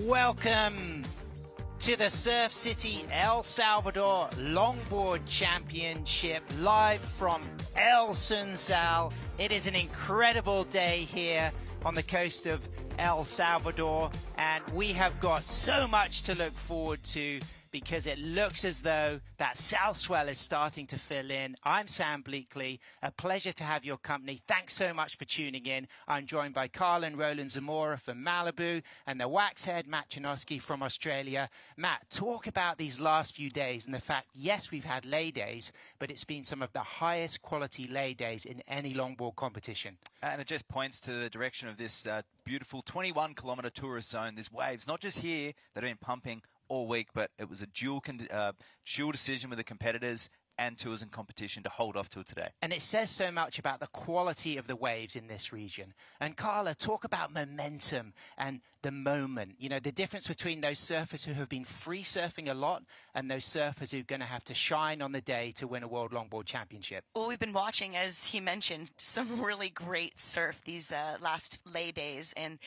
Welcome to the Surf City El Salvador Longboard Championship, live from El Sunzal. It is an incredible day here on the coast of El Salvador, and we have got so much to look forward to because it looks as though that south swell is starting to fill in. I'm Sam Bleakley. A pleasure to have your company. Thanks so much for tuning in. I'm joined by Carl and Roland Zamora from Malibu and the Waxhead Matt Chinoski from Australia. Matt, talk about these last few days and the fact, yes, we've had lay days, but it's been some of the highest quality lay days in any longboard competition. And it just points to the direction of this beautiful 21-kilometre tourist zone. There's waves, not just here, that have been pumping all week, but it was a dual decision with the competitors and tours and competition to hold off till today. And it says so much about the quality of the waves in this region. And Carla, talk about momentum and the moment. You know, the difference between those surfers who have been free surfing a lot and those surfers who are going to have to shine on the day to win a World Longboard Championship. Well, we've been watching, as he mentioned, some really great surf these last lay days, and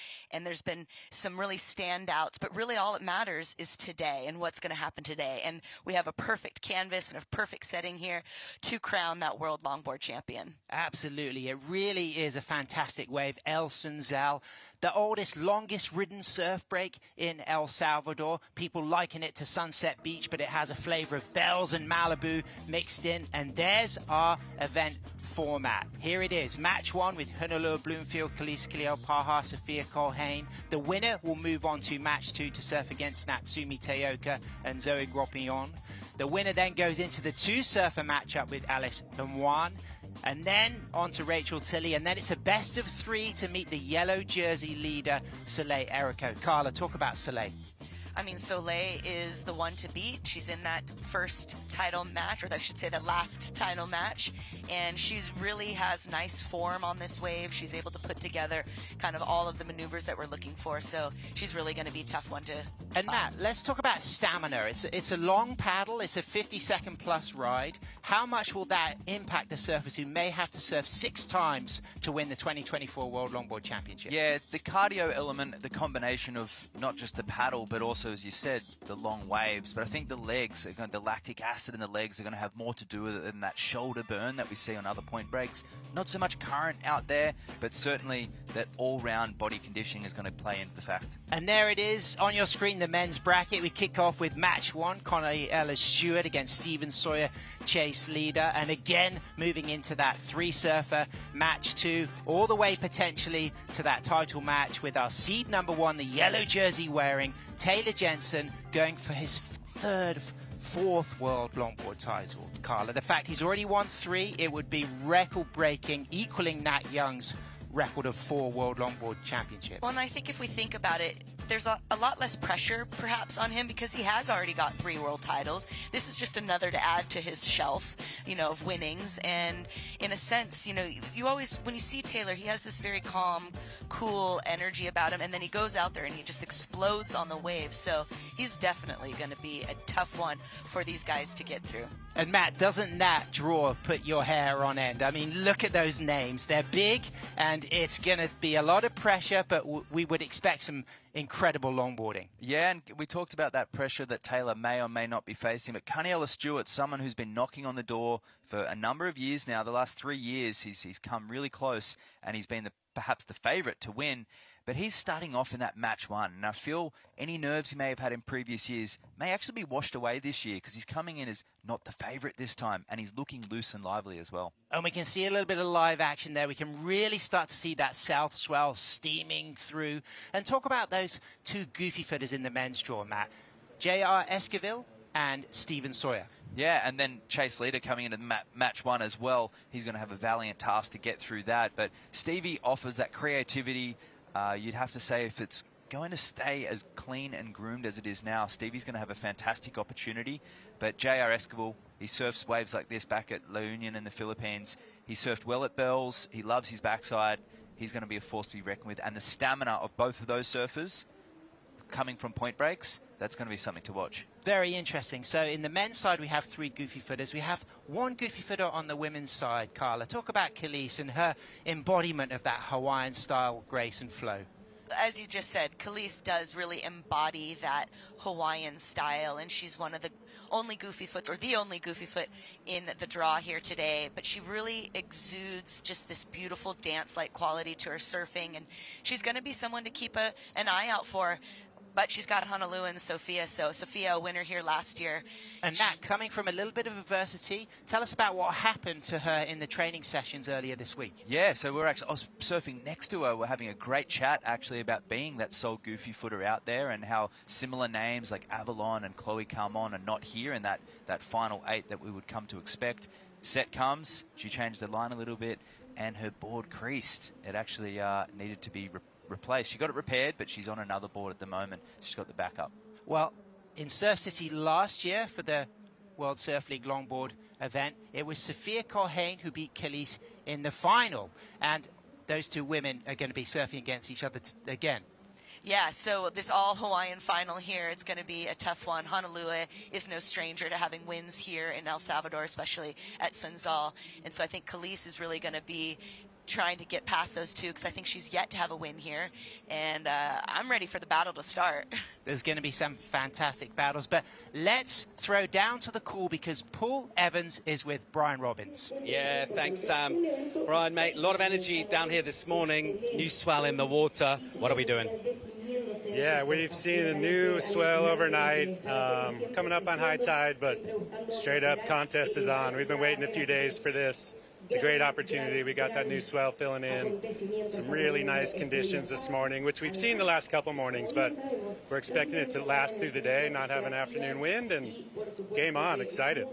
there's been some really standouts, but really all that matters is today and what's going to happen today. And we have a perfect canvas and a perfect setting here to crown that World Longboard Champion. Absolutely. It really is a fantastic wave. El Sunzal, the oldest, longest ridden surf break in El Salvador. People liken it to Sunset Beach, but it has a flavor of Bells and Malibu mixed in. And there's our event format. Here it is. Match 1 with Honolulu, Bloomfield, Khalees, Khalil, Paha, Sophia Colhane. The winner will move on to Match 2 to surf against Natsumi Teoka and Zoe Gropillon. The winner then goes into the two-surfer matchup with Alice Lemoine, and then on to Rachel Tilley, and then it's a best of 3 to meet the yellow jersey leader, Soleil Erico. Carla, talk about Soleil. I mean, Soleil is the one to beat. She's in that first title match, or I should say the last title match, and she really has nice form on this wave. She's able to put together kind of all of the maneuvers that we're looking for, so she's really going to be a tough one to And Matt, let's talk about stamina. It's a long paddle. It's a 50-second plus ride. How much will that impact the surfers who may have to surf 6 times to win the 2024 World Longboard Championship? Yeah, the cardio element, the combination of not just the paddle, but also, as you said, the long waves. But I think the legs, the lactic acid in the legs are going to have more to do with it than that shoulder burn that we see on other point breaks. Not so much current out there, but certainly that all-round body conditioning is going to play into the fact. And there it is on your screen, the men's bracket. We kick off with match 1, Connie Ellis-Stewart against Stephen Sawyer, Chase Leader. And again, moving into that 3-surfer match 2, all the way potentially to that title match with our seed number 1, the yellow jersey wearing Taylor Jensen, going for his 4th World Longboard title. Carla, the fact he's already won 3, it would be record-breaking, equaling Nat Young's record of 4 World Longboard Championships. Well, and I think if we think about it, there's a lot less pressure perhaps on him because he has already got 3 world titles. This is just another to add to his shelf, of winnings. And in a sense, you always, when you see Taylor, he has this very calm, cool energy about him, and then he goes out there and he just explodes on the waves. So he's definitely going to be a tough one for these guys to get through. And Matt, doesn't that draw put your hair on end? I mean, look at those names. They're big, and it's going to be a lot of pressure, but we would expect some incredible longboarding. Yeah, and we talked about that pressure that Taylor may or may not be facing, but Connie Ellis-Stewart, someone who's been knocking on the door for a number of years now. The last 3 years, he's come really close, and he's been perhaps the favourite to win. But he's starting off in that match 1, and I feel any nerves he may have had in previous years may actually be washed away this year because he's coming in as not the favourite this time, and he's looking loose and lively as well. And we can see a little bit of live action there. We can really start to see that south swell steaming through. And talk about those 2 goofy footers in the men's draw, Matt. J.R. Esquivel and Stephen Sawyer. Yeah, and then Chase Leader coming into match 1 as well. He's going to have a valiant task to get through that. But Stevie offers that creativity. You'd have to say if it's going to stay as clean and groomed as it is now, Stevie's going to have a fantastic opportunity. But J.R. Esquivel, he surfs waves like this back at La Union in the Philippines. He surfed well at Bells. He loves his backside. He's going to be a force to be reckoned with. And the stamina of both of those surfers coming from point breaks, that's going to be something to watch. Very interesting. So in the men's side, we have 3 goofy footers. We have 1 goofy footer on the women's side, Carla. Talk about Khalees and her embodiment of that Hawaiian-style grace and flow. as you just said, Khalees does really embody that Hawaiian style, and she's one of the only goofy foots, or the only goofy foot in the draw here today. But she really exudes just this beautiful dance-like quality to her surfing, and she's going to be someone to keep an eye out for. But she's got Honoluluan Sophia, so Sophia, a winner here last year. And Matt, coming from a little bit of adversity, tell us about what happened to her in the training sessions earlier this week. Yeah, so I was surfing next to her. We're having a great chat, actually, about being that sole goofy footer out there and how similar names like Avalon and Chloe Carmon are not here in that final 8 that we would come to expect. Set comes, she changed the line a little bit, and her board creased. It actually needed to be replaced. She got it repaired, but she's on another board at the moment. She's got the backup. Well, in Surf City last year for the World Surf League Longboard event, it was Sophia Colhane who beat Khalees in the final. And those two women are going to be surfing against each other again. Yeah, so this all-Hawaiian final here, it's going to be a tough one. Honolulu is no stranger to having wins here in El Salvador, especially at Sunzal. And so I think Khalees is really going to be trying to get past those two, because I think she's yet to have a win here, and I'm ready for the battle to start. There's going to be some fantastic battles, but let's throw down to the call because Paul Evans is with Brian Robbins. Yeah, thanks, Sam. Brian, mate, a lot of energy down here this morning. New swell in the water. What are we doing? Yeah, we've seen a new swell overnight, coming up on high tide, but straight up contest is on. We've been waiting a few days for this. It's a great opportunity. We got that new swell filling in. Some really nice conditions this morning, which we've seen the last couple mornings, but we're expecting it to last through the day, not have an afternoon wind, and game on. Excited.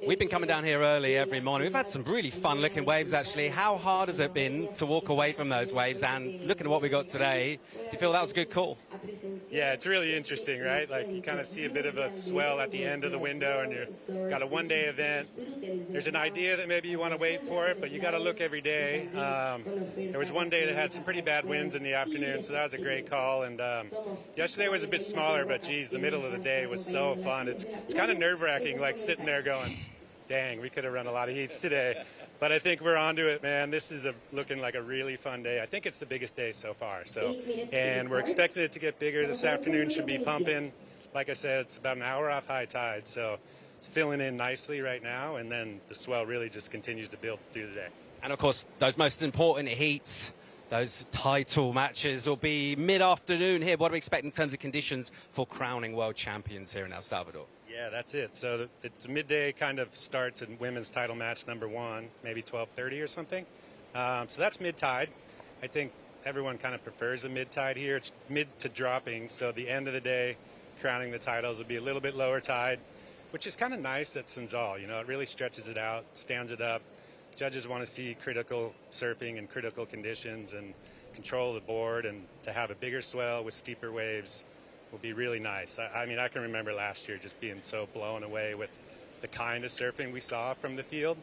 We've been coming down here early every morning. We've had some really fun-looking waves, actually. How hard has it been to walk away from those waves? And looking at what we got today, do you feel that was a good call? Yeah, it's really interesting, right? Like, you kind of see a bit of a swell at the end of the window, and you've got a one-day event. There's an idea that maybe you want to wait for it, but you got to look every day. There was one day that had some pretty bad winds in the afternoon, so that was a great call. And yesterday was a bit smaller, but geez, the middle of the day was so fun. It's kind of nerve-wracking, like sitting there going, dang, we could have run a lot of heats today. But I think we're onto it, man. This is looking like a really fun day. I think it's the biggest day so far. And we're expecting it to get bigger. This afternoon should be pumping. Like I said, it's about an hour off high tide, so it's filling in nicely right now, and then the swell really just continues to build through the day. And, of course, those most important heats, those title matches will be mid-afternoon here. What do we expect in terms of conditions for crowning world champions here in El Salvador? Yeah, that's it. So it's a midday kind of start to women's title match number 1, maybe 12:30 or something. So that's mid-tide. I think everyone kind of prefers a mid-tide here. It's mid to dropping, so the end of the day, crowning the titles will be a little bit lower tide, which is kind of nice at Sunzal. You know, it really stretches it out, stands it up. Judges want to see critical surfing and critical conditions and control of the board, and to have a bigger swell with steeper waves will be really nice. I mean, I can remember last year just being so blown away with the kind of surfing we saw from the field.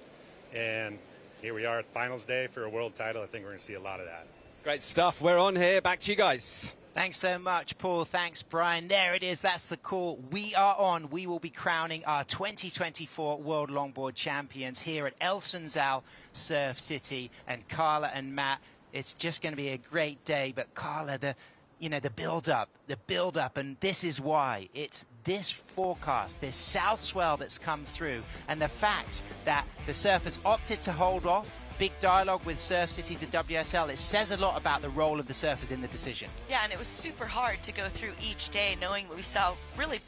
And here we are at finals day for a world title. I think we're going to see a lot of that. Great stuff. We're on here. Back to you guys. Thanks so much, Paul. Thanks, Brian. There it is. That's the call. We are on. We will be crowning our 2024 World Longboard Champions here at El Sunzal Surf City. And Carla and Matt, it's just going to be a great day. But Carla, the build-up, and this is why. It's this forecast, this south swell that's come through, and the fact that the surfers opted to hold off. Big dialogue with Surf City, the WSL. It says a lot about the role of the surfers in the decision. Yeah, and it was super hard to go through each day knowing we saw really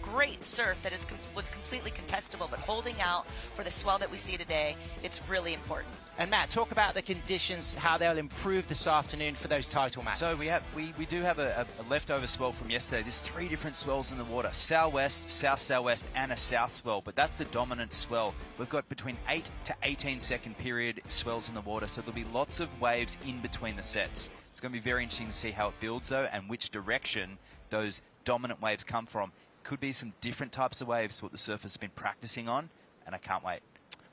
great surf that was completely contestable, but holding out for the swell that we see today, it's really important. And Matt, talk about the conditions, how they'll improve this afternoon for those title matches. So we do have a leftover swell from yesterday. There's 3 different swells in the water: southwest, south-southwest, and a south swell. But that's the dominant swell. We've got between 8 to 18 second period swells in the water, so there'll be lots of waves in between the sets. It's going to be very interesting to see how it builds, though, and which direction those dominant waves come from. Could be some different types of waves, what the surfers have been practicing on, and I can't wait.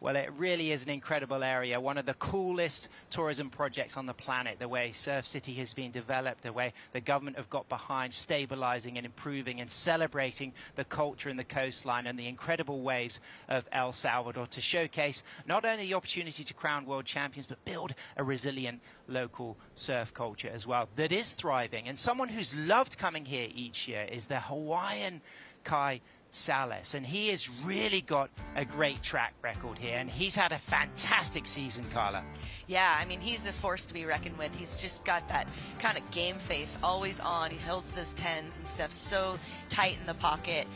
Well, it really is an incredible area, one of the coolest tourism projects on the planet, the way Surf City has been developed, the way the government have got behind stabilizing and improving and celebrating the culture and the coastline and the incredible waves of El Salvador to showcase not only the opportunity to crown world champions, but build a resilient local surf culture as well that is thriving. And someone who's loved coming here each year is the Hawaiian Kai Salas, and he has really got a great track record here, and he's had a fantastic season, Carla. Yeah, I mean, he's a force to be reckoned with. He's just got that kind of game face, always on. He holds those tens and stuff so tight in the pocket,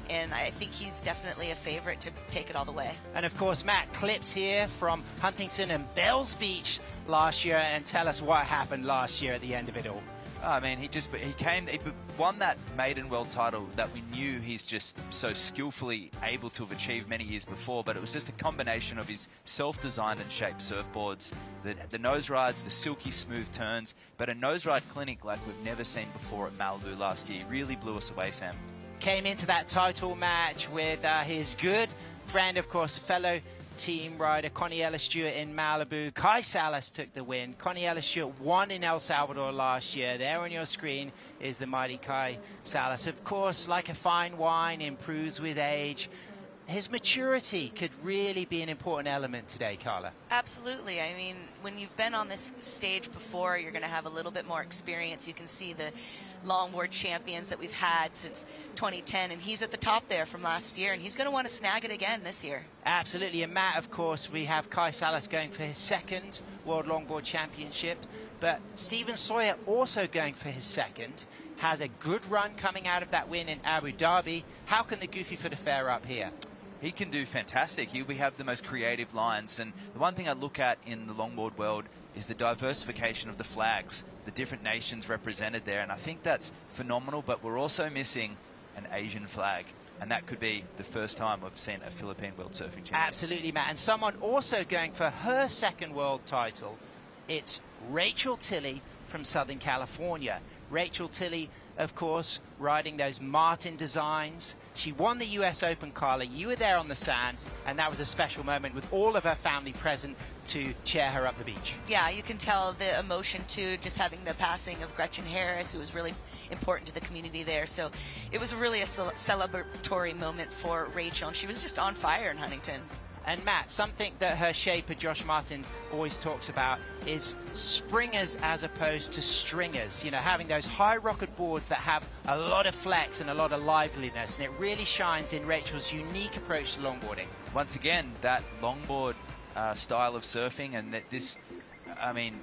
and I think he's definitely a favorite to take it all the way. And of course, Matt, clips here from Huntington and Bells Beach last year, and tell us what happened last year at the end of it all. I mean, he won that maiden world title that we knew he's just so skillfully able to have achieved many years before, but it was just a combination of his self-designed and shaped surfboards, the nose rides, the silky smooth turns, but a nose ride clinic like we've never seen before at Malibu last year. Really blew us away, Sam. Came into that title match with his good friend, of course, fellow team rider Connie Ellis-Stewart in Malibu. Kai Salas took the win. Connie Ellis-Stewart won in El Salvador last year. There on your screen is the mighty Kai Salas. Of course, like a fine wine, improves with age. His maturity could really be an important element today, Carla. Absolutely. I mean, when you've been on this stage before, you're going to have a little bit more experience. You can see the longboard champions that we've had since 2010, and he's at the top there from last year, and he's going to want to snag it again this year. Absolutely. And Matt, of course, we have Kai Salas going for his second World Longboard Championship, but Stephen Sawyer also going for his second. Has a good run coming out of that win in Abu Dhabi. How can the Goofy Foot fare up here? He can do fantastic. He'll have the most creative lines, and the one thing I look at in the longboard world is the diversification of the flags, the different nations represented there, and I think that's phenomenal, but we're also missing an Asian flag, and that could be the first time we've seen a Philippine World Surfing Champion. Absolutely, Matt. And someone also going for her second world title, it's Rachel Tilley from Southern California. Rachel Tilley, of course, riding those Martin designs. She won the US Open, Carla. You were there on the sand, and that was a special moment with all of her family present to cheer her up the beach. Yeah, you can tell the emotion, too, just having the passing of Gretchen Harris, who was really important to the community there. So it was really a celebratory moment for Rachel, and she was just on fire in Huntington. And Matt, something that her shaper Josh Martin always talks about is springers as opposed to stringers. You know, having those high rocket boards that have a lot of flex and a lot of liveliness, and it really shines in Rachel's unique approach to longboarding. Once again, that longboard style of surfing, and that this, I mean,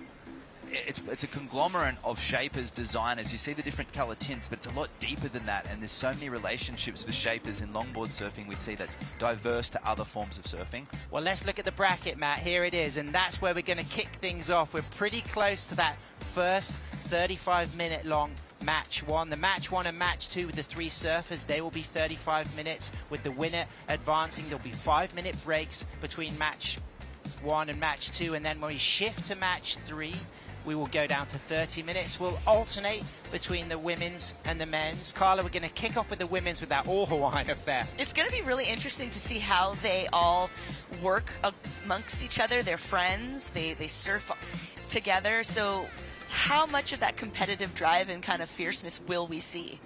it's a conglomerate of shapers, designers. You see the different color tints, but it's a lot deeper than that, and there's so many relationships with shapers in longboard surfing we see that's diverse to other forms of surfing. Well, let's look at the bracket, Matt. Here it is, and that's where we're going to kick things off. We're pretty close to that first 35-minute long match one. The match one and match two with the three surfers, they will be 35 minutes. With the winner advancing, there'll be 5-minute breaks between match one and match two, and then when we shift to match three, we will go down to 30 minutes. We'll alternate between the women's and the men's. Carla, we're going to kick off with the women's with that all-Hawaiian affair. It's going to be really interesting to see how they all work amongst each other. They're friends. They surf together. So how much of that competitive drive and kind of fierceness will we see?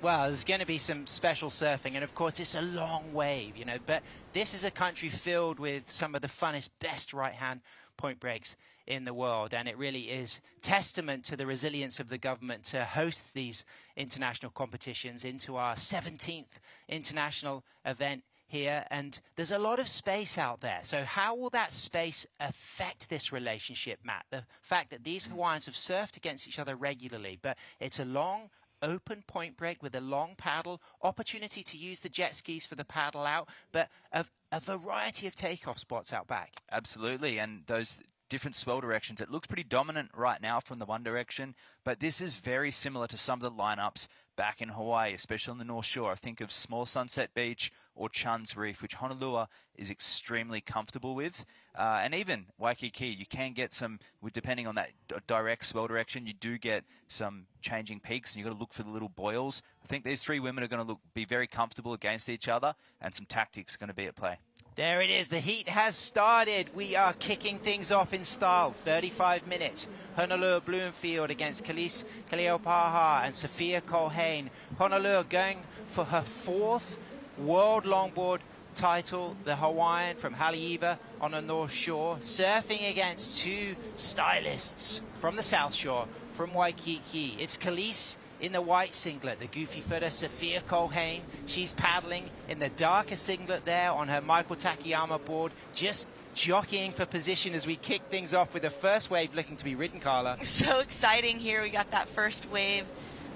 Well, there's going to be some special surfing, and of course it's a long wave, you know, but this is a country filled with some of the funnest, best right-hand point breaks in the world, and it really is testament to the resilience of the government to host these international competitions into our 17th international event here, and there's a lot of space out there. So how will that space affect this relationship, Matt? The fact that these Hawaiians have surfed against each other regularly, but it's a long open point break with a long paddle, opportunity to use the jet skis for the paddle out, but a variety of takeoff spots out back. Absolutely, and those different swell directions. It looks pretty dominant right now from the one direction, but this is very similar to some of the lineups back in Hawaii, especially on the North Shore. I think of Small Sunset Beach or Chun's Reef, which Honolulu is extremely comfortable with. And even Waikiki, you can get some, depending on that direct swell direction, you do get some changing peaks, and you've got to look for the little boils. I think these three women are going to be very comfortable against each other, and some tactics going to be at play. There it is. The heat has started. We are kicking things off in style. 35 minutes. Honolulu Bloomfield against Khalees Kaleopaha and Sophia Colhane. Honolulu going for her 4th World Longboard title. The Hawaiian from Haleiwa on the North Shore. Surfing against 2 stylists from the South Shore, from Waikiki. It's Khalees in the white singlet, the goofy footer, Sophia Colhane. She's paddling in the darker singlet there on her Michael Takayama board, just jockeying for position as we kick things off with the first wave looking to be ridden, Carla. So exciting here. We got that first wave.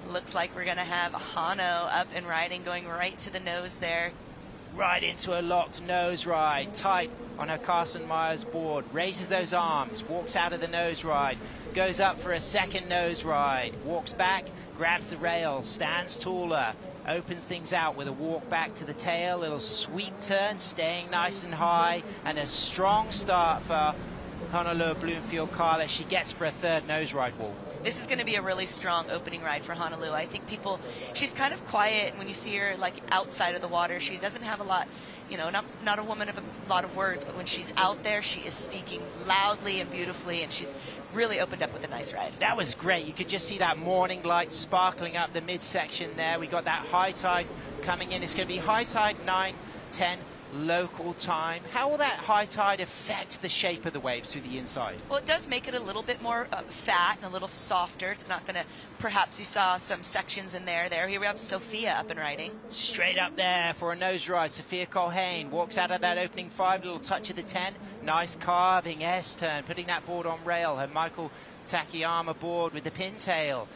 Looks like we're going to have Hano up and riding, going right to the nose there. Right into a locked nose ride, tight on her Carson Myers board, raises those arms, walks out of the nose ride, goes up for a second nose ride, walks back, grabs the rail, stands taller, opens things out with a walk back to the tail, little sweep turn, staying nice and high, and a strong start for Honolulu Bloomfield Carla. She gets for a third nose ride wall. This is going to be a really strong opening ride for Honolulu. I think she's kind of quiet when you see her like outside of the water. She doesn't have a lot, you know, not a woman of a lot of words, but when she's out there, she is speaking loudly and beautifully, and she's really opened up with a nice ride. That was great. You could just see that morning light sparkling up the midsection there. We got that high tide coming in. It's going to be high tide 9:10 local time. How will that high tide affect the shape of the waves through the inside? Well, it does make it a little bit more fat and a little softer. It's not going to, perhaps you saw some sections in there. Here we have Sophia up and riding. Straight up there for a nose ride. Sophia Colhane walks out of that opening 5, little touch of the 10. Nice carving S-turn, putting that board on rail. Her Michael Takayama board with the pintail,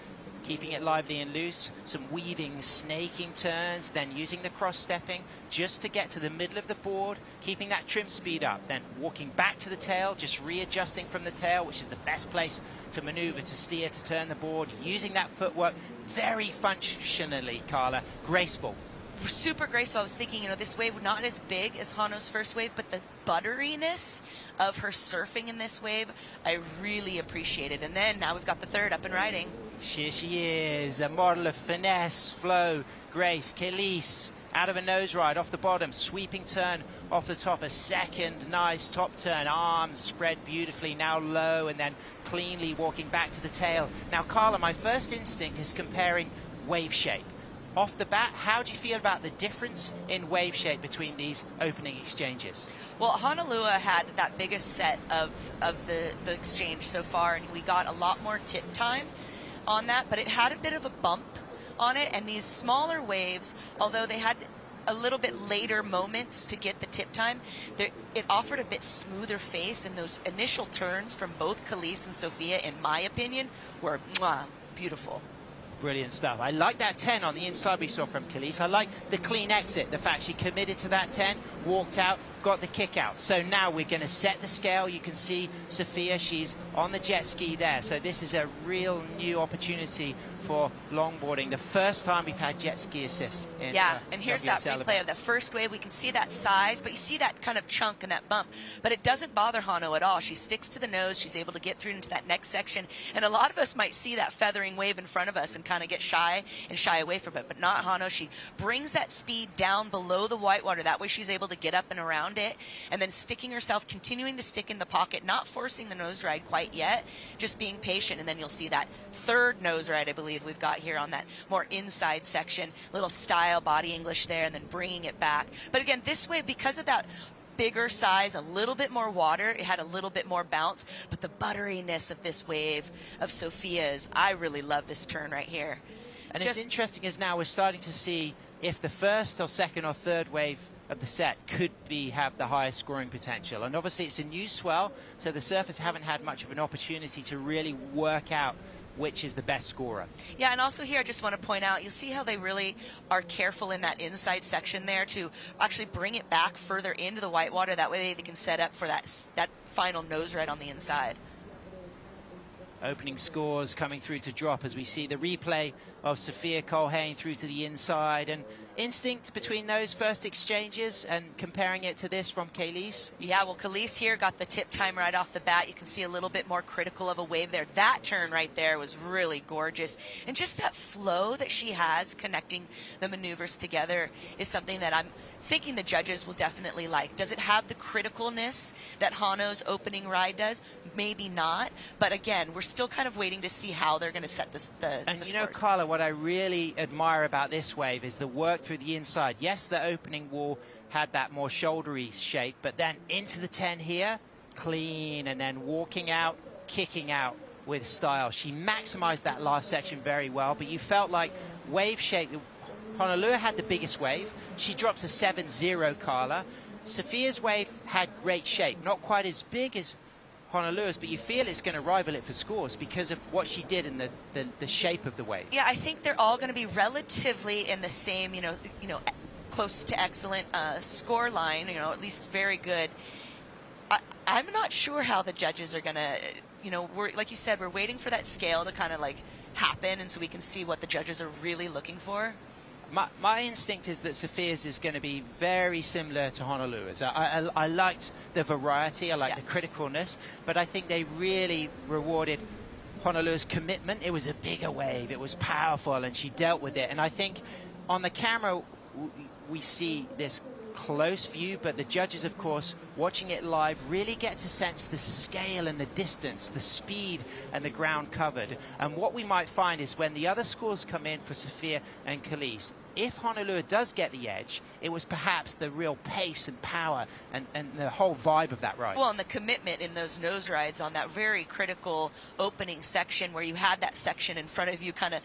keeping it lively and loose. Some weaving, snaking turns, then using the cross-stepping just to get to the middle of the board, keeping that trim speed up, then walking back to the tail, just readjusting from the tail, which is the best place to maneuver, to steer, to turn the board, using that footwork very functionally, Carla. Graceful. Super graceful. I was thinking, you know, this wave not as big as Hano's first wave, but the butteriness of her surfing in this wave, I really appreciated. And then now we've got the third up and riding. Here she is, a model of finesse, flow, grace. Khalees out of a nose ride off the bottom, sweeping turn off the top, a second nice top turn, arms spread beautifully, now low and then cleanly walking back to the tail. Now, Carla, my first instinct is comparing wave shape. Off the bat, how do you feel about the difference in wave shape between these opening exchanges? Well, Honolulu had that biggest set of the exchange so far, and we got a lot more tip time on that, but it had a bit of a bump on it, and these smaller waves, although they had a little bit later moments to get the tip time, it offered a bit smoother face, and those initial turns from both Khalees and Sophia, in my opinion, were beautiful. Brilliant stuff. I like that 10 on the inside we saw from Khalees. I like the clean exit, the fact she committed to that 10, walked out, got the kick out. So now we're going to set the scale. You can see Sophia, she's on the jet ski there. So this is a real new opportunity for longboarding. The first time we've had jet ski assist. And here's that replay of the first wave. We can see that size, but you see that kind of chunk and that bump. But it doesn't bother Hano at all. She sticks to the nose. She's able to get through into that next section. And a lot of us might see that feathering wave in front of us and kind of get shy away from it. But not Hano. She brings that speed down below the whitewater. That way she's able to get up and around it. And then sticking herself, continuing to stick in the pocket, not forcing the nose ride quite yet, just being patient. And then you'll see that third nose ride, I believe, we've got here on that more inside section, little style body English there, and then bringing it back. But again, this way, because of that bigger size, a little bit more water, it had a little bit more bounce, but the butteriness of this wave of Sophia's, I really love this turn right here. And it's interesting as now we're starting to see if the first or second or third wave of the set could have the highest scoring potential. And obviously it's a new swell, so the surfers haven't had much of an opportunity to really work out which is the best scorer. Yeah, and also here I just want to point out, you'll see how they really are careful in that inside section there to actually bring it back further into the whitewater. That way they can set up for that final nose ride on the inside. Opening scores coming through to drop as we see the replay of Sophia Colhane through to the inside. And instinct between those first exchanges and comparing it to this from Kaylee's? Yeah, well, Kaylee's here got the tip time right off the bat. You can see a little bit more critical of a wave there. That turn right there was really gorgeous. And just that flow that she has connecting the maneuvers together is something that I'm thinking the judges will definitely like. Does it have the criticalness that Hano's opening ride does? Maybe not. But again, we're still kind of waiting to see how they're going to set the And the you know, scores. Carla, what I really admire about this wave is the work through the inside. Yes, the opening wall had that more shouldery shape, but then into the 10 here, clean, and then walking out, kicking out with style. She maximized that last section very well, but you felt like wave shape. Honolulu had the biggest wave. She drops a 7-0, Carla. Sophia's wave had great shape, not quite as big as Honolulu's, but you feel it's going to rival it for scores because of what she did in the shape of the wave. Yeah, I think they're all going to be relatively in the same, you know, close to excellent score line, at least very good. I'm not sure how the judges are going to, we're, like you said, we're waiting for that scale to kind of like happen, and so we can see what the judges are really looking for. My instinct is that Sophia's is going to be very similar to Honolulu's. I liked the variety, I liked the criticalness, but I think they really rewarded Honolulu's commitment. It was a bigger wave, it was powerful, and she dealt with it. And I think on the camera we see this close view, but the judges, of course, watching it live, really get to sense the scale and the distance, the speed and the ground covered. And what we might find is when the other scores come in for Sophia and Kaylee, if Honolulu does get the edge, it was perhaps the real pace and power and the whole vibe of that ride. Well, and the commitment in those nose rides on that very critical opening section where you had that section in front of you kind of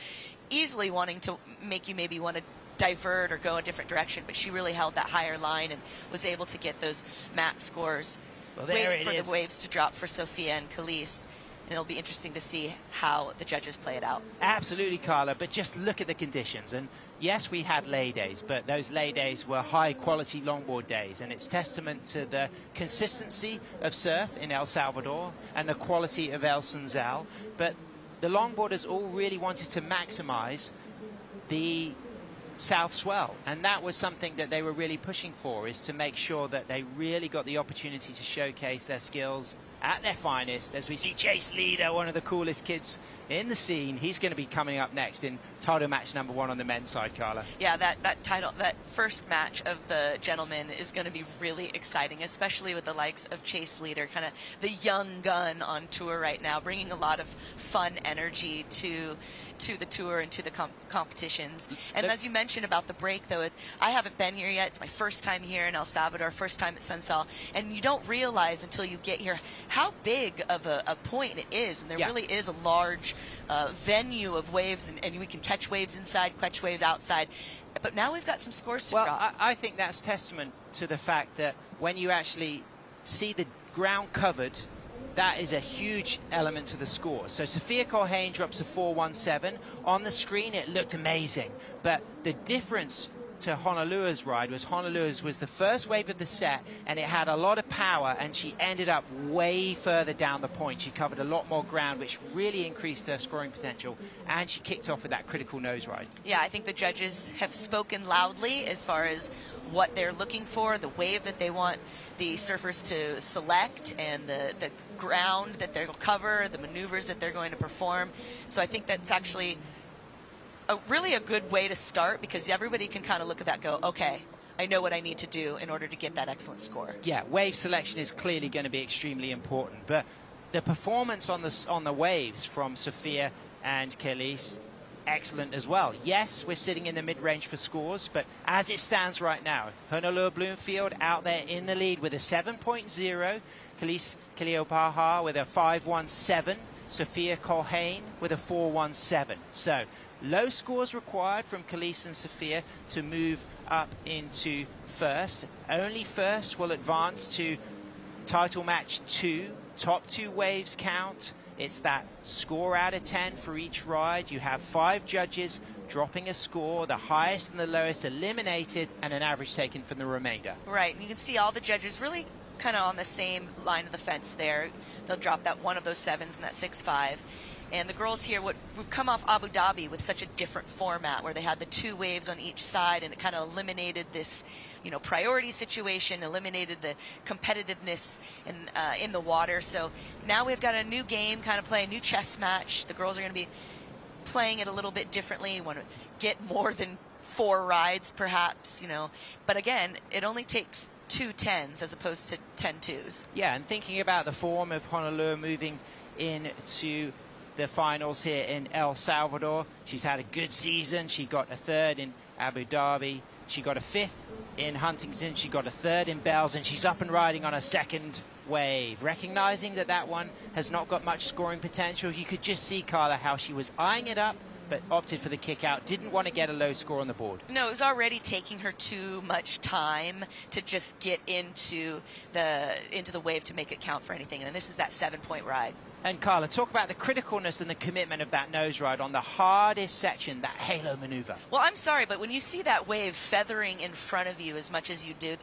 easily wanting to make you maybe want to divert or go a different direction, but she really held that higher line and was able to get those max scores. Well, waiting for the waves to drop for Sophia and Kaylee, and it'll be interesting to see how the judges play it out. Absolutely, Carla, but just look at the conditions. And yes, we had lay days, but those lay days were high-quality longboard days, and it's testament to the consistency of surf in El Salvador and the quality of El Sunzal. But the longboarders all really wanted to maximize the south swell, and that was something that they were really pushing for, is to make sure that they really got the opportunity to showcase their skills at their finest. As we see Chase Leader, one of the coolest kids in the scene, he's going to be coming up next in title match number 1 on the men's side, Carla. Yeah, that first match of the gentlemen is going to be really exciting, especially with the likes of Chase Leader, kind of the young gun on tour right now, bringing a lot of fun energy to the tour and to the competitions. And as you mentioned about the break, though, I haven't been here yet. It's my first time here in El Salvador, first time at Sunzal, and you don't realize until you get here how big of a point it is. And there really is a large venue of waves, and we can catch waves inside, catch waves outside. But now we've got some scores to drop. Well, I think that's testament to the fact that when you actually see the ground covered, that is a huge element to the score. So Sophia Colhane drops a 4.17. On the screen, it looked amazing. But the difference to Honolulu's ride was Honolulu's was the first wave of the set, and it had a lot of power, and she ended up way further down the point. She covered a lot more ground, which really increased her scoring potential, and she kicked off with that critical nose ride. Yeah, I think the judges have spoken loudly as far as what they're looking for, the wave that they want the surfers to select, and the ground that they'll cover, the maneuvers that they're going to perform. So I think that's actually really a good way to start, because everybody can kind of look at that and go, okay, I know what I need to do in order to get that excellent score. Yeah, wave selection is clearly going to be extremely important, but the performance on the waves from Sophia and Kaylee, excellent as well. Yes, we're sitting in the mid-range for scores, but as it stands right now, Honolulu Bloomfield out there in the lead with a 7.0, Kaylee Kiliopaha with a 5.17, Sophia Colhane with a 4.17. So low scores required from Kaylee and Sophia to move up into first. Only first will advance to title match 2. Top 2 waves count. It's that score out of 10 for each ride. You have 5 judges dropping a score, the highest and the lowest eliminated, and an average taken from the remainder. Right, and you can see all the judges really kind of on the same line of the fence there. They'll drop that one of those 7s and that 6.5. And the girls here, we've come off Abu Dhabi with such a different format where they had the 2 waves on each side, and it kind of eliminated this, priority situation, eliminated the competitiveness in the water. So now we've got a new game, kind of play a new chess match. The girls are going to be playing it a little bit differently. You want to get more than 4 rides, perhaps, But again, it only takes 2 10s as opposed to 10 2s. Yeah, and thinking about the form of Honolulu moving into the finals here in El Salvador, she's had a good season. She got a 3rd in Abu Dhabi. She got a 5th in Huntington. She got a 3rd in Bells, and she's up and riding on a 2nd wave. Recognizing that one has not got much scoring potential, you could just see, Carla, how she was eyeing it up, but opted for the kick out. Didn't want to get a low score on the board. No, it was already taking her too much time to just get into the wave to make it count for anything. And this is that 7-point ride. And Carla, talk about the criticalness and the commitment of that nose ride on the hardest section, that halo maneuver. Well, I'm sorry, but when you see that wave feathering in front of you as much as you do,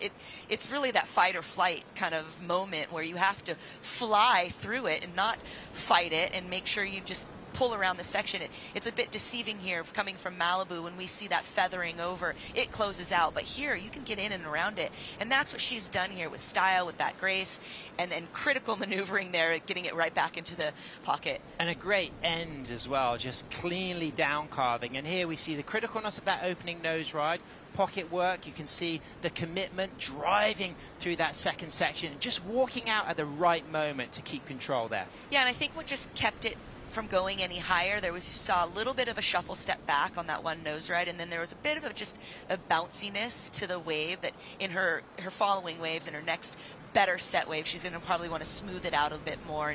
it's really that fight or flight kind of moment where you have to fly through it and not fight it and make sure you just pull around the section. It's a bit deceiving here coming from Malibu when we see that feathering over. It closes out, but here you can get in and around it, and that's what she's done here with style, with that grace, and then critical maneuvering there, getting it right back into the pocket. And a great end as well, just cleanly down carving. And here we see the criticalness of that opening nose ride, pocket work. You can see the commitment driving through that 2nd section, just walking out at the right moment to keep control there. Yeah, and I think what just kept it from going any higher, you saw a little bit of a shuffle step back on that one nose ride, and then there was a bit of just a bounciness to the wave that in her following waves and her next better set wave, she's going to probably want to smooth it out a bit more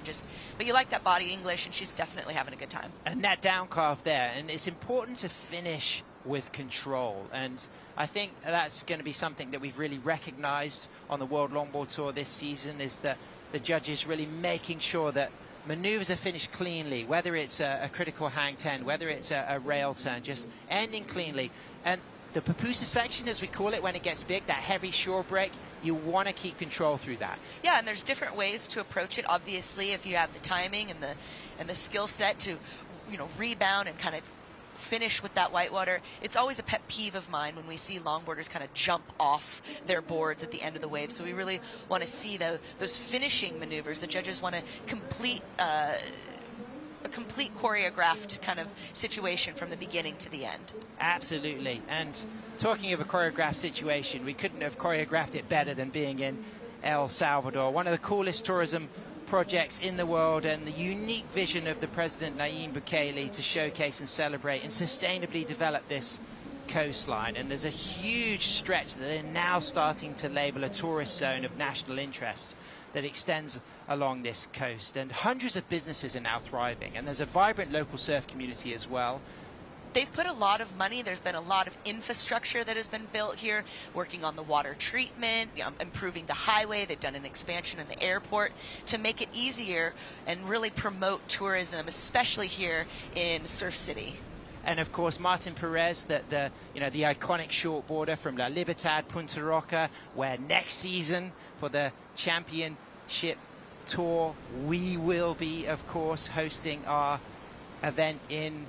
but you like that body English, and she's definitely having a good time. And that down carve there, and it's important to finish with control, and I think that's going to be something that we've really recognized on the World Longboard Tour this season, is that the judges really making sure that maneuvers are finished cleanly, whether it's a critical hang 10, whether it's a rail turn, just ending cleanly. And the pupusa section, as we call it, when it gets big, that heavy shore break, you want to keep control through that. Yeah, and there's different ways to approach it. Obviously, if you have the timing and the skill set to, rebound and kind of finish with that whitewater. It's always a pet peeve of mine when we see longboarders kind of jump off their boards at the end of the wave. So we really want to see those finishing maneuvers. The judges want to complete a complete choreographed kind of situation from the beginning to the end. Absolutely. And talking of a choreographed situation, we couldn't have choreographed it better than being in El Salvador, one of the coolest tourism projects in the world, and the unique vision of the President Nayib Bukele to showcase and celebrate and sustainably develop this coastline. And there's a huge stretch that they're now starting to label a tourist zone of national interest that extends along this coast, and hundreds of businesses are now thriving, and there's a vibrant local surf community as well. They've put a lot of money. There's been a lot of infrastructure that has been built here, working on the water treatment, improving the highway. They've done an expansion in the airport to make it easier and really promote tourism, especially here in Surf City. And of course, Martin Perez, the iconic shortboarder from La Libertad, Punta Roca, where next season for the championship tour, we will be, of course, hosting our event in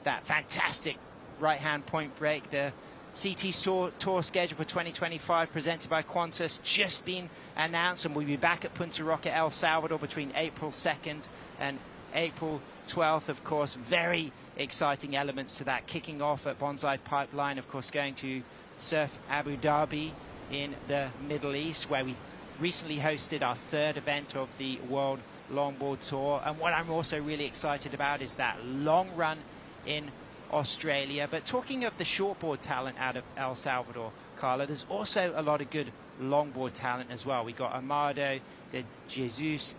that fantastic right-hand point break. The CT Tour schedule for 2025 presented by Qantas just been announced, and we'll be back at Punta Roca, El Salvador between April 2nd and April 12th. Of course, very exciting elements to that, kicking off at Bonsai Pipeline, of course, going to Surf Abu Dhabi in the Middle East, where we recently hosted our 3rd event of the World Longboard Tour. And what I'm also really excited about is that long run in Australia. But talking of the shortboard talent out of El Salvador, Carla, there's also a lot of good longboard talent as well. We got Amado de Jesus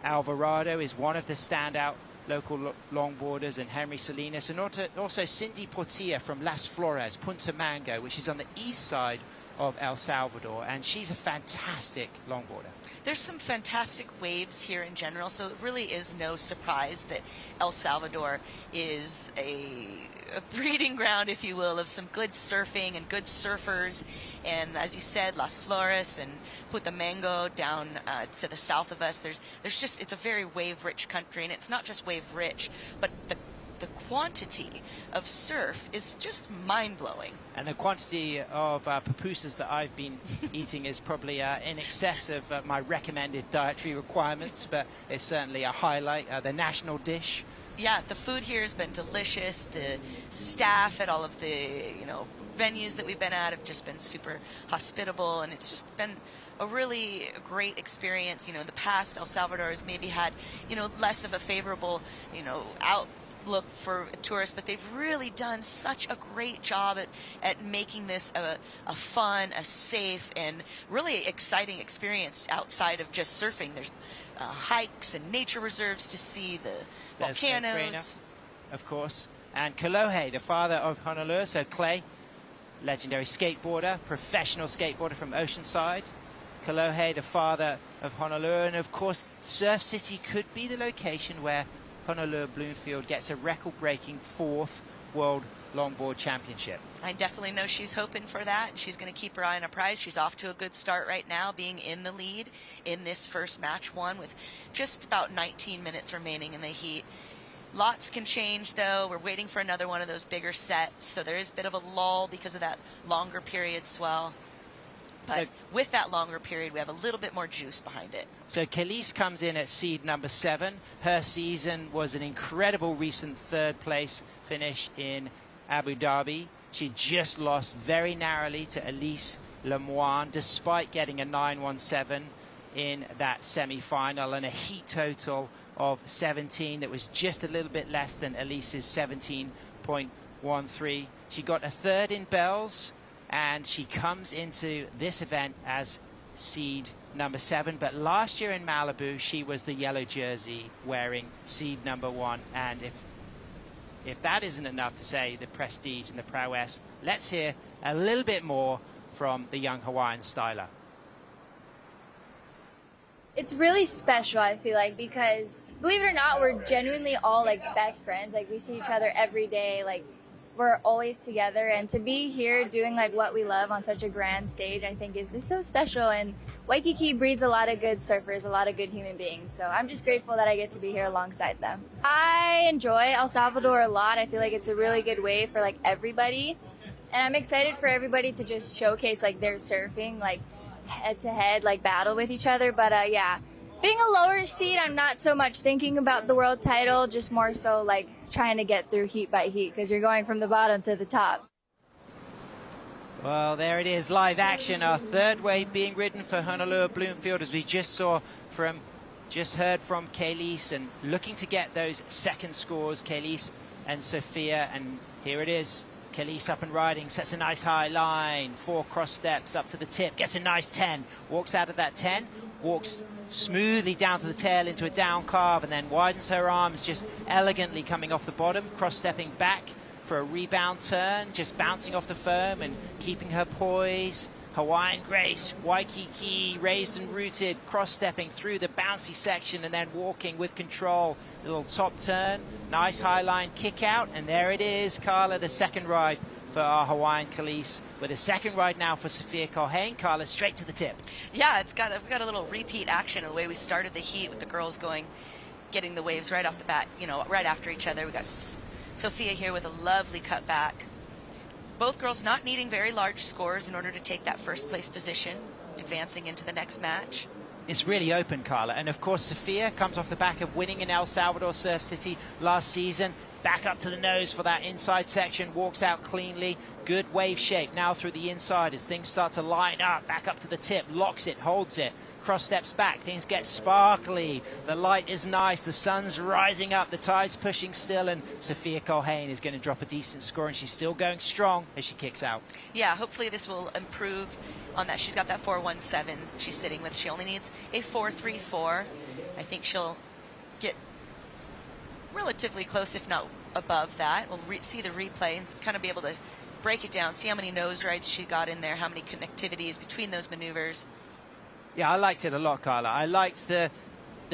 Alvarado is one of the standout local longboarders, and Henry Salinas, and also Cindy Portilla from Las Flores, Punta Mango, which is on the east side of El Salvador, and she's a fantastic longboarder. There's some fantastic waves here in general, so it really is no surprise that El Salvador is a breeding ground, if you will, of some good surfing and good surfers. And as you said, Las Flores and Putamengo down to the south of us, there's just, it's a very wave-rich country, and it's not just wave-rich, but the quantity of surf is just mind-blowing. And the quantity of pupusas that I've been eating is probably in excess of my recommended dietary requirements, but it's certainly a highlight, the national dish. Yeah, the food here has been delicious. The staff at all of the, venues that we've been at have just been super hospitable, and it's just been a really great experience. In the past, El Salvador has maybe had, less of a favorable, outlook for tourists, but they've really done such a great job at making this a fun, a safe, and really exciting experience outside of just surfing. There's hikes and nature reserves to see, the volcanoes. Of course. And Kalohe, the father of Honolulu, so Clay, legendary skateboarder, professional skateboarder from Oceanside. Kalohe, the father of Honolulu, and of course Surf City could be the location where Honolulu Bloomfield gets a record-breaking 4th World Longboard Championship. I definitely know she's hoping for that, and she's going to keep her eye on a prize. She's off to a good start right now, being in the lead in this first match one with just about 19 minutes remaining in the heat. Lots can change, though. We're waiting for another one of those bigger sets, so there is a bit of a lull because of that longer period swell. But with that longer period, we have a little bit more juice behind it. So Khalees comes in at seed number 7. Her season was an incredible recent 3rd place finish in Abu Dhabi. She just lost very narrowly to Elise Lemoine, despite getting a 9.17 in that semi-final and a heat total of 17 that was just a little bit less than Elise's 17.13. She got a 3rd in Bells, and she comes into this event as seed number 7. But last year in Malibu, she was the yellow jersey wearing seed number 1. And if that isn't enough to say the prestige and the prowess, let's hear a little bit more from the young Hawaiian styler. It's really special, I feel like, because believe it or not, we're genuinely all like best friends. Like, we see each other every day. Like, we're always together, and to be here doing like what we love on such a grand stage, I think is so special. And Waikiki breeds a lot of good surfers, a lot of good human beings. So I'm just grateful that I get to be here alongside them. I enjoy El Salvador a lot. I feel like it's a really good way for like everybody, and I'm excited for everybody to just showcase like their surfing, like head-to-head like battle with each other. But yeah, being a lower seed, I'm not so much thinking about the world title, just more so like trying to get through heat by heat, because you're going from the bottom to the top. Well, there it is, live action, our 3rd wave being ridden for Honolulu Bloomfield, as we just heard from Khalees, and looking to get those second scores, Khalees and Sophia. And here it is, Khalees up and riding, sets a nice high line, 4 cross steps up to the tip, gets a nice 10, walks out of that 10, walks smoothly down to the tail into a down carve, and then widens her arms, just elegantly coming off the bottom, cross-stepping back for a rebound turn, just bouncing off the foam and keeping her poise. Hawaiian grace, Waikiki, raised and rooted, cross-stepping through the bouncy section and then walking with control. Little top turn, nice high line kick out, and there it is, Carla, the second ride for our Hawaiian Khalees, with a second ride now for Sophia Colhane. Carla, straight to the tip. Yeah, we've got a little repeat action of the way we started the heat with the girls getting the waves right off the bat, right after each other. We got Sophia here with a lovely cut back. Both girls not needing very large scores in order to take that first place position, advancing into the next match. It's really open, Carla. And of course, Sophia comes off the back of winning in El Salvador Surf City last season. Back up to the nose for that inside section, walks out cleanly. Good wave shape now through the inside as things start to line up. Back up to the tip, locks it, holds it. Cross steps back, things get sparkly. The light is nice, the sun's rising up, the tide's pushing still, and Sophia Colhane is going to drop a decent score, and she's still going strong as she kicks out. Yeah, hopefully this will improve on that. She's got that 4.17 she's sitting with. She only needs a 4.34. I think she'll get relatively close, if not above that. We'll see the replay and kind of be able to break it down, see how many nose rides she got in there, how many connectivities between those maneuvers. Yeah, I liked it a lot, Carla. I liked the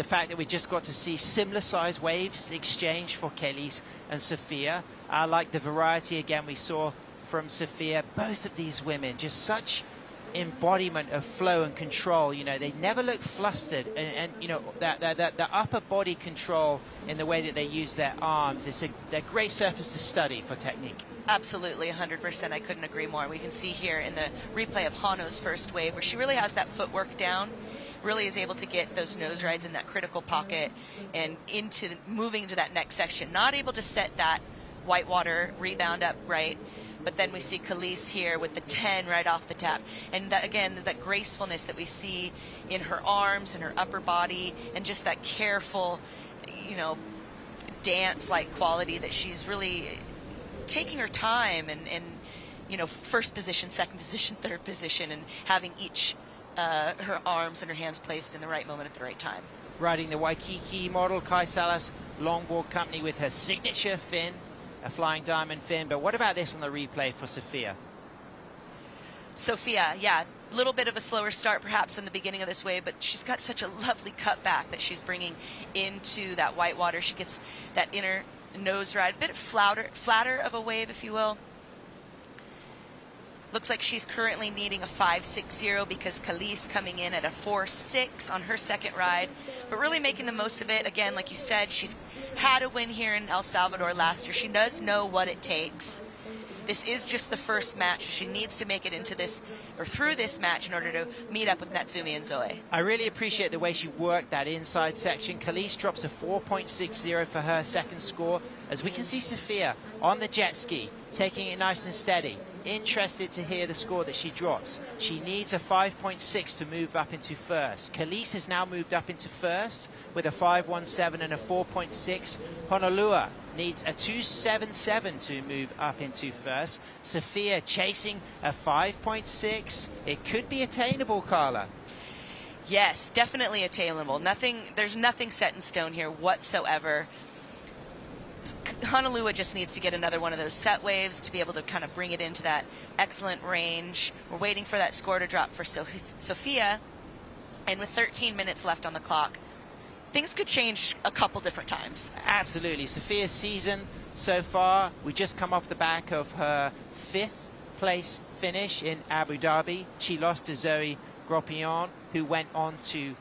fact that we just got to see similar size waves exchanged for Kelis and Sophia. I like the variety again we saw from Sophia. Both of these women, just such embodiment of flow and control. You know, they never look flustered, and you know, the upper body control in the way that they use their arms, they're great surface to study for technique. Absolutely, 100%. I couldn't agree more. We can see here in the replay of Hano's first wave where she really has that footwork down, really is able to get those nose rides in that critical pocket and moving into that next section. Not able to set that whitewater rebound up right. But then we see Kelis here with the 10 right off the tap. And that, again, that gracefulness that we see in her arms and her upper body, and just that careful, you know, dance-like quality that she's really taking her time and you know, first position, second position, third position, and having each her arms and her hands placed in the right moment at the right time. Riding the Waikiki model, Kai Salas Longboard Company with her signature fin, a flying diamond fin. But what about this on the replay for Sophia? Sophia, yeah, a little bit of a slower start perhaps in the beginning of this wave, but she's got such a lovely cutback that she's bringing into that whitewater. She gets that inner nose ride, a bit flatter of a wave, if you will. Looks like she's currently needing a 5.60 because Kelis coming in at a 4.6 on her second ride, but really making the most of it. Again, like you said, she's had a win here in El Salvador last year. She does know what it takes. This is just the first match. She needs to make it into this or through this match in order to meet up with Natsumi and Zoe. I really appreciate the way she worked that inside section. Kelis drops a 4.60 for her second score. As we can see Sophia on the jet ski, taking it nice and steady. Interested to hear the score that she drops. She needs a 5.6 to move up into first. Kelis has now moved up into first with a 5.17 and a 4.6. Honolulu needs a 2.77 to move up into first. Sophia chasing a 5.6. It could be attainable, Carla. Yes, definitely attainable. There's nothing set in stone here whatsoever. Honolulu just needs to get another one of those set waves to be able to kind of bring it into that excellent range. We're waiting for that score to drop for Sophia, and with 13 minutes left on the clock, things could change a couple different times. Absolutely. Sophia's season so far, we just come off the back of her 5th place finish in Abu Dhabi. She lost to Zoe Gropillon, who went on to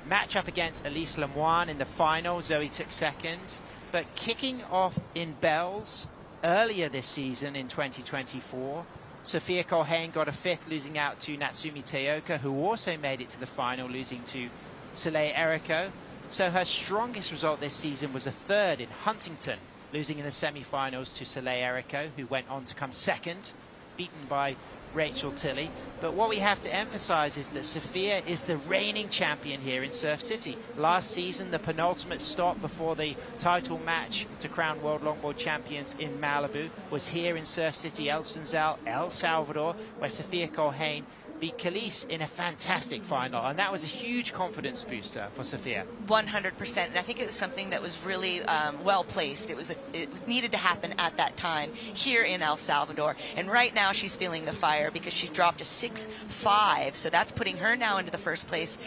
match up against Elise Lemoine in the final. Zoe took second. But kicking off in Bells earlier this season in 2024, Sophia Colhane got a 5th, losing out to Natsumi Teoka, who also made it to the final, losing to Soleil Errico. So her strongest result this season was a 3rd in Huntington, losing in the semi-finals to Soleil Errico, who went on to come 2nd, beaten by Rachel Tilley. But what we have to emphasize is that Sophia is the reigning champion here in Surf City. Last season, the penultimate stop before the title match to crown World Longboard Champions in Malibu was here in Surf City, El Sunzal, El Salvador, where Sophia Colhane beat Kelis in a fantastic final, and that was a huge confidence booster for Sophia. 100%, and I think it was something that was really well placed. It needed to happen at that time here in El Salvador, and right now she's feeling the fire because she dropped a 6.5, so that's putting her now into the first place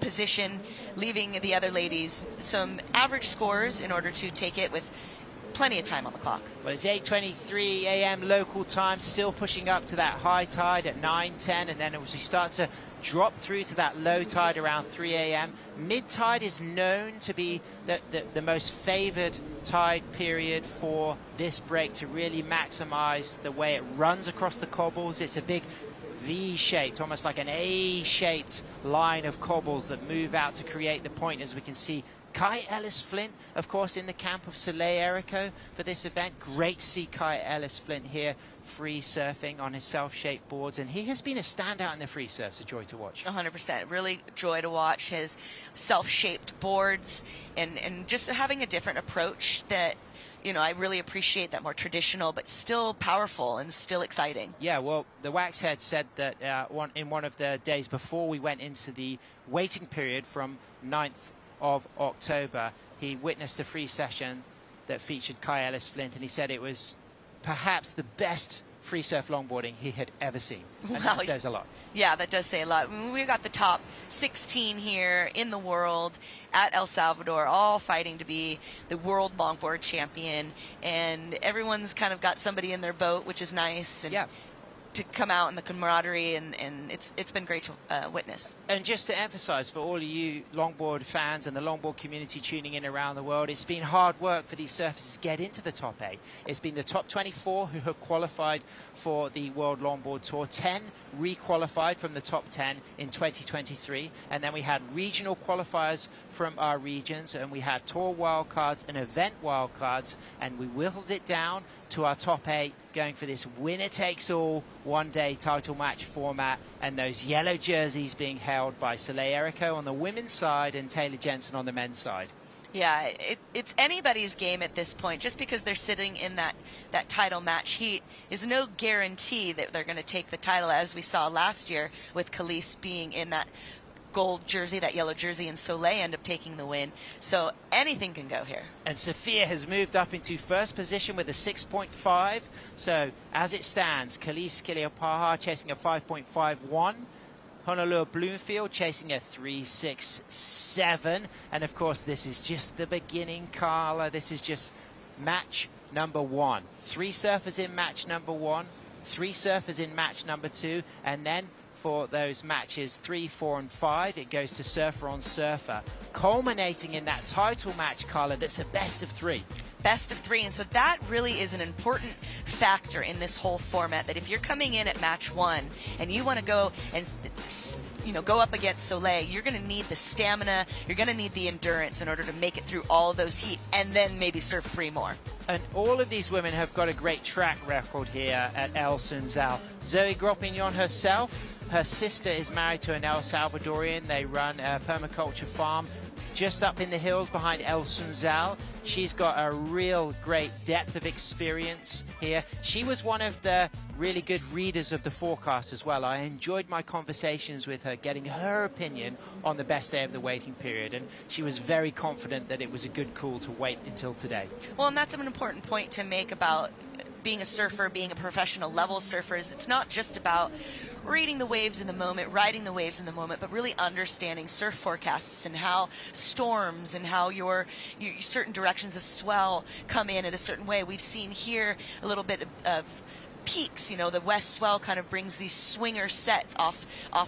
position, leaving the other ladies some average scores in order to take it with plenty of time on the clock. Well, it's 8:23 a.m. local time, still pushing up to that high tide at 9:10, and then as we start to drop through to that low tide around 3 a.m. Mid-tide is known to be the most favored tide period for this break to really maximize the way it runs across the cobbles. It's a big V-shaped, almost like an A-shaped line of cobbles that move out to create the point, as we can see Kai Ellis-Flint, of course, in the camp of Soleil Errico for this event. Great to see Kai Ellis-Flint here free surfing on his self-shaped boards, and he has been a standout in the free surf. It's a joy to watch. 100%. Really joy to watch his self-shaped boards and just having a different approach that, you know, I really appreciate that, more traditional, but still powerful and still exciting. Yeah, well, the Waxhead said that in one of the days before we went into the waiting period from 9th of October, he witnessed a free session that featured Kai Ellis-Flint, and he said it was perhaps the best free surf longboarding he had ever seen. And Wow. that says a lot. Yeah, that does say a lot. I mean, we've got the top 16 here in the world at El Salvador, all fighting to be the world longboard champion, and everyone's kind of got somebody in their boat, which is nice. And Yeah. to come out in the camaraderie, and it's been great to witness. And just to emphasize for all of you longboard fans and the longboard community tuning in around the world, it's been hard work for these surfers to get into the top 8. It's been the top 24 who have qualified for the World Longboard Tour. 10 re-qualified from the top 10 in 2023. And then we had regional qualifiers from our regions, and we had tour wildcards and event wildcards, and we whittled it down to our top 8, going for this winner-takes-all one-day title match format, and those yellow jerseys being held by Soleil Erico on the women's side and Taylor Jensen on the men's side. Yeah, it's anybody's game at this point. Just because they're sitting in that title match heat is no guarantee that they're going to take the title, as we saw last year with Khalees being in that gold jersey, that yellow jersey, and Soleil end up taking the win. So anything can go here. And Sophia has moved up into first position with a 6.5. So as it stands, Khalees Kiliapaha chasing a 5.51. Honolulu Bloomfield chasing a 3.67. And of course, this is just the beginning, Carla. This is just match number 1. 3 surfers in match number 1, 3 surfers in match number 2, and then for those matches 3, 4, and 5, it goes to surfer on surfer, culminating in that title match, Carla, that's a best of 3. Best of 3, and so that really is an important factor in this whole format, that if you're coming in at match 1 and you want to go and go up against Soleil, you're going to need the stamina, you're going to need the endurance in order to make it through all those heat and then maybe surf 3 more. And all of these women have got a great track record here at El Sunzal. Zoe Gropignon herself, her sister is married to an El Salvadorian. They run a permaculture farm just up in the hills behind El Sunzal. She's got a real great depth of experience here. She was one of the really good readers of the forecast as well. I enjoyed my conversations with her, getting her opinion on the best day of the waiting period, and she was very confident that it was a good call to wait until today. Well, and that's an important point to make about being a surfer, being a professional level surfer. Is it's not just about reading the waves in the moment, riding the waves in the moment, but really understanding surf forecasts and how storms and how your certain directions of swell come in a certain way. We've seen here a little bit of peaks. The west swell kind of brings these swinger sets off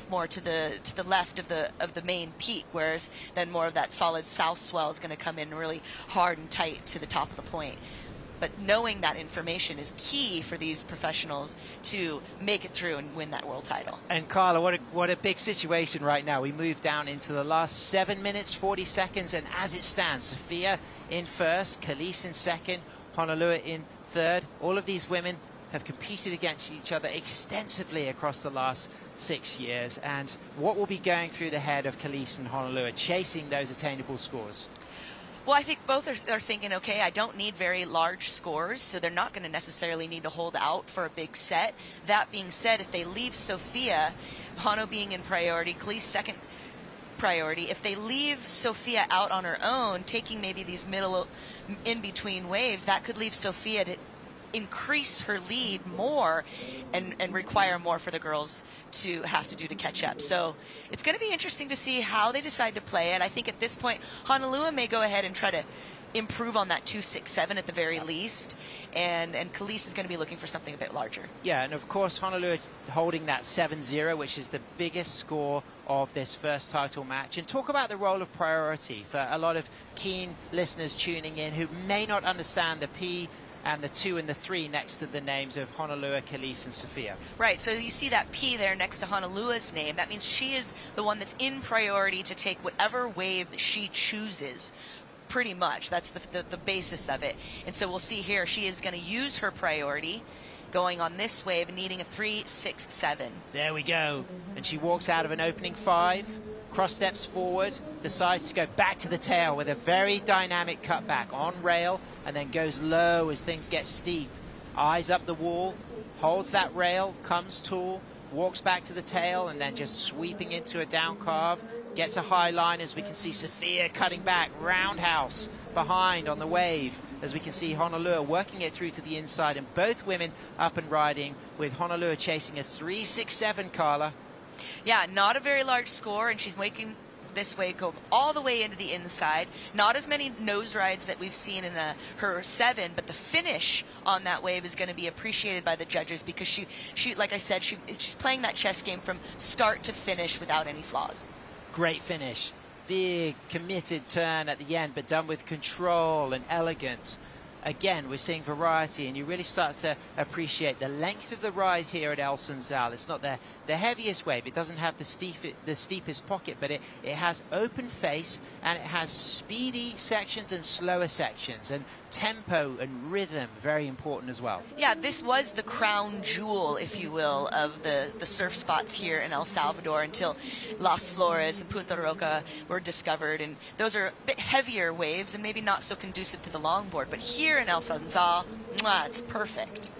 more to the left of the main peak, whereas then more of that solid south swell is going to come in really hard and tight to the top of the point. But knowing that information is key for these professionals to make it through and win that world title. And Carla, what a big situation right now. We move down into the last 7 minutes, 40 seconds, and as it stands, Sophia in first, Khalees in second, Honolulu in third. All of these women have competed against each other extensively across the last 6 years. And what will be going through the head of Khalees and Honolulu, chasing those attainable scores? Well, I think both are thinking, okay, I don't need very large scores, so they're not going to necessarily need to hold out for a big set. That being said, if they leave Sophia, Hano being in priority, Khalees second priority, if they leave Sophia out on her own, taking maybe these middle in-between waves, that could leave Sophia to increase her lead more and require more for the girls to have to do to catch up. So it's going to be interesting to see how they decide to play it. I think at this point, Honolulu may go ahead and try to improve on that 2.67 at the very least, and Khalees is going to be looking for something a bit larger. Yeah, and of course Honolulu holding that 7-0, which is the biggest score of this first title match. And talk about the role of priority for a lot of keen listeners tuning in who may not understand the P and the 2 and the 3 next to the names of Honolulu, Khalees, and Sophia. Right, so you see that P there next to Honolulu's name. That means she is the one that's in priority to take whatever wave that she chooses. Pretty much, that's the basis of it. And so we'll see here, she is going to use her priority, going on this wave, needing a 3.67. There we go. And she walks out of an opening 5, cross steps forward, decides to go back to the tail with a very dynamic cutback on rail, and then goes low as things get steep. Eyes up the wall, holds that rail, comes tall, walks back to the tail, and then just sweeping into a down carve. Gets a high line, as we can see Sophia cutting back, roundhouse behind on the wave, as we can see Honolulu working it through to the inside, and both women up and riding, with Honolulu chasing a 3.67, Carla. Yeah, not a very large score, and she's making this wave go all the way into the inside. Not as many nose rides that we've seen in her 7, but the finish on that wave is going to be appreciated by the judges, because she like I said, she's playing that chess game from start to finish without any flaws. Great finish. Big committed turn at the end, but done with control and elegance. Again, we're seeing variety, and you really start to appreciate the length of the ride here at El Sunzal. It's not the heaviest wave. It doesn't have the steepest pocket, but it has open face, and it has speedy sections and slower sections, and tempo and rhythm, very important as well. Yeah, this was the crown jewel, if you will, of the surf spots here in El Salvador until Las Flores and Punta Roca were discovered, and those are a bit heavier waves and maybe not so conducive to the longboard, but here in El Sunzal, it's perfect.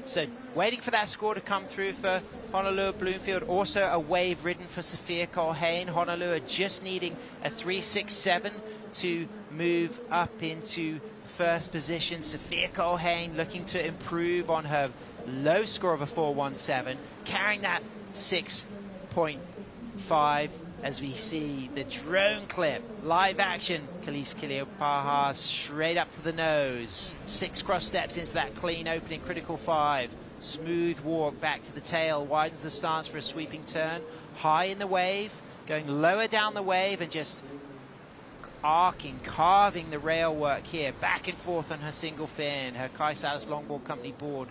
So waiting for that score to come through for Honolulu Bloomfield. Also a wave ridden for Sophia Colhane. Honolulu just needing a 3.67 to move up into first position. Sophia Colhane looking to improve on her low score of a 4.17, carrying that 6.5 as we see the drone clip, live action. Khalees Kiliupaha straight up to the nose. 6 cross steps into that clean opening critical 5. Smooth walk back to the tail, widens the stance for a sweeping turn. High in the wave, going lower down the wave, and just arcing, carving the rail work here. Back and forth on her single fin. Her Kai Salas Longboard Company board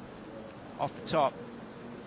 off the top.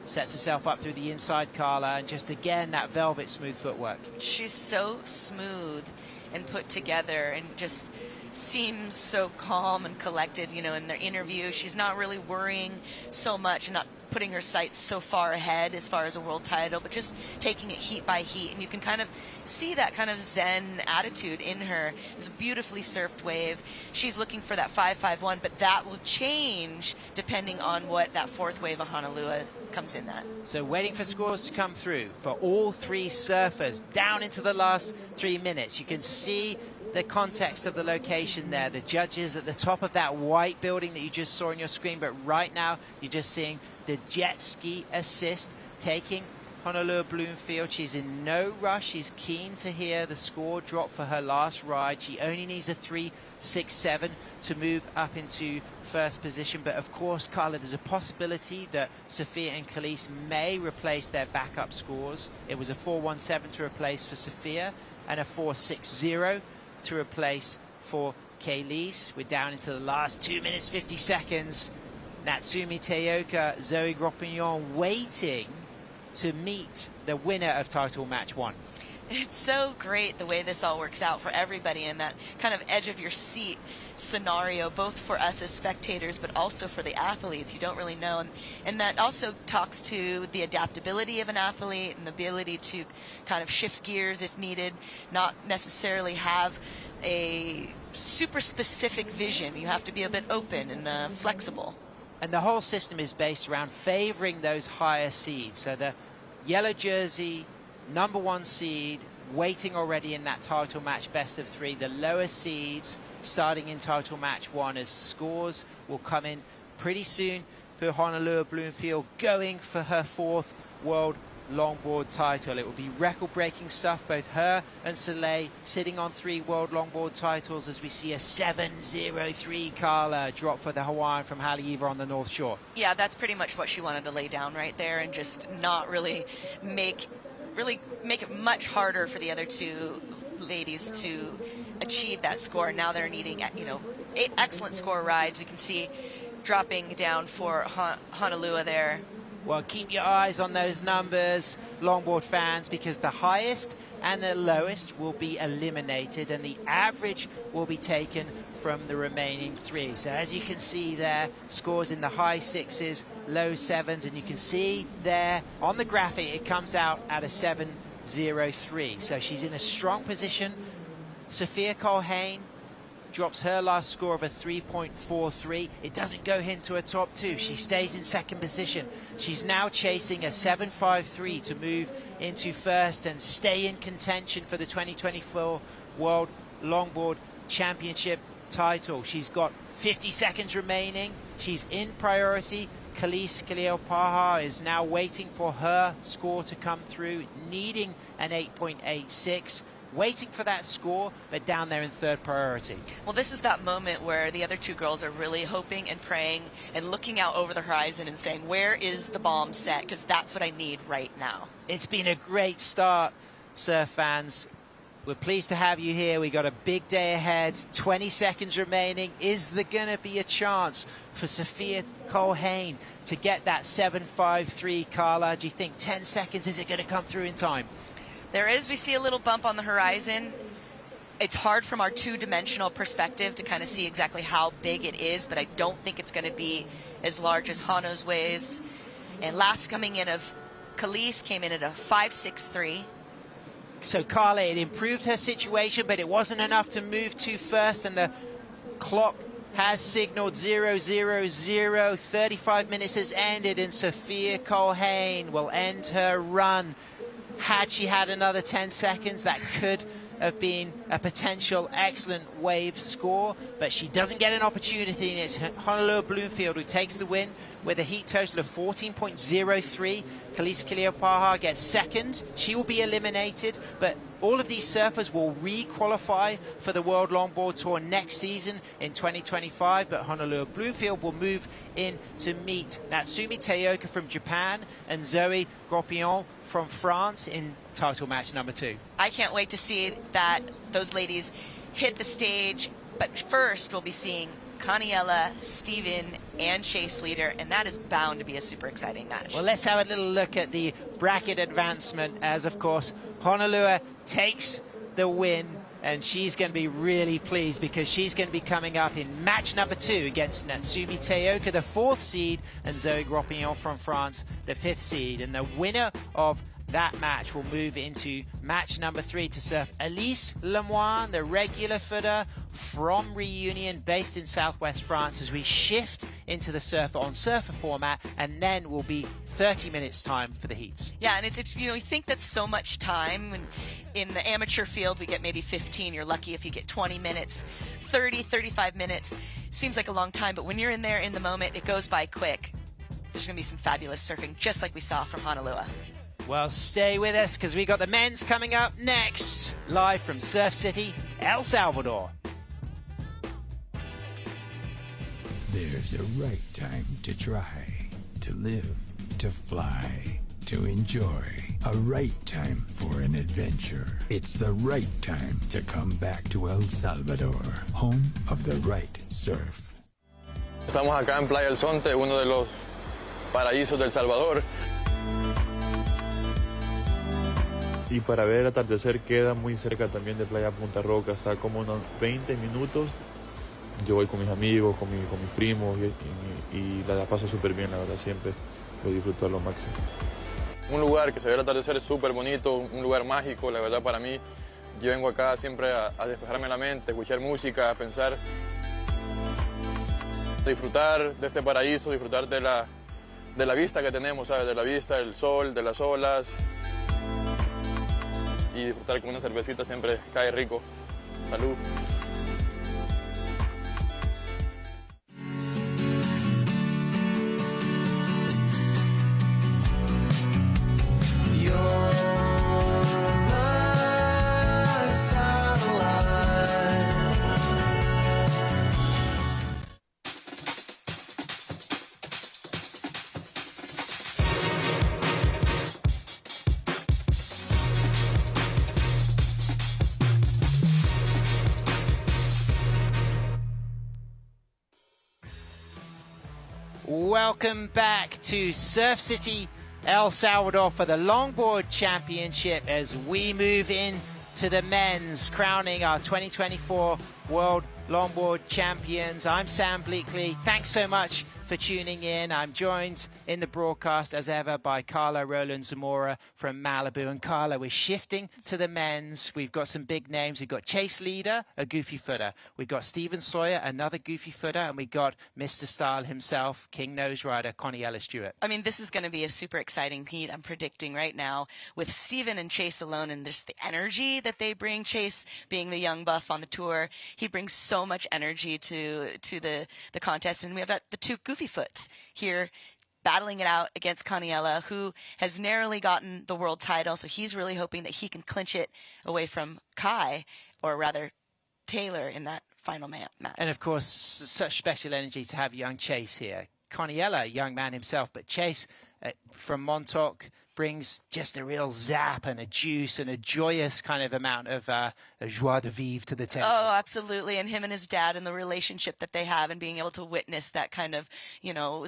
Sets herself up through the inside, Carla, and just again that velvet smooth footwork. She's so smooth and put together, and just seems so calm and collected, you know, in their interview. She's not really worrying so much and not putting her sights so far ahead as far as a world title, but just taking it heat by heat, and you can kind of see that kind of zen attitude in her. It's a beautifully surfed wave. She's looking for that 5.51, but that will change depending on what that fourth wave of Honolulu comes in at. So waiting for scores to come through for all 3 surfers down into the last 3 minutes. You can see the context of the location there. The judges at the top of that white building that you just saw on your screen, but right now you're just seeing the jet ski assist taking Honolulu Bloomfield. She's in no rush. She's keen to hear the score drop for her last ride. She only needs a 3.67 to move up into first position. But of course, Carla, there's a possibility that Sophia and Khalees may replace their backup scores. It was a 4.17 to replace for Sophia and a 4.60 to replace for Khalees. We're down into the last 2 minutes 50 seconds. Natsumi Teoka, Zoe Gropignon waiting to meet the winner of title match 1. It's so great the way this all works out for everybody, in that kind of edge of your seat scenario, both for us as spectators but also for the athletes. You don't really know, and that also talks to the adaptability of an athlete and the ability to kind of shift gears if needed, not necessarily have a super specific vision. You have to be a bit open and flexible. And the whole system is based around favoring those higher seeds. So the yellow jersey, #1 seed, waiting already in that title match best of 3. The lower seeds starting in title match 1, as scores will come in pretty soon for Honolulu Bloomfield, going for her 4th world longboard title. It will be record-breaking stuff. Both her and Soleil sitting on 3 world longboard titles, as we see a 7.03 Carla drop for the Hawaiian from Haleiwa on the North Shore. Yeah, that's pretty much what she wanted to lay down right there, and just not really make it much harder for the other 2 ladies to achieve that score. Now they're needing, you know, 8 excellent score rides. We can see dropping down for Honolulu there. Well, keep your eyes on those numbers, longboard fans, because the highest and the lowest will be eliminated, and the average will be taken from the remaining 3. So as you can see there, scores in the high 6s, low 7s, and you can see there on the graphic it comes out at a 7.03. So she's in a strong position. Sophia Colhane drops her last score of a 3.43. It doesn't go into her top 2. She stays in second position. She's now chasing a 7.53 to move into first and stay in contention for the 2024 World Longboard Championship. title. She's got 50 seconds remaining. She's in priority. Khalees Kaleopaha is now waiting for her score to come through, needing an 8.86. Waiting for that score, but down there in third priority. Well, this is that moment where the other two girls are really hoping and praying and looking out over the horizon and saying, where is the bomb set? Because that's what I need right now. It's been a great start, surf fans. We're pleased to have you here. We got a big day ahead. 20 seconds remaining. Is there going to be a chance for Sophia Culhane to get that 7.53, Carla? Do you think 10 seconds, is it going to come through in time? There is. We see a little bump on the horizon. It's hard from our two-dimensional perspective to kind of see exactly how big it is, but I don't think it's going to be as large as Hano's waves. And last coming in of Khalees came in at a 5.63. So Carla, it improved her situation, but it wasn't enough to move to first, and the clock has signaled 0:00. 35 minutes has ended, and Sophia Culhane will end her run. Had she had another 10 seconds, that could have been a potential excellent wave score, but she doesn't get an opportunity, and it's Honolulu Bloomfield who takes the win with a heat total of 14.03. Khalees Kaleopaha gets second. She will be eliminated, but all of these surfers will re-qualify for the World Longboard Tour next season in 2025, but Honolulu Bloomfield will move in to meet Natsumi Teioka from Japan and Zoe Gropillon from France in title match number 2. I can't wait to see that those ladies hit the stage, but first we'll be seeing Kaniela, Steven, and Chase Leader, and that is bound to be a super exciting match. Well, let's have a little look at the bracket advancement as, of course, Honolulu takes the win, and she's going to be really pleased because she's going to be coming up in match number 2 against Natsumi Teioka, the 4th seed, and Zoe Gropillon from France, the 5th seed. And the winner of that match will move into match number 3 to surf Elise Lemoine, the regular footer from Reunion, based in southwest France, as we shift into the surfer on surfer format, and then will be 30 minutes time for the heats. Yeah, and it's, you know, you think that's so much time, and in the amateur field we get maybe 15. You're lucky if you get 20 minutes. 30, 35 minutes seems like a long time, but when you're in there in the moment, it goes by quick. There's going to be some fabulous surfing, just like we saw from Honolulu. Well, stay with us because we got the men's coming up next, live from Surf City, El Salvador. There's a right time to try, to live, to fly, to enjoy. A right time for an adventure. It's the right time to come back to El Salvador, home of the right surf. Estamos acá en Playa El Sonte, uno de los paraísos del Salvador. Y para ver el atardecer queda muy cerca también de Playa Punta Roca, está como unos 20 minutos. Yo voy con mis amigos, con mis primos y la paso súper bien, la verdad, siempre lo disfruto a lo máximo. Un lugar que se ve el atardecer es súper bonito, un lugar mágico, la verdad, para mí. Yo vengo acá siempre a despejarme la mente, a escuchar música, a pensar, disfrutar de este paraíso, disfrutar de la vista que tenemos, ¿sabes? De la vista, del sol, de las olas. Y disfrutar con una cervecita siempre cae rico. Salud. Welcome back to Surf City, El Salvador for the Longboard Championship as we move in to the men's, crowning our 2024 World Longboard Champions. I'm Sam Bleakley. Thanks so much for tuning in. I'm joined in the broadcast as ever by Carla Roland Zamora from Malibu. And Carla, we're shifting to the men's. We've got some big names. We've got Chase Leader, a goofy footer. We've got Steven Sawyer, another goofy footer. And we've got Mr. Style himself, King Nose Rider, Connie Ellis-Stewart. I mean, this is going to be a super exciting heat, I'm predicting right now, with Steven and Chase alone, and there's the energy that they bring. Chase being the young buff on the tour, he brings so so much energy to the contest. And we have the two goofy foots here battling it out against Caniella, who has narrowly gotten the world title. So he's really hoping that he can clinch it away from Kai, or rather Taylor, in that final match. And of course, such special energy to have young Chase here. Caniella, young man himself, but Chase from Montauk brings just a real zap and a juice and a joyous kind of amount of joie de vivre to the table. Oh, absolutely. And him and his dad and the relationship that they have, and being able to witness that kind of,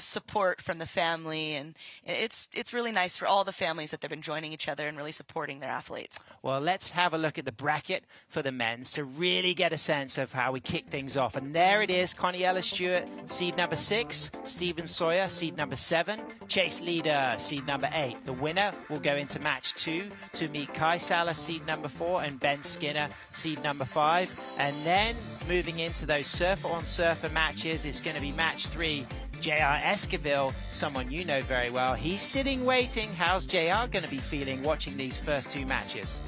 support from the family. And it's really nice for all the families that they've been joining each other and really supporting their athletes. Well, let's have a look at the bracket for the men's to really get a sense of how we kick things off. And there it is, Caniella Stewart, seed number 6, Stephen Sawyer, seed number 7, Chase Leader, seed number 8. The winner will go into match 2 to meet Kai Sala, seed number 4, and Ben Skinner, seed number 5. And then moving into those surfer-on-surfer matches, it's going to be match 3. JR Esquivel, someone you know very well. He's sitting waiting. How's JR going to be feeling watching these first 2 matches?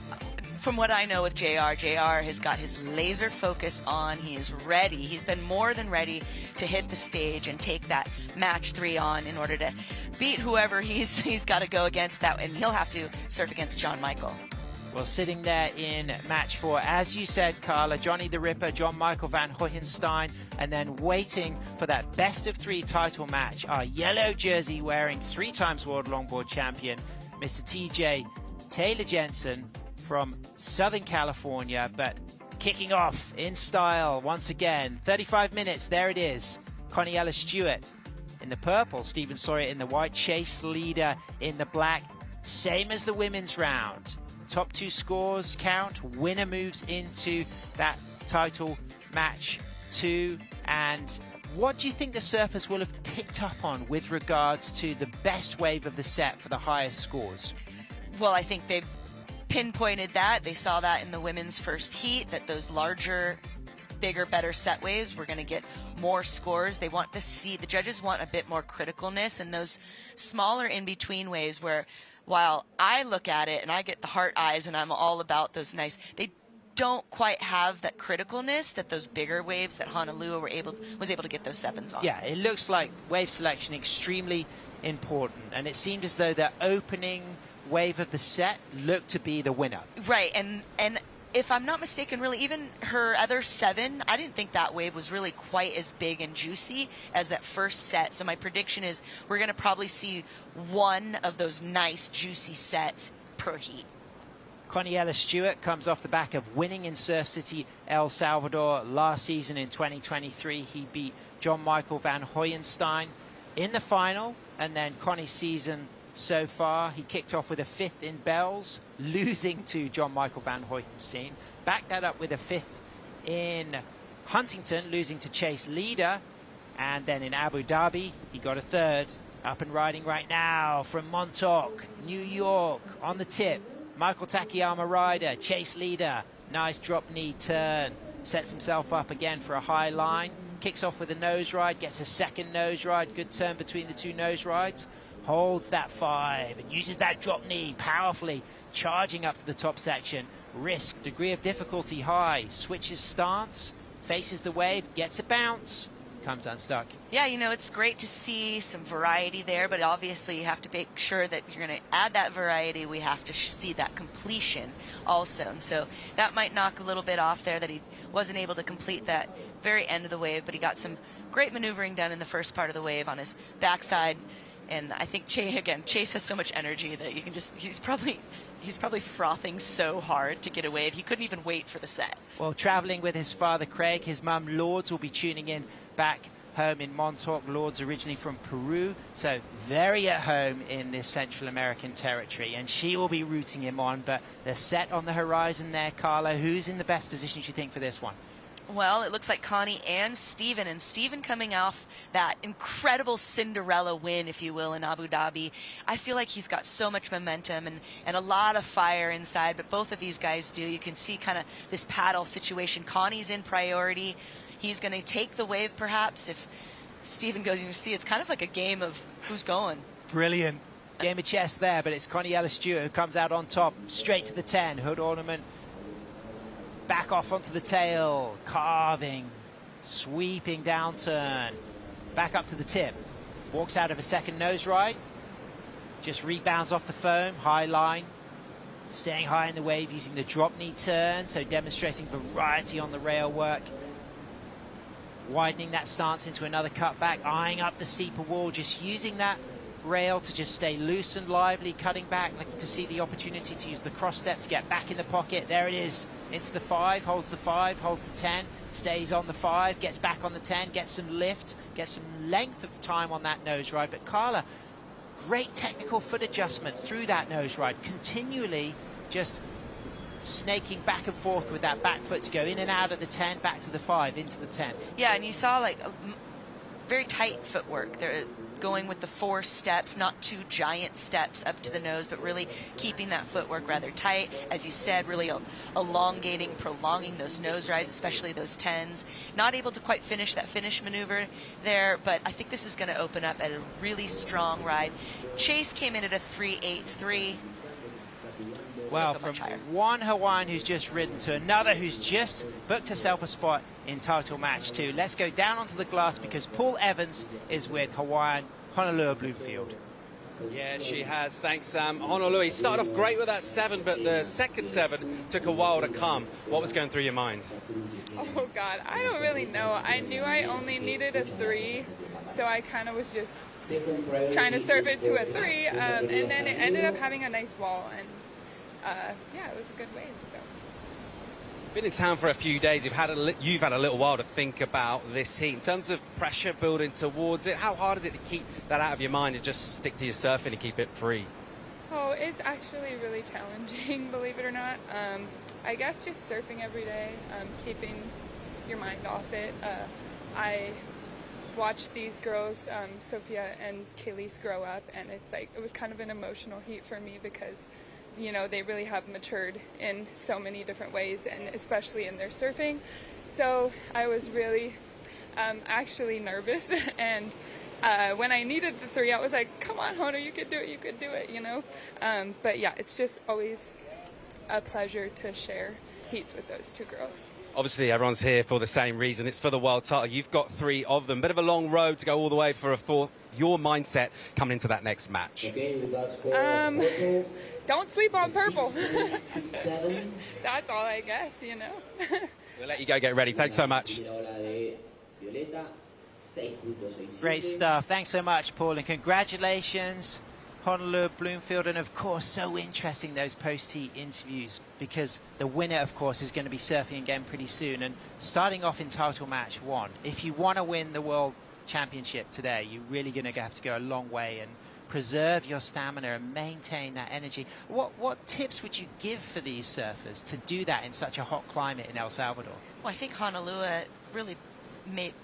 From what I know with JR has got his laser focus on. He is ready. He's been more than ready to hit the stage and take that match 3 on in order to beat whoever he's got to go against that. And he'll have to surf against John Michael. Well, sitting there in match 4, as you said, Carla, Johnny the Ripper, John Michael van Hoyenstein, and then waiting for that best of 3 title match, our yellow jersey wearing 3 times world longboard champion, Mr. TJ Taylor Jensen from Southern California, but kicking off in style once again. 35 minutes, there it is. Caniella Stewart in the purple, Stephen Sawyer in the white, Chase Leader in the black. Same as the women's round. Top 2 scores count. Winner moves into that title match 2. And what do you think the surfers will have picked up on with regards to the best wave of the set for the highest scores? Well, I think they've pinpointed that. They saw that in the women's first heat, that those larger, bigger, better set waves were going to get more scores. They want to see, the judges want a bit more criticalness, and those smaller in-between waves where, while I look at it and I get the heart eyes and I'm all about those nice, they don't quite have that criticalness that those bigger waves that Honolulu was able to get those 7s on. Yeah, it looks like wave selection extremely important, and it seemed as though the opening wave of the set looked to be the winner. Right, and if I'm not mistaken, really, even her other 7, I didn't think that wave was really quite as big and juicy as that first set. So my prediction is we're going to probably see one of those nice, juicy sets per heat. Caniella Stewart comes off the back of winning in Surf City, El Salvador last season in 2023. He beat John Michael van Hoyenstein in the final, and then Connie's season so far, he kicked off with a 5th in Bells, losing to John Michael van Hoyenstein. Backed that up with a 5th in Huntington, losing to Chase Leader. And then in Abu Dhabi, he got a 3rd. Up and riding right now from Montauk, New York, on the tip. Michael Takayama rider, Chase Leader. Nice drop knee turn. Sets himself up again for a high line. Kicks off with a nose ride, gets a 2nd nose ride. Good turn between the 2 nose rides. Holds that 5 and uses that drop knee powerfully, charging up to the top section. Risk, degree of difficulty high, switches stance, faces the wave, gets a bounce, comes unstuck. Yeah, it's great to see some variety there, but obviously you have to make sure that you're going to add that variety. We have to see that completion also. And so that might knock a little bit off there, that he wasn't able to complete that very end of the wave, but he got some great maneuvering done in the first part of the wave on his backside. And I think Chase has so much energy that you can just, he's probably frothing so hard to get a wave. He couldn't even wait for the set. Well, traveling with his father, Craig, his mum, Lourdes, will be tuning in back home in Montauk. Lourdes originally from Peru, so very at home in this Central American territory. And she will be rooting him on. But the set on the horizon there, Carla, who's in the best position, do you think, for this one? Well, it looks like Connie and Steven coming off that incredible Cinderella win, if you will, in Abu Dhabi. I feel like he's got so much momentum and a lot of fire inside, but both of these guys do. You can see kind of this paddle situation. Connie's in priority. He's going to take the wave, perhaps. If Steven goes, you see, it's kind of like a game of who's going. Brilliant. Game of chess there, but it's Caniella Stewart who comes out on top, straight to the 10. Hood ornament. Back off onto the tail, carving Sweeping down turn. Back up to the tip. Walks out of a second nose ride. Just rebounds off the foam, high line. Staying high in the wave using the drop knee turn, so demonstrating variety on the rail work. Widening that stance into another cutback, eyeing up the steeper wall, just using that rail to just stay loose and lively, cutting back, looking to see the opportunity to use the cross step to get back in the pocket. There it is, into the 5, holds the 5, holds the 10, stays on the 5, gets back on the 10, gets some lift, gets some length of time on that nose ride. But Carla, great technical foot adjustment through that nose ride, continually just snaking back and forth with that back foot to go in and out of the 10, back to the 5, into the 10. Yeah, and you saw like very tight footwork. They're going with the 4 steps, not 2 giant steps up to the nose, but really keeping that footwork rather tight. As you said, really elongating, prolonging those nose rides, especially those 10s. Not able to quite finish that finish maneuver there, but I think this is going to open up a really strong ride. Chase came in at a 3.83. Well, from one Hawaiian who's just ridden to another who's just booked herself a spot in title match 2. Let's go down onto the glass because Paul Evans is with Hawaiian Honolulu Bloomfield. Yeah, she has. Thanks, Sam. Honolulu started off great with that 7, but the second 7 took a while to come. What was going through your mind? Oh, God, I don't really know. I knew I only needed a 3, so I kind of was just trying to surf it to a 3, and then it ended up having a nice wall, and yeah, it was a good wave. So. Been in town for a few days. You've had a little while to think about this heat. In terms of pressure building towards it, how hard is it to keep that out of your mind and just stick to your surfing and keep it free? Oh, it's actually really challenging, believe it or not. I guess just surfing every day, keeping your mind off it. I watched these girls, Sophia and Kaylee's, grow up, and it's like it was kind of an emotional heat for me because you know, they really have matured in so many different ways, and especially in their surfing. So I was really actually nervous, and when I needed the 3, I was like, come on, Hono, you could do it, you know. But yeah, it's just always a pleasure to share heats with those 2 girls. Obviously, everyone's here for the same reason. It's for the world title. You've got 3 of them. Bit of a long road to go all the way for a 4th. Your mindset coming into that next match? Don't sleep on purple. That's all, I guess, you know. We'll let you go get ready. Thanks so much. Great stuff. Thanks so much, Paul, and congratulations, Honolulu Bloomfield. And of course, so interesting, those post-heat interviews, because the winner, of course, is going to be surfing again pretty soon. And starting off in title match 1, if you want to win the world championship today, you're really going to have to go a long way and preserve your stamina and maintain that energy. What tips would you give for these surfers to do that in such a hot climate in El Salvador? Well, I think Honolulu really made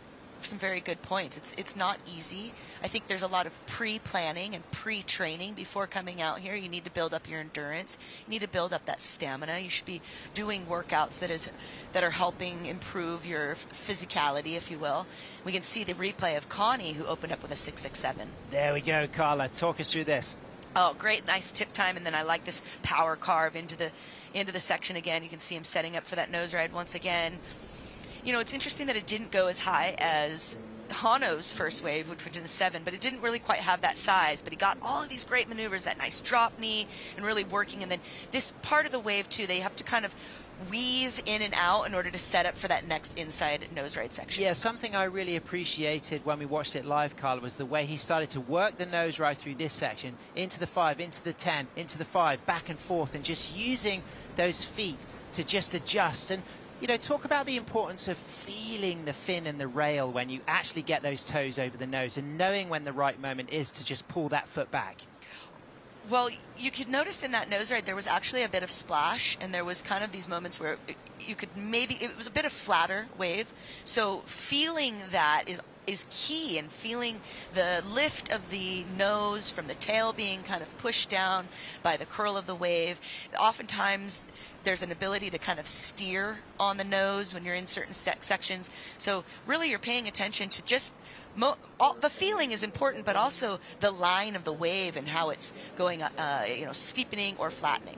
some very good points. It's not easy. I think there's a lot of pre-planning and pre-training before coming out here. You need to build up your endurance. You need to build up that stamina. You should be doing workouts that are helping improve your physicality, if you will. We can see the replay of Connie, who opened up with a 6.67. There we go, Carla. Talk us through this. Oh, great, nice tip time, and then I like this power carve into the section again. You can see him setting up for that nose ride once again. You know, it's interesting that it didn't go as high as Hano's first wave, which was in a 7, but it didn't really quite have that size. But he got all of these great maneuvers, that nice drop knee, and really working. And then this part of the wave, too, they have to kind of weave in and out in order to set up for that next inside nose ride section. Yeah, something I really appreciated when we watched it live, Carla, was the way he started to work the nose ride through this section, into the 5, into the 10, into the 5, back and forth, and just using those feet to just adjust. And you know, talk about the importance of feeling the fin and the rail when you actually get those toes over the nose and knowing when the right moment is to just pull that foot back. Well, you could notice in that nose ride there was actually a bit of splash, and there was kind of these moments where you could it was a bit of flatter wave. So feeling that is key, and feeling the lift of the nose from the tail being kind of pushed down by the curl of the wave. Oftentimes there's an ability to kind of steer on the nose when you're in certain sections. So really you're paying attention to just the feeling is important, but also the line of the wave and how it's going, steepening or flattening.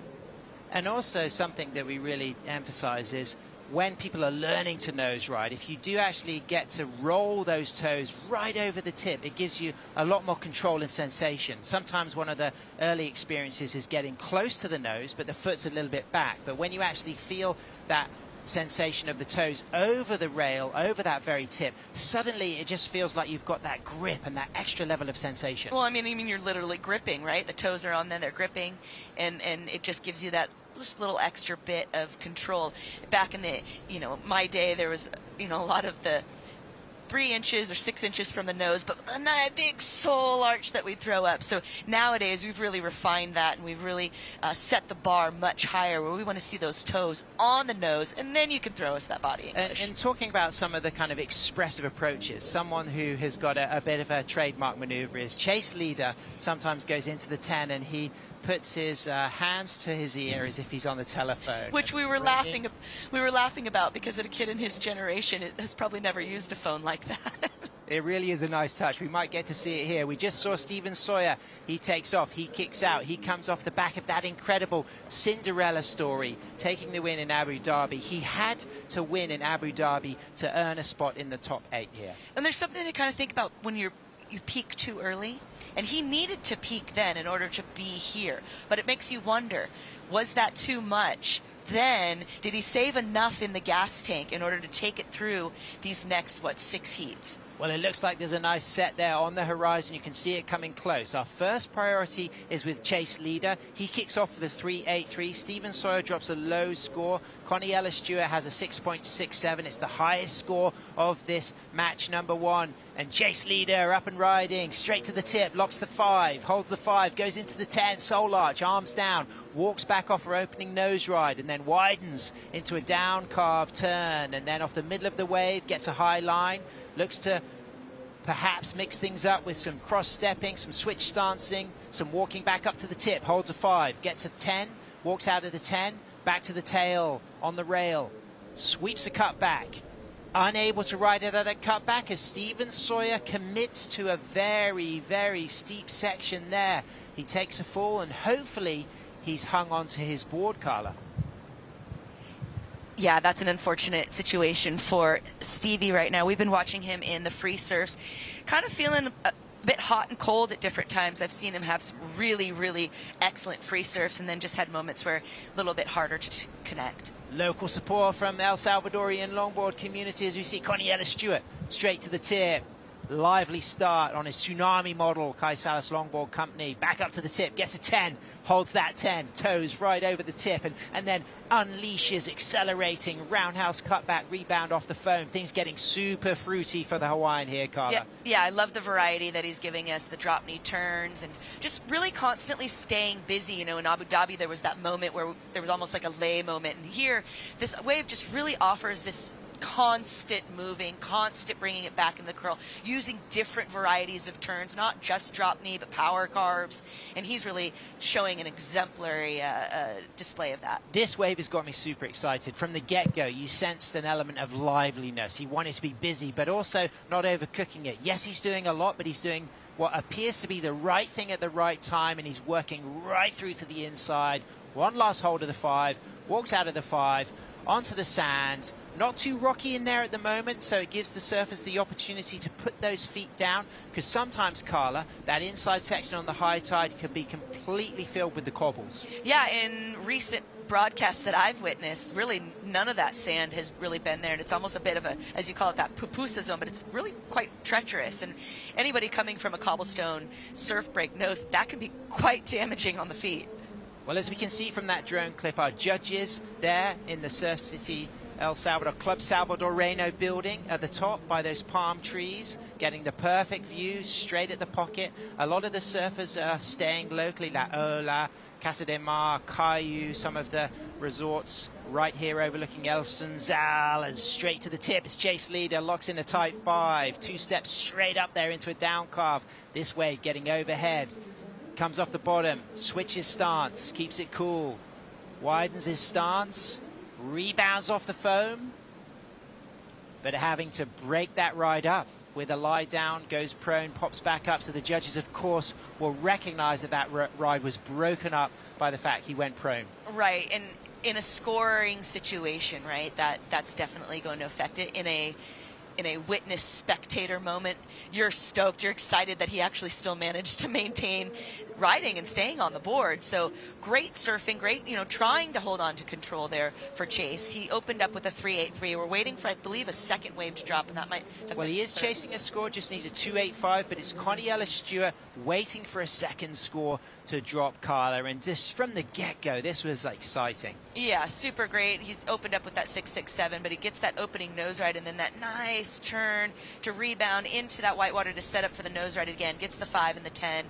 And also something that we really emphasize is when people are learning to nose ride, if you do actually get to roll those toes right over the tip, it gives you a lot more control and sensation. Sometimes one of the early experiences is getting close to the nose, but the foot's a little bit back. But when you actually feel that sensation of the toes over the rail, over that very tip, suddenly it just feels like you've got that grip and that extra level of sensation. Well, I mean, you're literally gripping, right? The toes are on there, they're gripping, and it just gives you that just little extra bit of control. Back in the, my day, there was, a lot of the 3 inches or 6 inches from the nose, but a big sole arch that we throw up. So nowadays we've really refined that, and we've really set the bar much higher, where we want to see those toes on the nose, and then you can throw us that body English. And talking about some of the kind of expressive approaches, someone who has got a bit of a trademark maneuver is Chase Leader. Sometimes goes into the 10 and he puts his hands to his ear as if he's on the telephone. Which we were laughing about, because a kid in his generation has probably never used a phone like that. It really is a nice touch. We might get to see it here. We just saw Steven Sawyer. He takes off. He kicks out. He comes off the back of that incredible Cinderella story, taking the win in Abu Dhabi. He had to win in Abu Dhabi to earn a spot in the top 8 here. And there's something to kind of think about when you peak too early, and he needed to peak then in order to be here. But it makes you wonder, was that too much? Then did he save enough in the gas tank in order to take it through these next 6 heats? Well, it looks like there's a nice set there on the horizon. You can see it coming close. Our first priority is with Chase Leader. He kicks off for the 3.83. Steven Sawyer drops a low score. Connie Ellis-Stewart has a 6.67. It's the highest score of this match number 1. And Chase Leader up and riding, straight to the tip, locks the 5, holds the 5, goes into the 10, sole arch, arms down, walks back off her opening nose ride, and then widens into a down carve turn, and then off the middle of the wave, gets a high line, looks to perhaps mix things up with some cross-stepping, some switch stancing, some walking back up to the tip, holds a 5, gets a 10, walks out of the 10, back to the tail on the rail, sweeps the cut back. Unable to ride out of that cutback as Steven Sawyer commits to a very, very steep section there. He takes a fall, and hopefully he's hung on to his board, Carla. Yeah, that's an unfortunate situation for Stevie right now. We've been watching him in the free surfs, kind of feeling a bit hot and cold at different times. I've seen him have some really, really excellent free surfs, and then just had moments where a little bit harder to connect. Local support from El Salvadorian longboard community as we see Connie Ellis-Stewart straight to the tip. Lively start on his Tsunami model, Kai Salas Longboard Company. Back up to the tip, gets a 10, holds that 10, toes right over the tip, and then unleashes, accelerating, roundhouse cutback, rebound off the foam. Things getting super fruity for the Hawaiian here, Carla. Yeah, I love the variety that he's giving us, the drop knee turns, and just really constantly staying busy. In Abu Dhabi, there was that moment where there was almost like a lay moment, and here, this wave just really offers this constant moving, constant bringing it back in the curl, using different varieties of turns, not just drop knee, but power carves, and he's really showing an exemplary display of that. This wave has got me super excited. From the get-go, you sensed an element of liveliness. He wanted to be busy, but also not overcooking it. Yes, he's doing a lot, but he's doing what appears to be the right thing at the right time, and he's working right through to the inside. One last hold of the 5, walks out of the 5, onto the sand. Not too rocky in there at the moment, so it gives the surfers the opportunity to put those feet down, because sometimes, Carla, that inside section on the high tide can be completely filled with the cobbles. Yeah, in recent broadcasts that I've witnessed, really none of that sand has really been there, and it's almost a bit of a, as you call it, that pupusa zone, but it's really quite treacherous, and anybody coming from a cobblestone surf break knows that can be quite damaging on the feet. Well, as we can see from that drone clip, our judges there in the Surf City El Salvador Club Salvadoreno building at the top by those palm trees, getting the perfect view straight at the pocket. A lot of the surfers are staying locally, La Ola, Casa de Mar, Cayu, some of the resorts right here overlooking El Sunzal, and straight to the tip as Chase Leader locks in a tight 5, 2 steps straight up there into a down carve. This wave getting overhead, comes off the bottom, switches stance, keeps it cool, widens his stance, rebounds off the foam, but having to break that ride up with a lie down, goes prone, pops back up, so the judges of course will recognize that that ride was broken up by the fact he went prone. Right, and in a scoring situation, right, that's definitely going to affect it. In a witness spectator moment, you're stoked, you're excited that he actually still managed to maintain riding and staying on the board. So great surfing, great, trying to hold on to control there for Chase. He opened up with a 3.83. We're waiting for, I believe, a second wave to drop, and that might have Well, been he is chasing a score, just needs a 2.85, but it's Connie Ellis-Stewart waiting for a second score to drop Carla, and just from the get-go, this was exciting. Yeah, super great. He's opened up with that 6.67, but he gets that opening nose ride and then that nice turn to rebound into that whitewater to set up for the nose ride again. Gets the 5 and the 10.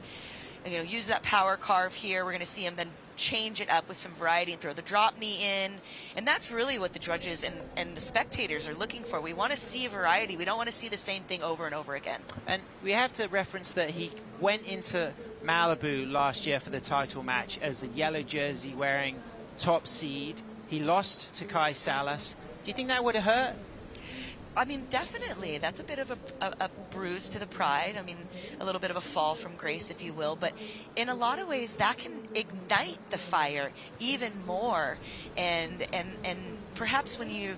And, use that power carve here. We're going to see him then change it up with some variety and throw the drop knee in. And that's really what the judges and the spectators are looking for. We want to see variety. We don't want to see the same thing over and over again. And we have to reference that he went into Malibu last year for the title match as the yellow jersey wearing top seed. He lost to Kai Salas. Do you think that would have hurt? I mean, definitely. That's a bit of a bruise to the pride. I mean, a little bit of a fall from grace, if you will. But in a lot of ways, that can ignite the fire even more. And perhaps when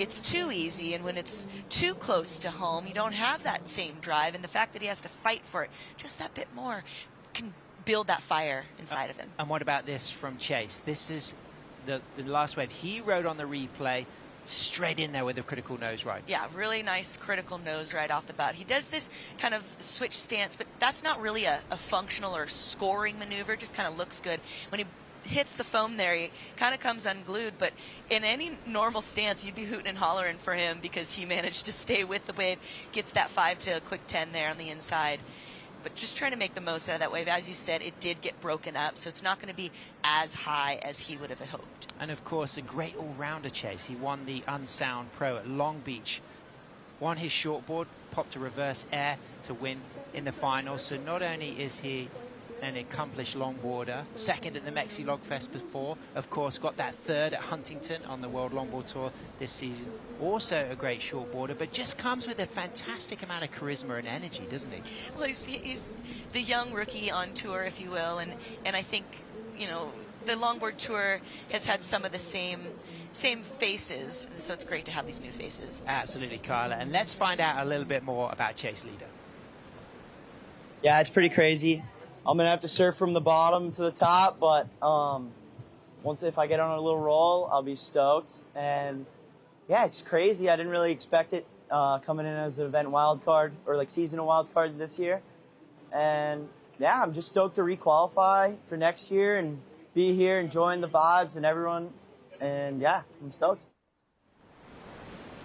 it's too easy and when it's too close to home, you don't have that same drive. And the fact that he has to fight for it just that bit more can build that fire inside of him. And what about this from Chase? This is the last wave. He rode on the replay. Straight in there with a critical nose ride. Yeah, really nice critical nose ride off the bat. He does this kind of switch stance, but that's not really a functional or scoring maneuver. It just kind of looks good. When he hits the foam there, he kind of comes unglued, but in any normal stance, you'd be hooting and hollering for him because he managed to stay with the wave, gets that 5 to a quick 10 there on the inside. But just trying to make the most out of that wave. As you said, it did get broken up, so it's not going to be as high as he would have hoped. And of course, a great all-rounder Chase. He won the Unsound Pro at Long Beach, won his shortboard, popped a reverse air to win in the final. So not only is he an accomplished longboarder, second at the Mexi Log Fest before, of course, got that third at Huntington on the World Longboard Tour this season. Also a great shortboarder, but just comes with a fantastic amount of charisma and energy, doesn't he? Well, he's the young rookie on tour, if you will, and I think, the longboard tour has had some of the same faces, so it's great to have these new faces. Absolutely, Kyla. And let's find out a little bit more about Chase Leader. Yeah, it's pretty crazy. I'm going to have to surf from the bottom to the top, but if I get on a little roll, I'll be stoked. And yeah, it's crazy. I didn't really expect it coming in as an event wildcard or like seasonal wildcard this year. And yeah, I'm just stoked to requalify for next year and be here, enjoying the vibes and everyone. And yeah, I'm stoked.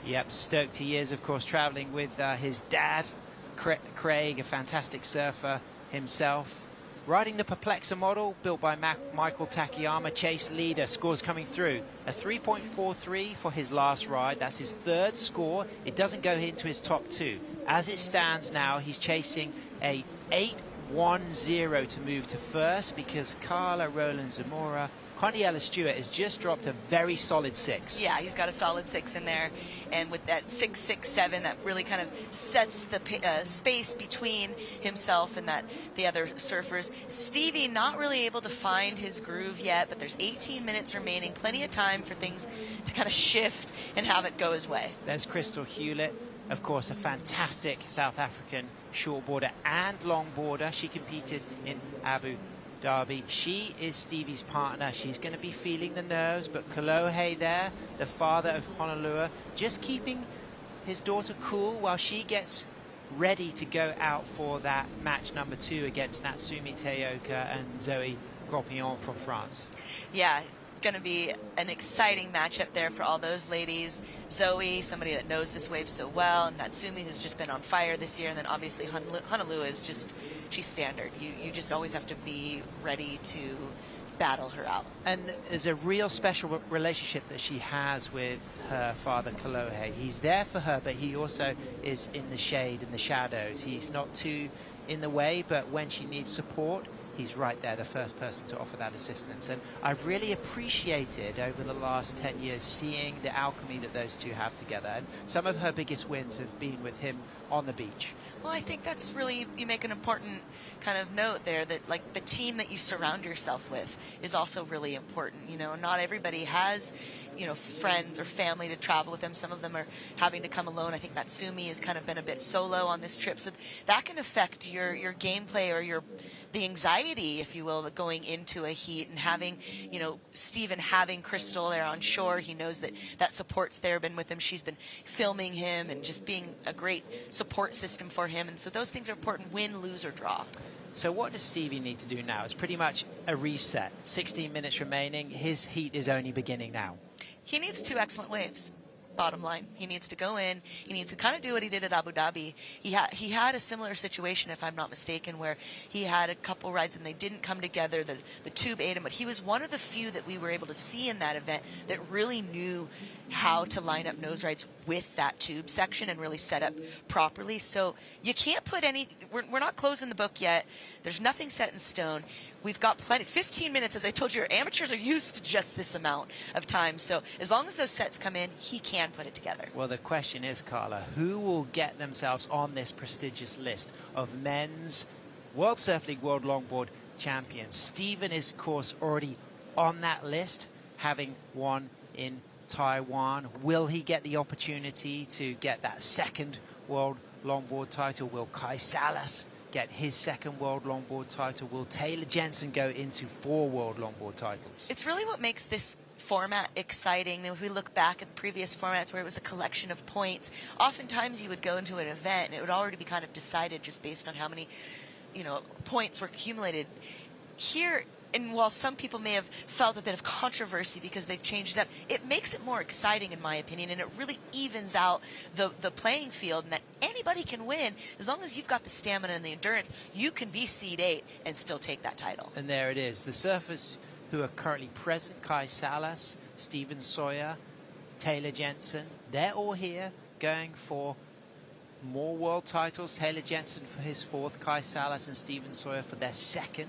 Yep, stoked he is, of course, traveling with his dad, Craig, a fantastic surfer himself. Riding the Perplexer model built by Michael Takayama. Chase Leader, scores coming through. A 3.43 for his last ride. That's his third score. It doesn't go into his top 2. As it stands now, he's chasing a 8.10 to move to first because Carla Roland Zamora, Connie Ellis-Stewart has just dropped a very solid 6. Yeah, he's got a solid 6 in there. And with that 6.67, that really kind of sets the space between himself and the other surfers. Stevie not really able to find his groove yet, but there's 18 minutes remaining. Plenty of time for things to kind of shift and have it go his way. There's Crystal Hewlett, of course, a fantastic South African shortboarder and longboarder. She competed in Abu Dhabi. She is Stevie's partner. She's going to be feeling the nerves, but Kolohe there, the father of Honolulu, just keeping his daughter cool while she gets ready to go out for that match number 2 against Natsumi Teoka and Zoe Gropillon from France. Yeah, going to be an exciting matchup there for all those ladies. Zoe, somebody that knows this wave so well, and Natsumi, who's just been on fire this year, and then obviously Honolulu is just, she's standard. You just always have to be ready to battle her out. And there's a real special relationship that she has with her father, Kolohe. He's there for her, but he also is in the shade, in the shadows. He's not too in the way, but when she needs support, he's right there, the first person to offer that assistance. And I've really appreciated over the last 10 years seeing the alchemy that those two have together. And some of her biggest wins have been with him on the beach. Well, I think that's really, you make an important kind of note there, that like the team that you surround yourself with is also really important. You know, not everybody has, you know, friends or family to travel with them. Some of them are having to come alone. I think Natsumi has kind of been a bit solo on this trip, so that can affect your gameplay or the anxiety, if you will, going into a heat. And having, you know, Steven having Crystal there on shore, he knows that support's there, been with him. She's been filming him and just being a great support system for him. And so those things are important, win, lose, or draw. So what does Stevie need to do now? It's pretty much a reset. 16 minutes remaining. His heat is only beginning now. He needs 2 excellent waves. Bottom line, he needs to go in. He needs to kind of do what he did at Abu Dhabi. He had a similar situation, if I'm not mistaken, where he had a couple rides and they didn't come together. The tube ate him, but he was one of the few that we were able to see in that event that really knew how to line up nose rides with that tube section and really set up properly. So you can't put any, we're not closing the book yet. There's nothing set in stone. We've got plenty, 15 minutes, as I told you, amateurs are used to just this amount of time. So as long as those sets come in, he can put it together. Well, the question is, Carla, who will get themselves on this prestigious list of men's World Surf League World Longboard champions? Steven is, of course, already on that list, having won in Taiwan. Will he get the opportunity to get that second World Longboard title? Will Kai Salas get his second World Longboard title? Will Taylor Jensen go into 4 World Longboard titles? It's really what makes this format exciting. If we look back at previous formats where it was a collection of points, oftentimes you would go into an event and it would already be kind of decided just based on how many, you know, points were accumulated. Here, and while some people may have felt a bit of controversy because they've changed it up, it makes it more exciting, in my opinion, and it really evens out the playing field, and that anybody can win. As long as you've got the stamina and the endurance, you can be seed 8 and still take that title. And there it is. The surfers who are currently present, Kai Salas, Steven Sawyer, Taylor Jensen, they're all here going for more world titles. Taylor Jensen for his 4th, Kai Salas and Steven Sawyer for their 2nd.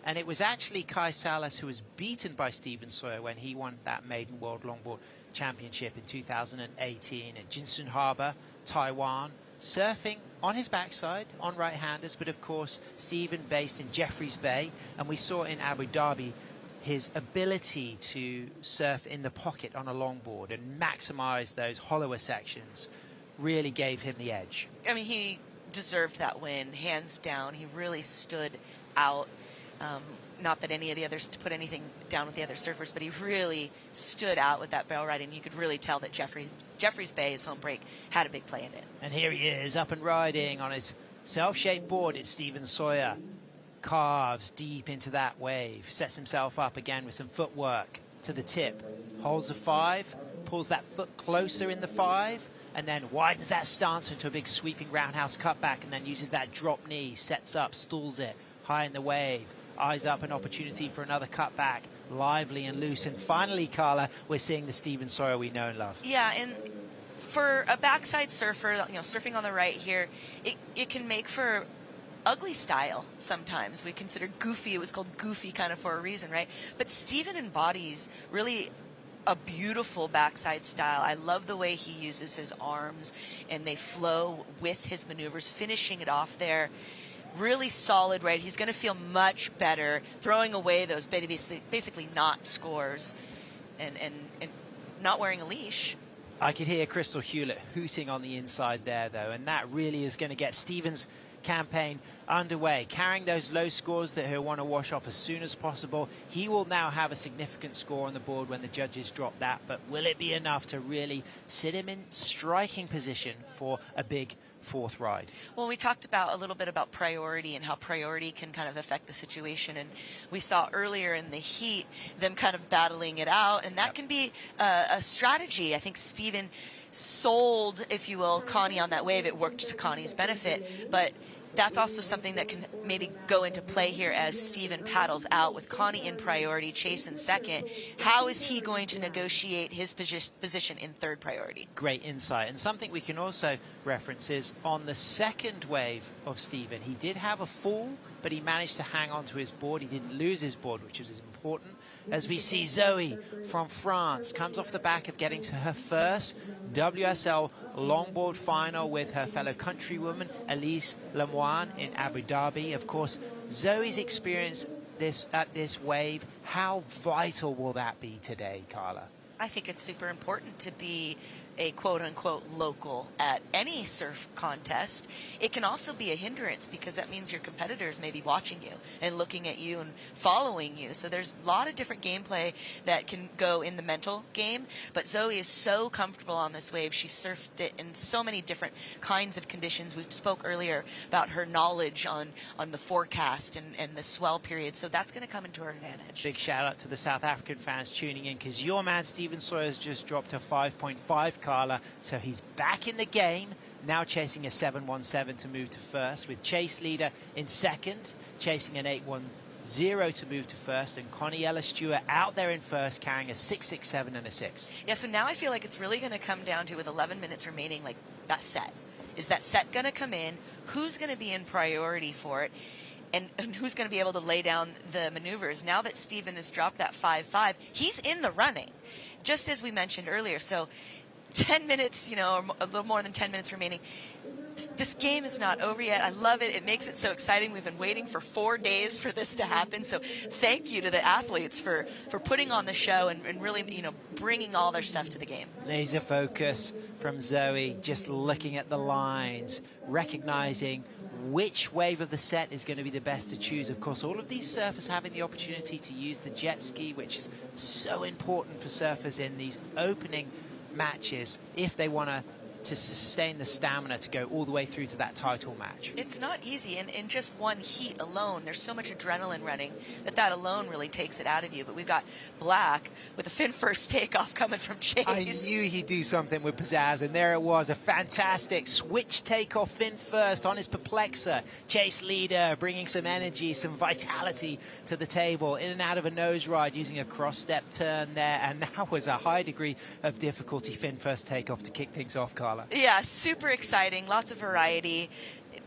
And it was actually Kai Salas who was beaten by Steven Sawyer when he won that maiden World Longboard Championship in 2018 at Jinsun Harbor, Taiwan, surfing on his backside on right-handers, but of course Steven based in Jeffreys Bay, and we saw in Abu Dhabi his ability to surf in the pocket on a longboard and maximize those hollower sections really gave him the edge. I mean, he deserved that win, hands down. He really stood out. Not that any of the others to put anything down with the other surfers, but he really stood out with that barrel riding. You could really tell that Jeffreys Bay, his home break, had a big play in it. And here he is, up and riding on his self-shaped board. It's Steven Sawyer. Carves deep into that wave, sets himself up again with some footwork to the tip. Holds a 5, pulls that foot closer in the 5, and then widens that stance into a big sweeping roundhouse cutback, and then uses that drop knee, sets up, stalls it high in the wave. Eyes up an opportunity for another cutback, lively and loose. And finally, Carla, we're seeing the Steven Sawyer we know and love. Yeah, and for a backside surfer, you know, surfing on the right here, it can make for ugly style sometimes. We consider goofy, it was called goofy kind of for a reason, right? But Steven embodies really a beautiful backside style. I love the way he uses his arms and they flow with his maneuvers, finishing it off there. Really solid, right? He's going to feel much better throwing away those basically not scores and not wearing a leash. I could hear Crystal Hewlett hooting on the inside there, though, and that really is going to get Steven's campaign underway, carrying those low scores that he'll want to wash off as soon as possible. He will now have a significant score on the board when the judges drop that, but will it be enough to really sit him in striking position for a big 4th ride? Well, we talked about a little bit about priority and how priority can kind of affect the situation, and we saw earlier in the heat them kind of battling it out, and that can be a strategy. I think Steven sold, if you will, Connie on that wave. It worked to Connie's benefit, but that's also something that can maybe go into play here as Steven paddles out with Connie in priority, Chase in second. How is he going to negotiate his position in third priority? Great insight. And something we can also reference is on the second wave of Steven, he did have a fall, but he managed to hang on to his board. He didn't lose his board, which is important. As we see Zoe from France comes off the back of getting to her first WSL Longboard final with her fellow countrywoman Elise Lemoine in Abu Dhabi. Of course, Zoe's experience at this wave, how vital will that be today, Carla? I think it's super important to be a quote-unquote local at any surf contest. It can also be a hindrance because that means your competitors may be watching you and looking at you and following you. So there's a lot of different gameplay that can go in the mental game. But Zoe is so comfortable on this wave. She surfed it in so many different kinds of conditions. We spoke earlier about her knowledge on the forecast and the swell period. So that's going to come into her advantage. Big shout out to the South African fans tuning in because your man Steven Sawyer has just dropped a 5.5, Carla. So he's back in the game, now chasing a 7.17 to move to first, with Chase Leader in second, chasing an 8.10 to move to first, and Connie Ellis-Stewart out there in first, carrying a 6.67 and a 6. Yeah, so now I feel like it's really going to come down to, with 11 minutes remaining, like that set. Is that set going to come in? Who's going to be in priority for it? And who's going to be able to lay down the maneuvers? Now that Steven has dropped that 5.5, he's in the running, just as we mentioned earlier. So 10 minutes, or a little more than 10 minutes remaining. This game is not over yet. I love it. It makes it so exciting. We've been waiting for 4 days for this to happen. So thank you to the athletes for putting on the show and really, bringing all their stuff to the game. Laser focus from Zoe, just looking at the lines, recognizing which wave of the set is going to be the best to choose. Of course, all of these surfers having the opportunity to use the jet ski, which is so important for surfers in these opening matches if they want to sustain the stamina to go all the way through to that title match. It's not easy, and in just one heat alone, there's so much adrenaline running that alone really takes it out of you. But we've got Black with a fin first takeoff coming from Chase. I knew he'd do something with pizzazz, and there it was, a fantastic switch takeoff fin first on his perplexer. Chase Leader bringing some energy, some vitality to the table, in and out of a nose ride using a cross step turn there, and that was a high degree of difficulty fin first takeoff to kick things off, Carla. Yeah, super exciting, lots of variety.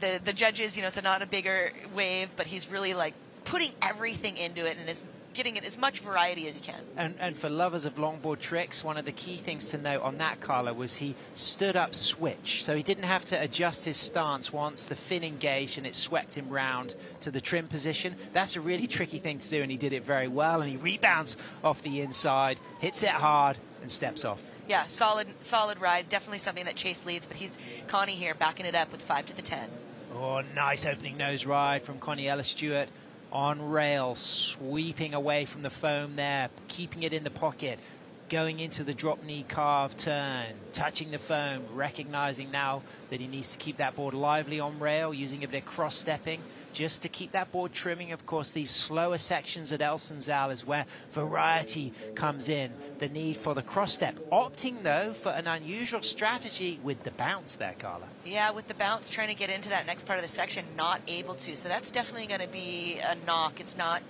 The judges, it's not a bigger wave, but he's really like putting everything into it and is getting it as much variety as he can. And for lovers of longboard tricks, one of the key things to note on that, Carla, was he stood up switch. So he didn't have to adjust his stance once the fin engaged and it swept him round to the trim position. That's a really tricky thing to do, and he did it very well. And he rebounds off the inside, hits it hard, and steps off. Yeah, solid ride. Definitely something that Chase leads, but he's Connie here backing it up with 5 to the 10. Oh, nice opening nose ride from Connie Ellis-Stewart on rail, sweeping away from the foam there, keeping it in the pocket, going into the drop knee carve turn, touching the foam, recognizing now that he needs to keep that board lively on rail, using a bit of cross stepping just to keep that board trimming. Of course, these slower sections at El Sunzal is where variety comes in, the need for the cross step. Opting, though, for an unusual strategy with the bounce there, Carla. Yeah, with the bounce, trying to get into that next part of the section, not able to. So that's definitely going to be a knock. It's not,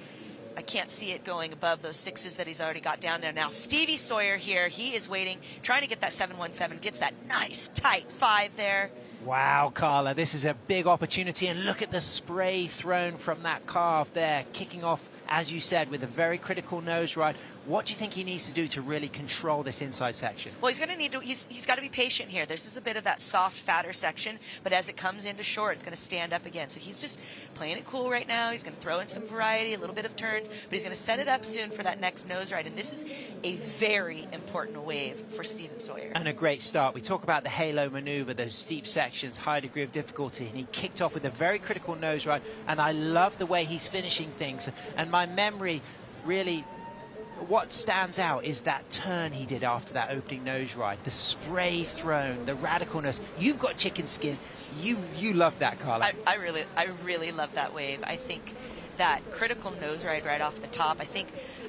I can't see it going above those 6s that he's already got down there. Now, Stevie Sawyer here, he is waiting, trying to get that 7.17, gets that nice, tight 5 there. Wow, Carla, this is a big opportunity, and look at the spray thrown from that carve there, kicking off, as you said, with a very critical nose ride. What do you think he needs to do to really control this inside section? Well, he's going to need to, he's got to be patient here. This is a bit of that soft, fatter section, but as it comes into shore, it's going to stand up again. So he's just playing it cool right now. He's going to throw in some variety, a little bit of turns, but he's going to set it up soon for that next nose ride. And this is a very important wave for Steven Sawyer. And a great start. We talk about the halo maneuver, those steep sections, high degree of difficulty, and he kicked off with a very critical nose ride, and I love the way he's finishing things. And my memory really, what stands out is that turn he did after that opening nose ride, the spray thrown, the radicalness. You've got chicken skin. You love that, Carla. I really love that wave. I think that critical nose ride right off the top. I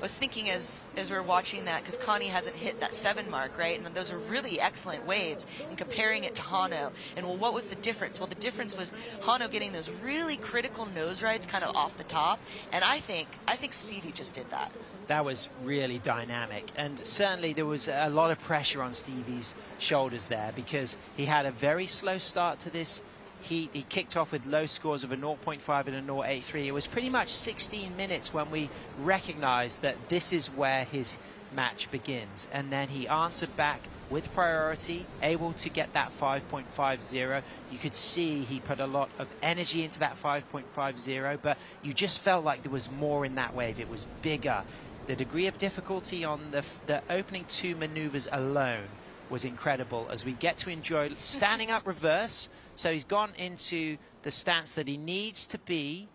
was thinking as we were watching that, because Connie hasn't hit that 7 mark, right? And those are really excellent waves, and comparing it to Hano. And well, what was the difference? Well, the difference was Hano getting those really critical nose rides kind of off the top. And I think Stevie just did that. That was really dynamic, and certainly there was a lot of pressure on Stevie's shoulders there, because he had a very slow start to this heat. He kicked off with low scores of a 0.5 and a 0.83. It was pretty much 16 minutes when we recognized that this is where his match begins, and then he answered back with priority, able to get that 5.50. You could see he put a lot of energy into that 5.50, but you just felt like there was more in that wave. It was bigger. The degree of difficulty on the opening 2 maneuvers alone was incredible, as we get to enjoy standing up reverse. So he's gone into the stance that he needs to be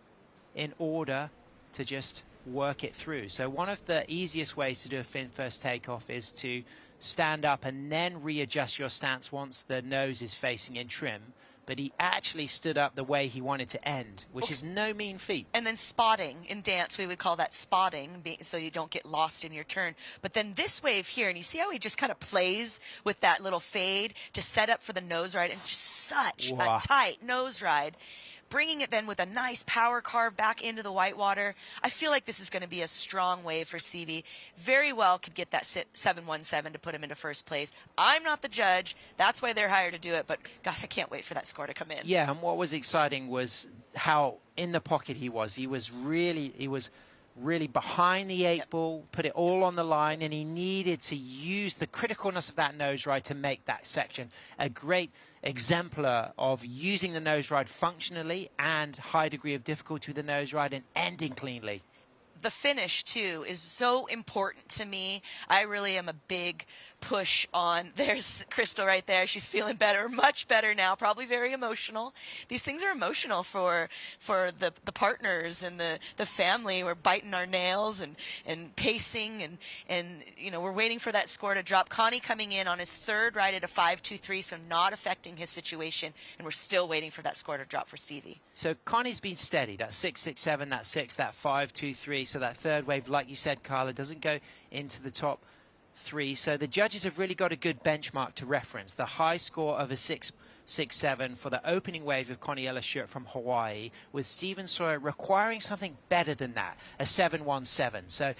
in order to just work it through. So one of the easiest ways to do a fin first takeoff is to stand up and then readjust your stance once the nose is facing in trim. But he actually stood up the way he wanted to end, which is no mean feat. And then spotting. In dance, we would call that spotting, so you don't get lost in your turn. But then this wave here, and you see how he just kind of plays with that little fade to set up for the nose ride, and just such a tight nose ride. Bringing it then with a nice power carve back into the whitewater. I feel like this is going to be a strong wave for Stevie. Very well could get that 7-1-7 to put him into first place. I'm not the judge. That's why they're hired to do it. But, God, I can't wait for that score to come in. Yeah, and what was exciting was how in the pocket he was. He was really behind the 8 ball, put it all on the line, and he needed to use the criticalness of that nose ride to make that section a great exemplar of using the nose ride functionally and high degree of difficulty with the nose ride and ending cleanly. The finish, too, is so important to me. I really am a big push on. There's Crystal right there. She's feeling better, much better now, probably very emotional. These things are emotional for the partners and the family. We're biting our nails and pacing, and you know, we're waiting for that score to drop. Connie coming in on his 3rd ride at a 5.23, so not affecting his situation, and we're still waiting for that score to drop for Stevie. So Connie's been steady. That 6.67, that 6, that 5.23. So that 3rd wave, like you said, Carla, doesn't go into the top 3. So the judges have really got a good benchmark to reference. The high score of a 6.67 for the opening wave of Connie Ellis-Stewart from Hawaii, with Steven Sawyer requiring something better than that, a 7.17. So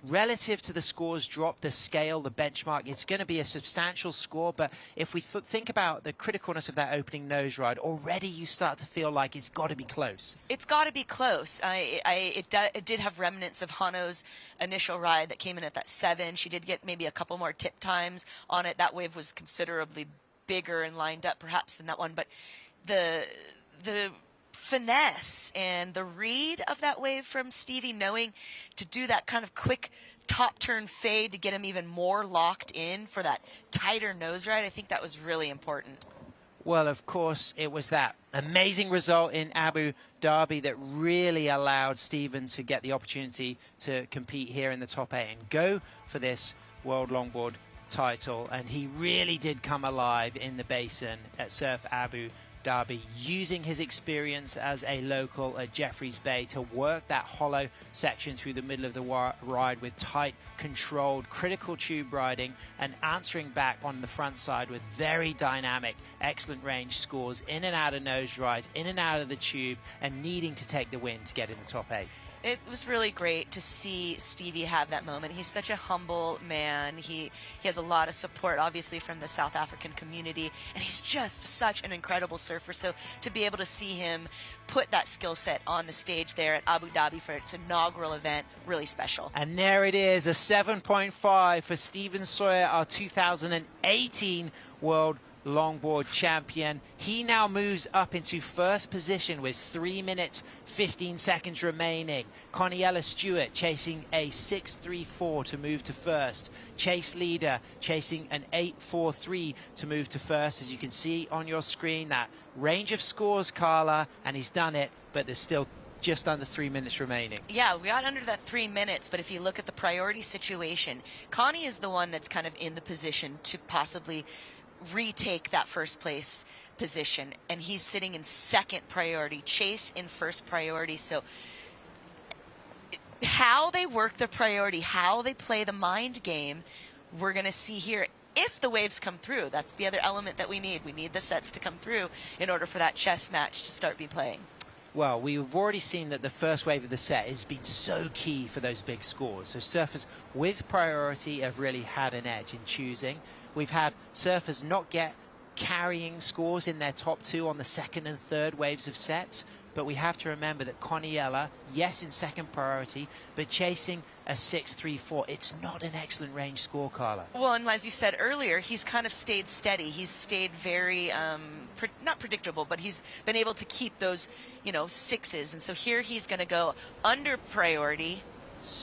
relative to the scores drop, the scale, the benchmark, it's going to be a substantial score. But if we think about the criticalness of that opening nose ride, already you start to feel like it's got to be close. It's got to be close. It did have remnants of Hano's initial ride that came in at that 7. She did get maybe a couple more tip times on it. That wave was considerably bigger and lined up perhaps than that one. But the finesse and the read of that wave from Stevie, knowing to do that kind of quick top turn fade to get him even more locked in for that tighter nose ride, I think that was really important. Well, of course, it was that amazing result in Abu Dhabi that really allowed Steven to get the opportunity to compete here in the top 8 and go for this World Longboard title. And he really did come alive in the basin at Surf Abu Dhabi, using his experience as a local at Jeffreys Bay to work that hollow section through the middle of the ride with tight, controlled, critical tube riding, and answering back on the front side with very dynamic, excellent range scores in and out of nose rides, in and out of the tube, and needing to take the win to get in the top 8. It was really great to see Stevie have that moment. He's such a humble man. He has a lot of support, obviously, from the South African community, and he's just such an incredible surfer. So to be able to see him put that skill set on the stage there at Abu Dhabi for its inaugural event, really special. And there it is, a 7.5 for Steven Sawyer, our 2018 World Longboard champion. He now moves up into first position with 3 minutes 15 seconds remaining. Connie Ellis-Stewart chasing a 6.34 to move to first. Chase leader chasing an 8.43 to move to first. As you can see on your screen, that range of scores, Carla, and he's done it, but there's still just under 3 minutes remaining. Yeah, we got under that 3 minutes, but if you look at the priority situation, Connie is the one that's kind of in the position to possibly retake that first place position, and he's sitting in second priority, Chase in first priority. So how they work the priority, how they play the mind game, we're going to see here if the waves come through. That's the other element that we need. We need the sets to come through in order for that chess match to start be playing. Well, we've already seen that the first wave of the set has been so key for those big scores. So surfers with priority have really had an edge in choosing. We've had surfers not get carrying scores in their top two on the second and third waves of sets. But we have to remember that Connie-Ella, yes, in second priority, but chasing a 6-3-4. It's not an excellent range score, Carla. Well, and as you said earlier, he's kind of stayed steady. He's stayed very, not predictable, but he's been able to keep those, sixes. And so here he's going to go under priority,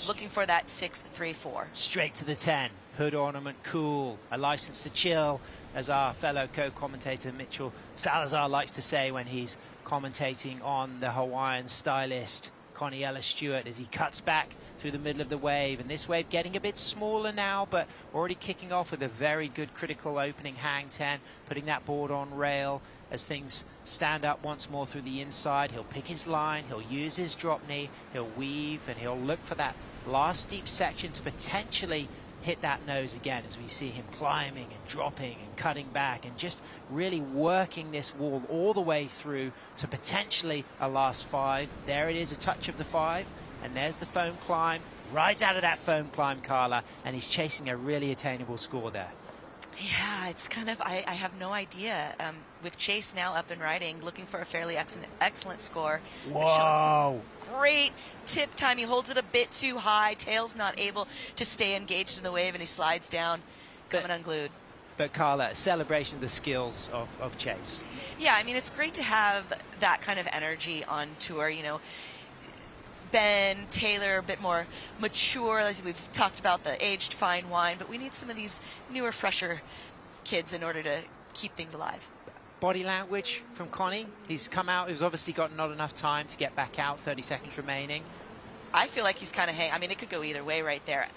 looking for that 6-3-4. Straight to the 10. Hood ornament, cool. A license to chill, as our fellow co-commentator Mitchell Salazar likes to say when he's commentating on the Hawaiian stylist Connie-Ella Stewart as he cuts back through the middle of the wave, and this wave getting a bit smaller now, but already kicking off with a very good critical opening hang 10, putting that board on rail as things stand up once more through the inside. He'll pick his line, he'll use his drop knee, he'll weave, and he'll look for that last steep section to potentially hit that nose again as we see him climbing and dropping and cutting back and just really working this wall all the way through to potentially a last 5. There it is, a touch of the 5, and there's the foam climb, right out of that foam climb, Carla, and he's chasing a really attainable score there. Yeah, it's kind of, I have no idea. With Chase now up and riding, looking for a fairly excellent score. Whoa! Great tip time. He holds it a bit too high. Tail's not able to stay engaged in the wave, and he slides down, coming unglued. But Carla, a celebration of the skills of Chase. Yeah, I mean, it's great to have that kind of energy on tour, Ben, Taylor, a bit more mature, as we've talked about, the aged fine wine, but we need some of these newer, fresher kids in order to keep things alive. Body language from Connie. He's come out, he's obviously got not enough time to get back out, 30 seconds remaining. I feel like he's kind of I mean, it could go either way right there.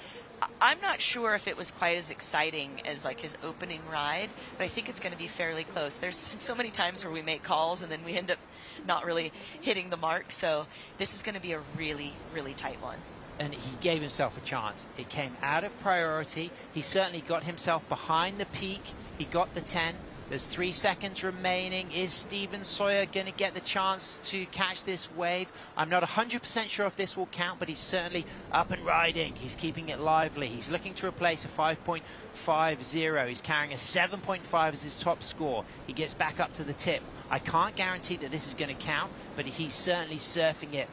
I'm not sure if it was quite as exciting as like his opening ride, but I think it's going to be fairly close. There's been so many times where we make calls and then we end up not really hitting the mark, so this is going to be a really, really tight one. And he gave himself a chance. It came out of priority. He certainly got himself behind the peak. He got the 10. There's 3 seconds remaining. Is Steven Sawyer going to get the chance to catch this wave? I'm not 100% sure if this will count, but he's certainly up and riding. He's keeping it lively. He's looking to replace a 5.50. He's carrying a 7.5 as his top score. He gets back up to the tip. I can't guarantee that this is going to count, but he's certainly surfing it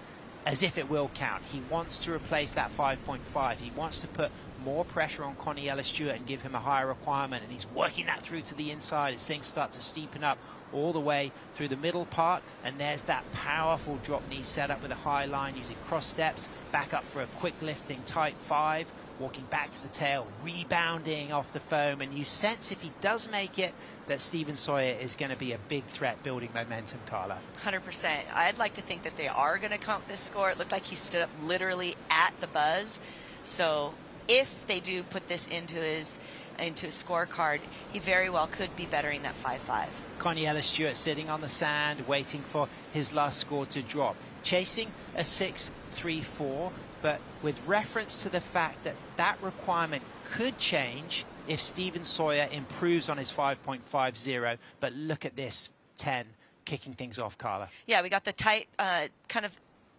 as if it will count. He wants to replace that 5.5. He wants to put more pressure on Connie-Ella Stewart and give him a higher requirement, and he's working that through to the inside as things start to steepen up all the way through the middle part. And there's that powerful drop knee setup with a high line using cross steps, back up for a quick lifting tight 5, walking back to the tail, rebounding off the foam, and you sense if he does make it that Steven Sawyer is going to be a big threat building momentum, Carla. 100%. I'd like to think that they are going to count this score. It looked like he stood up literally at the buzz, so if they do put this into his scorecard, he very well could be bettering that 5-5. Connie-Ella Stewart sitting on the sand, waiting for his last score to drop, chasing a 6-3-4, but with reference to the fact that that requirement could change if Steven Sawyer improves on his 5.50. But look at this 10 kicking things off, Carla. Yeah, we got the tight kind of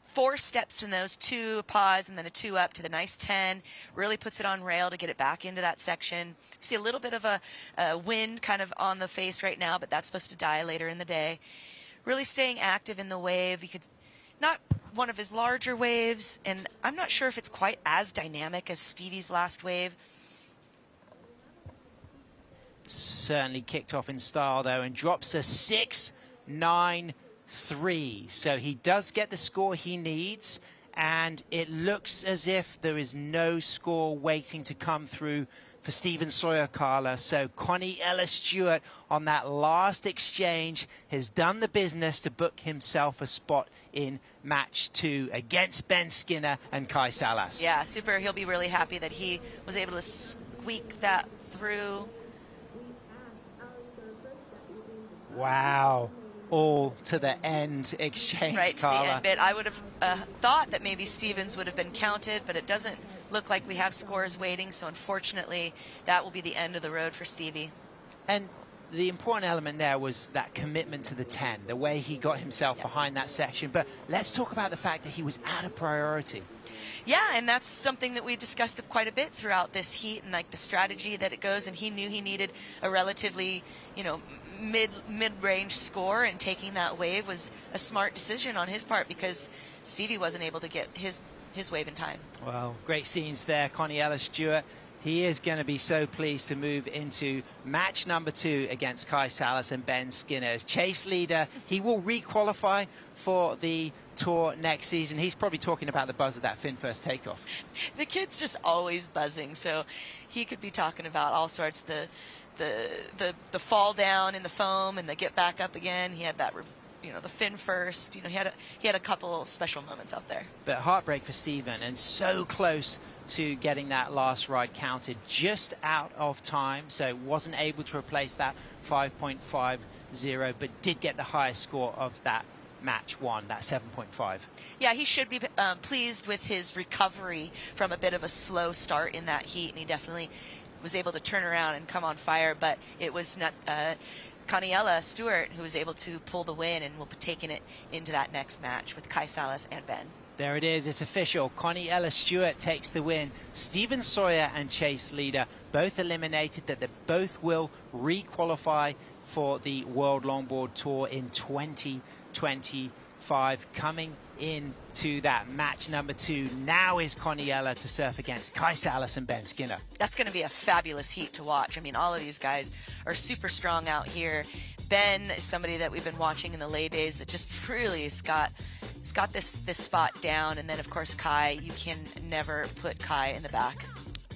4 steps in those, 2 pause and then a 2 up to the nice 10. Really puts it on rail to get it back into that section. You see a little bit of a wind kind of on the face right now, but that's supposed to die later in the day. Really staying active in the wave. You could not one of his larger waves, and I'm not sure if it's quite as dynamic as Stevie's last wave. Certainly kicked off in style though, and drops a 6-9-3. So he does get the score he needs, and it looks as if there is no score waiting to come through for Steven Sawyer, Carla. So Connie-Ella Stewart on that last exchange has done the business to book himself a spot in match 2 against Ben Skinner and Kai Salas. Yeah, super. He'll be really happy that he was able to squeak that through. Wow. all to the end exchange. Right, to Carla. the end bit. I would have thought that maybe Stevens would have been counted, but it doesn't look like we have scores waiting, so unfortunately that will be the end of the road for Stevie. And the important element there was that commitment to the 10, the way he got himself behind that section. But let's talk about the fact that he was at a priority. Yeah, and that's something that we discussed quite a bit throughout this heat, and like the strategy that it goes, and he knew he needed a relatively, you know, mid-range score, and taking that wave was a smart decision on his part because Stevie wasn't able to get his wave in time. Well, great scenes there, Connie Ellis-Stewart. He is going to be so pleased to move into match number 2 against Kai Salas and Ben Skinner. As chase leader, he will re-qualify for the tour next season. He's probably talking about the buzz of that fin first takeoff. The kid's just always buzzing, so he could be talking about all sorts, the fall down in the foam and the get back up again. He had that, you know, the fin first. You know, he had a couple special moments out there. But heartbreak for Steven, and so close to getting that last ride counted, just out of time, so wasn't able to replace that 5.50, but did get the highest score of that match 1, that 7.5. Yeah, he should be pleased with his recovery from a bit of a slow start in that heat, and he definitely was able to turn around and come on fire, but it was not Connie Ellis-Stewart who was able to pull the win and will be taking it into that next match with Kai Salas and Ben. There it is, it's official. Connie Ellis-Stewart takes the win. Steven Sawyer and chase leader both eliminated, that they both will re-qualify for the World Longboard Tour in 2025. Coming into that match number 2 now is Connie Ella to surf against Kai Salas and Ben Skinner. That's going to be a fabulous heat to watch. I mean, all of these guys are super strong out here. Ben is somebody that we've been watching in the lay days that just really has got this spot down. And then, of course, Kai, you can never put Kai in the back.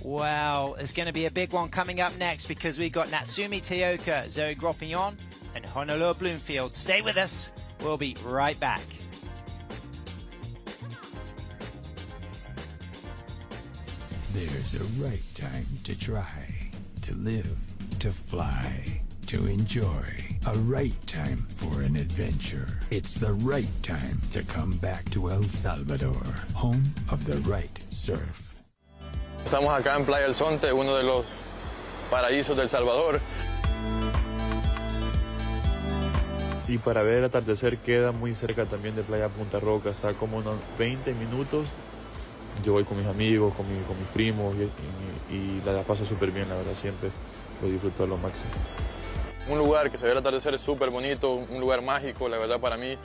Well, there's going to be a big one coming up next because we've got Natsumi Teoka, Zoe Gropillon, and Honolulu Bloomfield. Stay with us. We'll be right back. There's a right time to try, to live, to fly, to enjoy. A right time for an adventure. It's the right time to come back to El Salvador, home of the right surf. Estamos acá en Playa El Zonte, uno de los paraísos del Salvador. Y para ver el atardecer queda muy cerca también de Playa Punta Roca, está como unos 20 minutos. Yo voy con mis amigos, con mis primos y la paso súper bien, la verdad, siempre lo disfruto a lo máximo. Un lugar que se ve el atardecer es súper bonito, un lugar mágico, la verdad para mí.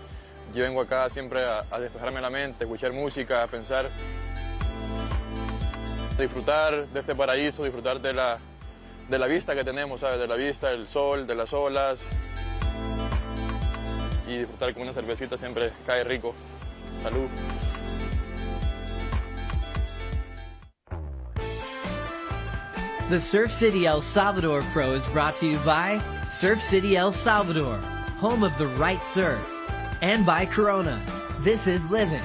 Yo vengo acá siempre a despejarme la mente, escuchar música, a pensar, disfrutar de este paraíso, disfrutar de la vista que tenemos, ¿sabes? De la vista, del sol, de las olas. Y disfrutar con una cervecita siempre cae rico. Salud. The Surf City El Salvador Pro is brought to you by Surf City El Salvador, home of the right surf, and by Corona. This is living.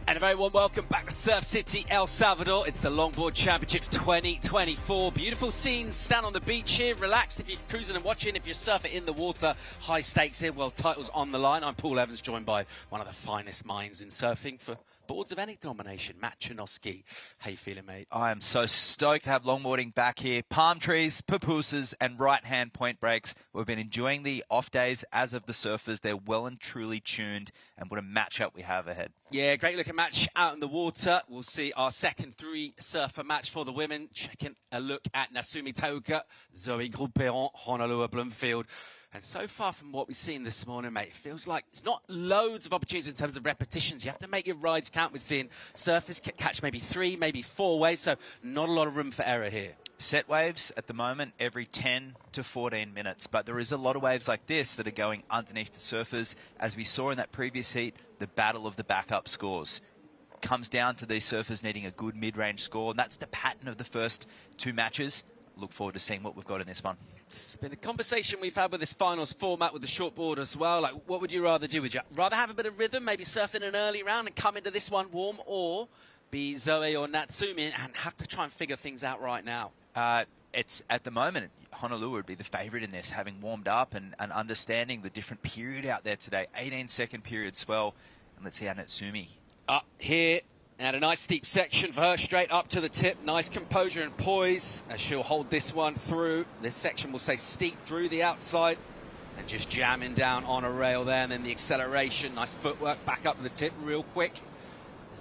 And a very warm welcome back to Surf City El Salvador. It's the Longboard Championships 2024. Beautiful scenes. Stand on the beach here, relaxed if you're cruising and watching. If you're surfing in the water, high stakes here. World titles on the line. I'm Paul Evans, joined by one of the finest minds in surfing for boards of any denomination, Matt Chernowski. How you feeling, mate? I am so stoked to have longboarding back here. Palm trees, pupusas, and right-hand point breaks. We've been enjoying the off days as of the surfers. They're well and truly tuned, and what a matchup we have ahead. Yeah, great looking match out in the water. We'll see our second 3-surfer match for the women. Checking a look at Natsumi Teoka, Zoe Gropillon, Honolulu Bloomfield. And so far from what we've seen this morning, mate, it feels like it's not loads of opportunities in terms of repetitions. You have to make your rides count. We're seeing surfers catch maybe 3, maybe 4 waves, so not a lot of room for error here. Set waves at the moment every 10 to 14 minutes, but there is a lot of waves like this that are going underneath the surfers. As we saw in that previous heat, the battle of the backup scores comes down to these surfers needing a good mid-range score, and that's the pattern of the first 2 matches. Look forward to seeing what we've got in this one. It's been a conversation we've had with this finals format with the shortboard as well. Like, what would you rather do? Would you rather have a bit of rhythm, maybe surf in an early round and come into this one warm, or be Zoe or Natsumi and have to try and figure things out right now? it's at the moment, Honolulu would be the favourite in this, having warmed up and understanding the different period out there today. 18-second period swell. And let's see how Natsumi. Up here, and a nice steep section for her, straight up to the tip. Nice composure and poise as she'll hold this one through. This section will say steep through the outside and just jamming down on a rail there. And then the acceleration, nice footwork back up to the tip real quick.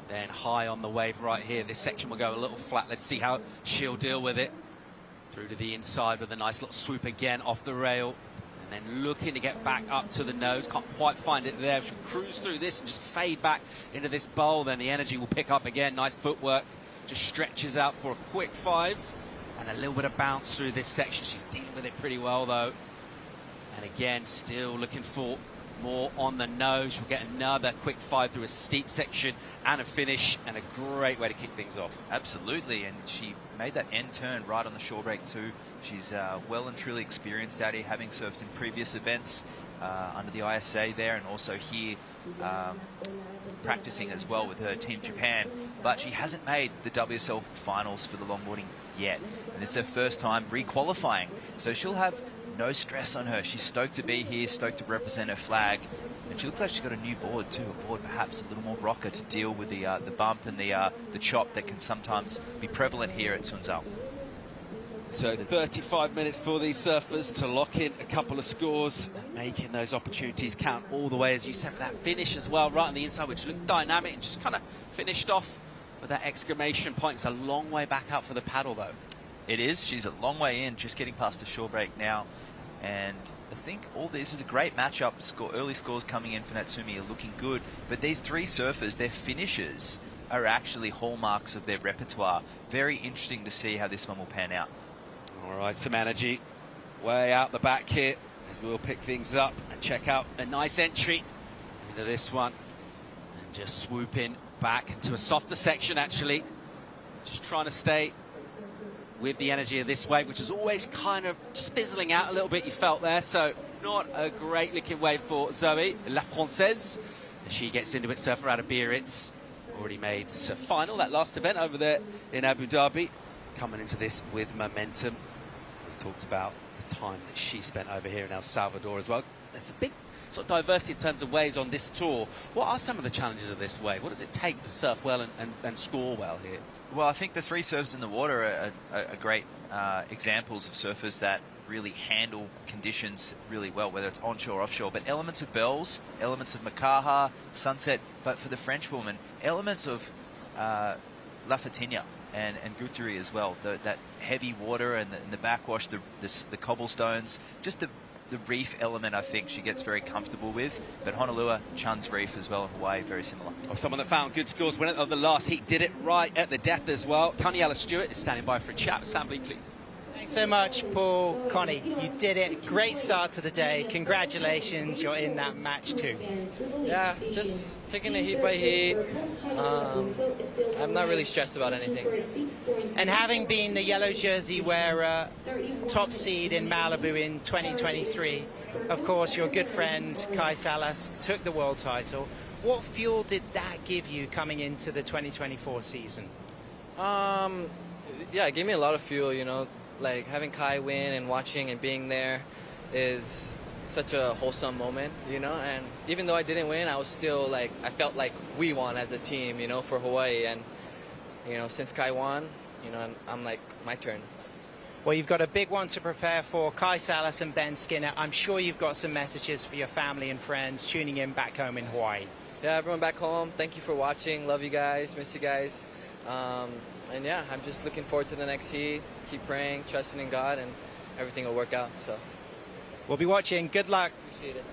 Then high on the wave right here. This section will go a little flat. Let's see how she'll deal with it. Through to the inside with a nice little swoop again off the rail. And then looking to get back up to the nose. Can't quite find it there. She'll cruise through this and just fade back into this bowl. Then the energy will pick up again. Nice footwork. Just stretches out for a quick 5. And a little bit of bounce through this section. She's dealing with it pretty well, though. And again, still looking for more on the nose. She'll get another quick 5 through a steep section and a finish, and a great way to kick things off. Absolutely, and she made that end turn right on the shore break too. She's well and truly experienced out here, having surfed in previous events under the ISA there, and also here practicing as well with her Team Japan. But she hasn't made the WSL finals for the longboarding yet, and this is her first time re-qualifying, so she'll have no stress on her. She's stoked to be here, stoked to represent her flag. And she looks like she's got a new board too, a board perhaps a little more rocker to deal with the bump and the chop that can sometimes be prevalent here at Sunzal. So 35 minutes for these surfers to lock in a couple of scores, making those opportunities count all the way, as you said, for that finish as well, right on the inside, which looked dynamic and just kind of finished off with that exclamation point. It's a long way back out for the paddle, though. It is. She's a long way in, just getting past the shore break now. And I think all this is a great matchup. Early scores coming in for Natsumi are looking good. But these three surfers, their finishes are actually hallmarks of their repertoire. Very interesting to see how this one will pan out. All right, some energy way out the back here as we'll pick things up and check out a nice entry into this one. And just swooping back into a softer section, actually. Just trying to stay with the energy of this wave, which is always kind of just fizzling out a little bit, you felt there. So not a great looking wave for Zoe, La Française. She gets into it, surfer out of Biarritz. Already made a final, that last event over there in Abu Dhabi. Coming into this with momentum. We've talked about the time that she spent over here in El Salvador as well. There's a big sort of diversity in terms of waves on this tour. What are some of the challenges of this wave? What does it take to surf well and score well here? Well, I think the three surfers in the water are great examples of surfers that really handle conditions really well, whether it's onshore or offshore. But elements of bells, elements of Makaha, sunset, but for the French woman, elements of La Fatina and Guthrie as well. That heavy water and the backwash, the cobblestones, just the reef element, I think she gets very comfortable with. But Honolulu, Chun's Reef as well in Hawaii, very similar. Oh, someone that found good scores winner of the last heat, did it right at the death as well. Caniella Stewart is standing by for a chat with Sam Bleakley. Thanks so much, Paul. Connie, you did it. Great start to the day. Congratulations, you're in that match too. Yeah, just taking it heat by heat. I'm not really stressed about anything. And having been the yellow jersey wearer, top seed in Malibu in 2023, of course, your good friend Kai Salas took the world title. What fuel did that give you coming into the 2024 season? Yeah, it gave me a lot of fuel, you know. Like having Kai win and watching and being there is such a wholesome moment, you know. And even though I didn't win, I was still like, I felt like we won as a team, you know, for Hawaii. And, you know, since Kai won, you know, I'm like, my turn. Well, you've got a big one to prepare for, Kai Salas and Ben Skinner. I'm sure you've got some messages for your family and friends tuning in back home in Hawaii. Yeah, everyone back home, thank you for watching. Love you guys, miss you guys. And yeah, I'm just looking forward to the next heat. Keep praying, trusting in God, and everything will work out. So we'll be watching. Good luck. Appreciate it.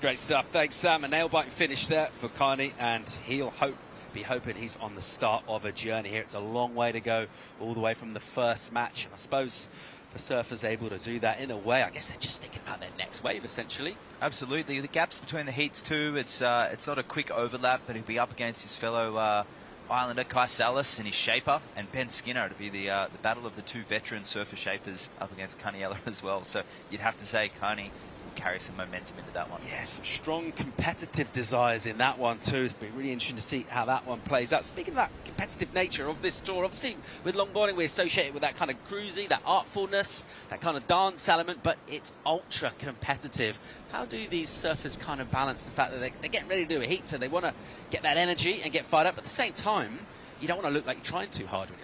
Great stuff. Thanks, Sam. A nail-biting finish there for Carney, and he'll be hoping he's on the start of a journey here. It's a long way to go, all the way from the first match. I suppose the surfers able to do that in a way, I guess they're just thinking about their next wave, essentially. Absolutely. The gaps between the heats too, it's not a quick overlap, but he'll be up against his fellow Islander Kai Salas and his shaper, and Ben Skinner to be the battle of the two veteran surfer shapers up against Caniella as well. So you'd have to say Carney could carry some momentum into that one. Yeah, some strong competitive desires in that one too. It's been really interesting to see how that one plays out. Speaking of that competitive nature of this tour, obviously with longboarding we associate it with that kind of cruisy, that artfulness, that kind of dance element, but it's ultra competitive. How do these surfers kind of balance the fact that they're getting ready to do a heat, so they want to get that energy and get fired up, but at the same time, you don't want to look like you're trying too hard with it?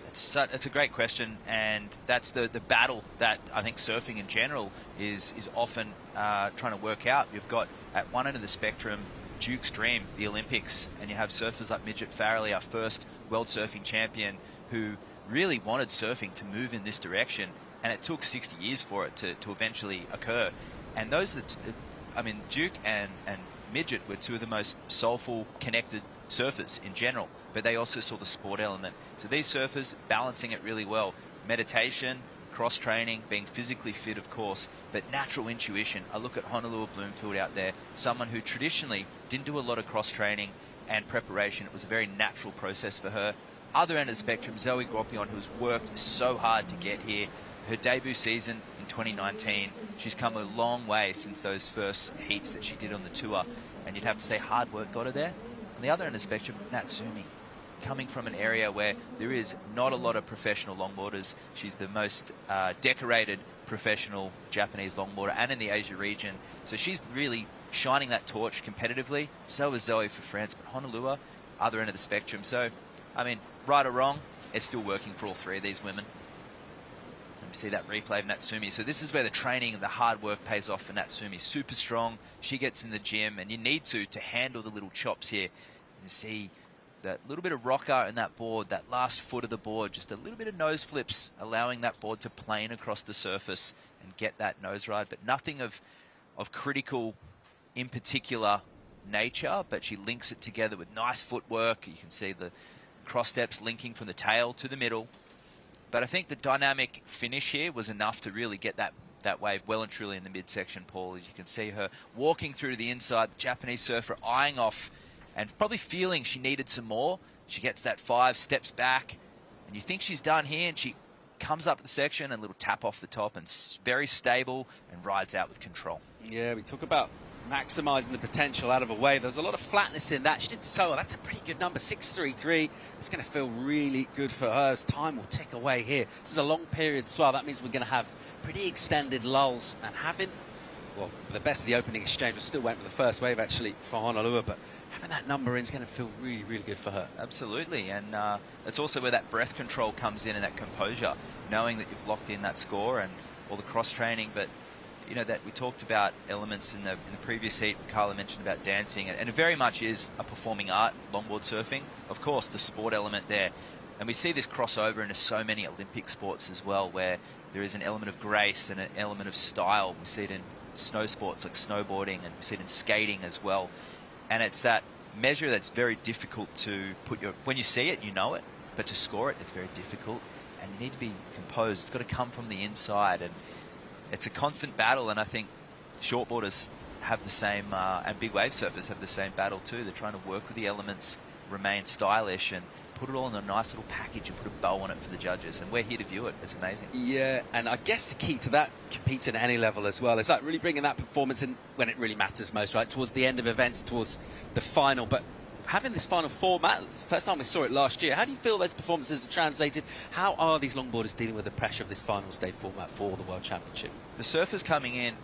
It's a great question, and that's the battle that I think surfing in general is often trying to work out. You've got at one end of the spectrum Duke's dream, the Olympics, and you have surfers like Midget Farrelly, our first world surfing champion, who really wanted surfing to move in this direction, and it took 60 years for it to eventually occur. And those I mean, Duke and Midget were two of the most soulful, connected surfers in general, but they also saw the sport element. So these surfers balancing it really well. Meditation, cross-training, being physically fit, of course, but natural intuition. I look at Honolulu Bloomfield out there, someone who traditionally didn't do a lot of cross-training and preparation. It was a very natural process for her. Other end of the spectrum, Zoe Gropion, who's worked so hard to get here. Her debut season in 2019, she's come a long way since those first heats that she did on the tour, and you'd have to say hard work got her there. On the other end of the spectrum, Natsumi, coming from an area where there is not a lot of professional longboarders. She's the most decorated professional Japanese longboarder, and in the Asia region. So she's really shining that torch competitively. So is Zoe for France, but Honolulu, other end of the spectrum. So, I mean, right or wrong, it's still working for all three of these women. Let me see that replay of Natsumi. So this is where the training and the hard work pays off for Natsumi. Super strong. She gets in the gym, and you need to handle the little chops here. You see that little bit of rocker in that board, that last foot of the board, just a little bit of nose flips, allowing that board to plane across the surface and get that nose ride, but nothing of critical, in particular, nature, but she links it together with nice footwork. You can see the cross steps linking from the tail to the middle. But I think the dynamic finish here was enough to really get that wave well and truly in the midsection, Paul. As you can see her walking through to the inside, the Japanese surfer eyeing off and probably feeling she needed some more. She gets that 5, steps back, and you think she's done here, and she comes up the section, and a little tap off the top, and very stable, and rides out with control. Yeah, we talk about maximising the potential out of a wave. There's a lot of flatness in that. She did so well. That's a pretty good number, 6.33. It's going to feel really good for her as time will tick away here. This is a long period swell. That means we're going to have pretty extended lulls, and having, well, the best of the opening exchange, we still went with the first wave actually for Honolulu, but having that number in is going to feel really, really good for her. Absolutely, and it's also where that breath control comes in and that composure, knowing that you've locked in that score and all the cross-training. But, you know, that we talked about elements in the previous heat. Carla mentioned about dancing, and it very much is a performing art, longboard surfing. Of course, the sport element there. And we see this crossover into so many Olympic sports as well, where there is an element of grace and an element of style. We see it in snow sports like snowboarding, and we see it in skating as well. And it's that measure that's very difficult to put when you see it, you know it, but to score it, it's very difficult, and you need to be composed. It's got to come from the inside, and it's a constant battle. And I think shortboarders have the same, and big wave surfers have the same battle too. They're trying to work with the elements, remain stylish, and put it all in a nice little package and put a bow on it for the judges. And we're here to view it. It's amazing. Yeah, and I guess the key to that, competing at any level as well, is like really bringing that performance in when it really matters most, right? Towards the end of events, towards the final. But having this final format, first time we saw it last year, how do you feel those performances are translated? How are these longboarders dealing with the pressure of this final stage format for the World Championship? The surfers coming in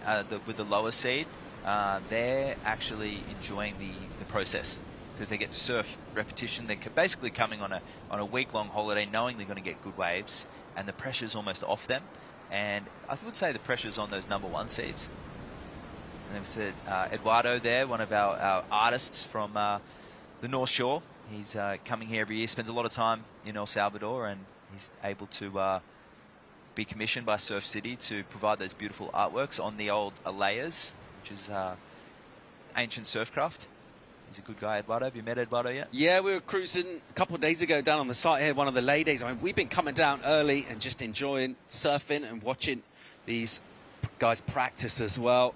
with the lower seed, they're actually enjoying the process, because they get to surf repetition. They're basically coming on a week-long holiday knowing they're going to get good waves, and the pressure's almost off them. And I would say the pressure's on those number 1 seeds. And they've said Eduardo there, one of our artists from the North Shore. He's coming here every year, spends a lot of time in El Salvador, and he's able to be commissioned by Surf City to provide those beautiful artworks on the old Alayas, which is ancient surfcraft. He's a good guy, Eduardo. Have you met Eduardo yet? Yeah, we were cruising a couple of days ago down on the site here, one of the lay days. I mean, we've been coming down early and just enjoying surfing and watching these guys practice as well.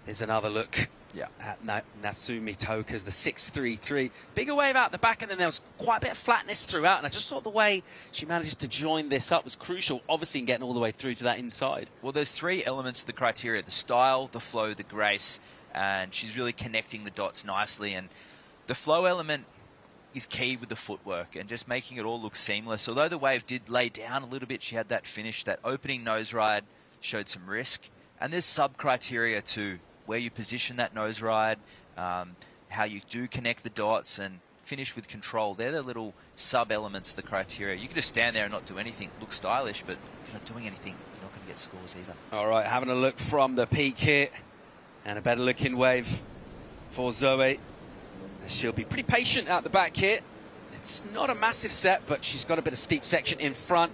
Here's another look Yeah. At Natsumi Toka's the 6-3-3. Bigger wave out the back, and then there was quite a bit of flatness throughout, and I just thought the way she manages to join this up was crucial, obviously, in getting all the way through to that inside. Well, there's three elements to the criteria: the style, the flow, the grace, and she's really connecting the dots nicely. And the flow element is key with the footwork and just making it all look seamless. Although the wave did lay down a little bit, she had that finish, that opening nose ride showed some risk. And there's sub-criteria to where you position that nose ride, how you do connect the dots and finish with control. They're the little sub-elements of the criteria. You can just stand there and not do anything, look stylish, but if you're not doing anything, you're not going to get scores either. All right, having a look from the peak here, and a better looking wave for Zoe. She'll be pretty patient at the back here. It's not a massive set, but she's got a bit of steep section in front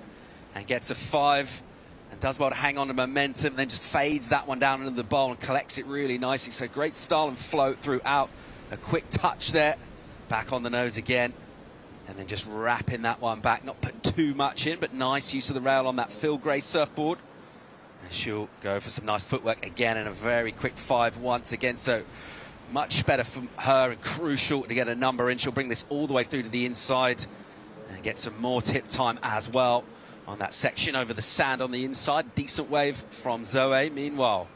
and gets a 5. And does well to hang on to momentum, then just fades that one down into the bowl and collects it really nicely. So great style and flow throughout. A quick touch there. Back on the nose again. And then just wrapping that one back. Not putting too much in, but nice use of the rail on that Phil Gray surfboard. And she'll go for some nice footwork again and a very quick 5 once again. So much better for her and crucial to get a number in. She'll bring this all the way through to the inside and get some more tip time as well. On that section over the sand on the inside. Decent wave from Zoe. Meanwhile,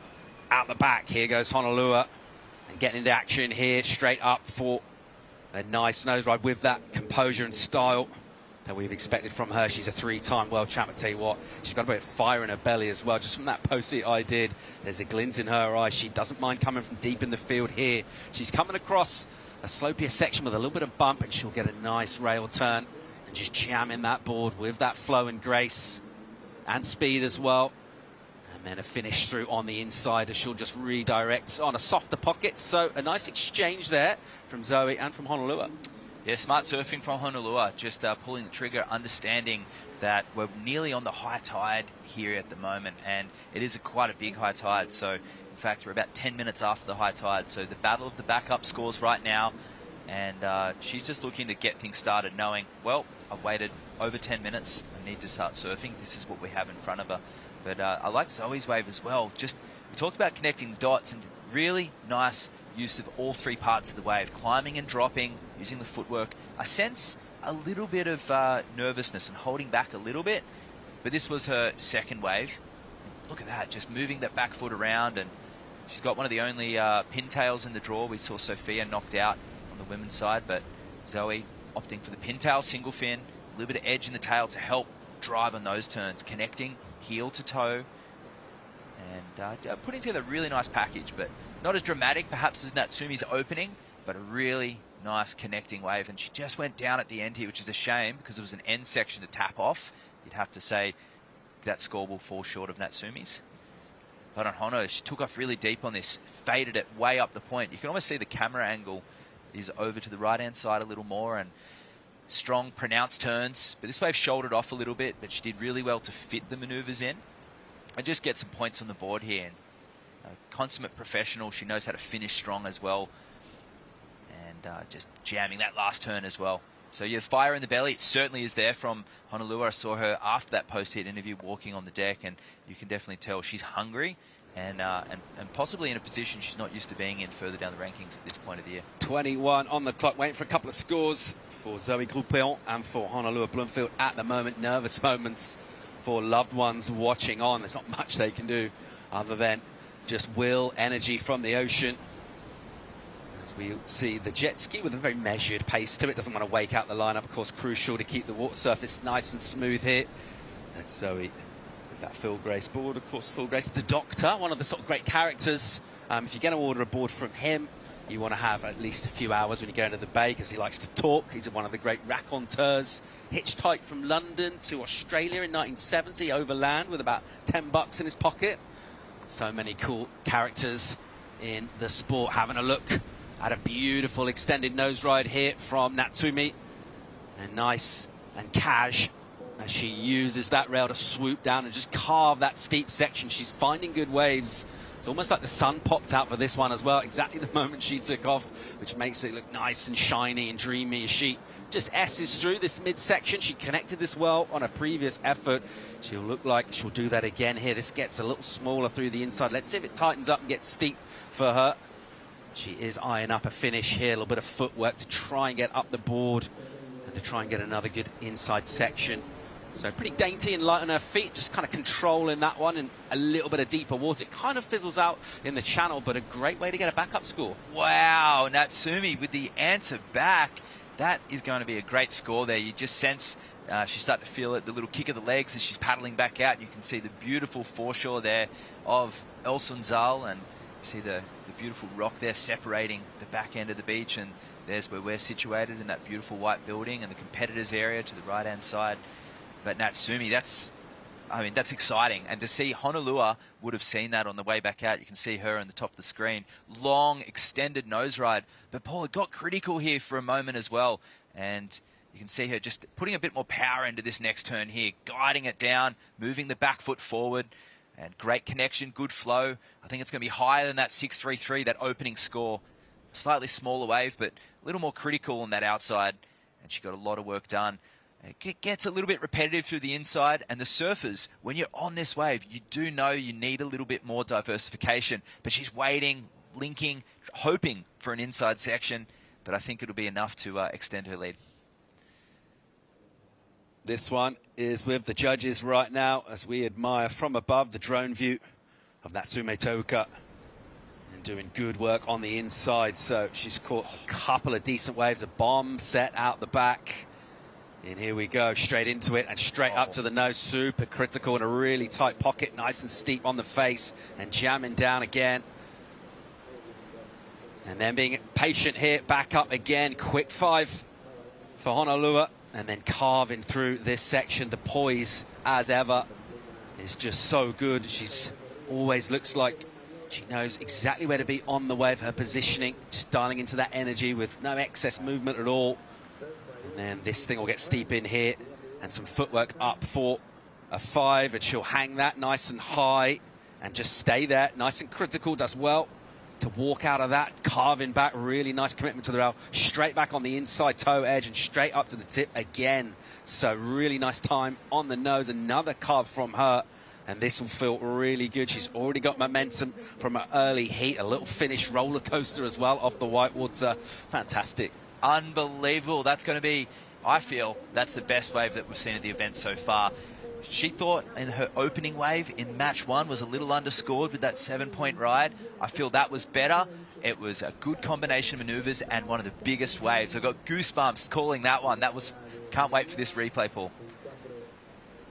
out the back, here goes Honolua. And getting into action here, straight up for a nice nose ride with that composure and style that we've expected from her. She's a 3-time world champ. I tell you what, she's got a bit of fire in her belly as well. Just from that post-it I did, there's a glint in her eye. She doesn't mind coming from deep in the field here. She's coming across a slopier section with a little bit of bump, and she'll get a nice rail turn. Just jamming that board with that flow and grace and speed as well. And then a finish through on the inside as she'll just redirect on a softer pocket. So a nice exchange there from Zoe and from Honolua. Yeah, smart surfing from Honolua. Just pulling the trigger, understanding that we're nearly on the high tide here at the moment. And it is quite a big high tide. So, in fact, we're about 10 minutes after the high tide. So the battle of the backup scores right now. And she's just looking to get things started, knowing, well, I've waited over 10 minutes. I need to start surfing. This is what we have in front of her. But I like Zoe's wave as well. Just we talked about connecting the dots and really nice use of all three parts of the wave. Climbing and dropping, using the footwork. I sense a little bit of nervousness and holding back a little bit. But this was her second wave. Look at that, just moving that back foot around. And she's got one of the only pintails in the draw. We saw Sophia knocked out on the women's side, but Zoe opting for the pintail single fin, a little bit of edge in the tail to help drive on those turns, connecting heel to toe, and putting together a really nice package, but not as dramatic perhaps as Natsumi's opening, but a really nice connecting wave. And she just went down at the end here, which is a shame because it was an end section to tap off. You'd have to say that score will fall short of Natsumi's. But on Hono, she took off really deep on this, faded it way up the point. You can almost see the camera angle is over to the right-hand side a little more, and strong, pronounced turns. But this wave shouldered off a little bit, but she did really well to fit the maneuvers in and just get some points on the board here. And consummate professional, she knows how to finish strong as well, and just jamming that last turn as well. So you have fire in the belly. It certainly is there from Honolua. I saw her after that post-hit interview walking on the deck, and you can definitely tell she's hungry. And possibly in a position she's not used to being in further down the rankings at this point of the year. 21 on the clock, waiting for a couple of scores for Zoe Groupéon and for Honolua Bloomfield at the moment. Nervous moments for loved ones watching on. There's not much they can do other than just will energy from the ocean. As we see the jet ski with a very measured pace to it. Doesn't want to wake out the lineup. Of course, crucial to keep the water surface nice and smooth here. And Zoe, that Phil Grace board, of course. Phil Grace, the Doctor, one of the sort of great characters. If you're going to order a board from him, you want to have at least a few hours when you go into the bay, because he likes to talk. He's one of the great raconteurs. Hitchhiked from London to Australia in 1970 overland with about $10 in his pocket. So many cool characters in the sport. Having a look at a beautiful extended nose ride here from Natsumi. And nice and cash as she uses that rail to swoop down and just carve that steep section. She's finding good waves. It's almost like the sun popped out for this one as well, exactly the moment she took off, which makes it look nice and shiny and dreamy as she just S's through this midsection. She connected this well on a previous effort. She'll look like she'll do that again here. This gets a little smaller through the inside. Let's see if it tightens up and gets steep for her. She is eyeing up a finish here, a little bit of footwork to try and get up the board and to try and get another good inside section. So pretty dainty and light on her feet, just kind of controlling that one in a little bit of deeper water. It kind of fizzles out in the channel, but a great way to get a backup score. Wow, Natsumi with the answer back. That is going to be a great score there. You just sense she's starting to feel it, the little kick of the legs as she's paddling back out. You can see the beautiful foreshore there of El Sunzal, and you see the beautiful rock there separating the back end of the beach, and there's where we're situated in that beautiful white building and the competitors area to the right-hand side. But Natsumi, that's exciting. And to see Honolua would have seen that on the way back out. You can see her on the top of the screen. Long, extended nose ride. But Paul, it got critical here for a moment as well. And you can see her just putting a bit more power into this next turn here, guiding it down, moving the back foot forward. And great connection, good flow. I think it's going to be higher than that 6.33, that opening score. Slightly smaller wave, but a little more critical on that outside. And she got a lot of work done. It gets a little bit repetitive through the inside, and the surfers, when you're on this wave, you do know you need a little bit more diversification. But she's waiting, linking, hoping for an inside section, but I think it'll be enough to extend her lead. This one is with the judges right now as we admire from above the drone view of Natsume Toka, and doing good work on the inside. So she's caught a couple of decent waves, a bomb set out the back. And here we go, straight into it and straight up to the nose. Super critical in a really tight pocket, nice and steep on the face, and jamming down again. And then being patient here, back up again. Quick five for Honolua, and then carving through this section. The poise, as ever, is just so good. She's always looks like she knows exactly where to be on the wave. Her positioning, just dialing into that energy with no excess movement at all. And then this thing will get steep in here, and some footwork up for a 5, and she'll hang that nice and high and just stay there. Nice and critical, does well to walk out of that, carving back, really nice commitment to the rail, straight back on the inside toe edge and straight up to the tip again. So really nice time on the nose, another carve from her, and this will feel really good. She's already got momentum from an early heat, a little finish roller coaster as well off the whitewater. Fantastic. Unbelievable. That's going to be, I feel, that's the best wave that we've seen at the event so far. She thought in her opening wave in match 1 was a little underscored with that 7-point ride. I feel that was better. It was a good combination of maneuvers and one of the biggest waves. I got goosebumps calling that one. That was, can't wait for this replay, Paul.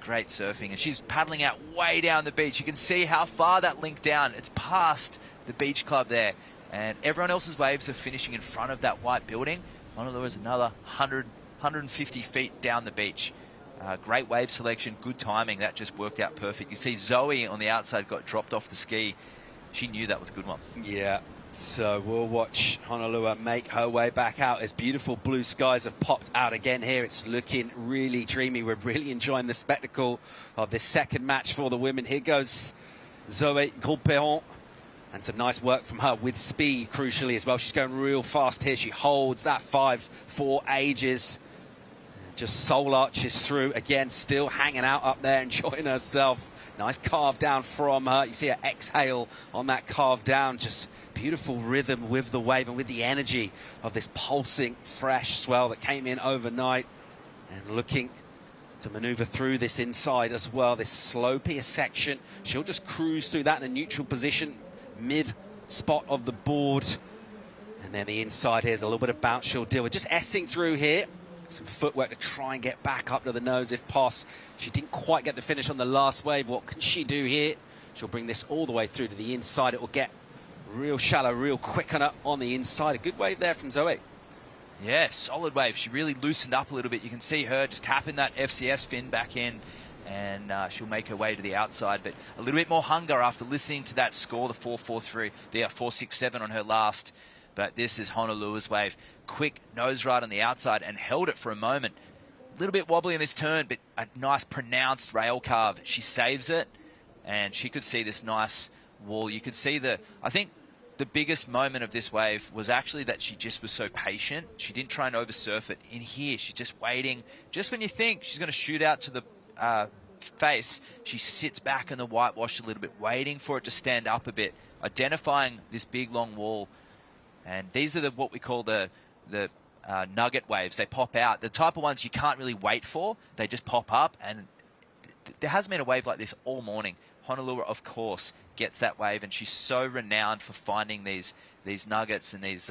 Great surfing, and she's paddling out way down the beach. You can see how far that linked down. It's past the beach club there, and everyone else's waves are finishing in front of that white building. Honolulu is another 150 feet down the beach. Great wave selection, good timing. That just worked out perfect. You see Zoe on the outside got dropped off the ski. She knew that was a good one. Yeah, so we'll watch Honolulu make her way back out as beautiful blue skies have popped out again here. It's looking really dreamy. We're really enjoying the spectacle of this second match for the women. Here goes Zoe Grosperon. And some nice work from her with speed, crucially, as well. She's going real fast here. She holds that 5 for ages. Just soul arches through. Again, still hanging out up there, enjoying herself. Nice carve down from her. You see her exhale on that carve down. Just beautiful rhythm with the wave and with the energy of this pulsing, fresh swell that came in overnight. And looking to maneuver through this inside as well. This slopier section. She'll just cruise through that in a neutral position. Mid spot of the board, and then the inside here's a little bit of bounce she'll deal with, just S-ing through here, some footwork to try and get back up to the nose if possible. She didn't quite get the finish on the last wave. What can she do here? She'll bring this all the way through to the inside. It will get real shallow, real quick on the inside. A good wave there from Zoe. Yeah, solid wave. She really loosened up a little bit. You can see her just tapping that FCS fin back in, and she'll make her way to the outside. But a little bit more hunger after listening to that score, the 4.43, the 4.67 on her last. But this is Honolulu's wave. Quick nose ride on the outside and held it for a moment. A little bit wobbly in this turn, but a nice pronounced rail carve. She saves it, and she could see this nice wall. You could see I think the biggest moment of this wave was actually that she just was so patient. She didn't try and oversurf it. In here, she's just waiting. Just when you think she's going to shoot out to the face, she sits back in the whitewash a little bit, waiting for it to stand up a bit, identifying this big long wall. And these are what we call the nugget waves. They pop out. The type of ones you can't really wait for. They just pop up, and there hasn't been a wave like this all morning. Honolua, of course, gets that wave, and she's so renowned for finding these nuggets and these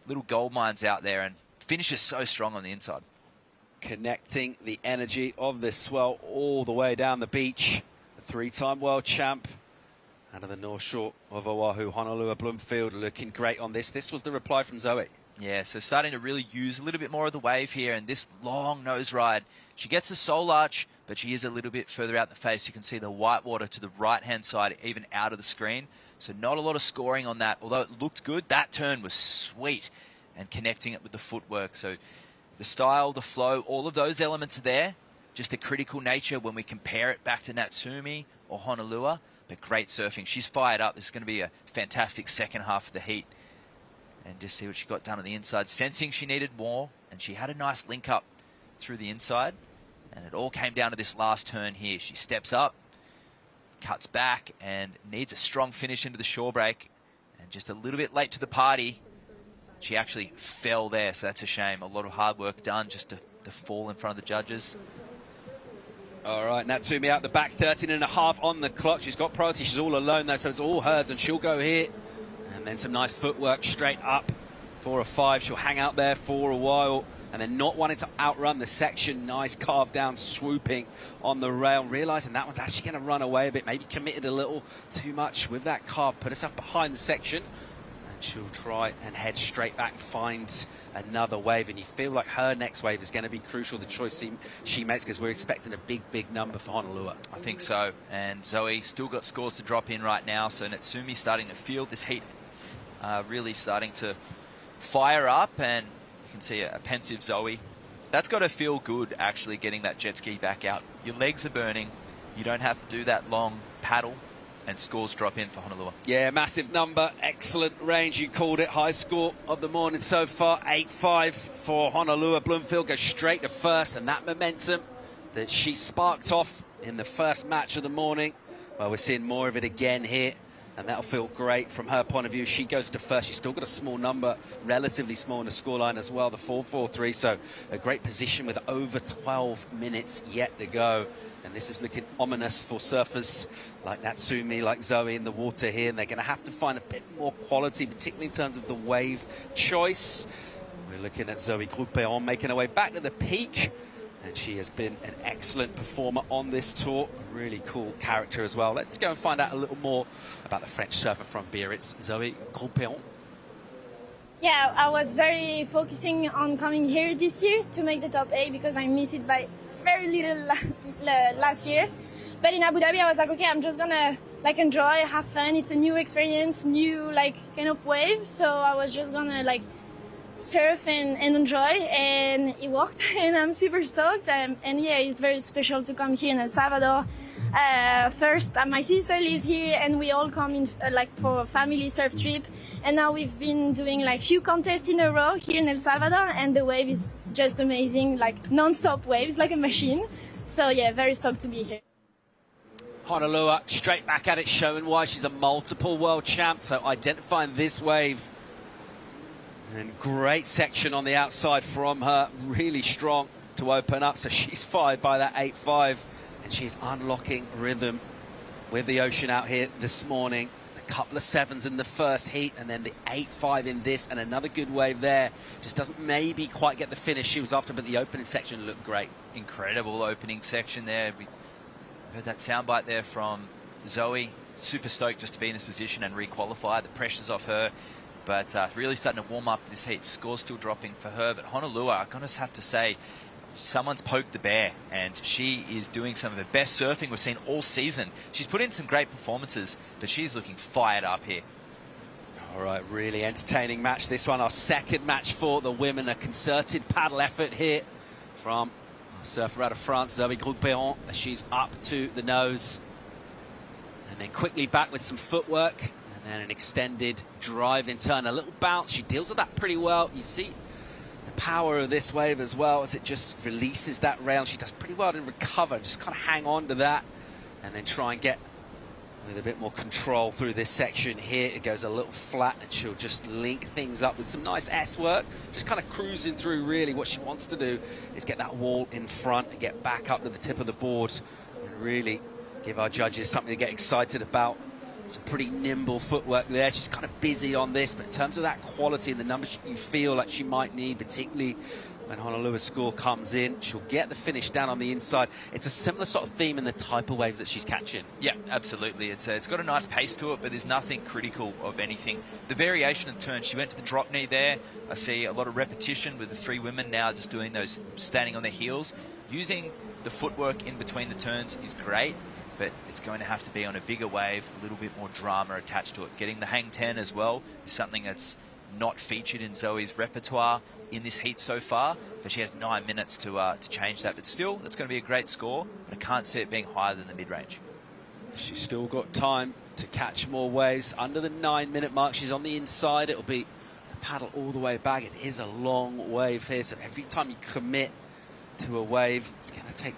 little gold mines out there, and finishes so strong on the inside. Connecting the energy of this swell all the way down the beach. The 3-time world champ out of the North Shore of Oahu, Honolua Bloomfield, looking great on this. This was the reply from Zoe. Yeah, so starting to really use a little bit more of the wave here, and this long nose ride. She gets the soul arch, but she is a little bit further out the face. You can see the white water to the right-hand side, even out of the screen. So not a lot of scoring on that. Although it looked good, that turn was sweet, and connecting it with the footwork. So the style, the flow, all of those elements are there. Just the critical nature when we compare it back to Natsumi or Honolua. But great surfing. She's fired up. This is going to be a fantastic second half of the heat. And just see what she got done on the inside. Sensing she needed more, and she had a nice link up through the inside. And it all came down to this last turn here. She steps up, cuts back, and needs a strong finish into the shore break. And just a little bit late to the party. She actually fell there, so that's a shame. A lot of hard work done just to fall in front of the judges. All right, Natsumi out the back, 13.5 on the clock. She's got priority. She's all alone, though, so it's all hers, and she'll go here. And then some nice footwork straight up. 4 or 5. She'll hang out there for a while. And then not wanting to outrun the section. Nice carve down, swooping on the rail. Realising that one's actually going to run away a bit. Maybe committed a little too much with that carve. Put herself behind the section. And she'll try and head straight back and find another wave. And you feel like her next wave is going to be crucial, the choice she makes, because we're expecting a big, big number for Honolua. I think so. And Zoe still got scores to drop in right now. So Natsumi starting to feel this heat. Really starting to fire up, and you can see a pensive Zoe. That's got to feel good, actually, getting that jet ski back out. Your legs are burning. You don't have to do that long paddle, and scores drop in for Honolua. Yeah, massive number. Excellent range. You called it. High score of the morning so far. 8-5 for Honolua. Bloomfield goes straight to first, and that momentum that she sparked off in the first match of the morning, well, we're seeing more of it again here. And that'll feel great from her point of view. She goes to first. She's still got a small number, relatively small in the scoreline as well, the 4-4-3. So a great position with over 12 minutes yet to go. And this is looking ominous for surfers like Natsumi, like Zoe in the water here. And they're going to have to find a bit more quality, particularly in terms of the wave choice. We're looking at Zoe Groupeon making her way back to the peak. And she has been an excellent performer on this tour. A really cool character as well. Let's go and find out a little more about the French surfer from Biarritz, Zoe Groupeon. Yeah, I was very focusing on coming here this year to make the top 8 because I missed it by very little last year. But in Abu Dhabi, I was like, okay, I'm just gonna like enjoy, have fun. It's a new experience, new like kind of wave. So I was just gonna like surf and enjoy, and it worked, and I'm super stoked. And yeah, it's very special to come here in El Salvador. First, my sister lives here, and we all come in like for a family surf trip. And now we've been doing like few contests in a row here in El Salvador, and the wave is just amazing, like non-stop waves, like a machine. So yeah, very stoked to be here. Honolua straight back at it, showing why she's a multiple world champ. So identifying this wave. And great section on the outside from her, really strong to open up. So she's fired by that 8-5, and she's unlocking rhythm with the ocean out here this morning. A couple of 7s in the first heat, and then the 8-5 in this, and another good wave there. Just doesn't maybe quite get the finish she was after, but the opening section looked great. Incredible opening section there. We heard that soundbite there from Zoe. Super stoked just to be in this position and re-qualify. The pressure's off her. But really starting to warm up this heat. Score's still dropping for her. But Honolua, I'm going to have to say, someone's poked the bear. And she is doing some of the best surfing we've seen all season. She's put in some great performances, but she's looking fired up here. All right, really entertaining match. This one, our second match for the women. A concerted paddle effort here from our surfer out of France, Zoe Groupeon. She's up to the nose. And then quickly back with some footwork. And an extended drive in turn, a little bounce. She deals with that pretty well. You see the power of this wave as well as it just releases that rail. She does pretty well to recover, just kind of hang on to that and then try and get with a bit more control through this section here. It goes a little flat, and she'll just link things up with some nice S work. Just kind of cruising through, really. What she wants to do is get that wall in front and get back up to the tip of the board and really give our judges something to get excited about. Some pretty nimble footwork there. She's kind of busy on this, but in terms of that quality and the numbers you feel like she might need, particularly when Honolua's score comes in, she'll get the finish down on the inside. It's a similar sort of theme in the type of waves that she's catching. Yeah, absolutely. It's got a nice pace to it, but there's nothing critical of anything. The variation in turns, she went to the drop knee there. I see a lot of repetition with the three women now just doing those, standing on their heels. Using the footwork in between the turns is great, but it's going to have to be on a bigger wave, a little bit more drama attached to it. Getting the hang 10 as well is something that's not featured in Zoe's repertoire in this heat so far, but she has 9 minutes to change that. But still, it's going to be a great score, but I can't see it being higher than the mid-range. She's still got time to catch more waves. Under the 9-minute mark, she's on the inside. It'll be a paddle all the way back. It is a long wave here, so every time you commit to a wave, it's going to take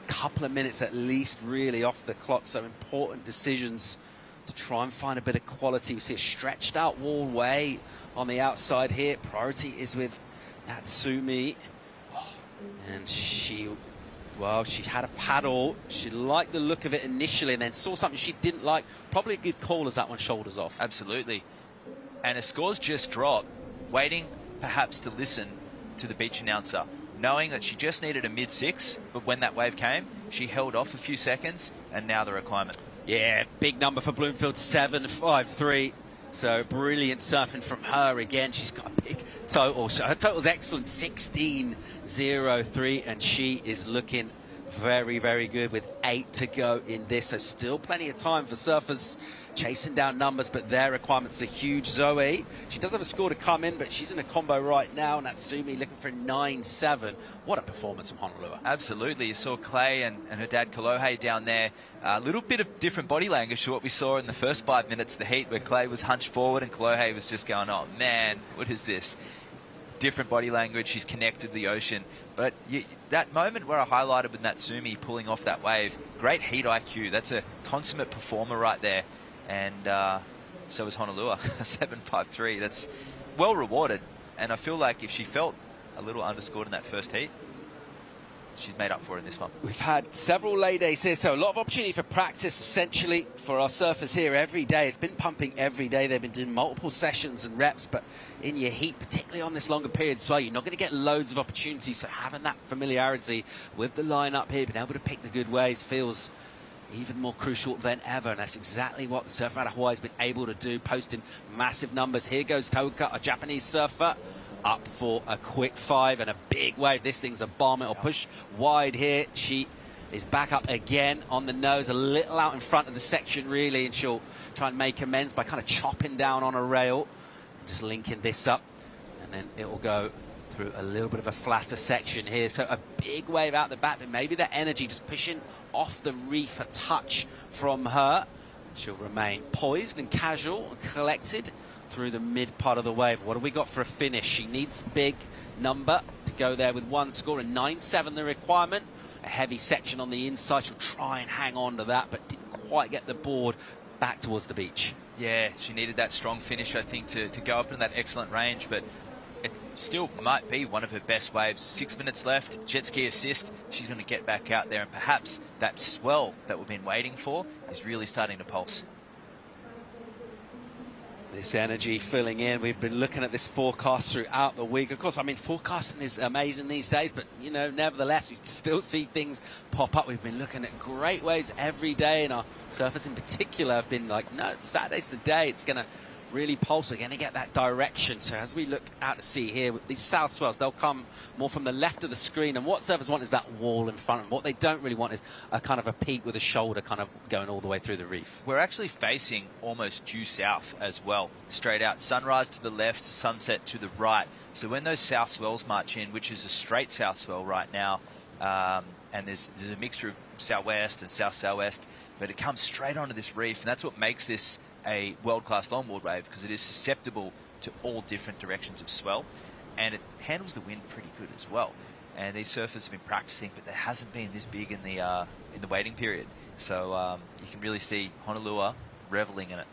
a couple of minutes at least, really, off the clock. So important decisions to try and find a bit of quality. We see a stretched out wall way on the outside here. Priority is with Natsumi. And she had a paddle. She liked the look of it initially and then saw something she didn't like. Probably a good call as that one shoulders off. Absolutely. And her scores just dropped, waiting perhaps to listen to the beach announcer, knowing that she just needed a mid-6, but when that wave came, she held off a few seconds, and now the requirement. Yeah, big number for Bloomfield, 7.53. So brilliant surfing from her again. She's got a big total. Her total's excellent, 16.03, and she is looking very, very good with 8 to go in this. So still plenty of time for surfers chasing down numbers, but their requirements are huge. Zoe, she does have a score to come in, but she's in a combo right now. Natsumi looking for 9.7. What a performance from Honolulu. Absolutely. You saw Clay and her dad Kolohe down there. A little bit of different body language to what we saw in the first 5 minutes of the heat, where Clay was hunched forward and Kolohe was just going, oh man, what is this? Different body language. She's connected to the ocean. But that moment where I highlighted with Natsumi pulling off that wave, great heat IQ. That's a consummate performer right there. And so is Honolulu, 7.53. That's well rewarded. And I feel like if she felt a little underscored in that first heat, she's made up for it in this one. We've had several lay days here, so a lot of opportunity for practice, essentially, for our surfers here every day. It's been pumping every day. They've been doing multiple sessions and reps, but in your heat, particularly on this longer period as well, you're not going to get loads of opportunities. So having that familiarity with the lineup here, being able to pick the good waves feels even more crucial than ever, and that's exactly what the surfer out of Hawaii has been able to do, posting massive numbers. Here goes Toka, a Japanese surfer, up for a quick 5 and a big wave. This thing's a bomb. It'll push wide here. She is back up again on the nose, a little out in front of the section, really, and she'll try and make amends by kind of chopping down on a rail, just linking this up, and then it will go through a little bit of a flatter section here. So a big wave out the back, but maybe that energy just pushing off the reef a touch from her. She'll remain poised and casual and collected through the mid part of the wave. What do we got for a finish? She needs big number to go there with one score, and 9.7 the requirement. A heavy section on the inside. She'll try and hang on to that, but didn't quite get the board back towards the beach. Yeah, she needed that strong finish, I think, to go up in that excellent range, but it still might be one of her best waves. 6 minutes left, jet ski assist. She's going to get back out there, and perhaps that swell that we've been waiting for is really starting to pulse. This energy filling in. We've been looking at this forecast throughout the week. Of course, I mean, forecasting is amazing these days, but, you know, nevertheless, you still see things pop up. We've been looking at great waves every day, and our surfers in particular have been like, no, Saturday's the day. It's going to really pulse. We're going to get that direction. So as we look out to sea here, with these south swells, they'll come more from the left of the screen, and what surfers want is that wall in front of them. What they don't really want is a kind of a peak with a shoulder kind of going all the way through the reef. We're actually facing almost due south as well, straight out. Sunrise to the left, sunset to the right. So when those south swells march in, which is a straight south swell right now, and there's a mixture of southwest and south-southwest, but it comes straight onto this reef, and that's what makes this a world-class longboard wave, because it is susceptible to all different directions of swell, and it handles the wind pretty good as well. And these surfers have been practicing, but there hasn't been this big in the waiting period. So you can really see Honolua reveling in it.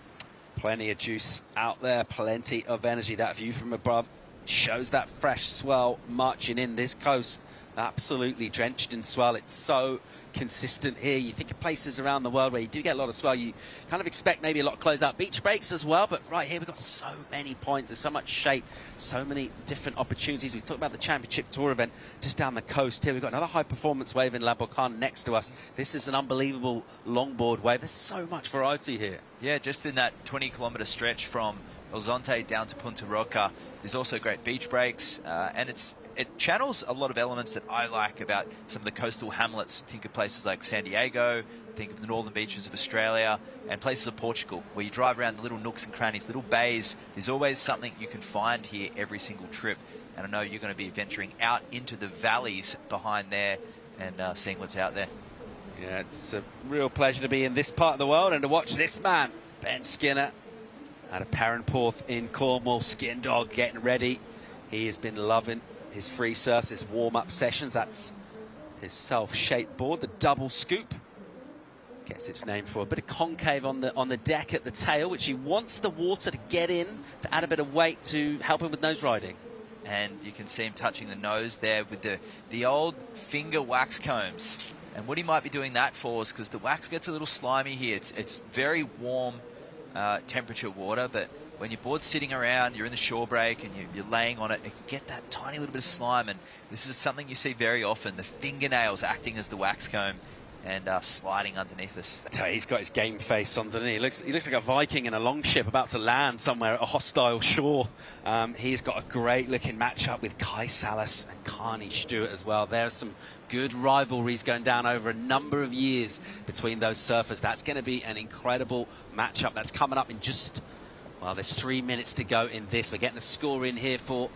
Plenty of juice out there, plenty of energy. That view from above shows that fresh swell marching in this coast. Absolutely drenched in swell. It's so consistent here. You think of places around the world where you do get a lot of swell, you kind of expect maybe a lot of close-out beach breaks as well, but right here we've got so many points, there's so much shape, so many different opportunities. We talked about the Championship Tour event just down the coast here. We've got another high-performance wave in La Bocana next to us. This is an unbelievable longboard wave. There's so much variety here. Yeah, just in that 20-kilometre stretch from Horizonte down to Punta Roca, there's also great beach breaks, and it channels a lot of elements that I like about some of the coastal hamlets. Think of places like San Diego, think of the northern beaches of Australia, and places of Portugal, where you drive around the little nooks and crannies, little bays. There's always something you can find here every single trip. And I know you're going to be venturing out into the valleys behind there and seeing what's out there. Yeah, it's a real pleasure to be in this part of the world and to watch this man, Ben Skinner, out of Perranporth in Cornwall. Skin Dog getting ready. He has been loving his free surfs, his warm-up sessions. That's his self-shaped board, the double scoop. Gets its name for a bit of concave on the deck at the tail, which he wants the water to get in to add a bit of weight to help him with nose riding. And you can see him touching the nose there with the old finger wax combs. And what he might be doing that for is because the wax gets a little slimy here. It's very warm temperature water, but when your board's sitting around, you're in the shore break and you're laying on it, it can get that tiny little bit of slime, and this is something you see very often, the fingernails acting as the wax comb and sliding underneath us. I tell you, he's got his game face on, doesn't he? He looks like a Viking in a longship about to land somewhere at a hostile shore. He's got a great looking matchup with Kai Salas and Carney Stewart as well. There's some good rivalries going down over a number of years between those surfers. That's going to be an incredible matchup. That's coming up in just, well, there's 3 minutes to go in this. We're getting a score in here for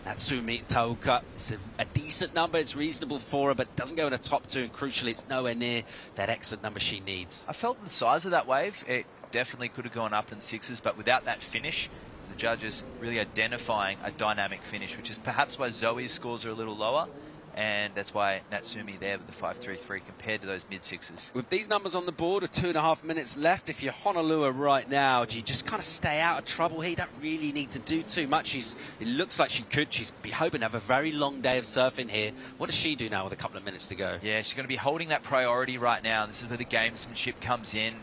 Natsumi Taoka. It's a decent number. It's reasonable for her, but doesn't go in a top two. And crucially, it's nowhere near that excellent number she needs. I felt the size of that wave. It definitely could have gone up in sixes, but without that finish, the judges really identifying a dynamic finish, which is perhaps why Zoe's scores are a little lower. And that's why Natsumi there with the 5.33 compared to those mid-sixes. With these numbers on the board, with 2.5 minutes left, if you're Honolua right now, do you just kind of stay out of trouble here? You don't really need to do too much. It looks like she could. She's be hoping to have a very long day of surfing here. What does she do now with a couple of minutes to go? Yeah, she's going to be holding that priority right now. This is where the gamesmanship comes in.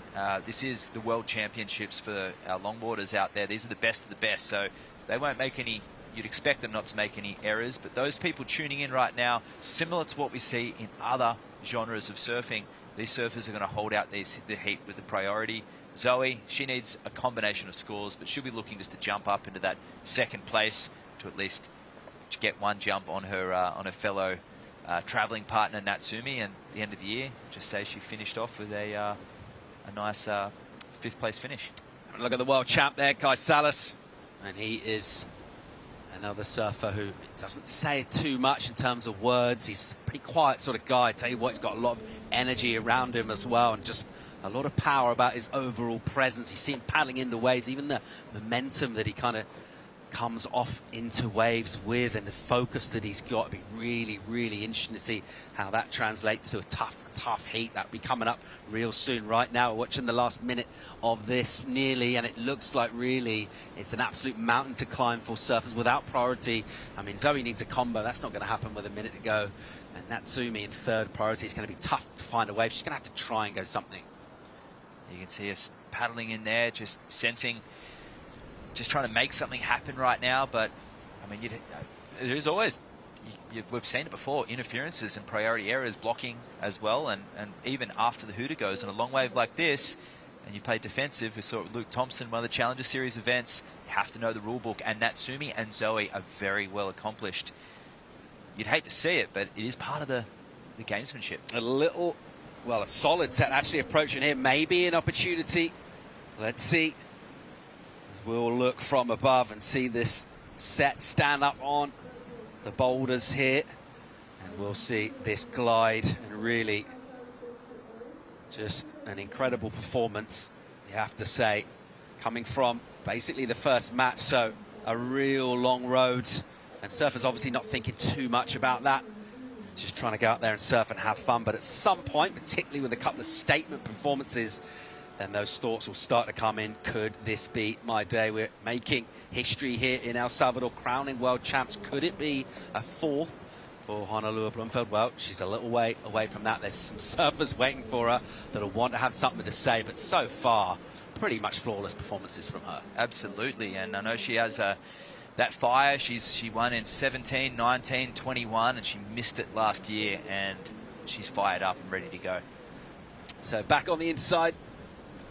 This is the World Championships for our longboarders out there. These are the best of the best, so they won't make any... You'd expect them not to make any errors, but those people tuning in right now, similar to what we see in other genres of surfing, these surfers are going to hold out the heat with the priority. Zoe, she needs a combination of scores, but she'll be looking just to jump up into that second place to at least get one jump on her fellow travelling partner Natsumi. And at the end of the year, just say she finished off with a nice fifth place finish. Look at the world champ there, Kai Salas, and he is another surfer who doesn't say too much in terms of words. He's a pretty quiet sort of guy. I tell you what, he's got a lot of energy around him as well, and just a lot of power about his overall presence. You see him paddling into waves, even the momentum that he kind of comes off into waves with, and the focus that he's got. It'd be really, really interesting to see how that translates to a tough heat. That'll be coming up real soon. Right now, we're watching the last minute of this nearly, and it looks like really it's an absolute mountain to climb for surfers without priority. I mean, Zoe needs a combo. That's not going to happen with a minute to go. And Natsumi in third priority. It's going to be tough to find a wave. She's going to have to try and go something. You can see us paddling in there, just sensing, just trying to make something happen right now. But I mean, there's always, we've seen it before, interferences and priority errors, blocking as well, and even after the hooter goes on a long wave like this and you play defensive. We saw it with Luke Thompson, one of the Challenger Series events. You have to know the rule book, and Natsumi and Zoe are very well accomplished. You'd hate to see it, but it is part of the gamesmanship. A solid set actually approaching here. Maybe an opportunity. Let's see. We'll look from above and see this set stand up on the boulders here. And we'll see this glide, and really just an incredible performance, you have to say, coming from basically the first match. So a real long road, and surfers obviously not thinking too much about that. just trying to go out there and surf and have fun. But at some point, particularly with a couple of statement performances, then those thoughts will start to come in. Could this be my day? We're making history here in El Salvador, crowning world champs. Could it be a fourth for Honolulu Bloomfield? Well, she's a little way away from that. There's some surfers waiting for her that'll want to have something to say, but so far, pretty much flawless performances from her. Absolutely, and I know she has that fire. She won in 17, 19, 21, and she missed it last year, and she's fired up and ready to go. So back on the inside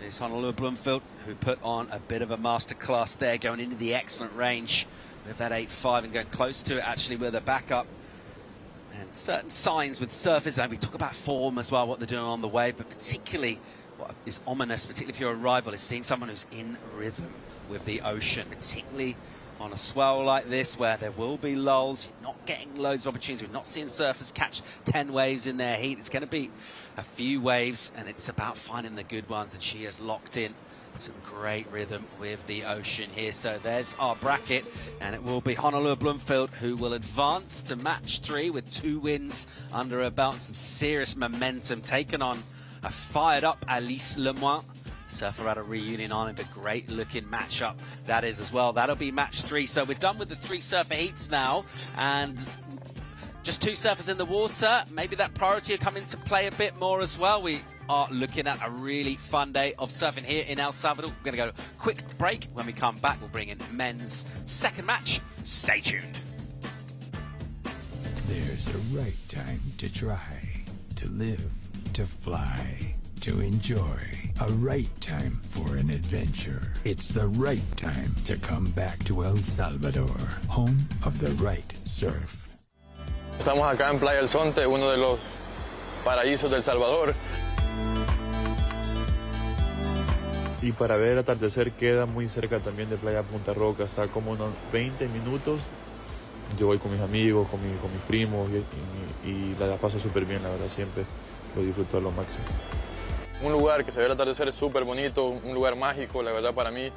is Honolulu Bloomfield, who put on a bit of a masterclass there, going into the excellent range with that 8.5 and going close to it actually with a backup. And certain signs with surfers, and we talk about form as well, what they're doing on the wave, but particularly what is ominous, particularly if you're a rival, is seeing someone who's in rhythm with the ocean, particularly on a swell like this where there will be lulls. You're not getting loads of opportunities. We're not seeing surfers catch 10 waves in their heat. It's going to be a few waves, and it's about finding the good ones, and she has locked in some great rhythm with the ocean here. So there's our bracket, and it will be Honolulu Bloomfield who will advance to match 3 with 2 wins under her belt, some serious momentum, taken on a fired up Alice Lemoine. Surfer at a reunion on, and a great looking matchup that is as well. That'll be match 3. So we're done with the 3 surfer heats now, and just 2 surfers in the water. Maybe that priority will come into play a bit more as well. We are looking at a really fun day of surfing here in El Salvador. We're going to go quick break. When we come back, we'll bring in men's second match. Stay tuned. There's a right time to try, to live, to fly, to enjoy. A right time for an adventure. It's the right time to come back to El Salvador, home of the right surf. Estamos acá en Playa El Sonte, uno de los paraísos del Salvador. Y para ver el atardecer queda muy cerca también de Playa Punta Roca, está como unos 20 minutos. Yo voy con mis amigos, con mis primos y la paso súper bien, la verdad, siempre lo disfruto a lo máximo. Un lugar que se ve el atardecer es súper bonito, un lugar mágico, la verdad para mí.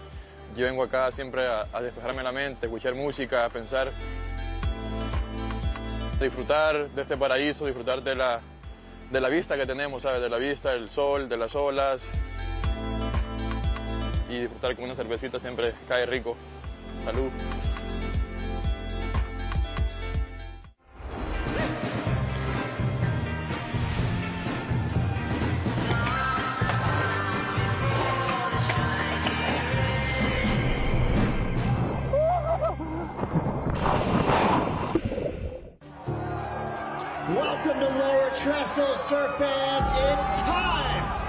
Yo vengo acá siempre a despejarme la mente, a escuchar música, a pensar, disfrutar de este paraíso, disfrutar de la vista que tenemos, ¿sabes? De la vista, del sol, de las olas. Y disfrutar con una cervecita siempre cae rico. Salud. Welcome to Lower Trestle, surf fans. It's time!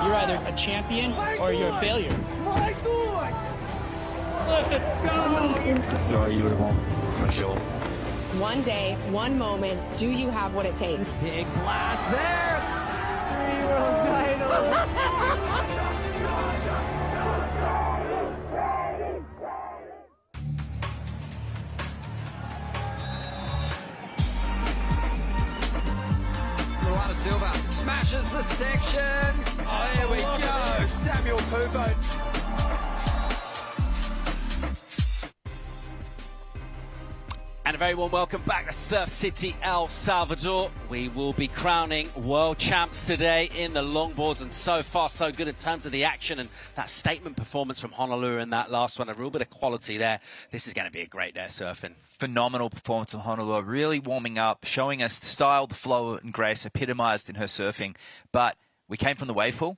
You're either a champion or you're a failure. My God! Let's go! Are you at home? For sure. One day, one moment, do you have what it takes? Big blast there! 3-world title! Silva smashes the section. Oh, here we go. Samuel Pupo. And a very warm welcome back to Surf City, El Salvador. We will be crowning world champs today in the longboards, and so far so good in terms of the action and that statement performance from Honolulu in that last one. A real bit of quality there. This is going to be a great day of surfing. Phenomenal performance of Honolulu, really warming up, showing us the style, the flow and grace epitomized in her surfing. But we came from the wave pool,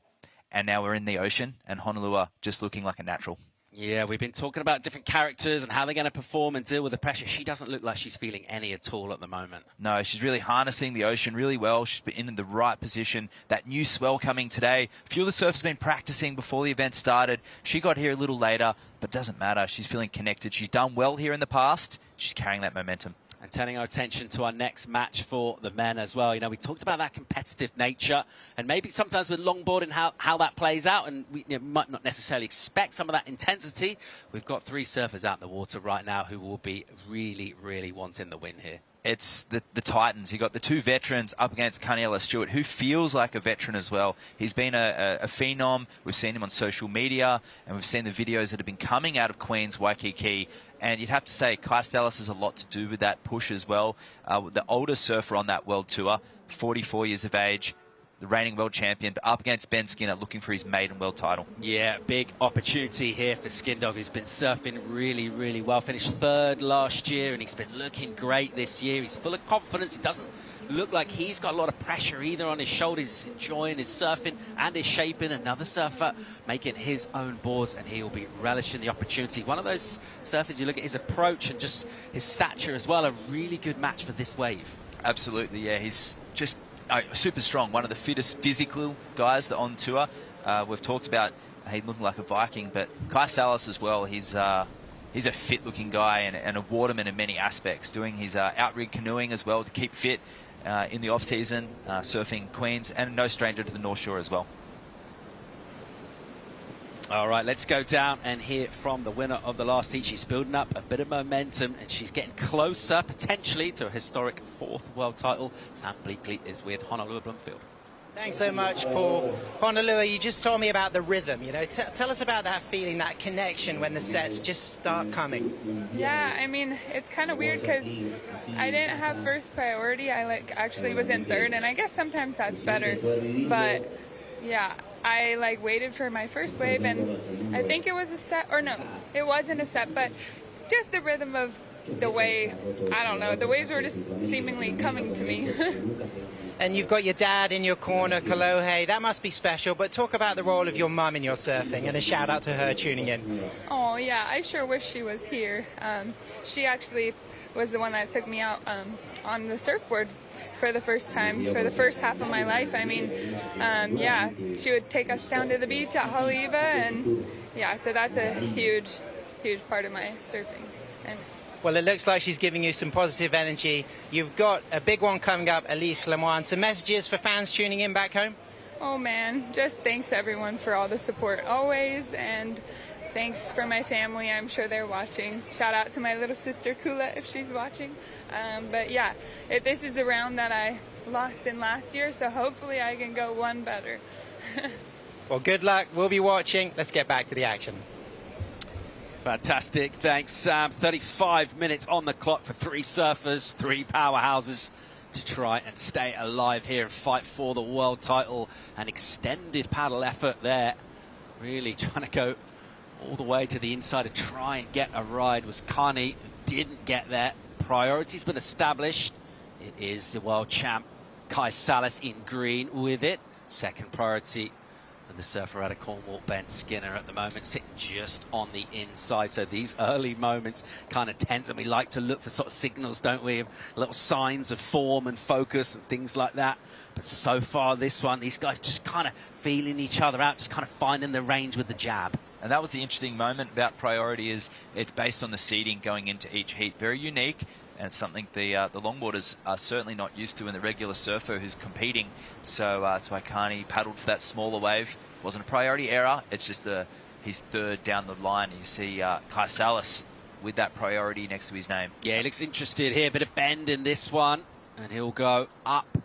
and now we're in the ocean, and Honolulu just looking like a natural. Yeah, we've been talking about different characters and how they're going to perform and deal with the pressure. She doesn't look like she's feeling any at all at the moment. No, she's really harnessing the ocean really well. She's been in the right position. That new swell coming today. A few of the surfers have been practicing before the event started. She got here a little later, but it doesn't matter. She's feeling connected. She's done well here in the past. She's carrying that momentum. And turning our attention to our next match for the men as well. You know, we talked about that competitive nature, and maybe sometimes with longboarding how that plays out, and we might not necessarily expect some of that intensity. We've got 3 surfers out in the water right now who will be really, really wanting the win here. it's the Titans. You got the two veterans up against Carnella Stewart, who feels like a veteran as well. He's been a phenom. We've seen him on social media, and we've seen the videos that have been coming out of Queens, Waikiki. And you'd have to say Kai Stellis has a lot to do with that push as well. The oldest surfer on that world tour, 44 years of age, the reigning world champion, but up against Ben Skinner looking for his maiden world title. Yeah, big opportunity here for Skindog, who's been surfing really, really well. Finished third last year, and he's been looking great this year. He's full of confidence. He doesn't look like he's got a lot of pressure either on his shoulders. He's enjoying his surfing and his shaping. Another surfer making his own boards, and he will be relishing the opportunity. One of those surfers, you look at his approach and just his stature as well, a really good match for this wave. Absolutely, yeah. He's just super strong, one of the fittest physical guys that on tour. We've talked about he looking like a Viking, but Kai Stellis as well. He's a fit-looking guy and a waterman in many aspects, doing his outrig canoeing as well to keep fit in the off-season, surfing Queens, and no stranger to the North Shore as well. All right, let's go down and hear from the winner of the last heat. She's building up a bit of momentum, and she's getting closer, potentially, to a historic 4th world title. Sam Bleakley is with Honolulu Bloomfield. Thanks so much, Paul. Honolulu, you just told me about the rhythm, you know. Tell us about that feeling, that connection when the sets just start coming. Yeah, I mean, it's kind of weird because I didn't have first priority. I actually was in third, and I guess sometimes that's better. But yeah, I waited for my first wave, and I think it was a set, or no, it wasn't a set, but just the rhythm of the wave. I don't know, the waves were just seemingly coming to me. And you've got your dad in your corner, Kalohe. That must be special. But talk about the role of your mum in your surfing, and a shout out to her tuning in. Oh yeah, I sure wish she was here. She actually was the one that took me out on the surfboard for the first time, for the first half of my life. I mean, yeah, she would take us down to the beach at Haleiwa, and yeah, so that's a huge, huge part of my surfing. Well, it looks like she's giving you some positive energy. You've got a big one coming up, Elise Lemoine. Some messages for fans tuning in back home? Oh man, just thanks everyone for all the support always, and thanks for my family. I'm sure they're watching. Shout out to my little sister Kula if she's watching. But yeah, this is the round that I lost in last year, so hopefully I can go one better. Well, good luck. We'll be watching. Let's get back to the action. Fantastic. Thanks, Sam. 35 minutes on the clock for 3 surfers, 3 powerhouses to try and stay alive here and fight for the world title. An extended paddle effort there. Really trying to go all the way to the inside and try and get a ride. Was Carney, who didn't get there. Priority's been established. It is the world champ Kai Stellis in green with it. Second priority, the surfer out of Cornwall, Ben Skinner, at the moment sitting just on the inside. So these early moments kind of tense, and we like to look for sort of signals, don't we, of little signs of form and focus and things like that. But so far this one, these guys just kind of feeling each other out, just kind of finding the range with the jab. And that was the interesting moment about priority, is it's based on the seeding going into each heat. Very unique, and it's something the longboarders are certainly not used to in the regular surfer who's competing. So that's why Carney paddled for that smaller wave. Wasn't a priority error. It's just he's third down the line. You see Kai Stellis with that priority next to his name. Yeah, he looks interested here. Bit of bend in this one, and he'll go up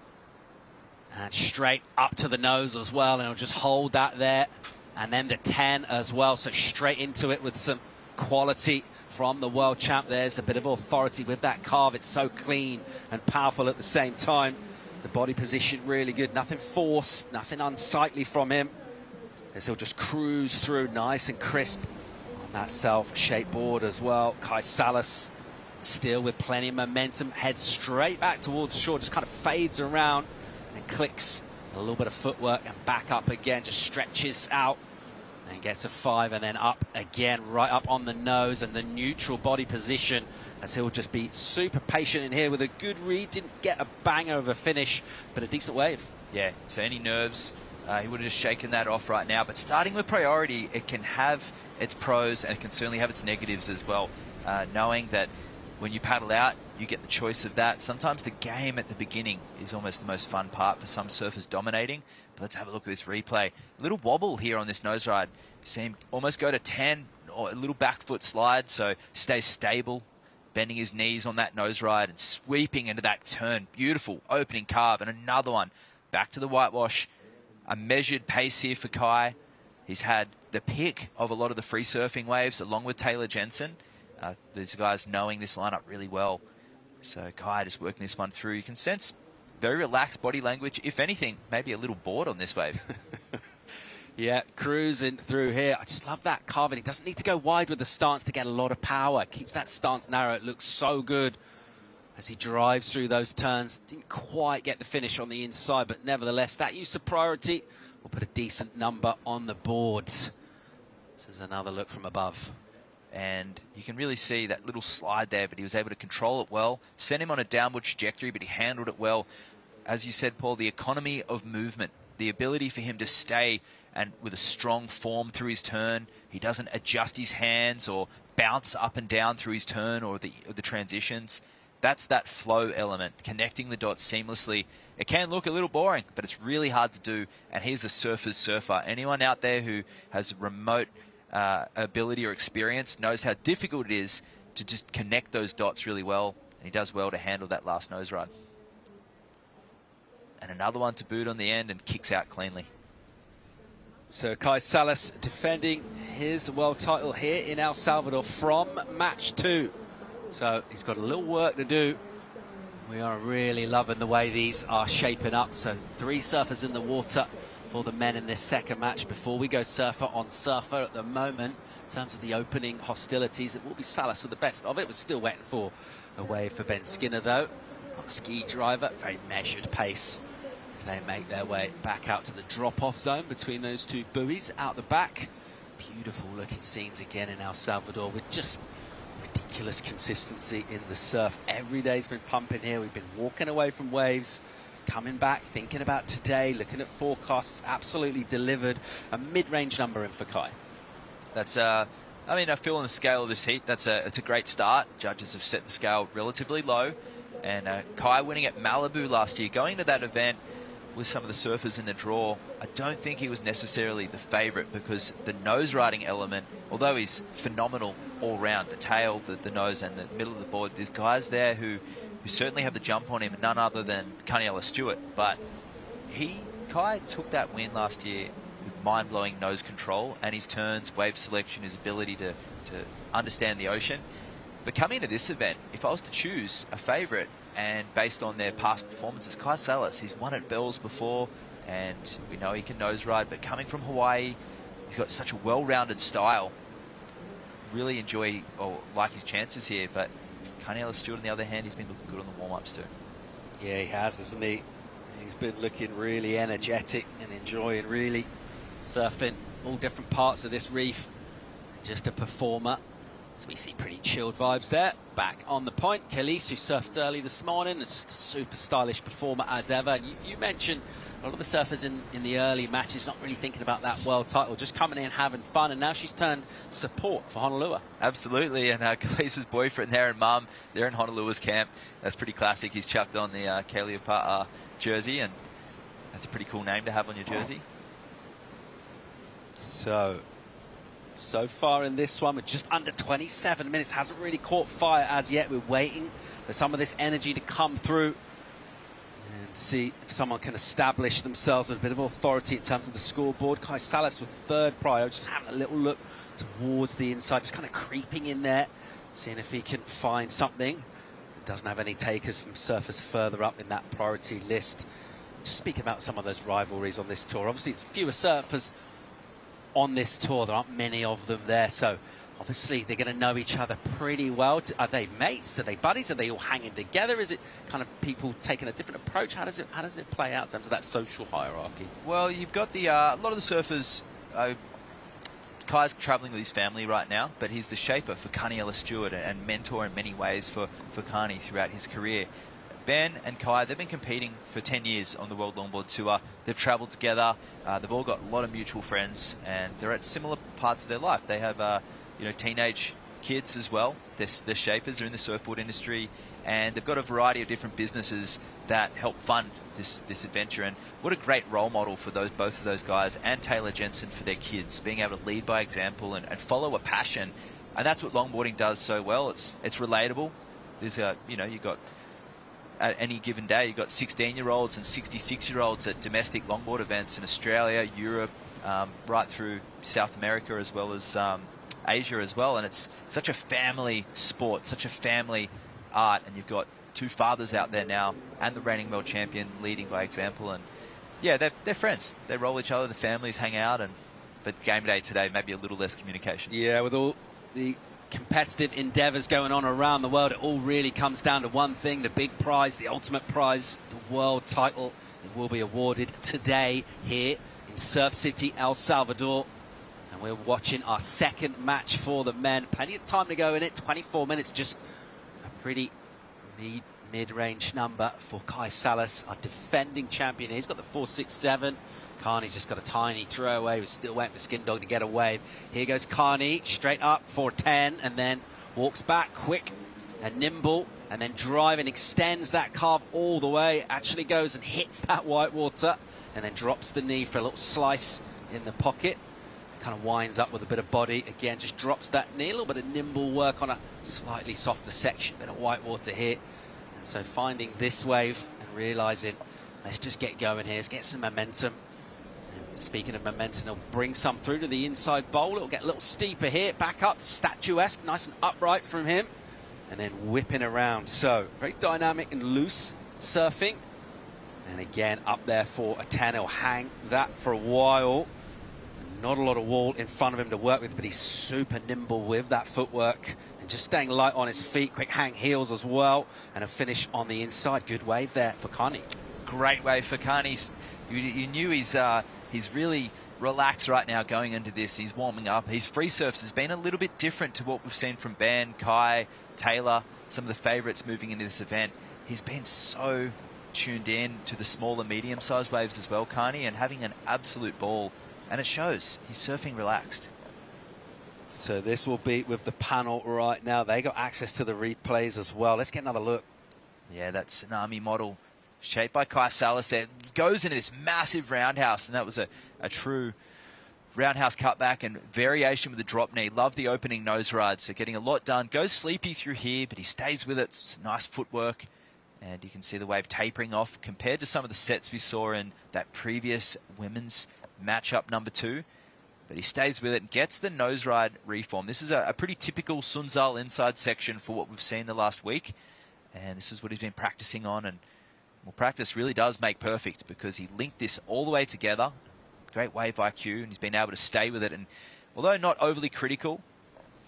and straight up to the nose as well, and he'll just hold that there. And then the 10 as well, so straight into it with some quality from the world champ. There's a bit of authority with that carve. It's so clean and powerful at the same time. The body position really good. Nothing forced, nothing unsightly from him, as he'll just cruise through nice and crisp on that self-shaped board as well. Kai Stellis still with plenty of momentum, heads straight back towards shore, just kind of fades around and clicks a little bit of footwork and back up again, just stretches out and gets a 5, and then up again, right up on the nose and the neutral body position, as he'll just be super patient in here with a good read. Didn't get a banger of a finish, but a decent wave. Yeah, so any nerves, he would have just shaken that off right now. But starting with priority, it can have its pros and it can certainly have its negatives as well. Knowing that when you paddle out, you get the choice of that. Sometimes the game at the beginning is almost the most fun part for some surfers dominating. But let's have a look at this replay. A little wobble here on this nose ride. You see him almost go to 10, or a little back foot slide, so stay stable bending his knees on that nose ride and sweeping into that turn. Beautiful opening carve, and another one. Back to the whitewash. A measured pace here for Kai. He's had the pick of a lot of the free surfing waves along with Taylor Jensen. These guys knowing this lineup really well. So Kai just working this one through. You can sense very relaxed body language. If anything, maybe a little bored on this wave. Yeah, cruising through here. I just love that carving. He doesn't need to go wide with the stance to get a lot of power. Keeps that stance narrow. It looks so good as he drives through those turns. Didn't quite get the finish on the inside, but nevertheless, that use of priority will put a decent number on the boards. This is another look from above. And you can really see that little slide there, but he was able to control it well. Sent him on a downward trajectory, but he handled it well. As you said, Paul, the economy of movement, the ability for him to stay and with a strong form through his turn. He doesn't adjust his hands or bounce up and down through his turn or the transitions. That's that flow element, connecting the dots seamlessly. It can look a little boring, but it's really hard to do. And he's a surfer's surfer. Anyone out there who has remote ability or experience knows how difficult it is to just connect those dots really well. And he does well to handle that last nose ride. And another one to boot on the end and kicks out cleanly. So Kai Salas defending his world title here in El Salvador from match 2. So he's got a little work to do. We are really loving the way these are shaping up. So 3 surfers in the water for the men in this second match. Before we go surfer on surfer at the moment, in terms of the opening hostilities, it will be Salas with the best of it. We're still waiting for a wave for Ben Skinner, though. Ski driver, very measured pace as they make their way back out to the drop-off zone between those 2 buoys out the back. Beautiful looking scenes again in El Salvador with just ridiculous consistency in the surf. Every day's been pumping here. We've been walking away from waves, coming back, thinking about today, looking at forecasts. Absolutely delivered a mid-range number in for Kai. That's I mean, I feel on the scale of this heat, it's a great start. Judges have set the scale relatively low. And Kai winning at Malibu last year, going to that event with some of the surfers in the draw, I don't think he was necessarily the favourite because the nose riding element, although he's phenomenal all round, the tail, the nose and the middle of the board, there's guys there who certainly have the jump on him, none other than Kaniela Stewart. But Kai took that win last year with mind-blowing nose control and his turns, wave selection, his ability to understand the ocean. But coming into this event, if I was to choose a favourite, and based on their past performances, Kai Salas, he's won at Bells before, and we know he can nose ride, but coming from Hawaii, he's got such a well-rounded style. Really enjoy or like his chances here, but Kaniela Stewart, on the other hand, he's been looking good on the warm-ups too. Yeah, he has, hasn't he? He's been looking really energetic and enjoying really surfing all different parts of this reef. Just a performer. So we see pretty chilled vibes there. Back on the point, Khalees, who surfed early this morning, it's a super stylish performer as ever. You mentioned a lot of the surfers in the early matches not really thinking about that world title, just coming in having fun, and now she's turned support for Honolulu. Absolutely, and Khalees' boyfriend there and mum, they're in Honolulu's camp. That's pretty classic. He's chucked on the Kaleopa jersey, and that's a pretty cool name to have on your jersey. So far in this one, we're just under 27 minutes. Hasn't really caught fire as yet. We're waiting for some of this energy to come through and see if someone can establish themselves with a bit of authority in terms of the scoreboard. Kai Salas with 3rd prio, just having a little look towards the inside, just kind of creeping in there, seeing if he can find something. Doesn't have any takers from surfers further up in that priority list. Just speak about some of those rivalries on this tour. Obviously, it's fewer surfers on this tour. There aren't many of them there, so obviously they're going to know each other pretty well. Are they mates? Are they buddies? Are they all hanging together? Is it kind of people taking a different approach? How does it play out in terms of that social hierarchy? Well, you've got a lot of the surfers. Kai's travelling with his family right now, but he's the shaper for Kaniela Stewart and mentor in many ways for Kani throughout his career. Ben and Kai, they've been competing for 10 years on the World Longboard Tour. They've travelled together. They've all got a lot of mutual friends, and they're at similar parts of their life. They have, teenage kids as well. They're shapers. They're in the surfboard industry, and they've got a variety of different businesses that help fund this adventure. And what a great role model for both of those guys and Taylor Jensen for their kids, being able to lead by example and follow a passion. And that's what longboarding does so well. It's relatable. There's you've got at any given day, you've got 16-year-olds and 66-year-olds at domestic longboard events in Australia, Europe, right through South America as well as Asia as well. And it's such a family sport, such a family art. And you've got two fathers out there now and the reigning world champion leading by example. And yeah, they're friends. They roll each other, the families hang out. But game day today, maybe a little less communication. Yeah, with all the competitive endeavours going on around the world, it all really comes down to one thing: the big prize, the ultimate prize, the world title. It will be awarded today here in Surf City, El Salvador. And we're watching our second match for the men. Plenty of time to go in it, 24 minutes, just a pretty mid-range number for Kai Salas, our defending champion. He's got the 4.67. Carney's just got a tiny throwaway. We're still waiting for Skin Dog to get a wave. Here goes Carney, straight up for 10, and then walks back quick and nimble, and then driving, extends that carve all the way, actually goes and hits that white water, and then drops the knee for a little slice in the pocket. Kind of winds up with a bit of body. Again, just drops that knee, a little bit of nimble work on a slightly softer section, bit of white water here. And so finding this wave and realising, let's just get going here, let's get some momentum. Speaking of momentum, it'll bring some through to the inside bowl. It'll get a little steeper here. Back up, statuesque, nice and upright from him. And then whipping around. So, very dynamic and loose surfing. And again, up there for a 10. He'll hang that for a while. Not a lot of wall in front of him to work with, but he's super nimble with that footwork. And just staying light on his feet. Quick hang heels as well. And a finish on the inside. Good wave there for Carney. Great wave for Carney. You knew he's really relaxed right now going into this. He's warming up. His free surfs has been a little bit different to what we've seen from Ben, Kai, Taylor, some of the favourites moving into this event. He's been so tuned in to the smaller, medium-sized waves as well, Carney, and having an absolute ball. And it shows. He's surfing relaxed. So this will be with the panel right now. They got access to the replays as well. Let's get another look. Yeah, that Tsunami model shaped by Kai Salas there goes into this massive roundhouse, and that was a true roundhouse cutback and variation with the drop knee. Love the opening nose ride, so getting a lot done. Goes sleepy through here, but he stays with it. It's nice footwork, and you can see the wave tapering off compared to some of the sets we saw in that previous women's matchup number 2. But he stays with it and gets the nose ride reform. This is a pretty typical Sunzal inside section for what we've seen the last week, and this is what he's been practicing on. And well, practice really does make perfect, because he linked this all the way together. Great wave IQ, and he's been able to stay with it. And although not overly critical,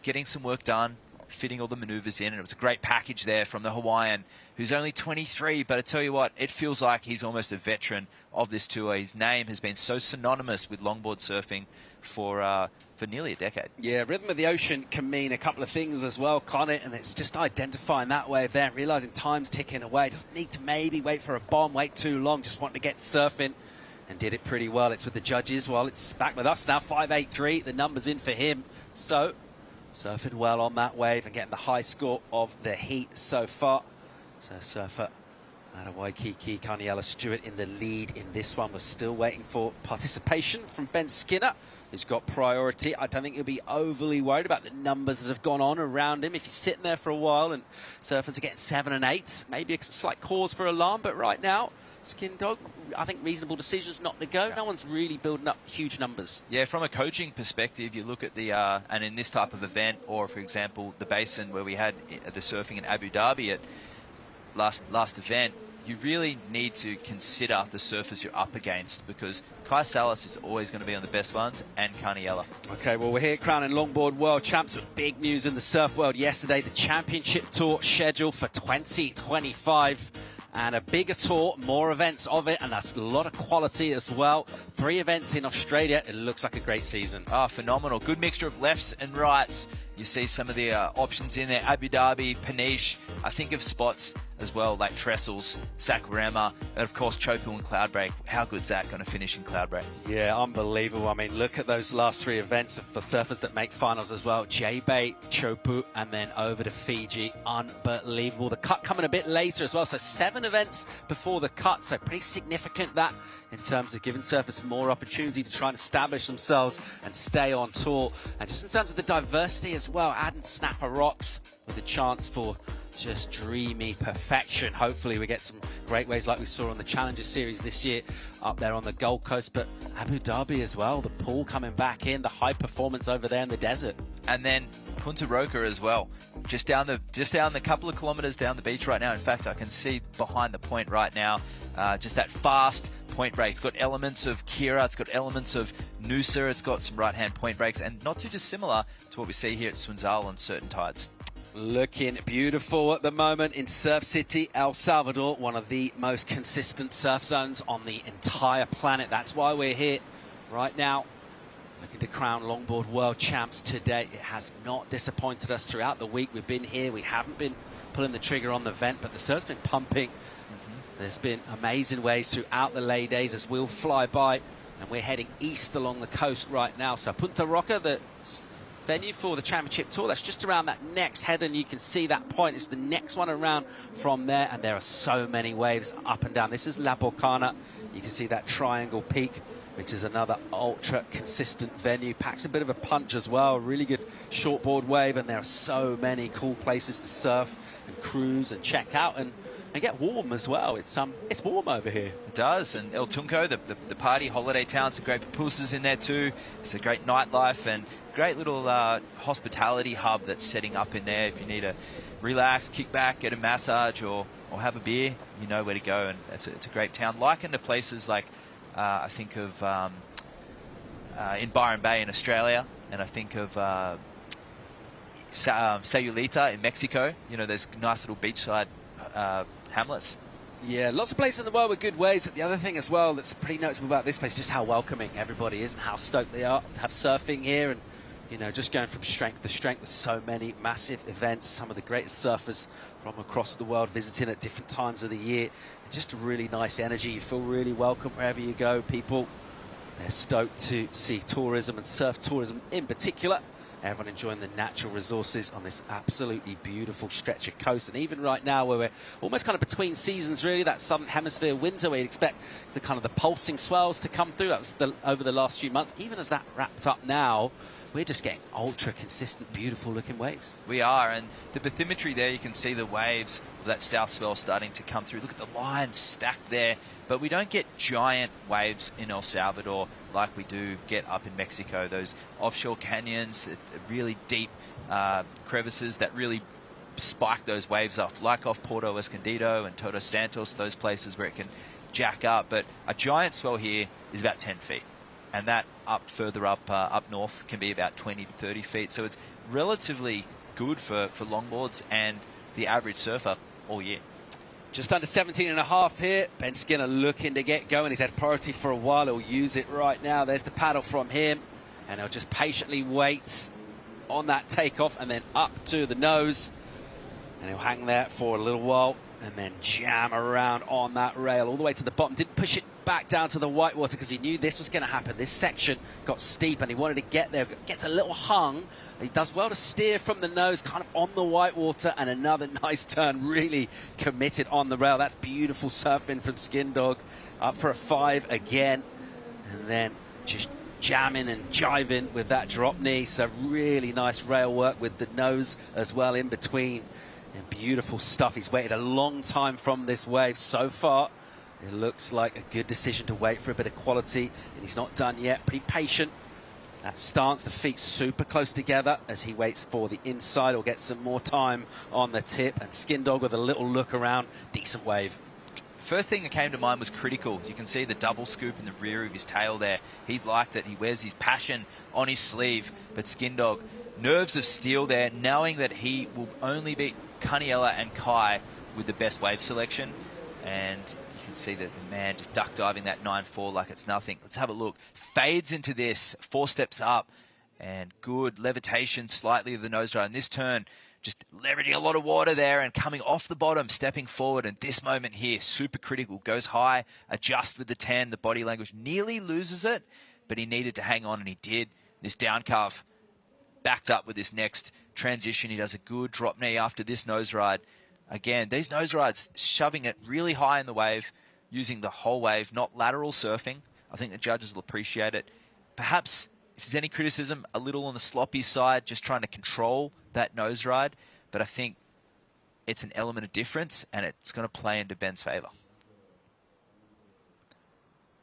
getting some work done, fitting all the maneuvers in, and it was a great package there from the Hawaiian, who's only 23, but I tell you what, it feels like he's almost a veteran of this tour. His name has been so synonymous with longboard surfing for nearly a decade. Yeah, rhythm of the ocean can mean a couple of things as well, can't it? And it's just identifying that wave there, realising time's ticking away. Doesn't need to maybe wait for a bomb, wait too long, just want to get surfing, and did it pretty well. It's with the judges. Well, it's back with us now, 5.83, the numbers in for him. So, surfing well on that wave and getting the high score of the heat so far. So, surfer out of Waikiki, Carniella Stewart in the lead in this one. We're still waiting for participation from Ben Skinner, who's got priority. I don't think he'll be overly worried about the numbers that have gone on around him. If he's sitting there for a while and surfers are getting 7 and 8, maybe a slight cause for alarm. But right now, Skin Dog, I think reasonable decisions not to go. No one's really building up huge numbers. Yeah, from a coaching perspective, you look at the, and in this type of event, or for example, the basin where we had the surfing in Abu Dhabi at last event, you really need to consider the surfers you're up against, because Kai Salas is always going to be on the best ones, and Carniella. Okay, well, we're here crowning Longboard World Champs with big news in the surf world yesterday. The Championship Tour scheduled for 2025. And a bigger tour, more events of it, and that's a lot of quality as well. 3 events in Australia. It looks like a great season. Oh, phenomenal. Good mixture of lefts and rights. You see some of the options in there. Abu Dhabi, Peniche. I think of spots as well like Trestles, Saquarema, and of course Chopu and Cloudbreak. How good's that going to finish in Cloudbreak? Yeah, unbelievable. I mean, look at those last 3 events for surfers that make finals as well. J-Bay, Chopu, and then over to Fiji. Unbelievable. The cut coming a bit later as well. So 7 events before the cut. So pretty significant that in terms of giving surfers more opportunity to try and establish themselves and stay on tour. And just in terms of the diversity as well, adding Snapper Rocks with a chance for just dreamy perfection. Hopefully we get some great waves like we saw on the Challenger Series this year up there on the Gold Coast, but Abu Dhabi as well, the pool coming back in, the high performance over there in the desert. And then Punta Roca as well, just down the couple of kilometers down the beach right now. In fact, I can see behind the point right now, just that fast point break. It's got elements of Kira, it's got elements of Noosa, it's got some right-hand point breaks, and not too dissimilar to what we see here at Sunzal on certain tides. Looking beautiful at the moment in Surf City, El Salvador, one of the most consistent surf zones on the entire planet. That's why we're here right now, looking to crown Longboard World Champs today. It has not disappointed us throughout the week. We've been here. We haven't been pulling the trigger on the vent, but the surf's been pumping. There's been amazing waves throughout the lay days as we'll fly by, and we're heading east along the coast right now. So Punta Roca, the venue for the championship tour, that's just around that next head, and you can see that point. It's the next one around from there, and there are so many waves up and down. This is La Bocana. You can see that triangle peak, which is another ultra consistent venue. Packs a bit of a punch as well. Really good shortboard wave, and there are so many cool places to surf and cruise and check out and get warm as well. It's warm over here. It does, and El Tunco, the party holiday town, some great pupusas in there too. It's a great nightlife and great little hospitality hub that's setting up in there. If you need to relax, kick back, get a massage, or have a beer, you know where to go. And it's a great town, likened to places like I think of in Byron Bay in Australia, and I think of Sayulita in Mexico. You know, there's nice little beachside hamlets. Yeah, lots of places in the world with good waves. The other thing as well that's pretty noticeable about this place is just how welcoming everybody is and how stoked they are to have surfing here. And, you know, just going from strength to strength. There's so many massive events, some of the greatest surfers from across the world visiting at different times of the year. And just a really nice energy. You feel really welcome wherever you go. People, they're stoked to see tourism and surf tourism in particular. Everyone enjoying the natural resources on this absolutely beautiful stretch of coast. And even right now, where we're almost kind of between seasons, really, that southern hemisphere winter, where you'd expect the kind of the pulsing swells to come through. That was over the last few months. Even as that wraps up now, we're just getting ultra consistent, beautiful looking waves. We are, and the bathymetry there, you can see the waves of that south swell starting to come through. Look at the lines stacked there. But we don't get giant waves in El Salvador like we do get up in Mexico. Those offshore canyons, really deep crevices that really spike those waves up, like off Puerto Escondido and Todos Santos, those places where it can jack up. But a giant swell here is about 10 feet. And that further up north can be about 20 to 30 feet. So it's relatively good for longboards and the average surfer all year. Just under 17.5 here. Ben Skinner looking to get going. He's had priority for a while. He'll use it right now. There's the paddle from him. And he'll just patiently wait on that takeoff and then up to the nose. And he'll hang there for a little while and then jam around on that rail all the way to the bottom. Didn't push it back down to the whitewater because he knew this was going to happen. This section got steep and he wanted to get there. Gets a little hung. He does well to steer from the nose, kind of on the whitewater, and another nice turn, really committed on the rail. That's beautiful surfing from Skin Dog. Up for a 5 again, and then just jamming and jiving with that drop knee. So really nice rail work with the nose as well in between. And beautiful stuff. He's waited a long time from this wave so far. It looks like a good decision to wait for a bit of quality, and he's not done yet. Pretty patient. That stance, the feet super close together as he waits for the inside or gets some more time on the tip. And Skin Dog with a little look around. Decent wave. First thing that came to mind was critical. You can see the double scoop in the rear of his tail there. He's liked it. He wears his passion on his sleeve. But Skin Dog, nerves of steel there, knowing that he will only beat Caniella and Kai with the best wave selection. And see the man just duck diving that 9.4 like it's nothing. Let's have a look. Fades into this, 4 steps up, and good levitation slightly of the nose ride. And this turn, just leveraging a lot of water there and coming off the bottom, stepping forward. And this moment here, super critical. Goes high, adjusts with the 10, the body language, nearly loses it, but he needed to hang on, and he did. This down carve backed up with this next transition. He does a good drop knee after this nose ride. Again, these nose rides, shoving it really high in the wave, using the whole wave, not lateral surfing. I think the judges will appreciate it. Perhaps, if there's any criticism, a little on the sloppy side, just trying to control that nose ride. But I think it's an element of difference, and it's going to play into Ben's favour.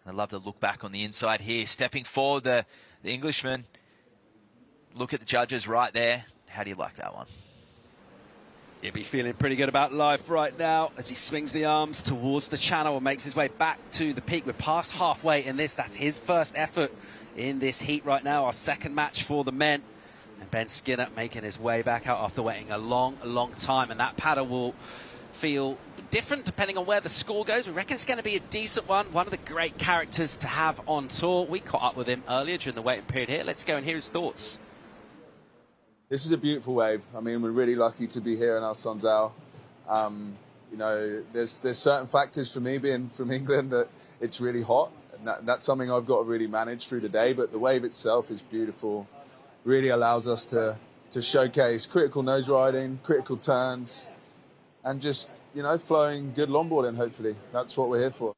I love the look back on the inside here. Stepping forward, the Englishman. Look at the judges right there. How do you like that one? He'll be feeling pretty good about life right now as he swings the arms towards the channel and makes his way back to the peak. We're past halfway in this. That's his first effort in this heat right now, our second match for the men. And Ben Skinner making his way back out after waiting a long, long time. And that paddle will feel different depending on where the score goes. We reckon it's going to be a decent one. One of the great characters to have on tour. We caught up with him earlier during the waiting period here. Let's go and hear his thoughts. This is a beautiful wave. I mean, we're really lucky to be here in our Sunzal. You know, there's certain factors for me being from England that it's really hot. And that's something I've got to really manage through the day. But the wave itself is beautiful. Really allows us to showcase critical nose riding, critical turns, and just, you know, flowing good longboarding, hopefully. That's what we're here for.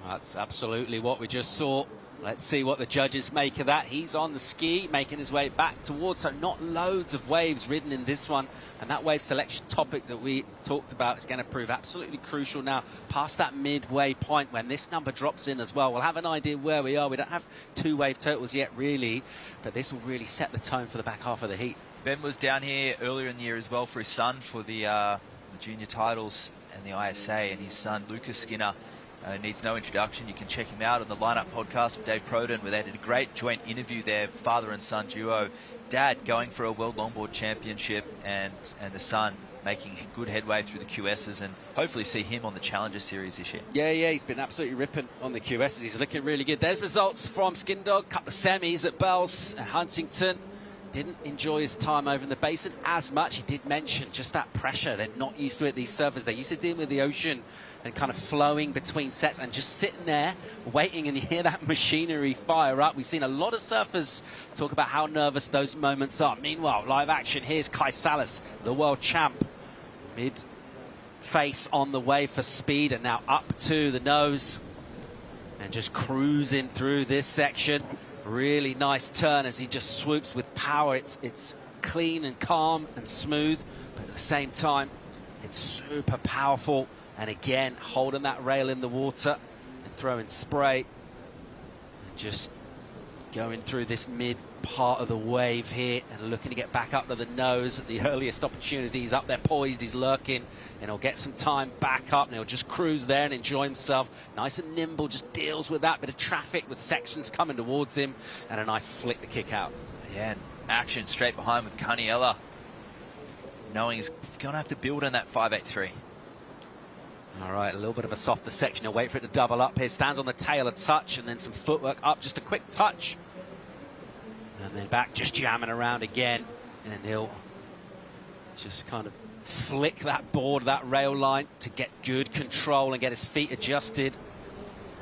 That's absolutely what we just saw. Let's see what the judges make of that. He's on the ski, making his way back towards, so not loads of waves ridden in this one. And that wave selection topic that we talked about is going to prove absolutely crucial now, past that midway point when this number drops in as well. We'll have an idea where we are. We don't have 2 wave totals yet, really, but this will really set the tone for the back half of the heat. Ben was down here earlier in the year as well for his son for the junior titles and the ISA, and his son, Lucas Skinner, needs no introduction. You can check him out on the Lineup podcast with Dave Proden, where they did a great joint interview there, father and son duo. Dad going for a World Longboard Championship, and the son making good headway through the QSs, and hopefully see him on the Challenger Series this year. Yeah, he's been absolutely ripping on the QSs. He's looking really good. There's results from Skin Dog, couple of semis at Bells and Huntington. Didn't enjoy his time over in the basin as much. He did mention just that pressure. They're not used to it, these surfers. They're used to dealing with the ocean and kind of flowing between sets and just sitting there waiting, and you hear that machinery fire up. We've seen a lot of surfers talk about how nervous those moments are. Meanwhile, live action, here's Kai Salas, the world champ. Mid-face on the way for speed, and now up to the nose and just cruising through this section. Really nice turn as he just swoops with power. It's clean and calm and smooth, but at the same time, it's super powerful. And again, holding that rail in the water and throwing spray. And just going through this mid part of the wave here and looking to get back up to the nose at the earliest opportunity. He's up there poised, he's lurking, and he'll get some time back up and he'll just cruise there and enjoy himself. Nice and nimble, just deals with that bit of traffic with sections coming towards him, and a nice flick to kick out. Yeah, and action straight behind with Caniella, knowing he's going to have to build on that 583. All right, a little bit of a softer section. He'll wait for it to double up here. Stands on the tail a touch, and then some footwork up, just a quick touch. And then back, just jamming around again. And he'll just kind of flick that board, that rail line, to get good control and get his feet adjusted.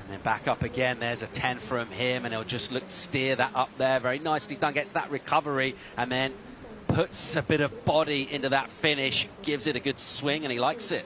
And then back up again. There's a 10 from him, and he'll just look to steer that up there. Very nicely done, gets that recovery, and then puts a bit of body into that finish, gives it a good swing, and he likes it.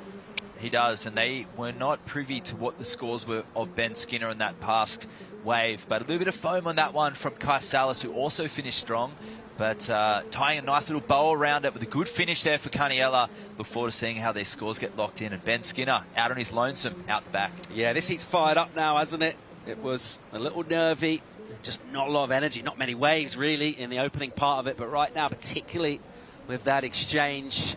He does, and they were not privy to what the scores were of Ben Skinner in that past wave. But a little bit of foam on that one from Kai Salas, who also finished strong. But tying a nice little bow around it with a good finish there for Caniella. Look forward to seeing how their scores get locked in. And Ben Skinner out on his lonesome out the back. Yeah, this heat's fired up now, hasn't it? It was a little nervy, just not a lot of energy, not many waves really in the opening part of it. But right now, particularly with that exchange,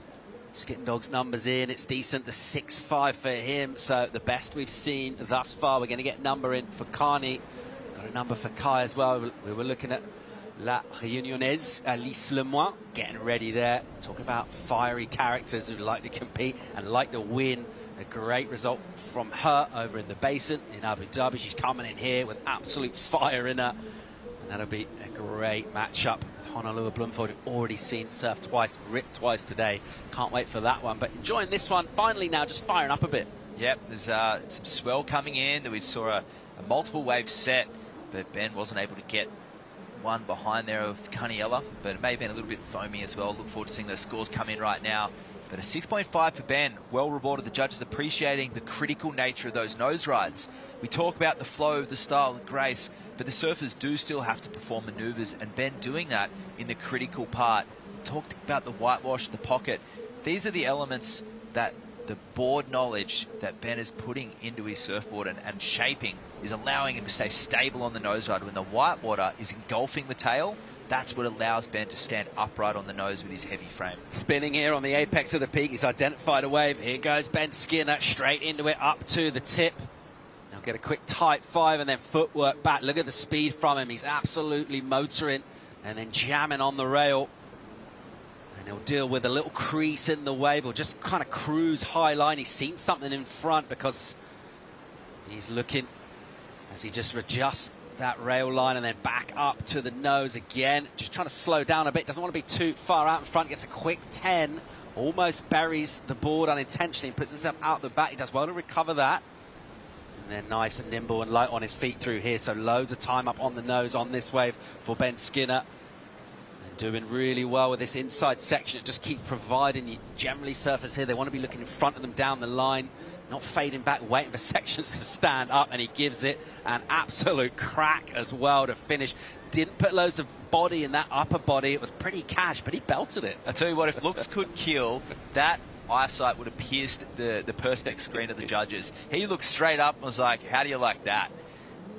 Skin Dog's numbers in, it's decent, the 6.5 for him, so the best we've seen thus far. We're going to get number in for Carney, got a number for Kai as well. We were looking at La Réunionnaise, Alice Lemoine, getting ready there. Talk about fiery characters who like to compete and like to win. A great result from her over in the basin in Abu Dhabi. She's coming in here with absolute fire in her, and that'll be a great matchup. Honolulu Bloomfield, already seen surf twice, ripped twice today. Can't wait for that one, but enjoying this one finally now, just firing up a bit. Yep, there's some swell coming in. We saw a multiple wave set, but Ben wasn't able to get one behind there of Caniella, but it may have been a little bit foamy as well. Look forward to seeing those scores come in right now. But a 6.5 for Ben, well rewarded. The judges appreciating the critical nature of those nose rides. We talk about the flow, the style, the grace, but the surfers do still have to perform manoeuvres, and Ben doing that in the critical part. Talked about the whitewash, the pocket. these are the elements that the board knowledge that Ben is putting into his surfboard and shaping is allowing him to stay stable on the nose ride. When the white water is engulfing the tail, that's what allows Ben to stand upright on the nose with his heavy frame. Spinning here on the apex of the peak. He's identified a wave. Here goes Ben Skinner straight into it, up to the tip. He'll get a quick tight 5 and then footwork back. Look at the speed from him. He's absolutely motoring and then jamming on the rail. And he'll deal with a little crease in the wave. He'll just kind of cruise high line. He's seen something in front because he's looking as he just adjusts that rail line and then back up to the nose again. Just trying to slow down a bit. Doesn't want to be too far out in front. Gets a quick 10. Almost buries the board unintentionally and puts himself out the back. He does well to recover that. And then nice and nimble and light on his feet through here. So loads of time up on the nose on this wave for Ben Skinner. And doing really well with this inside section. It just keeps providing you. Generally surfers here, they want to be looking in front of them down the line. Not fading back, waiting for sections to stand up, and he gives it an absolute crack as well to finish. Didn't put loads of body in that upper body. It was pretty cash, but he belted it. I tell you what, if looks could kill, that eyesight would have pierced the perspex screen of the judges. He looked straight up and was like, how do you like that?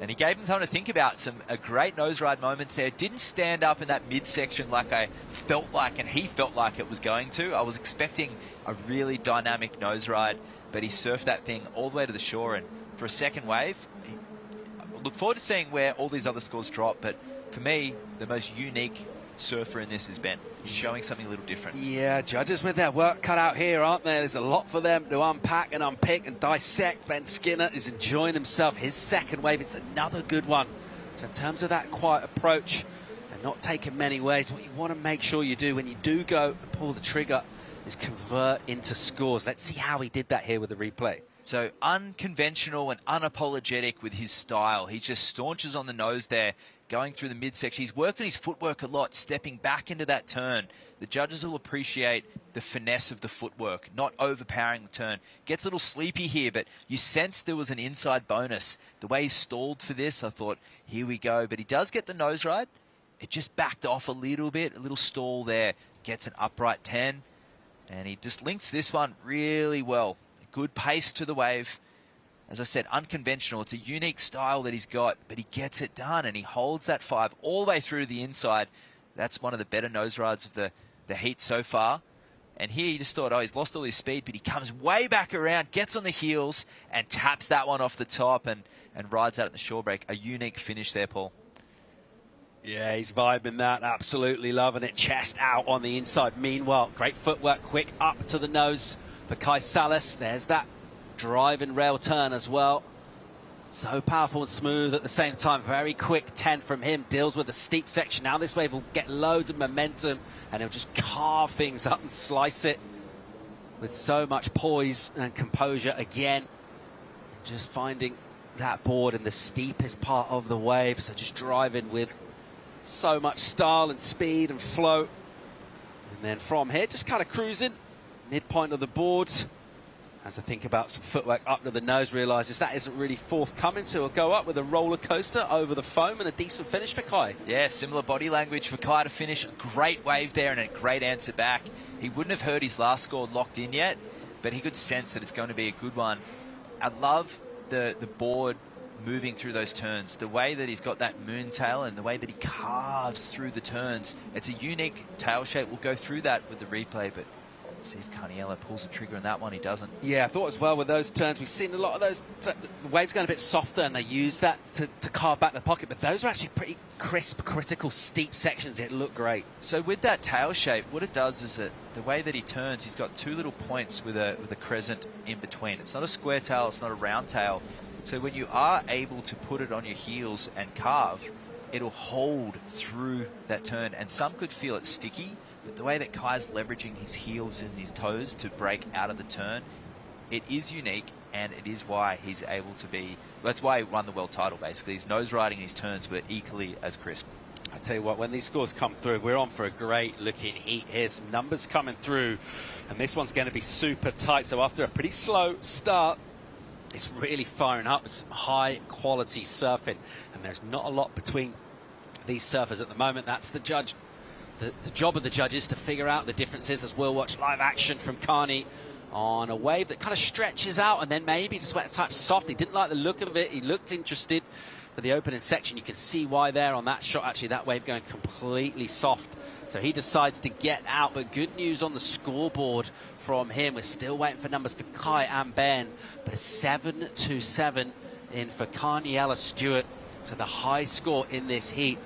And he gave them time to think about a great nose ride moments there. Didn't stand up in that midsection like I felt like, and he felt like it was going to. I was expecting a really dynamic nose ride, but he surfed that thing all the way to the shore. And for a second wave, I look forward to seeing where all these other scores drop. But for me, the most unique surfer in this is Ben. He's showing something a little different. Yeah, judges with their work cut out here, aren't there? There's a lot for them to unpack and unpick and dissect. Ben Skinner is enjoying himself. His second wave, it's another good one. So in terms of that quiet approach and not taking many waves, what you want to make sure you do when you do go and pull the trigger is convert into scores. Let's see how he did that here with the replay. So unconventional and unapologetic with his style. He just staunches on the nose there, going through the midsection. He's worked on his footwork a lot, stepping back into that turn. The judges will appreciate the finesse of the footwork, not overpowering the turn. Gets a little sleepy here, but you sense there was an inside bonus. The way he stalled for this, I thought, here we go. But he does get the nose ride. It just backed off a little bit, a little stall there. Gets an upright 10. And he just links this one really well. Good pace to the wave. As I said, unconventional. It's a unique style that he's got, but he gets it done, and he holds that 5 all the way through to the inside. That's one of the better nose rides of the heat so far. And here you just thought, oh, he's lost all his speed, but he comes way back around, gets on the heels, and taps that one off the top and rides out at the shore break. A unique finish there, Paul. Yeah, he's vibing that, absolutely loving it. Chest out on the inside. Meanwhile, great footwork, quick up to the nose for Kai Salas. There's that drive and rail turn as well. So powerful and smooth at the same time. Very quick 10 from him. Deals with the steep section. Now this wave will get loads of momentum, and he'll just carve things up and slice it with so much poise and composure again. Just finding that board in the steepest part of the wave. So just driving with so much style and speed and flow. And then from here, just kind of cruising. Midpoint of the board. As I think about some footwork up to the nose, realises that isn't really forthcoming, so he'll go up with a roller coaster over the foam and a decent finish for Kai. Yeah, similar body language for Kai to finish. A great wave there and a great answer back. He wouldn't have heard his last score locked in yet, but he could sense that it's going to be a good one. I love the board moving through those turns. The way that he's got that moon tail and the way that he carves through the turns. It's a unique tail shape. We'll go through that with the replay, but see if Carniello pulls the trigger on that one. He doesn't. Yeah, I thought as well with those turns, we've seen a lot of those, the waves going a bit softer, and they use that to carve back the pocket, but those are actually pretty crisp, critical, steep sections. It looked great. So with that tail shape, what it does is that the way that he turns, he's got two little points with a crescent in between. It's not a square tail, it's not a round tail. So when you are able to put it on your heels and carve, it'll hold through that turn, and some could feel it sticky. But the way that Kai's leveraging his heels and his toes to break out of the turn, it is unique, and it is why he's able to be... That's why he won the world title, basically. His nose riding, his turns were equally as crisp. I tell you what, when these scores come through, we're on for a great looking heat. Here's some numbers coming through, and this one's going to be super tight. So after a pretty slow start, it's really firing up with some high quality surfing, and there's not a lot between these surfers at the moment. That's the judge the job of the judges to figure out the differences, as we'll watch live action from Carney on a wave that kind of stretches out and then maybe just went a touch soft. He didn't like the look of it. He looked interested for the opening section. You can see why there on that shot, actually, that wave going completely soft. So he decides to get out, but good news on the scoreboard from him. We're still waiting for numbers for Kai and Ben, but a 7-7 in for Carniella Stewart. So the high score in this heat.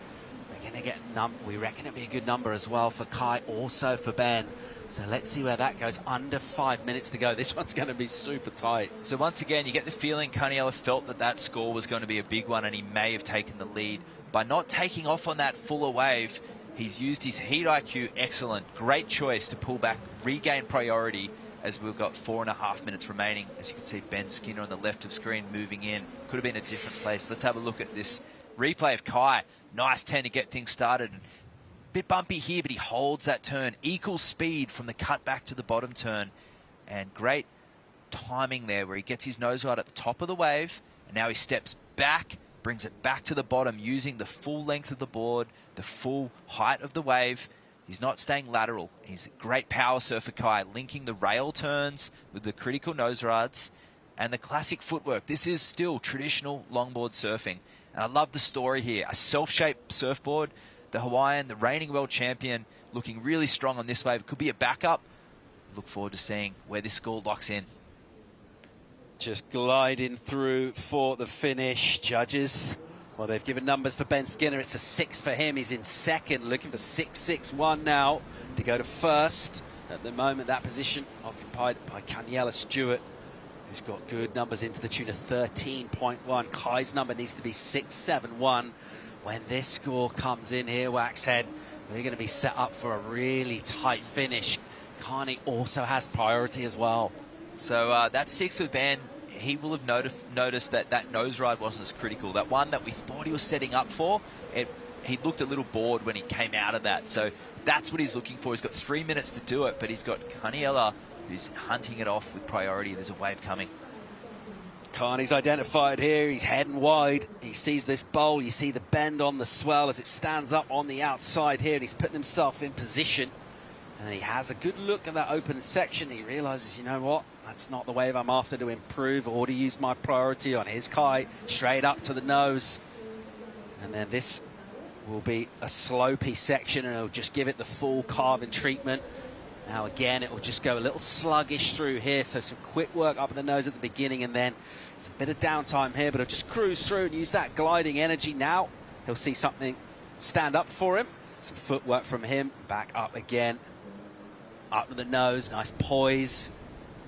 We're going to get we reckon it'll be a good number as well for Kai, also for Ben. So let's see where that goes. Under 5 minutes to go. This one's going to be super tight. So once again, you get the feeling Carniella felt that that score was going to be a big one, and he may have taken the lead. By not taking off on that fuller wave, he's used his heat IQ. Excellent. Great choice to pull back, regain priority, as we've got 4.5 minutes remaining. As you can see, Ben Skinner on the left of screen moving in. Could have been a different place. Let's have a look at this replay of Kai. Nice 10 to get things started. Bit bumpy here, but he holds that turn. Equal speed from the cut back to the bottom turn. And great timing there where he gets his nose right at the top of the wave. And now he steps back, brings it back to the bottom using the full length of the board, the full height of the wave. He's not staying lateral. He's a great power surfer, Kai, linking the rail turns with the critical nose rods and the classic footwork. This is still traditional longboard surfing. And I love the story here. A self-shaped surfboard. The Hawaiian, the reigning world champion, looking really strong on this wave. It could be a backup. Look forward to seeing where this score locks in. Just gliding through for the finish. Judges, well, they've given numbers for Ben Skinner. It's a 6 for him. He's in second, looking for 6-6-1 now to go to first. At the moment, that position occupied by Carniella Stewart, who's got good numbers into the tune of 13.1. Kai's number needs to be 6-7-1. When this score comes in here, Waxhead, we're going to be set up for a really tight finish. Carney also has priority as well. So that 6 with Ben, he will have noticed that that nose ride wasn't as critical. That one that we thought he was setting up for, he looked a little bored when he came out of that. So that's what he's looking for. He's got 3 minutes to do it, but he's got Carniella who's hunting it off with priority. There's a wave coming. Carney's identified here. He's heading wide. He sees this bowl. You see the bend on the swell as it stands up on the outside here, and he's putting himself in position. And he has a good look at that open section. He realizes, you know what? That's not the wave I'm after to improve or to use my priority on his Kai straight up to the nose. And then this will be a slopey section, and it'll just give it the full carbon treatment. Now again, it will just go a little sluggish through here, so some quick work up at the nose at the beginning, and then it's a bit of downtime here, but he'll just cruise through and use that gliding energy. Now he'll see something stand up for him. Some footwork from him, back up again, up to the nose, nice poise,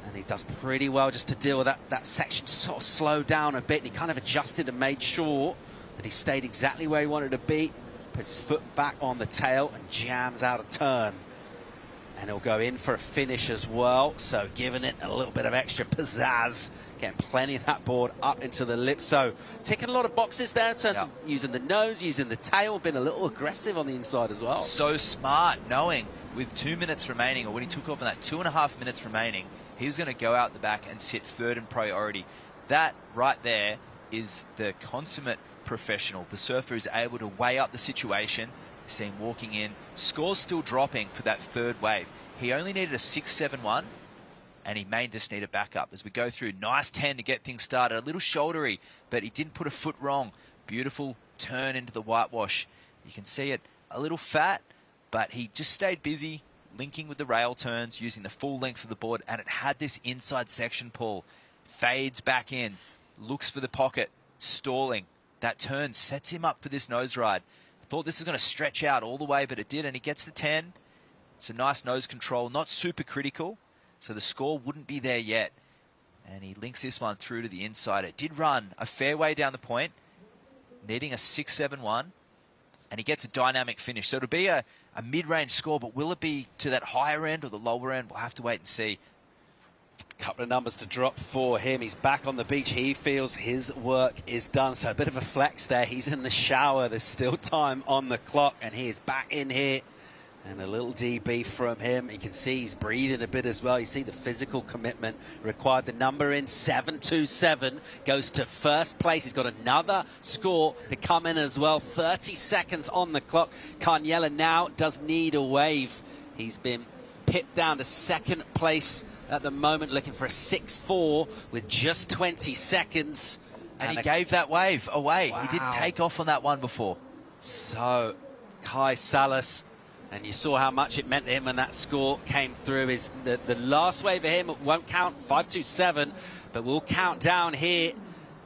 and he does pretty well just to deal with that section, sort of slowed down a bit, and he kind of adjusted and made sure that he stayed exactly where he wanted to be, puts his foot back on the tail and jams out a turn. And he'll go in for a finish as well, so giving it a little bit of extra pizzazz, getting plenty of that board up into the lip. So ticking a lot of boxes there in terms of using the nose, using the tail, been a little aggressive on the inside as well. So smart, knowing with 2 minutes remaining, or when he took off on that 2.5 minutes remaining, he was going to go out the back and sit third in priority. That right there is the consummate professional. The surfer is able to weigh up the situation. See him walking in. Score's still dropping for that third wave. He only needed a 6-7-1, and he may just need a backup as we go through. Nice 10 to get things started. A little shouldery, but he didn't put a foot wrong. Beautiful turn into the whitewash. You can see it a little fat, but he just stayed busy linking with the rail turns, using the full length of the board, and it had this inside section pull. Fades back in, looks for the pocket, stalling. That turn sets him up for this nose ride. Thought this was going to stretch out all the way, but it did, and he gets the 10. Some nice nose control, not super critical, so the score wouldn't be there yet. And he links this one through to the inside. It did run a fair way down the point, needing a 6-7-1, and he gets a dynamic finish. So it'll be a mid-range score, but will it be to that higher end or the lower end? We'll have to wait and see. Couple of numbers to drop for him. He's back on the beach. He feels his work is done. So a bit of a flex there. He's in the shower. There's still time on the clock, and he is back in here. And a little DB from him. You can see he's breathing a bit as well. You see the physical commitment required. The number in 727 goes to first place. He's got another score to come in as well. 30 seconds on the clock. Carniela now does need a wave. He's been pipped down to second place at the moment, looking for a 6-4 with just 20 seconds. And he gave that wave away. Wow. He didn't take off on that one before. So, Kai Salas, and you saw how much it meant to him when that score came through. Is the last wave of him won't count, 5.27, but we'll count down here.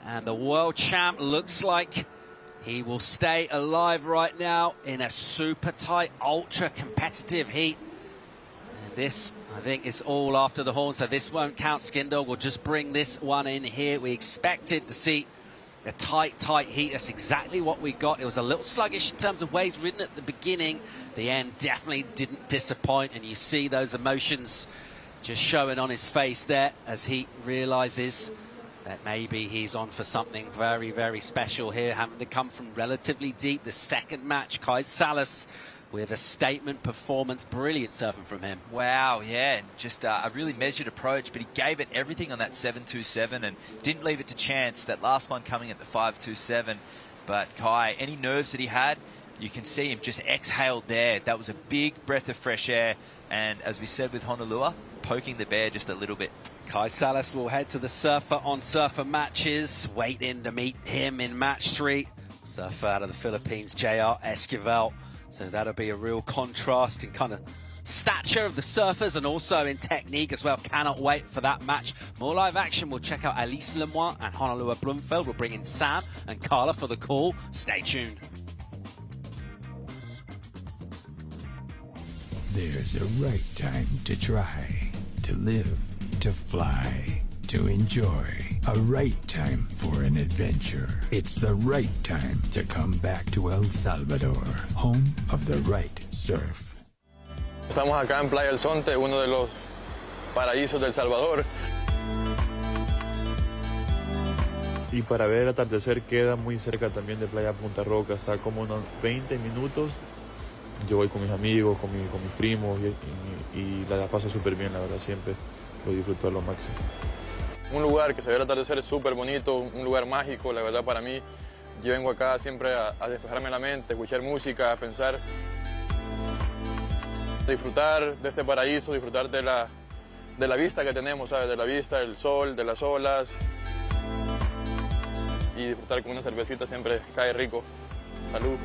And the world champ looks like he will stay alive right now in a super tight, ultra competitive heat. And this, I think, is all after the horn, so this won't count. Skindog will just bring this one in here. We expected to see a tight heat. That's exactly what we got. It was a little sluggish in terms of waves ridden at the beginning. The end definitely didn't disappoint, and you see those emotions just showing on his face there as he realizes that maybe he's on for something very, very special here, having to come from relatively deep. The second match, Kai Salas with a statement performance. Brilliant surfing from him. Wow, yeah, just a really measured approach, but he gave it everything on that 7.27 and didn't leave it to chance. That last one coming at the 5.27, but Kai, any nerves that he had, you can see him just exhaled there. That was a big breath of fresh air, and as we said with Honolulu, poking the bear just a little bit. Kai Salas will head to the surfer on surfer matches, waiting to meet him in match 3. Surfer out of the Philippines, JR Esquivel. So that'll be a real contrast in kind of stature of the surfers and also in technique as well. Cannot wait for that match. More live action. We'll check out Alice Lemoine and Honolulu Bloomfield. We'll bring in Sam and Carla for the call. Stay tuned. There's a right time to try, to live, to fly, to enjoy. A right time for an adventure. It's the right time to come back to El Salvador, home of the right surf. Estamos acá en Playa El Sonte, uno de los paraísos del Salvador. Y para ver el atardecer queda muy cerca también de Playa Punta Roca, está como unos 20 minutos. Yo voy con mis amigos, con mis primos y la paso súper bien, la verdad, siempre lo disfruto a lo máximo. Un lugar que se ve el atardecer es súper bonito, un lugar mágico, la verdad para mí. Yo vengo acá siempre a despejarme la mente, escuchar música, a pensar, disfrutar de este paraíso, disfrutar de la vista que tenemos, ¿sabes? De la vista, del sol, de las olas. Y disfrutar con una cervecita siempre cae rico. Salud.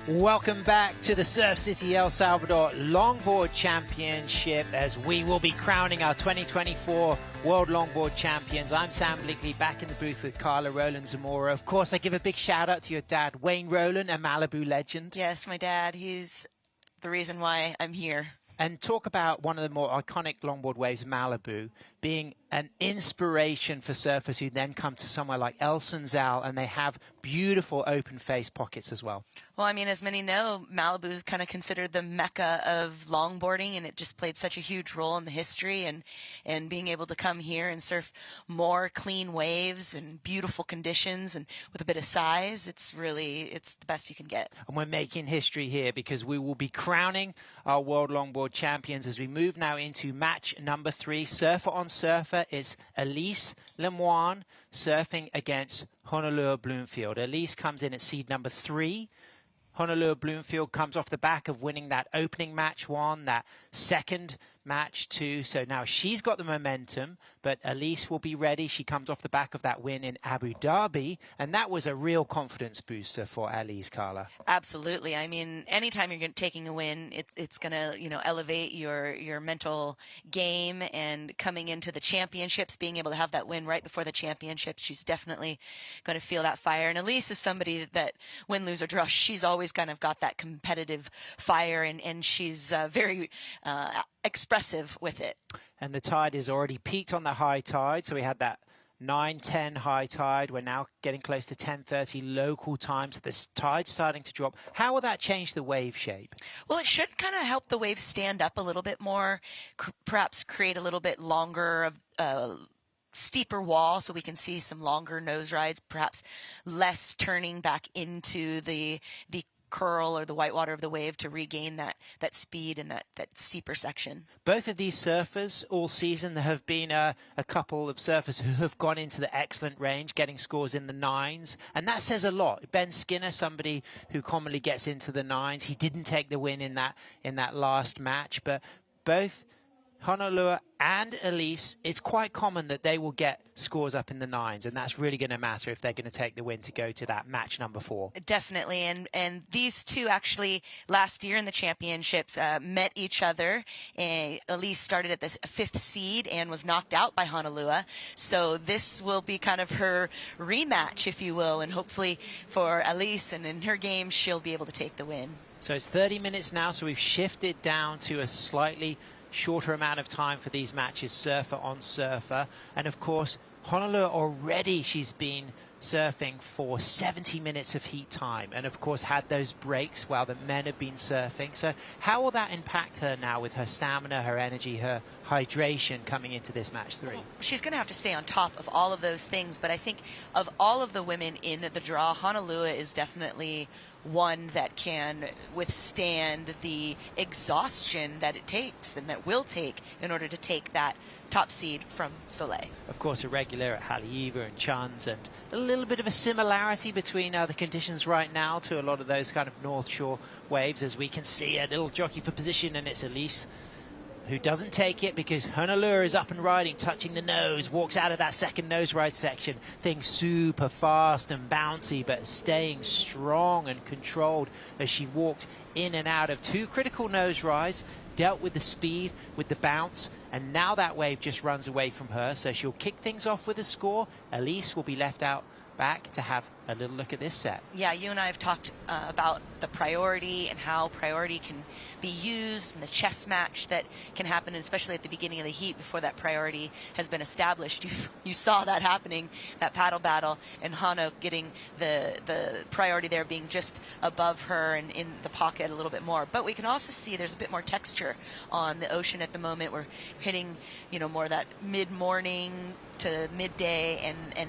Welcome back to the Surf City El Salvador Longboard Championship as we will be crowning our 2024 World Longboard Champions. I'm Sam Bligley, back in the booth with Carla Rowland Zamora. Of course, I give a big shout out to your dad, Wayne Rowland, a Malibu legend. Yes, my dad. He's the reason why I'm here. And talk about one of the more iconic longboard waves, Malibu, being an inspiration for surfers who then come to somewhere like El Sunzal, and they have beautiful open face pockets as well. Well, I mean, as many know, Malibu is kind of considered the mecca of longboarding, and it just played such a huge role in the history, and being able to come here and surf more clean waves and beautiful conditions and with a bit of size, it's the best you can get. And we're making history here because we will be crowning our World Longboard Champions as we move now into match number 3, surfer on surfer. It's Alice Lemoine surfing against Honolulu Bloomfield. Alice comes in at seed number 3. Honolulu Bloomfield comes off the back of winning that opening match 1, that second match 2. So now she's got the momentum, but Elise will be ready. She comes off the back of that win in Abu Dhabi, and that was a real confidence booster for Elise, Carla. Absolutely. I mean, anytime you're taking a win, it's going to, you know, elevate your mental game, and coming into the championships, being able to have that win right before the championships, she's definitely going to feel that fire. And Elise is somebody that, win, lose, or draw, she's always kind of got that competitive fire, and she's very expressive with it. And the tide is already peaked on the high tide, so we had that 9:10 high tide. We're now getting close to 10:30 local time, so the tide's starting to drop. How will that change the wave shape? Well, it should kind of help the waves stand up a little bit more, perhaps create a little bit longer of steeper wall, so we can see some longer nose rides, perhaps less turning back into the curl or the whitewater of the wave to regain that speed and that steeper section. Both of these surfers all season, there have been a couple of surfers who have gone into the excellent range, getting scores in the 9s, and that says a lot. Ben Skinner, somebody who commonly gets into the 9s, he didn't take the win in that last match, but both Honolulu and Elise, it's quite common that they will get scores up in the 9s, and that's really going to matter if they're going to take the win to go to that match number 4. Definitely, and these two actually last year in the championships met each other. Elise started at the 5th seed and was knocked out by Honolulu, so this will be kind of her rematch, if you will, and hopefully for Elise and in her game she'll be able to take the win. So it's 30 minutes now, so we've shifted down to a slightly shorter amount of time for these matches, surfer on surfer. And of course, Honolulu already, she's been surfing for 70 minutes of heat time, and of course had those breaks while the men have been surfing. So how will that impact her now with her stamina, her energy, her hydration coming into this match 3? She's going to have to stay on top of all of those things, but I think of all of the women in the draw, Honolulu is definitely one that can withstand the exhaustion that it takes and that will take in order to take that top seed from Soleil. Of course, a regular at Haleiwa and Chun's, and a little bit of a similarity between the conditions right now to a lot of those kind of North Shore waves, as we can see a little jockey for position, and it's Elise who doesn't take it because Honolulu is up and riding, touching the nose, walks out of that second nose ride section. Things super fast and bouncy, but staying strong and controlled as she walked in and out of 2 critical nose rides, dealt with the speed, with the bounce, and now that wave just runs away from her, so she'll kick things off with a score. Elise will be left out back to have a little look at this set. Yeah, you and I have talked about the priority and how priority can be used in the chess match that can happen, especially at the beginning of the heat before that priority has been established. You saw that happening, that paddle battle, and Hana getting the priority there being just above her and in the pocket a little bit more. But we can also see there's a bit more texture on the ocean at the moment. We're hitting, you know, more that mid-morning to midday and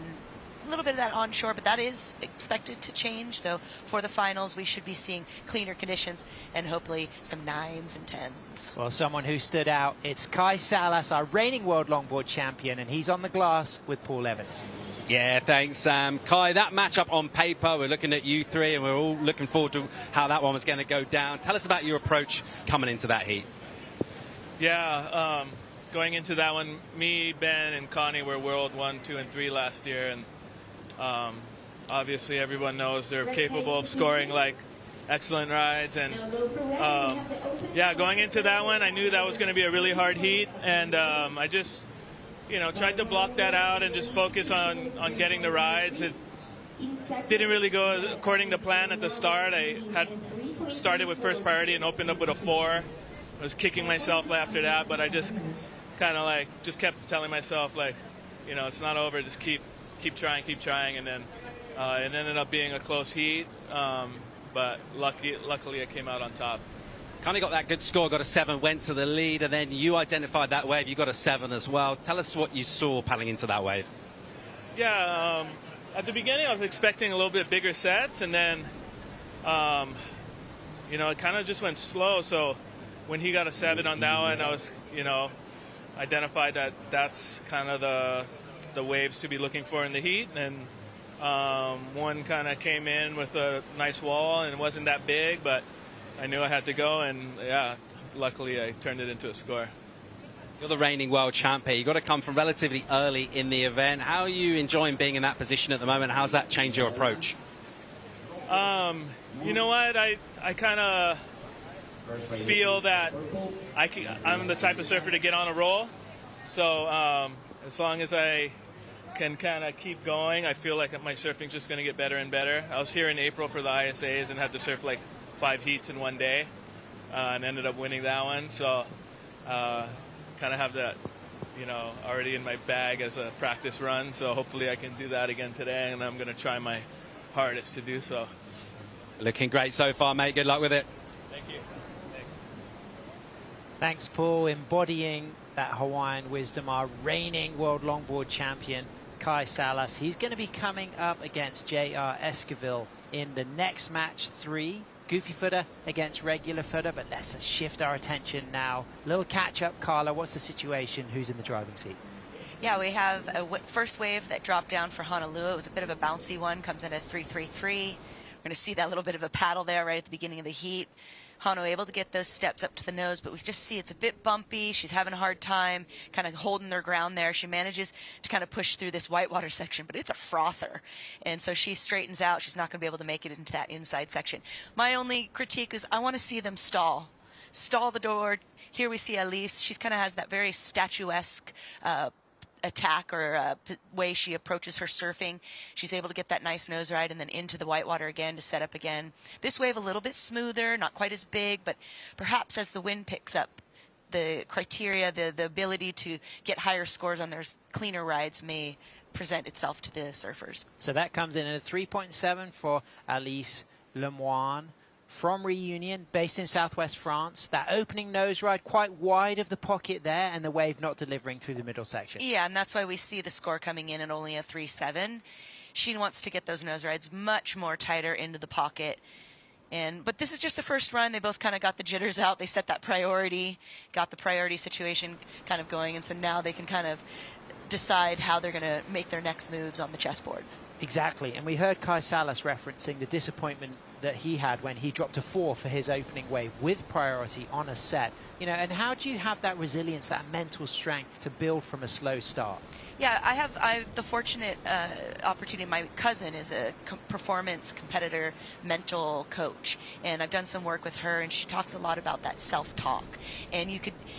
a little bit of that onshore, but that is expected to change. So for the finals, we should be seeing cleaner conditions and hopefully some 9s and 10s. Well, someone who stood out, it's Kai Salas, our reigning world longboard champion, and he's on the glass with Paul Evans. Yeah, thanks, Sam. Kai, that matchup on paper, we're looking at you 3, and we're all looking forward to how that one was going to go down. Tell us about your approach coming into that heat. Yeah, going into that one, me, Ben, and Connie were World 1, 2, and 3 last year, and obviously everyone knows they're capable of scoring like excellent rides, and yeah, going into that one I knew that was going to be a really hard heat, and I just, you know, tried to block that out and just focus on getting the rides. It didn't really go according to plan at the start. I had started with first priority and opened up with a 4. I was kicking myself after that, but I just kind of like just kept telling myself, like, you know, it's not over, just keep trying, and then it ended up being a close heat, but luckily I came out on top. Kind of got that good score, got a 7, went to the lead, and then you identified that wave, you got a 7 as well. Tell us what you saw paddling into that wave. Yeah, at the beginning I was expecting a little bit bigger sets, and then you know, it kind of just went slow, so when he got a 7 on that one, I was, you know, identified that that's kind of the waves to be looking for in the heat, and one kind of came in with a nice wall, and it wasn't that big, but I knew I had to go, and yeah, luckily I turned it into a score. You're the reigning world champion. You've got to come from relatively early in the event. How are you enjoying being in that position at the moment? How's that changed your approach? You know what? I kind of feel that I'm the type of surfer to get on a roll. So as long as I can kind of keep going, I feel like my surfing's just going to get better and better. I was here in April for the ISAs and had to surf like 5 heats in one day and ended up winning that one. So kind of have that, already in my bag as a practice run. So hopefully I can do that again today, and I'm going to try my hardest to do so. Looking great so far, mate. Good luck with it. Thank you. Thanks, Paul. Embodying that Hawaiian wisdom, our reigning world longboard champion, Kai Salas. He's going to be coming up against J.R. Esquivel in the next match 3. Goofy footer against regular footer, but let's shift our attention now. A little catch-up, Carla. What's the situation? Who's in the driving seat? Yeah, we have a first wave that dropped down for Honolulu. It was a bit of a bouncy one, comes in at 3.33. We're going to see that little bit of a paddle there right at the beginning of the heat. Hano able to get those steps up to the nose, but we just see it's a bit bumpy. She's having a hard time kind of holding their ground there. She manages to kind of push through this whitewater section, but it's a frother. And so she straightens out. She's not going to be able to make it into that inside section. My only critique is I want to see them stall the door. Here we see Elise. She's kind of has that very statuesque attack or way she approaches her surfing. She's able to get that nice nose ride and then into the whitewater again to set up again. This wave a little bit smoother, not quite as big, but perhaps as the wind picks up, the criteria, the ability to get higher scores on their cleaner rides may present itself to the surfers. So that comes in at a 3.7 for Alice Lemoine. From Reunion, based in southwest France. That opening nose ride quite wide of the pocket there, and the wave not delivering through the middle section. Yeah, and that's why we see the score coming in at only a 3.7. She wants to get those nose rides much more tighter into the pocket. But this is just the first run. They both kind of got the jitters out. They set that priority, got the priority situation kind of going, and so now they can kind of decide how they're going to make their next moves on the chessboard. Exactly, and we heard Kai Salas referencing the disappointment that he had when he dropped a 4 for his opening wave with priority on a set. And how do you have that resilience, that mental strength to build from a slow start? Yeah, I have the fortunate opportunity. My cousin is a performance competitor, mental coach, and I've done some work with her, and she talks a lot about that self-talk. And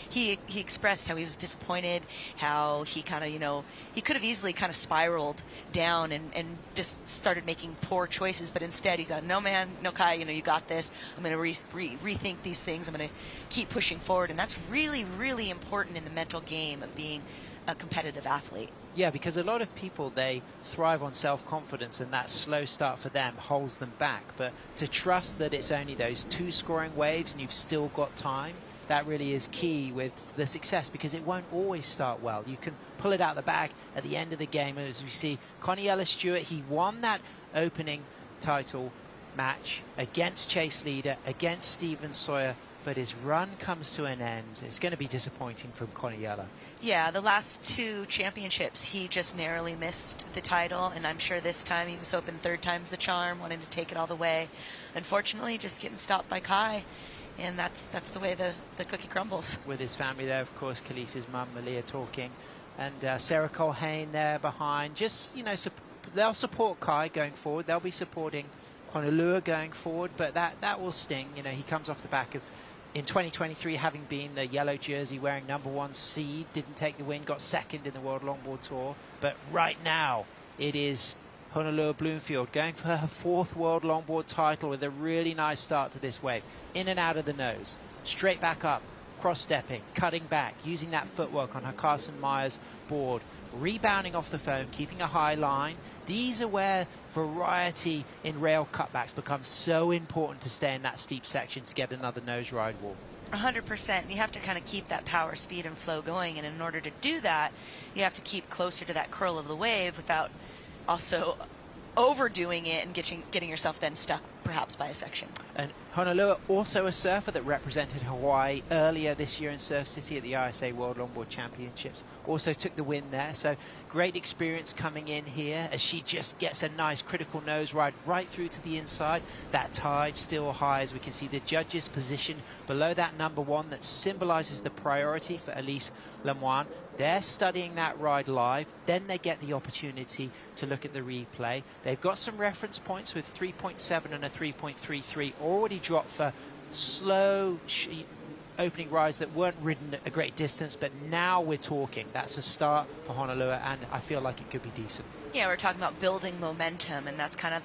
he expressed how he was disappointed, how he kind of, he could have easily kind of spiraled down and just started making poor choices, but instead he thought, no man, no Kai, you got this. I'm going to rethink these things. I'm going to keep pushing forward, and that's really, really important in the mental game of being a competitive athlete. Yeah, because a lot of people, they thrive on self-confidence, and that slow start for them holds them back. But to trust that it's only those 2 scoring waves and you've still got time, that really is key with the success, because it won't always start well. You can pull it out the bag at the end of the game. As we see, Connie Stewart, he won that opening title match against Chase Leader, against Steven Sawyer, but his run comes to an end. It's going to be disappointing from Conniella. Yeah, the last 2 championships, he just narrowly missed the title, and I'm sure this time he was hoping 3rd time's the charm, wanting to take it all the way. Unfortunately, just getting stopped by Kai, and that's the way the cookie crumbles. With his family there, of course, Khaleesi's mum, Malia, talking, and Sarah Colhane there behind. Just, they'll support Kai going forward. They'll be supporting Honolulu going forward, but that will sting. He comes off the back of, in 2023, having been the yellow jersey wearing #1 seed, didn't take the win, got 2nd in the World Longboard Tour. But right now, it is Honolulu Bloomfield going for her 4th World Longboard title with a really nice start to this wave. In and out of the nose, straight back up, cross-stepping, cutting back, using that footwork on her Carson Myers board, rebounding off the foam, keeping a high line. These are where variety in rail cutbacks becomes so important to stay in that steep section to get another nose ride wall. 100%. You have to kind of keep that power, speed, and flow going, and in order to do that, you have to keep closer to that curl of the wave without also overdoing it and getting yourself then stuck perhaps by a section. And Honolulu, also a surfer that represented Hawaii earlier this year in Surf City at the ISA World Longboard Championships. Also took the win there, so great experience coming in here as she just gets a nice critical nose ride right through to the inside. That tide still high, as we can see the judges positioned below that number 1 that symbolises the priority for Elise Lemoine. They're studying that ride live, then they get the opportunity to look at the replay. They've got some reference points with 3.7 and a 3.33 already dropped for slow opening rides that weren't ridden a great distance, but now we're talking. That's a start for Honolulu, and I feel like it could be decent. Yeah, we're talking about building momentum, and that's kind of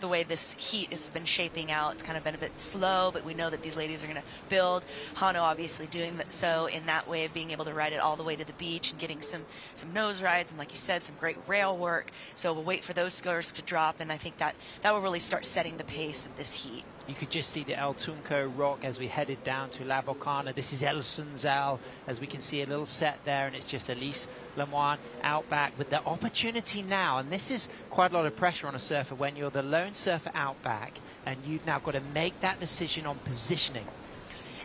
the way this heat has been shaping out. It's kind of been a bit slow, but we know that these ladies are going to build. Hano obviously doing so in that way of being able to ride it all the way to the beach and getting some nose rides and, like you said, some great rail work. So we'll wait for those scores to drop, and I think that will really start setting the pace of this heat. You could just see the El Tunco rock as we headed down to La Bocana. This is El Sunzal, as we can see a little set there, and it's just Elise Lemoine out back with the opportunity now. And this is quite a lot of pressure on a surfer when you're the lone surfer out back, and you've now got to make that decision on positioning.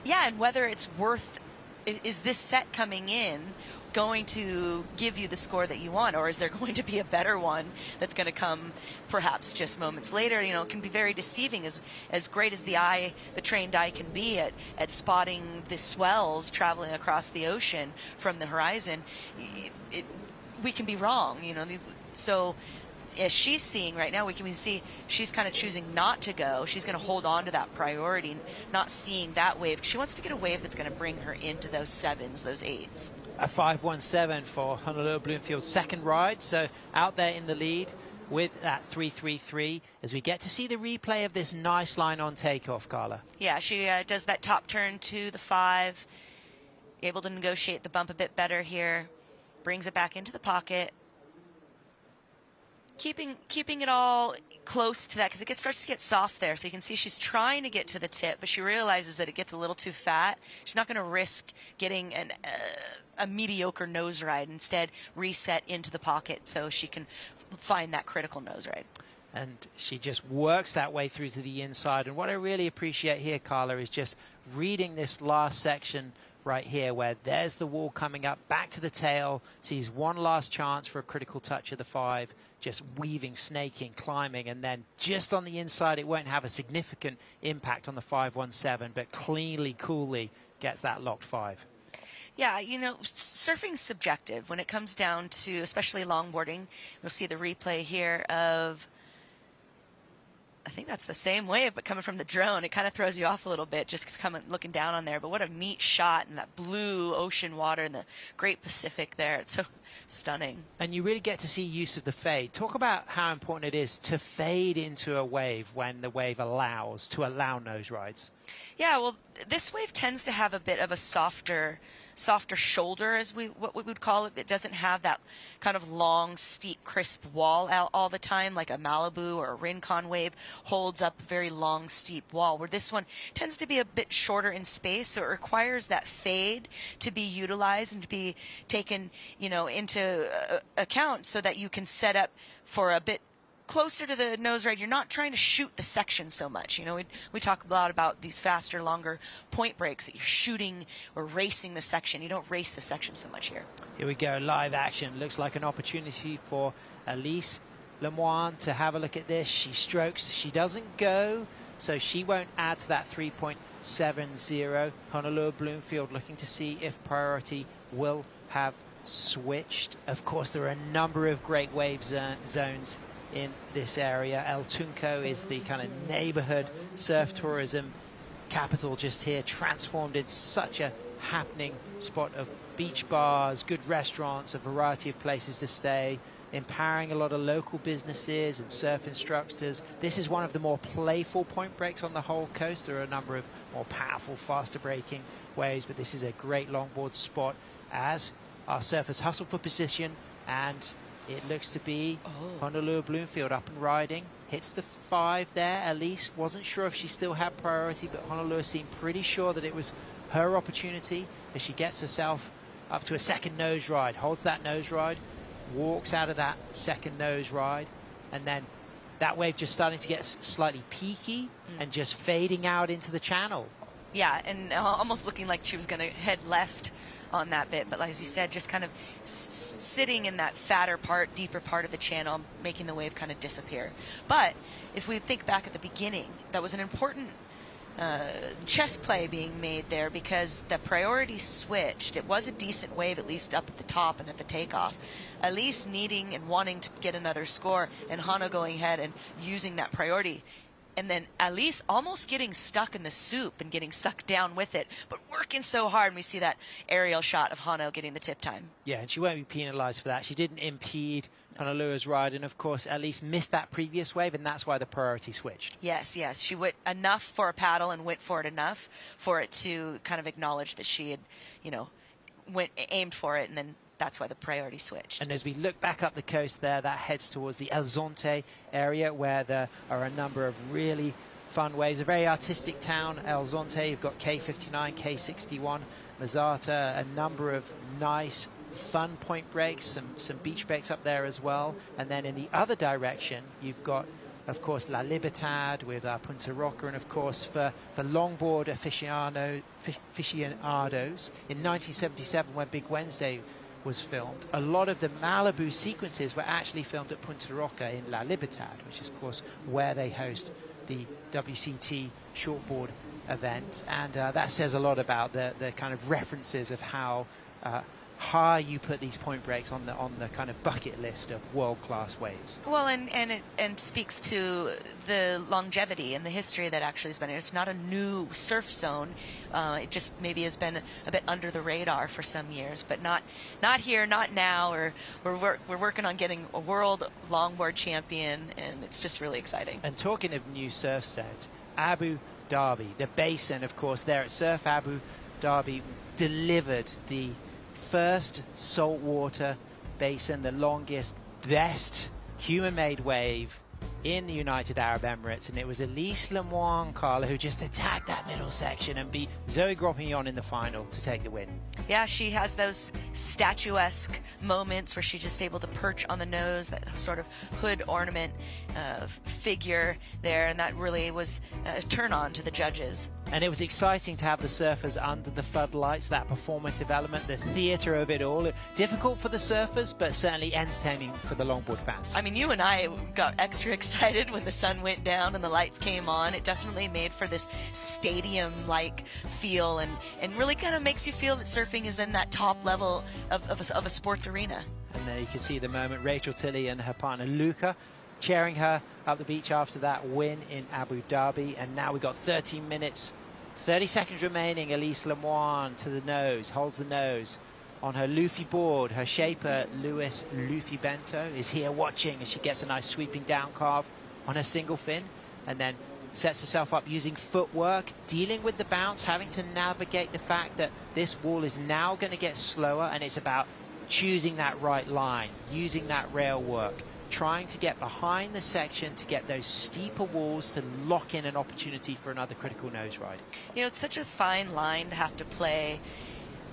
Yeah, and whether it's worth, is this set coming in going to give you the score that you want, or is there going to be a better one that's going to come perhaps just moments later? You know, it can be very deceiving. As great as the trained eye can be at spotting the swells traveling across the ocean from the horizon, we can be wrong, you know. So as she's seeing right now, we can see she's kind of choosing not to go. She's going to hold on to that priority, not seeing that wave. She wants to get a wave that's going to bring her into those 7s, those 8s. A 5.17 for Honolulu Bloomfield's second ride, so out there in the lead with that 3.33 as we get to see the replay of this nice line on takeoff, Carla. Yeah, she does that top turn to the 5, able to negotiate the bump a bit better here, brings it back into the pocket, keeping it all close to that, because it starts to get soft there. So you can see she's trying to get to the tip, but she realizes that it gets a little too fat. She's not going to risk getting a mediocre nose ride. Instead, reset into the pocket so she can find that critical nose ride. And she just works that way through to the inside. And what I really appreciate here, Carla, is just reading this last section right here, where there's the wall coming up, back to the tail, sees one last chance for a critical touch of the 5, just weaving, snaking, climbing, and then just on the inside, it won't have a significant impact on the 5.17, but cleanly, coolly gets that locked 5. Yeah, you know, surfing's subjective when it comes down to, especially longboarding. You'll see the replay here of, I think that's the same wave, but coming from the drone, it kind of throws you off a little bit, just looking down on there. But what a neat shot in that blue ocean water and the Great Pacific there. It's so stunning. And you really get to see use of the fade. Talk about how important it is to fade into a wave when the wave allows nose rides. Yeah, well, this wave tends to have a bit of a softer shoulder, as what we would call it. It doesn't have that kind of long, steep, crisp wall all the time, like a Malibu or a Rincon wave holds up a very long, steep wall, where this one tends to be a bit shorter in space, so it requires that fade to be utilized and to be taken, you know, into account so that you can set up for a bit closer to the nose ride. You're not trying to shoot the section so much. You know, we talk a lot about these faster, longer point breaks, that you're shooting or racing the section. You don't race the section so much here. Here we go, live action. Looks like an opportunity for Elise Lemoine to have a look at this. She strokes, she doesn't go, so she won't add to that 3.70. Honolulu Bloomfield looking to see if priority will have switched. Of course, there are a number of great wave zones in this area. El Tunco is the kind of neighborhood surf tourism capital just here, transformed into such a happening spot of beach bars, good restaurants, a variety of places to stay, empowering a lot of local businesses and surf instructors. This is one of the more playful point breaks on the whole coast. There are a number of more powerful, faster breaking waves, but this is a great longboard spot as our surfers hustle for position, and it looks to be Honolulu Bloomfield up and riding. Hits the 5 there. Elise wasn't sure if she still had priority, but Honolulu seemed pretty sure that it was her opportunity as she gets herself up to a second nose ride. Holds that nose ride, walks out of that second nose ride, and then that wave just starting to get slightly peaky and just fading out into the channel. Yeah, and almost looking like she was going to head left on that bit, but like, as you said, just kind of sitting in that fatter part, deeper part of the channel, making the wave kind of disappear. But if we think back at the beginning, that was an important chess play being made there, because the priority switched. It was a decent wave, at least up at the top and at the takeoff. Elise needing and wanting to get another score, and Hana going ahead and using that priority. And then Elise almost getting stuck in the soup and getting sucked down with it, but working so hard. And we see that aerial shot of Hana getting the tip time. Yeah, and she won't be penalised for that. She didn't impede Honalua's ride, and of course Elise missed that previous wave, and that's why the priority switched. Yes, yes. She went enough for a paddle and went for it enough for it to kind of acknowledge that she had, you know, aimed for it, and then that's why the priority switched. And as we look back up the coast there, that heads towards the El Zonte area, where there are a number of really fun waves. A very artistic town, El Zonte. You've got K59, K61, Mazata, a number of nice, fun point breaks, some beach breaks up there as well. And then in the other direction, you've got, of course, La Libertad with Punta Roca, and of course for longboard aficionados in 1977, when Big Wednesday was filmed, a lot of the Malibu sequences were actually filmed at Punta Roca in La Libertad, which is of course where they host the WCT shortboard event, and that says a lot about the kind of references of how high you put these point breaks on the kind of bucket list of world-class waves. Well, and speaks to the longevity and the history that actually has been here. It's not a new surf zone. It just maybe has been a bit under the radar for some years, but not here, not now. Or we're working on getting a world longboard champion, and it's just really exciting. And talking of new surf zones, Abu Dhabi, the basin, of course, there at Surf Abu Dhabi, delivered the first saltwater basin, the longest, best human-made wave in the United Arab Emirates, and it was Elise Lemoine, Carla, who just attacked that middle section and beat Zoe Groppignon in the final to take the win. Yeah, she has those statuesque moments where she's just able to perch on the nose, that sort of hood ornament figure there, and that really was a turn on to the judges. And it was exciting to have the surfers under the floodlights, that performative element, the theatre of it all. Difficult for the surfers, but certainly entertaining for the longboard fans. I mean, you and I got extra excited when the sun went down and the lights came on. It definitely made for this stadium-like feel, and really kind of makes you feel that surfing is in that top level of a sports arena. And there you can see the moment, Rachel Tilley and her partner Luca cheering her up the beach after that win in Abu Dhabi. And now we've got 13 minutes, 30 seconds remaining. Elise Lemoine to the nose, holds the nose on her Luffy board. Her shaper, Luis Luffy Bento, is here watching, and she gets a nice sweeping down carve on her single fin, and then sets herself up using footwork, dealing with the bounce, having to navigate the fact that this wall is now going to get slower, and it's about choosing that right line, using that rail work, trying to get behind the section to get those steeper walls to lock in an opportunity for another critical nose ride. You know, it's such a fine line to have to play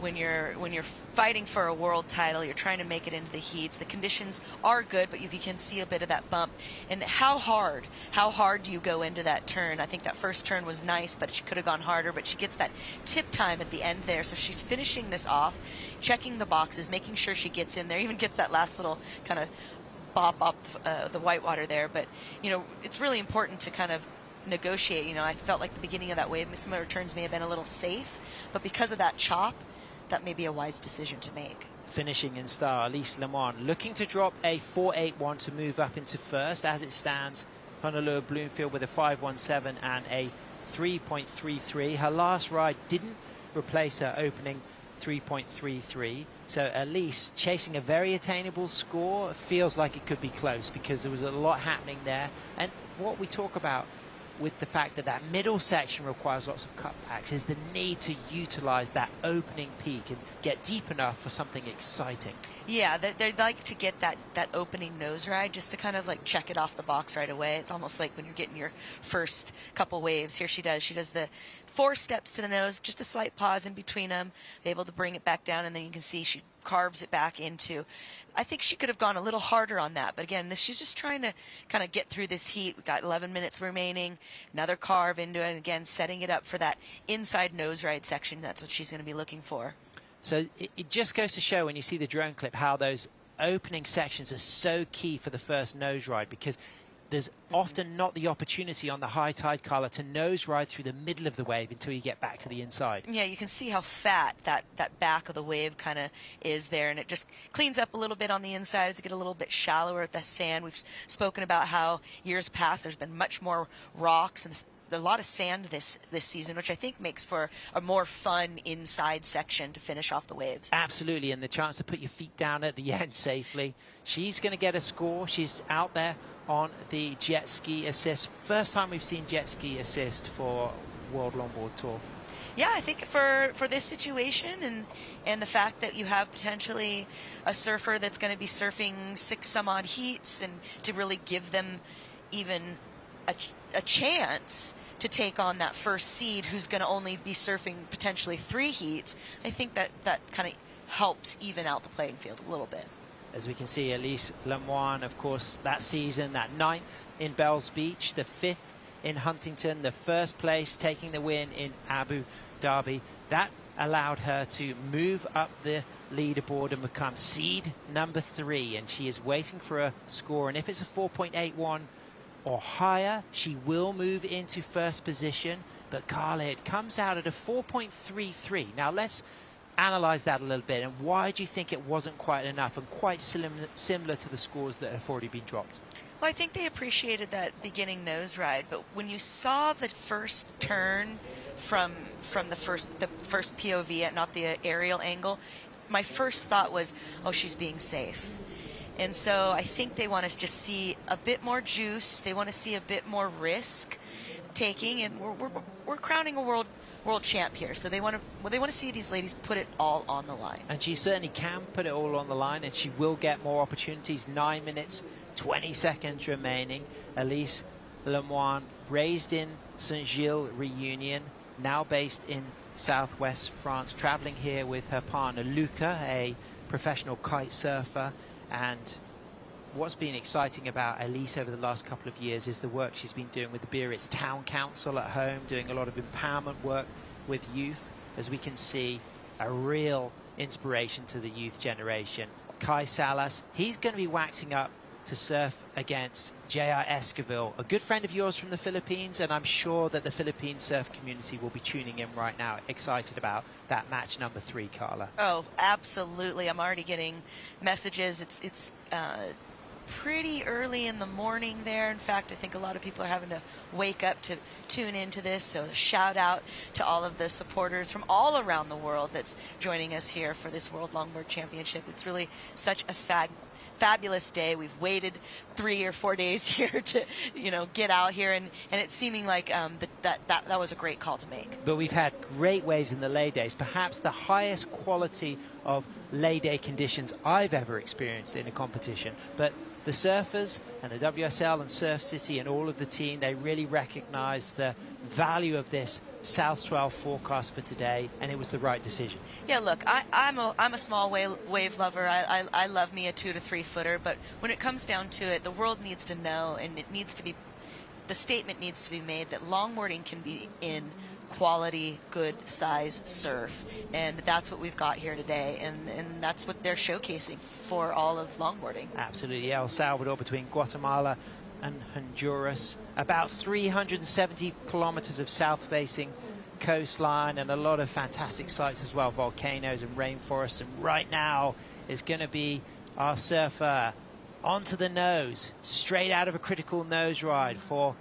when you're fighting for a world title. You're trying to make it into the heats. The conditions are good, but you can see a bit of that bump. And how hard do you go into that turn? I think that first turn was nice, but she could have gone harder, but she gets that tip time at the end there. So she's finishing this off, checking the boxes, making sure she gets in there, even gets that last little kind of bop up the whitewater there. But, you know, it's really important to kind of negotiate. You know, I felt like the beginning of that wave, some of her turns may have been a little safe, but because of that chop, that may be a wise decision to make. Finishing in style, Elise Lemoine looking to drop a 4.81 to move up into first. As it stands, Honolulu Bloomfield with a 5.17 and a 3.33. Her last ride didn't replace her opening 3.33. So Elise chasing a very attainable score. Feels like it could be close because there was a lot happening there. And what we talk about with the fact that that middle section requires lots of cutbacks is the need to utilize that opening peak and get deep enough for something exciting. Yeah, they'd like to get that opening nose ride just to kind of like check it off the box right away. It's almost like when you're getting your first couple waves. Here she does the 4 steps to the nose, just a slight pause in between them, able to bring it back down, and then you can see she carves it back into. I think she could have gone a little harder on that. But again, she's just trying to kind of get through this heat. We've got 11 minutes remaining. Another carve into it. And again, setting it up for that inside nose ride section. That's what she's going to be looking for. So it just goes to show when you see the drone clip how those opening sections are so key for the first nose ride, because there's often not the opportunity on the high tide, Carla, to nose ride through the middle of the wave until you get back to the inside. Yeah, you can see how fat that back of the wave kind of is there, and it just cleans up a little bit on the inside as it get a little bit shallower at the sand. We've spoken about how years past there's been much more rocks and a lot of sand this season, which I think makes for a more fun inside section to finish off the waves. Absolutely, and the chance to put your feet down at the end safely. She's going to get a score. She's out there on the jet ski assist. First time we've seen jet ski assist for World Longboard Tour. Yeah, I think for this situation and the fact that you have potentially a surfer that's going to be surfing 6 some odd heats, and to really give them even a chance to take on that first seed who's going to only be surfing potentially 3 heats, I think that kind of helps even out the playing field a little bit. As we can see, Elise Lemoine, of course, that season, that 9th in Bells Beach, the 5th in Huntington, the 1st place, taking the win in Abu Dhabi. That allowed her to move up the leaderboard and become seed number 3, and she is waiting for a score. And if it's a 4.81 or higher, she will move into 1st position. But Carla, it comes out at a 4.33. Now let's analyze that a little bit, and why do you think it wasn't quite enough and quite similar to the scores that have already been dropped? Well, I think they appreciated that beginning nose ride, but when you saw the first turn from the first POV, not the aerial angle, my first thought was, oh, she's being safe. And so I think they want to just see a bit more juice. They want to see a bit more risk taking, and we're crowning a world champ here. So they want to see these ladies put it all on the line. And she certainly can put it all on the line, and she will get more opportunities. 9 minutes, 20 seconds remaining. Elise Lemoine, raised in Sunzal Reunion, now based in southwest France, traveling here with her partner Luca, a professional kite surfer. And what's been exciting about Elise over the last couple of years is the work she's been doing with the Biarritz Town Council at home, doing a lot of empowerment work with youth. As we can see, a real inspiration to the youth generation. Kai Salas, he's going to be waxing up to surf against J.R. Esquivel, a good friend of yours from the Philippines, and I'm sure that the Philippine surf community will be tuning in right now, excited about that match number 3, Carla. Oh, absolutely. I'm already getting messages. It's pretty early in the morning there. In fact, I think a lot of people are having to wake up to tune into this, so a shout out to all of the supporters from all around the world that's joining us here for this World Longboard Championship. It's really such a fabulous day. We've waited 3 or 4 days here to, get out here, and it's seeming like that was a great call to make. But we've had great waves in the lay days, perhaps the highest quality of lay day conditions I've ever experienced in a competition. But the surfers and the WSL and Surf City and all of the team, they really recognized the value of this South Swell forecast for today, and it was the right decision. Yeah, look, I'm a small wave lover. I love me a 2 to 3 footer, but when it comes down to it, the world needs to know, and the statement needs to be made that longboarding can be in quality, good size surf, and that's what we've got here today, and that's what they're showcasing for all of longboarding. Absolutely. El Salvador, between Guatemala and Honduras, about 370 kilometers of south-facing coastline, and a lot of fantastic sights as well, volcanoes and rainforests. And right now is going to be our surfer onto the nose, straight out of a critical nose ride for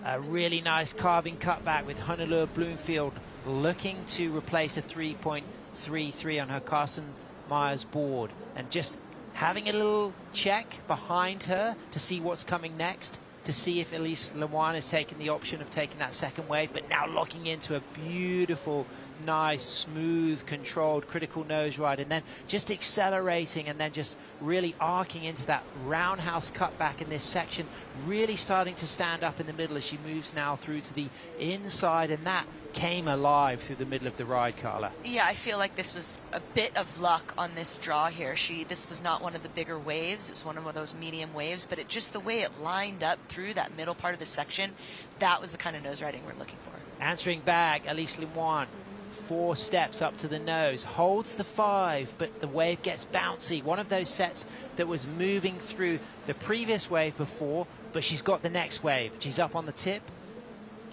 a really nice carving cutback with Honolulu Bloomfield looking to replace a 3.33 on her Carson Myers board, and just having a little check behind her to see what's coming next, to see if Elise Lemoine has taken the option of taking that second wave, but now locking into a beautiful nice, smooth, controlled, critical nose ride, and then just accelerating and then just really arcing into that roundhouse cutback in this section, really starting to stand up in the middle as she moves now through to the inside, and that came alive through the middle of the ride, Carla. Yeah, I feel like this was a bit of luck on this draw here. This was not one of the bigger waves. It was one of those medium waves, but just the way it lined up through that middle part of the section, that was the kind of nose riding we're looking for. Answering back, Elise Lemoine, 4 steps up to the nose, holds the 5, but the wave gets bouncy. One of those sets that was moving through the previous wave before, but she's got the next wave. She's up on the tip.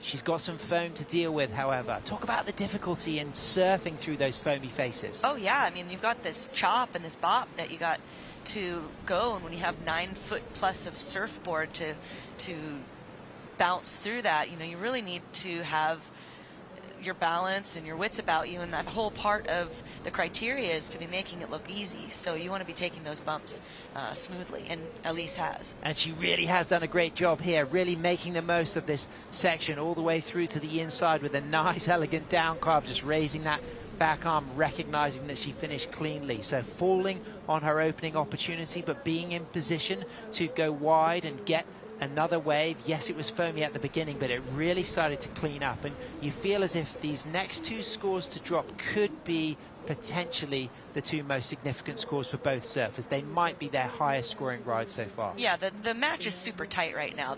She's got some foam to deal with, however. Talk about the difficulty in surfing through those foamy faces. Oh, yeah. I mean, you've got this chop and this bop that you got to go, and when you have 9 foot plus of surfboard to bounce through that, you really need to have your balance and your wits about you, and that whole part of the criteria is to be making it look easy. So you want to be taking those bumps smoothly, and Elise has. And she really has done a great job here, really making the most of this section all the way through to the inside with a nice, elegant down carve, just raising that back arm, recognizing that she finished cleanly. So falling on her opening opportunity, but being in position to go wide and get another wave. Yes, it was foamy at the beginning, but it really started to clean up, and you feel as if these next 2 scores to drop could be potentially the 2 most significant scores for both surfers. They might be their highest scoring ride so far. Yeah, the match is super tight right now.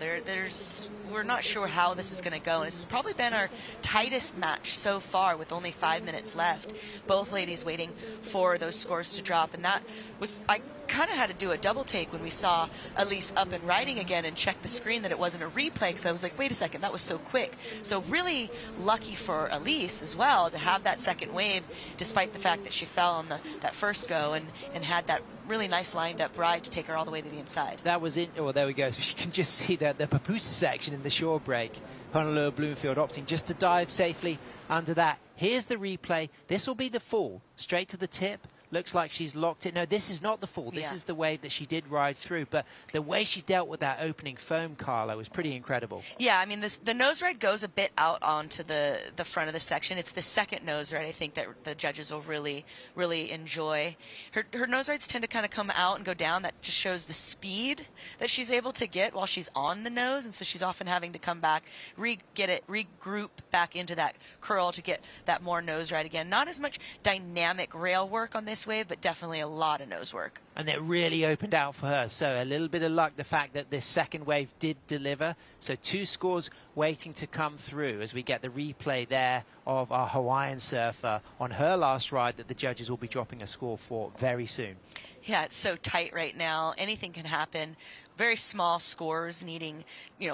We're not sure how this is going to go, and this has probably been our tightest match so far with only 5 minutes left. Both ladies waiting for those scores to drop, and that was, I kind of had to do a double take when we saw Elise up and riding again and check the screen that it wasn't a replay, because I was like, wait a second, that was so quick. So really lucky for Elise as well to have that second wave, despite the fact that she fell on that first go and had that really nice lined up ride to take her all the way to the inside. That was it. Oh, there we go. So you can just see the papoose section in the shore break. Honolulu Bloomfield opting just to dive safely under that. Here's the replay. This will be the fall. Straight to the tip. Looks like she's locked it. No, this is not the fall. This is the wave that she did ride through. But the way she dealt with that opening foam, Carla, was pretty incredible. Yeah, I mean, the nose ride goes a bit out onto the front of the section. It's the second nose ride, I think, that the judges will really, really enjoy. Her nose rides tend to kind of come out and go down. That just shows the speed that she's able to get while she's on the nose. And so she's often having to come back, regroup back into that curl to get that more nose ride again. Not as much dynamic rail work on this wave, but definitely a lot of nose work. And it really opened out for her. So a little bit of luck, the fact that this second wave did deliver. So 2 scores waiting to come through as we get the replay there of our Hawaiian surfer on her last ride that the judges will be dropping a score for very soon. Yeah, it's so tight right now. Anything can happen. Very small scores needing,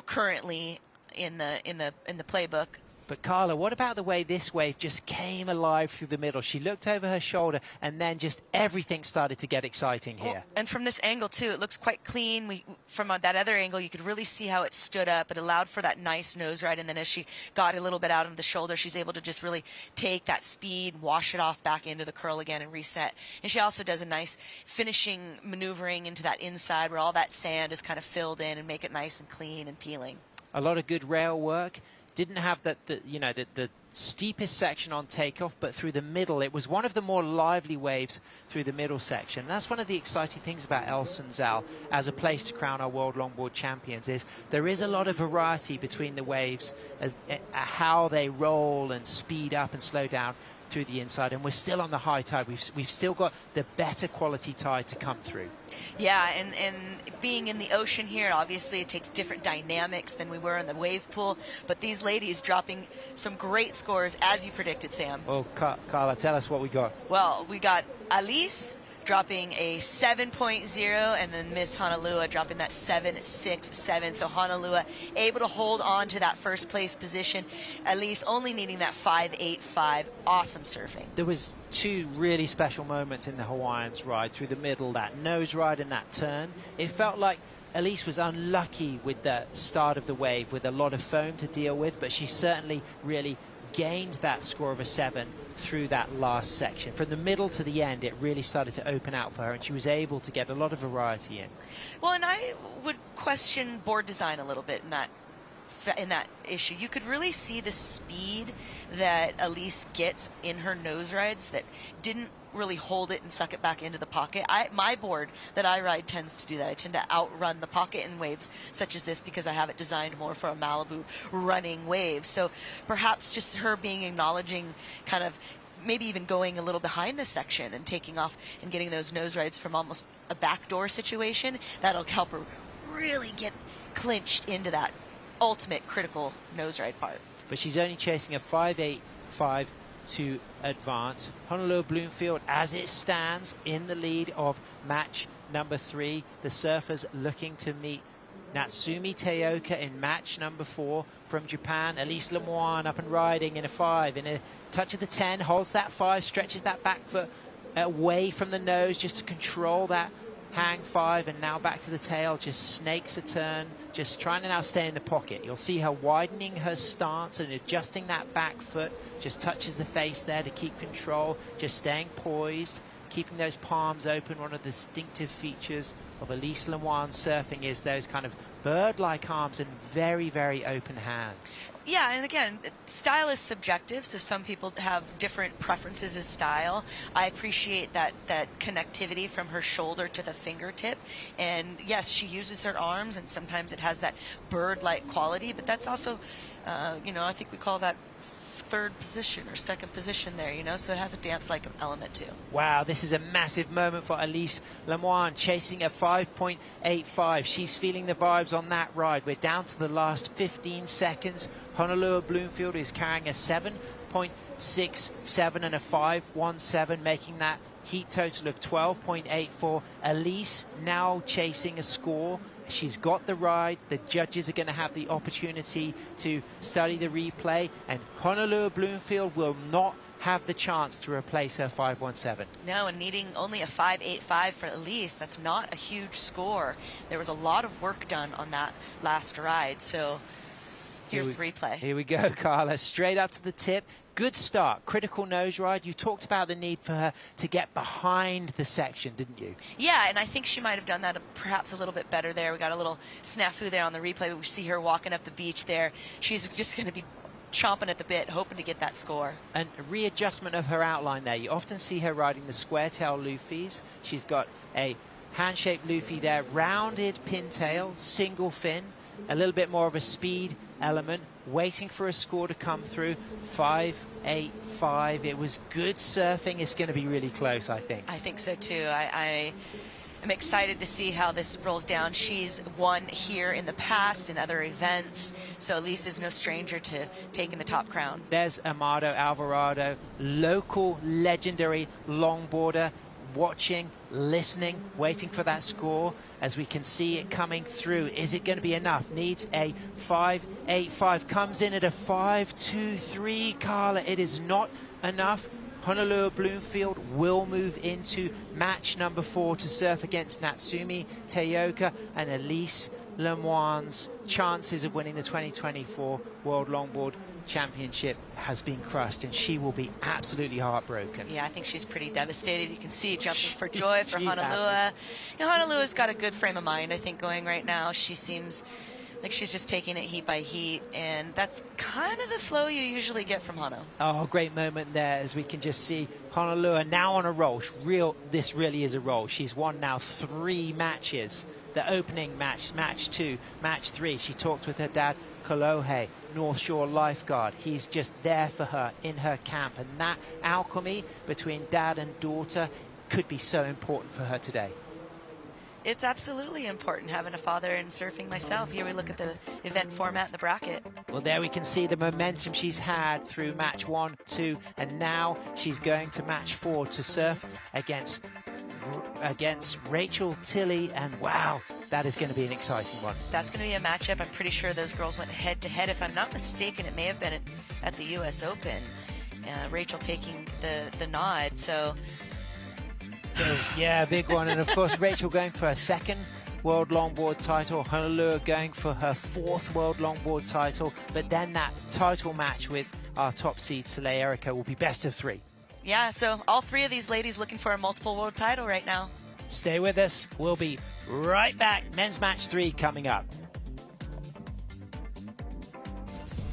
currently in the playbook. But Carla, what about the way this wave just came alive through the middle? She looked over her shoulder, and then just everything started to get exciting here. Well, and from this angle, too, it looks quite clean. From that other angle, you could really see how it stood up. It allowed for that nice nose ride, and then as she got a little bit out of the shoulder, she's able to just really take that speed, wash it off back into the curl again, and reset. And she also does a nice finishing maneuvering into that inside where all that sand is kind of filled in and make it nice and clean and peeling. A lot of good rail work. Didn't have the steepest section on takeoff, but through the middle, it was one of the more lively waves through the middle section. And that's one of the exciting things about El Sunzal as a place to crown our World Longboard Champions, is there is a lot of variety between the waves as how they roll and speed up and slow down through the inside, and we're still on the high tide. We've still got the better quality tide to come through. Yeah, and being in the ocean here, obviously it takes different dynamics than we were in the wave pool, but these ladies dropping some great scores, as you predicted, Sam. Well, Carla, tell us what we got. Well, we got Elise dropping a 7.0, and then Miss Honolulu dropping that 7.67. So Honolulu able to hold on to that first place position. Elise only needing that 5.85. Awesome surfing. There was 2 really special moments in the Hawaiians ride through the middle, that nose ride and that turn. It felt like Elise was unlucky with the start of the wave with a lot of foam to deal with, but she certainly really gained that score of a 7 through that last section. From the middle to the end, it really started to open out for her, and she was able to get a lot of variety in. Well, and I would question board design a little bit in that in that issue. You could really see the speed that Elise gets in her nose rides that didn't really hold it and suck it back into the pocket. My board that I ride tends to do that. I tend to outrun the pocket in waves such as this because I have it designed more for a Malibu running wave. So perhaps just her being acknowledging kind of maybe even going a little behind this section and taking off and getting those nose rides from almost a backdoor situation, that'll help her really get clinched into that ultimate critical nose ride part. But she's only chasing a 5.85 to advance. Honolulu Bloomfield, as it stands, in the lead of match number 3. The surfers looking to meet Natsumi Teoka in match number 4 from Japan. Elise Lemoine up and riding in a 5, in a touch of the 10, holds that 5, stretches that back foot away from the nose just to control that hang 5, and now back to the tail, just snakes a turn, just trying to now stay in the pocket. You'll see her widening her stance and adjusting that back foot, just touches the face there to keep control, just staying poised, keeping those palms open. One of the distinctive features of Elise Lemoine surfing is those kind of bird-like arms and very, very open hands. Yeah, and again, style is subjective, so some people have different preferences as style. I appreciate that connectivity from her shoulder to the fingertip. And yes, she uses her arms, and sometimes it has that bird-like quality, but that's also, I think we call that third position or second position there, so it has a dance-like element too. Wow, this is a massive moment for Elise Lemoine, chasing a 5.85. She's feeling the vibes on that ride. We're down to the last 15 seconds. Honolulu Bloomfield is carrying a 7.67 and a 5.17, making that heat total of 12.84. Elise now chasing a score. She's got the ride. The judges are going to have the opportunity to study the replay, and Honolulu Bloomfield will not have the chance to replace her 5.17. No, and needing only a 5.85 for Elise, that's not a huge score. There was a lot of work done on that last ride, so here's the replay. Here we go, Carla. Straight up to the tip. Good start. Critical nose ride. You talked about the need for her to get behind the section, didn't you? Yeah, and I think she might have done that perhaps a little bit better there. We got a little snafu there on the replay, but we see her walking up the beach there. She's just going to be chomping at the bit, hoping to get that score. And a readjustment of her outline there. You often see her riding the square tail Lufis. She's got a hand-shaped Luffy there, rounded pintail, single fin, a little bit more of a speed element, waiting for a score to come through. 5.85. It was good surfing. It's going to be really close, I think. I think so too. I am excited to see how this rolls down. She's won here in the past in other events, so Elise is no stranger to taking the top crown. There's Amado Alvarado, local legendary longboarder, watching, listening, waiting for that score as we can see it coming through. Is it going to be enough? Needs a 5.85. Comes in at a 5.23, Carla. It is not enough. Honolulu Bloomfield will move into match number 4 to surf against Natsumi Teoka, and Elise Lemoine's chances of winning the 2024 World Longboard Championship has been crushed, and she will be absolutely heartbroken. Yeah, I think she's pretty devastated. You can see jumping for joy for Honolulu. Honolulu's got a good frame of mind, I think, going right now. She seems like she's just taking it heat by heat, and that's kind of the flow you usually get from Hano. Oh, great moment there as we can just see Honolulu now on a roll. This really is a roll. She's won now 3 matches. The opening match, match 2, match 3. She talked with her dad, Kolohe, North Shore lifeguard. He's just there for her in her camp, and that alchemy between dad and daughter could be so important for her today. It's absolutely important having a father in surfing myself. Here we look at the event format in the bracket. Well, there we can see the momentum she's had through match 1, 2, and now she's going to match 4 to surf against Rachel Tilley, and wow, that is going to be an exciting one. That's going to be a matchup. I'm pretty sure those girls went head-to-head. If I'm not mistaken, it may have been at the U.S. Open. Rachel taking the nod, so... Yeah, big one. And of course, Rachel going for her 2nd World Longboard title, Honolulu going for her 4th World Longboard title, but then that title match with our top seed, Soleil Erica, will be best of 3. Yeah, so all 3 of these ladies looking for a multiple world title right now. Stay with us. We'll be right back. Men's match 3 coming up.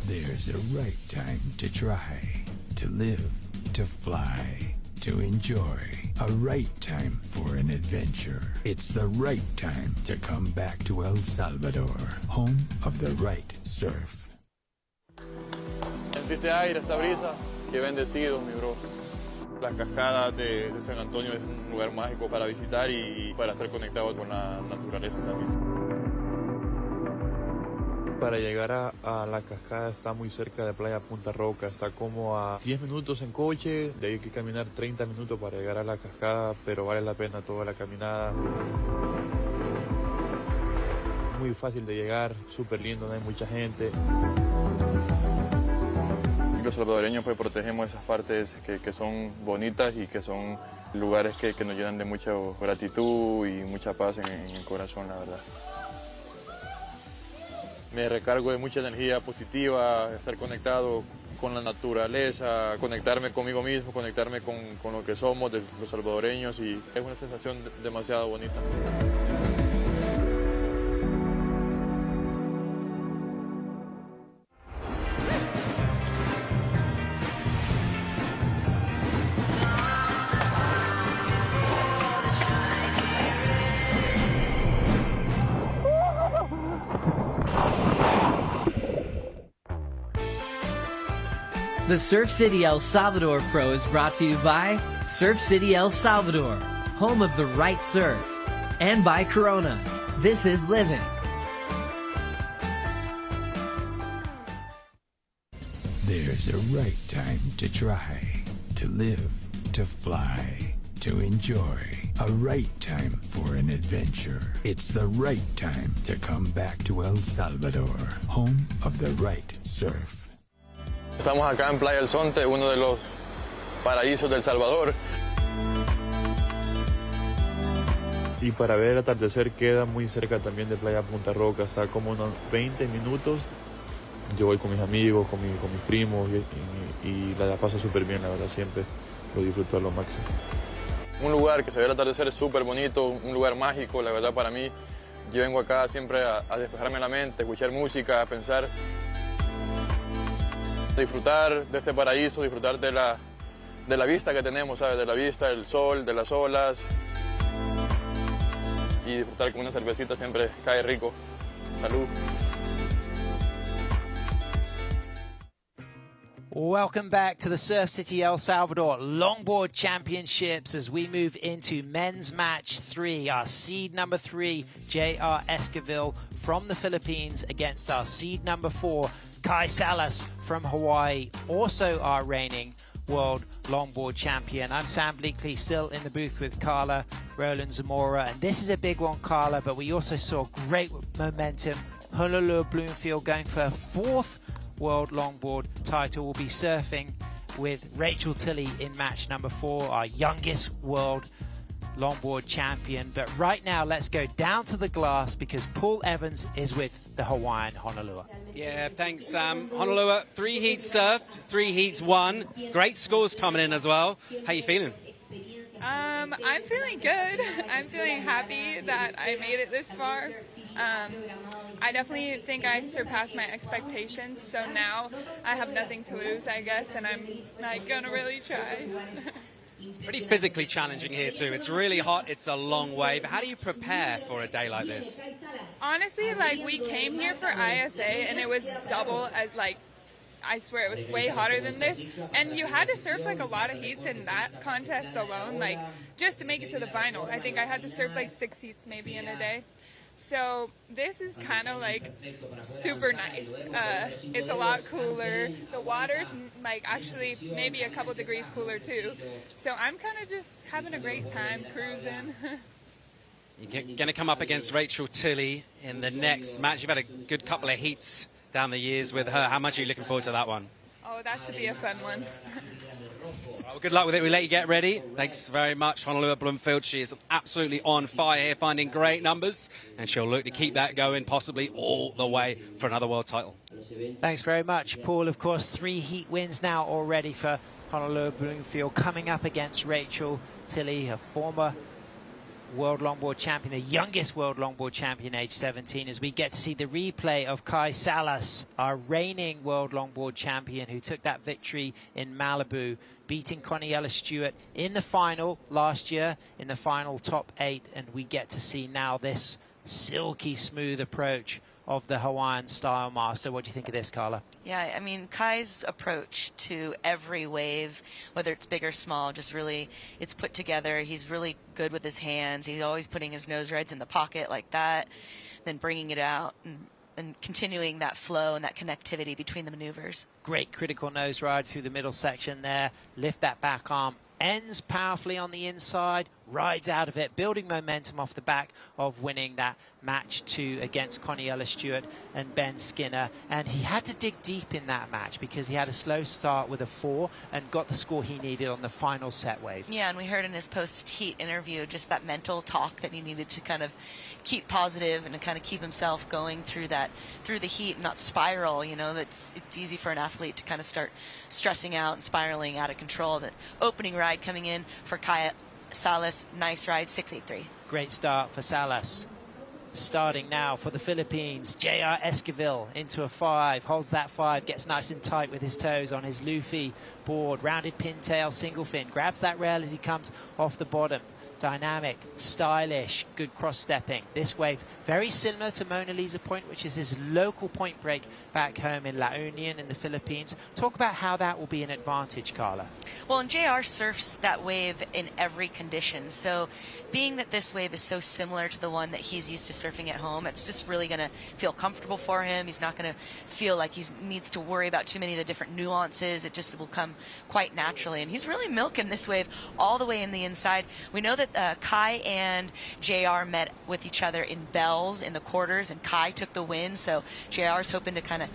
There's a right time to try, to live, to fly, to enjoy. A right time for an adventure. It's the right time to come back to El Salvador, home of the right surf. Sentiste aire, esta brisa, qué bendecido, mi bro. Las cascadas de San Antonio es un lugar mágico para visitar y para estar conectado con la naturaleza también. Para llegar a la cascada está muy cerca de Playa Punta Roca, está como a 10 minutos en coche, de ahí hay que caminar 30 minutos para llegar a la cascada, pero vale la pena toda la caminada. Muy fácil de llegar, súper lindo, no hay mucha gente. Los salvadoreños pues protegemos esas partes que son bonitas y que son lugares que nos llenan de mucha gratitud y mucha paz en el corazón, la verdad. Me recargo de mucha energía positiva, estar conectado con la naturaleza, conectarme conmigo mismo, conectarme con lo que somos, de los salvadoreños, y es una sensación demasiado bonita. The Surf City El Salvador Pro is brought to you by Surf City El Salvador, home of the right surf, and by Corona. This is living. There's a right time to try, to live, to fly, to enjoy. A right time for an adventure. It's the right time to come back to El Salvador, home of the right surf. Estamos acá en Playa El Sonte, uno de los paraísos del Salvador. Y para ver el atardecer queda muy cerca también de Playa Punta Roca, está como unos 20 minutos. Yo voy con mis amigos, con mis primos y la paso súper bien, la verdad, siempre lo disfruto a lo máximo. Un lugar que se ve el atardecer es súper bonito, un lugar mágico, la verdad, para mí. Yo vengo acá siempre a despejarme la mente, a escuchar música, a pensar, disfrutar de este paraíso, disfrutar de la vista que tenemos, ¿sabes? De la vista, del sol, de las olas. Y disfrutar con una cervecita siempre cae rico. Salud. Welcome back to the Surf City El Salvador Longboard Championships as we move into men's match 3. Our seed number 3, J.R. Esquivel from the Philippines, against our seed number 4, Kai Salas from Hawaii, also our reigning world longboard champion. I'm Sam Bleakley, still in the booth with Carla Roland Zamora, and this is a big one, Carla, but we also saw great momentum. Honolulu Bloomfield going for her 4th world longboard title. Will be surfing with Rachel Tilley in match number 4, our youngest world longboard champion. But right now, let's go down to the glass because Paul Evans is with the Hawaiian Honolulu. Yeah, thanks, Sam. Honolulu, 3 heats surfed, 3 heats won. Great scores coming in as well. How you feeling? I'm feeling good. I'm feeling happy that I made it this far. I definitely think I surpassed my expectations, so now I have nothing to lose, I guess, and I'm like gonna really try. It's pretty physically challenging here too. It's really hot, it's a long wave. How do you prepare for a day like this? Honestly, like, we came here for ISA and it was double as, like, I swear it was way hotter than this, and you had to surf like a lot of heats in that contest alone, like just to make it to the final. I think I had to surf like 6 heats maybe in a day. So this is kind of like super nice. It's a lot cooler. The water's like actually maybe a couple degrees cooler too. So I'm kind of just having a great time cruising. You're going to come up against Rachel Tilley in the next match. You've had a good couple of heats down the years with her. How much are you looking forward to that one? Oh, that should be a fun one. Well, good luck with it. We'll let you get ready. Thanks very much, Honolulu Bloomfield. She is absolutely on fire here, finding great numbers, and she'll look to keep that going, possibly all the way for another world title. Thanks very much, Paul. Of course, 3 heat wins now already for Honolulu Bloomfield, coming up against Rachel Tilley, a former world longboard champion, the youngest world longboard champion, age 17, as we get to see the replay of Kai Salas, our reigning world longboard champion, who took that victory in Malibu, beating Connie Stewart in the final last year, in the final top 8. And we get to see now this silky smooth approach of the Hawaiian style master. What do you think of this, Carla? Yeah, I mean, Kai's approach to every wave, whether it's big or small, just really, it's put together. He's really good with his hands. He's always putting his nose rides in the pocket like that, then bringing it out and continuing that flow and that connectivity between the maneuvers. Great critical nose ride through the middle section there. Lift that back arm. Ends powerfully on the inside, rides out of it, building momentum off the back of winning that match 2 against Connie Stewart and Ben Skinner. And he had to dig deep in that match because he had a slow start with a 4 and got the score he needed on the final set wave. Yeah, and we heard in his post-heat interview just that mental talk that he needed to kind of keep positive and to kind of keep himself going through the heat and not spiral. You know, it's easy for an athlete to kind of start stressing out and spiraling out of control. The opening ride coming in for Kai Salas, nice ride, 6.83. Great start for Salas. Starting now for the Philippines, J.R. Esquivel into a 5, holds that 5, gets nice and tight with his toes on his Luffy board, rounded pintail, single fin, grabs that rail as he comes off the bottom. Dynamic, stylish, good cross-stepping. This wave very similar to Mona Lisa Point, which is his local point break back home in La Union in the Philippines. Talk about how that will be an advantage, Carla. Well, and JR surfs that wave in every condition. So being that this wave is so similar to the one that he's used to surfing at home, it's just really going to feel comfortable for him. He's not going to feel like he needs to worry about too many of the different nuances. It just will come quite naturally. And he's really milking this wave all the way in the inside. We know that Kai and JR met with each other in Bells in the quarters, and Kai took the win. So JR's hoping to kind of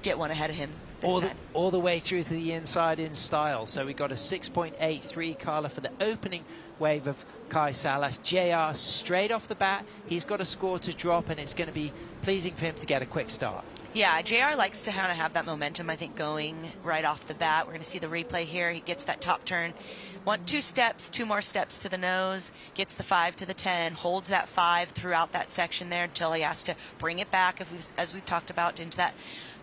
get one ahead of him. All the way through to the inside in style. So we got a 6.83, Carla, for the opening wave of Kai Salas. JR straight off the bat, he's got a score to drop, and it's going to be pleasing for him to get a quick start. Yeah, JR likes to kind of have that momentum, I think, going right off the bat. We're going to see the replay here. He gets that top turn. 2 more steps to the nose, gets the 5 to the 10, holds that 5 throughout that section there until he has to bring it back, as we've talked about, into that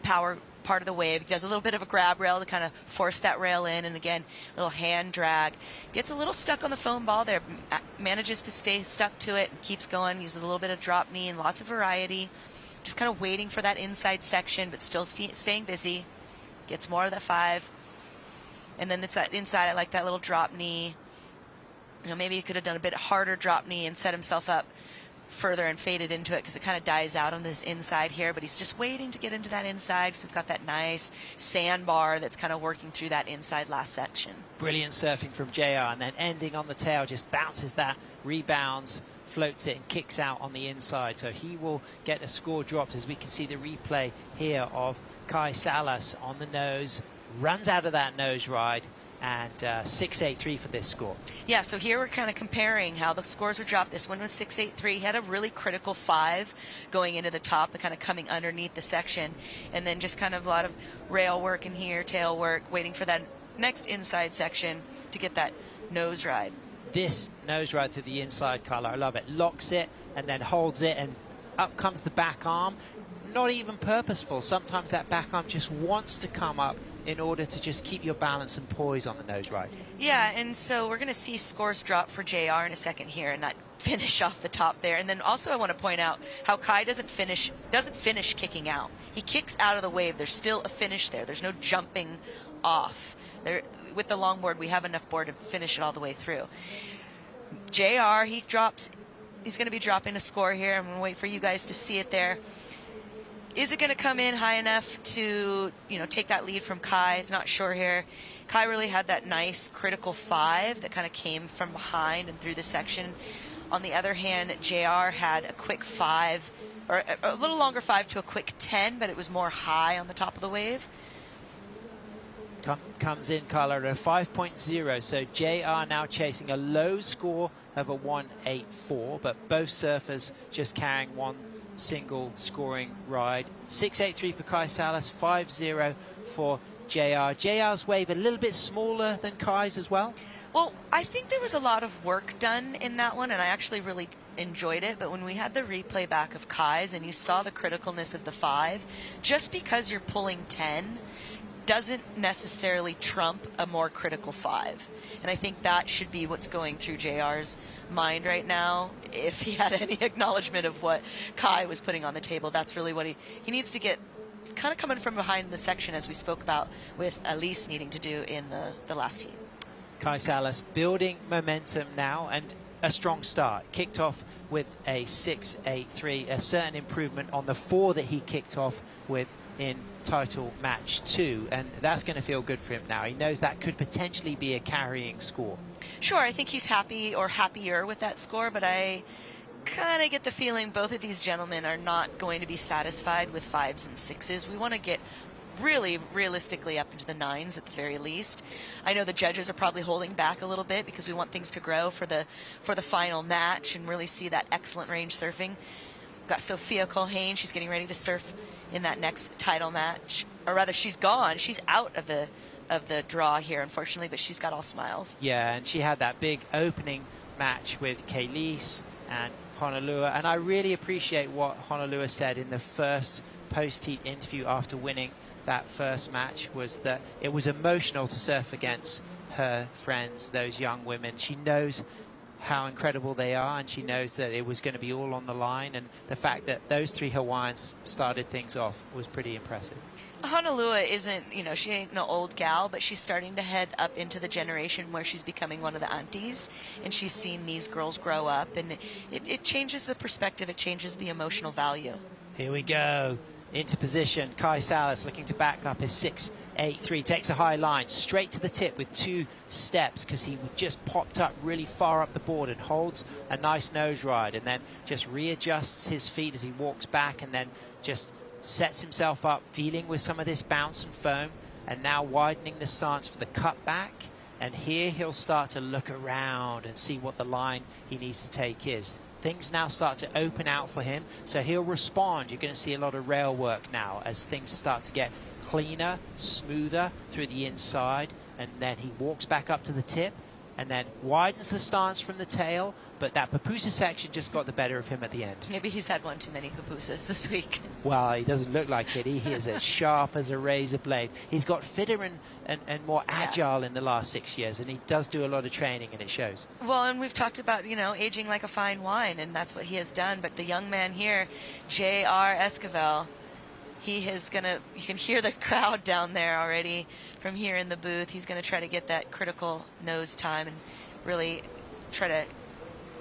power part of the wave. He does a little bit of a grab rail to kind of force that rail in, and again, a little hand drag. Gets a little stuck on the foam ball there, manages to stay stuck to it, and keeps going, uses a little bit of drop knee and lots of variety. Just kind of waiting for that inside section, but still staying busy. Gets more of the 5. And then it's that inside, I like that little drop knee. You know, maybe he could have done a bit harder drop knee and set himself up further and faded into it, because it kind of dies out on this inside here, but he's just waiting to get into that inside, so we've got that nice sandbar that's kind of working through that inside last section. Brilliant surfing from JR, and then ending on the tail, just bounces that, rebounds, floats it, and kicks out on the inside. So he will get a score dropped, as we can see the replay here of Kai Salas on the nose, runs out of that nose ride, and 6.83 for this score. Yeah, so here we're kind of comparing how the scores were dropped. This one was 6.83. He had a really critical 5 going into the top, and kind of coming underneath the section, and then just kind of a lot of rail work in here, tail work, waiting for that next inside section to get that nose ride. This nose ride through the inside, Carla, I love it. Locks it and then holds it, and up comes the back arm. Not even purposeful. Sometimes that back arm just wants to come up in order to just keep your balance and poise on the nose ride. Yeah, and so we're going to see scores drop for JR in a second here, and that finish off the top there. And then also I want to point out how Kai doesn't finish kicking out. He kicks out of the wave. There's still a finish there. There's no jumping off. There, with the longboard, we have enough board to finish it all the way through. JR, he's going to be dropping a score here. I'm going to wait for you guys to see it there. Is it going to come in high enough to, take that lead from Kai? It's not sure here. Kai really had that nice critical 5 that kind of came from behind and through the section. On the other hand, JR had a quick 5, or a little longer 5 to a quick 10, but it was more high on the top of the wave. Comes in, Carla, at a 5.0. So JR now chasing a low score of a 1.84, but both surfers just carrying one single scoring ride. 6.83 for Kai Salas, 5.0 for JR. JR's wave a little bit smaller than Kai's as well? Well, I think there was a lot of work done in that one, and I actually really enjoyed it. But when we had the replay back of Kai's and you saw the criticalness of the 5, just because you're pulling 10 doesn't necessarily trump a more critical 5. And I think that should be what's going through JR's mind right now. If he had any acknowledgement of what Kai was putting on the table, that's really what he needs to get kind of coming from behind the section, as we spoke about with Elise needing to do in the last heat. Kai Salas building momentum now and a strong start. Kicked off with a 6-8-3, a certain improvement on the 4 that he kicked off with in title match 2, and that's going to feel good for him now. He knows that could potentially be a carrying score. Sure, I think he's happy or happier with that score, but I kind of get the feeling both of these gentlemen are not going to be satisfied with 5s and 6s. We want to get really realistically up into the 9s at the very least. I know the judges are probably holding back a little bit because we want things to grow for the final match and really see that excellent range surfing. We've got Sophia Colhane, she's getting ready to surf in that next title match, or rather she's gone, she's out of the draw here unfortunately, but she's got all smiles. Yeah, and she had that big opening match with Kaylise and Honolua, and I really appreciate what Honolua said in the first post-heat interview after winning that first match, was that it was emotional to surf against her friends, those young women. She knows how incredible they are, and she knows that it was going to be all on the line, and the fact that those 3 Hawaiians started things off was pretty impressive. Honolua isn't, she ain't no old gal, but she's starting to head up into the generation where she's becoming one of the aunties, and she's seen these girls grow up, and it changes the perspective, it changes the emotional value. Here we go. Into position, Kai Salas looking to back up his 6-8-3, takes a high line straight to the tip with 2 steps because he just popped up really far up the board and holds a nice nose ride, and then just readjusts his feet as he walks back, and then just sets himself up, dealing with some of this bounce and foam, and now widening the stance for the cut back. And here he'll start to look around and see what the line he needs to take is. Things now start to open out for him, so he'll respond. You're going to see a lot of rail work now as things start to get cleaner, smoother through the inside, and then he walks back up to the tip and then widens the stance from the tail, but that pupusa section just got the better of him at the end. Maybe he's had one too many pupusas this week. Well, he doesn't look like it. He is as sharp as a razor blade. He's got fitter and more agile in the last 6 years, and he does do a lot of training, and it shows. Well, and we've talked about, aging like a fine wine, and that's what he has done. But the young man here, J.R. Esquivel, you can hear the crowd down there already from here in the booth. He's going to try to get that critical nose time and really try to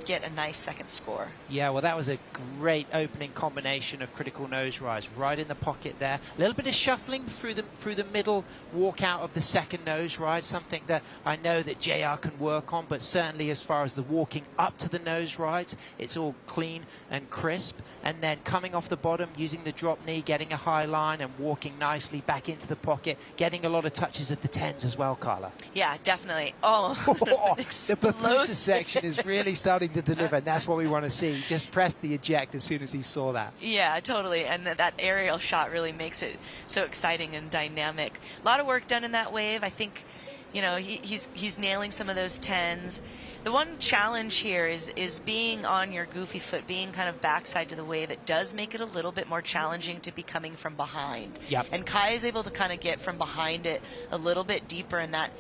get a nice second score. Yeah, well, that was a great opening combination of critical nose rise right in the pocket there. A little bit of shuffling through the middle walk out of the second nose ride, something that I know that JR can work on, but certainly as far as the walking up to the nose rides, it's all clean and crisp. And then coming off the bottom, using the drop knee, getting a high line and walking nicely back into the pocket, getting a lot of touches of the 10s as well, Carla. Yeah, definitely. Oh, the pupusa section is really starting to deliver, and that's what we want to see. Just press the eject as soon as he saw that. Yeah, totally. And that aerial shot really makes it so exciting and dynamic. A lot of work done in that wave. I think, he's nailing some of those 10s. The one challenge here is being on your goofy foot, being kind of backside to the wave. It does make it a little bit more challenging to be coming from behind. Yep. And Kai is able to kind of get from behind it a little bit deeper, in that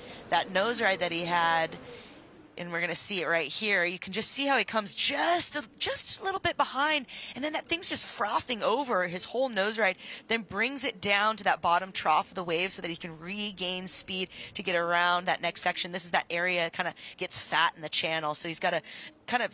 nose ride that he had. And we're going to see it right here. You can just see how he comes just a little bit behind, and then that thing's just frothing over his whole nose ride, then brings it down to that bottom trough of the wave so that he can regain speed to get around that next section. This is that area kind of gets fat in the channel, so he's got to kind of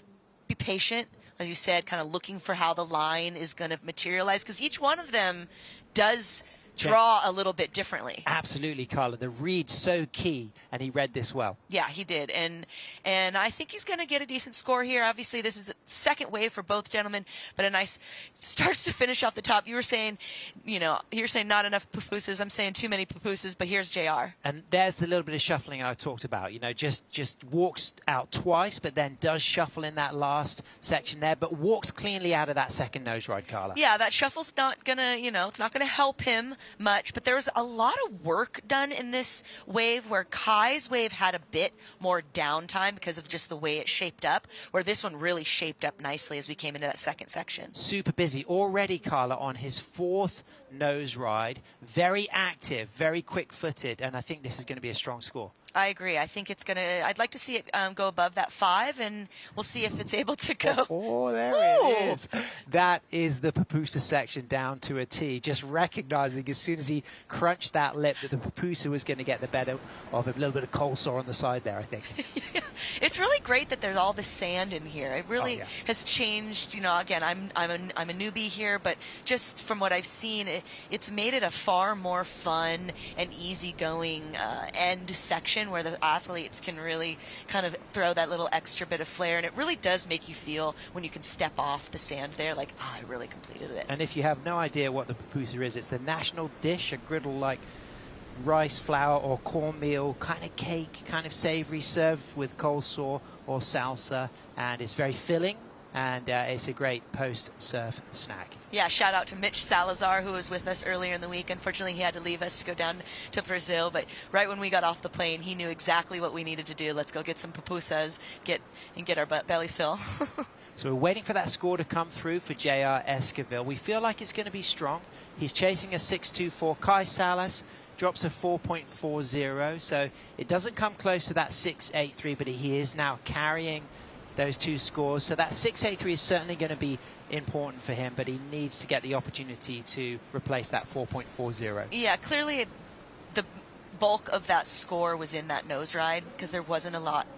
be patient, as you said, kind of looking for how the line is going to materialize, because each one of them does draw a little bit differently. Absolutely, Carla. The read's so key, and he read this well. Yeah, he did, and I think he's going to get a decent score here. Obviously, this is the second wave for both gentlemen, but a nice starts to finish off the top. You were saying, you're saying not enough pupusas. I'm saying too many pupusas, but here's JR. And there's the little bit of shuffling I talked about. Just walks out twice, but then does shuffle in that last section there, but walks cleanly out of that second nose ride, Carla. Yeah, that shuffle's not gonna, it's not gonna help him much, but there was a lot of work done in this wave where Kai's wave had a bit more downtime because of just the way it shaped up, where this one really shaped up nicely as we came into that second section. Super busy already, Carla, on his 4th nose ride. Very active, very quick-footed, and I think this is going to be a strong score. I agree. I think it's going to, I'd like to see it go above that 5, and we'll see if it's able to go. Oh, there it is. That is the pupusa section down to a T. Just recognizing as soon as he crunched that lip that the pupusa was going to get the better of him. A little bit of coleslaw on the side there, I think. It's really great that there's all this sand in here. It really has changed. You know, again, I'm a newbie here, but just from what I've seen, it's made it a far more fun and easygoing end section where the athletes can really kind of throw that little extra bit of flair, and it really does make you feel when you can step off the sand there like, I really completed it. And if you have no idea what the pupusa is, it's the national dish, a griddle-like rice flour or cornmeal kind of cake, kind of savory, served with coleslaw or salsa, and it's very filling, and it's a great post-surf snack. Yeah, shout out to Mitch Salazar, who was with us earlier in the week. Unfortunately, he had to leave us to go down to Brazil, but right when we got off the plane, he knew exactly what we needed to do. Let's go get some pupusas, get our bellies fill. So we're waiting for that score to come through for J.R. Esquivel. We feel like it's going to be strong. He's chasing a 6.24. Kai Salas drops a 4.40, so it doesn't come close to that 6.83, but he is now carrying those 2 scores. So that 6.83 is certainly going to be important for him, but he needs to get the opportunity to replace that 4.40. Yeah, clearly the bulk of that score was in that nose ride because there wasn't a lot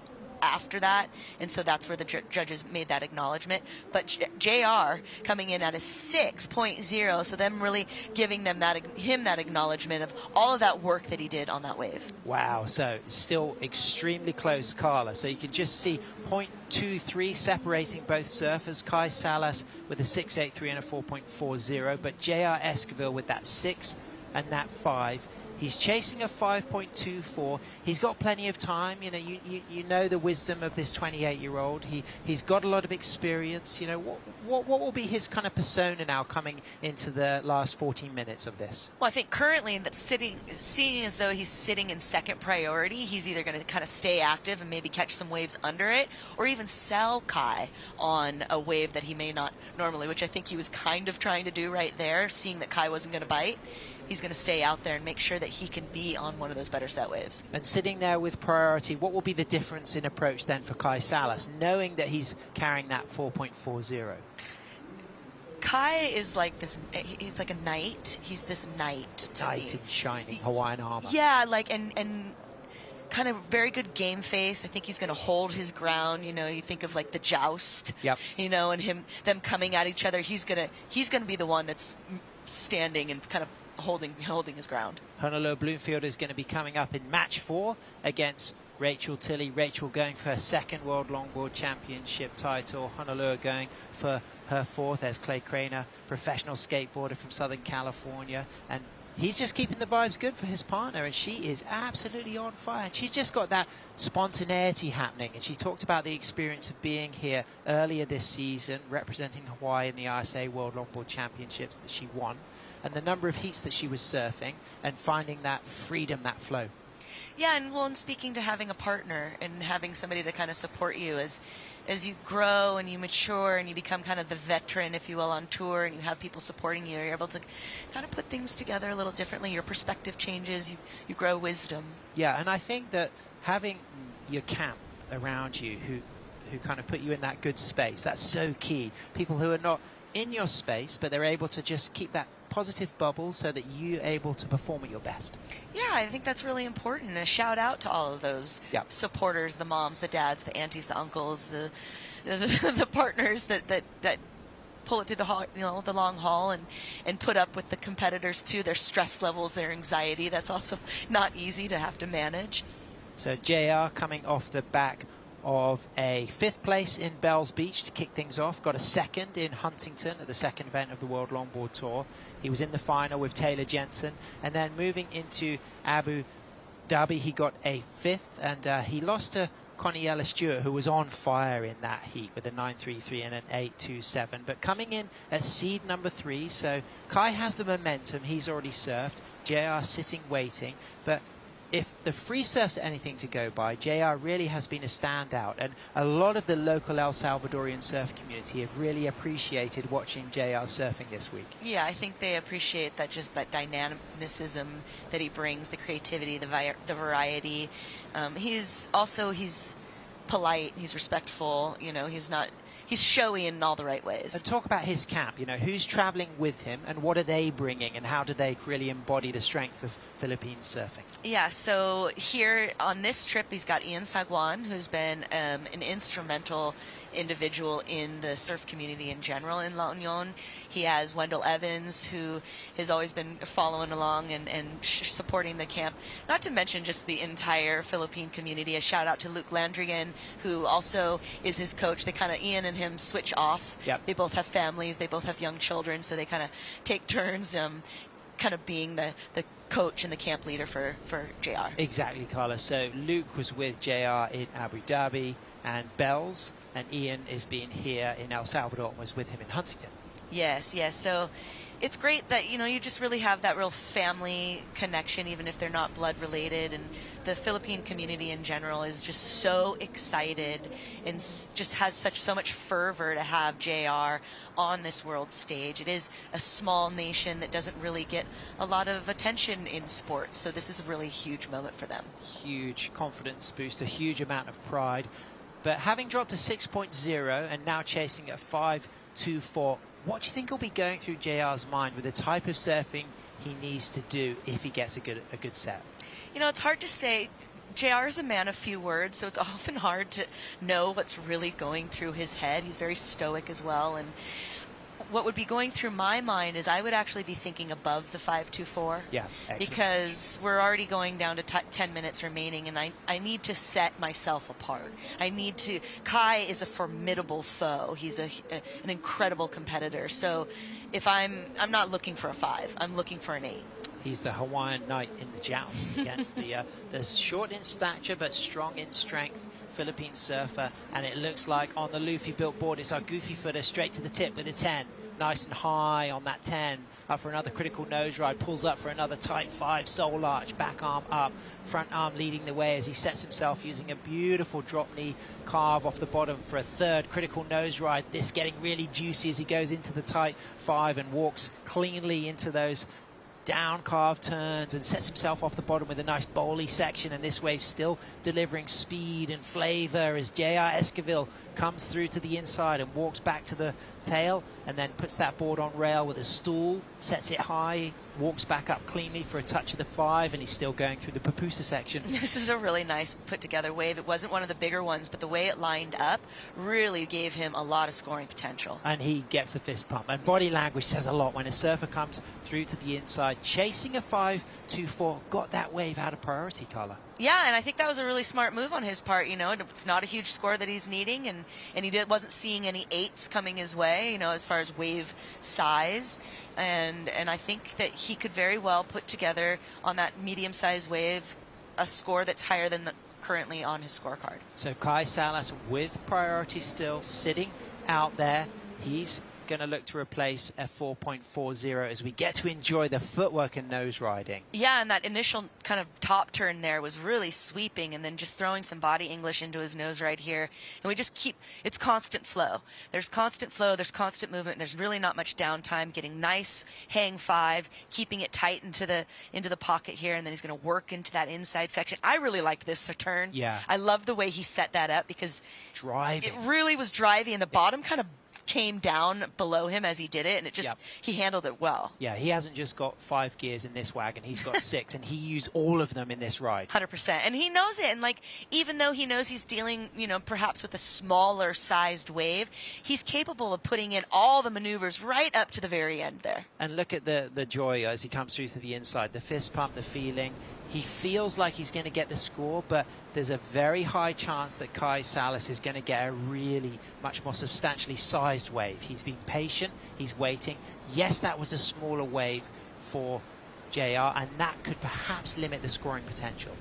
after that, and so that's where the judges made that acknowledgement. But JR coming in at a 6.0, so them really giving them him that acknowledgement of all of that work that he did on that wave. Wow, so still extremely close, Carla. So you can just see 0.23 separating both surfers. Kai Salas with a 6.83 and a 4.40, but J.R. Esquivel with that 6 and that 5. He's chasing a 5.24. He's got plenty of time. You know, you know the wisdom of this 28-year-old. He's got a lot of experience. You know, what will be his kind of persona now coming into the last 14 minutes of this? Well, I think currently that seeing as though he's sitting in second priority, he's either going to kind of stay active and maybe catch some waves under it, or even sell Kai on a wave that he may not normally, which I think he was kind of trying to do right there, seeing that Kai wasn't going to bite. He's going to stay out there and make sure that he can be on one of those better set waves. And sitting there with priority, what will be the difference in approach then for Kai Salas, knowing that he's carrying that 4.40? Kai is like this, he's like a knight. He's this knight to Knight me. in shining Hawaiian armor. Yeah, like, and kind of very good game face. I think he's going to hold his ground. You know, you think of like the joust, you know, and them coming at each other. He's going to be the one that's standing and kind of holding his ground. Honolulu Bloomfield is going to be coming up in match 4 against Rachel Tilley. Rachel going for her 2nd World Longboard Championship title. Honolulu going for her 4th. There's Clay Craner, professional skateboarder from Southern California. And he's just keeping the vibes good for his partner, and she is absolutely on fire. And she's just got that spontaneity happening. And she talked about the experience of being here earlier this season, representing Hawaii in the ISA World Longboard Championships that she won, and the number of heats that she was surfing and finding that freedom, that flow. Yeah, and speaking to having a partner and having somebody to kind of support you as you grow and you mature and you become kind of the veteran, if you will, on tour, and you have people supporting you, you're able to kind of put things together a little differently. Your perspective changes, you grow wisdom. Yeah, and I think that having your camp around you who kind of put you in that good space, that's so key. People who are not in your space, but they're able to just keep that positive bubble so that you're able to perform at your best. Yeah, I think that's really important. A shout out to all of those supporters, the moms, the dads, the aunties, the uncles, the partners that pull it through the long haul and put up with the competitors too, their stress levels, their anxiety. That's also not easy to have to manage. So JR coming off the back of a 5th place in Bells Beach to kick things off. Got a 2nd in Huntington at the 2nd event of the World Longboard Tour. He was in the final with Taylor Jensen. And then moving into Abu Dhabi, he got a 5th, and he lost to Connie Ellis-Stewart, who was on fire in that heat with a 9.33 and an 8.27. But coming in at seed number 3, so Kai has the momentum. He's already surfed. JR sitting, waiting. But if the free surf's anything to go by, JR really has been a standout. And a lot of the local El Salvadorian surf community have really appreciated watching JR surfing this week. Yeah, I think they appreciate that, just that dynamicism that he brings, the creativity, the variety. He's polite, he's respectful, you know, he's showy in all the right ways. And talk about his camp, you know, who's traveling with him and what are they bringing and how do they really embody the strength of Philippine surfing? Yeah, so here on this trip, he's got Ian Saguan, who's been an instrumental individual in the surf community in general in La Union. He has Wendell Evans, who has always been following along and supporting the camp. Not to mention just the entire Philippine community. A shout out to Luke Landrigan, who also is his coach. They kind of, Ian and him switch off. Yep. They both have families. They both have young children, so they kind of take turns kind of being the coach and the camp leader for JR. Exactly, Carla. So Luke was with JR in Abu Dhabi and Bells, and Ian is being here in El Salvador and was with him in Huntington. Yes. So it's great that, you know, you just really have that real family connection, even if they're not blood related. And the Philippine community in general is just so excited and just has so much fervor to have JR on this world stage. It is a small nation that doesn't really get a lot of attention in sports, so this is a really huge moment for them. Huge confidence boost, a huge amount of pride. But having dropped to 6.0 and now chasing at 5.24, what do you think will be going through JR's mind with the type of surfing he needs to do if he gets a good set? You know, it's hard to say. JR is a man of few words, so it's often hard to know what's really going through his head. He's very stoic as well, and what would be going through my mind is I would actually be thinking above the 5.24. Yeah, excellent. Because we're already going down to 10 minutes remaining, and I need to set myself apart. Kai is a formidable foe. He's an incredible competitor. So if I'm not looking for a 5, I'm looking for an 8. He's the Hawaiian knight in the joust against the short in stature but strong in strength Philippine surfer, and it looks like on the Luffy built board it's our goofy footer straight to the tip with a 10, nice and high on that 10, up for another critical nose ride, pulls up for another tight 5 soul arch, back arm up, front arm leading the way as he sets himself using a beautiful drop knee carve off the bottom for a 3rd critical nose ride. This getting really juicy as he goes into the tight 5 and walks cleanly into those down carve turns and sets himself off the bottom with a nice bowly section, and this wave still delivering speed and flavor as JR Esquivel comes through to the inside and walks back to the tail and then puts that board on rail with a stool, sets it high, walks back up cleanly for a touch of the 5, and he's still going through the pupusa section. This is a really nice put together wave. It wasn't one of the bigger ones, but the way it lined up really gave him a lot of scoring potential. And he gets the fist pump, and body language says a lot when a surfer comes through to the inside chasing a 5.24, got that wave out of priority, Carla. Yeah, and I think that was a really smart move on his part. You know, it's not a huge score that he's needing, and he wasn't seeing any 8s coming his way, you know, as far as wave size. And I think that he could very well put together on that medium-sized wave a score that's higher than currently on his scorecard. So Kai Salas with priority still sitting out there. He's going to look to replace a 4.40 as we get to enjoy the footwork and nose riding. Yeah, and that initial kind of top turn there was really sweeping, and then just throwing some body English into his nose right here. And we just it's constant flow. There's constant flow, there's constant movement, there's really not much downtime, getting nice hang 5, keeping it tight into the pocket here, and then he's going to work into that inside section. I really liked this turn. Yeah. I love the way he set that up because driving. It really was driving, and the bottom kind of came down below him as he did it, and it just he handled it well. Yeah, he hasn't just got 5 gears in this wagon, he's got 6, and he used all of them in this ride. 100%, and he knows it. And like, even though he knows he's dealing, you know, perhaps with a smaller sized wave, he's capable of putting in all the maneuvers right up to the very end there. And look at the joy as he comes through to the inside, the fist pump, the feeling. He feels like he's going to get the score, but there's a very high chance that Kai Salas is going to get a really much more substantially sized wave. He's been patient, he's waiting. Yes, that was a smaller wave for JR, and that could perhaps limit the scoring potential.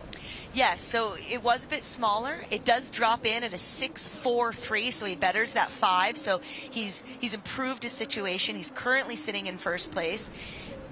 Yes, so it was a bit smaller. It does drop in at a 6.43, so he betters that 5. So he's improved his situation. He's currently sitting in first place.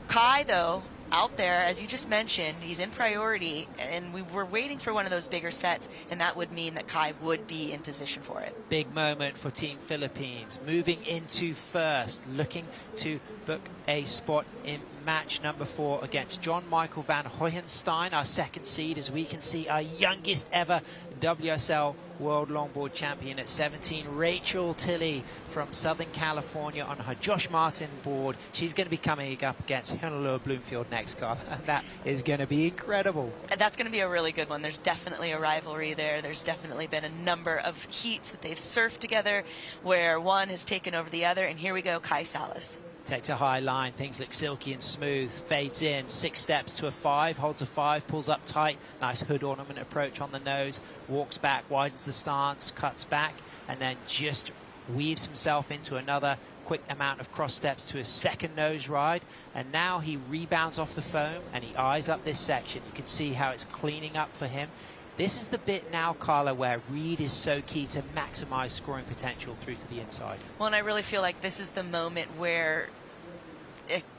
Kai, though, out there, as you just mentioned, he's in priority, and we were waiting for one of those bigger sets, and that would mean that Kai would be in position for it. Big moment for Team Philippines, moving into first, looking to book a spot in match number 4 against John Michael van Hoyenstein, our second seed, as we can see our youngest ever WSL World Longboard Champion at 17, Rachel Tilley from Southern California on her Josh Martin board. She's going to be coming up against Honolulu Bloomfield next, Carl, and that is going to be incredible. That's going to be a really good one. There's definitely a rivalry there. There's definitely been a number of heats that they've surfed together where one has taken over the other, and here we go, Kai Salas. Takes a high line, things look silky and smooth, fades in, 6 steps to a 5, holds a 5, pulls up tight, nice hood ornament approach on the nose, walks back, widens the stance, cuts back, and then just weaves himself into another quick amount of cross steps to a second nose ride, and now he rebounds off the foam and he eyes up this section. You can see how it's cleaning up for him. This is the bit now, Carla, where read is so key to maximize scoring potential through to the inside. Well, and I really feel like this is the moment where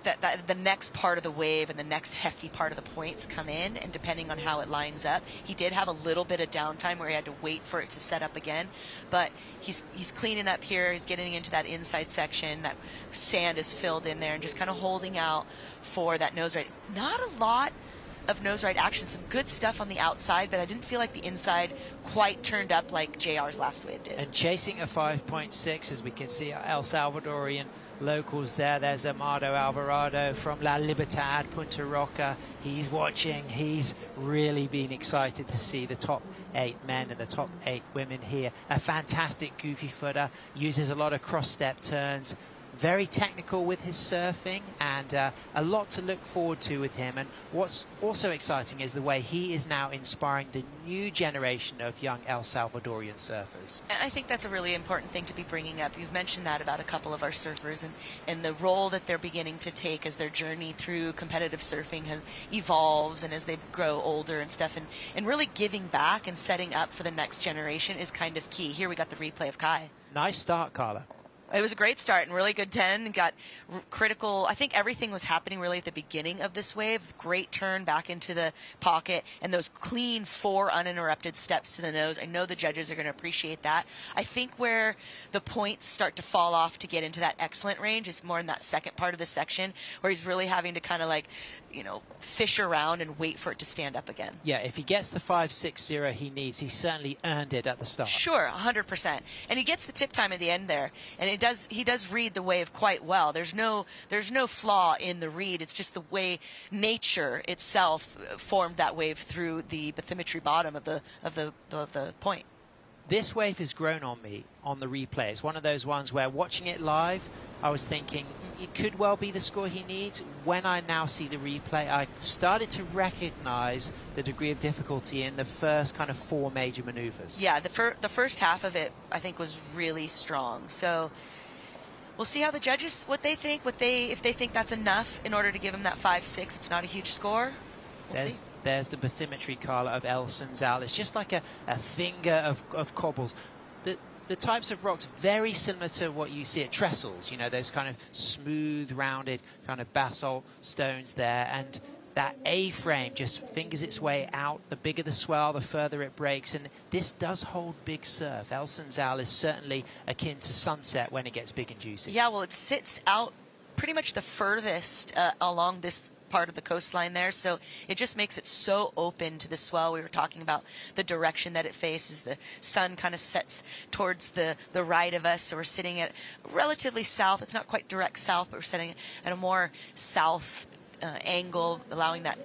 the next part of the wave and the next hefty part of the points come in, and depending on how it lines up, he did have a little bit of downtime where he had to wait for it to set up again, but he's cleaning up here, he's getting into that inside section, that sand is filled in there, and just kind of holding out for that nose ride. Not a lot of nose ride action, some good stuff on the outside, but I didn't feel like the inside quite turned up like JR's last wave did. And chasing a 5.6, as we can see, El Salvadorian locals there. There's Amado Alvarado from La Libertad, Punta Roca. He's watching. He's really been excited to see the top 8 men and the top 8 women here. A fantastic goofy footer, uses a lot of cross-step turns, very technical with his surfing, and a lot to look forward to with him. And what's also exciting is the way he is now inspiring the new generation of young El Salvadorian surfers. And I think that's a really important thing to be bringing up. You've mentioned that about a couple of our surfers, and the role that they're beginning to take as their journey through competitive surfing evolves, and as they grow older and stuff, and really giving back and setting up for the next generation is kind of key. Here we got the replay of Kai. Nice start, Carla. It was a great start and really good 10. Got critical. I think everything was happening really at the beginning of this wave. Great turn back into the pocket and those clean 4 uninterrupted steps to the nose. I know the judges are going to appreciate that. I think where the points start to fall off to get into that excellent range is more in that second part of the section where he's really having to kind of like, fish around and wait for it to stand up again. Yeah, if he gets the 5.60 he needs, he certainly earned it at the start. Sure, 100%. And he gets the tip time at the end there. And he does read the wave quite well. There's no flaw in the read. It's just the way nature itself formed that wave through the bathymetry bottom of the point. This wave has grown on me on the replay. It's one of those ones where watching it live, I was thinking it could well be the score he needs. When I now see the replay, I started to recognize the degree of difficulty in the first kind of 4 major maneuvers. Yeah, the first half of it, I think, was really strong. So we'll see how the judges, what they think, if they think that's enough in order to give him that 5.6. It's not a huge score. We'll see. There's the bathymetry, Carla, of El Sunzal. It's just like a finger of cobbles. The types of rocks very similar to what you see at Trestles, those kind of smooth, rounded kind of basalt stones there. And that A-frame just fingers its way out. The bigger the swell, the further it breaks. And this does hold big surf. El Sunzal is certainly akin to Sunset when it gets big and juicy. Yeah, well, it sits out pretty much the furthest along this part of the coastline there, so it just makes it so open to the swell. We were talking about the direction that it faces. The sun kind of sets towards the right of us, so we're sitting at relatively south. It's not quite direct south, but we're sitting at a more south angle, allowing that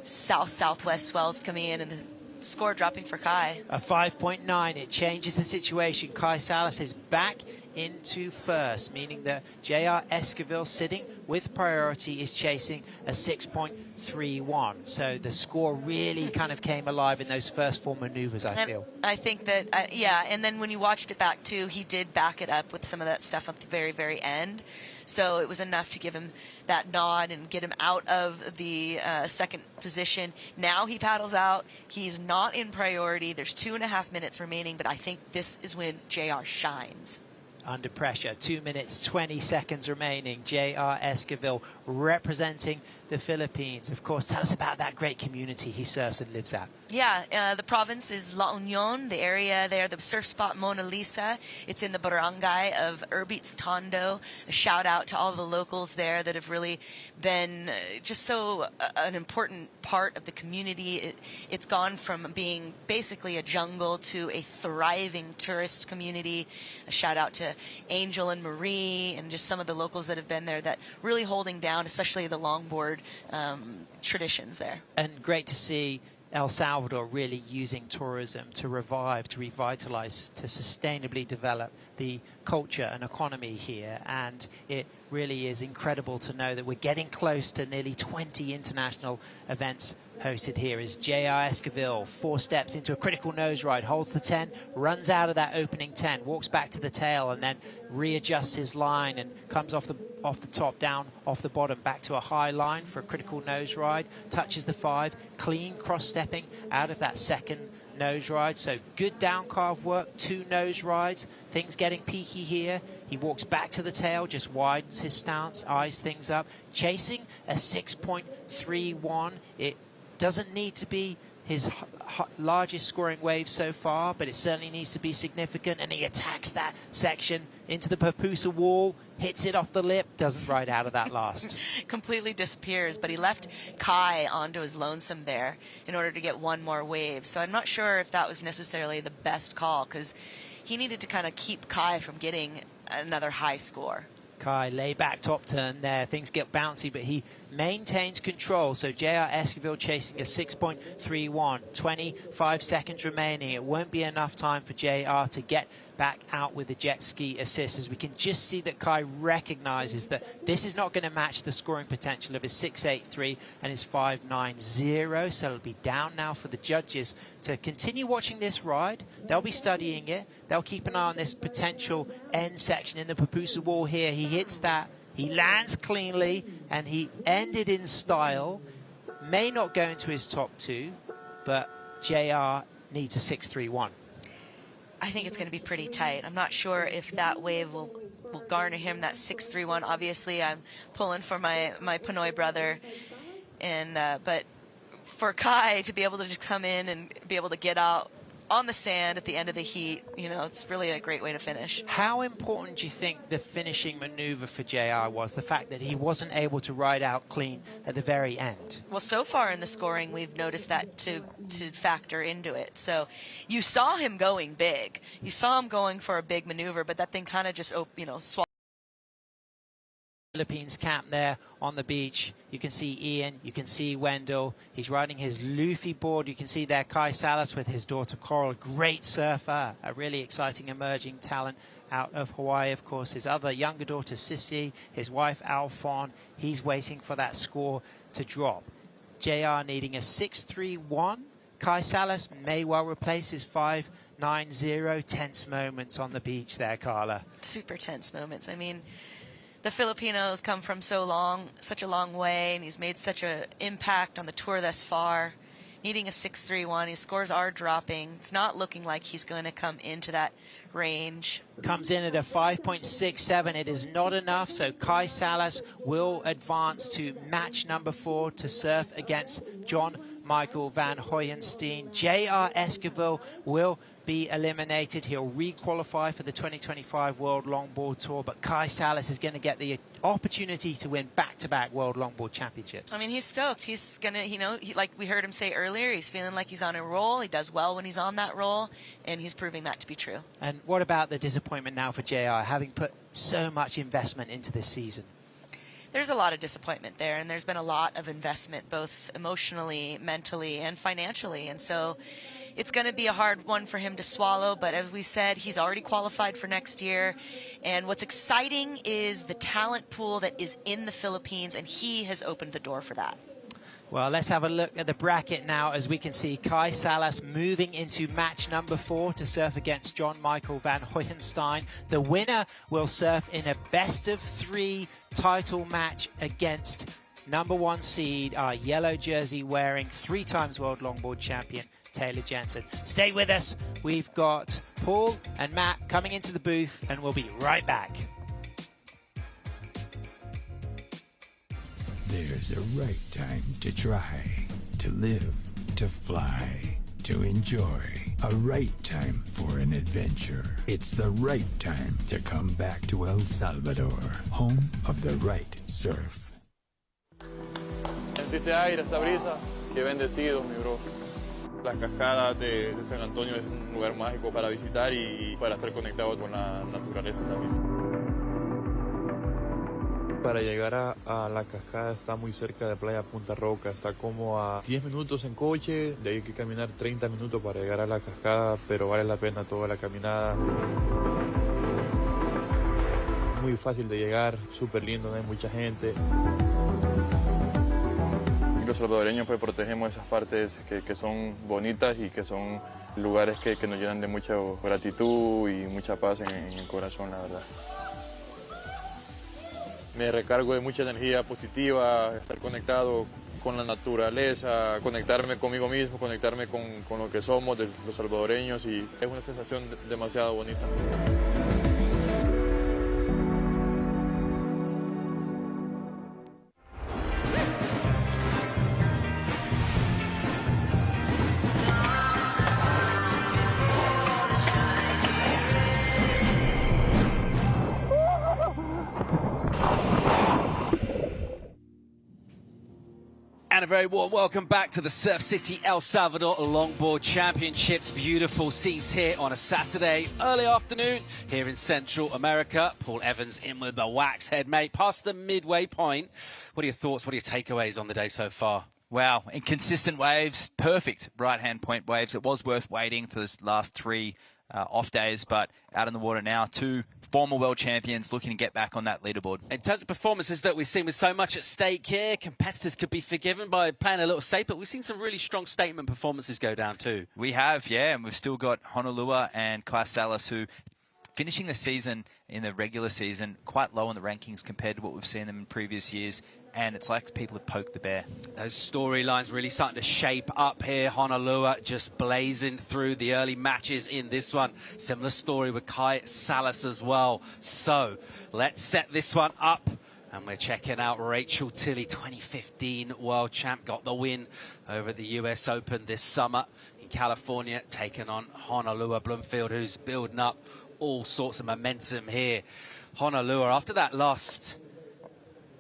south-southwest swells coming in, and the score dropping for Kai. A 5.9. It changes the situation. Kai Salas is back into first, meaning that J.R. Esquivel sitting with priority is chasing a 6.31. So the score really kind of came alive in those first 4 maneuvers, I feel. I think that, yeah, and then when you watched it back too, he did back it up with some of that stuff at the very, very end. So it was enough to give him that nod and get him out of the second position. Now he paddles out. He's not in priority. There's 2.5 minutes remaining, but I think this is when JR shines. Under pressure, 2 minutes, 20 seconds remaining. J.R. Esquivel representing the Philippines. Of course, tell us about that great community he surfs and lives at. Yeah, the province is La Union, the area there, the surf spot Mona Lisa. It's in the barangay of Urbits Tondo. A shout out to all the locals there that have really been just so an important part of the community. It's gone from being basically a jungle to a thriving tourist community. A shout out to Angel and Marie and just some of the locals that have been there that really holding down, especially the longboard traditions there. And great to see El Salvador really using tourism to revive, to revitalize, to sustainably develop the culture and economy here. And it really is incredible to know that we're getting close to nearly 20 international events hosted here. Is J.R. Esquivel 4 steps into a critical nose ride, holds the 10, runs out of that opening 10, walks back to the tail, and then readjusts his line and comes off the top, down off the bottom, back to a high line for a critical nose ride, touches the 5, clean cross-stepping out of that second nose ride. So good down carve work, 2 nose rides, things getting peaky here. He walks back to the tail, just widens his stance, eyes things up, chasing a 6.31. It doesn't need to be his largest scoring wave so far, but it certainly needs to be significant, and he attacks that section into the pupusa wall, hits it off the lip, doesn't ride out of that last. Completely disappears, but he left Kai onto his lonesome there in order to get 1 more wave. So I'm not sure if that was necessarily the best call, because he needed to kind of keep Kai from getting another high score. Kai lay back top turn there, things get bouncy, but he maintains control. So J.R. Esquivel chasing a 6.31, 25 seconds remaining. It won't be enough time for J.R. to get back out with the jet ski assist, as we can just see that Kai recognizes that this is not going to match the scoring potential of his 6.83 and his 5.90. So it'll be down now for the judges to continue watching this ride. They'll be studying it. They'll keep an eye on this potential end section in the pupusa wall here. He hits that. He lands cleanly, and he ended in style. May not go into his top 2, but JR needs a 6.31. I think it's going to be pretty tight. I'm not sure if that wave will garner him that 6.31. Obviously, I'm pulling for my Pinoy brother, and but for Kai to be able to just come in and be able to get out on the sand at the end of the heat, you know, it's really a great way to finish. How important do you think the finishing maneuver for JR was, the fact that he wasn't able to ride out clean at the very end? Well, so far in the scoring, we've noticed that to factor into it. So you saw him going big. You saw him going for a big maneuver, but that thing kind of just, you know, swallowed. Philippines camp there on the beach. You can see Ian, you can see Wendell. He's riding his Luffy board. You can see there Kai Salas with his daughter Coral, great surfer, a really exciting emerging talent out of Hawaii. Of course, his other younger daughter Sissy, his wife Alphon, he's waiting for that score to drop. JR needing a 6.31. Kai Salas may well replace his 5.90. Tense moments on the beach there, Carla. Super tense moments. I mean, the Filipinos come from such a long way, and he's made such an impact on the tour thus far. Needing a 6.31, his scores are dropping. It's not looking like he's going to come into that range. Comes in at a 5.67. It is not enough, so Kai Salas will advance to match number 4 to surf against John Michael Van Hoyenstein. J.R. Esquivel will be eliminated. He'll re-qualify for the 2025 World Longboard Tour, but Kai Salas is going to get the opportunity to win back-to-back World Longboard Championships. I mean, he's stoked. He's going to, you know, like we heard him say earlier, he's feeling like he's on a roll. He does well when he's on that roll, and he's proving that to be true. And what about the disappointment now for JR, having put so much investment into this season? There's a lot of disappointment there, and there's been a lot of investment, both emotionally, mentally, and financially. And so it's going to be a hard one for him to swallow, but as we said, he's already qualified for next year. And what's exciting is the talent pool that is in the Philippines, and he has opened the door for that. Well, let's have a look at the bracket now, as we can see Kai Salas moving into match number 4 to surf against John Michael van Hoyenstein. The winner will surf in a best-of-3 title match against number 1 seed, our yellow jersey wearing 3 times world longboard champion, Taylor Jensen. Stay with us. We've got Paul and Matt coming into the booth, and we'll be right back. There's a right time to try, to live, to fly, to enjoy. A right time for an adventure. It's the right time to come back to El Salvador, home of the right surf. Sentí este aire, esta brisa, qué bendecido, mi bro. Las cascadas de San Antonio es un lugar mágico para visitar y para estar conectado con la naturaleza también. Para llegar a la cascada está muy cerca de Playa Punta Roca, está como a 10 minutos en coche, de ahí hay que caminar 30 minutos para llegar a la cascada, pero vale la pena toda la caminada. Muy fácil de llegar, súper lindo, no hay mucha gente. Los salvadoreños pues protegemos esas partes que son bonitas y que son lugares que nos llenan de mucha gratitud y mucha paz en el corazón, la verdad. Me recargo de mucha energía positiva, estar conectado con la naturaleza, conectarme conmigo mismo, conectarme con lo que somos, los salvadoreños, y es una sensación demasiado bonita. And a very warm welcome back to the Surf City El Salvador Longboard Championships. Beautiful seats here on a Saturday early afternoon here in Central America. Paul Evans in with the wax head, mate. Past the midway point. What are your thoughts? What are your takeaways on the day so far? Wow, inconsistent waves, perfect right-hand point waves. It was worth waiting for this last 3 off days, but out in the water now, 2 former world champions looking to get back on that leaderboard. In terms of performances that we've seen with so much at stake here, competitors could be forgiven by playing a little safe, but we've seen some really strong statement performances go down too. We have, yeah, and we've still got Honolulu and Kai Salas, who finishing the season in the regular season quite low in the rankings compared to what we've seen them in previous years. And it's like people have poked the bear. Those storylines really starting to shape up here. Honolulu just blazing through the early matches in this one. Similar story with Kai Salas as well. So let's set this one up. And we're checking out Rachel Tilley, 2015 world champ. Got the win over at the US Open this summer in California, taking on Honolulu Bloomfield, who's building up all sorts of momentum here. Honolulu, after that last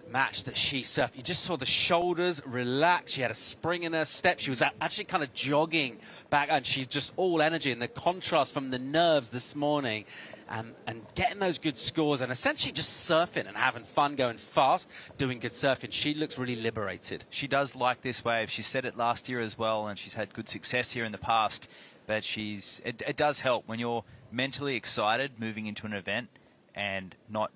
match that she surfed, you just saw the shoulders relax. She had a spring in her step. She was actually kind of jogging back, and she's just all energy. And the contrast from the nerves this morning and getting those good scores and essentially just surfing and having fun, going fast, doing good surfing. She looks really liberated. She does like this wave. She said it last year as well, and she's had good success here in the past. But it does help when you're mentally excited moving into an event and not,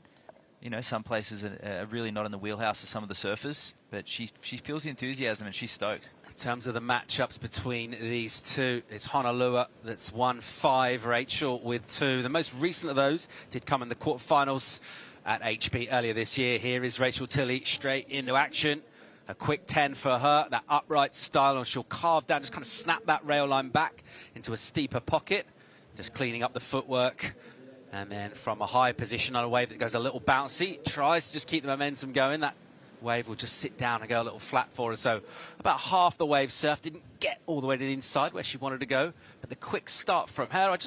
you know, some places are really not in the wheelhouse of some of the surfers, but she feels the enthusiasm and she's stoked. In terms of the matchups between these two, it's Honolulu that's won 5, Rachel with 2. The most recent of those did come in the quarterfinals at HB earlier this year. Here is Rachel Tilley straight into action. A quick 10 for her, that upright style, and she'll carve down, just kind of snap that rail line back into a steeper pocket, just cleaning up the footwork. And then from a high position on a wave that goes a little bouncy, tries to just keep the momentum going. That wave will just sit down and go a little flat for her. So about half the wave surf didn't get all the way to the inside where she wanted to go. But the quick start from her,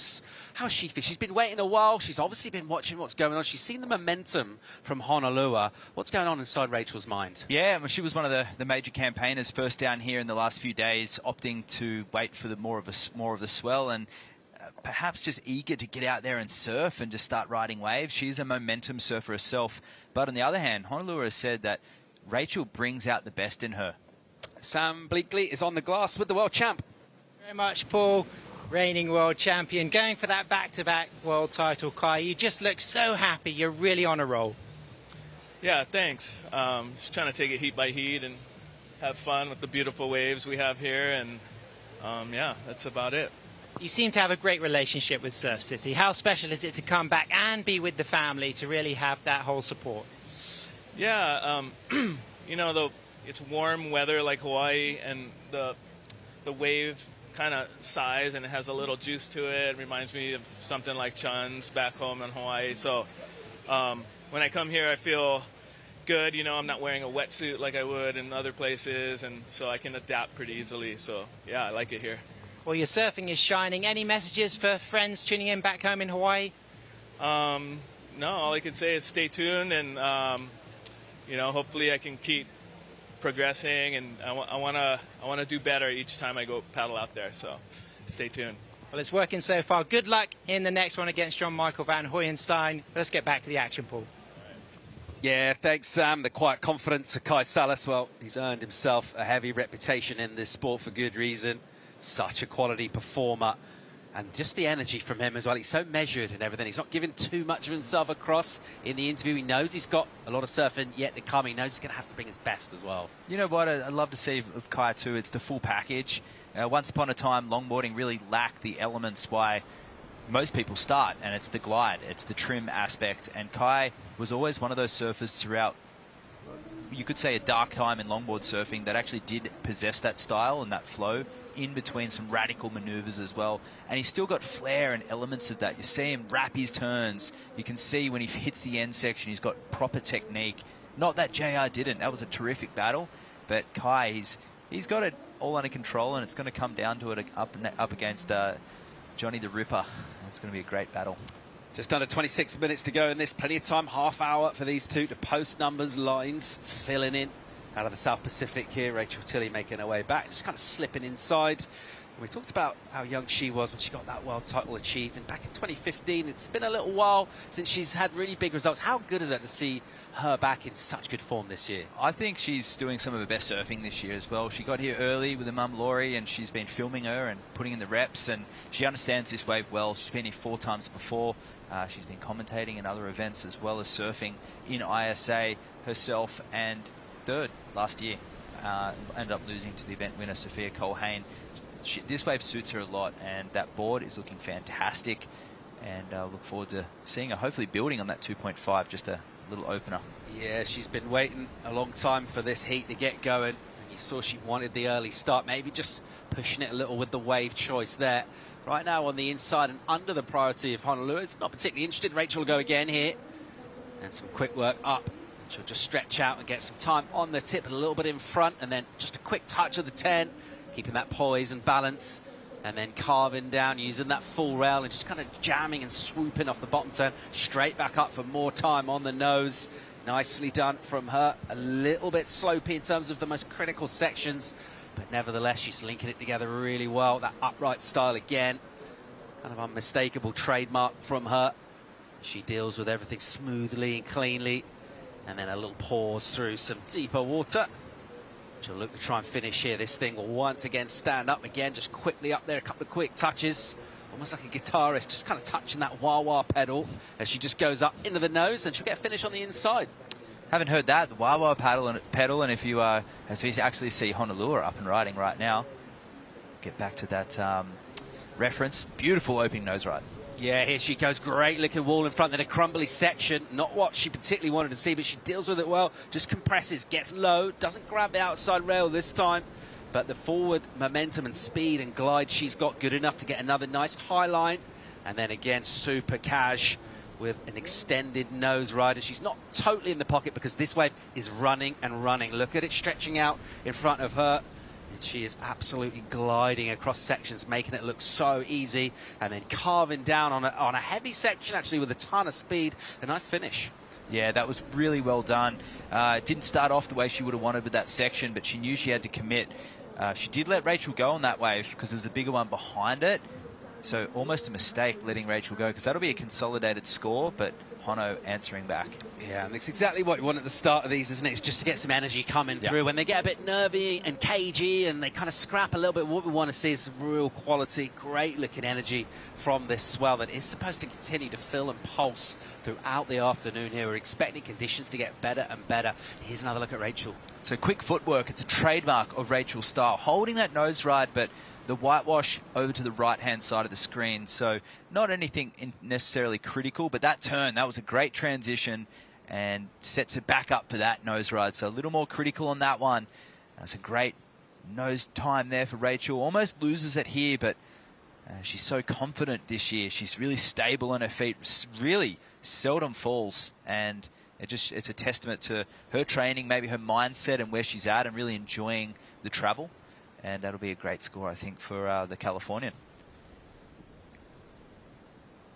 how she feels. She's been waiting a while. She's obviously been watching what's going on. She's seen the momentum from Honolulu. What's going on inside Rachel's mind? Yeah, well, she was one of the major campaigners first down here in the last few days, opting to wait for the more of the swell, and perhaps just eager to get out there and surf and just start riding waves. She's a momentum surfer herself. But on the other hand, Honolulu has said that Rachel brings out the best in her. Sam Bleakley is on the glass with the world champ. Very much, Paul, reigning world champion, going for that back-to-back world title. Kai, you just look so happy. You're really on a roll. Yeah, thanks. Just trying to take it heat by heat and have fun with the beautiful waves we have here, and yeah, that's about it. You seem to have a great relationship with Surf City. How special is it to come back and be with the family, to really have that whole support? Yeah, you know, it's warm weather like Hawaii, and the wave kind of size, and it has a little juice to it. It reminds me of something like Chun's back home in Hawaii. So when I come here, I feel good. You know, I'm not wearing a wetsuit like I would in other places, and so I can adapt pretty easily. So yeah, I like it here. Well, your surfing is shining. Any messages for friends tuning in back home in Hawaii? No, all I can say is stay tuned, and you know, hopefully I can keep progressing, and I want to do better each time I go paddle out there. So stay tuned. Well, it's working so far. Good luck in the next one against John Michael van Hoyenstein. Let's get back to the action, Paul. Yeah, thanks, Sam. The quiet confidence of Kai Salas. Well, he's earned himself a heavy reputation in this sport for good reason. Such a quality performer. And just the energy from him as well. He's so measured and everything. He's not giving too much of himself across in the interview. He knows he's got a lot of surfing yet to come. He knows he's going to have to bring his best as well. You know what I'd love to see of Kai too? It's the full package. Once upon a time, longboarding really lacked the elements why most people start, and it's the glide, it's the trim aspect. And Kai was always one of those surfers throughout, you could say, a dark time in longboard surfing that actually did possess that style and that flow in between some radical maneuvers as well. And he's still got flair and elements of that. You see him wrap his turns. You can see when he hits the end section, he's got proper technique. Not that JR didn't. That was a terrific battle. But Kai, he's got it all under control, and it's going to come down to it up against Johnny the Ripper. It's going to be a great battle. Just under 26 minutes to go in this. Plenty of time, half hour for these two to post numbers. Lines filling in out of the South Pacific here. Rachel Tilley making her way back, just kind of slipping inside. And we talked about how young she was when she got that world title achieved. And back in 2015, it's been a little while since she's had really big results. How good is it to see her back in such good form this year? I think she's doing some of her best surfing this year as well. She got here early with her mum Laurie, and she's been filming her and putting in the reps, and she understands this wave well. She's been here 4 times before. She's been commentating in other events as well as surfing in ISA herself, and third last year. Ended up losing to the event winner Sophia Colhane. This wave suits her a lot, and that board is looking fantastic, and look forward to seeing her hopefully building on that 2.5, just a little opener. Yeah, she's been waiting a long time for this heat to get going, and you saw she wanted the early start, maybe just pushing it a little with the wave choice there. Right now on the inside and under the priority of Honolulu. It's not particularly interested. Rachel will go again here, and some quick work up. She'll just stretch out and get some time on the tip, a little bit in front, and then just a quick touch of the 10, keeping that poise and balance, and then carving down, using that full rail and just kind of jamming and swooping off the bottom turn, straight back up for more time on the nose. Nicely done from her. A little bit slopey in terms of the most critical sections, but nevertheless, she's linking it together really well. That upright style again, kind of unmistakable trademark from her. She deals with everything smoothly and cleanly. And then a little pause through some deeper water. She'll look to try and finish here. This thing will once again stand up again, just quickly up there, a couple of quick touches. Almost like a guitarist, just kind of touching that wah-wah pedal as she just goes up into the nose, and she'll get a finish on the inside. Haven't heard that, the wah-wah pedal, and if you as we actually see Honolulu up and riding right now, get back to that reference. Beautiful opening nose ride. Yeah, here she goes. Great looking wall in front, then a crumbly section. Not what she particularly wanted to see, but she deals with it well. Just compresses, gets low, doesn't grab the outside rail this time. But the forward momentum and speed and glide she's got good enough to get another nice high line. And then again, super cash with an extended nose ride. And she's not totally in the pocket because this wave is running and running. Look at it stretching out in front of her. And she is absolutely gliding across sections, making it look so easy, and then carving down on a heavy section, actually, with a ton of speed. A nice finish. Yeah, that was really well done. Didn't start off the way she would have wanted with that section, but she knew she had to commit. She did let Rachel go on that wave because there was a bigger one behind it. So almost a mistake letting Rachel go, because that'll be a consolidated score, but Hono answering back. Yeah, and it's exactly what you want at the start of these, isn't it? It's just to get some energy coming through. When they get a bit nervy and cagey and they kind of scrap a little bit, what we want to see is some real quality, great-looking energy from this swell that is supposed to continue to fill and pulse throughout the afternoon here. We're expecting conditions to get better and better. Here's another look at Rachel. So quick footwork, it's a trademark of Rachel's style. Holding that nose ride, but the whitewash over to the right-hand side of the screen. So not anything necessarily critical, but that turn, that was a great transition and sets it back up for that nose ride. So a little more critical on that one. That's a great nose time there for Rachel. Almost loses it here, but she's so confident this year. She's really stable on her feet, really seldom falls, and it's a testament to her training, maybe her mindset and where she's at, and really enjoying the travel. And that'll be a great score, I think, for the Californian.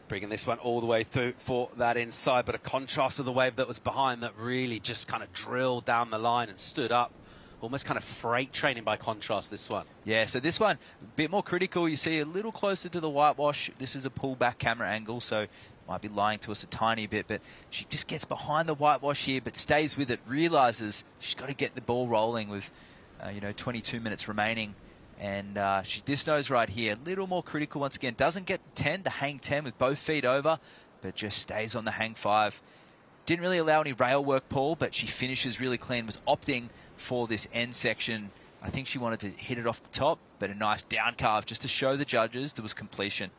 Bringing this one all the way through for that inside, but a contrast of the wave that was behind that really just kind of drilled down the line and stood up. Almost kind of freight training by contrast, this one. Yeah, so this one, a bit more critical. You see a little closer to the whitewash. This is a pullback camera angle, so might be lying to us a tiny bit, but she just gets behind the whitewash here, but stays with it, realizes she's got to get the ball rolling with 22 minutes remaining. And this nose right here, a little more critical once again. Doesn't get 10, the hang 10 with both feet over, but just stays on the hang 5. Didn't really allow any rail work, Paul, but she finishes really clean. Was opting for this end section. I think she wanted to hit it off the top, but a nice down carve just to show the judges there was completion.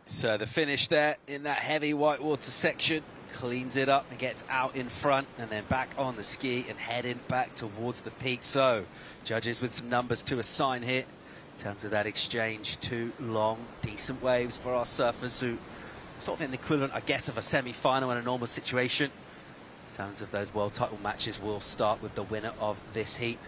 So the finish there in that heavy whitewater section, cleans it up and gets out in front, and then back on the ski and heading back towards the peak. So judges with some numbers to assign here in terms of that exchange. 2 long, decent waves for our surfers, who sort of in the equivalent, I guess, of a semi-final in a normal situation. In terms of those world title matches, we'll start with the winner of this heat.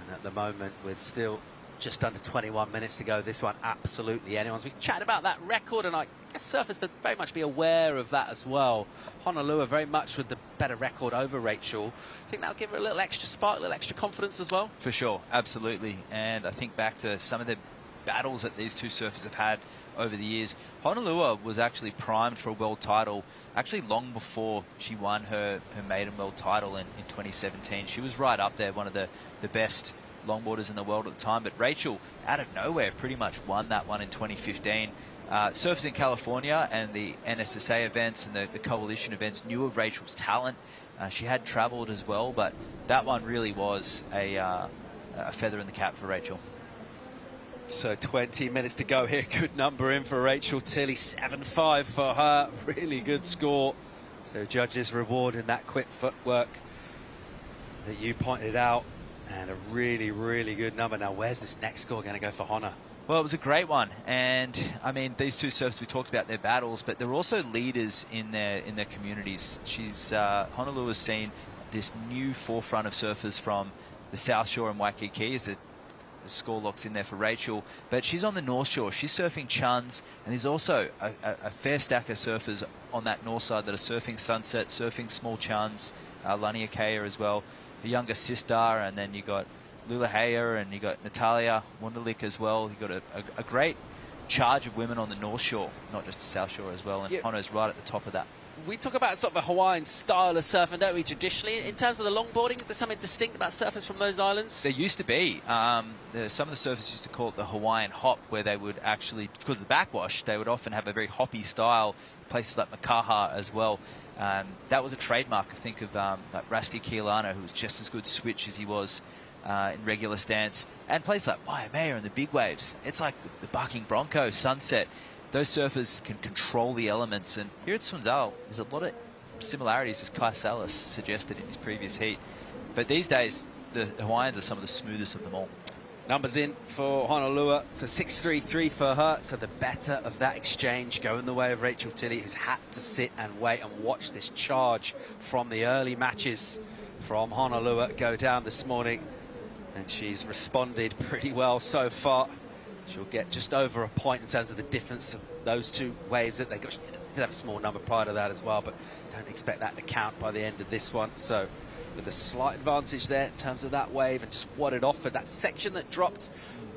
And at the moment, with still just under 21 minutes to go, this one absolutely anyone's. We can chat about that record, and I guess surfers to very much be aware of that as well. Honolulu very much with the better record over Rachel. I think that'll give her a little extra spark, a little extra confidence as well. For sure, absolutely. And I think back to some of the battles that these two surfers have had over the years. Honolulu was actually primed for a world title actually long before she won her maiden world title in 2017. She was right up there, one of the best longboarders in the world at the time. But Rachel, out of nowhere, pretty much won that one in 2015. Surfers in California and the NSSA events and the coalition events knew of Rachel's talent. She had travelled as well, but that one really was a feather in the cap for Rachel. So 20 minutes to go here. Good number in for Rachel Tilley. 7.5 for her. Really good score. So judges rewarding that quick footwork that you pointed out. And a really, really good number. Now, where's this next score going to go for Honna? Well, it was a great one. And, I mean, these two surfers, we talked about their battles, but they're also leaders in their communities. Honolulu has seen this new forefront of surfers from the South Shore and Waikiki as the score locks in there for Rachel. But she's on the North Shore. She's surfing chuns. And there's also a fair stack of surfers on that north side that are surfing sunset, surfing small chuns, Laniakea as well. The younger sister, and then you got Lula Heyer, and you got Natalia Wunderlich as well. You got a great charge of women on the North Shore, not just the South Shore as well, and Honno's right at the top of that. We talk about sort of a Hawaiian style of surfing, don't we, traditionally? In terms of the longboarding, is there something distinct about surfers from those islands? There used to be. Some of the surfers used to call it the Hawaiian hop, where they would actually, because of the backwash, they would often have a very hoppy style, places like Makaha as well. That was a trademark, I think, of like Rusty Keelano, who was just as good switch as he was in regular stance. And places like Waimea and the big waves. It's like the Bucking Bronco, Sunset. Those surfers can control the elements. And here at Sunzal, there's a lot of similarities, as Kai Salas suggested in his previous heat. But these days, the Hawaiians are some of the smoothest of them all. Numbers in for Honolulu, so 6.33 for her. So the better of that exchange going the way of Rachel Tilley, who's had to sit and wait and watch this charge from the early matches from Honolulu go down this morning. And she's responded pretty well so far. She'll get just over a point in terms of the difference of those two waves that they got. She did have a small number prior to that as well, but don't expect that to count by the end of this one. So with a slight advantage there in terms of that wave and just what it offered. That section that dropped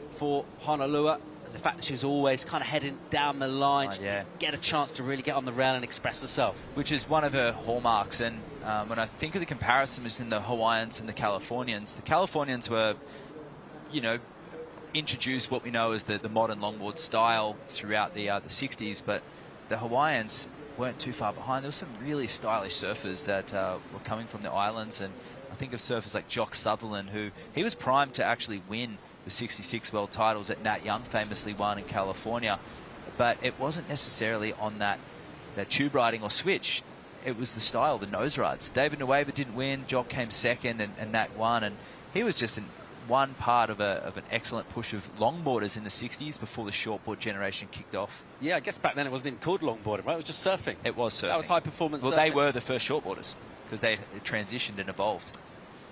for Honolulu, the fact that she was always kind of heading down the line, she didn't get a chance to really get on the rail and express herself. Which is one of her hallmarks. And when I think of the comparison between the Hawaiians and the Californians were, you know, introduced what we know as the modern longboard style throughout the 60s, but the Hawaiians weren't too far behind. There were some really stylish surfers that were coming from the islands, and I think of surfers like Jock Sutherland, who he was primed to actually win the 66 world titles that Nat Young famously won in California, but it wasn't necessarily on that tube riding or switch. It was the style, the nose rides. David Nueva didn't win, Jock came second, and Nat won, and he was just one part of an excellent push of longboarders in the 60s before the shortboard generation kicked off. Yeah, I guess back then it wasn't even called longboarding, right? It was just surfing. It was surfing. That was high performance. Well, surfing. they were the first shortboarders because they transitioned and evolved.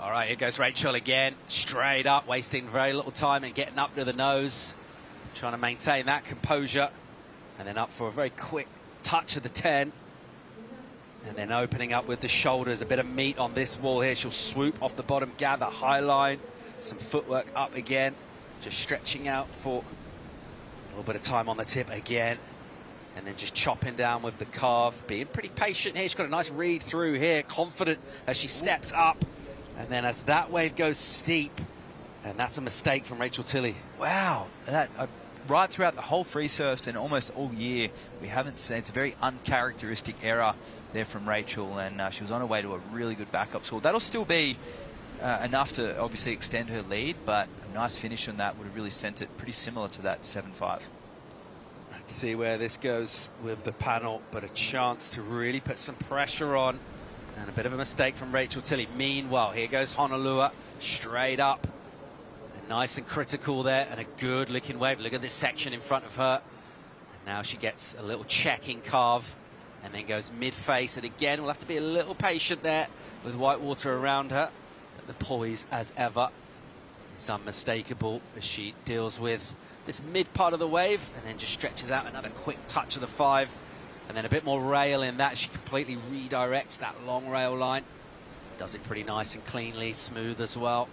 All right, here goes Rachel again, straight up, wasting very little time and getting up to the nose, trying to maintain that composure, and then up for a very quick touch of the 10, and then opening up with the shoulders, a bit of meat on this wall here. She'll swoop off the bottom, gather high line, some footwork up again, just stretching out for a little bit of time on the tip again, and then just chopping down with the carve, being pretty patient here. She's got a nice read through here, confident as she steps up. And then as that wave goes steep, and that's a mistake from Rachel Tilley. Wow, that right throughout the whole free surfs and almost all year, we haven't seen, it's a very uncharacteristic error there from Rachel, and she was on her way to a really good backup score. That'll still be enough to obviously extend her lead, but a nice finish on that would have really sent it pretty similar to that 7.5. Let's see where this goes with the panel, but a chance to really put some pressure on. And a bit of a mistake from Rachel Tilley. Meanwhile, here goes Honolua, straight up. And nice and critical there, and a good looking wave. Look at this section in front of her. And now she gets a little checking carve, and then goes mid-face. And again, we'll have to be a little patient there with white water around her. But the poise, as ever, is unmistakable as she deals with this mid part of the wave, and then just stretches out another quick touch of the 5. And then a bit more rail in that. She completely redirects that long rail line. Does it pretty nice and cleanly, smooth as well.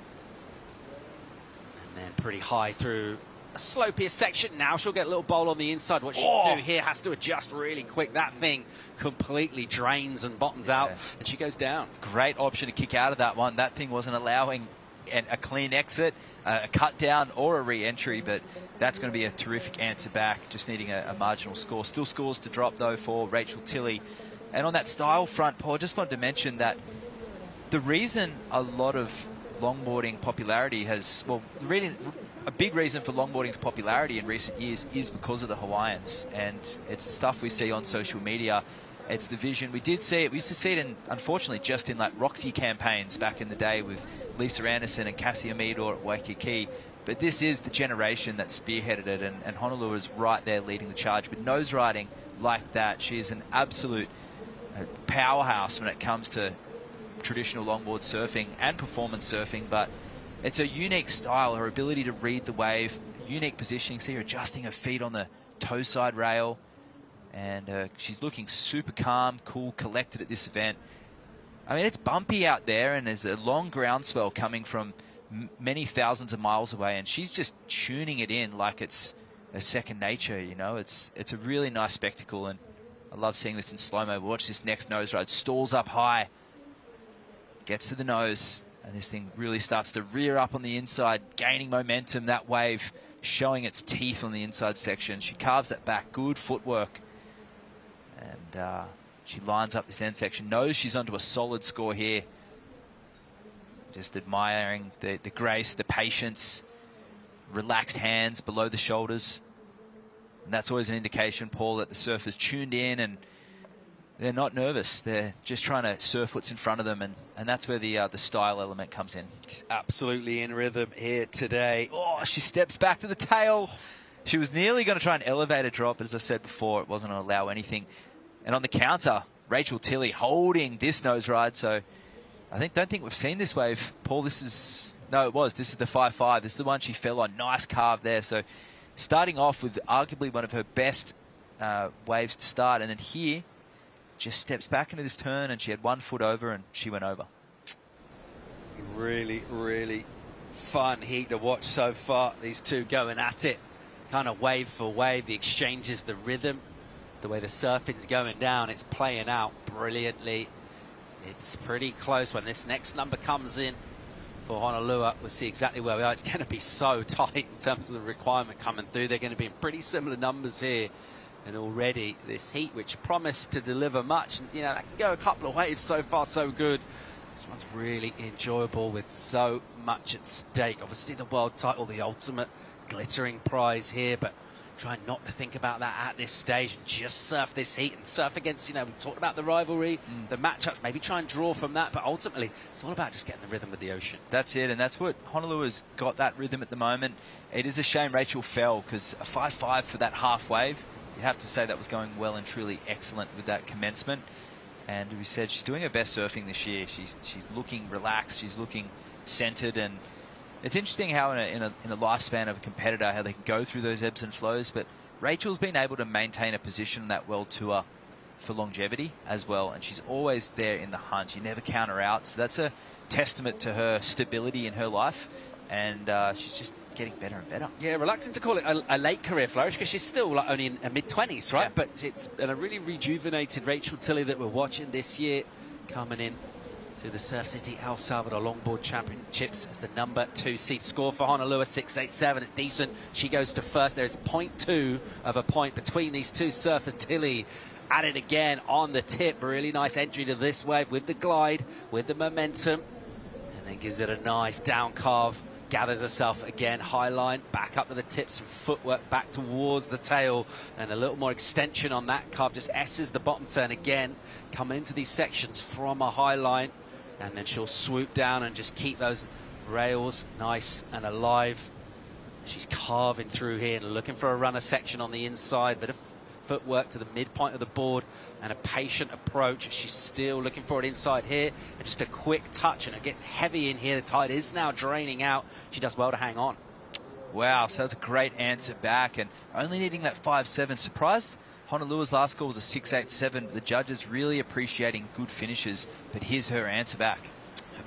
And then pretty high through a slopier section. Now she'll get a little bowl on the inside. What she'll do here has to adjust really quick. That thing completely drains and bottoms out, and she goes down. Great option to kick out of that one. That thing wasn't allowing a clean exit, a cut down or a re-entry, but that's going to be a terrific answer back, just needing a marginal score. Still scores to drop, though, for Rachel Tilley. And on that style front, Paul, just wanted to mention that the reason a lot of longboarding popularity has, well, really a big reason for longboarding's popularity in recent years is because of the Hawaiians, and it's the stuff we see on social media. It's the vision. We did see it. We used to see it, unfortunately, just in like Roxy campaigns back in the day with Lisa Anderson and Cassie Amidor at Waikiki. But this is the generation that spearheaded it, and Honolulu is right there leading the charge. But nose riding like that, she's an absolute powerhouse when it comes to traditional longboard surfing and performance surfing. But it's a unique style, her ability to read the wave, unique positioning. See her adjusting her feet on the toe side rail. And she's looking super calm, cool, collected at this event. I mean, it's bumpy out there, and there's a long groundswell coming from many thousands of miles away, and she's just tuning it in like it's a second nature, you know. It's a really nice spectacle, and I love seeing this in slow-mo. Watch this next nose ride. Stalls up high, gets to the nose, and this thing really starts to rear up on the inside, gaining momentum. That wave showing its teeth on the inside section. She carves it back. Good footwork. And she lines up this end section. Knows she's onto a solid score here. Just admiring the grace, the patience, relaxed hands below the shoulders. And that's always an indication, Paul, that the surfer's tuned in and they're not nervous. They're just trying to surf what's in front of them, and that's where the style element comes in. She's absolutely in rhythm here today. Oh, she steps back to the tail. She was nearly going to try an elevator drop, but as I said before, it wasn't going to allow anything. And on the counter, Rachel Tilley holding this nose ride. So I don't think we've seen this wave. Paul, this is the 5.5. This is the one she fell on. Nice carve there. So starting off with arguably one of her best waves to start. And then here, just steps back into this turn, and she had 1 foot over, and she went over. Really, really fun heat to watch so far. These two going at it. kind of wave for wave, the exchanges, the rhythm, the way the surfing's going down, it's playing out brilliantly. It's pretty close. When this next number comes in for Honolulu, we'll see exactly where we are. It's going to be so tight in terms of the requirement coming through. They're going to be in pretty similar numbers here. And already this heat, which promised to deliver much, and, you know, that can go a couple of waves. So far, so good. This one's really enjoyable with so much at stake. Obviously, the world title, the ultimate glittering prize here, but try not to think about that at this stage and just surf this heat and surf against, you know, we talked about the rivalry, the matchups, maybe try and draw from that, but ultimately it's all about just getting the rhythm with the ocean. That's it, and that's what Honolulu's got, that rhythm at the moment. It is a shame Rachel fell, because a 5.5 for that half wave, you have to say that was going well and truly excellent with that commencement. And we said she's doing her best surfing this year. She's looking relaxed, she's looking centered, and it's interesting how in a lifespan of a competitor, how they can go through those ebbs and flows. But Rachel's been able to maintain a position on that World Tour for longevity as well, and she's always there in the hunt. You never count her out, so that's a testament to her stability in her life, and she's just getting better and better. Yeah, reluctant to call it a late career flourish, because she's still like only in her mid-20s, right? Yeah. But it's a really rejuvenated Rachel Tilley that we're watching this year, coming in to the Surf City El Salvador Longboard Championships as the number 2 seed. Score for Honolulu 6.87. It's decent. She goes to first. There's 0.2 of a point between these two surfers. Tilley at it again on the tip. Really nice entry to this wave with the glide, with the momentum, and then gives it a nice down carve. Gathers herself again, high line, back up to the tip, some footwork back towards the tail, and a little more extension on that carve. Just S's the bottom turn again, coming into these sections from a high line, and then she'll swoop down and just keep those rails nice and alive. She's carving through here and looking for a runner section on the inside, bit of footwork to the midpoint of the board and a patient approach. She's still looking for it inside here, and just a quick touch, and it gets heavy in here. The tide is now draining out. She does well to hang on. Wow, so that's a great answer back, and only needing that 5.7. Surprised Honolulu's last score was a 6.87. The judges really appreciating good finishes, but here's her answer back.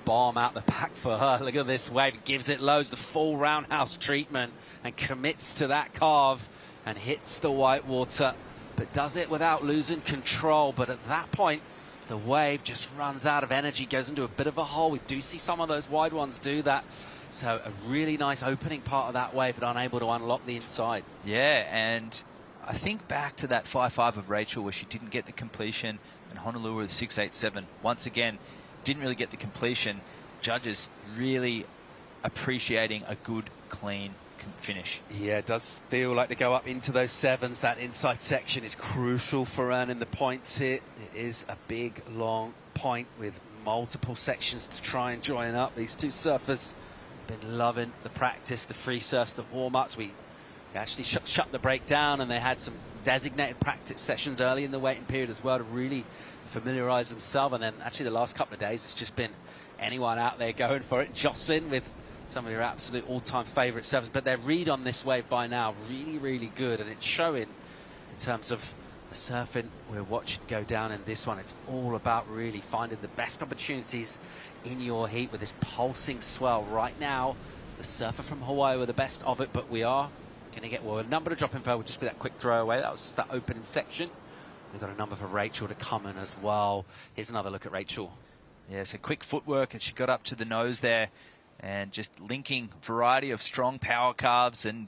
Bomb out the back for her. Look at this wave. Gives it loads, the full roundhouse treatment, and commits to that carve and hits the white water, but does it without losing control. But at that point, the wave just runs out of energy, goes into a bit of a hole. We do see some of those wide ones do that. So a really nice opening part of that wave, but unable to unlock the inside. Yeah, and I think back to that 5.5 of Rachel where she didn't get the completion, and Honolulu with 6.87. Once again, didn't really get the completion. Judges really appreciating a good, clean finish. Yeah, it does feel like to go up into those sevens. That inside section is crucial for earning the points here. It is a big, long point with multiple sections to try and join up. These two surfers have been loving the practice, the free surfs, the warm-ups. We actually shut the break down, and they had some designated practice sessions early in the waiting period as well to really familiarise themselves. And then actually the last couple of days, it's just been anyone out there going for it. Jocelyn with some of your absolute all-time favourite surfers, but their read on this wave by now really, really good, and it's showing in terms of the surfing we're watching go down in this one. It's all about really finding the best opportunities in your heat with this pulsing swell. Right now, it's the surfer from Hawaii with the best of it, but we are going to get, well, a number to drop in for will just be that quick throwaway. That was just that opening section. We've got a number for Rachel to come in as well. Here's another look at Rachel. Yeah, so quick footwork, and she got up to the nose there, and just linking variety of strong power carves and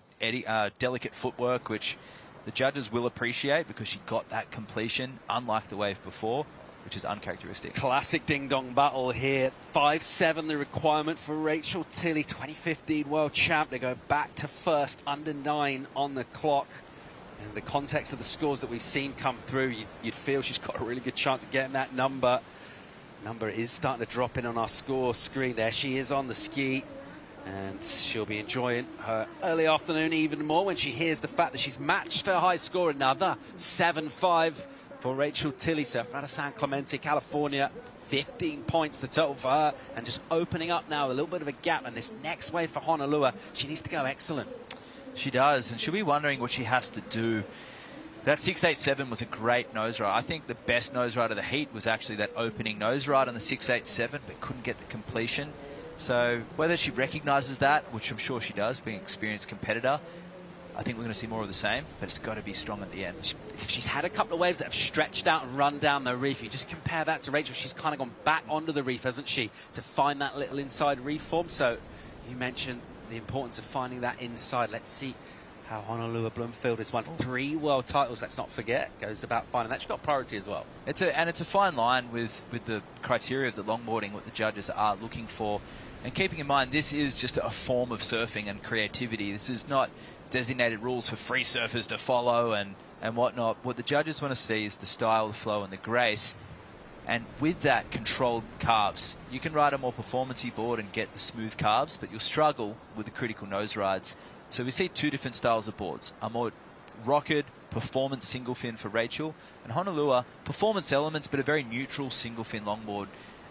delicate footwork, which the judges will appreciate because she got that completion, unlike the wave before, which is uncharacteristic. Classic ding-dong battle here. 5.7 the requirement for Rachel Tilley, 2015 world champ. They go back to first, under 9 on the clock. In the context of the scores that we've seen come through, you'd feel she's got a really good chance of getting that number. Number is starting to drop in on our score screen. There she is on the ski, and she'll be enjoying her early afternoon even more when she hears the fact that she's matched her high score. Another 7.5 for Rachel Tilley, surfer out of San Clemente, California. 15 points the total for her, and just opening up now a little bit of a gap. And this next wave for Honolulu, she needs to go excellent. She does, and she'll be wondering what she has to do. That 6.87 was a great nose ride. I think the best nose ride of the heat was actually that opening nose ride on the 6.87, but couldn't get the completion. So whether she recognises that, which I'm sure she does, being an experienced competitor, I think we're going to see more of the same, but it's got to be strong at the end. If she's had a couple of waves that have stretched out and run down the reef, you just compare that to Rachel. She's kind of gone back onto the reef, hasn't she, to find that little inside reef form. So you mentioned the importance of finding that inside. Let's see how Honolulu Bloomfield has won 3 world titles. Let's not forget, goes about finding that. She's got priority as well. It's a fine line with the criteria of the longboarding, what the judges are looking for. And keeping in mind, this is just a form of surfing and creativity. This is not designated rules for free surfers to follow and whatnot. What the judges want to see is the style, the flow, and the grace. And with that, controlled carves. You can ride a more performance-y board and get the smooth carves, but you'll struggle with the critical nose rides. So we see 2 different styles of boards. A more rocketed performance single fin for Rachel, and Honolulu, performance elements, but a very neutral single fin longboard.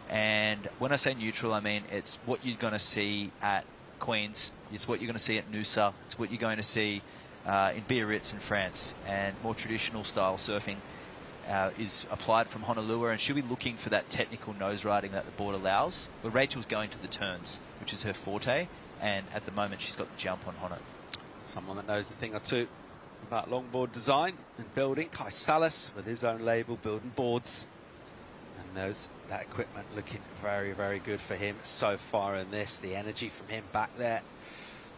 And when I say neutral, I mean it's what you're going to see at Queens, it's what you're going to see at Noosa, it's what you're going to see in Biarritz in France, and more traditional style surfing is applied from Honolulu, and she'll be looking for that technical nose riding that the board allows, where Rachel's going to the turns, which is her forte, and at the moment she's got the jump on Honolulu. Someone that knows a thing or two about longboard design and building, Kai Salas with his own label, building boards, and knows that equipment looking very, very good for him so far in this. The energy from him back there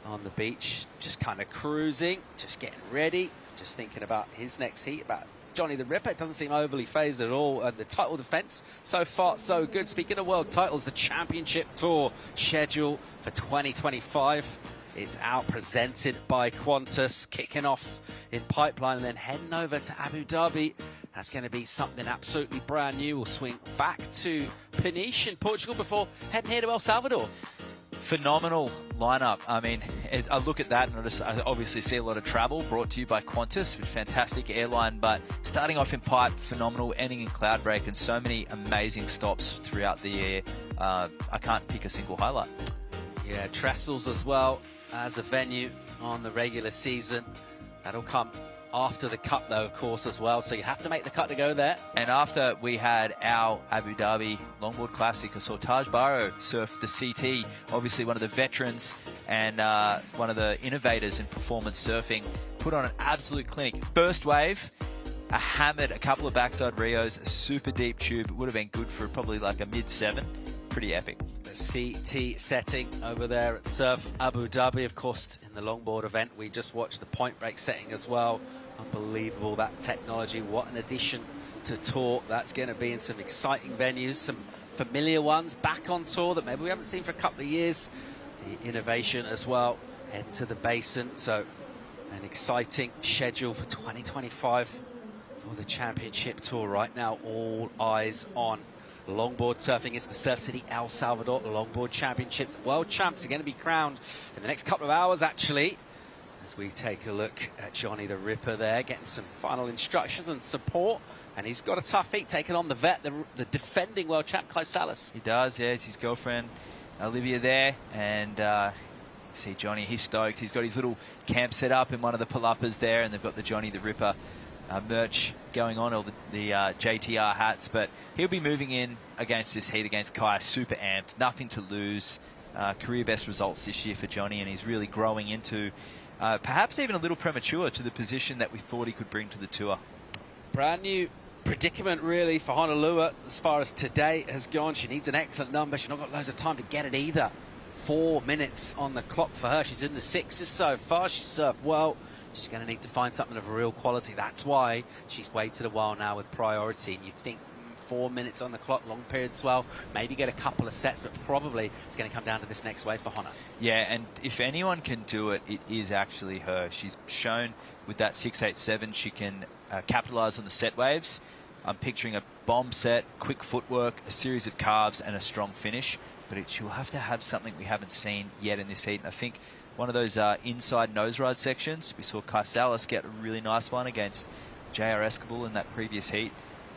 on the beach, just kind of cruising, just getting ready, just thinking about his next heat, about Johnny the Ripper. It doesn't seem overly phased at all. And the title defense, so far so good. Speaking of world titles, the Championship Tour schedule for 2025. It's out, presented by Qantas, kicking off in Pipeline and then heading over to Abu Dhabi. That's going to be something absolutely brand new. We'll swing back to Peniche in Portugal before heading here to El Salvador. Phenomenal lineup. I mean, I look at that and I obviously see a lot of travel brought to you by Qantas, a fantastic airline, but starting off in Pipe, phenomenal, ending in Cloudbreak, and so many amazing stops throughout the year. I can't pick a single highlight. Yeah, Trestles as well as a venue on the regular season. That'll come after the cut, though, of course, as well. So you have to make the cut to go there. And after we had our Abu Dhabi Longboard Classic, I saw Taj Barrow surf the CT, obviously one of the veterans and one of the innovators in performance surfing, put on an absolute clinic. First wave, a hammered, a couple of backside Rios, a super deep tube. It would have been good for probably like a mid-7. Pretty epic. The CT setting over there at Surf Abu Dhabi, of course, in the longboard event. We just watched the point break setting as well. Unbelievable, that technology. What an addition to tour. That's going to be in some exciting venues, some familiar ones back on tour that maybe we haven't seen for a couple of years. The innovation as well, head to the basin. So an exciting schedule for 2025 for the Championship Tour. Right now, all eyes on longboard surfing. It's the Surf City El Salvador Longboard Championships. World champs are going to be crowned in the next couple of hours, actually, as we take a look at Johnny the Ripper there, getting some final instructions and support. And he's got a tough feat taking on the vet, the defending world champ, Kai Salas. He does, yeah. It's his girlfriend, Olivia, there. And see Johnny, he's stoked. He's got his little camp set up in one of the pull-uppers there, and they've got the Johnny the Ripper merch going on, all the JTR hats. But he'll be moving in against this heat against Kai, super amped, nothing to lose. Career best results this year for Johnny, and he's really growing into perhaps even a little premature to the position that we thought he could bring to the tour. Brand new predicament really for Honolulu as far as today has gone. She needs an excellent number. She's not got loads of time to get it either. 4 minutes on the clock for her. She's in the 6s so far. She surfed well. She's going to need to find something of real quality. That's why she's waited a while now with priority. And you think 4 minutes on the clock, long period swell, maybe get a couple of sets, but probably it's going to come down to this next wave for Honna. Yeah, and if anyone can do it, it is actually her. She's shown with that 687 she can capitalize on the set waves. I'm picturing a bomb set, quick footwork, a series of carves, and a strong finish. But she'll have to have something we haven't seen yet in this heat. And I think one of those inside nose ride sections, we saw Kai Salas get a really nice one against J.R. Escobar in that previous heat.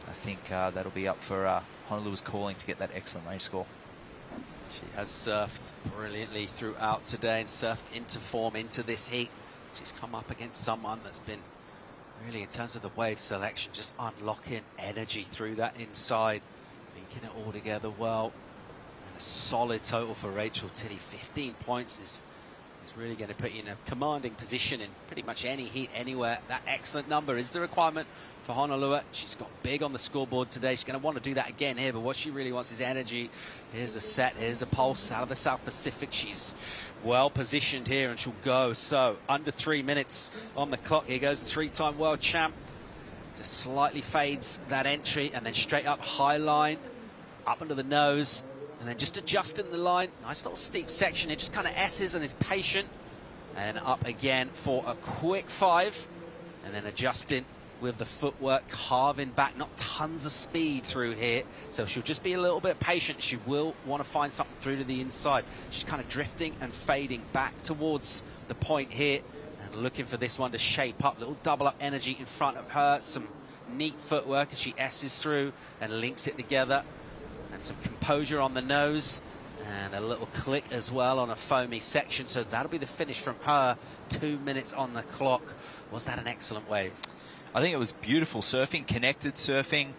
I think that'll be up for Honolulu's calling to get that excellent range score. She has surfed brilliantly throughout today and surfed into form into this heat. She's come up against someone that's been really, in terms of the wave selection, just unlocking energy through that inside, linking it all together well. And a solid total for Rachel Titty. 15 points is It's really going to put you in a commanding position in pretty much any heat, anywhere. That excellent number is the requirement for Honolua. She's got big on the scoreboard today. She's going to want to do that again here, but what she really wants is energy. Here's a set, here's a pulse out of the South Pacific. She's well positioned here, and she'll go. So, under 3 minutes on the clock. Here goes the 3-time world champ. Just slightly fades that entry, and then straight up high line, up under the nose, and then just adjusting the line. Nice little steep section. It just kind of S's and is patient. And up again for a quick 5. And then adjusting with the footwork, carving back. Not tons of speed through here. So she'll just be a little bit patient. She will want to find something through to the inside. She's kind of drifting and fading back towards the point here. And looking for this one to shape up. Little double up energy in front of her. Some neat footwork as she S's through and links it together. And some composure on the nose, and a little click as well on a foamy section. So that'll be the finish from her. 2 minutes on the clock. Was that an excellent wave? I think it was beautiful surfing, connected surfing.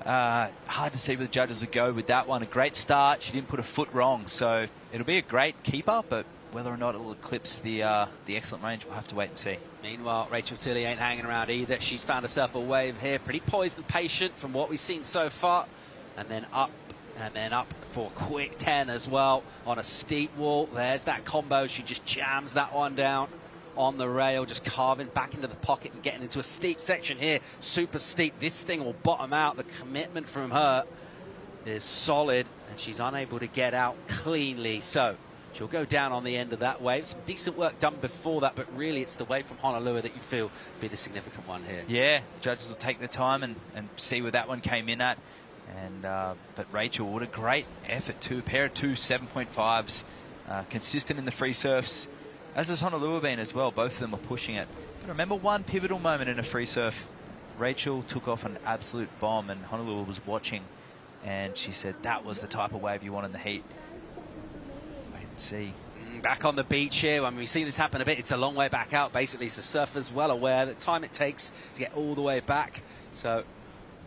Hard to see where the judges would go with that one. A great start. She didn't put a foot wrong, so it'll be a great keeper, but whether or not it will eclipse the excellent range, we'll have to wait and see. Meanwhile, Rachel Tilley ain't hanging around either. She's found herself a wave here. Pretty poised and patient from what we've seen so far. And then up for a quick 10 as well on a steep wall. There's that combo. She just jams that one down on the rail, just carving back into the pocket and getting into a steep section here. Super steep. This thing will bottom out. The commitment from her is solid, and she's unable to get out cleanly. So she'll go down on the end of that wave. Some decent work done before that, but really it's the wave from Honolua that you feel will be the significant one here. Yeah, the judges will take their time and see where that one came in at. And but Rachel, what a great effort too. A pair of 2 7.5s, consistent in the free surfs, as has Honolua been as well. Both of them are pushing it. But remember one pivotal moment in a free surf. Rachel took off an absolute bomb, and Honolua was watching, and she said that was the type of wave you want in the heat. Wait and see. Back on the beach here. I mean, we've seen this happen a bit. It's a long way back out, basically. So surfers well aware the time it takes to get all the way back. So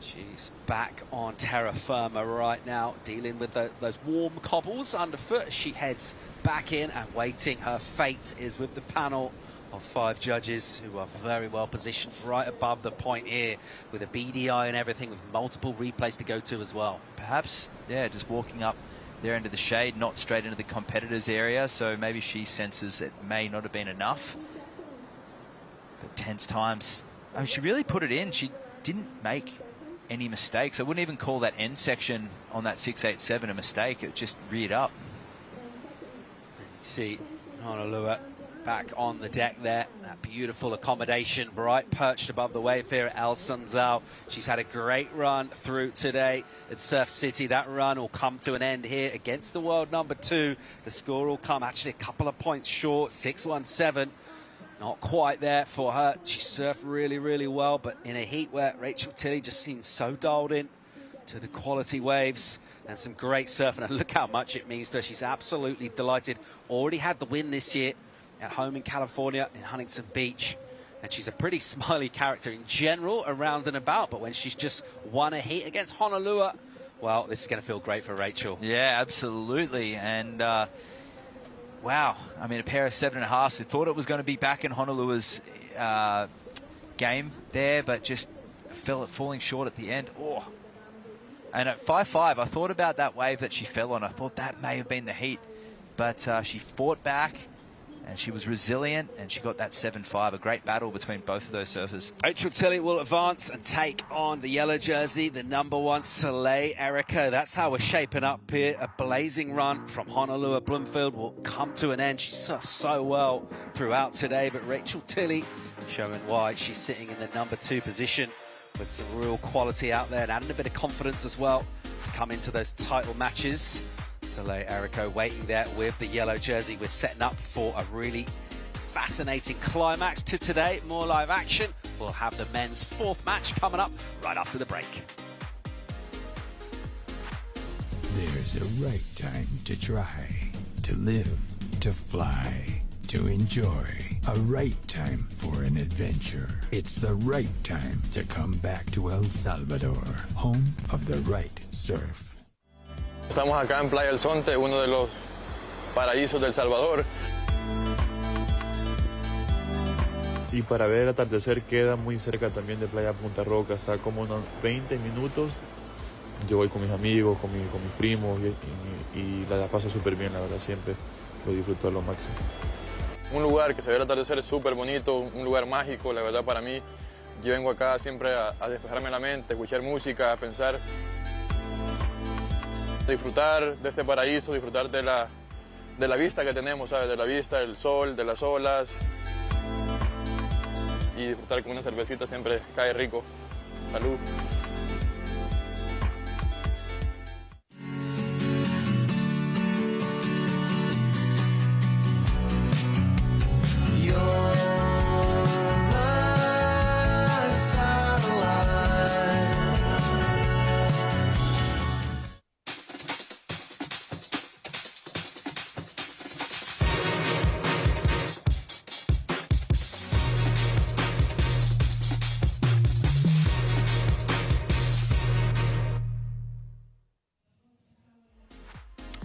she's back on terra firma right now, dealing with those warm cobbles underfoot. She heads back in and waiting. Her fate is with the panel of 5 judges who are very well positioned right above the point here with a BDI and everything, with multiple replays to go to as well. Perhaps, yeah, just walking up there into the shade, not straight into the competitors area, so maybe she senses it may not have been enough. But tense times. I mean, she really put it in. She didn't make any mistakes. I wouldn't even call that end section on that 687 a mistake. It just reared up. And you see Honolua back on the deck there. That beautiful accommodation, right perched above the wave here at El Sunzal. She's had a great run through today at Surf City. That run will come to an end here against the world number 2. The score will come actually a couple of points short, 617. Not quite there for her. She surfed really, really well, but in a heat where Rachel Tilley just seems so dialed in to the quality waves and some great surfing. And look how much it means to her. She's absolutely delighted. Already had the win this year at home in California, in Huntington Beach. And she's a pretty smiley character in general, around and about. But when she's just won a heat against Honolua, well, this is going to feel great for Rachel. Yeah, absolutely. And wow, I mean, a pair of 7.5s. We thought it was going to be back in Honolua's game there, but just falling short at the end. Oh. And at 5.5, I thought about that wave that she fell on. I thought that may have been the heat, but she fought back, and she was resilient, and she got that 7.5. A great battle between both of those surfers. Rachel Tilley will advance and take on the yellow jersey, the number 1 Soleil Erica. That's how we're shaping up here. A blazing run from Honolua. Bloomfield will come to an end. She surfed so well throughout today, but Rachel Tilley showing why she's sitting in the number 2 position with some real quality out there and adding a bit of confidence as well to come into those title matches. Soleil Erica waiting there with the yellow jersey. We're setting up for a really fascinating climax to today. More live action. We'll have the men's 4th match coming up right after the break. There's a right time to try, to live, to fly, to enjoy. A right time for an adventure. It's the right time to come back to El Salvador, home of the right surf. Estamos acá en Playa El Sonte, uno de los paraísos del Salvador. Y para ver el atardecer queda muy cerca también de Playa Punta Roca, está como unos 20 minutos. Yo voy con mis amigos, con mis primos y la paso súper bien, la verdad, siempre lo disfruto a lo máximo. Un lugar que se ve el atardecer es súper bonito, un lugar mágico, la verdad, para mí. Yo vengo acá siempre a despejarme la mente, a escuchar música, a pensar, disfrutar de este paraíso, disfrutar de la vista que tenemos, ¿sabes? De la vista, del sol, de las olas. Y disfrutar con una cervecita siempre cae rico. Salud.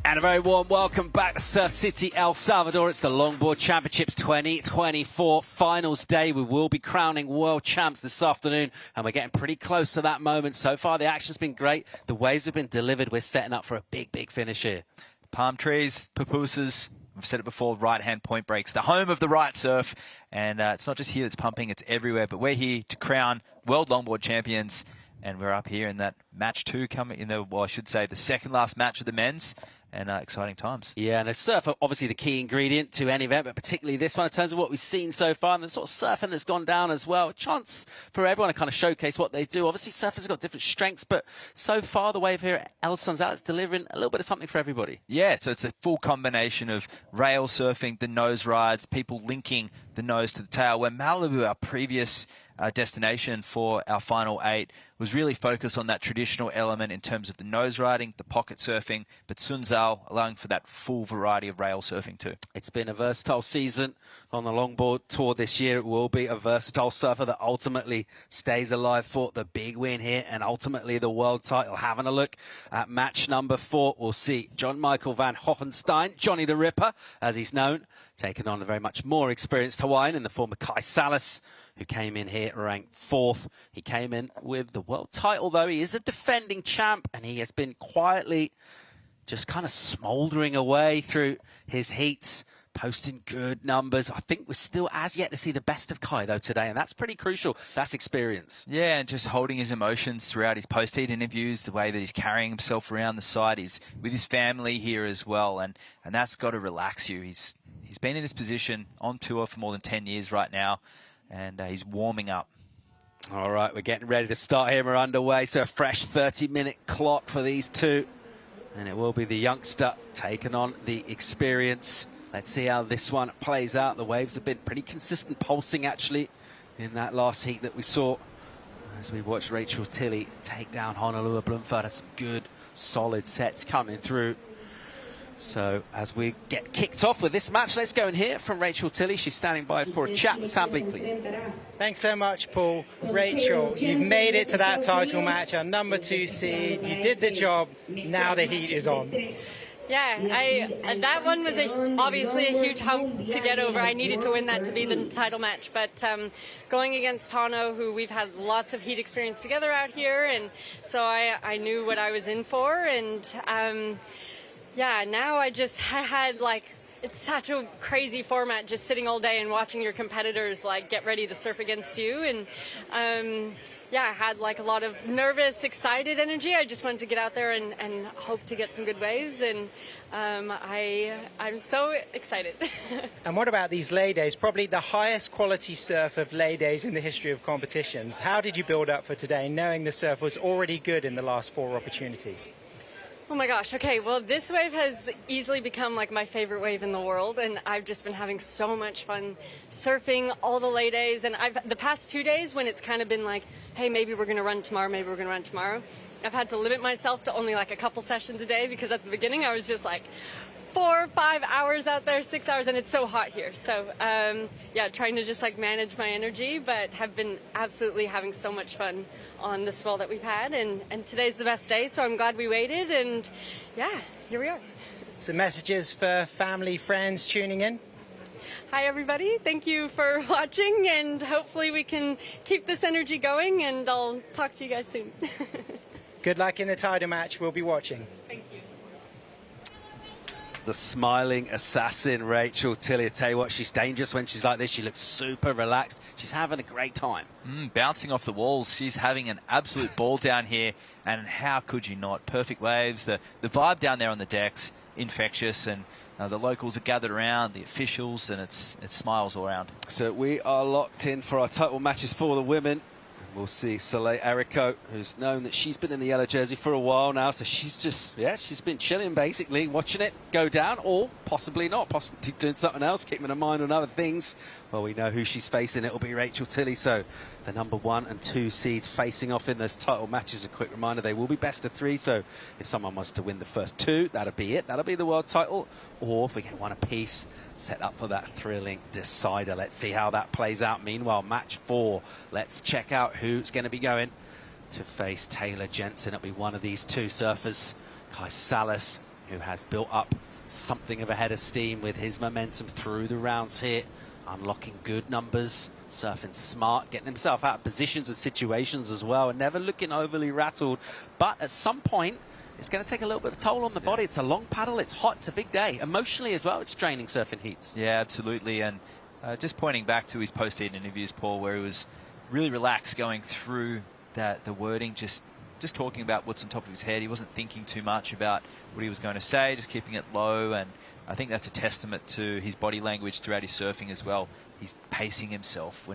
And a very warm welcome back to Surf City, El Salvador. It's the Longboard Championships 2024 finals day. We will be crowning world champs this afternoon, and we're getting pretty close to that moment. So far, the action's been great. The waves have been delivered. We're setting up for a big, big finish here. Palm trees, pupusas. I've said it before, right-hand point breaks, the home of the right surf. And it's not just here that's pumping, it's everywhere. But we're here to crown world longboard champions. And we're up here in that match two coming in the, well, I should say, the second last match of the men's. And exciting times. Yeah, and the surf are obviously the key ingredient to any event, but particularly this one in terms of what we've seen so far and the sort of surfing that's gone down as well. A chance for everyone to kind of showcase what they do. Obviously, surfers have got different strengths, but so far the wave here at El Sunzal is delivering a little bit of something for everybody. Yeah, so it's a full combination of rail surfing, the nose rides, people linking the nose to the tail. Where Malibu, our previous destination for our final 8, was really focused on that traditional element in terms of the nose riding, the pocket surfing, but Sunzal allowing for that full variety of rail surfing too. It's been a versatile season on the longboard tour this year. It will be a versatile surfer that ultimately stays alive for the big win here and ultimately the world title. Having a look at match number 4, we'll see John Michael van Hohenstein, Johnny the Ripper, as he's known, taking on the very much more experienced Hawaiian in the form of Kai Salas, who came in here ranked 4th. He came in with the world title, though. He is a defending champ, and he has been quietly just kind of smouldering away through his heats, posting good numbers. I think we're still as yet to see the best of Kai, though, today, and that's pretty crucial. That's experience. Yeah, and just holding his emotions throughout his post-heat interviews, the way that he's carrying himself around the side. He's with his family here as well, and that's got to relax you. He's been in this position on tour for more than 10 years right now, and he's warming up. All right, we're getting ready to start here. We're underway, so a fresh 30-minute clock for these two. And it will be the youngster taking on the experience. Let's see how this one plays out. The waves have been pretty consistent, pulsing actually in that last heat that we saw as we watched Rachel Tilley take down Honolulu Blumford. Some good, solid sets coming through. So as we get kicked off with this match, let's go and hear from Rachel Tilley. She's standing by for a chat. Sam Bleak, please. Thanks so much, Paul. Rachel, you've made it to that title match, our number 2 seed. You did the job. Now the heat is on. Yeah, that one was obviously a huge hump to get over. I needed to win that to be the title match, but going against Hano, who we've had lots of heat experience together out here, and so I knew what I was in for, and yeah, now I had like, it's such a crazy format, just sitting all day and watching your competitors like get ready to surf against you, and yeah, I had like a lot of nervous, excited energy. I just wanted to get out there and hope to get some good waves, and I'm so excited. And what about these lay days? Probably the highest quality surf of lay days in the history of competitions. How did you build up for today, knowing the surf was already good in the last 4 opportunities? Oh my gosh, okay, well this wave has easily become like my favorite wave in the world, and I've just been having so much fun surfing all the lay days, and the past 2 days when it's kind of been like, hey, maybe we're going to run tomorrow, maybe we're going to run tomorrow, I've had to limit myself to only like a couple sessions a day, because at the beginning I was just like 4 or 5 hours out there, 6 hours, and it's so hot here. So yeah, trying to just like manage my energy, but have been absolutely having so much fun on the swell that we've had, and today's the best day, so I'm glad we waited, and yeah, here we are. Some messages for family, friends tuning in? Hi, everybody. Thank you for watching, and hopefully we can keep this energy going, and I'll talk to you guys soon. Good luck in the title match. We'll be watching. Thank you. The smiling assassin, Rachel Tilley. I tell you what, she's dangerous when she's like this. She looks super relaxed. She's having a great time. Bouncing off the walls. She's having an absolute ball down here. And how could you not? Perfect waves. The vibe down there on the decks, infectious. And the locals are gathered around, the officials, and it's smiles all around. So we are locked in for our title matches for the women. We'll see Soleil Erico, who's known that she's been in the yellow jersey for a while now. So she's just, she's been chilling basically, watching it go down, or possibly not, possibly doing something else, keeping her mind on other things. Well, we know who she's facing. It'll be Rachel Tilley. So the number 1 and 2 seeds facing off in those title matches. A quick reminder, they will be best of 3. So if someone was to win the first 2, that'll be it. That'll be the world title. Or if we get one apiece, set up for that thrilling decider. Let's see how that plays out. Meanwhile, match 4. Let's check out who's going to be going to face Taylor Jensen. It'll be one of these 2 surfers. Kai Salas, who has built up something of a head of steam with his momentum through the rounds here. Unlocking good numbers, surfing smart, getting himself out of positions and situations as well, and never looking overly rattled. But at some point, it's going to take a little bit of toll on the body. It's a long paddle, it's hot, it's a big day. Emotionally as well, it's draining surfing heats. Yeah, absolutely. And just pointing back to his post-heat interviews, Paul, where he was really relaxed going through the wording, just talking about what's on top of his head. He wasn't thinking too much about what he was going to say, just keeping it low. And I think that's a testament to his body language throughout his surfing as well. He's pacing himself.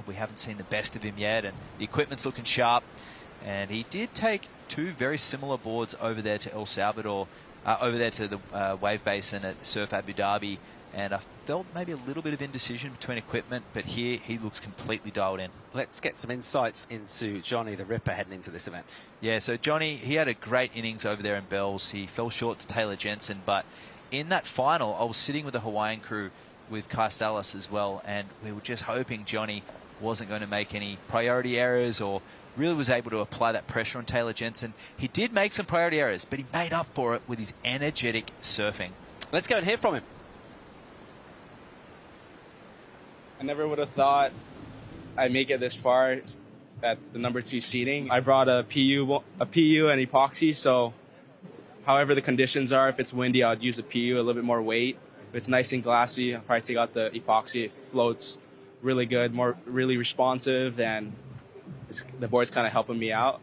We haven't seen the best of him yet, and the equipment's looking sharp. And he did take 2 very similar boards over there to El Salvador, over there to the wave basin at Surf Abu Dhabi. And I felt maybe a little bit of indecision between equipment, but here he looks completely dialed in. Let's get some insights into Johnny the Ripper heading into this event. Yeah, so Johnny, he had a great innings over there in Bells. He fell short to Taylor Jensen, but in that final, I was sitting with the Hawaiian crew with Kai Salas as well, and we were just hoping Johnny wasn't going to make any priority errors or really was able to apply that pressure on Taylor Jensen. He did make some priority errors, but he made up for it with his energetic surfing. Let's go and hear from him. I never would have thought I'd make it this far at the number 2 seeding. I brought a PU and epoxy, so however the conditions are, if it's windy, I'd use a PU, a little bit more weight. If it's nice and glassy, I'll probably take out the epoxy. It floats really good, really responsive, and the board's kind of helping me out.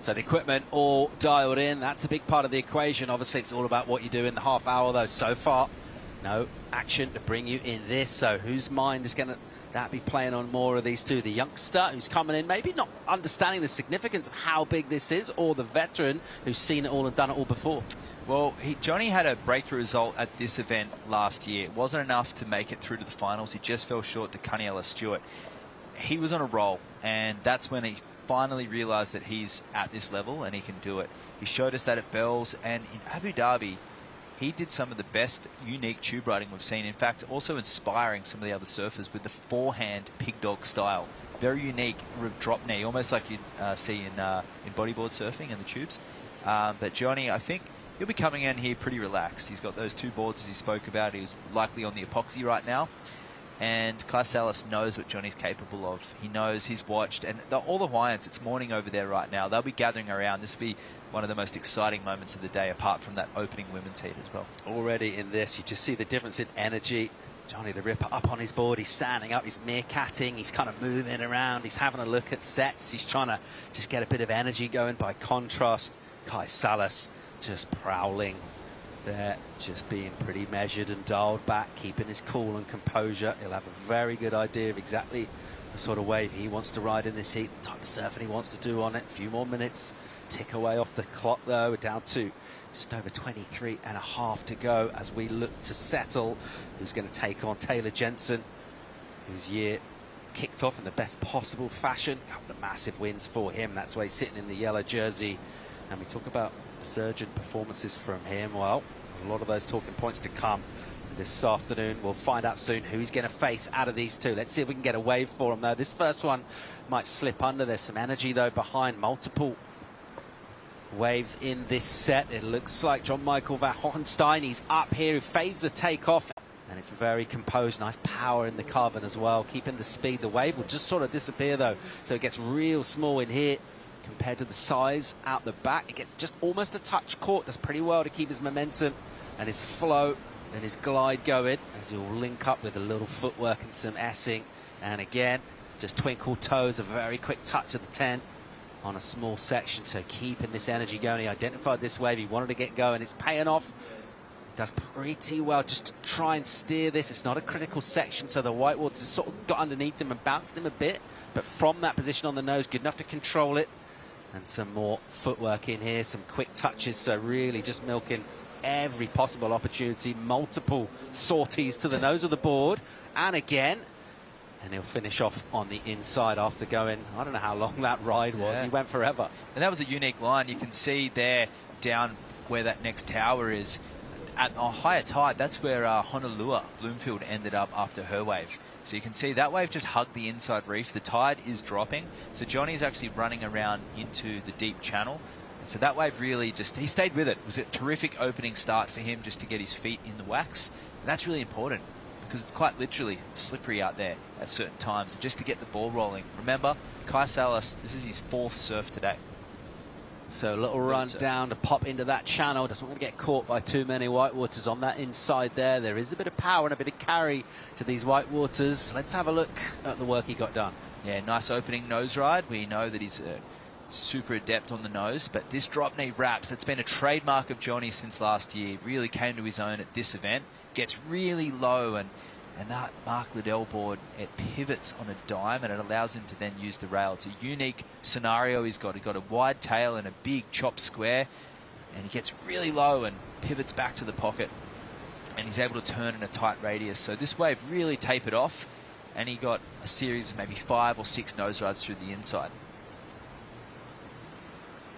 So the equipment all dialed in. That's a big part of the equation. Obviously, it's all about what you do in the half hour, though. So far, no action to bring you in this. So whose mind is going to that be playing on more of these 2? The youngster who's coming in, maybe not understanding the significance of how big this is, or the veteran who's seen it all and done it all before? Well, Johnny had a breakthrough result at this event last year. It wasn't enough to make it through to the finals. He just fell short to Cuniella Stewart. He was on a roll, and that's when he finally realised that he's at this level and he can do it. He showed us that at Bells, and in Abu Dhabi, he did some of the best unique tube riding we've seen. In fact, also inspiring some of the other surfers with the forehand pig dog style. Very unique drop knee, almost like you'd see in bodyboard surfing and the tubes. But Johnny, I think he'll be coming in here pretty relaxed. He's got those 2 boards as he spoke about. He's likely on the epoxy right now. And Kai Salas knows what Johnny's capable of. He knows, he's watched. And all the Hawaiians, it's morning over there right now. They'll be gathering around. This will be one of the most exciting moments of the day, apart from that opening women's heat as well. Already in this, you just see the difference in energy. Johnny the Ripper up on his board. He's standing up. He's meerkatting. He's kind of moving around. He's having a look at sets. He's trying to just get a bit of energy going. By contrast, Kai Salas just prowling there, just being pretty measured and dialed back, keeping his cool and composure. He'll have a very good idea of exactly the sort of wave he wants to ride in this heat, the type of surfing he wants to do on it. A few more minutes, tick away off the clock though. We're down to just over 23 and a half to go as we look to settle who's going to take on Taylor Jensen, whose year kicked off in the best possible fashion. A couple of massive wins for him. That's why he's sitting in the yellow jersey. And we talk about resurgent performances from him. Well, a lot of those talking points to come this afternoon. We'll find out soon who he's going to face out of these 2. Let's see if we can get a wave for him, though. This first one might slip under. There's some energy, though, behind multiple waves in this set. It looks like John Michael Van Hohenstein. He's up here, who fades the takeoff. it's very composed, nice power in the carbon as well, keeping the speed. The wave will just sort of disappear though, so it gets real small in here compared to the size out the back. It gets just almost a touch caught, does pretty well to keep his momentum and his flow and his glide going, as he'll link up with a little footwork and some essing. And again, just twinkle toes, a very quick touch of the 10 on a small section, so keeping this energy going. He identified this wave, he wanted to get going, it's paying off. Does pretty well just to try and steer this. It's not a critical section, so the whitewater sort of got underneath him and bounced him a bit, but from that position on the nose, good enough to control it. And some more footwork in here, some quick touches, so really just milking every possible opportunity. Multiple sorties to the nose of the board, and again, and he'll finish off on the inside after going, I don't know how long that ride was. He went forever. And that was a unique line. You can see there down where that next tower is, at a higher tide, that's where Honolulu Bloomfield ended up after her wave. So you can see that wave just hugged the inside reef. The tide is dropping, so Johnny's actually running around into the deep channel. So that wave really just, he stayed with it. It was a terrific opening start for him just to get his feet in the wax. And that's really important because it's quite literally slippery out there at certain times. And just to get the ball rolling. Remember, Kai Salas, this is his 4th surf today. So a little run down to pop into that channel. Doesn't want to get caught by too many whitewaters on that inside there. There is a bit of power and a bit of carry to these whitewaters. Let's have a look at the work he got done. Yeah, nice opening nose ride. We know that he's super adept on the nose, but this drop knee wraps, it's been a trademark of Johnny since last year. Really came to his own at this event. Gets really low, and that Mark Liddell board, it pivots on a dime and it allows him to then use the rail. It's a unique scenario he's got. He's got a wide tail and a big chop square, and he gets really low and pivots back to the pocket, and he's able to turn in a tight radius. So this wave really tapered off, and he got a series of maybe 5 or 6 nose rides through the inside.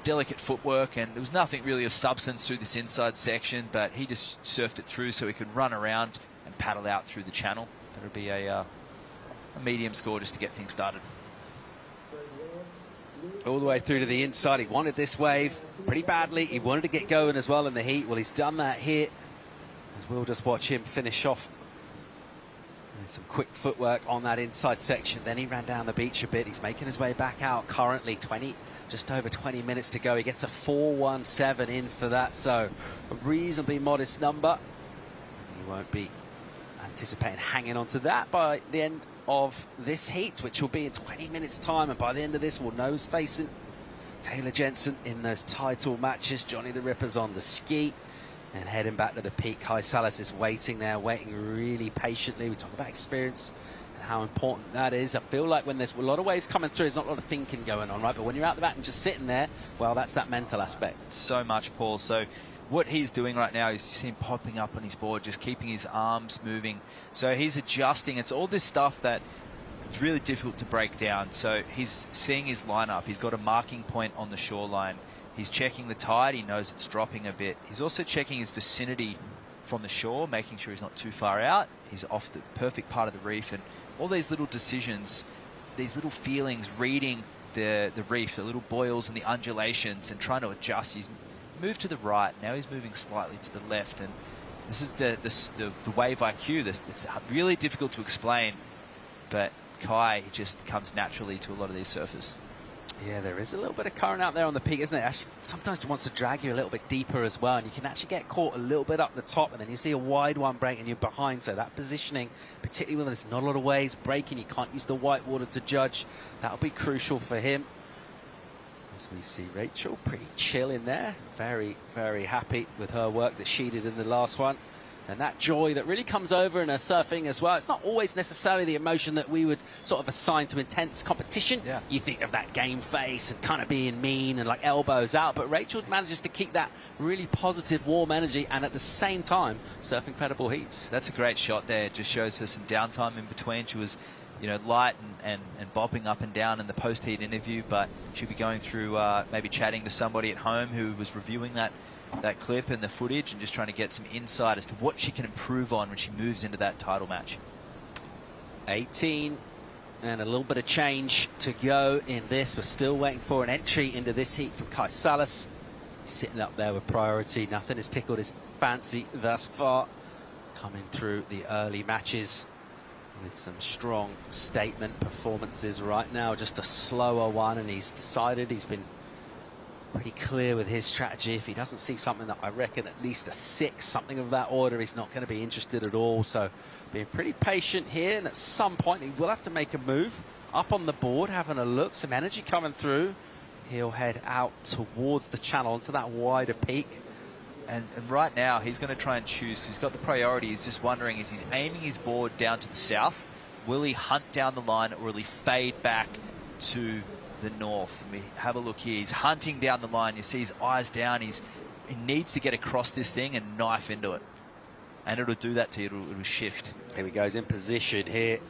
Delicate footwork, and there was nothing really of substance through this inside section, but he just surfed it through so he could run around and paddle out through the channel. It'll be a medium score just to get things started. All the way through to the inside. He wanted this wave pretty badly. He wanted to get going as well in the heat. Well, he's done that here, as we'll just watch him finish off. And some quick footwork on that inside section. Then he ran down the beach a bit. He's making his way back out currently. Just over 20 minutes to go. He gets a 4.17 in for that, so a reasonably modest number. He won't be anticipating hanging on to that by the end of this heat, which will be in 20 minutes time, and by the end of this we'll nose facing Taylor Jensen in those title matches. Johnny the Ripper's on the ski and heading back to the peak. Kai Salas is waiting there, waiting really patiently. We talk about experience and how important that is. I feel like when there's a lot of waves coming through, there's not a lot of thinking going on, right? But when you're out the back and just sitting there, well, that's that mental aspect. So much, Paul. So what he's doing right now is you see him popping up on his board, just keeping his arms moving. So he's adjusting. It's all this stuff that it's really difficult to break down. So he's seeing his lineup. He's got a marking point on the shoreline. He's checking the tide. He knows it's dropping a bit. He's also checking his vicinity from the shore, making sure he's not too far out. He's off the perfect part of the reef. And all these little decisions, these little feelings, reading the reef, the little boils and the undulations, and trying to adjust. He's moved to the right. Now he's moving slightly to the left. And this is the wave IQ. It's really difficult to explain, but Kai just comes naturally to a lot of these surfers. Yeah, there is a little bit of current out there on the peak, isn't it? Actually, sometimes it wants to drag you a little bit deeper as well, and you can actually get caught a little bit up the top, and then you see a wide one breaking you behind. So that positioning, particularly when there's not a lot of waves breaking, you can't use the white water to judge. That'll be crucial for him. As we see Rachel pretty chill in there, very, very happy with her work that she did in the last one. And that joy that really comes over in her surfing as well. It's not always necessarily the emotion that we would sort of assign to intense competition. Yeah. You think of that game face and kind of being mean and like elbows out, but Rachel manages to keep that really positive, warm energy and at the same time surf incredible heats. That's a great shot there. It just shows her some downtime in between. She was, you know, light and bobbing up and down in the post-heat interview, but she'll be going through maybe chatting to somebody at home who was reviewing that clip and the footage and just trying to get some insight as to what she can improve on when she moves into that title match. 18 and a little bit of change to go in this. We're still waiting for an entry into this heat from Kai Salas. He's sitting up there with priority. Nothing has tickled his fancy thus far. coming through the early matches with some strong statement performances right now. Just a slower one, and he's decided, he's been pretty clear with his strategy. If he doesn't see something that I reckon at least a 6, something of that order, he's not going to be interested at all. So being pretty patient here, and at some point he will have to make a move up on the board, having a look, some energy coming through. He'll head out towards the channel into that wider peak. And right now he's going to try and choose, because he's got the priority. He's just wondering, is he's aiming his board down to the south? Will he hunt down the line, or will he fade back to the north? And we have a look here. He's hunting down the line. You see his eyes down. He needs to get across this thing and knife into it. And it'll do that to you. It'll shift. Here he goes in position here.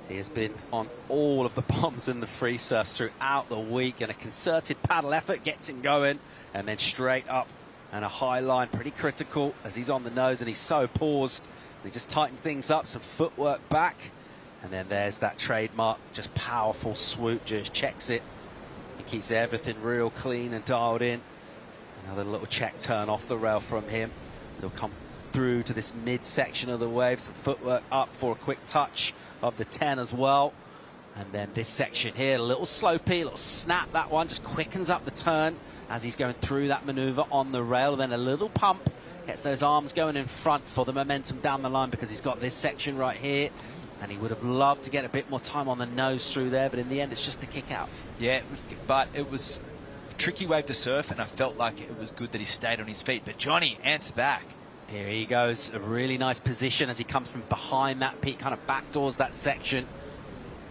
He has been on all of the bombs in the free surfs throughout the week, and a concerted paddle effort gets him going, and then straight up and a high line, pretty critical as he's on the nose, and he's so paused. We just tighten things up, some footwork back, and then there's that trademark, just powerful swoop, just checks it. He keeps everything real clean and dialed in. Another little check turn off the rail from him. He'll come through to this mid-section of the wave, some footwork up for a quick touch of the 10 as well. And then this section here, a little slopey, a little snap, that one just quickens up the turn as he's going through that maneuver on the rail. And then a little pump, gets those arms going in front for the momentum down the line, because he's got this section right here. And he would have loved to get a bit more time on the nose through there, but in the end it's just a kick out. Yeah, but it was a tricky wave to surf, and I felt like it was good that he stayed on his feet. But Johnny answered back. Here he goes, a really nice position as he comes from behind that peak, kind of backdoors that section.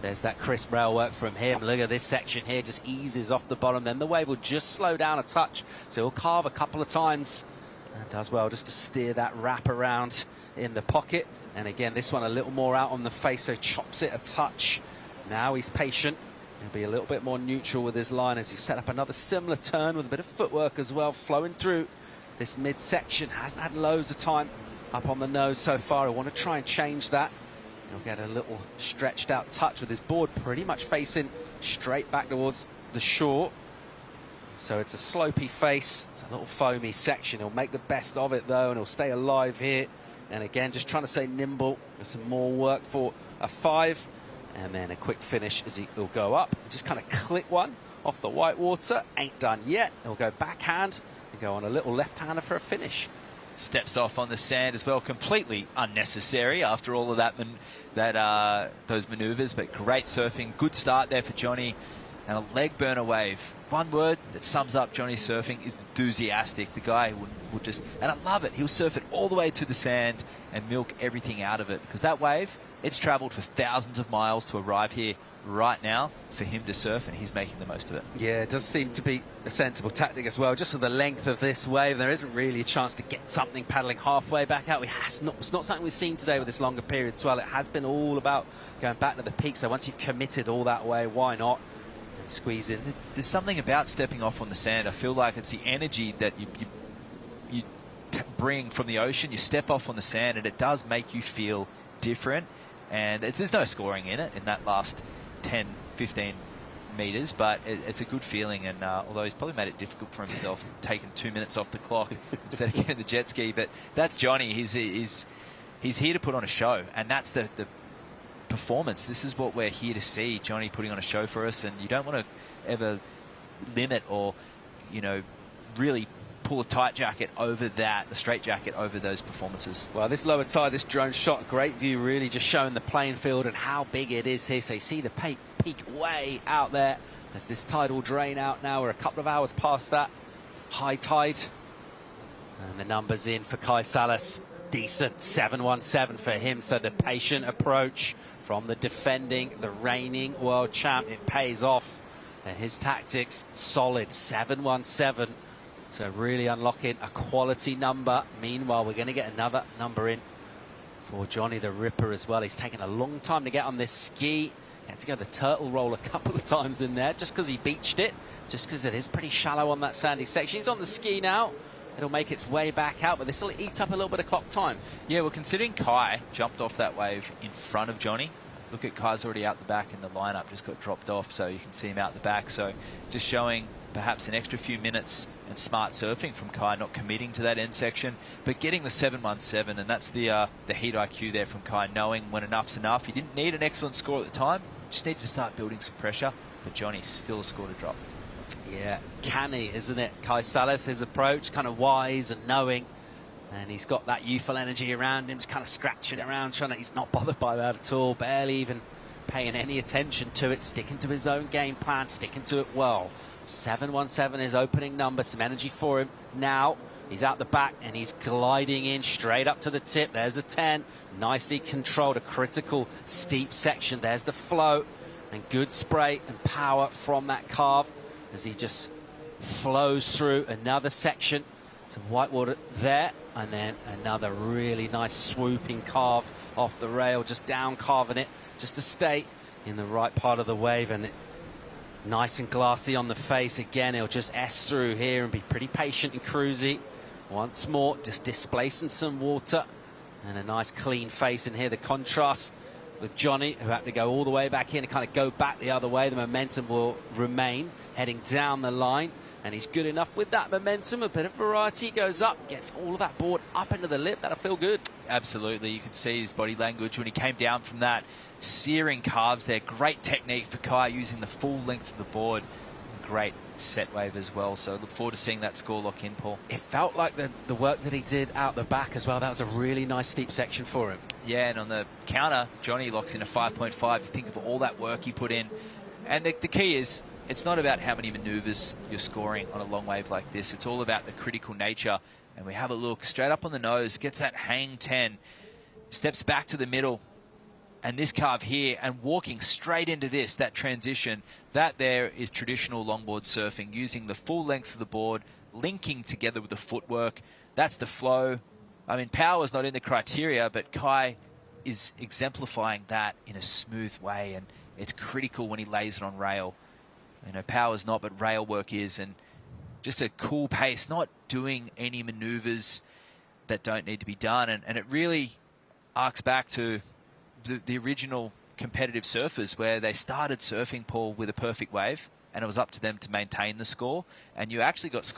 There's that crisp rail work from him. Look at this section here, just eases off the bottom. Then the wave will just slow down a touch, so he'll carve a couple of times. And does well just to steer that wrap around in the pocket. And again, this one a little more out on the face, so chops it a touch. Now he's patient. He'll be a little bit more neutral with his line as he set up another similar turn with a bit of footwork as well, flowing through this midsection. Hasn't had loads of time up on the nose so far. I want to try and change that. He'll get a little stretched out touch with his board pretty much facing straight back towards the shore. So it's a slopey face. It's a little foamy section. He'll make the best of it though, and he'll stay alive here. And again, just trying to stay nimble with some more work for a 5. And then a quick finish as he'll go up. Just kind of click one off the white water. Ain't done yet. He'll go backhand and go on a little left-hander for a finish. Steps off on the sand as well, completely unnecessary after all of those maneuvers, but great surfing. Good start there for Johnny, and a leg burner wave. One word that sums up Johnny's surfing is enthusiastic. The guy would just, and I love it, he'll surf it all the way to the sand and milk everything out of it, because that wave, it's traveled for thousands of miles to arrive here right now for him to surf, and he's making the most of it. Yeah, it does seem to be a sensible tactic as well. Just for the length of this wave, there isn't really a chance to get something paddling halfway back out. It's not something we've seen today with this longer period as well. It has been all about going back to the peak, so once you've committed all that way, why not? And squeeze in. There's something about stepping off on the sand. I feel like it's the energy that you bring from the ocean. You step off on the sand, and it does make you feel different. And there's no scoring in it in that last 10, 15 metres, but it's a good feeling. And although he's probably made it difficult for himself, taking 2 minutes off the clock instead of getting the jet ski, but that's Johnny. He's here to put on a show, and that's the performance. This is what we're here to see, Johnny putting on a show for us, and you don't want to ever limit or, really pull a tight jacket over that, the straight jacket over those performances. Well, this lower tide, this drone shot, great view, really just showing the playing field and how big it is here. So you see the peak way out there. There's this tidal drain out now. We're a couple of hours past that high tide. And the numbers in for Kai Salas. Decent 717 for him. So the patient approach from the defending, the reigning world champ, it pays off. And his tactics, solid 717. So really unlocking a quality number. Meanwhile, we're going to get another number in for Johnny the Ripper as well. He's taken a long time to get on this ski. He had to go the turtle roll a couple of times in there just because he beached it, just because it is pretty shallow on that sandy section. He's on the ski now. It'll make its way back out, but this will eat up a little bit of clock time. Yeah, well, considering Kai jumped off that wave in front of Johnny, look at Kai's already out the back in the lineup, just got dropped off, so you can see him out the back. So just showing perhaps an extra few minutes and smart surfing from Kai, not committing to that end section, but getting the 717, and that's the heat IQ there from Kai, knowing when enough's enough. He didn't need an excellent score at the time, just needed to start building some pressure, but Johnny still scored a drop. Yeah, canny, isn't it? Kai Salas, his approach, kind of wise and knowing, and he's got that youthful energy around him, just kind of scratching around, he's not bothered by that at all, barely even paying any attention to it, sticking to his own game plan, sticking to it well. 717 is opening number, some energy for him now. He's out the back and he's gliding in straight up to the tip. There's a 10, nicely controlled, a critical steep section. There's the flow and good spray and power from that carve as he just flows through another section. Some whitewater there, and then another really nice swooping carve off the rail, just down carving it, just to stay in the right part of the wave, and nice and glassy on the face. Again, he'll just S through here and be pretty patient and cruisy. Once more, just displacing some water, and a nice clean face in here. The contrast with Johnny, who had to go all the way back in and kind of go back the other way. The momentum will remain heading down the line, and he's good enough with that momentum. A bit of variety, goes up, gets all of that board up into the lip. That'll feel good. Absolutely. You could see his body language when he came down from that. Searing carves there. Great technique for Kai, using the full length of the board. Great set wave as well. So look forward to seeing that score lock in, Paul. It felt like the work that he did out the back as well. That was a really nice steep section for him. Yeah, and on the counter, Johnny locks in a 5.5. You think of all that work he put in. And the key is, it's not about how many manoeuvres you're scoring on a long wave like this. It's all about the critical nature. And we have a look straight up on the nose, gets that hang 10, steps back to the middle, and this carve here, and walking straight into this, that transition, that there is traditional longboard surfing, using the full length of the board, linking together with the footwork. That's the flow. I mean, power's not in the criteria, but Kai is exemplifying that in a smooth way, and it's critical when he lays it on rail. You know, power's not, but rail work is, and just a cool pace, not doing any manoeuvres that don't need to be done. And it really arcs back to the original competitive surfers, where they started surfing, Paul, with a perfect wave, and it was up to them to maintain the score. And you actually got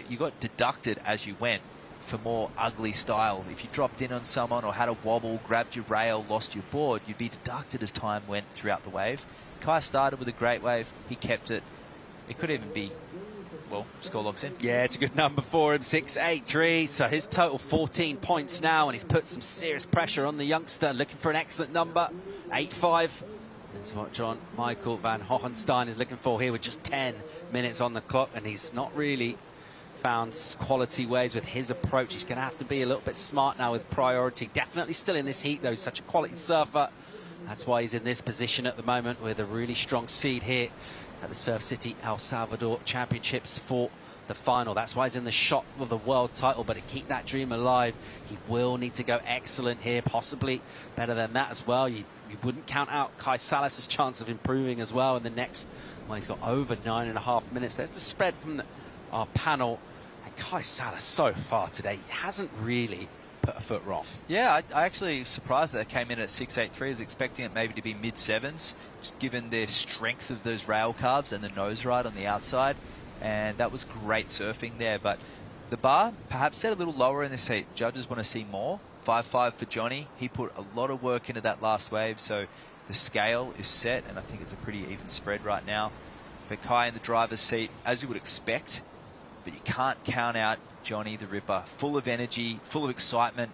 you got deducted as you went for more ugly style. If you dropped in on someone or had a wobble, grabbed your rail, lost your board, you'd be deducted as time went throughout the wave. Kai started with a great wave. He kept it. It could even be, well, score logs in. Yeah, it's a good number for him, 6.83. So his total 14 points now, and he's put some serious pressure on the youngster, looking for an excellent number. 8.5 is what John Michael van Hohenstein is looking for here, with just 10 minutes on the clock, and he's not really found quality waves with his approach. He's going to have to be a little bit smart now with priority. Definitely still in this heat, though. He's such a quality surfer. That's why he's in this position at the moment, with a really strong seed here at the Surf City El Salvador Championships for the final. That's why he's in the shot of the world title, but to keep that dream alive, he will need to go excellent here, possibly better than that as well. You wouldn't count out Kai Salas' chance of improving as well in the next, well, he's got over 9.5 minutes. There's the spread from our panel. And Kai Salas, so far today, he hasn't really put a foot wrong. Yeah, I actually surprised that it came in at 6.83. I was expecting it maybe to be mid-sevens, just given the strength of those rail carves and the nose ride on the outside. And that was great surfing there. But the bar perhaps set a little lower in this heat. Judges want to see more. 5.5 for Johnny. He put a lot of work into that last wave, so the scale is set, and I think it's a pretty even spread right now. But Kai in the driver's seat, as you would expect, but you can't count out Johnny the Ripper. Full of energy, full of excitement.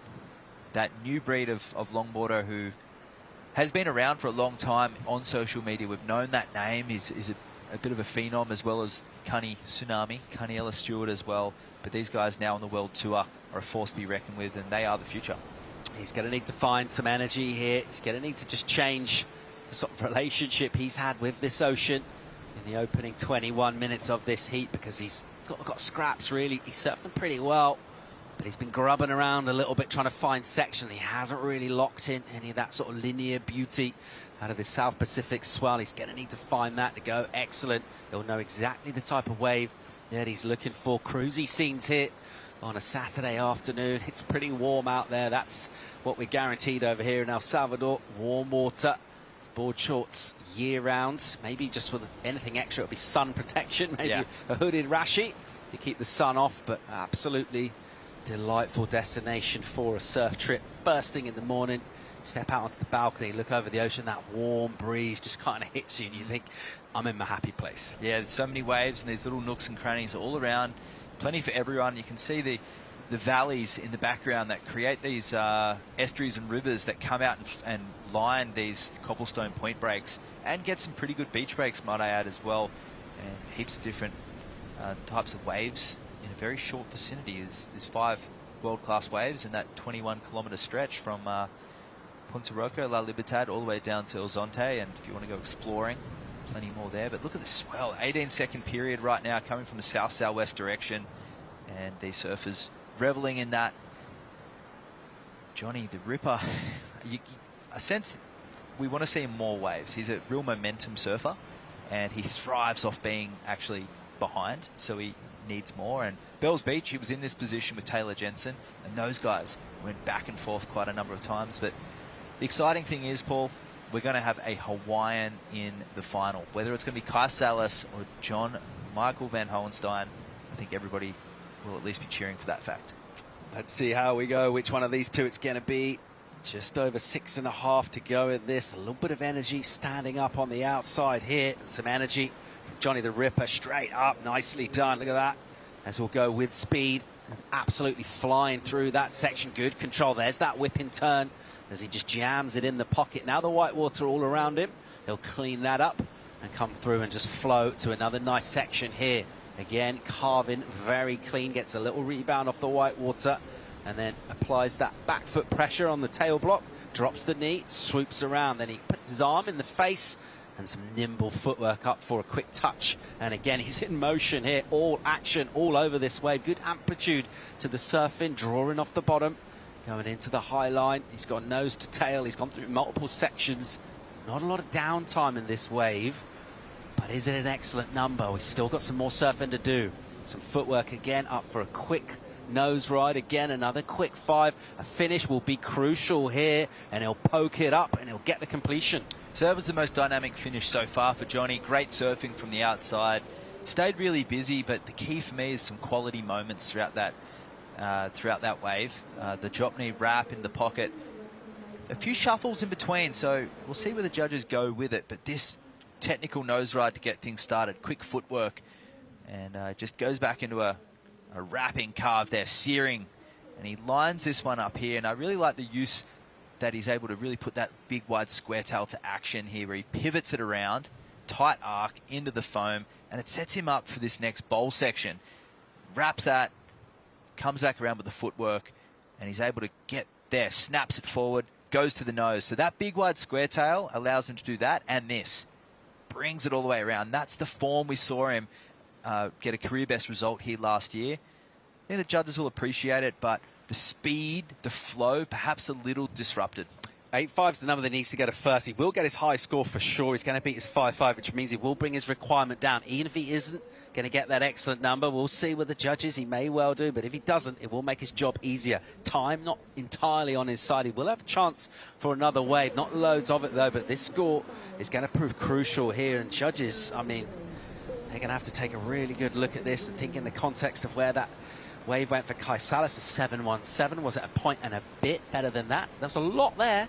That new breed of longboarder who has been around for a long time on social media. We've known that name. He's a bit of a phenom, as well as Cunny Tsunami, Cunny Ella Stewart as well. But these guys now on the World Tour are a force to be reckoned with, and they are the future. He's going to need to find some energy here. He's going to need to just change the sort of relationship he's had with this ocean in the opening 21 minutes of this heat, because he's got scraps, really. He surfed them pretty well, but he's been grubbing around a little bit trying to find section. He hasn't really locked in any of that sort of linear beauty out of the South Pacific swell. He's going to need to find that to go excellent. He'll know exactly the type of wave that he's looking for. Cruisy scenes here on a Saturday afternoon. It's pretty warm out there. That's what we're guaranteed over here in El Salvador. Warm water. Board shorts year round. Maybe just with anything extra, it'll be sun protection. Maybe a hooded rashi. to keep the sun off, but absolutely delightful destination for a surf trip. First thing in the morning, step out onto the balcony, look over the ocean, that warm breeze just kind of hits you and you think, I'm in my happy place. Yeah, there's so many waves and these little nooks and crannies all around. Plenty for everyone. You can see the valleys in the background that create these estuaries and rivers that come out and line these cobblestone point breaks and get some pretty good beach breaks, might I add, as well. And heaps of different types of waves in a very short vicinity. There's 5 world-class waves in that 21-kilometre stretch from Punta Roca, La Libertad, all the way down to El Zonte. And if you want to go exploring, plenty more there. But look at the swell, 18-second period right now coming from the south-southwest direction. And these surfers reveling in that. Johnny the Ripper, I sense we want to see more waves. He's a real momentum surfer, and he thrives off being actually behind, so he needs more. And Bells Beach, he was in this position with Taylor Jensen, and those guys went back and forth quite a number of times. But the exciting thing is, Paul, we're going to have a Hawaiian in the final. Whether it's going to be Kai Salas or John Michael Van Hohenstein, I think everybody will at least be cheering for that fact. Let's see how we go, which one of these two it's going to be. Just over 6.5 to go in this. A little bit of energy standing up on the outside here. And some energy. Johnny the Ripper straight up. Nicely done. Look at that. As we'll go with speed. Absolutely flying through that section. Good control. There's that whipping turn as he just jams it in the pocket. Now the white water all around him. He'll clean that up and come through and just flow to another nice section here. Again, carving very clean. Gets a little rebound off the white water. And then applies that back foot pressure on the tail block, drops the knee, swoops around, then he puts his arm in the face, and some nimble footwork up for a quick touch. And again, he's in motion here, all action, all over this wave. Good amplitude to the surfing, drawing off the bottom, going into the high line. He's got nose to tail, he's gone through multiple sections. Not a lot of downtime in this wave, but is it an excellent number? We've still got some more surfing to do. Some footwork again, up for a quick nose ride again, another quick 5. A finish will be crucial here, and he'll poke it up and he'll get the completion. So that was the most dynamic finish so far for Johnny. Great surfing from the outside. Stayed really busy, but the key for me is some quality moments throughout that wave. The drop knee wrap in the pocket. A few shuffles in between, so we'll see where the judges go with it. But this technical nose ride to get things started, quick footwork, and just goes back into a wrapping carve there, searing, and he lines this one up here. And I really like the use that he's able to really put that big wide square tail to action here, where he pivots it around, tight arc into the foam, and it sets him up for this next bowl section. Wraps that, comes back around with the footwork, and he's able to get there, snaps it forward, goes to the nose. So that big wide square tail allows him to do that, and this brings it all the way around. That's the form we saw him get a career best result here last year. I think the judges will appreciate it, but the speed, the flow, perhaps a little disrupted. 8.5 is the number that needs to go to first. He will get his high score for sure. He's going to beat his 5.5, which means he will bring his requirement down. Even if he isn't going to get that excellent number, we'll see with the judges. He may well do, but if he doesn't, it will make his job easier. Time not entirely on his side. He will have a chance for another wave. Not loads of it, though, but this score is going to prove crucial here. And judges, I mean, they're going to have to take a really good look at this and think in the context of where that wave went for Kai Salas, the 7.17. Was it a point and a bit better than that? There was a lot there.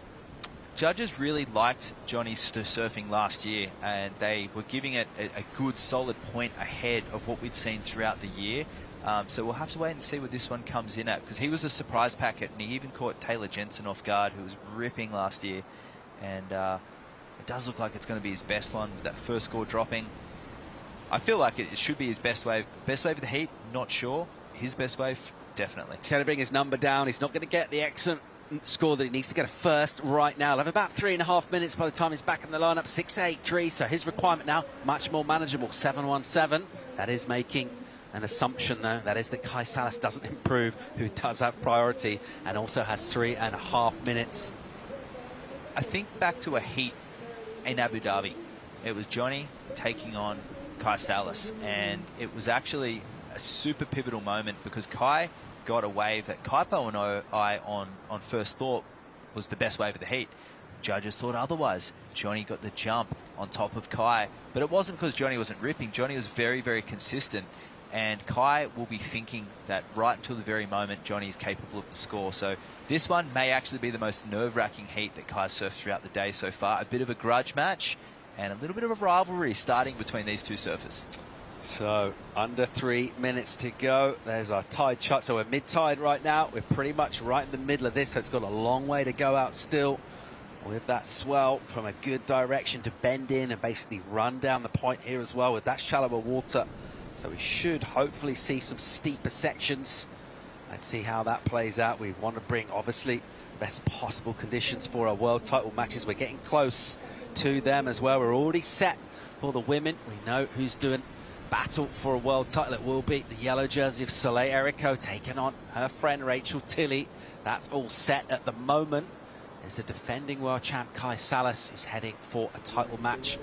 Judges really liked Johnny's surfing last year, and they were giving it a good, solid point ahead of what we'd seen throughout the year. So we'll have to wait and see what this one comes in at, because he was a surprise packet, and he even caught Taylor Jensen off guard, who was ripping last year. And it does look like it's going to be his best one, with that first score dropping. I feel like it should be his best wave. Best wave of the heat, not sure. His best wave, definitely. He's going to bring his number down. He's not going to get the excellent score that he needs to get a first right now. He'll have about 3.5 minutes by the time he's back in the lineup. 6.83, so his requirement now much more manageable. 7.17. That is making an assumption, though. That is that Kai Salas doesn't improve, who does have priority and also has 3.5 minutes. I think back to a heat in Abu Dhabi. It was Johnny taking on Kai Salas, and it was actually a super pivotal moment, because Kai got a wave that Kaipo and I on first thought was the best wave of the heat. Judges thought otherwise. Johnny got the jump on top of Kai, but it wasn't because Johnny wasn't ripping. Johnny was very, very consistent, and Kai will be thinking that right until the very moment Johnny is capable of the score. So this one may actually be the most nerve-wracking heat that Kai surfed throughout the day so far. A bit of a grudge match and a little bit of a rivalry starting between these two surfers. So under 3 minutes to go. There's our tide chart. So we're mid-tide right now. We're pretty much right in the middle of this, so it's got a long way to go out still, with that swell from a good direction to bend in and basically run down the point here as well with that shallower water. So we should hopefully see some steeper sections. Let's see how that plays out. We want to bring, obviously, best possible conditions for our world title matches. We're getting close to them as well. We're already set for the women. We know who's doing battle for a world title. It will be the yellow jersey of Soleil Erico taking on her friend Rachel Tilley. That's all set at the moment. There's the defending world champ Kai Salas, who's heading for a title match.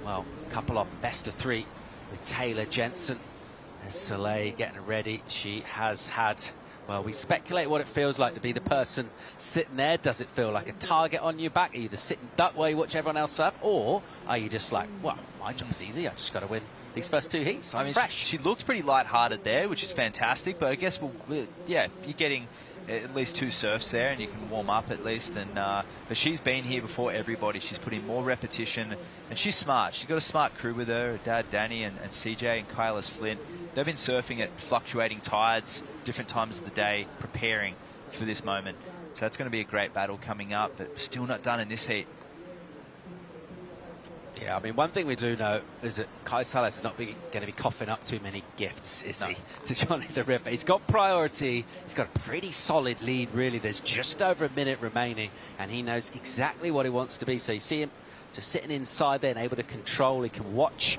Well, a couple of best of 3 with Taylor Jensen. There's Soleil getting ready. She has had, well, we speculate what it feels like to be the person sitting there. Does it feel like a target on your back? Are you the sitting duck while you watch everyone else surf? Or are you just like, well, my job's easy. I just got to win these first 2 heats. I'm fresh. She looked pretty light-hearted there, which is fantastic. But I guess, yeah, you're getting at least 2 surfs there, and you can warm up at least. And but she's been here before everybody. She's put in more repetition, and she's smart. She's got a smart crew with her. Her dad, Danny, and CJ, and Kyla's Flint. They've been surfing at fluctuating tides, different times of the day, preparing for this moment. So that's going to be a great battle coming up, but we're still not done in this heat. Yeah, I mean, one thing we do know is that Kai Salas is not going to be coughing up too many gifts, is he, to Johnny the Ripper. He's got priority. He's got a pretty solid lead, really. There's just over a minute remaining, and he knows exactly what he wants to be. So you see him just sitting inside there and able to control. He can watch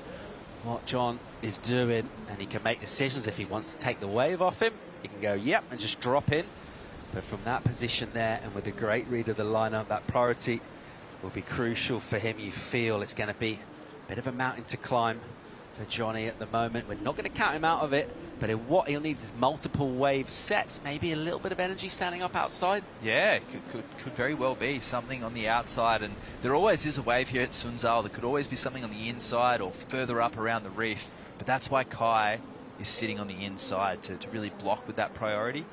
what John is doing, and he can make decisions. If he wants to take the wave off him, he can go, yep, and just drop in. But from that position there, and with a great read of the lineup, that priority will be crucial for him. You feel it's going to be a bit of a mountain to climb for Johnny at the moment. We're not going to count him out of it, but what he'll need is multiple wave sets, maybe a little bit of energy standing up outside. Yeah, could very well be something on the outside, and there always is a wave here at Sunzal. There could always be something on the inside or further up around the reef, but that's why Kai is sitting on the inside to really block with that priority,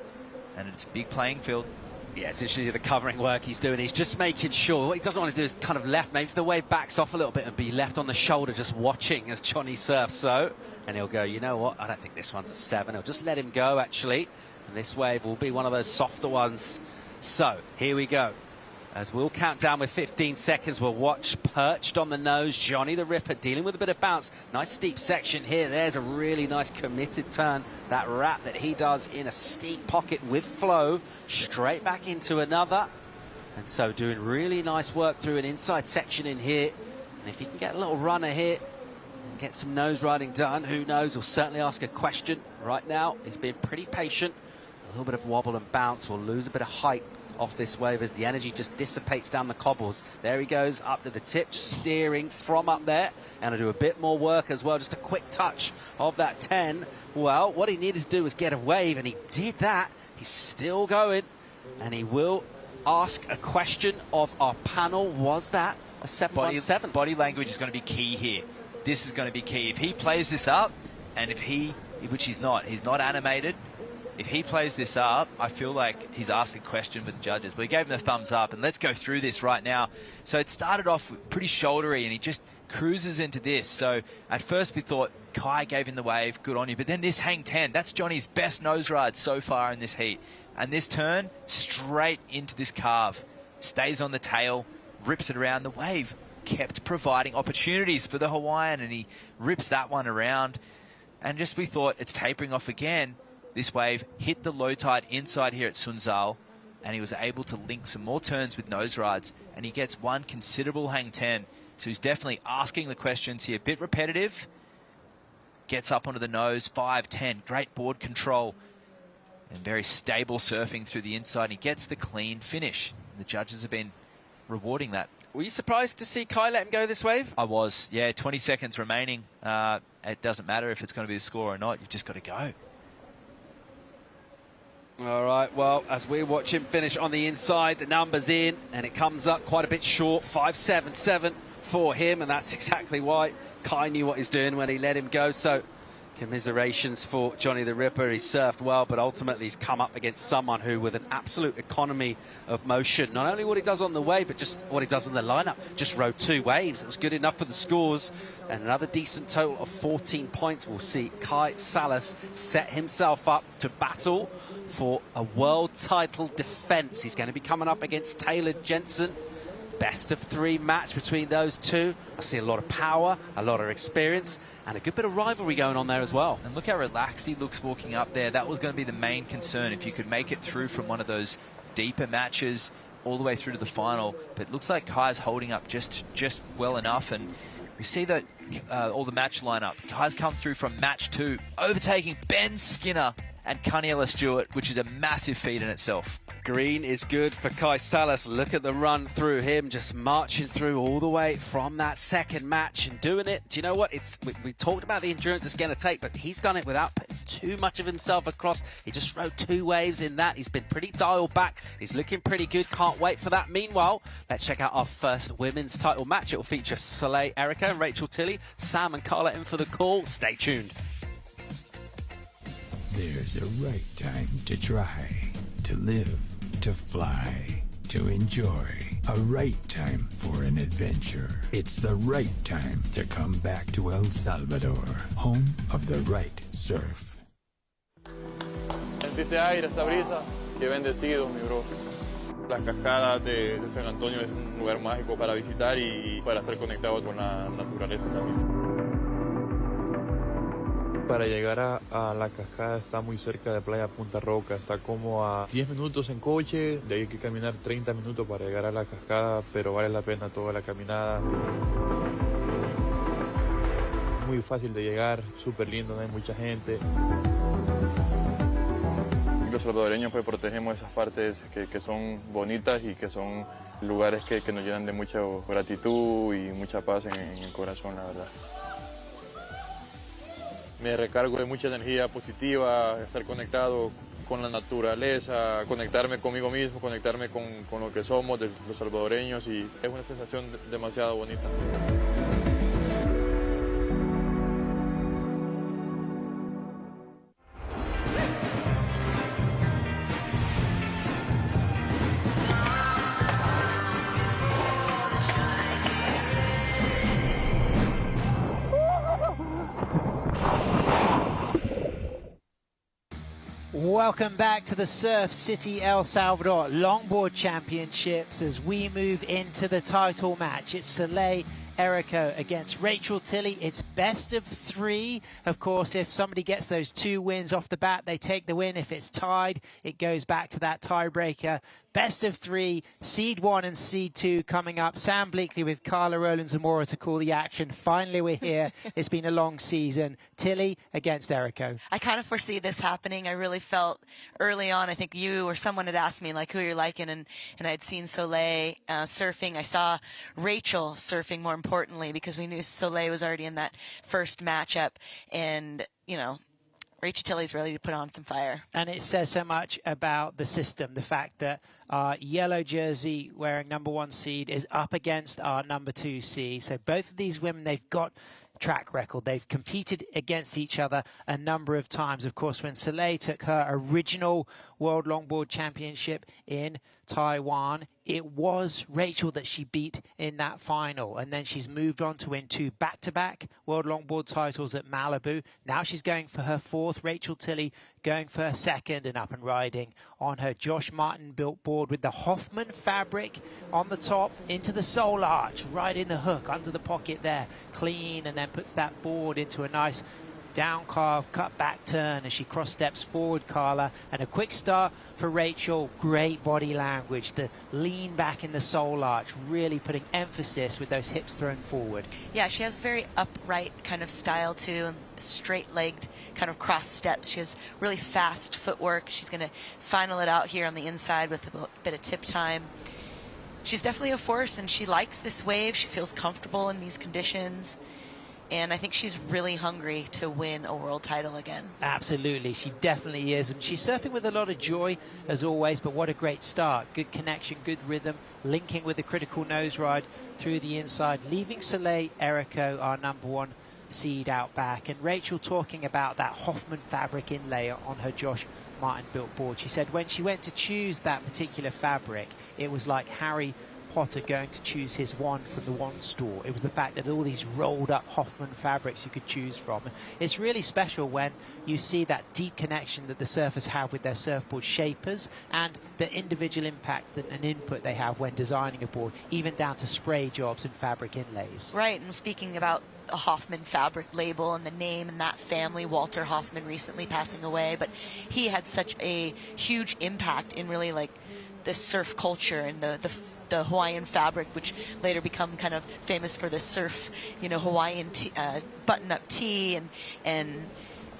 and it's a big playing field. Yeah, it's interesting the covering work he's doing. He's just making sure. What he doesn't want to do is kind of left, maybe if the wave backs off a little bit and be left on the shoulder just watching as Johnny surfs. So, and he'll go, you know what, I don't think this one's a 7. He'll just let him go, actually. And this wave will be one of those softer ones. So, here we go. As we'll count down with 15 seconds, we'll watch perched on the nose, Johnny the Ripper dealing with a bit of bounce. Nice steep section here. There's a really nice committed turn. That wrap that he does in a steep pocket with flow, straight back into another. And so doing really nice work through an inside section in here. And if you can get a little runner here, and get some nose riding done, who knows? We'll certainly ask a question. Right now, he's been pretty patient. A little bit of wobble and bounce. We'll lose a bit of height off this wave as the energy just dissipates down the cobbles. There he goes up to the tip, just steering from up there, and I'll do a bit more work as well, just a quick touch of that 10. Well, what he needed to do was get a wave, and he did that. He's still going, and he will ask a question of our panel. Was that a 717? Body language is going to be key here. This is going to be key. If he plays this up, and if he, which he's not animated, if he plays this up, I feel like he's asked a question with the judges. But he gave him the thumbs up, and let's go through this right now. So it started off pretty shouldery, and he just cruises into this. So at first we thought Kai gave him the wave, good on you. But then this hang 10, that's Johnny's best nose ride so far in this heat. And this turn, straight into this carve. Stays on the tail, rips it around. The wave kept providing opportunities for the Hawaiian, and he rips that one around. And just we thought it's tapering off again. This wave hit the low tide inside here at Sunzal, and he was able to link some more turns with nose rides, and he gets one considerable hang 10. So he's definitely asking the questions here. A bit repetitive. Gets up onto the nose, 5, 10. Great board control and very stable surfing through the inside. And he gets the clean finish. The judges have been rewarding that. Were you surprised to see Kai let him go this wave? I was. Yeah, 20 seconds remaining. It doesn't matter if it's going to be a score or not. You've just got to go. All right, well, as we watch him finish on the inside, the number's in, and it comes up quite a bit short, 5.77 for him, and that's exactly why Kai knew what he's doing when he let him go. So Commiserations for Johnny the Ripper. He surfed well, but ultimately he's come up against someone who, with an absolute economy of motion, not only what he does on the wave, but just what he does in the lineup, just rode 2 waves. It was good enough for the scores, and another decent total of 14 points. We'll see Kai Salas set himself up to battle for a world title defense. He's going to be coming up against Taylor Jensen. Best of 3 match between those two. I see a lot of power, a lot of experience, and a good bit of rivalry going on there as well. And look how relaxed he looks walking up there. That was going to be the main concern, if you could make it through from one of those deeper matches all the way through to the final. But it looks like Kai's holding up just well enough, and we see that all the match lineup. Kai's come through from match 2, overtaking Ben Skinner and Cuniella Stewart, which is a massive feat in itself. Green is good for Kai Salas. Look at the run through him, just marching through all the way from that second match and doing it. Do you know what? We talked about the endurance it's going to take, but he's done it without putting too much of himself across. He just rode 2 waves in that. He's been pretty dialed back. He's looking pretty good. Can't wait for that. Meanwhile, let's check out our first women's title match. It will feature Soleil Erica and Rachel Tilley. Sam and Carla in for the call. Stay tuned. There's a right time to try, to live, to fly, to enjoy. A right time for an adventure. It's the right time to come back to El Salvador, home of the right surf. Sentí este aire, esta brisa, qué bendecido, mi bro. Las cascadas de San Antonio es un lugar mágico para visitar y para estar conectado con la naturaleza también. Para llegar a la cascada está muy cerca de Playa Punta Roca, está como a 10 minutos en coche, de ahí hay que caminar 30 minutos para llegar a la cascada, pero vale la pena toda la caminada. Muy fácil de llegar, súper lindo, no hay mucha gente. Los salvadoreños pues protegemos esas partes que son bonitas y que son lugares que nos llenan de mucha gratitud y mucha paz en el corazón, la verdad. Me recargo de mucha energía positiva, estar conectado con la naturaleza, conectarme conmigo mismo, conectarme con lo que somos, los salvadoreños, y es una sensación demasiado bonita. Welcome back to the Surf City El Salvador Longboard Championships as we move into the title match. It's Soleil Erica against Rachel Tilley. It's best of 3. Of course, if somebody gets those 2 wins off the bat, they take the win. If it's tied, it goes back to that tiebreaker. Best of 3, Seed 1 and Seed 2 coming up. Sam Bleakley with Carla Rowland-Zamora to call the action. Finally, we're here. It's been a long season. Tilley against Erica. I kind of foresee this happening. I really felt early on, I think you or someone had asked me like who you're liking, and I'd seen Soleil surfing. I saw Rachel surfing, more importantly, because we knew Soleil was already in that first matchup, and, you know, Rachel Tilley's ready to put on some fire. And it says so much about the system, the fact that our yellow jersey wearing #1 seed is up against our #2 seed. So both of these women, they've got track record. They've competed against each other a number of times. Of course, when Soleil took her original World Longboard Championship in Taiwan, it was Rachel that she beat in that final. And then she's moved on to win 2 back-to-back World Longboard titles at Malibu. Now she's going for her 4th. Rachel Tilley going for her 2nd and up and riding on her Josh Martin built board with the Hoffman fabric on the top into the sole arch, right in the hook, under the pocket there. Clean, and then puts that board into a nice down carve, cut back turn as she cross steps forward, Carla. And a quick start for Rachel. Great body language. The lean back in the sole arch, really putting emphasis with those hips thrown forward. Yeah, she has a very upright kind of style too, and straight-legged kind of cross steps. She has really fast footwork. She's going to final it out here on the inside with a bit of tip time. She's definitely a force, and she likes this wave. She feels comfortable in these conditions. And I think she's really hungry to win a world title again. Absolutely, she definitely is. And she's surfing with a lot of joy, as always, but what a great start. Good connection, good rhythm, linking with a critical nose ride through the inside, leaving Soleil Erica, our #1 seed out back. And Rachel talking about that Hoffman fabric inlay on her Josh Martin built board. She said when she went to choose that particular fabric, it was like Harry Potter going to choose his wand from the wand store. It was the fact that all these rolled up Hoffman fabrics you could choose from. It's really special when you see that deep connection that the surfers have with their surfboard shapers and the individual impact and input they have when designing a board, even down to spray jobs and fabric inlays. Right, and speaking about a Hoffman fabric label and the name and that family, Walter Hoffman recently passing away, but he had such a huge impact in really like the surf culture and the Hawaiian fabric, which later become kind of famous for the surf, you know, Hawaiian button-up tee, and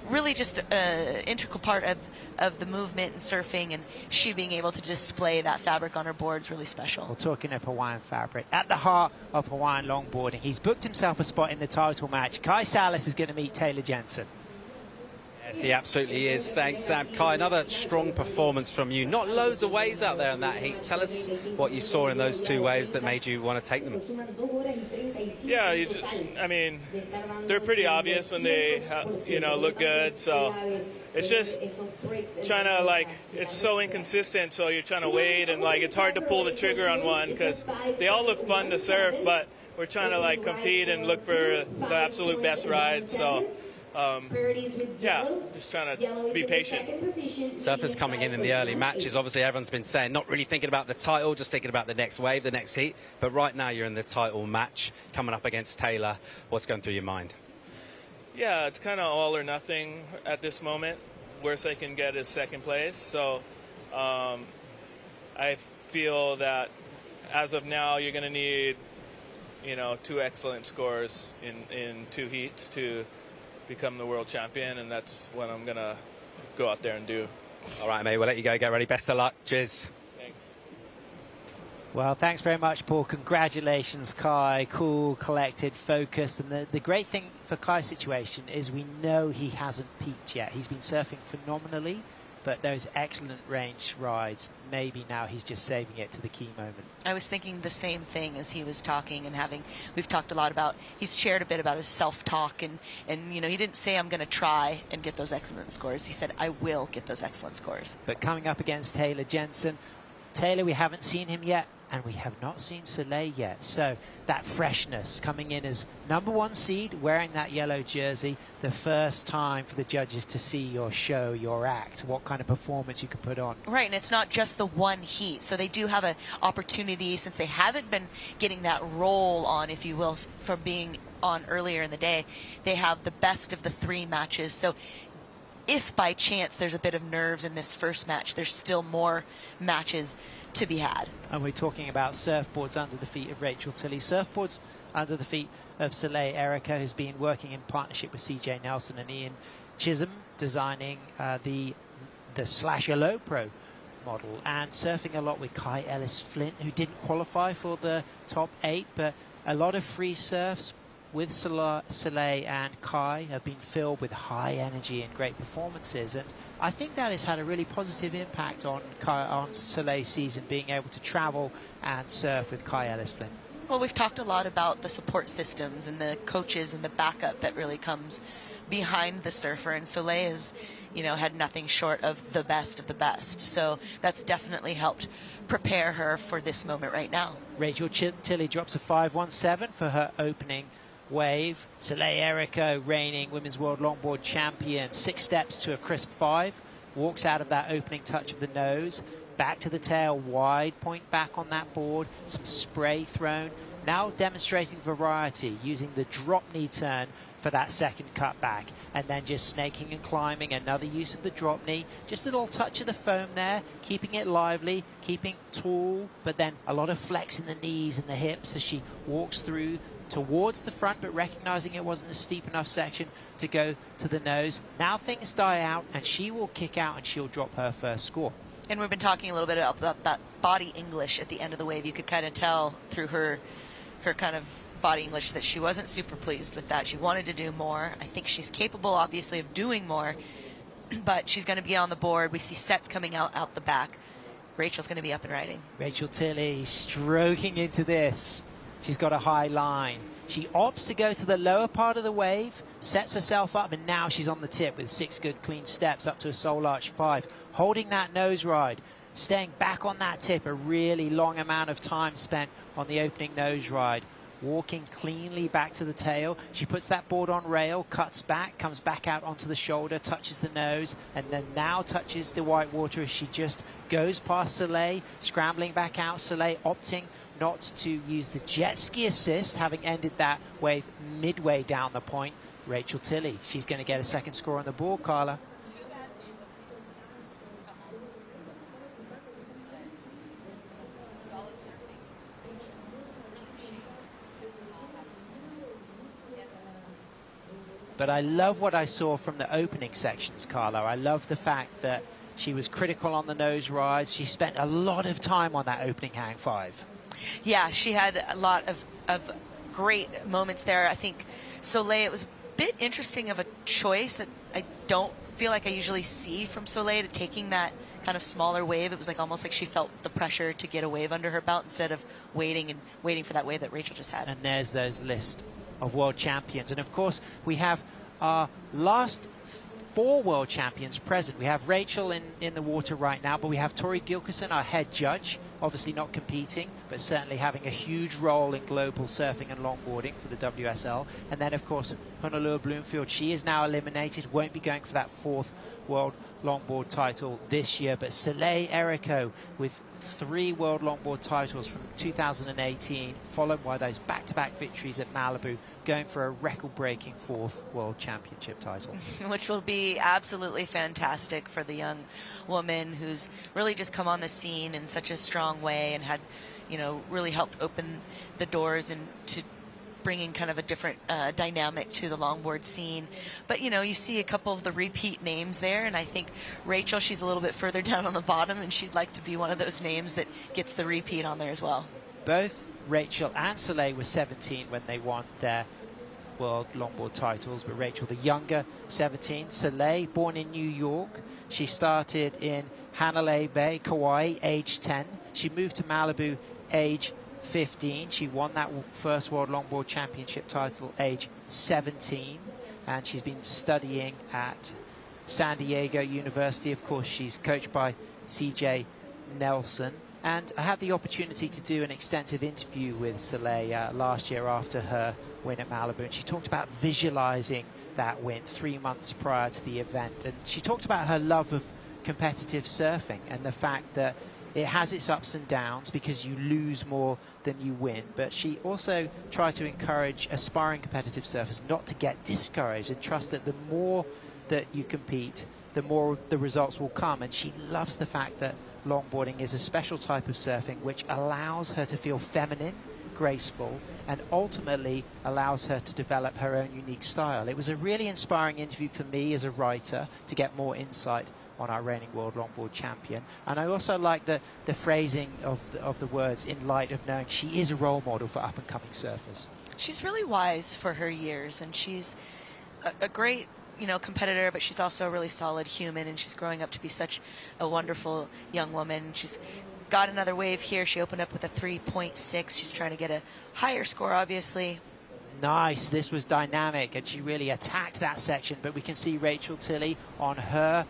really just an integral part of the movement and surfing, and she being able to display that fabric on her board is really special. Well, talking of Hawaiian fabric, at the heart of Hawaiian longboarding, he's booked himself a spot in the title match. Kai Salas is going to meet Taylor Jensen. Yes, he absolutely is. Thanks, Sam. Kai, another strong performance from you. Not loads of waves out there in that heat. Tell us what you saw in those 2 waves that made you want to take them. Yeah, I mean, they're pretty obvious when they, you know, look good. So it's just trying to, like, it's so inconsistent. So you're trying to wait, and, like, it's hard to pull the trigger on one because they all look fun to surf, but we're trying to, like, compete and look for the absolute best ride. So yeah, just trying to be patient. Surfers coming in the early matches, obviously everyone's been saying not really thinking about the title, just thinking about the next wave, the next heat. But right now you're in the title match coming up against Taylor. What's going through your mind? Yeah, it's kind of all or nothing at this moment. Worst I can get is second place. So I feel that as of now you're going to need, you know, 2 excellent scores in 2 heats to become the world champion, and that's what I'm gonna go out there and do. All right, mate, we'll let you go. Get ready. Best of luck. Cheers. Thanks. Well, thanks very much, Paul. Congratulations, Kai. Cool, collected, focused. And the great thing for Kai's situation is we know he hasn't peaked yet. He's been surfing phenomenally, but those excellent range rides, maybe now he's just saving it to the key moment. I was thinking the same thing as he was talking and we've talked a lot about, he's shared a bit about his self-talk and you know, he didn't say I'm going to try and get those excellent scores. He said, I will get those excellent scores. But coming up against Taylor Jensen, Taylor, we haven't seen him yet, and we have not seen Soleil yet. So that freshness coming in as #1 seed, wearing that yellow jersey, the first time for the judges to see your show, your act, what kind of performance you can put on. Right, and it's not just the one heat. So they do have an opportunity, since they haven't been getting that roll on, if you will, from being on earlier in the day. They have the best of the 3 matches. So if by chance there's a bit of nerves in this first match, there's still more matches to be had. And we're talking about surfboards under the feet of Rachel Tilley, surfboards under the feet of Soleil Erica, who's been working in partnership with CJ Nelson and Ian Chisholm, designing the Slasher Low Pro model, and surfing a lot with Kai Ellis Flint, who didn't qualify for the top 8, but a lot of free surfs with Soleil and Kai have been filled with high energy and great performances, and I think that has had a really positive impact on Soleil's season, being able to travel and surf with Kai Ellis Flint. Well, we've talked a lot about the support systems and the coaches and the backup that really comes behind the surfer, and Soleil has, you know, had nothing short of the best of the best. So that's definitely helped prepare her for this moment right now. Rachel Tilley drops a 5.17 for her opening wave. Soleil Erica, reigning Women's World Longboard Champion, 6 steps to a crisp 5, walks out of that opening touch of the nose, back to the tail, wide point back on that board, some spray thrown, now demonstrating variety, using the drop knee turn for that second cut back, and then just snaking and climbing, another use of the drop knee, just a little touch of the foam there, keeping it lively, keeping tall, but then a lot of flex in the knees and the hips as she walks through towards the front, but recognizing it wasn't a steep enough section to go to the nose. Now things die out, and she will kick out and she'll drop her first score. And we've been talking a little bit about that body English at the end of the wave. You could kind of tell through her kind of body English that she wasn't super pleased with that. She wanted to do more. I think she's capable, obviously, of doing more, but she's going to be on the board. We see sets coming out the back. Rachel's going to be up and riding. Rachel Tilley stroking into this. She's got a high line. She opts to go to the lower part of the wave, sets herself up, and now she's on the tip with 6 good clean steps up to a sole arch 5, holding that nose ride, staying back on that tip, a really long amount of time spent on the opening nose ride, walking cleanly back to the tail. She puts that board on rail, cuts back, comes back out onto the shoulder, touches the nose, and then now touches the white water as she just goes past Soleil, scrambling back out. Soleil opting not to use the jet ski assist, having ended that wave midway down the point. Rachel Tilley, she's going to get a second score on the board, Carla. But I love what I saw from the opening sections, Carlo. I love the fact that she was critical on the nose rides. She spent a lot of time on that opening hang 5. Yeah, she had a lot of great moments there. I think Soleil, it was a bit interesting of a choice that I don't feel like I usually see from Soleil, to taking that kind of smaller wave. It was like almost like she felt the pressure to get a wave under her belt instead of waiting for that wave that Rachel just had. And there's those list of world champions. And of course, we have our last 4 world champions present. We have Rachel in the water right now, but we have Tori Gilkison, our head judge, obviously not competing, but certainly having a huge role in global surfing and longboarding for the WSL. And then, of course, Honolulu Bloomfield, she is now eliminated, won't be going for that 4th world longboard title this year. But Soleil Errico with 3 world longboard titles from 2018, followed by those back-to-back victories at Malibu, going for a record-breaking 4th world championship title. Which will be absolutely fantastic for the young woman who's really just come on the scene in such a strong way and had, you know, really helped open the doors and to bringing kind of a different dynamic to the longboard scene. But, you know, you see a couple of the repeat names there, and I think Rachel, she's a little bit further down on the bottom, and she'd like to be one of those names that gets the repeat on there as well. Both Rachel and Soleil were 17 when they won their world longboard titles, but Rachel the younger, 17. Soleil, born in New York. She started in Hanalei Bay, Kauai, age 10. She moved to Malibu, age 15. She won that first world longboard championship title age 17, and she's been studying at San Diego University. Of course, she's coached by CJ Nelson, and I had the opportunity to do an extensive interview with Soleil last year after her win at Malibu, and she talked about visualizing that win 3 months prior to the event, and she talked about her love of competitive surfing and the fact that it has its ups and downs because you lose more than you win. But she also tried to encourage aspiring competitive surfers not to get discouraged and trust that the more that you compete, the more the results will come. And she loves the fact that longboarding is a special type of surfing which allows her to feel feminine, graceful, and ultimately allows her to develop her own unique style. It was a really inspiring interview for me as a writer to get more insight on our reigning world longboard champion. And I also like the phrasing of the words in light of knowing she is a role model for up-and-coming surfers. She's really wise for her years, and she's a great, you know, competitor, but she's also a really solid human, and she's growing up to be such a wonderful young woman. She's got another wave here. She opened up with a 3.6. She's trying to get a higher score, obviously. Nice. This was dynamic, and she really attacked that section. But we can see Rachel Tilley on her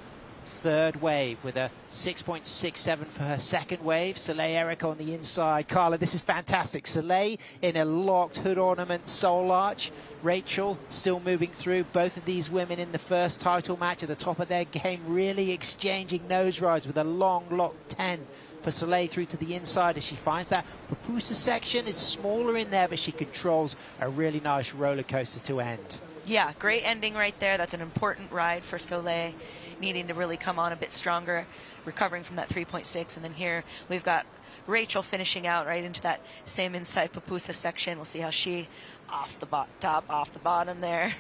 3rd wave with a 6.67 for her 2nd wave. Soleil Errico on the inside. Carla, this is fantastic. Soleil in a locked hood ornament sole arch. Rachel still moving through. Both of these women in the first title match at the top of their game, really exchanging nose rides with a long locked 10 for Soleil through to the inside as she finds that Papusa section is smaller in there, but she controls a really nice roller coaster to end. Yeah, great ending right there. That's an important ride for Soleil, needing to really come on a bit stronger, recovering from that 3.6. And then here we've got Rachel finishing out right into that same inside Papusa section. We'll see how she off the top, off the bottom there.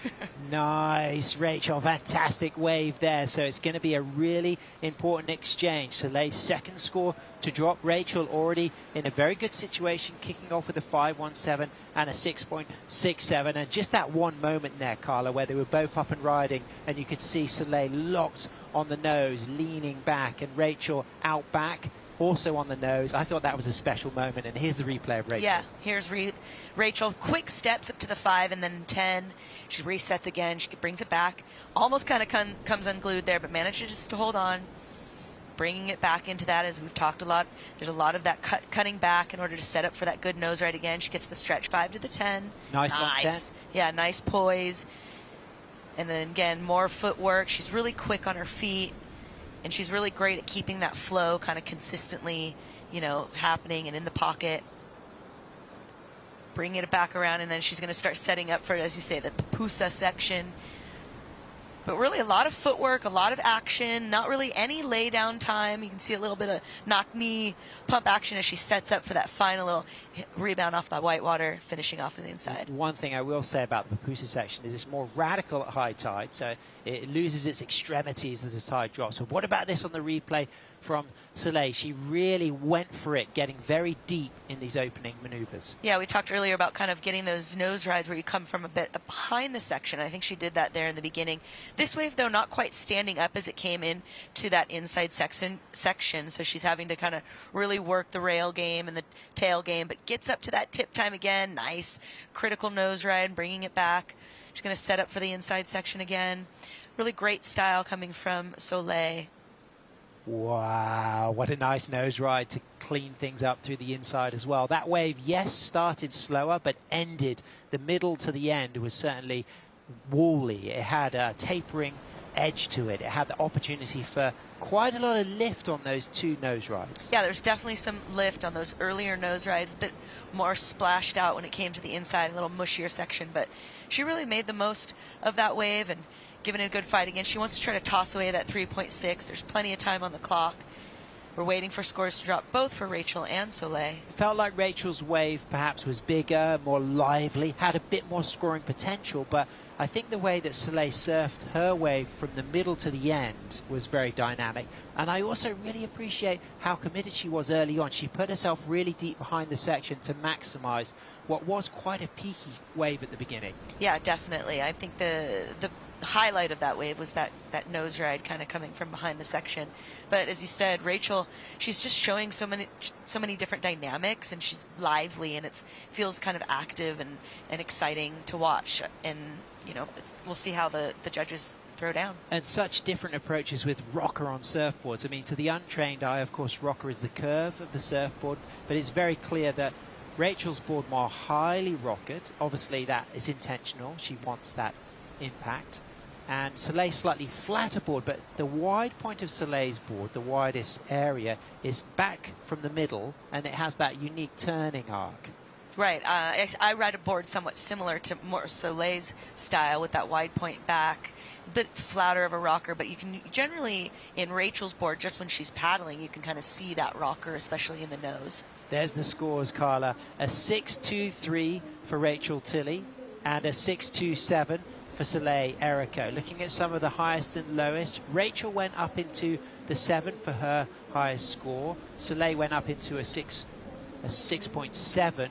Nice, Rachel. Fantastic wave there. So it's going to be a really important exchange. Soleil's 2nd score to drop. Rachel already in a very good situation, kicking off with a 5.17 and a 6.67. And just that one moment there, Carla, where they were both up and riding, and you could see Soleil locked on the nose, leaning back, and Rachel out back, also on the nose. I thought that was a special moment, and here's the replay of Rachel. Yeah, here's Rachel. Quick steps up to the 5 and then 10. She resets again. She brings it back. Almost kind of comes unglued there, but manages just to hold on. Bringing it back into that, as we've talked a lot. There's a lot of that cutting back in order to set up for that good nose ride again. She gets the stretch 5 to the 10. Nice. Long 10. Yeah, nice poise. And then again, more footwork. She's really quick on her feet. And she's really great at keeping that flow kind of consistently, you know, happening and in the pocket. Bringing it back around, and then she's going to start setting up for, as you say, the pupusa section. But really a lot of footwork, a lot of action, not really any lay down time. You can see a little bit of knock knee pump action as she sets up for that final little rebound off the whitewater, finishing off on the inside. One thing I will say about the pupusa section is it's more radical at high tide, so it loses its extremities as the tide drops. But what about this on the replay from Soleil? She really went for it, getting very deep in these opening maneuvers. Yeah, we talked earlier about kind of getting those nose rides where you come from a bit behind the section. I think she did that there in the beginning. This wave, though, not quite standing up as it came in to that inside section, so she's having to kind of really work the rail game and the tail game, but gets up to that tip time again. Nice critical nose ride, bringing it back. She's going to set up for the inside section again. Really great style coming from Soleil. Wow, what a nice nose ride to clean things up through the inside as well. That wave, yes, started slower, but ended. The middle to the end was certainly woolly. It had a tapering edge to it. It had the opportunity for quite a lot of lift on those two nose rides. Yeah, there's definitely some lift on those earlier nose rides, a bit more splashed out when it came to the inside, a little mushier section, but she really made the most of that wave and given it a good fight again. She wants to try to toss away that 3.6. There's plenty of time on the clock. We're waiting for scores to drop both for Rachel and Soleil. It felt like Rachel's wave perhaps was bigger, more lively, had a bit more scoring potential, but I think the way that Soleil surfed her wave from the middle to the end was very dynamic. And I also really appreciate how committed she was early on. She put herself really deep behind the section to maximize what was quite a peaky wave at the beginning. Yeah, definitely. I think the highlight of that wave was that nose ride kind of coming from behind the section. But as you said, Rachel, she's just showing so many different dynamics, and she's lively, and it feels kind of active and exciting to watch. And you know, we'll see how the judges throw down. And such different approaches with rocker on surfboards. I mean, to the untrained eye, of course, rocker is the curve of the surfboard, but it's very clear that Rachel's board more highly rockered. Obviously, that is intentional. She wants that impact. And Soleil slightly flatter board, but the wide point of Soleil's board, the widest area, is back from the middle, and it has that unique turning arc. Right. I ride a board somewhat similar to more Soleil's style with that wide point back, a bit flatter of a rocker, but you can generally, in Rachel's board, just when she's paddling, you can kind of see that rocker, especially in the nose. There's the scores, Carla. A 6.23 for Rachel Tilley and a 6.27 for Soleil Erico. Looking at some of the highest and lowest, Rachel went up into the 7 for her highest score. Soleil went up into a 6.7,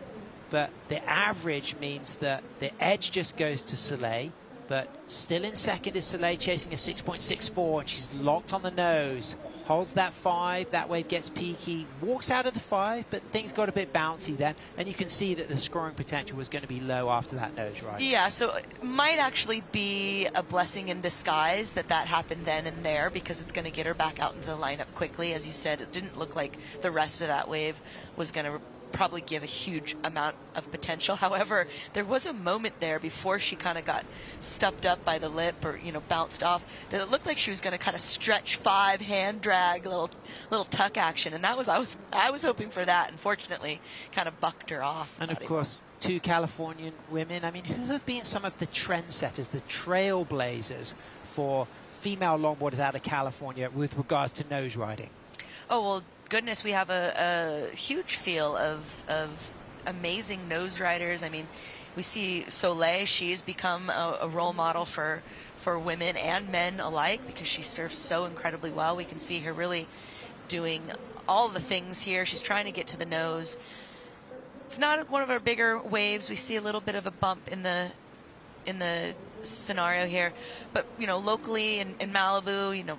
but the average means that the edge just goes to Soleil, but still in second is Soleil chasing a 6.64, and she's locked on the nose. Holds that 5, that wave gets peaky, walks out of the 5, but things got a bit bouncy then, and you can see that the scoring potential was going to be low after that nose ride. Yeah, so it might actually be a blessing in disguise that happened then and there, because it's going to get her back out into the lineup quickly. As you said, it didn't look like the rest of that wave was going to probably give a huge amount of potential. However, there was a moment there before she kind of got stuffed up by the lip, or bounced off, that it looked like she was going to kind of stretch 5, hand drag, little tuck action, and that was I was hoping for that. Unfortunately, kind of bucked her off. And of course, two Californian women. I mean, who have been some of the trendsetters, the trailblazers for female longboarders out of California with regards to nose riding? Oh well, goodness, we have a huge field of amazing nose riders. I mean, we see Soleil. She's become a role model for women and men alike, because she surfs so incredibly well. We can see her really doing all the things here. She's trying to get to the nose. It's not one of our bigger waves. We see a little bit of a bump in the scenario here, but locally in Malibu,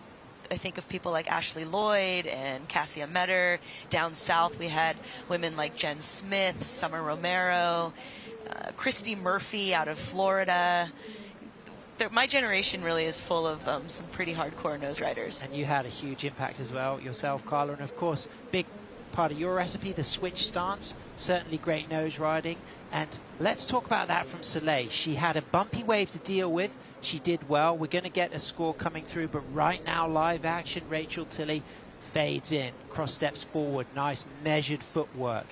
I think of people like Ashley Lloyd and Cassia Metter. Down south, we had women like Jen Smith, Summer Romero, Christy Murphy out of Florida. My generation really is full of some pretty hardcore nose riders. And you had a huge impact as well yourself, Carla. And of course, big part of your recipe, the switch stance, certainly great nose riding. And let's talk about that from Soleil. She had a bumpy wave to deal with. She did well. We're going to get a score coming through, but right now, live action, Rachel Tilley fades in, cross steps forward, nice measured footwork,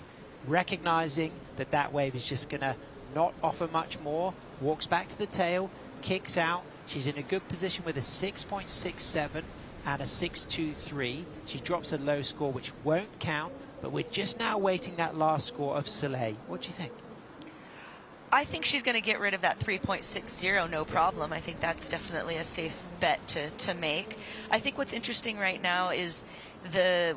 recognizing that that wave is just going to not offer much more, walks back to the tail, kicks out. She's in a good position with a 6.67 and a 6.23. She drops a low score, which won't count, but we're just now waiting that last score of Soleil. What do you think? I think she's going to get rid of that 3.60, no problem. I think that's definitely a safe bet to make. I think what's interesting right now is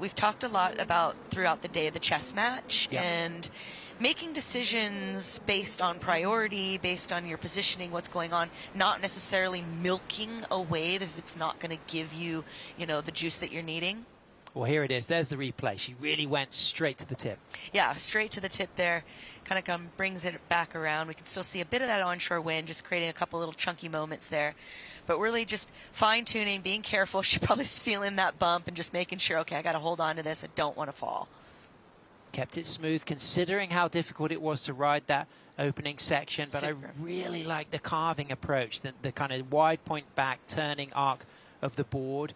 we've talked a lot about throughout the day the chess match, and making decisions based on priority, based on your positioning, what's going on, not necessarily milking a wave if it's not going to give you, the juice that you're needing. Well, here it is. There's the replay. She really went straight to the tip. Yeah, straight to the tip there. Kind of brings it back around. We can still see a bit of that onshore wind, just creating a couple little chunky moments there. But really just fine-tuning, being careful. She probably is feeling that bump and just making sure, okay, I got to hold on to this. I don't want to fall. Kept it smooth, considering how difficult it was to ride that opening section. But I really like the carving approach, the kind of wide point back, turning arc of the board.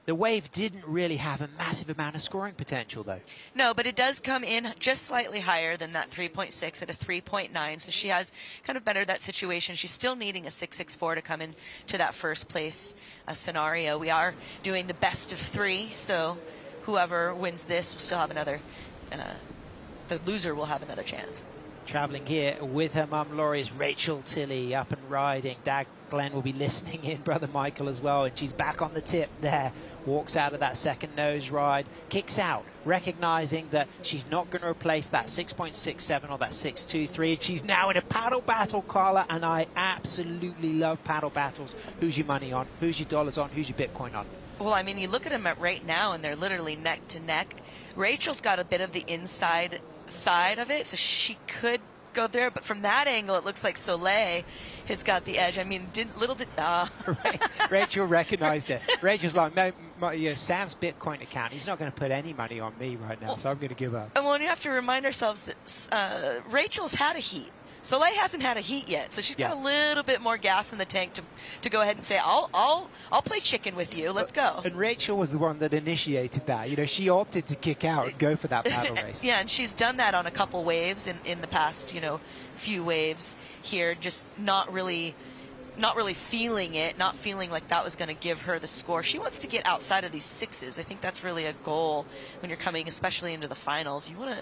The wave didn't really have a massive amount of scoring potential, though. No, but it does come in just slightly higher than that 3.6 at a 3.9. So she has kind of bettered that situation. She's still needing a 6.64 to come in to that first place scenario. We are doing the best of 3, so whoever wins this will still have another. The loser will have another chance. Traveling here with her mum Laurie is Rachel Tilley, up and riding. Dad Glenn will be listening in, brother Michael as well, and she's back on the tip there. Walks out of that second nose ride, kicks out, recognizing that she's not going to replace that 6.67 or that 6.23. And she's now in a paddle battle, Carla, and I absolutely love paddle battles. Who's your money on? Who's your dollars on? Who's your Bitcoin on? Well, I mean, you look at them right now, and they're literally neck to neck. Rachel's got a bit of the inside side of it, so she could go there, but from that angle it looks like Soleil has got the edge. I mean, Rachel recognized it. Rachel's like, no, Sam's Bitcoin account, he's not going to put any money on me right now, so I'm going to give up. And well, you have to remind ourselves that Rachel's had a heat. Soleil hasn't had a heat yet, so she's got a little bit more gas in the tank to go ahead and say, I'll play chicken with you. Let's go. And Rachel was the one that initiated that. She opted to kick out and go for that paddle race. Yeah, and she's done that on a couple waves in the past, few waves here, just not really feeling it, not feeling like that was going to give her the score. She wants to get outside of these 6s. I think that's really a goal when you're coming, especially into the finals. You want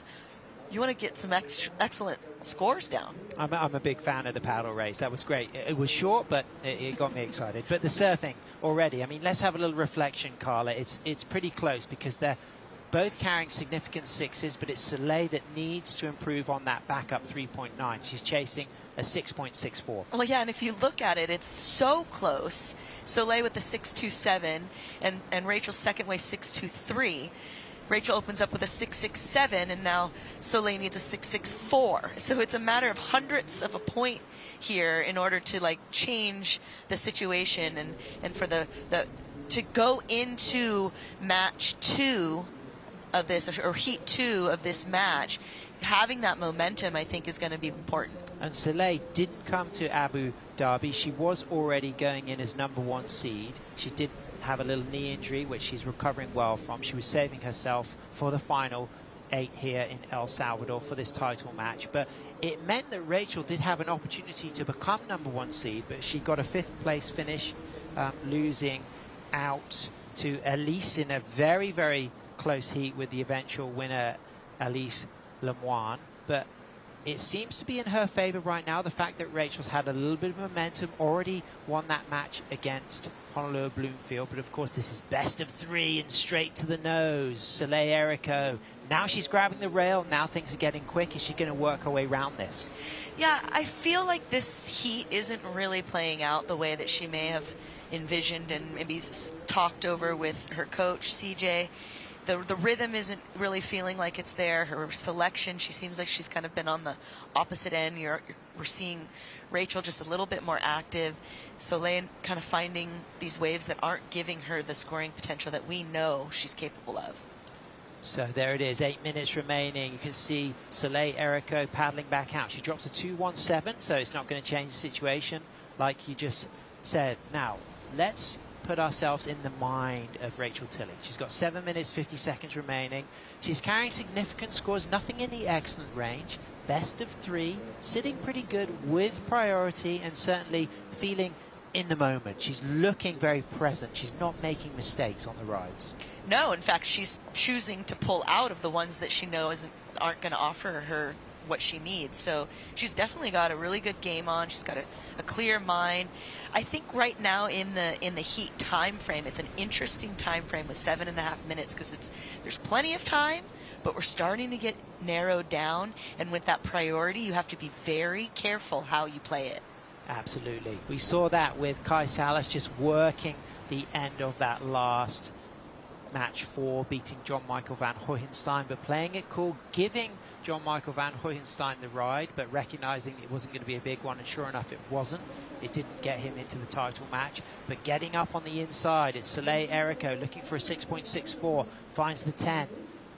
to get some excellent scores down. I'm a big fan of the paddle race. That was great. It was short, but it got me excited. But the surfing already, I mean, let's have a little reflection, Carla. It's pretty close because they're both carrying significant 6s, but it's Soleil that needs to improve on that backup 3.9. She's chasing a 6.64. Well, yeah, and if you look at it, it's so close. Soleil with the 6.27 and Rachel's second wave 6.23. Rachel opens up with a 6.67, and now Soleil needs a 6.64. So it's a matter of hundredths of a point here in order to change the situation and for the to go into match 2 of this, or heat 2 of this match. Having that momentum, I think, is going to be important. And Soleil didn't come to Abu Dhabi. She was already going in as #1 seed. She did have a little knee injury, which she's recovering well from. She was saving herself for the final 8 here in El Salvador for this title match. But it meant that Rachel did have an opportunity to become #1 seed, but she got a 5th place finish, losing out to Elise in a very, very close heat with the eventual winner, Elise Lemoine. But it seems to be in her favour right now. The fact that Rachel's had a little bit of momentum, already won that match against Honolulu Bloomfield, but of course this is best of 3 and straight to the nose. Soleil Erico, now she's grabbing the rail, now things are getting quick. Is she going to work her way around this? Yeah, I feel like this heat isn't really playing out the way that she may have envisioned and maybe talked over with her coach, CJ. The rhythm isn't really feeling like it's there. Her selection, she seems like she's kind of been on the opposite end. We're seeing Rachel just a little bit more active. Soleil kind of finding these waves that aren't giving her the scoring potential that we know she's capable of. So there it is, 8 minutes remaining. You can see Soleil Erico paddling back out. She drops a 2-1-7, so it's not going to change the situation like you just said. Now, let's put ourselves in the mind of Rachel Tilley. She's got 7 minutes, 50 seconds remaining. She's carrying significant scores, nothing in the excellent range. Best of 3, sitting pretty good with priority and certainly feeling in the moment. She's looking very present. She's not making mistakes on the rides. No, in fact, she's choosing to pull out of the ones that she knows aren't going to offer her what she needs. So she's definitely got a really good game on. She's got a clear mind. I think right now in the heat time frame, it's an interesting time frame with 7.5 minutes because there's plenty of time, but we're starting to get narrowed down. And with that priority, you have to be very careful how you play it. Absolutely. We saw that with Kai Salas just working the end of that last match 4, beating John Michael van Hohenstein, but playing it cool, giving John Michael van Hohenstein the ride, but recognizing it wasn't going to be a big one, and sure enough it wasn't. It didn't get him into the title match, but getting up on the inside, it's Soleil Erico looking for a 6.64, finds the 10,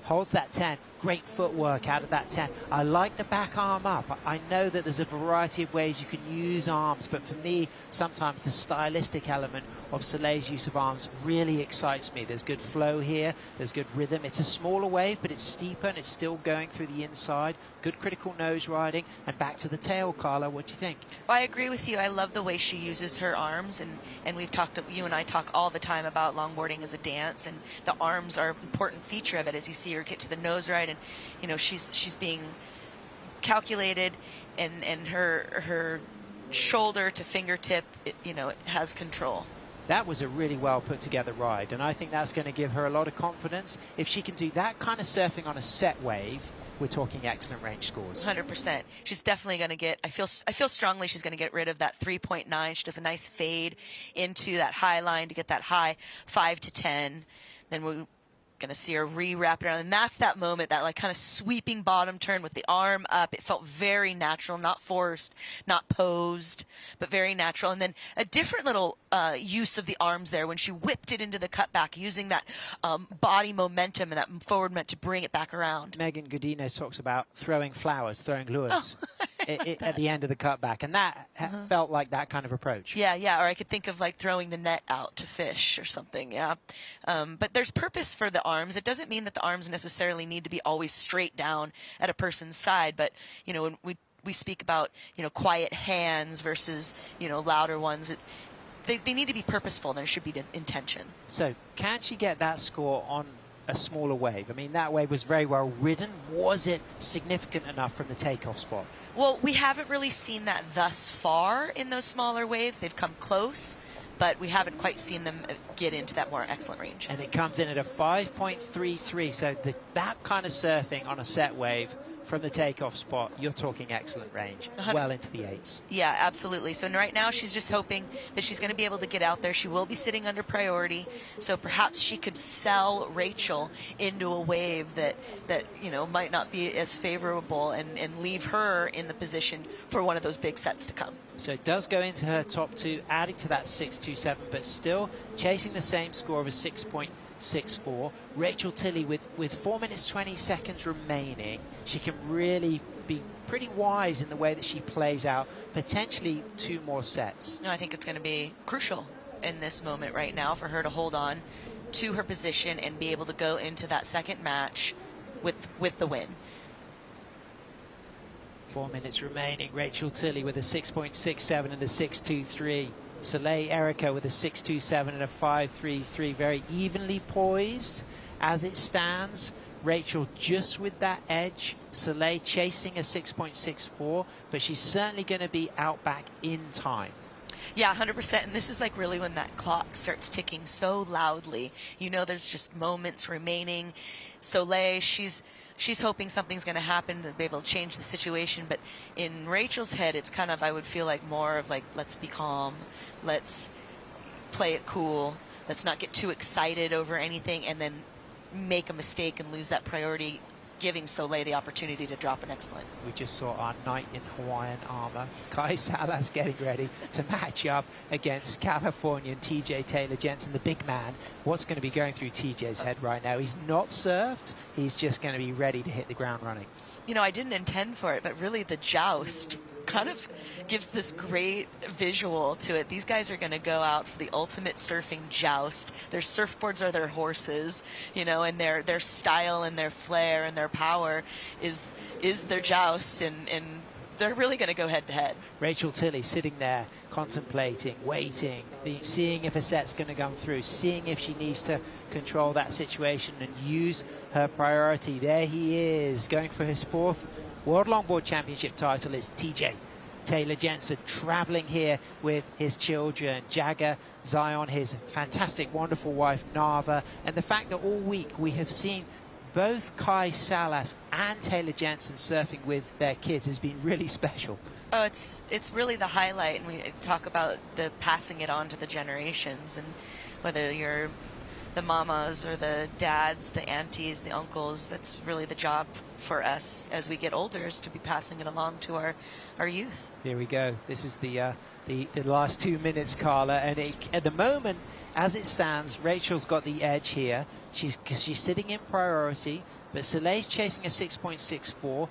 holds that 10. Great footwork out of that 10. I like the back arm up. I know that there's a variety of ways you can use arms, but for me, sometimes the stylistic element of Soleil's use of arms really excites me. There's good flow here. There's good rhythm. It's a smaller wave, but it's steeper and it's still going through the inside. Good critical nose riding. And back to the tail, Carla. What do you think? Well, I agree with you. I love the way she uses her arms, and we've talked. You and I talk all the time about longboarding as a dance, and the arms are an important feature of it. As you see her get to the nose ride, and you know she's being calculated, and her shoulder to fingertip, it has control. That was a really well put together ride, and I think that's going to give her a lot of confidence. If she can do that kind of surfing on a set wave, we're talking excellent range scores. 100%. She's definitely going to get, I feel strongly she's going to get rid of that 3.9. She does a nice fade into that high line to get that high 5 to 10. Then we're going to see her re-wrap it around, and that's that moment, that like kind of sweeping bottom turn with the arm up. It felt very natural, not forced, not posed, but very natural. And then a different little use of the arms there when she whipped it into the cutback, using that body momentum and that forward moment to bring it back around. Megan Godinez talks about throwing flowers, throwing lures at the end of the cutback, and that felt like that kind of approach. Yeah, or I could think of like throwing the net out to fish or something, yeah. But there's purpose for the arms. It doesn't mean that the arms necessarily need to be always straight down at a person's side, but when we speak about quiet hands versus louder ones, they need to be purposeful, and there should be intention. So can she get that score on a smaller wave? I mean, that wave was very well ridden. Was it significant enough from the takeoff spot? Well, we haven't really seen that thus far in those smaller waves. They've come close, but we haven't quite seen them get into that more excellent range. And it comes in at a 5.33, so that kind of surfing on a set wave from the takeoff spot, you're talking excellent range, well into the 8s. Yeah, absolutely. So right now she's just hoping that she's going to be able to get out there. She will be sitting under priority, so perhaps she could sell Rachel into a wave that might not be as favorable and leave her in the position for one of those big sets to come. So it does go into her top 2, adding to that 6.27, but still chasing the same score of a 6.64. Rachel Tilley with 4 minutes 20 seconds remaining, she can really be pretty wise in the way that she plays out potentially 2 more sets. No, I think it's going to be crucial in this moment right now for her to hold on to her position and be able to go into that second match with the win. 4 minutes remaining. Rachel Tilley with a 6.67 and a 6.23. Soleil Erico with a 6.27 and a 5.33. Very evenly poised as it stands. Rachel just with that edge. Soleil chasing a 6.64, but she's certainly going to be out back in time. Yeah, 100%. And this is like really when that clock starts ticking so loudly. You know, there's just moments remaining. Soleil, she's hoping something's going to happen to be able to change the situation. But in Rachel's head, it's kind of, I would feel like more of like, let's be calm. Let's play it cool. Let's not get too excited over anything and then make a mistake and lose that priority, giving Soleil the opportunity to drop an excellent. We just saw our knight in Hawaiian armor, Kai Salas, getting ready to match up against Californian TJ Taylor-Jensen, the big man. What's going to be going through TJ's head right now? He's not served. He's just going to be ready to hit the ground running. You know, I didn't intend for it, but really the joust kind of gives this great visual to it. These guys are going to go out for the ultimate surfing joust. Their surfboards are their horses, you know, and their style and their flair and their power is their joust, and they're really going to go head to head. Rachel Tilley sitting there contemplating, waiting, seeing if a set's going to come through, seeing if she needs to control that situation and use her priority. There he is, going for his 4th World Longboard Championship title. Is TJ Taylor-Jensen traveling here with his children, Jagger, Zion, his fantastic, wonderful wife, Nava. And the fact that all week we have seen both Kai Salas and Taylor-Jensen surfing with their kids has been really special. Oh, it's really the highlight, and we talk about the passing it on to the generations, and whether you're the mamas or the dads, the aunties, the uncles, that's really the job for us as we get older, is to be passing it along to our youth. Here we go. This is the last 2 minutes, Carla, and at the moment, as it stands, Rachel's got the edge here. She's sitting in priority, but Soleil's chasing a 6.64.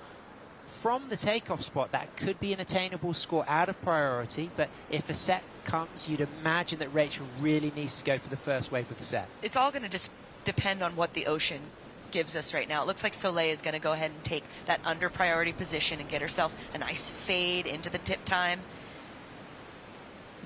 From the takeoff spot, that could be an attainable score out of priority, but if a set comes, you'd imagine that Rachel really needs to go for the first wave of the set. It's all going to just depend on what the ocean gives us right now. It looks like Soleil is going to go ahead and take that under priority position and get herself a nice fade into the tip time.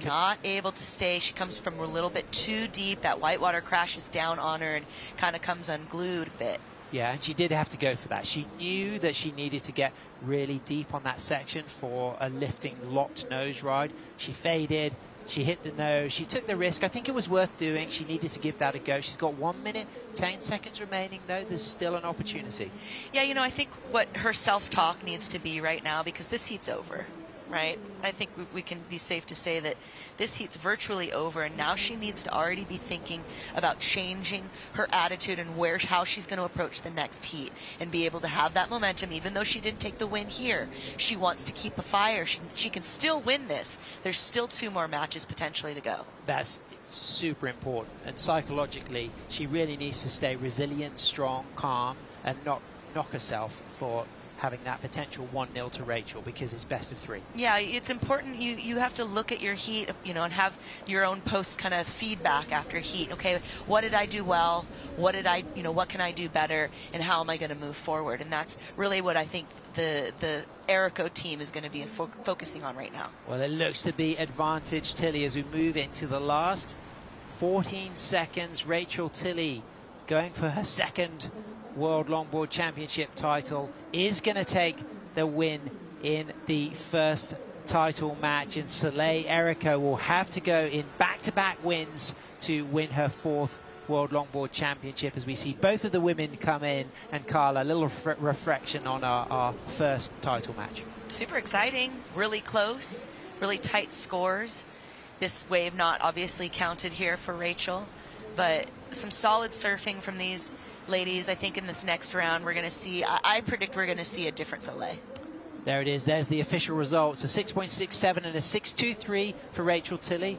Not able to stay. She comes from a little bit too deep. That whitewater crashes down on her and kind of comes unglued a bit. Yeah, and she did have to go for that. She knew that she needed to get really deep on that section for a lifting locked nose ride. She faded. She hit the nose. She took the risk. I think it was worth doing. She needed to give that a go. She's got 1 minute, 10 seconds remaining, though. There's still an opportunity. Yeah, you know, I think what her self-talk needs to be right now, because this heat's over, right? I think we can be safe to say that this heat's virtually over, and now she needs to already be thinking about changing her attitude and how she's going to approach the next heat and be able to have that momentum. Even though she didn't take the win here, she wants to keep a fire. She can still win this. There's still 2 more matches potentially to go. That's super important, and psychologically she really needs to stay resilient, strong, calm, and not knock herself for having that potential 1-0 to Rachel, because it's best of 3. Yeah, it's important. You have to look at your heat, you know, and have your own post kind of feedback after heat. Okay, what did I do well? What can I do better? And how am I going to move forward? And that's really what I think the Erico team is going to be focusing on right now. Well, it looks to be advantage Tilley as we move into the last 14 seconds. Rachel Tilley going for her 2nd World Longboard Championship title, is going to take the win in the first title match, and Soleil Erico will have to go in back-to-back wins to win her 4th World Longboard Championship, as we see both of the women come in. And Carla, a little reflection on our first title match. Super exciting, really close, really tight scores. This wave not obviously counted here for Rachel, but some solid surfing from these ladies. I think in this next round we're going to see, I predict we're going to see a different Soleil. There it is. There's the official results. A 6.67 and a 6.23 for Rachel Tilley.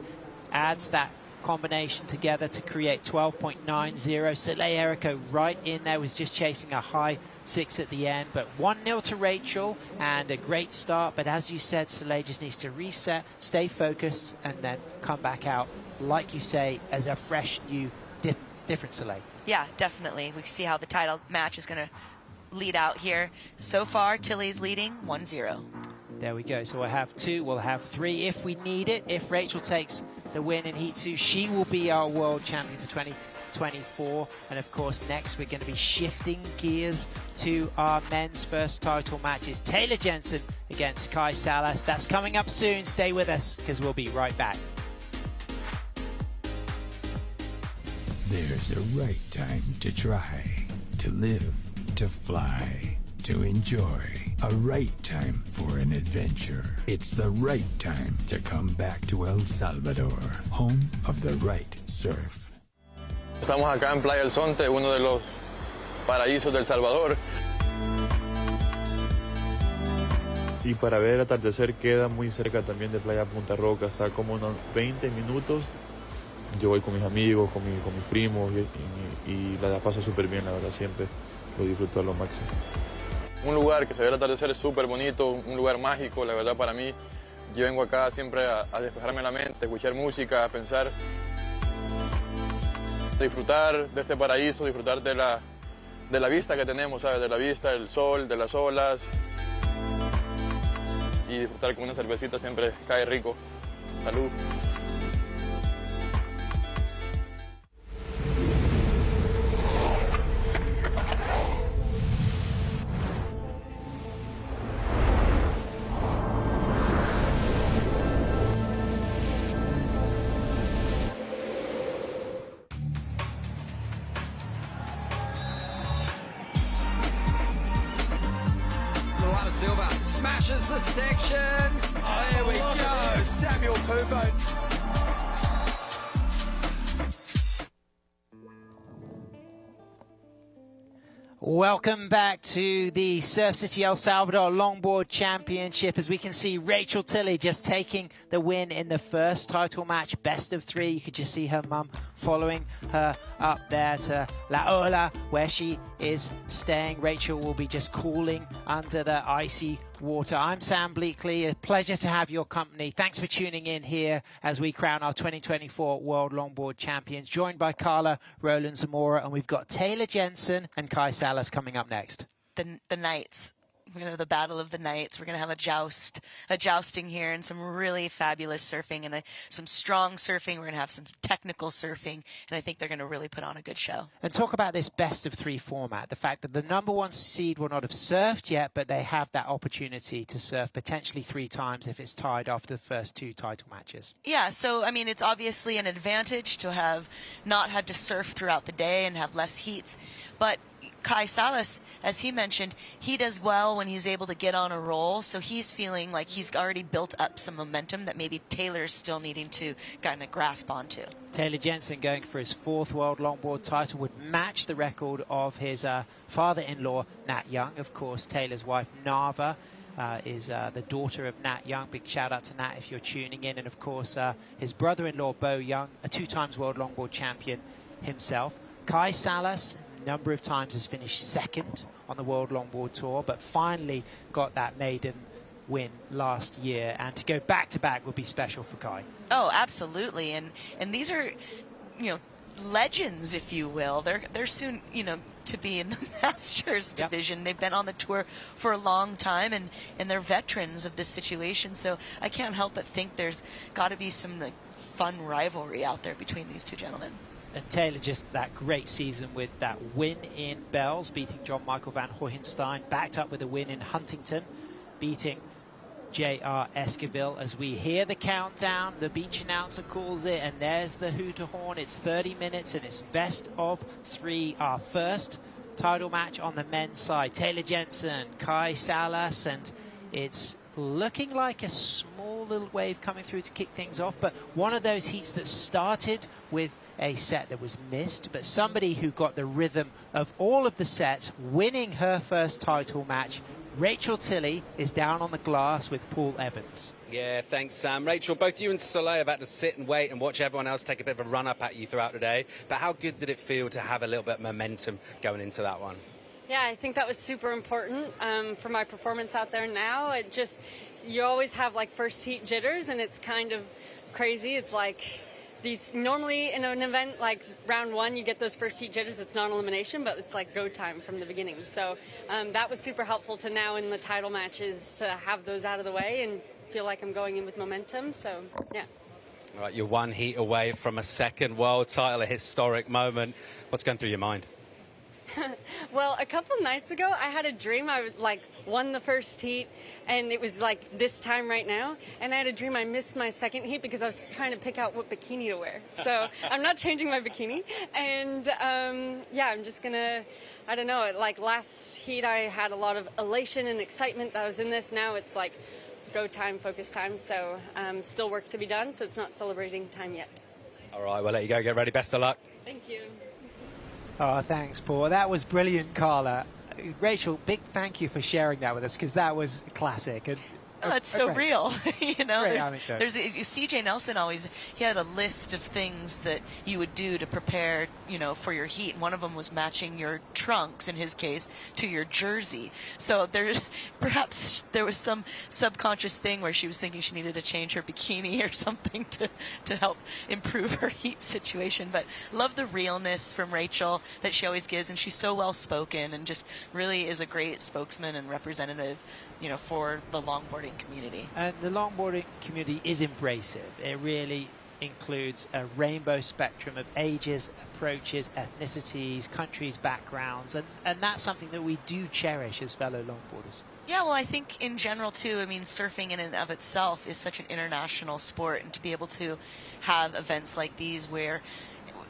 Adds that combination together to create 12.90. Soleil Erico right in there, was just chasing a high 6 at the end. But 1-0 to Rachel and a great start. But as you said, Soleil just needs to reset, stay focused, and then come back out, like you say, as a fresh, new, different Soleil. Yeah, definitely. We see how the title match is going to lead out here. So far, Tilley's leading 1-0. There we go. So we'll have 2, we'll have 3 if we need it. If Rachel takes the win in Heat 2, she will be our world champion for 2024. And of course, next we're going to be shifting gears to our men's first title matches. Taylor Jensen against Kai Salas. That's coming up soon. Stay with us because we'll be right back. There's a right time to try, to live, to fly, to enjoy. A right time for an adventure. It's the right time to come back to El Salvador, home of the right surf. Estamos acá en Playa El Zonte, uno de los paraísos del Salvador. Y para ver el atardecer queda muy cerca también de Playa Punta Roca, está como unos 20 minutos. Yo voy con mis amigos, con mis primos y la paso súper bien, la verdad, siempre lo disfruto a lo máximo. Un lugar que se ve el atardecer es súper bonito, un lugar mágico, la verdad para mí. Yo vengo acá siempre a despejarme la mente, a escuchar música, a pensar, disfrutar de este paraíso, disfrutar de la vista que tenemos, ¿sabes? De la vista, del sol, de las olas. Y disfrutar con una cervecita siempre cae rico. Salud. Smashes the section. Oh, here we go. Samuel Pupo. Welcome back to the Surf City El Salvador Longboard Championship. As we can see, Rachel Tilley just taking the win in the first title match, best of 3. You could just see her mum following her up there to La Ola, where she is staying. Rachel will be just cooling under the icy water. I'm Sam Bleakley. A pleasure to have your company. Thanks for tuning in here as we crown our 2024 World Longboard Champions, joined by Carla Roland Zamora, and we've got Taylor Jensen and Kai Salas coming up next. The Knights. We're going to have the Battle of the Knights. We're going to have a jousting here, and some really fabulous surfing and some strong surfing. We're going to have some technical surfing, and I think they're going to really put on a good show. And talk about this best of 3 format, the fact that the number 1 seed will not have surfed yet, but they have that opportunity to surf potentially 3 times if it's tied after the first 2 title matches. Yeah, so, I mean, it's obviously an advantage to have not had to surf throughout the day and have less heats, but Kai Salas, as he mentioned, he does well when he's able to get on a roll, so he's feeling like he's already built up some momentum that maybe Taylor's still needing to kind of grasp onto. Taylor Jensen, going for his 4th World Longboard title, would match the record of his father-in-law, Nat Young. Of course, Taylor's wife, Nava, is the daughter of Nat Young. Big shout out to Nat if you're tuning in. And of course, his brother-in-law, Bo Young, a 2-times World Longboard champion himself. Kai Salas, number of times has finished 2nd on the World Longboard Tour, but finally got that maiden win last year, and to go back-to-back would be special for Kai. Oh, absolutely, and these are, you know, legends, if you will. They're soon, you know, to be in the Masters division. Yep. They've been on the tour for a long time, and they're veterans of this situation, so I can't help but think there's got to be some like, fun rivalry out there between these 2 gentlemen. And Taylor, just that great season with that win in Bells, beating John Michael van Hohenstein, backed up with a win in Huntington, beating J.R. Esquivel. As we hear the countdown, the beach announcer calls it, and there's the hooter horn. It's 30 minutes, and it's best of 3, our first title match on the men's side. Taylor Jensen, Kai Salas, and it's looking like a small little wave coming through to kick things off, but one of those heats that started with a set that was missed, but somebody who got the rhythm of all of the sets, winning her first title match. Rachel Tilley is down on the glass with Paul Evans. Yeah, thanks, Sam. Rachel, both you and Soleil have had to sit and wait and watch everyone else take a bit of a run-up at you throughout the day, but how good did it feel to have a little bit of momentum going into that one? Yeah, I think that was super important for my performance out there now. It just, you always have like first heat jitters, and it's kind of crazy. It's like these normally in an event like round 1, you get those first heat jitters. It's not elimination, but it's like go time from the beginning. So that was super helpful to now in the title matches to have those out of the way and feel like I'm going in with momentum. So yeah. All right, you're one heat away from a second world title, a historic moment. What's going through your mind? Well, a couple nights ago, I had a dream I won the first heat, and it was like this time right now. And I had a dream I missed my second heat because I was trying to pick out what bikini to wear. So I'm not changing my bikini. And yeah, I'm just gonna, I don't know, like last heat I had a lot of elation and excitement that I was in this. Now it's like go time, focus time. So still work to be done, so it's not celebrating time yet. All right, we'll let you go. Get ready. Best of luck. Thank you. Oh, thanks, Paul. That was brilliant, Carla. Rachel, big thank you for sharing that with us, because that was classic. And that's so real. You know, there's CJ Nelson he had a list of things that you would do to prepare, you know, for your heat. And one of them was matching your trunks, in his case, to your jersey. So perhaps there was some subconscious thing where she was thinking she needed to change her bikini or something to help improve her heat situation. But love the realness from Rachel that she always gives, and she's so well spoken and just really is a great spokesman and representative, you know, for the longboarding community. And the longboarding community is embracive. It really includes a rainbow spectrum of ages, approaches, ethnicities, countries, backgrounds, and that's something that we do cherish as fellow longboarders. Yeah, well, I think in general, too, I mean, surfing in and of itself is such an international sport, and to be able to have events like these where,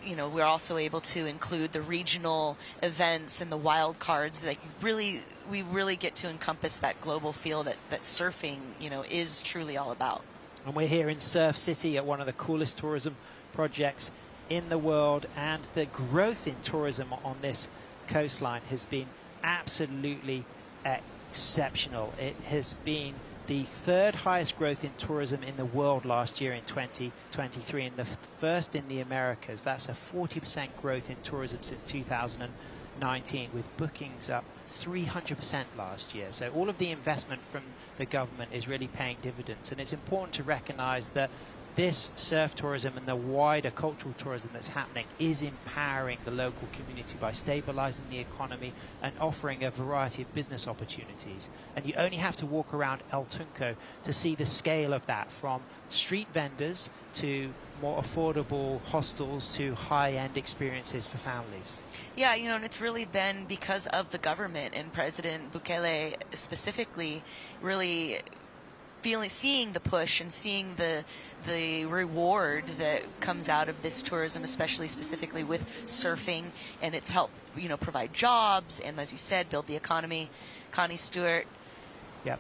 you know, we're also able to include the regional events and the wild cards, like we really get to encompass that global feel that surfing, you know, is truly all about. And we're here in Surf City at one of the coolest tourism projects in the world, and the growth in tourism on this coastline has been absolutely exceptional. It has been the third highest growth in tourism in the world last year in 2023, and the first in the Americas. That's a 40% growth in tourism since 2019, with bookings up 300% last year. So all of the investment from the government is really paying dividends, and it's important to recognize that this surf tourism and the wider cultural tourism that's happening is empowering the local community by stabilizing the economy and offering a variety of business opportunities. And you only have to walk around El Tunco to see the scale of that, from street vendors to more affordable hostels to high-end experiences for families. Yeah, you know, and it's really been because of the government and President Bukele specifically really seeing the push and seeing the reward that comes out of this tourism, especially specifically with surfing, and it's helped, you know, provide jobs and, as you said, build the economy. Connie Stewart. Yeah,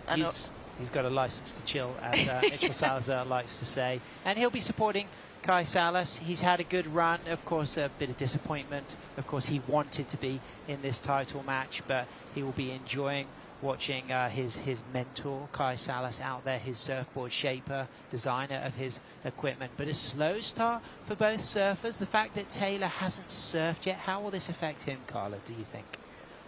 he's got a license to chill, as Mitchell Salazar likes to say, and he'll be supporting Kai Salas. He's had a good run, of course, a bit of disappointment. Of course, he wanted to be in this title match, but he will be enjoying watching his mentor, Kai Salas, out there, his surfboard shaper, designer of his equipment. But a slow start for both surfers. The fact that Taylor hasn't surfed yet, how will this affect him, Carla, do you think?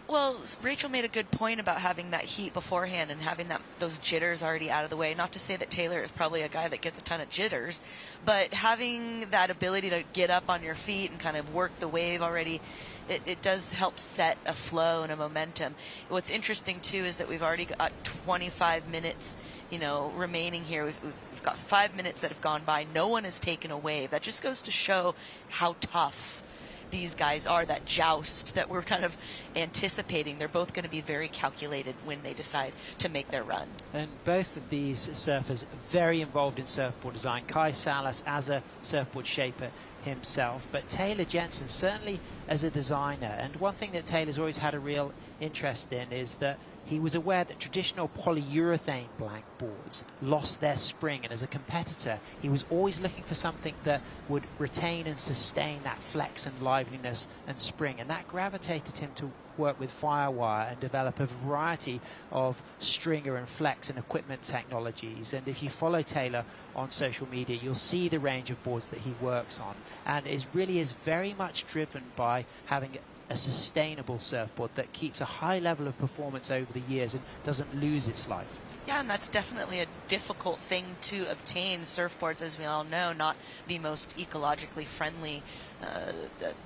Well, Rachel made a good point about having that heat beforehand and having those jitters already out of the way. Not to say that Taylor is probably a guy that gets a ton of jitters, but having that ability to get up on your feet and kind of work the wave already, it does help set a flow and a momentum. What's interesting, too, is that we've already got 25 minutes, you know, remaining here. We've got 5 minutes that have gone by. No one has taken a wave. That just goes to show how tough these guys are, that joust that we're kind of anticipating. They're both going to be very calculated when they decide to make their run. And both of these surfers very involved in surfboard design. Kai Salas as a surfboard shaper himself, but Taylor Jensen certainly as a designer. And one thing that Taylor's always had a real interest in is that he was aware that traditional polyurethane blank boards lost their spring, and as a competitor he was always looking for something that would retain and sustain that flex and liveliness and spring, and that gravitated him to work with Firewire and develop a variety of stringer and flex and equipment technologies. And if you follow Taylor on social media, you'll see the range of boards that he works on, and it really is very much driven by having a sustainable surfboard that keeps a high level of performance over the years and doesn't lose its life. Yeah, and that's definitely a difficult thing to obtain. Surfboards, as we all know, not the most ecologically friendly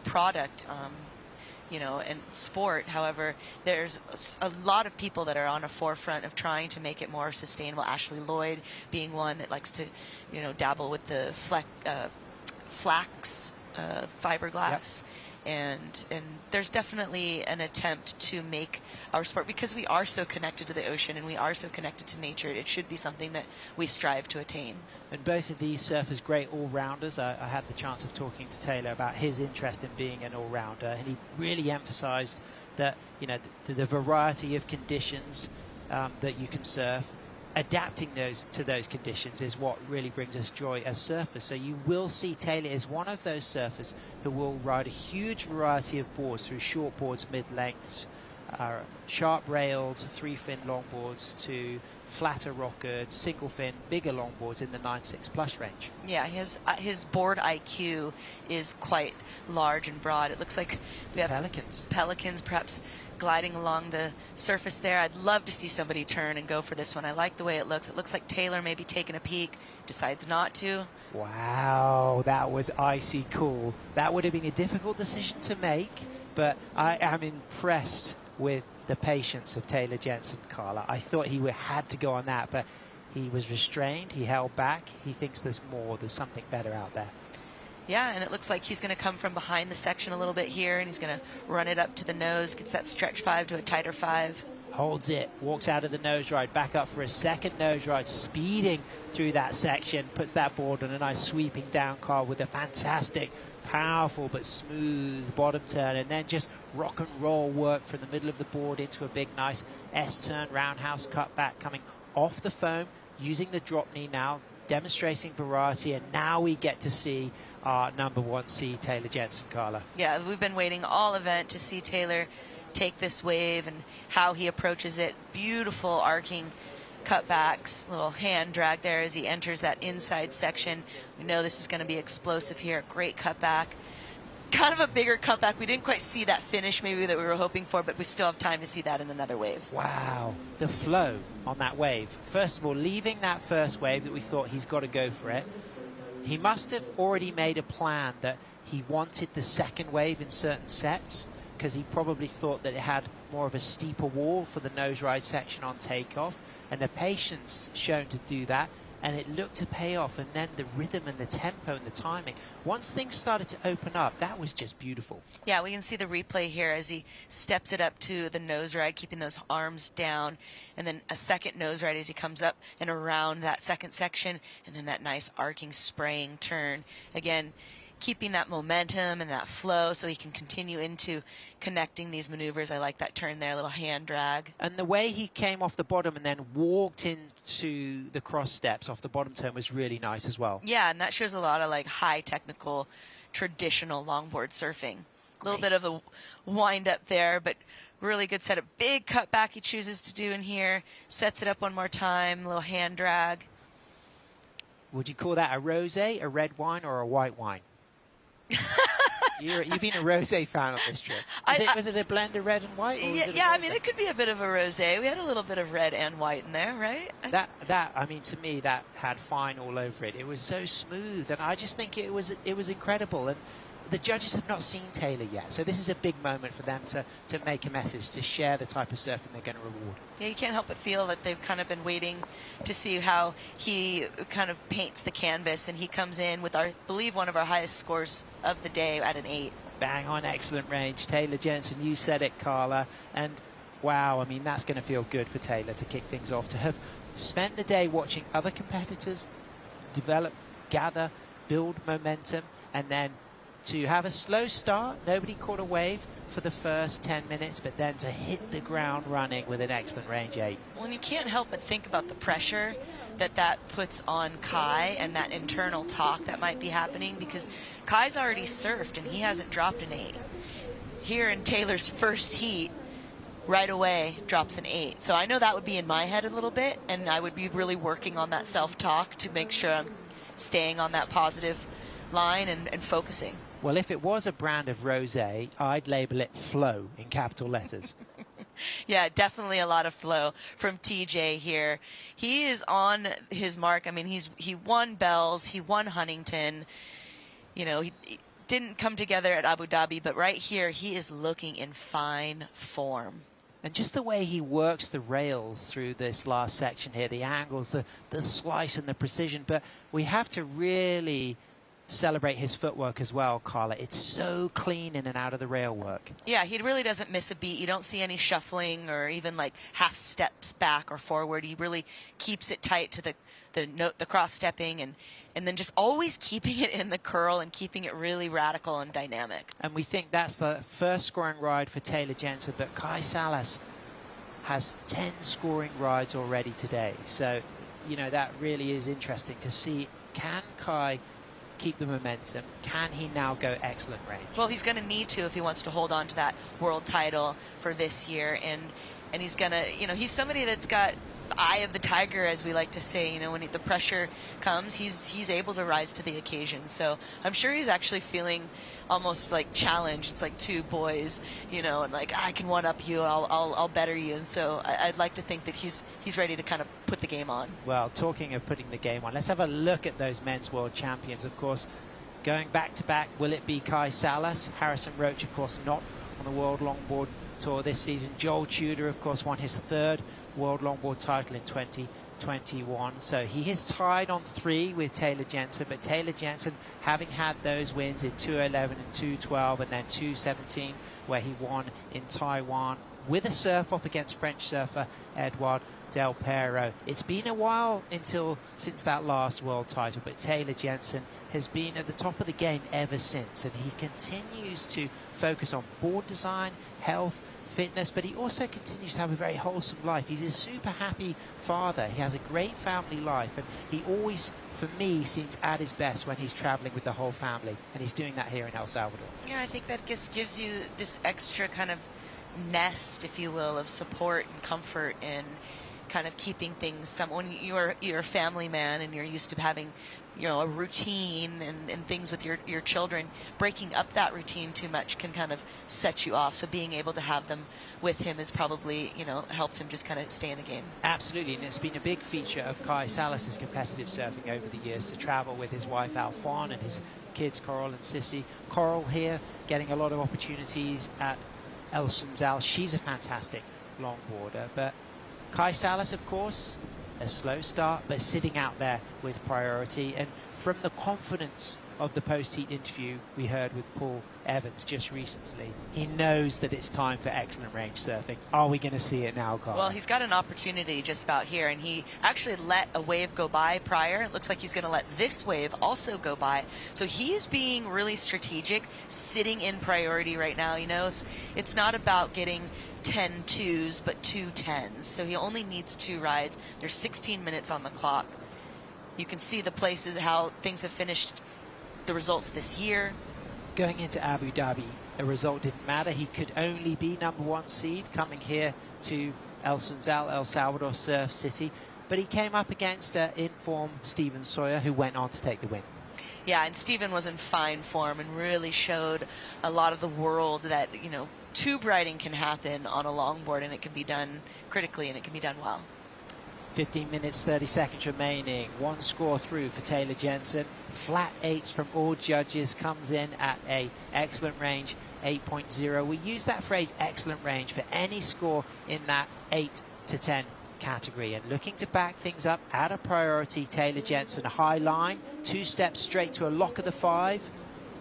product. and sport. However, there's a lot of people that are on a forefront of trying to make it more sustainable. Ashley Lloyd being one that likes to, dabble with the flax fiberglass. Yep. And there's definitely an attempt to make our sport, because we are so connected to the ocean and we are so connected to nature, it should be something that we strive to attain. And both of these surfers, great all-rounders. I had the chance of talking to Taylor about his interest in being an all-rounder, and he really emphasized that, the variety of conditions that you can surf, adapting to those conditions is what really brings us joy as surfers. So you will see Taylor is one of those surfers who will ride a huge variety of boards, through short boards, mid-lengths, sharp-railed, 3-fin longboards, to flatter rockered, single-fin, bigger longboards in the 9.6 plus range. Yeah, his board IQ is quite large and broad. It looks like we have pelicans perhaps gliding along the surface there. I'd love to see somebody turn and go for this one. I like the way it looks. It looks like Taylor maybe taking a peek, decides not to. Wow, that was icy cool. That would have been a difficult decision to make, but I am impressed with the patience of Taylor Jensen, Carla. I thought he had to go on that, but he was restrained, he held back. He thinks there's something better out there. Yeah, and it looks like he's going to come from behind the section a little bit here, and he's going to run it up to the nose, gets that stretch 5 to a tighter 5. Holds it, walks out of the nose ride, back up for a second nose ride, speeding through that section, puts that board on a nice sweeping down car with a fantastic, powerful but smooth bottom turn, and then just rock and roll work from the middle of the board into a big, nice S-turn, roundhouse cutback, coming off the foam, using the drop knee now, demonstrating variety, and now we get to see our number 1 seed, Taylor Jensen, Carla. Yeah, we've been waiting all event to see Taylor take this wave and how he approaches it. Beautiful arcing cutbacks, little hand drag there as he enters that inside section. We know this is going to be explosive here. Great cutback. Kind of a bigger cutback. We didn't quite see that finish maybe that we were hoping for, but we still have time to see that in another wave. Wow, the flow on that wave. First of all, leaving that first wave that we thought he's got to go for it, he must have already made a plan that he wanted the second wave in certain sets, because he probably thought that it had more of a steeper wall for the nose ride section on takeoff, and the patience shown to do that, and it looked to pay off. And then the rhythm and the tempo and the timing, once things started to open up, that was just beautiful. Yeah, we can see the replay here as he steps it up to the nose ride, keeping those arms down, and then a second nose ride as he comes up and around that second section, and then that nice arcing spraying turn. Again, keeping that momentum and that flow so he can continue into connecting these maneuvers. I like that turn there, a little hand drag. And the way he came off the bottom and then walked into the cross steps off the bottom turn was really nice as well. Yeah, and that shows a lot of like high technical, traditional longboard surfing. A little bit of a wind up there, but really good setup. Big cutback he chooses to do in here. Sets it up one more time, a little hand drag. Would you call that a rosé, a red wine, or a white wine? You've been a rosé fan on this trip. Was it a blend of red and white? Yeah, I mean, it could be a bit of a rosé. We had a little bit of red and white in there, right? I mean, to me, that had fine all over it. It was so smooth, and I just think it was incredible. And the judges have not seen Taylor yet, so this is a big moment for them to make a message, to share the type of surfing they're going to reward. Yeah, you can't help but feel that they've kind of been waiting to see how he kind of paints the canvas, and he comes in with, I believe, one of our highest scores of the day at an 8. Bang on, excellent range. Taylor Jensen, you said it, Carla, and wow, I mean, that's going to feel good for Taylor to kick things off, to have spent the day watching other competitors develop, gather, build momentum, and then to have a slow start. Nobody caught a wave for the first 10 minutes, but then to hit the ground running with an excellent range 8. Well, and you can't help but think about the pressure that puts on Kai and that internal talk that might be happening, because Kai's already surfed and he hasn't dropped an 8. Here in Taylor's first heat, right away drops an 8. So I know that would be in my head a little bit, and I would be really working on that self-talk to make sure I'm staying on that positive line and focusing. Well, if it was a brand of rosé, I'd label it Flow in capital letters. Yeah, definitely a lot of flow from TJ here. He is on his mark. I mean, he won Bells, he won Huntington. You know, didn't come together at Abu Dhabi, but right here he is looking in fine form. And just the way he works the rails through this last section here, the angles, the slice and the precision. But we have to really celebrate his footwork as well, Carla. It's so clean in and out of the rail work. Yeah, he really doesn't miss a beat. You don't see any shuffling or even like half steps back or forward. He really keeps it tight to the cross stepping and then just always keeping it in the curl and keeping it really radical and dynamic. And we think that's the first scoring ride for Taylor Jensen, but Kai Salas has 10 scoring rides already today. So, you know, that really is interesting to see. Can Kai keep the momentum? Can he now go excellent range? Well, he's going to need to if he wants to hold on to that world title for this year. And he's going to, you know, he's somebody that's got the eye of the tiger, as we like to say. You know, when the pressure comes, he's able to rise to the occasion. So I'm sure he's actually feeling almost like challenged. It's like two boys, you know, and like, I can one-up you, I'll better you. And so I'd like to think that he's ready to kind of put the game on. Well, talking of putting the game on, let's have a look at those men's world champions. Of course, going back-to-back, will it be Kai Salas? Harrison Roach, of course, not on the World Longboard Tour this season. Joel Tudor, of course, won his third World Longboard title in 2021. So he is tied on 3 with Taylor Jensen, but Taylor Jensen, having had those wins in 2011 and 2012 and then 2017, where he won in Taiwan with a surf-off against French surfer Edouard Del Pero. It's been a while since that last world title, but Taylor Jensen has been at the top of the game ever since, and he continues to focus on board design, health, fitness, but he also continues to have a very wholesome life. He's a super happy father. He has a great family life, and he always, for me, seems at his best when he's traveling with the whole family, and he's doing that here in El Salvador. Yeah, I think that just gives you this extra kind of nest, if you will, of support and comfort and kind of keeping things when you're a family man and you're used to having, you know, a routine and things with your children. Breaking up that routine too much can kind of set you off. So being able to have them with him has probably, you know, helped him just kind of stay in the game. Absolutely, and it's been a big feature of Kai Salas' competitive surfing over the years to travel with his wife Alphon and his kids Coral and Sissy. Coral here getting a lot of opportunities at El Sunzal. She's a fantastic longboarder, but Kai Salas, of course, a slow start, but sitting out there with priority. And from the confidence of the post-heat interview we heard with Paul Evans just recently, he knows that it's time for excellent range surfing. Are we going to see it now, Carl? Well, he's got an opportunity just about here, and he actually let a wave go by prior. It looks like he's going to let this wave also go by. So he's being really strategic, sitting in priority right now. You know, it's not about getting 10 twos, but 2 10s. So he only needs 2 rides. There's 16 minutes on the clock. You can see the places, how things have finished, the results this year. Going into Abu Dhabi, a result didn't matter. He could only be #1 seed coming here to El Sunzal, El Salvador Surf City. But he came up against in-form Steven Sawyer, who went on to take the win. Yeah, and Steven was in fine form and really showed a lot of the world that, you know, tube riding can happen on a longboard, and it can be done critically, and it can be done well. 15 minutes, 30 seconds remaining. 1 score through for Taylor Jensen. Flat 8s from all judges, comes in at a excellent range, 8.0. We use that phrase excellent range for any score in that 8 to 10 category. And looking to back things up at a priority, Taylor Jensen, a high line, 2 steps straight to a lock of the 5.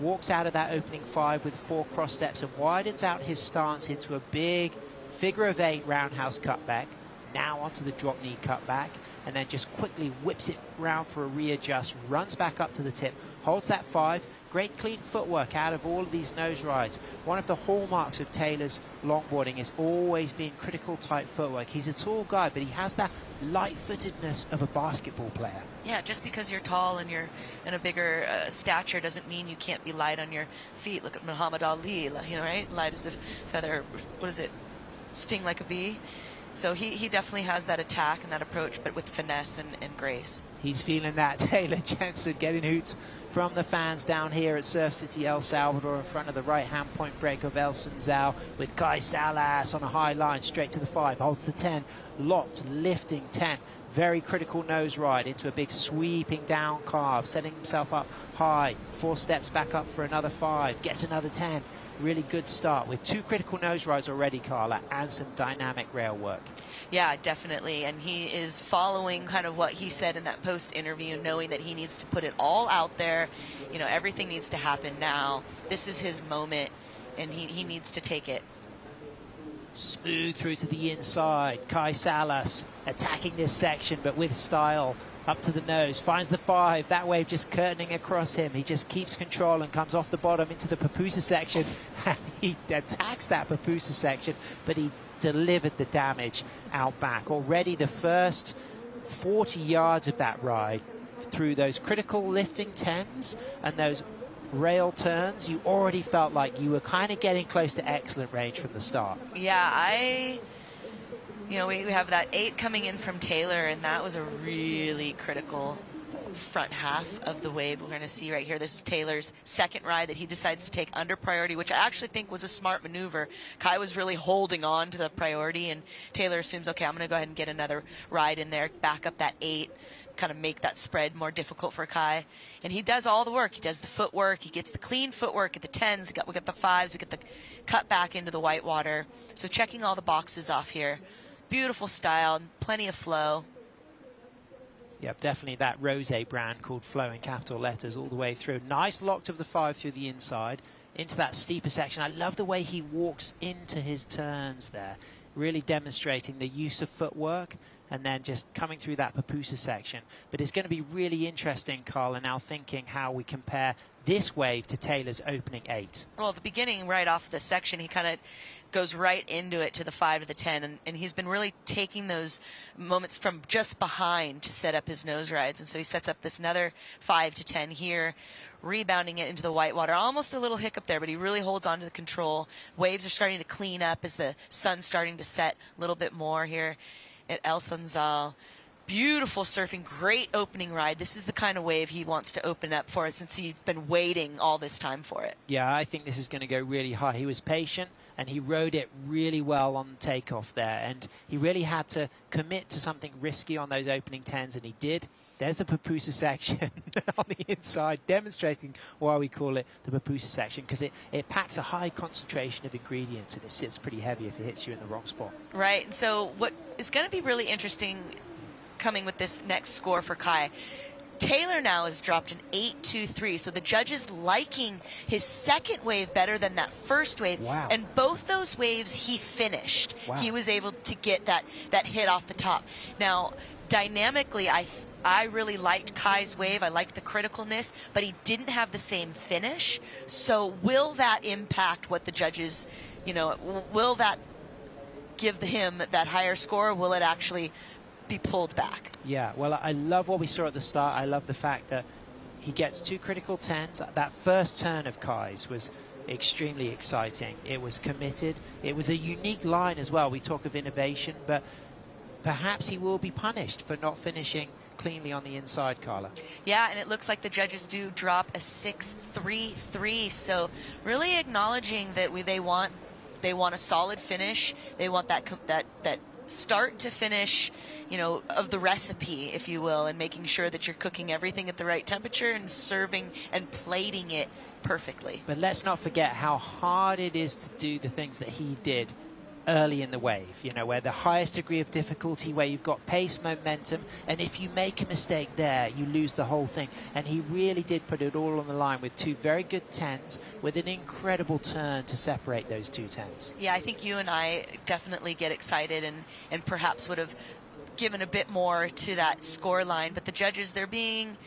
Walks out of that opening 5 with 4 cross steps and widens out his stance into a big figure of 8 roundhouse cutback. Now onto the drop knee cutback, and then just quickly whips it round for a readjust, runs back up to the tip, holds that 5. Great clean footwork out of all of these nose rides. One of the hallmarks of Taylor's longboarding has always been critical tight footwork. He's a tall guy, but he has that light-footedness of a basketball player. Yeah, just because you're tall and you're in a bigger stature doesn't mean you can't be light on your feet. Look at Muhammad Ali, you know, right? Light as a feather, what is it? Sting like a bee. So he definitely has that attack and that approach, but with finesse and grace. He's feeling that. Taylor Jensen getting hoots from the fans down here at Surf City El Salvador in front of the right-hand point break of El Sunzal, with Kai Salas on a high line straight to the 5, holds the 10, locked, lifting 10. Very critical nose ride into a big sweeping down carve, setting himself up high, 4 steps back up for another 5, gets another 10. Really good start with 2 critical nose rides already, Carla, and some dynamic rail work. Yeah, definitely. And he is following kind of what he said in that post interview, knowing that he needs to put it all out there. You know, everything needs to happen now. This is his moment, and he needs to take it. Smooth through to the inside. Kai Salas attacking this section, but with style. Up to the nose, finds the 5, that wave just curtaining across him. He just keeps control and comes off the bottom into the Papusa section. And he attacks that Papusa section, but he delivered the damage out back. Already the first 40 yards of that ride through those critical lifting 10s and those rail turns, you already felt like you were kind of getting close to excellent range from the start. Yeah, you know, we have that 8 coming in from Taylor, and that was a really critical front half of the wave. We're going to see right here. This is Taylor's second ride that he decides to take under priority, which I actually think was a smart maneuver. Kai was really holding on to the priority, and Taylor assumes, okay, I'm going to go ahead and get another ride in there, back up that 8, kind of make that spread more difficult for Kai. And he does all the work. He does the footwork. He gets the clean footwork at the 10s. We got the 5s. We get the cut back into the whitewater. So checking all the boxes off here. Beautiful style, plenty of flow. Yep, definitely that Rosé brand called Flow in capital letters all the way through. Nice locked of the 5 through the inside into that steeper section. I love the way he walks into his turns there, really demonstrating the use of footwork and then just coming through that Papusa section. But it's going to be really interesting, Carla, now thinking how we compare this wave to Taylor's opening 8. Well, at the beginning, right off the section, he kind of goes right into it to the 5 to the 10, and he's been really taking those moments from just behind to set up his nose rides. And so he sets up this another 5 to 10 here, rebounding it into the whitewater. Almost a little hiccup there, but he really holds on to the control. Waves are starting to clean up as the sun's starting to set a little bit more here at El Sunzal. Beautiful surfing, great opening ride. This is the kind of wave he wants to open up for since he's been waiting all this time for it. Yeah, I think this is going to go really high. He was patient and he rode it really well on takeoff there, and he really had to commit to something risky on those opening 10s, and he did. There's the Papusa section on the inside, demonstrating why we call it the Papusa section, because it packs a high concentration of ingredients and it sits pretty heavy if it hits you in the wrong spot. Right, and so what is going to be really interesting coming with this next score for Kai, Taylor now has dropped an 8.23, so the judges liking his second wave better than that first wave. Wow. And both those waves he finished. Wow. He was able to get that hit off the top. Now, dynamically, I really liked Kai's wave. I liked the criticalness, but he didn't have the same finish. So will that impact what the judges, will that give him that higher score? Will it actually be pulled back? Yeah, well, I love what we saw at the start. I love the fact that he gets 2 critical 10s. That first turn of Kai's was extremely exciting. It was committed. It was a unique line as well. We talk of innovation, but perhaps he will be punished for not finishing cleanly on the inside, Carla. Yeah, and it looks like the judges do drop a 6.33. So really acknowledging that they want a solid finish. They want that start to finish, of the recipe, if you will, and making sure that you're cooking everything at the right temperature and serving and plating it perfectly. But let's not forget how hard it is to do the things that he did early in the wave, where the highest degree of difficulty, where you've got pace, momentum, and if you make a mistake there, you lose the whole thing. And he really did put it all on the line with 2 very good 10s, with an incredible turn to separate those 2 10s. Yeah, I think you and I definitely get excited and perhaps would have given a bit more to that score line, but the judges, they're being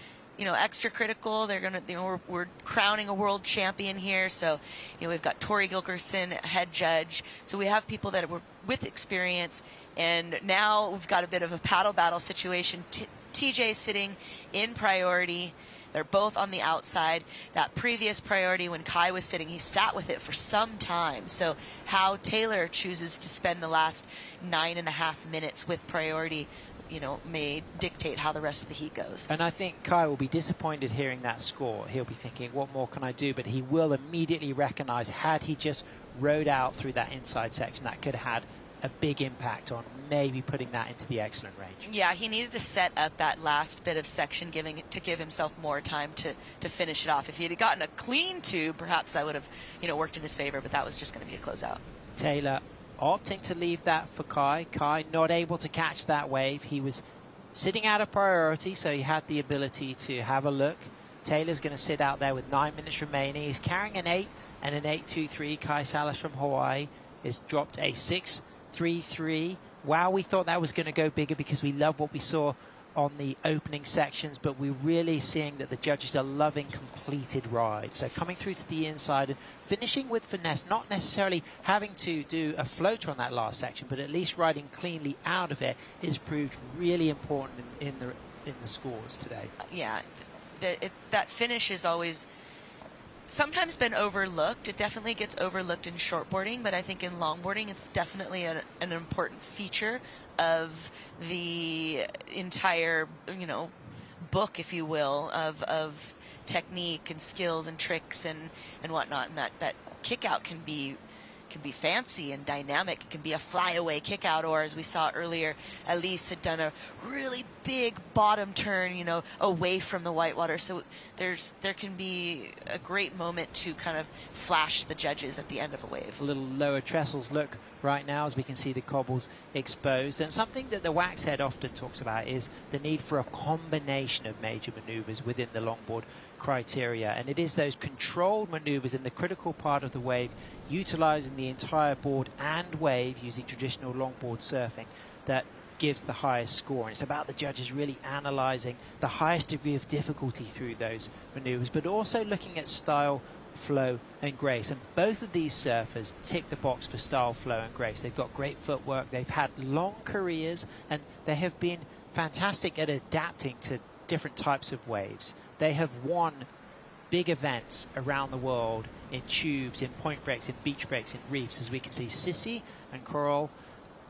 extra critical. They're gonna, we're crowning a world champion here, so we've got Tori Gilkerson, head judge. So we have people that were with experience, and now we've got a bit of a paddle battle situation. TJ sitting in priority. They're both on the outside. That previous priority, when Kai was sitting, he sat with it for some time. So how Taylor chooses to spend the last 9.5 minutes with priority may dictate how the rest of the heat goes. And I think Kai will be disappointed hearing that score. He'll be thinking, what more can I do? But he will immediately recognize, had he just rode out through that inside section, that could have had a big impact on maybe putting that into the excellent range. Yeah, he needed to set up that last bit of section to give himself more time to finish it off. If he had gotten a clean tube, perhaps that would have worked in his favor, but that was just going to be a closeout. Taylor opting to leave that for Kai. Kai not able to catch that wave. He was sitting out of priority, so he had the ability to have a look. Taylor's going to sit out there with 9 minutes remaining. He's carrying an 8 and an 8.23. Kai Salas from Hawaii has dropped a 6.33. Wow, we thought that was going to go bigger because we love what we saw on the opening sections, but we're really seeing that the judges are loving completed rides. So coming through to the inside and finishing with finesse, not necessarily having to do a floater on that last section, but at least riding cleanly out of it is proved really important in the scores today. Yeah, that finish is always sometimes been overlooked. It definitely gets overlooked in shortboarding, but I think in longboarding it's definitely an important feature of the entire, book, if you will, of technique and skills and tricks and whatnot. And that kick out can be fancy and dynamic. It can be a flyaway kick out, or as we saw earlier, Elise had done a really big bottom turn, away from the whitewater. So there can be a great moment to kind of flash the judges at the end of a wave. A little lower trestles look right now as we can see the cobbles exposed. And something that the wax head often talks about is the need for a combination of major maneuvers within the longboard criteria. And it is those controlled maneuvers in the critical part of the wave, utilizing the entire board and wave using traditional longboard surfing, that gives the highest score. And it's about the judges really analyzing the highest degree of difficulty through those maneuvers, but also looking at style, flow and grace. And both of these surfers tick the box for style, flow and grace. They've got great footwork, they've had long careers, and they have been fantastic at adapting to different types of waves. They have won big events around the world in tubes, in point breaks, in beach breaks, in reefs, as we can see. Sissy and Coral,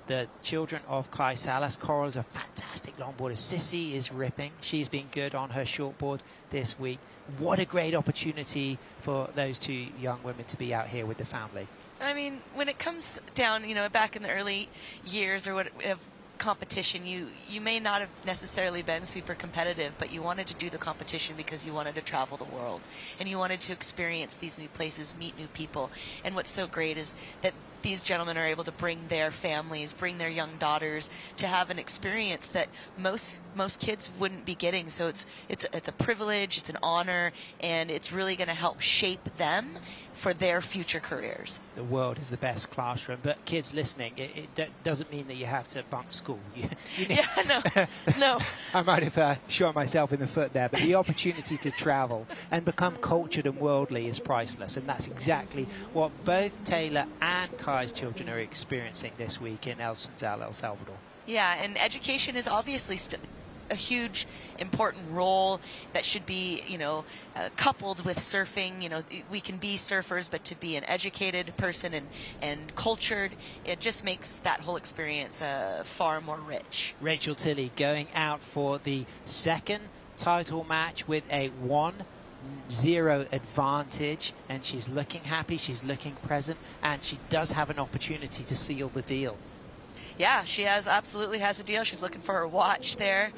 the children of Kai Salas. Coral is a fantastic longboarder. Sissy is ripping. She's been good on her shortboard this week. What a great opportunity for those two young women to be out here with the family. I mean, when it comes down, back in the early years or what of competition, you may not have necessarily been super competitive, but you wanted to do the competition because you wanted to travel the world and you wanted to experience these new places, meet new people. And what's so great is that these gentlemen are able to bring their families, bring their young daughters to have an experience that most kids wouldn't be getting. So it's a privilege, it's an honor, and it's really going to help shape them for their future careers. The world is the best classroom, but kids listening, it doesn't mean that you have to bunk school. No. I might have shot myself in the foot there, but the opportunity to travel and become cultured and worldly is priceless, and that's exactly what both Taylor and Kai's children are experiencing this week in El Sunzal, El Salvador. Yeah, and education is obviously a huge important role that should be coupled with surfing. We can be surfers, but to be an educated person and cultured, it just makes that whole experience far more rich. Rachel Tilley going out for the second title match with a 1-0 advantage, and she's looking happy, she's looking present, and she does have an opportunity to seal the deal. Yeah, she absolutely has a deal. She's looking for her watch there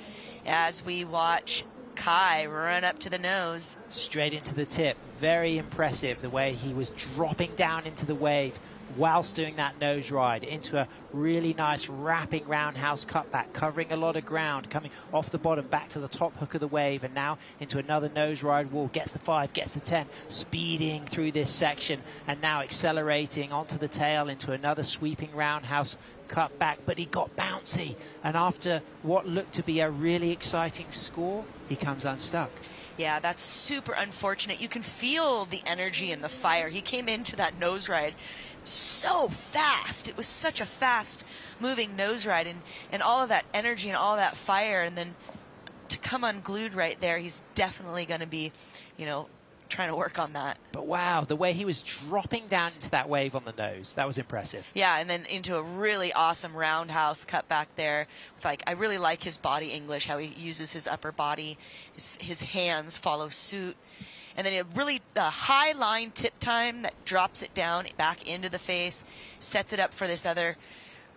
as we watch Kai run up to the nose. Straight into the tip. Very impressive the way he was dropping down into the wave whilst doing that nose ride into a really nice wrapping roundhouse cutback, covering a lot of ground, coming off the bottom back to the top hook of the wave, and now into another nose ride wall, gets the 5, gets the 10, speeding through this section, and now accelerating onto the tail into another sweeping roundhouse cut back, but he got bouncy, and after what looked to be a really exciting score, he comes unstuck. Yeah, that's super unfortunate. You can feel the energy and the fire. He came into that nose ride so fast. It was such a fast moving nose ride, and all of that energy and all of that fire, and then to come unglued right there, he's definitely going to be, trying to work on that. But wow, the way he was dropping down into that wave on the nose, that was impressive. Yeah, and then into a really awesome roundhouse cut back there. Like, I really like his body English, how he uses his upper body, his hands follow suit. And then a really high line tip time that drops it down back into the face, sets it up for this other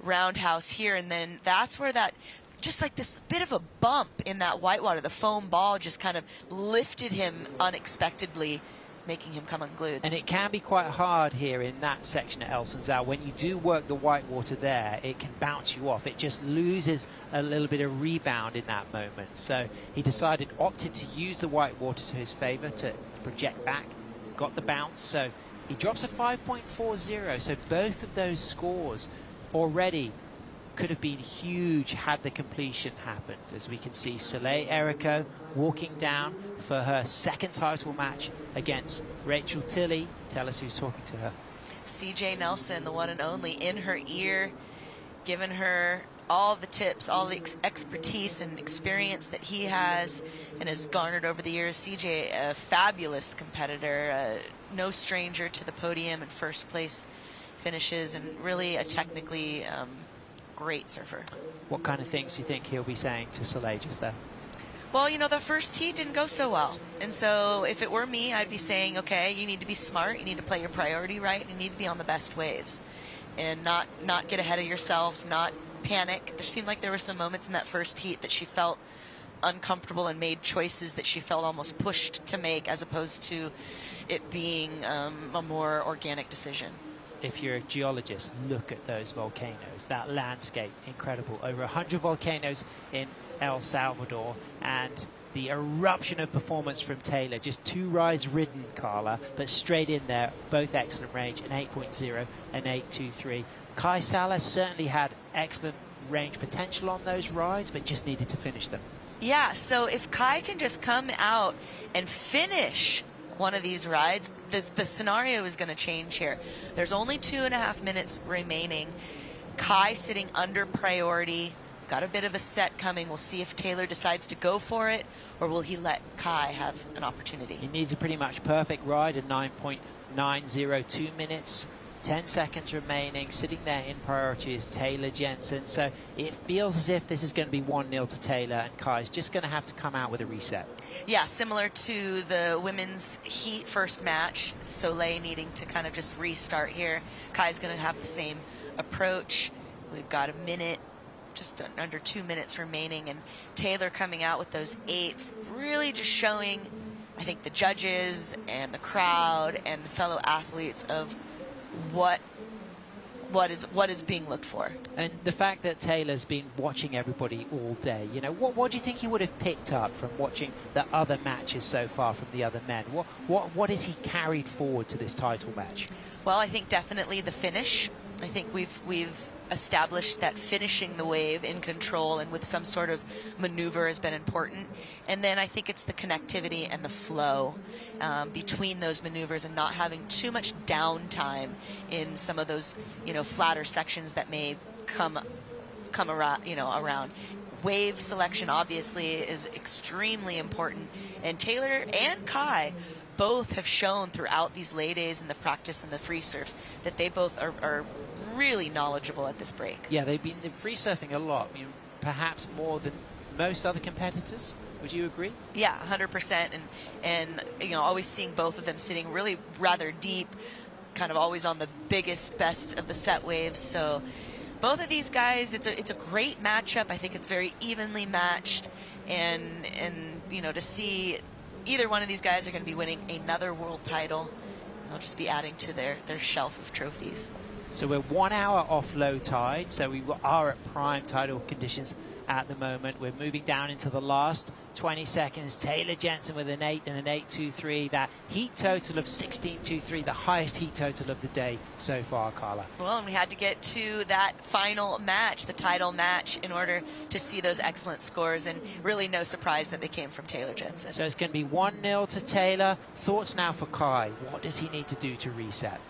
roundhouse here. And then that's where that, just like this bit of a bump in that whitewater, the foam ball just kind of lifted him unexpectedly, making him come unglued. And it can be quite hard here in that section at El Sunzal. When you do work the whitewater there, it can bounce you off. It just loses a little bit of rebound in that moment. So he opted to use the whitewater to his favor to project back, got the bounce. So he drops a 5.40. So both of those scores already could have been huge had the completion happened. As we can see, Soleil Erico walking down for her second title match against Rachel Tilley. Tell us who's talking to her. CJ Nelson, the one and only, in her ear, giving her all the tips, all the expertise and experience that he has and has garnered over the years. CJ, a fabulous competitor, no stranger to the podium and first place finishes, and really a technically great surfer. What kind of things do you think he'll be saying to Soleil just there? Well, you know, the first heat didn't go so well. And so if it were me, I'd be saying, okay, you need to be smart, you need to play your priority right, and you need to be on the best waves. And not get ahead of yourself, not panic. There seemed like there were some moments in that first heat that she felt uncomfortable and made choices that she felt almost pushed to make, as opposed to it being a more organic decision. If you're a geologist, look at those volcanoes, that landscape, incredible. Over 100 volcanoes in El Salvador, and the eruption of performance from Taylor. Just 2 rides ridden, Carla, but straight in there, both excellent range, an 8.0 and 8.23. Kai Salas certainly had excellent range potential on those rides, but just needed to finish them. Yeah, so if Kai can just come out and finish one of these rides, the scenario is going to change here. There's only 2.5 minutes remaining. Kai sitting under priority, got a bit of a set coming. We'll see if Taylor decides to go for it, or will he let Kai have an opportunity? He needs a pretty much perfect ride, a 9.902 minutes. 10 seconds remaining. Sitting there in priority is Taylor Jensen. So it feels as if this is going to be 1-0 to Taylor, and Kai's just going to have to come out with a reset. Yeah, similar to the women's heat first match, Soleil needing to kind of just restart here. Kai's going to have the same approach. We've got a minute, just under 2 minutes remaining, and Taylor coming out with those 8s, really just showing, I think, the judges and the crowd and the fellow athletes of what is being looked for. And the fact that Taylor's been watching everybody all day, you know, what do you think he would have picked up from watching the other matches so far from the other men? What has he carried forward to this title match? Well, I think definitely the finish. I think we've established that finishing the wave in control and with some sort of maneuver has been important. And then I think it's the connectivity and the flow between those maneuvers, and not having too much downtime in some of those, you know, flatter sections that may come around, around. Wave selection obviously is extremely important, and Taylor and Kai both have shown throughout these lay days and the practice and the free surfs that they both are really knowledgeable at this break. Yeah, they've been free surfing a lot, perhaps more than most other competitors. Would you agree? Yeah, 100%. And always seeing both of them sitting really rather deep, kind of always on the biggest, best of the set waves. So both of these guys, it's a great matchup. I think it's very evenly matched, and to see either one of these guys are going to be winning another world title. They'll just be adding to their shelf of trophies. So we're 1 hour off low tide, so we are at prime tidal conditions at the moment. We're moving down into the last 20 seconds. Taylor Jensen with an 8 and an 8.23. That heat total of 16.23, the highest heat total of the day so far, Carla. Well, and we had to get to that final match, the title match, in order to see those excellent scores, and really no surprise that they came from Taylor Jensen. So it's going to be 1-0 to Taylor. Thoughts now for Kai. What does he need to do to reset?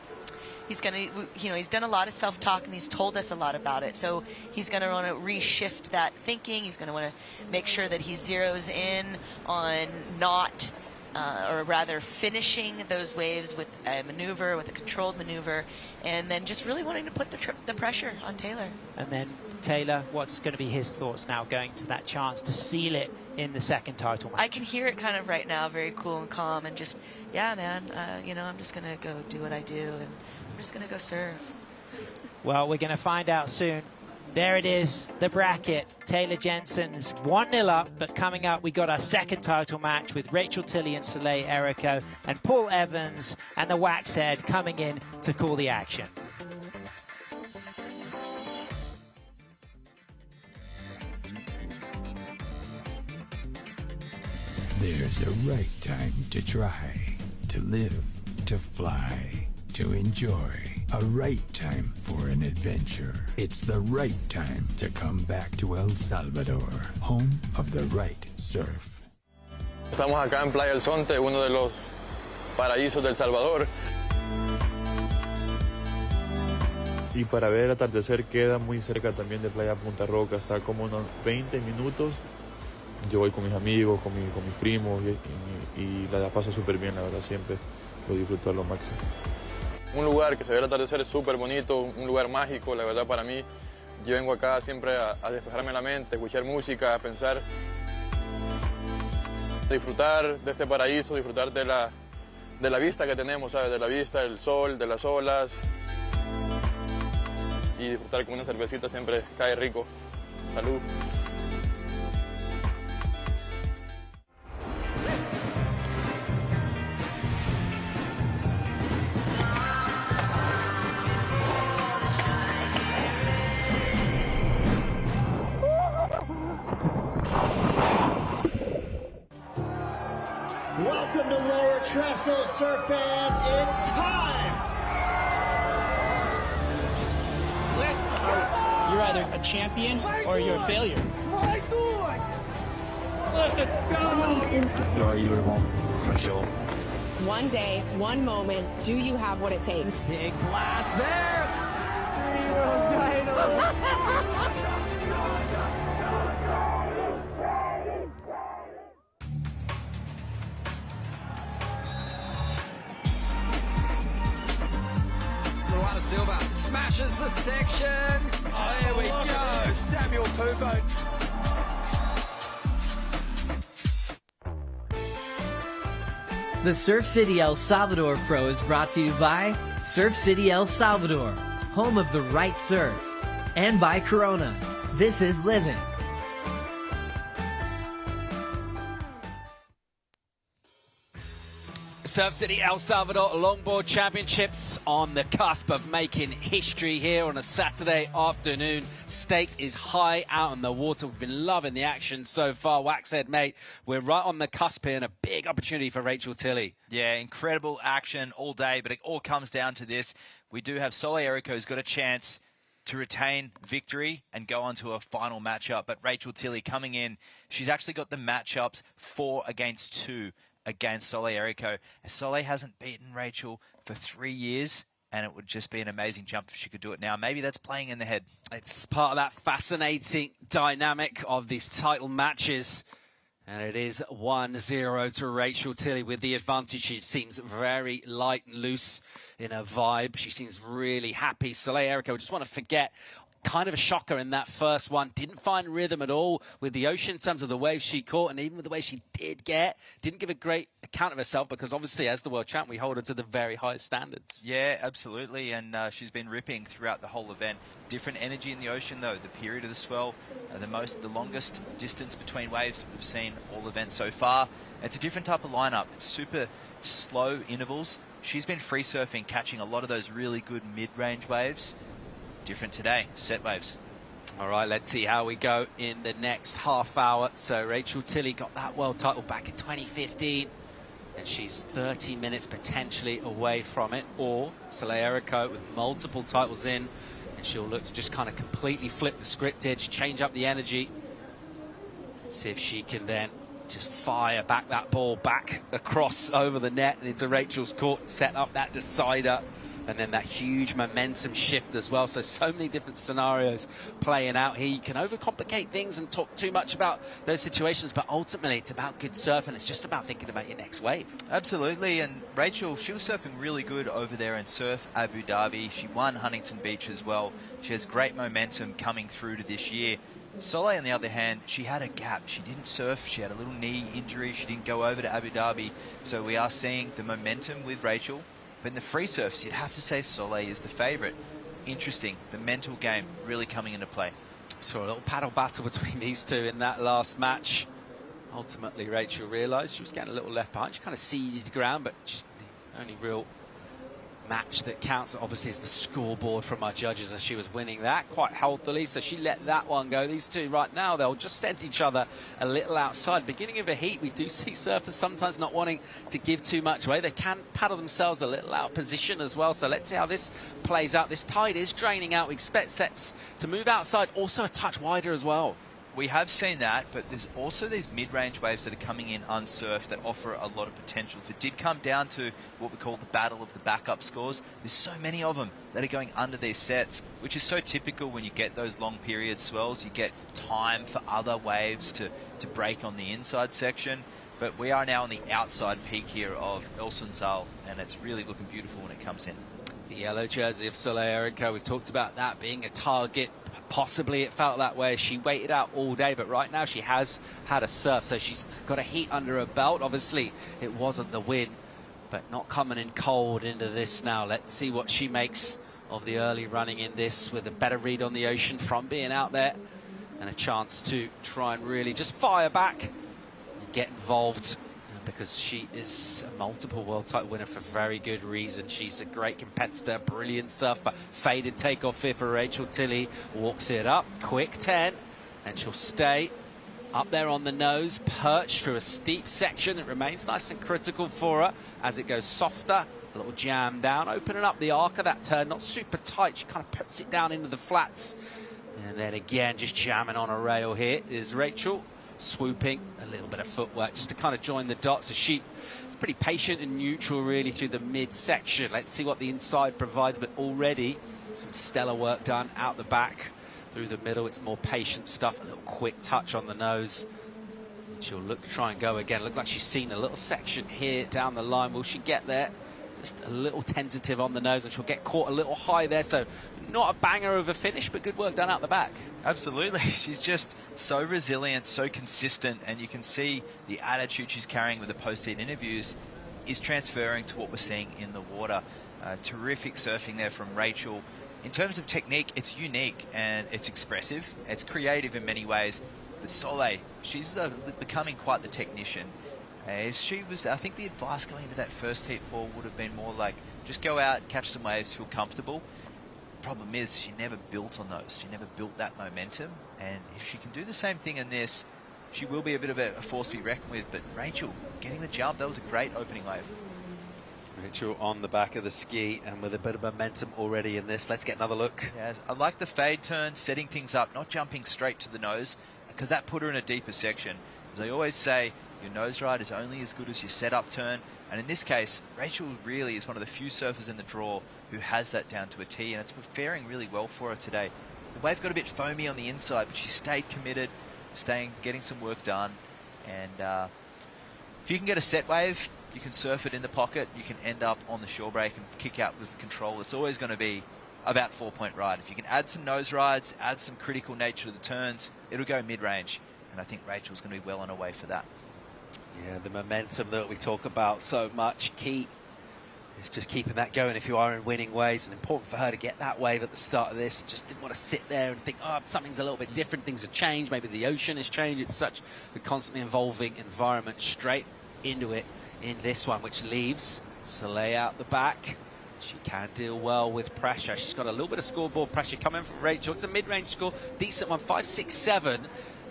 He's going to, he's done a lot of self-talk, and he's told us a lot about it. So he's going to want to reshift that thinking. He's going to want to make sure that he zeroes in on not or rather finishing those waves with a maneuver, with a controlled maneuver, and then just really wanting to put the pressure on Taylor. And then Taylor, what's going to be his thoughts now going to that chance to seal it in the second title match? I can hear it kind of right now, very cool and calm, and just, yeah, man, you know, I'm just going to go do what I do, and I'm just going to go serve. Well, we're going to find out soon. There it is, the bracket. Taylor Jensen's 1-0 up, but coming up, we got our second title match with Rachel Tilley and Soleil Erico, and Paul Evans and the Waxhead coming in to call the action. There's a right time to try, to live, to fly, to enjoy. A right time for an adventure. It's the right time to come back to El Salvador, home of the right surf. Estamos acá en Playa El Sonte, uno de los paraísos del Salvador. Y para ver el atardecer queda muy cerca también de Playa Punta Roca, está como unos 20 minutos. Yo voy con mis amigos, con mis primos y la paso súper bien, la verdad, siempre lo disfruto a lo máximo. Un lugar que se ve el atardecer es súper bonito, un lugar mágico, la verdad, para mí. Yo vengo acá siempre a despejarme la mente, a escuchar música, a pensar, disfrutar de este paraíso, disfrutar de la vista que tenemos, ¿sabes? De la vista, del sol, de las olas. Y disfrutar con una cervecita siempre cae rico. Salud. Welcome to Lower Trestle, surf fans. It's time! You're either a champion or you're a failure. Let's go! One day, one moment. Do you have what it takes? Big blast there! Silva smashes the section. Oh, here we go. Samuel Pubo. The Surf City El Salvador Pro is brought to you by Surf City El Salvador, home of the right surf, and by Corona. This is living. Surf City El Salvador Longboard Championships on the cusp of making history here on a Saturday afternoon. Stakes is high out on the water. We've been loving the action so far. Waxhead, mate, we're right on the cusp here and a big opportunity for Rachel Tilley. Yeah, incredible action all day, but it all comes down to this. We do have Soleil Erico who's got a chance to retain victory and go on to a final matchup. But Rachel Tilley coming in, she's actually got the matchups 4 against 2 against Soleil Erico. Soleil hasn't beaten Rachel for 3 years, and it would just be an amazing jump if she could do it now. Maybe that's playing in the head. It's part of that fascinating dynamic of these title matches. And it is 1-0 to Rachel Tilley with the advantage. She seems very light and loose in her vibe. She seems really happy. Soleil Erico, just want to forget, kind of a shocker in that first one. Didn't find rhythm at all with the ocean in terms of the waves she caught, and even with the way she did get. Didn't give a great account of herself because obviously as the world champ, we hold her to the very highest standards. Yeah, absolutely. And she's been ripping throughout the whole event. Different energy in the ocean though. The period of the swell, the longest distance between waves we've seen all events so far. It's a different type of lineup. It's super slow intervals. She's been free surfing, catching a lot of those really good mid-range waves. Different today, set waves. All right, let's see how we go in the next half hour. So Rachel Tilley got that world title back in 2015, and she's 30 minutes potentially away from it. Or Soleil Erico with multiple titles in, and she'll look to just kind of completely flip the scriptage, change up the energy, and see if she can then just fire back that ball back across over the net and into Rachel's court and set up that decider and then that huge momentum shift as well. So many different scenarios playing out here. You can overcomplicate things and talk too much about those situations, but ultimately it's about good surf, and it's just about thinking about your next wave. Absolutely, and Rachel, she was surfing really good over there in Surf Abu Dhabi. She won Huntington Beach as well. She has great momentum coming through to this year. Soleil, on the other hand, she had a gap. She didn't surf. She had a little knee injury. She didn't go over to Abu Dhabi. So we are seeing the momentum with Rachel. But in the free surfs, you'd have to say Soleil is the favourite. Interesting. The mental game really coming into play. Saw a little paddle battle between these two in that last match. Ultimately, Rachel realised she was getting a little left behind. She kind of seized the ground, but the only real match that counts obviously is the scoreboard from our judges, as she was winning that quite healthily, so she let that one go. These two right now, they'll just send each other a little outside. Beginning of a heat, we do see surfers sometimes not wanting to give too much away. They can paddle themselves a little out of position as well, so let's see how this plays out. This tide is draining out. We expect sets to move outside, also a touch wider as well. We have seen that, but there's also these mid-range waves that are coming in unsurfed that offer a lot of potential. If it did come down to what we call the battle of the backup scores, there's so many of them that are going under these sets, which is so typical when you get those long period swells. You get time for other waves to break on the inside section. But we are now on the outside peak here of El Sunzal, and it's really looking beautiful when it comes in. The yellow jersey of Soleil Erica, we talked about that being a target. Possibly it felt that way. She waited out all day, but right now she has had a surf, so she's got a heat under her belt. Obviously, it wasn't the win, but not coming in cold into this now. Let's see what she makes of the early running in this, with a better read on the ocean from being out there, and a chance to try and really just fire back and get involved, because she is a multiple world title winner for very good reason. She's a great competitor, brilliant surfer. Faded takeoff here for Rachel Tilley. Walks it up, quick 10, and she'll stay up there on the nose, perched through a steep section. It remains nice and critical for her as it goes softer. A little jam down, opening up the arc of that turn, not super tight. She kind of puts it down into the flats. And then again, just jamming on a rail here is Rachel. Swooping, a little bit of footwork just to kind of join the dots. So she's pretty patient and neutral really through the mid-section. Let's see what the inside provides, but already some stellar work done out the back through the middle. It's more patient stuff, a little quick touch on the nose. And she'll look to try and go again. Look like she's seen a little section here down the line. Will she get there? Just a little tentative on the nose, and she'll get caught a little high there. So not a banger of a finish, but good work done out the back. Absolutely. She's just so resilient, so consistent, and you can see the attitude she's carrying with the post-heat interviews is transferring to what we're seeing in the water. Terrific surfing there from Rachel. In terms of technique, it's unique and it's expressive. It's creative in many ways. But Soleil, she's becoming quite the technician. If she was, I think the advice going into that first heat ball would have been more like, just go out, catch some waves, feel comfortable. Problem is, she never built on those. She never built that momentum. And if she can do the same thing in this, she will be a bit of a force to be reckoned with. But Rachel, getting the jump, that was a great opening wave. Rachel on the back of the ski and with a bit of momentum already in this. Let's get another look. Yeah, I like the fade turn, setting things up, not jumping straight to the nose, because that put her in a deeper section. As I always say, your nose ride is only as good as your setup turn. And in this case, Rachel really is one of the few surfers in the draw who has that down to a T, and it's faring really well for her today. The wave got a bit foamy on the inside, but she stayed committed, getting some work done. And if you can get a set wave, you can surf it in the pocket, you can end up on the shore break and kick out with control. It's always going to be about 4-point ride. If you can add some nose rides, add some critical nature to the turns, it'll go mid-range. And I think Rachel's going to be well on her way for that. Yeah, the momentum that we talk about so much, key is just keeping that going if you are in winning ways. And important for her to get that wave at the start of this. Just didn't want to sit there and think, oh, something's a little bit different, things have changed, maybe the ocean has changed. It's such a constantly evolving environment. Straight into it in this one, which leaves Soleil out the back. She can deal well with pressure. She's got a little bit of scoreboard pressure coming from Rachel. It's a mid-range score, decent one, 5.67.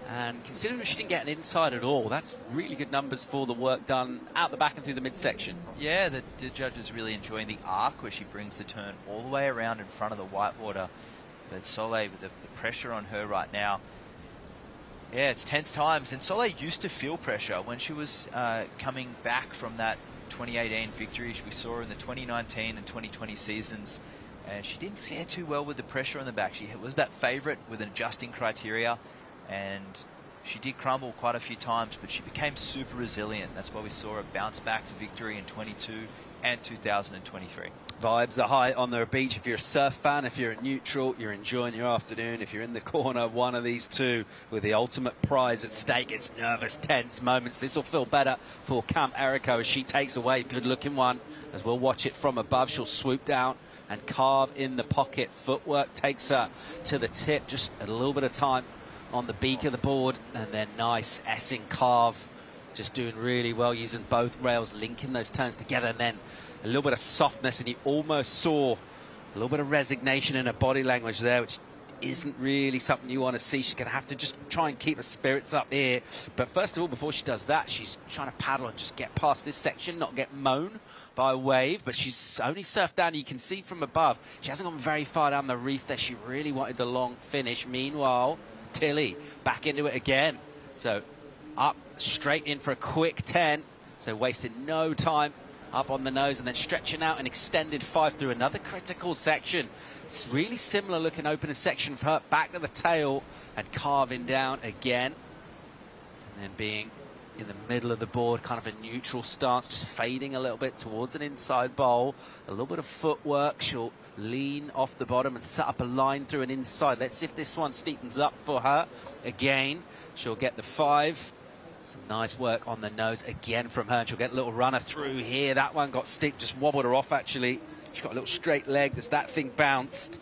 And considering she didn't get an inside at all, that's really good numbers for the work done out the back and through the midsection. Yeah, the judge is really enjoying the arc where she brings the turn all the way around in front of the whitewater. But Soleil, with the pressure on her right now, Yeah, it's tense times. And Soleil used to feel pressure when she was coming back from that 2018 victory. We saw her in the 2019 and 2020 seasons. And she didn't fare too well with the pressure on the back. She was that favourite with an adjusting criteria. And she did crumble quite a few times, but she became super resilient. That's why we saw her bounce back to victory in 22 and 2023. Vibes are high on the beach. If you're a surf fan, if you're a neutral, you're enjoying your afternoon. If you're in the corner, one of these two with the ultimate prize at stake. It's nervous, tense moments. This will feel better for Cam Errico as she takes away. Good-looking one. As we'll watch it from above, she'll swoop down and carve in the pocket. Footwork takes her to the tip. Just a little bit of time on the beak of the board. And then nice S-ing carve. Just doing really well, using both rails, linking those turns together. And then a little bit of softness, and you almost saw a little bit of resignation in her body language there, which isn't really something you want to see. She's going to have to just try and keep her spirits up here. But first of all, before she does that, she's trying to paddle and just get past this section, not get mown by a wave. But she's only surfed down. You can see from above, she hasn't gone very far down the reef there. She really wanted the long finish. Meanwhile, Tilly back into it again. So up straight in for a quick 10. So wasting no time. Up on the nose and then stretching out an extended 5 through another critical section. It's really similar looking opening section for her. Back to the tail and carving down again. And then being in the middle of the board, kind of a neutral stance, just fading a little bit towards an inside bowl. A little bit of footwork. She'll lean off the bottom and set up a line through an inside. Let's see if this one steepens up for her. Again, she'll get the 5. Some nice work on the nose again from her, and she'll get a little runner through here. That one got stick, just wobbled her off actually. She's got a little straight leg as that thing bounced.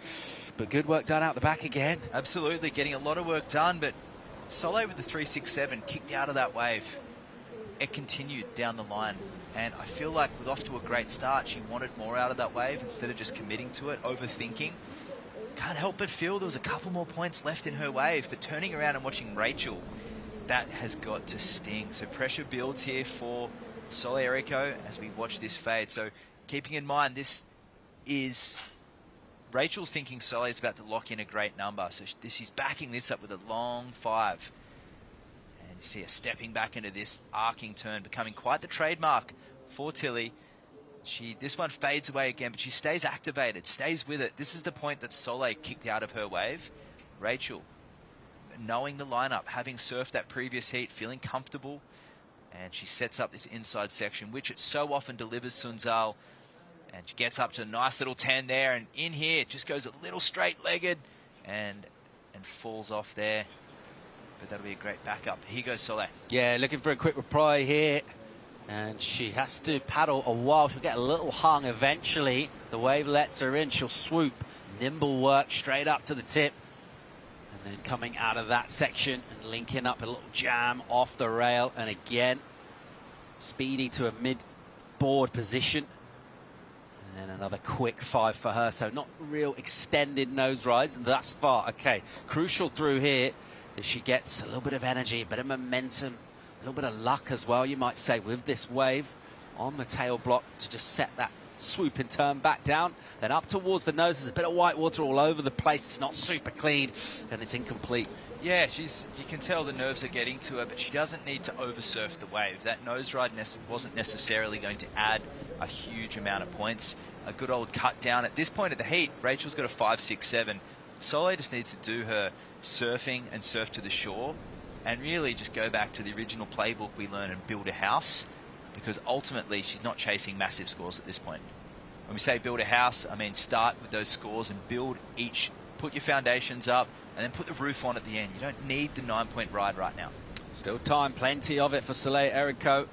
But good work done out the back again. Absolutely, getting a lot of work done, but Soleil with the 367 kicked out of that wave. It continued down the line, and I feel like with off to a great start, she wanted more out of that wave instead of just committing to it, overthinking. Can't help but feel there was a couple more points left in her wave, but turning around and watching Rachel, that has got to sting. So pressure builds here for Soleil Errico as we watch this fade. So keeping in mind, this is Rachel's thinking Soleil's about to lock in a great number. So she's backing this up with a long 5. And you see her stepping back into this arcing turn, becoming quite the trademark for Tilly. This one fades away again, but she stays activated, stays with it. This is the point that Soleil kicked out of her wave. Rachel, knowing the lineup, having surfed that previous heat, feeling comfortable, and she sets up this inside section, which it so often delivers Sunzal, and she gets up to a nice little 10 there, and in here it just goes a little straight-legged and falls off there. But that'll be a great backup. Here goes Soleil. Yeah, looking for a quick reply here, and she has to paddle a while. She'll get a little hung eventually. The wave lets her in. She'll swoop, nimble work straight up to the tip. And then coming out of that section and linking up a little jam off the rail. And again, speedy to a mid-board position. And then another quick 5 for her. So not real extended nose rides thus far. Okay, crucial through here if she gets a little bit of energy, a bit of momentum, a little bit of luck as well, you might say, with this wave on the tail block to just set that swoop and turn back down, then up towards the nose. There's a bit of white water all over the place. It's not super clean and it's incomplete. Yeah, you can tell the nerves are getting to her, but she doesn't need to oversurf the wave. That nose ride wasn't necessarily going to add a huge amount of points. A good old cut down. At this point of the heat, Rachel's got a 5, 6, 7. Soleil just needs to do her surfing and surf to the shore and really just go back to the original playbook we learned and build a house, because ultimately she's not chasing massive scores at this point. When we say build a house, I mean start with those scores and build each, put your foundations up and then put the roof on at the end. You don't need the 9-point ride right now. Still time, plenty of it for Soleil Errico.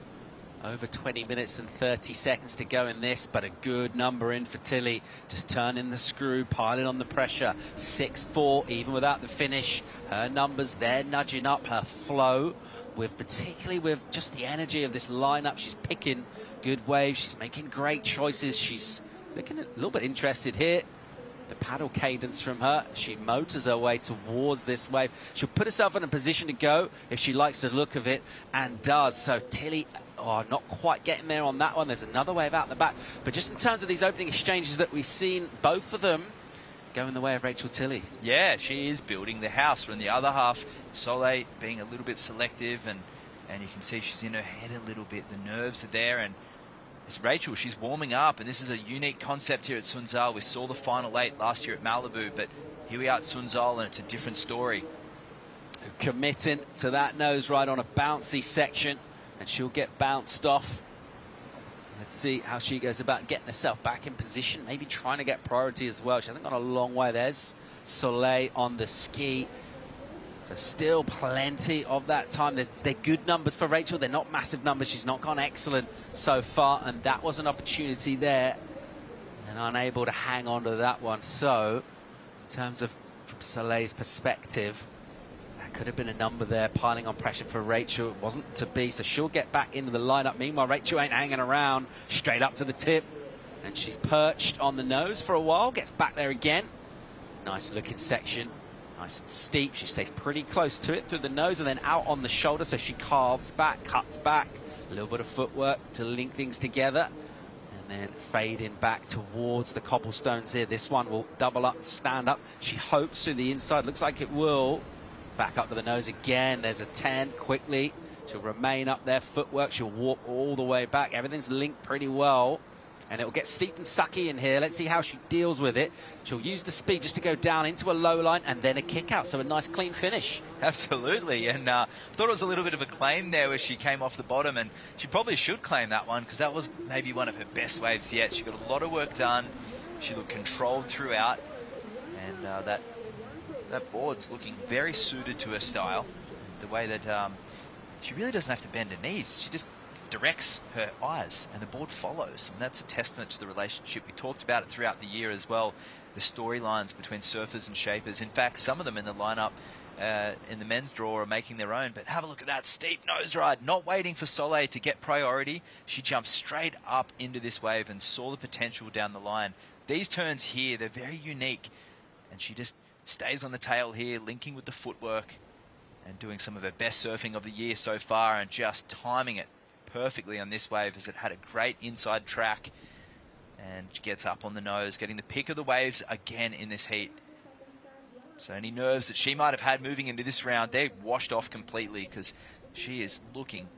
Over 20 minutes and 30 seconds to go in this, but a good number in for Tilly. Just turning the screw, piling on the pressure. 6-4, even without the finish. Her numbers, they're nudging up her flow, particularly with just the energy of this lineup. She's picking good waves. She's making great choices. She's looking a little bit interested here. The paddle cadence from her. She motors her way towards this wave. She'll put herself in a position to go if she likes the look of it, and does. So Tilly, not quite getting there on that one. There's another wave out the back. But just in terms of these opening exchanges that we've seen, both of them go in the way of Rachel Tilley. Yeah, she is building the house. But in the other half, Soleil being a little bit selective, and you can see she's in her head a little bit. The nerves are there, and it's Rachel. She's warming up, and this is a unique concept here at Sunzal. We saw the final 8 last year at Malibu, but here we are at Sunzal, and it's a different story. Committing to that nose ride on a bouncy section, and she'll get bounced off. Let's see how she goes about getting herself back in position, maybe trying to get priority as well. She hasn't gone a long way. There's Soleil on the ski. So still plenty of that time. They're good numbers for Rachel. They're not massive numbers. She's not gone excellent so far, and that was an opportunity there, and unable to hang on to that one. So in terms of from Soleil's perspective, could have been a number there piling on pressure for Rachel. It wasn't to be, so she'll get back into the lineup. Meanwhile, Rachel ain't hanging around, straight up to the tip, and she's perched on the nose for a while, gets back there again. Nice looking section, nice and steep. She stays pretty close to it through the nose and then out on the shoulder, so she carves back, cuts back, a little bit of footwork to link things together, and then fading back towards the cobblestones here. This one will double up, stand up. She hopes to the inside, looks like it will. Back up to the nose again. There's a 10 quickly. She'll remain up there. Footwork. She'll walk all the way back. Everything's linked pretty well. And it'll get steep and sucky in here. Let's see how she deals with it. She'll use the speed just to go down into a low line and then a kick out. So a nice clean finish. Absolutely. And thought it was a little bit of a claim there where she came off the bottom, and she probably should claim that one because that was maybe one of her best waves yet. She got a lot of work done. She looked controlled throughout. And that board's looking very suited to her style. The way that she really doesn't have to bend her knees. She just directs her eyes and the board follows. And that's a testament to the relationship. We talked about it throughout the year as well. The storylines between surfers and shapers. In fact, some of them in the lineup in the men's draw are making their own. But have a look at that steep nose ride. Not waiting for Soleil to get priority. She jumped straight up into this wave and saw the potential down the line. These turns here, they're very unique. And she just stays on the tail here, linking with the footwork and doing some of her best surfing of the year so far, and just timing it perfectly on this wave as it had a great inside track, and she gets up on the nose, getting the pick of the waves again in this heat. So any nerves that she might have had moving into this round, they're washed off completely because she is looking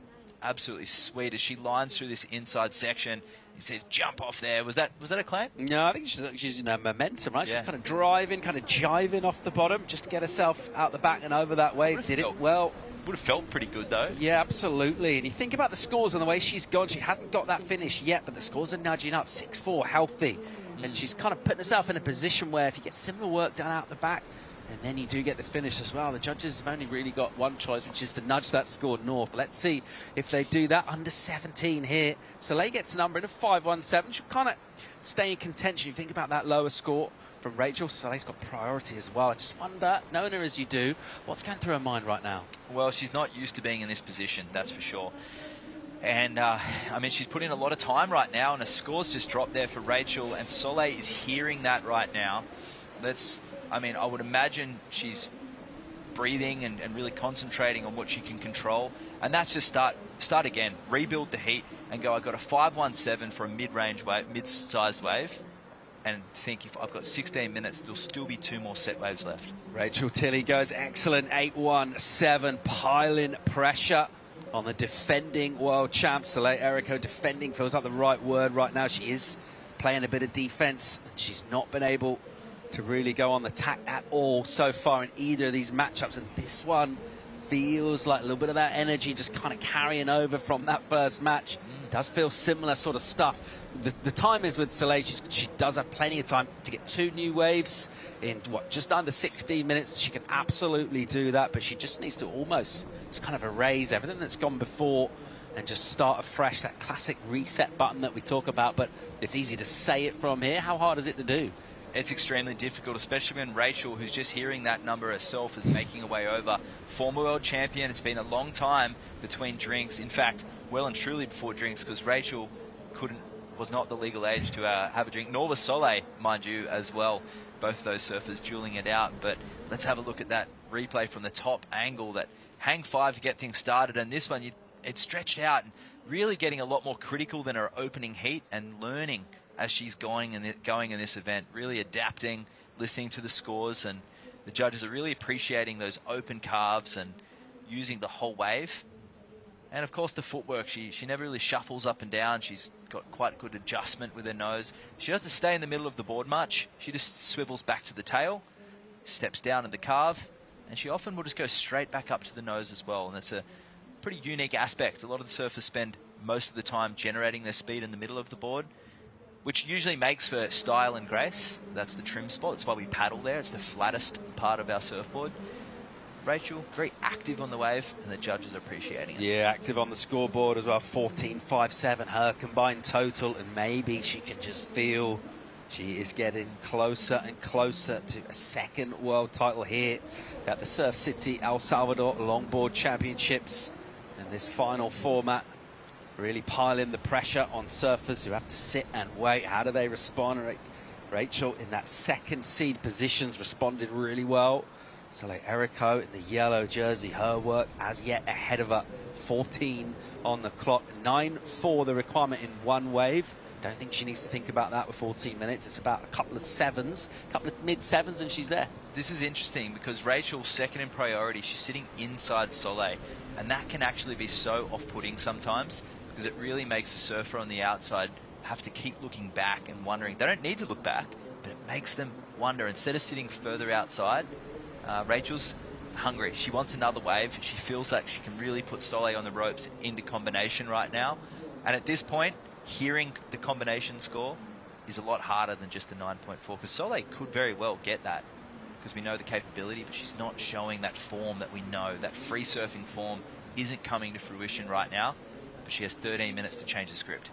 absolutely sweet as she lines through this inside section. He said, jump off there. Was that a claim? No, I think she's in her momentum, right? Yeah. She's kind of driving, kind of jiving off the bottom just to get herself out the back and over that wave. Did it well. Would have felt pretty good, though. Yeah, absolutely. And you think about the scores and the way she's gone. She hasn't got that finish yet, but the scores are nudging up. 6-4, healthy. And she's kind of putting herself in a position where if you get similar work done out the back, and then you do get the finish as well. The judges have only really got one choice, which is to nudge that score north. Let's see if they do that. Under 17 here. Soleil gets a number in a 5-1-7. She'll kind of stay in contention. You think about that lower score from Rachel. Soleil's got priority as well. I just wonder, knowing her as you do, what's going through her mind right now? Well, she's not used to being in this position, that's for sure. And, I mean, she's put in a lot of time right now, and her score's just dropped there for Rachel, and Soleil is hearing that right now. I would imagine she's breathing and really concentrating on what she can control. And that's just start again, rebuild the heat, and go, I've got a 5-1-7 for a mid-range wave, mid-sized wave, and think if I've got 16 minutes, there'll still be 2 more set waves left. Rachel Tilley goes excellent, 8-1-7, piling pressure on the defending world champ. Soleil Erico defending feels like the right word right now. She is playing a bit of defense, and she's not been able to really go on the tack at all so far in either of these matchups, and this one feels like a little bit of that energy just kind of carrying over from that first match. Does feel similar sort of stuff. The time is with Soleil, she does have plenty of time to get 2 new waves in just under 16 minutes. She can absolutely do that, but she just needs to almost just kind of erase everything that's gone before and just start afresh, that classic reset button that we talk about. But it's easy to say it from here. How hard is it to do? It's extremely difficult, especially when Rachel, who's just hearing that number herself, is making her way over. Former world champion. It's been a long time between drinks. In fact, well and truly before drinks, because Rachel was not the legal age to have a drink, nor was Soleil, mind you, as well. Both of those surfers dueling it out. But let's have a look at that replay from the top angle, that hang 5 to get things started. And this one, it's stretched out and really getting a lot more critical than her opening heat, and learning as she's going in this event, really adapting, listening to the scores, and the judges are really appreciating those open calves and using the whole wave. And of course the footwork, she never really shuffles up and down. She's got quite good adjustment with her nose. She doesn't stay in the middle of the board much. She just swivels back to the tail, steps down in the carve, and she often will just go straight back up to the nose as well. And that's a pretty unique aspect. A lot of the surfers spend most of the time generating their speed in the middle of the board, which usually makes for style and grace. That's the trim spot. That's why we paddle there. It's the flattest part of our surfboard. Rachel, very active on the wave, and the judges are appreciating it. Yeah, active on the scoreboard as well. 14.57 her combined total, and maybe she can just feel she is getting closer and closer to a second world title here at the Surf City El Salvador Longboard Championships. And this final format really piling the pressure on surfers who have to sit and wait. How do they respond? Rachel in that second seed positions responded really well. Soleil Erico in the yellow jersey, her work as yet ahead of her. 14 on the clock, 9.4 the requirement in one wave. Don't think she needs to think about that with 14 minutes. It's about a couple of sevens, a couple of mid-sevens, and she's there. This is interesting because Rachel's second in priority. She's sitting inside Soleil, and that can actually be so off-putting sometimes because it really makes the surfer on the outside have to keep looking back and wondering. They don't need to look back, but it makes them wonder. Instead of sitting further outside, Rachel's hungry. She wants another wave. She feels like she can really put Soleil on the ropes into combination right now. And at this point, hearing the combination score is a lot harder than just a 9.4, because Soleil could very well get that because we know the capability, but she's not showing that form that we know. That free surfing form isn't coming to fruition right now, but she has 13 minutes to change the script.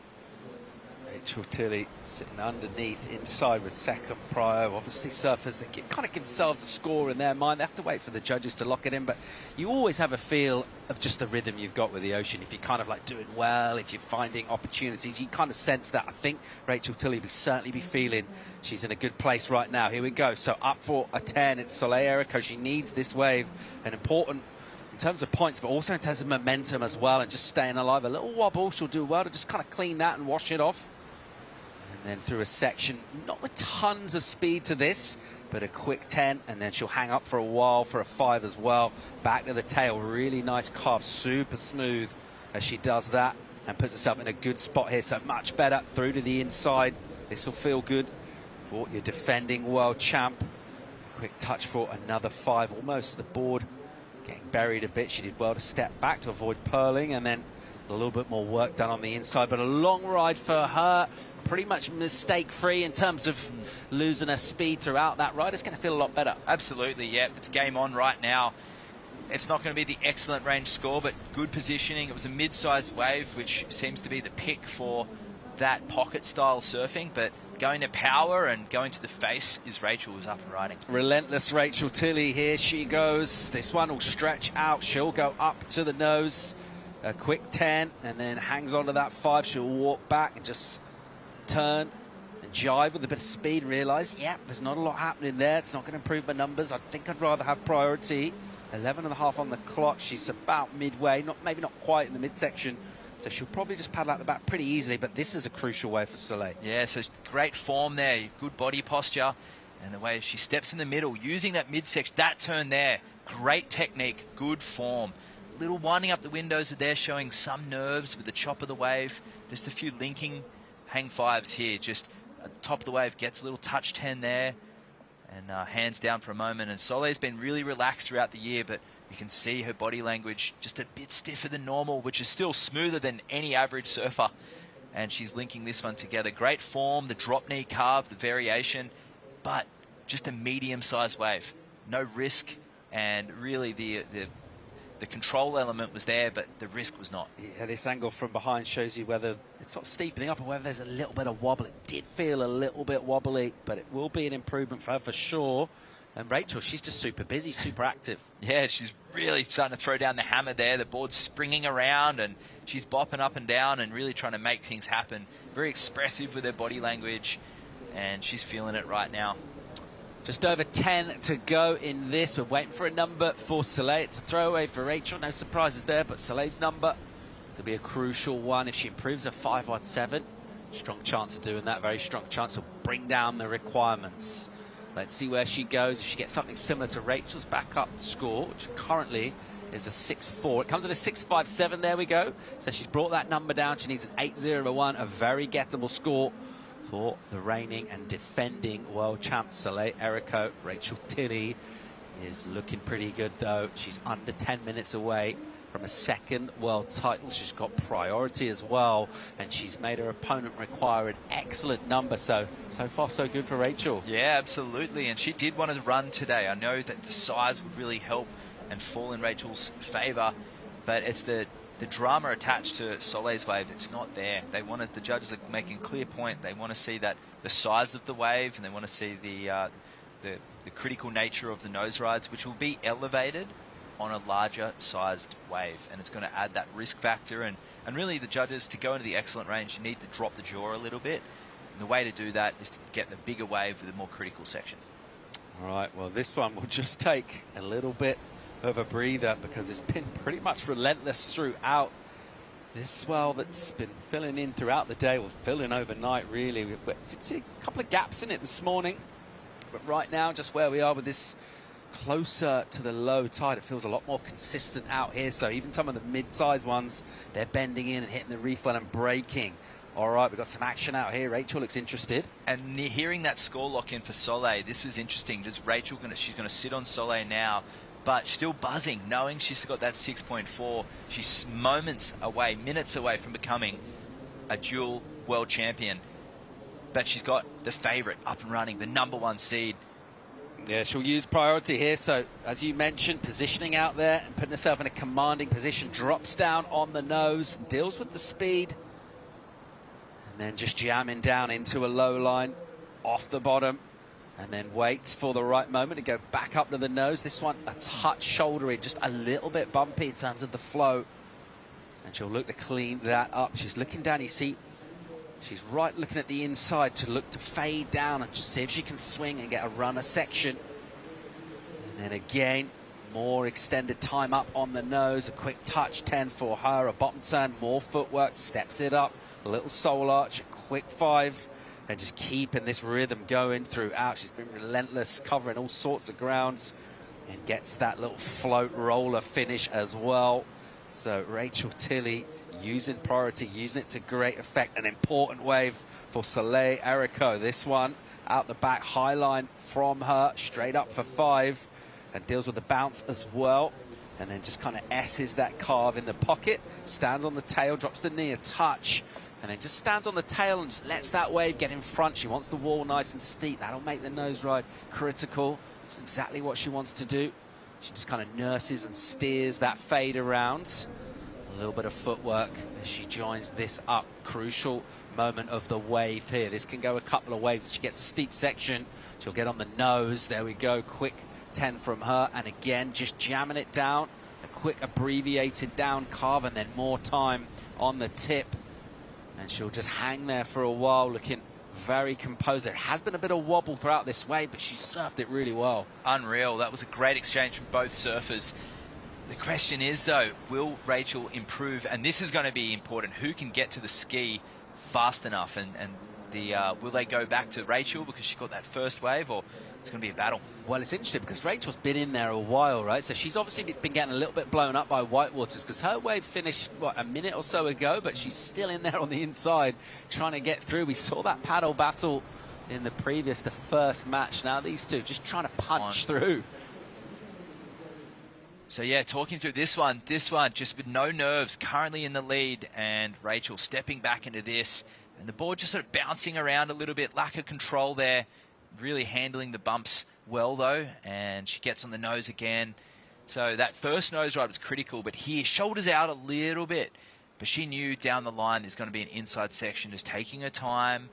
Rachel Tilley sitting underneath inside with second prio. Obviously surfers that kind of give themselves a score in their mind. They have to wait for the judges to lock it in, but you always have a feel of just the rhythm you've got with the ocean. If you're kind of like doing well, if you're finding opportunities, you kind of sense that. I think Rachel Tilley will certainly be feeling she's in a good place right now. Here we go. So up for a 10. It's Soleil Erico. She needs this wave, and important in terms of points, but also in terms of momentum as well, and just staying alive. A little wobble, she'll do well to just kind of clean that and wash it off. And then through a section, not with tons of speed to this, but a quick 10, and then she'll hang up for a while for a 5 as well. Back to the tail, really nice carve, super smooth as she does that, and puts herself in a good spot here. So much better through to the inside. This will feel good for your defending world champ. Quick touch for another 5, almost the board getting buried a bit. She did well to step back to avoid purling, and then a little bit more work done on the inside, but a long ride for her. Pretty much mistake-free in terms of losing her speed throughout that ride. It's going to feel a lot better. Absolutely, yeah. It's game on right now. It's not going to be the excellent range score, but good positioning. It was a mid-sized wave, which seems to be the pick for that pocket-style surfing, but going to power and going to the face is Rachel who's up and riding. Relentless Rachel Tilley, here she goes. This one will stretch out. She'll go up to the nose. A quick 10, and then hangs on to that 5. She'll walk back and just turn and jive with a bit of speed. Realise, yeah, there's not a lot happening there. It's not going to improve my numbers. I think I'd rather have priority. 11.5 on the clock. She's about midway, maybe not quite in the midsection, so she'll probably just paddle out the back pretty easily, but this is a crucial way for Soleil. Yeah, so great form there, good body posture, and the way she steps in the middle, using that midsection, that turn there, great technique, good form. Little winding up the windows there, showing some nerves with the chop of the wave. Just a few linking hang 5s here. Just at the top of the wave, gets a little touch 10 there, and hands down for a moment. And Soleil's been really relaxed throughout the year, but you can see her body language just a bit stiffer than normal, which is still smoother than any average surfer. And she's linking this one together. Great form, the drop knee carve, the variation, but just a medium-sized wave. No risk, and really the control element was there, but the risk was not. Yeah, this angle from behind shows you whether it's sort of steepening up or whether there's a little bit of wobble. It did feel a little bit wobbly, but it will be an improvement for her for sure. And Rachel, she's just super busy, super active. Yeah, she's really starting to throw down the hammer there. The board's springing around, and she's bopping up and down and really trying to make things happen. Very expressive with her body language, and she's feeling it right now. Just over 10 to go in this. We're waiting for a number for Soleil. It's a throwaway for Rachel. No surprises there, but Soleil's number to be a crucial one. If she improves her 5-7, strong chance of doing that. Very strong chance of bring down the requirements. Let's see where she goes. If she gets something similar to Rachel's backup score, which currently is a 6-4. It comes at a 6-5-7. There we go. So she's brought that number down. She needs an 8-0-1, a very gettable score for the reigning and defending world champ Soleil Erico. Rachel Tilley is looking pretty good, though. She's under 10 minutes away from a second world title. She's got priority as well, and she's made her opponent require an excellent number. So far, so good for Rachel. Yeah, absolutely. And she did want to run today. I know that the size would really help and fall in Rachel's favour, but it's the drama attached to Soleil's wave. It's not there. The judges are making a clear point. They want to see that the size of the wave, and they want to see the critical nature of the nose rides, which will be elevated on a larger sized wave, and it's going to add that risk factor. And really, the judges, to go into the excellent range, you need to drop the jaw a little bit, and the way to do that is to get the bigger wave with a more critical section. All right, well, this one will just take a little bit of a breather because it's been pretty much relentless throughout. This swell that's been filling in throughout the day, will fill in overnight, really. We did see a couple of gaps in it this morning, but right now, just where we are with this closer to the low tide, it feels a lot more consistent out here. So even some of the mid-sized ones, they're bending in and hitting the reef well and breaking. All right, we've got some action out here. Rachel looks interested. And hearing that score lock in for Soleil, this is interesting. Does Rachel she's going to sit on Soleil now, but still buzzing, knowing she's got that 6.4. She's moments away, minutes away from becoming a dual world champion. But she's got the favourite up and running, the #1 seed. Yeah, she'll use priority here. So, as you mentioned, positioning out there and putting herself in a commanding position. Drops down on the nose, deals with the speed. And then just jamming down into a low line off the bottom. And then waits for the right moment to go back up to the nose. This one, a touch shouldery, just a little bit bumpy in terms of the flow. And she'll look to clean that up. She's looking down, you see, she's right looking at the inside to look to fade down and just see if she can swing and get a runner section. And then again, more extended time up on the nose. A quick touch, 10 for her. A bottom turn, more footwork, steps it up. A little soul arch, a quick 5. And just keeping this rhythm going throughout. She's been relentless, covering all sorts of grounds. And gets that little float roller finish as well. So Rachel Tilley using priority, using it to great effect. An important wave for Soleil Erico. This one out the back, high line from her, straight up for 5, and deals with the bounce as well. And then just kind of S's that carve in the pocket, stands on the tail, drops the knee a touch, and then just stands on the tail and just lets that wave get in front. She wants the wall nice and steep. That'll make the nose ride critical. That's exactly what she wants to do. She just kind of nurses and steers that fade around. A little bit of footwork as she joins this up. Crucial moment of the wave here. This can go a couple of waves. She gets a steep section. She'll get on the nose. There we go. Quick 10 from her. And again, just jamming it down. A quick abbreviated down carve and then more time on the tip. And she'll just hang there for a while looking very composed. There has been a bit of wobble throughout this wave, but she surfed it really well. Unreal. That was a great exchange from both surfers. The question is, though, will Rachel improve? And this is going to be important. Who can get to the ski fast enough? And will they go back to Rachel because she got that first wave, or it's going to be a battle? Well, it's interesting because Rachel's been in there a while, right? So she's obviously been getting a little bit blown up by Whitewaters because her wave finished, what, a minute or so ago, but she's still in there on the inside trying to get through. We saw that paddle battle in the first match. Now these two just trying to punch through. So, yeah, talking through this one just with no nerves, currently in the lead, and Rachel stepping back into this, and the board just sort of bouncing around a little bit, lack of control there, really handling the bumps well, though, and she gets on the nose again. So that first nose ride was critical, but here, shoulders out a little bit, but she knew down the line there's going to be an inside section, just taking her time.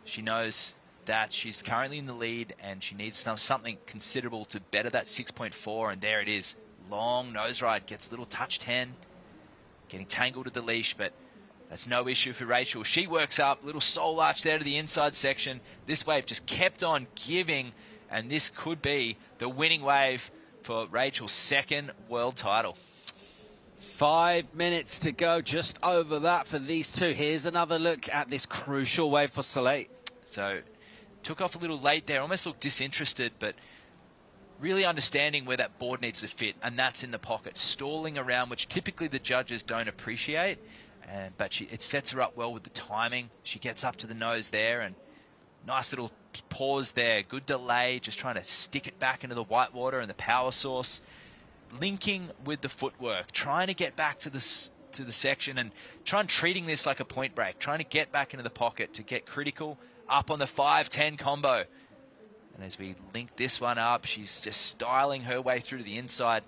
She knows that she's currently in the lead, and she needs something considerable to better that 6.4, and there it is. Long nose ride, gets a little touch 10, getting tangled at the leash, but that's no issue for Rachel. She works up, little soul arch there to the inside section. This wave just kept on giving, and this could be the winning wave for Rachel's second world title. 5 minutes to go, just over that for these two. Here's another look at this crucial wave for Soleil. So took off a little late there, almost looked disinterested, but really understanding where that board needs to fit, and that's in the pocket, stalling around, which typically the judges don't appreciate. But it sets her up well with the timing. She gets up to the nose there, and nice little pause there. Good delay, just trying to stick it back into the whitewater and the power source. Linking with the footwork, trying to get back to the section and treating this like a point break, trying to get back into the pocket to get critical up on the 5-10 combo. And as we link this one up, she's just styling her way through to the inside.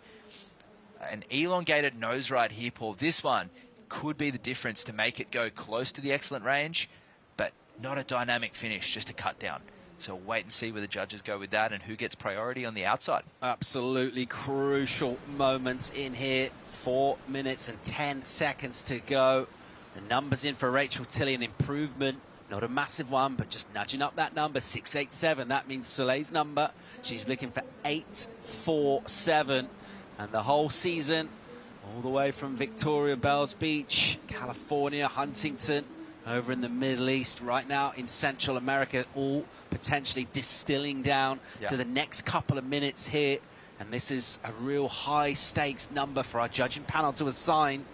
An elongated nose ride here, Paul. This one could be the difference to make it go close to the excellent range, but not a dynamic finish, just a cut down. So wait and see where the judges go with that and who gets priority on the outside. Absolutely crucial moments in here. 4 minutes and 10 seconds to go. The numbers in for Rachel Tilley, an improvement. Not a massive one, but just nudging up that number, 687. That means Soleil's number. She's looking for 847. And the whole season, all the way from Victoria, Bells Beach, California, Huntington, over in the Middle East, right now in Central America, all potentially distilling down to the next couple of minutes here. And this is a real high-stakes number for our judging panel to assign.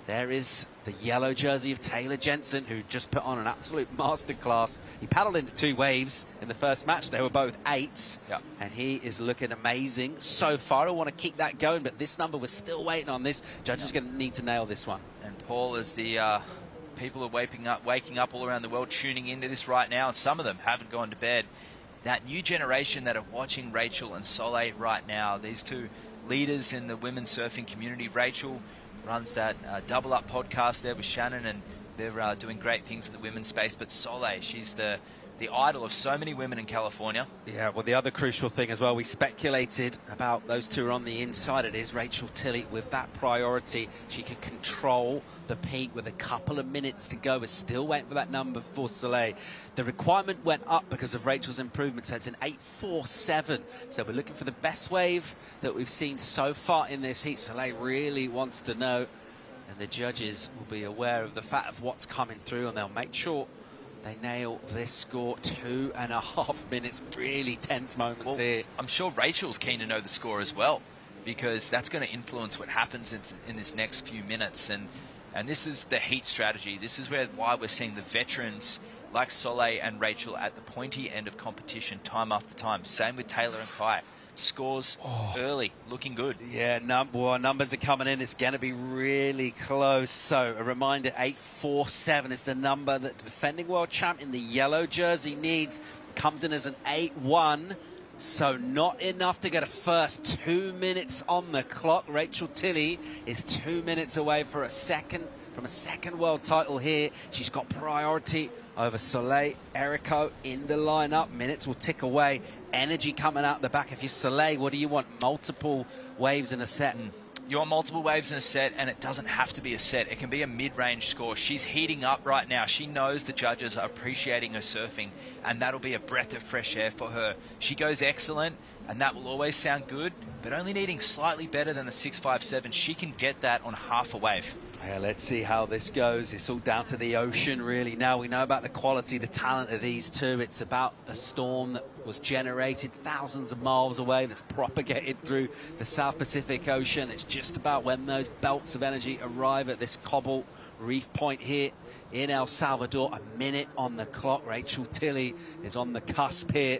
There is the yellow jersey of Taylor Jensen, who just put on an absolute masterclass. He paddled into 2 waves in the first match. They were both 8s, and he is looking amazing so far. I want to keep that going, but this number, we're still waiting on this. Judges are going to need to nail this one. And Paul, as the people are waking up all around the world, tuning into this right now, and some of them haven't gone to bed. That new generation that are watching Rachel and Soleil right now, these two leaders in the women's surfing community. Rachel runs that Double Up podcast there with Shannon, and they're doing great things in the women's space. But Soleil, she's the idol of so many women in California. Yeah, well, the other crucial thing as well, we speculated about those two are on the inside. It is Rachel Tilley with that priority. She can control the peak with a couple of minutes to go. We're still waiting for that number for Soleil. The requirement went up because of Rachel's improvement, so it's an 847. So we're looking for the best wave that we've seen so far in this heat. Soleil really wants to know, and the judges will be aware of the fact of what's coming through, and they'll make sure they nail this score. 2.5 minutes, really tense moments here. I'm sure Rachel's keen to know the score as well, because that's going to influence what happens in this next few minutes. And this is the heat strategy. This is why we're seeing the veterans like Soleil and Rachel at the pointy end of competition time after time. Same with Taylor and Kai. Scores early, looking good. Yeah, numbers are coming in. It's going to be really close. So a reminder, 847 is the number that the defending world champ in the yellow jersey needs. Comes in as an 8-1. So not enough to get a first. 2 minutes on the clock. Rachel Tilley is 2 minutes away from a second world title here. She's got priority over Soleil Erico in the lineup. Minutes will tick away. Energy coming out the back. If you're Soleil, what do you want? Multiple waves in a set. You want multiple waves in a set, and it doesn't have to be a set. It can be a mid-range score. She's heating up right now. She knows the judges are appreciating her surfing, and that'll be a breath of fresh air for her. She goes excellent, and that will always sound good, but only needing slightly better than the 657. She can get that on half a wave. Yeah, let's see how this goes. It's all down to the ocean, really. Now we know about the quality, the talent of these two. It's about the storm that was generated thousands of miles away, that's propagated through the South Pacific Ocean. It's just about when those belts of energy arrive at this cobble reef point here in El Salvador. A minute on the clock. Rachel Tilley is on the cusp here.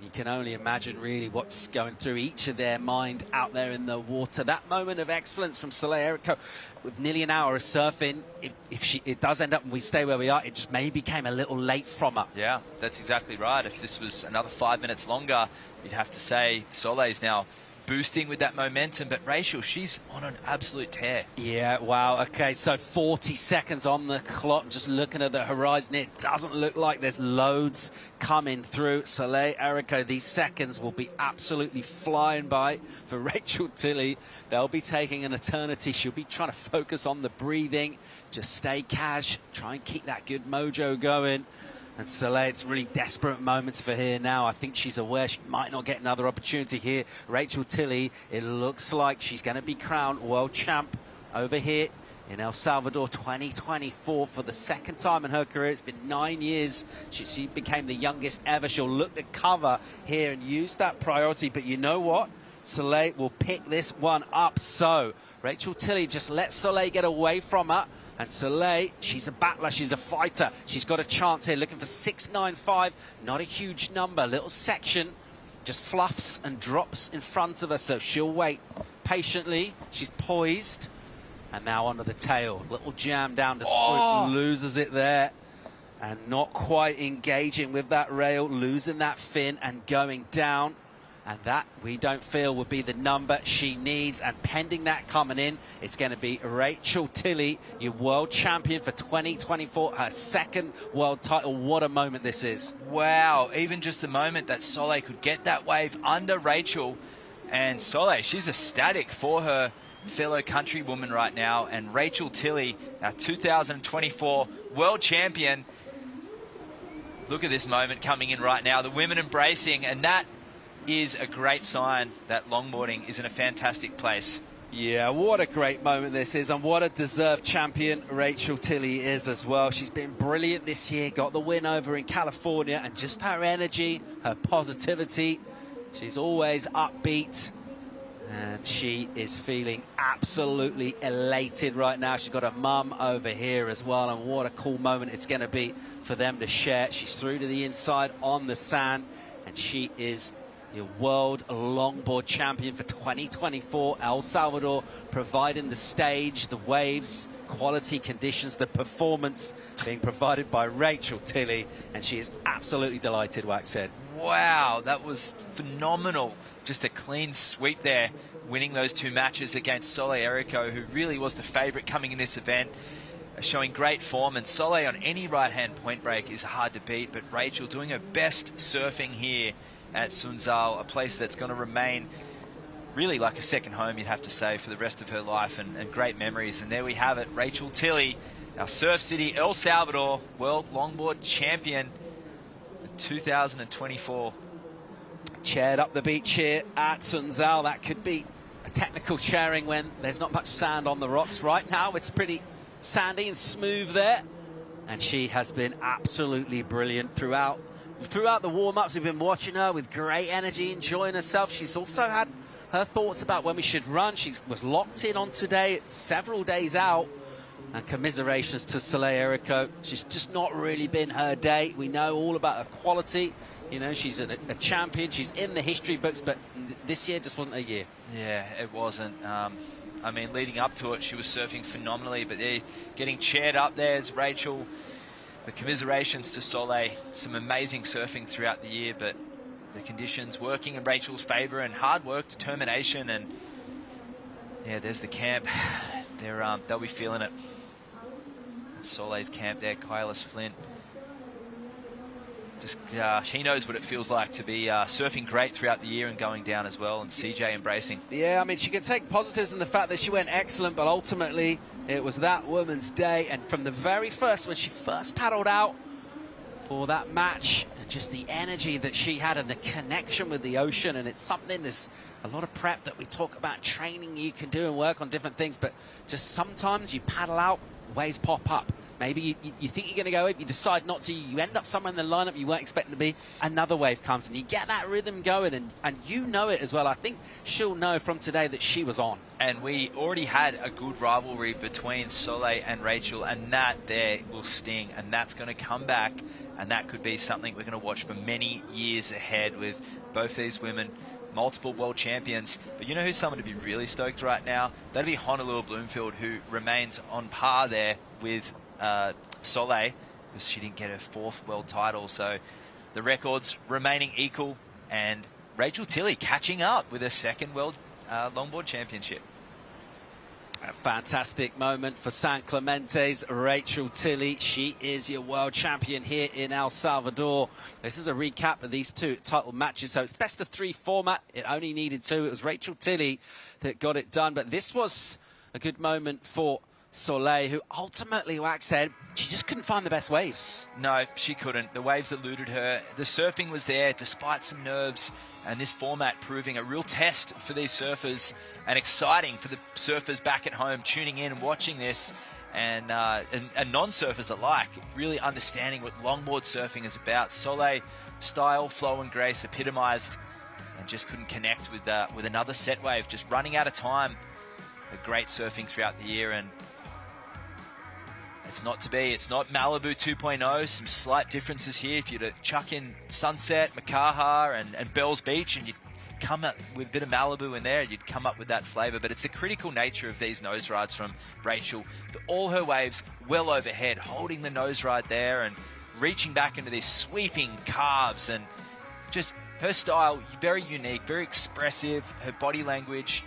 You can only imagine really what's going through each of their mind out there in the water. That moment of excellence from Soleil Erico, with nearly an hour of surfing, if it does end up and we stay where we are, it just maybe came a little late from her. Yeah, that's exactly right. If this was another 5 minutes longer, you'd have to say Soleil's now boosting with that momentum, but Rachel, she's on an absolute tear. Yeah, wow. Okay, so 40 seconds on the clock. Just looking at the horizon, it doesn't look like there's loads coming through. Soleil Erico, these seconds will be absolutely flying by for Rachel Tilley. They'll be taking an eternity. She'll be trying to focus on the breathing, just stay cash, try and keep that good mojo going. And Soleil, it's really desperate moments for her now. I think she's aware she might not get another opportunity here. Rachel Tilley, it looks like she's going to be crowned world champ over here in El Salvador 2024 for the second time in her career. It's been 9 years. She became the youngest ever. She'll look to cover here and use that priority. But you know what? Soleil will pick this one up. So Rachel Tilley just let Soleil get away from her. And Soleil, she's a battler, she's a fighter. She's got a chance here, looking for 6.95. Not a huge number, little section. Just fluffs and drops in front of her, so she'll wait patiently. She's poised. And now onto the tail. Little jam down to swoop, loses it there. And not quite engaging with that rail, losing that fin and going down. And that, we don't feel, would be the number she needs. And pending that coming in, it's going to be Rachel Tilley, your world champion for 2024, her second world title. What a moment this is. Wow, even just the moment that Soleil could get that wave under Rachel. And Soleil, she's ecstatic for her fellow countrywoman right now. And Rachel Tilley, our 2024 world champion. Look at this moment coming in right now. The women embracing, and that is a great sign that longboarding is in a fantastic place. Yeah, what a great moment this is, and what a deserved champion Rachel Tilley is as well. She's been brilliant this year, got the win over in California, and just her energy, her positivity. She's always upbeat, and she is feeling absolutely elated right now. She's got her mum over here as well, and what a cool moment it's going to be for them to share. She's through to the inside on the sand, and she is your world longboard champion for 2024. El Salvador providing the stage, the waves, quality conditions, the performance being provided by Rachel Tilley, and she is absolutely delighted, Wax said. Wow, that was phenomenal. Just a clean sweep there, winning those two matches against Soleil Erico, who really was the favourite coming in this event, showing great form. And Soleil on any right-hand point break is hard to beat, but Rachel doing her best surfing here at Sunzal, a place that's going to remain really like a second home, you'd have to say, for the rest of her life, and great memories. And there we have it, Rachel Tilley, our Surf City El Salvador World Longboard Champion for 2024. Chaired up the beach here at Sunzal. That could be a technical chairing when there's not much sand on the rocks. Right now it's pretty sandy and smooth there, and she has been absolutely brilliant throughout the warm-ups. We've been watching her with great energy, enjoying herself. She's also had her thoughts about when we should run. She was locked in on today, several days out. And commiserations to Soleil Erico. She's just not really been her day. We know all about her quality. You know, she's a champion. She's in the history books, but this year just wasn't her year. Yeah, it wasn't. I mean, leading up to it, she was surfing phenomenally, but they're getting chaired up there as Rachel. The commiserations to Soleil. Some amazing surfing throughout the year, but the conditions working in Rachel's favour, and hard work, determination, and yeah, there's the camp. They'll be feeling it. Soleil's camp there, Kylis Flint. Just she knows what it feels like to be surfing great throughout the year and going down as well, and CJ embracing. Yeah, I mean, she can take positives in the fact that she went excellent, but ultimately it was that woman's day. And from the very first, when she first paddled out for that match, and just the energy that she had and the connection with the ocean, and it's something, there's a lot of prep that we talk about, training you can do and work on different things, but just sometimes you paddle out, waves pop up. Maybe you think you're going to go up, you decide not to, you end up somewhere in the lineup you weren't expecting to be, another wave comes and you get that rhythm going, and you know it as well. I think she'll know from today that she was on. And we already had a good rivalry between Soleil and Rachel, and that there will sting, and that's going to come back, and that could be something we're going to watch for many years ahead with both these women, multiple world champions. But you know who's someone to be really stoked right now? That'd be Honolulu Bloomfield, who remains on par there with Soleil, because she didn't get her fourth world title. So the records remaining equal, and Rachel Tilley catching up with her second world longboard championship. A fantastic moment for San Clemente's Rachel Tilley. She is your world champion here in El Salvador. This is a recap of these two title matches. So it's best of 3 format. It only needed 2. It was Rachel Tilley that got it done. But this was a good moment for Soleil, who ultimately, Wax said, she just couldn't find the best waves. No, she couldn't. The waves eluded her. The surfing was there despite some nerves, and this format proving a real test for these surfers and exciting for the surfers back at home tuning in and watching this, and non-surfers alike really understanding what longboard surfing is about. Soleil, style, flow and grace epitomized, and just couldn't connect with another set wave, just running out of time. A great surfing throughout the year, and it's not to be. It's not Malibu 2.0. Some slight differences here. If you'd chuck in Sunset, Makaha, and Bells Beach, and you'd come up with a bit of Malibu in there, you'd come up with that flavour. But it's the critical nature of these nose rides from Rachel. All her waves well overhead, holding the nose ride there and reaching back into these sweeping carves, and just her style, very unique, very expressive. Her body language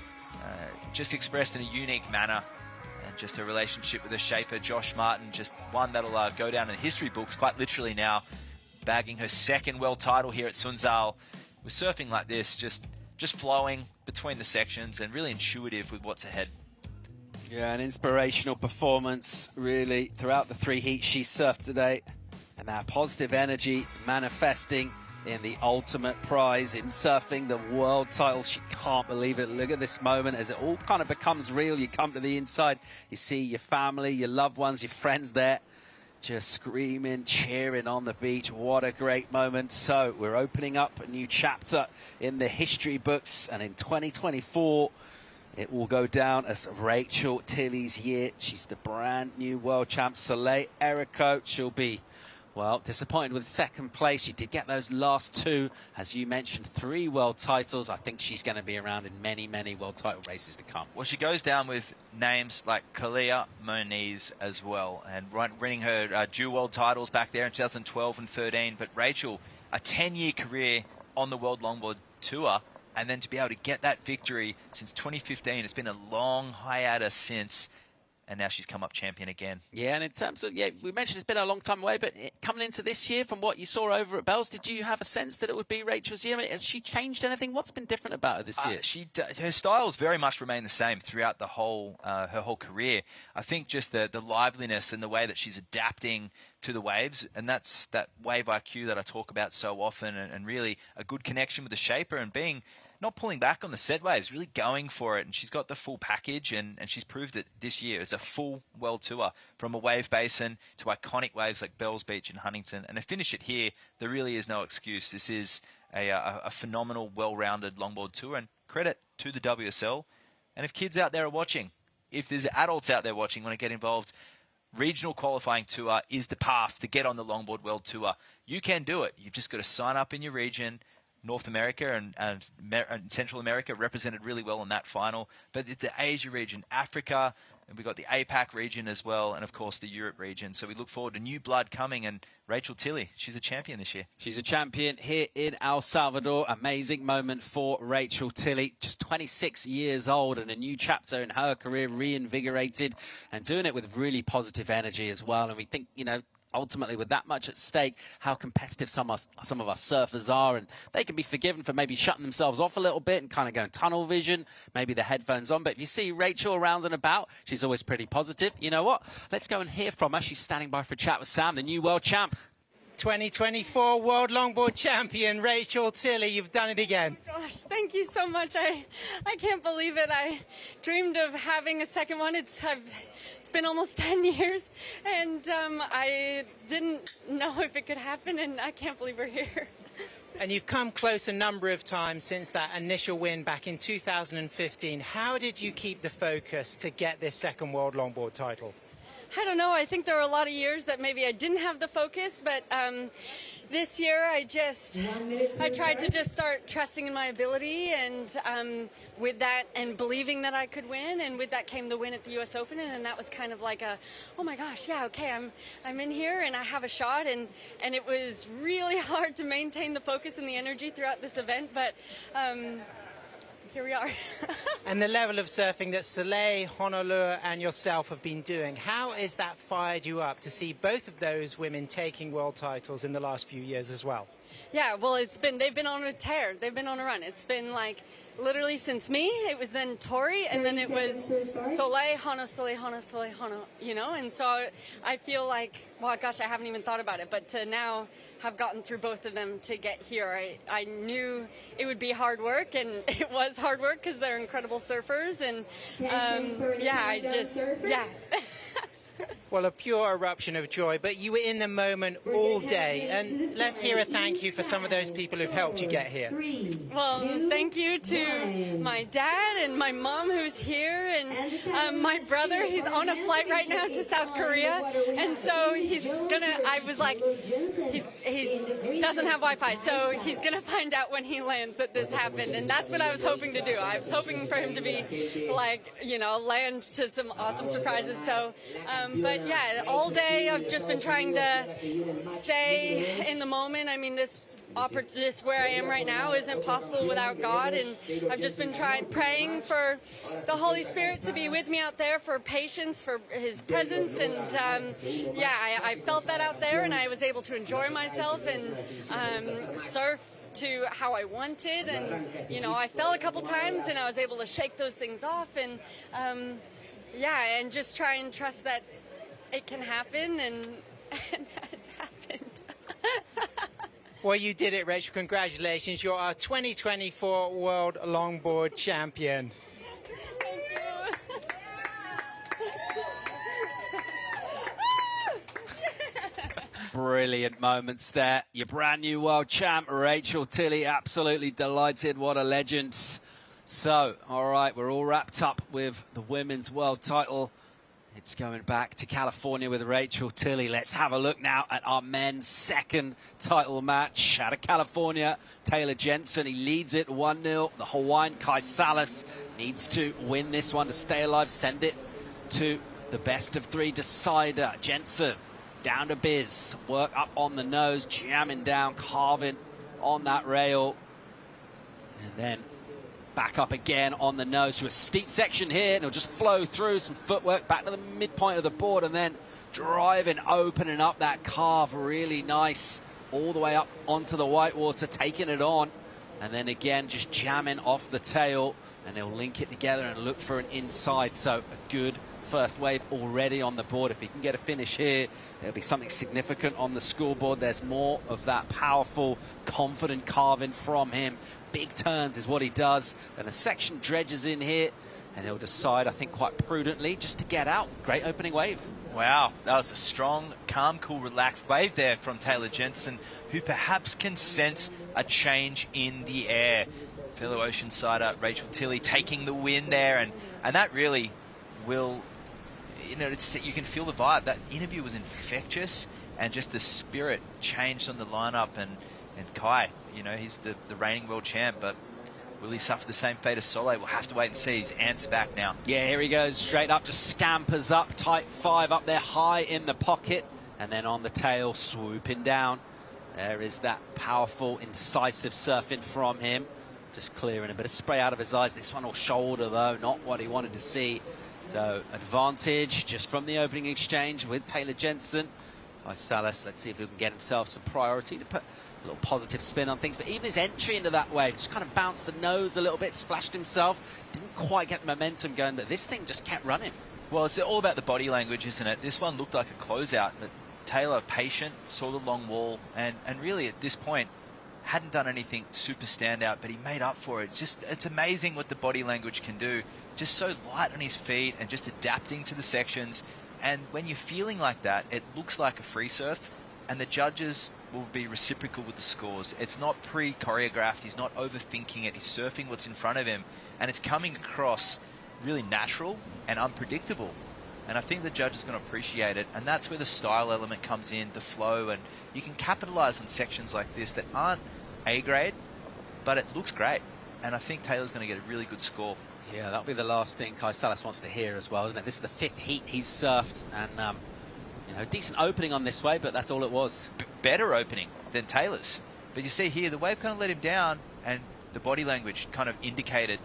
just expressed in a unique manner. And just her relationship with her shaper, Josh Martin, just one that'll go down in the history books quite literally now, bagging her second world title here at Sunzal. With surfing like this, just flowing between the sections and really intuitive with what's ahead. Yeah, an inspirational performance, really, throughout the 3 heats she surfed today. And that positive energy manifesting in the ultimate prize in surfing, the world title. She can't believe it. Look at this moment as it all kind of becomes real. You come to the inside, you see your family, your loved ones, your friends there, just screaming, cheering on the beach. What a great moment. So we're opening up a new chapter in the history books, and in 2024 it will go down as Rachel Tilley's year. She's the brand new world champ. Soleil Erico, she'll be, well, disappointed with second place. She did get those last 2, as you mentioned, 3 world titles. I think she's going to be around in many, many world title races to come. Well, she goes down with names like Kalia Moniz as well, and winning her 2 world titles back there in 2012 and 13. But Rachel, a 10-year career on the World Longboard Tour, and then to be able to get that victory since 2015, it's been a long hiatus since. And now she's come up champion again. Yeah, and in terms of, we mentioned it's been a long time away, but coming into this year, from what you saw over at Bells, did you have a sense that it would be Rachel's year? Has she changed anything? What's been different about her this year? Her styles very much remain the same throughout the whole her whole career. I think just the liveliness and the way that she's adapting to the waves, and that's that wave IQ that I talk about so often, and really a good connection with the shaper, and being not pulling back on the set waves, really going for it. And she's got the full package, and she's proved it this year. It's a full world tour, from a wave basin to iconic waves like Bells Beach and Huntington. And to finish it here, there really is no excuse. This is a phenomenal, well-rounded longboard tour, and credit to the WSL. And if kids out there are watching, if there's adults out there watching, want to get involved, regional qualifying tour is the path to get on the Longboard World Tour. You can do it. You've just got to sign up in your region. North America and Central America represented really well in that final. But it's the Asia region, Africa, and we've got the APAC region as well, and of course the Europe region. So we look forward to new blood coming, and Rachel Tilley, she's a champion this year. She's a champion here in El Salvador. Amazing moment for Rachel Tilley, just 26 years old, and a new chapter in her career, reinvigorated, and doing it with really positive energy as well. And we think, ultimately, with that much at stake, how competitive some of our surfers are, and they can be forgiven for maybe shutting themselves off a little bit and kind of going tunnel vision, maybe the headphones on. But if you see Rachel around and about, she's always pretty positive. You know what? Let's go and hear from her. She's standing by for a chat with Sam, the new world champ. 2024 World Longboard Champion, Rachel Tilley, you've done it again. Oh my gosh, thank you so much. I can't believe it. I dreamed of having a second one. It's been almost 10 years, and I didn't know if it could happen, and I can't believe we're here. And you've come close a number of times since that initial win back in 2015. How did you keep the focus to get this second World Longboard title? I don't know. I think there were a lot of years that maybe I didn't have the focus, but this year I tried to just start trusting in my ability, and with that, and believing that I could win, and with that came the win at the US Open, and that was kind of like oh my gosh, yeah, okay, I'm in here and I have a shot, and it was really hard to maintain the focus and the energy throughout this event, but here we are. And the level of surfing that Soleil, Honolulu and yourself have been doing, how has that fired you up to see both of those women taking world titles in the last few years as well? Yeah, well, they've been on a tear. They've been on a run. It's been like literally since me, it was then Tori, and then it was Soleil, Hana, Soleil, Hana, Soleil, Hana, you know? And so I feel like, well, gosh, I haven't even thought about it, but to now have gotten through both of them to get here, I knew it would be hard work, and it was hard work because they're incredible surfers, and yeah. Well, a pure eruption of joy, but you were in the moment all day, and let's hear a thank you for some of those people who've helped you get here. Well, thank you to my dad and my mom who's here, and my brother. He's on a flight right now to South Korea, and so I was like, he doesn't have Wi-Fi, so he's gonna find out when he lands that this happened, and that's what I was hoping to do. I was hoping for him to be like, land to some awesome surprises. So, but yeah, all day I've just been trying to stay in the moment. I mean, this where I am right now isn't possible without God, and I've just been praying for the Holy Spirit to be with me out there, for patience, for His presence, and I felt that out there, and I was able to enjoy myself and surf to how I wanted, and I fell a couple times, and I was able to shake those things off, and and just try and trust that it can happen, and it's happened. Well, you did it, Rachel. Congratulations. You're our 2024 World Longboard Champion. Thank you. Brilliant moments there. Your brand new world champ, Rachel Tilley. Absolutely delighted. What a legend. So, all right, we're all wrapped up with the women's world title. It's going back to California with Rachel Tilley. Let's have a look now at our men's second title match. Out of California, Taylor Jensen. He leads it 1-0. The Hawaiian Kai Salas needs to win this one to stay alive, send it to the best of three decider. Jensen down to Biz. Work up on the nose, jamming down, carving on that rail. And then back up again on the nose to a steep section here, and he'll just flow through some footwork back to the midpoint of the board, and then driving, opening up that carve, really nice, all the way up onto the whitewater, taking it on, and then again just jamming off the tail, and he'll link it together and look for an inside. So a good first wave already on the board. If he can get a finish here, there'll be something significant on the scoreboard. There's more of that powerful, confident carving from him. Big turns is what he does, and a section dredges in here, and he'll decide, I think, quite prudently just to get out. Great opening wave. Wow, that was a strong, calm, cool, relaxed wave there from Taylor Jensen, who perhaps can sense a change in the air. Fellow Oceansider Rachel Tilley taking the win there, and that really will, you can feel the vibe. That interview was infectious, and just the spirit changed on the lineup, and Kai, he's the reigning world champ, but will he suffer the same fate as Soleil? We'll have to wait and see. His ant's back now. Yeah, here he goes, straight up, just scampers up, tight five up there, high in the pocket, and then on the tail, swooping down. There is that powerful, incisive surfing from him, just clearing a bit of spray out of his eyes. This one will shoulder, though, not what he wanted to see. So, advantage just from the opening exchange with Taylor Jensen. Kai Salas, let's see if he can get himself some priority to put a little positive spin on things, but even his entry into that wave just kind of bounced the nose a little bit, splashed himself, didn't quite get the momentum going, but this thing just kept running. Well, it's all about the body language, isn't it? This one looked like a closeout, but Taylor, patient, saw the long wall, and really at this point hadn't done anything super standout, but he made up for it. It's amazing what the body language can do. Just so light on his feet and just adapting to the sections. And when you're feeling like that, it looks like a free surf, and the judges will be reciprocal with the scores. It's not pre-choreographed. He's not overthinking it. He's surfing what's in front of him, and it's coming across really natural and unpredictable. And I think the judge is going to appreciate it, and that's where the style element comes in, the flow, and you can capitalize on sections like this that aren't A-grade, but it looks great. And I think Taylor's going to get a really good score. Yeah, that'll be the last thing Kai Salas wants to hear as well, isn't it? This is the fifth heat he's surfed, and decent opening on this wave, but that's all it was. Better opening than Taylor's. But you see here, the wave kind of let him down, and the body language kind of indicated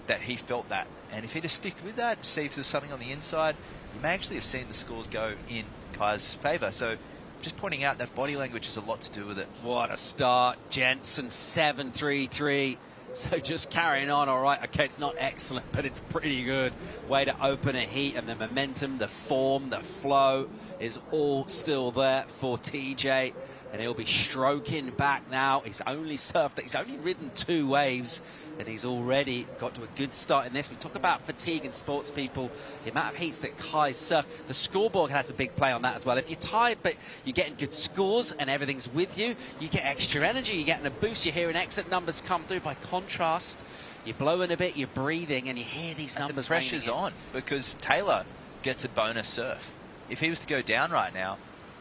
that he felt that. And if he just stick with that, see if there's something on the inside, you may actually have seen the scores go in Kai's favour. So just pointing out that body language has a lot to do with it. What a start. Jensen 7-3-3. So just carrying on, all right. Okay, it's not excellent, but it's pretty good. Way to open a heat, and the momentum, the form, the flow is all still there for TJ. And he'll be stroking back now. He's only surfed, he's only ridden 2 waves, and he's already got to a good start in this. We talk about fatigue in sports people, the amount of heats that Kai surfed. The scoreboard has a big play on that as well. If you're tired, but you're getting good scores and everything's with you, you get extra energy, you're getting a boost, you're hearing exit numbers come through. By contrast, you're blowing a bit, you're breathing, and you hear these numbers. The pressure's on because Taylor gets a bonus surf. If he was to go down right now,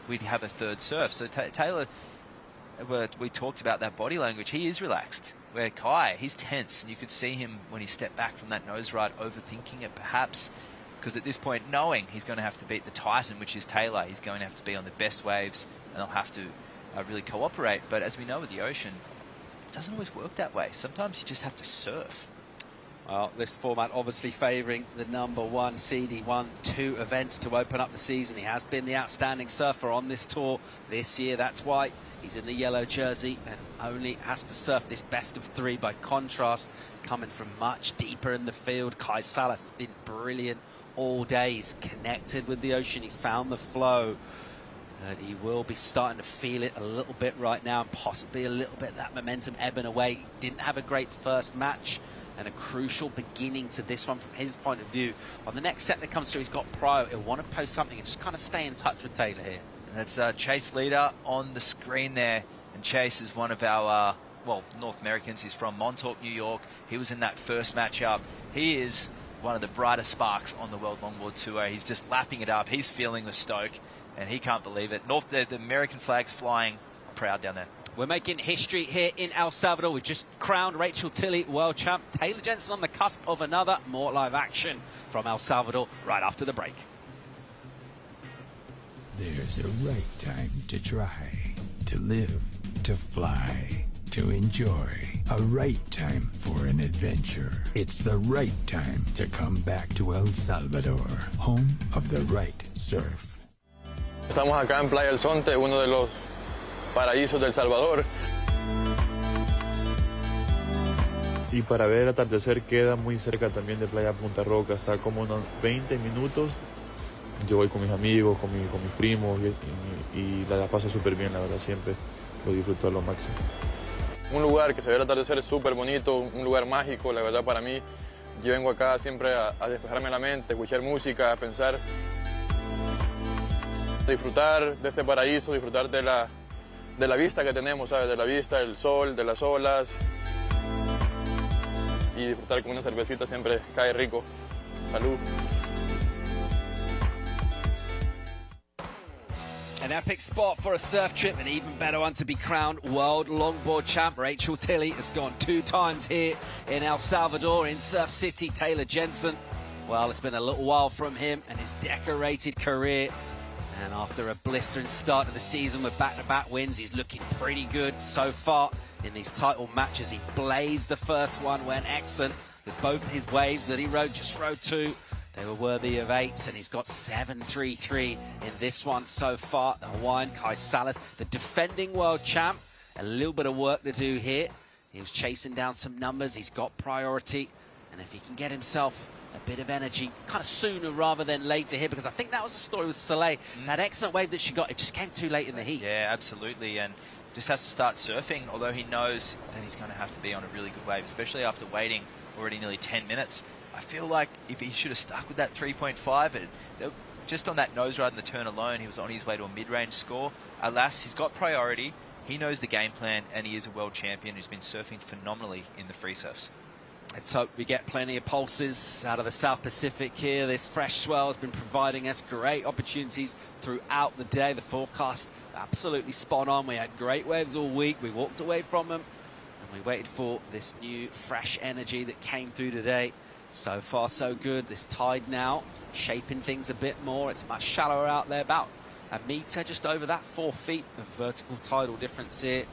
we'd have a 3rd surf. So Taylor, we talked about that body language. He is relaxed. Where Kai, he's tense. And you could see him when he stepped back from that nose ride, overthinking it perhaps. Because at this point, knowing he's going to have to beat the Titan, which is Taylor, he's going to have to be on the best waves, and they'll have to really cooperate. But as we know with the ocean, it doesn't always work that way. Sometimes you just have to surf. Well, this format obviously favouring the #1 seed. He won 2 events to open up the season. He has been the outstanding surfer on this tour this year. That's why he's in the yellow jersey and only has to surf this best of 3. By contrast, coming from much deeper in the field, Kai Salas has been brilliant all day. He's connected with the ocean. He's found the flow. And he will be starting to feel it a little bit right now, and possibly a little bit of that momentum ebbing away. He didn't have a great first match, and a crucial beginning to this one from his point of view. On the next set that comes through, he's got Pryor. He'll want to post something and just kind of stay in touch with Taylor here. And that's Chase Leader on the screen there. And Chase is one of our, North Americans. He's from Montauk, New York. He was in that first matchup. He is one of the brightest sparks on the World Longboard Tour. He's just lapping it up. He's feeling the stoke, and he can't believe it. The American flag's flying. Proud down there. We're making history here in El Salvador. We just crowned Rachel Tilley world champ. Taylor Jensen on the cusp of another. More live action from El Salvador right after the break. There's a right time to try, to live, to fly, to enjoy. A right time for an adventure. It's the right time to come back to El Salvador, home of the right surf. Estamos acá en Playa El Sonte, uno de los paraísos del Salvador. Y para ver el atardecer queda muy cerca también de Playa Punta Roca, está como unos 20 minutos. Yo voy con mis amigos, con mis primos y la paso súper bien, la verdad, siempre lo disfruto a lo máximo. Un lugar que se ve el atardecer súper bonito, un lugar mágico, la verdad, para mí. Yo vengo acá siempre a despejarme la mente, escuchar música, a pensar, disfrutar de este paraíso, disfrutar de la vista que tenemos, ¿sabes? De la vista, del sol, de las olas. Y disfrutar con una cervecita siempre cae rico. Salud. An epic spot for a surf trip, an even better one to be crowned world longboard champ. Rachel Tilley has gone 2 times here in El Salvador, in Surf City. Taylor Jensen, well, it's been a little while from him and his decorated career. And after a blistering start of the season with back-to-back wins, he's looking pretty good so far in these title matches. He blazed the first one, went excellent with both his waves that he rode, just rode 2. They were worthy of 8s, and he's got 7.33 in this one so far. The Hawaiian Kai Salas, the defending world champ, a little bit of work to do here. He was chasing down some numbers. He's got priority, and if he can get himself a bit of energy kind of sooner rather than later here, because I think that was the story with Soleil. That excellent wave that she got, it just came too late in the heat. Yeah, absolutely, and just has to start surfing, although he knows that he's going to have to be on a really good wave, especially after waiting already nearly 10 minutes. I feel like if he should have stuck with that 3.5, just on that nose ride and the turn alone, he was on his way to a mid-range score. Alas, he's got priority, he knows the game plan, and he is a world champion who's been surfing phenomenally in the free surfs. Let's hope we get plenty of pulses out of the South Pacific here. This fresh swell has been providing us great opportunities throughout the day. The forecast absolutely spot on. We had great waves all week. We walked away from them, and we waited for this new fresh energy that came through today. So far, so good. This tide now shaping things a bit more. It's much shallower out there, about a metre, just over that, 4 feet of vertical tidal difference here,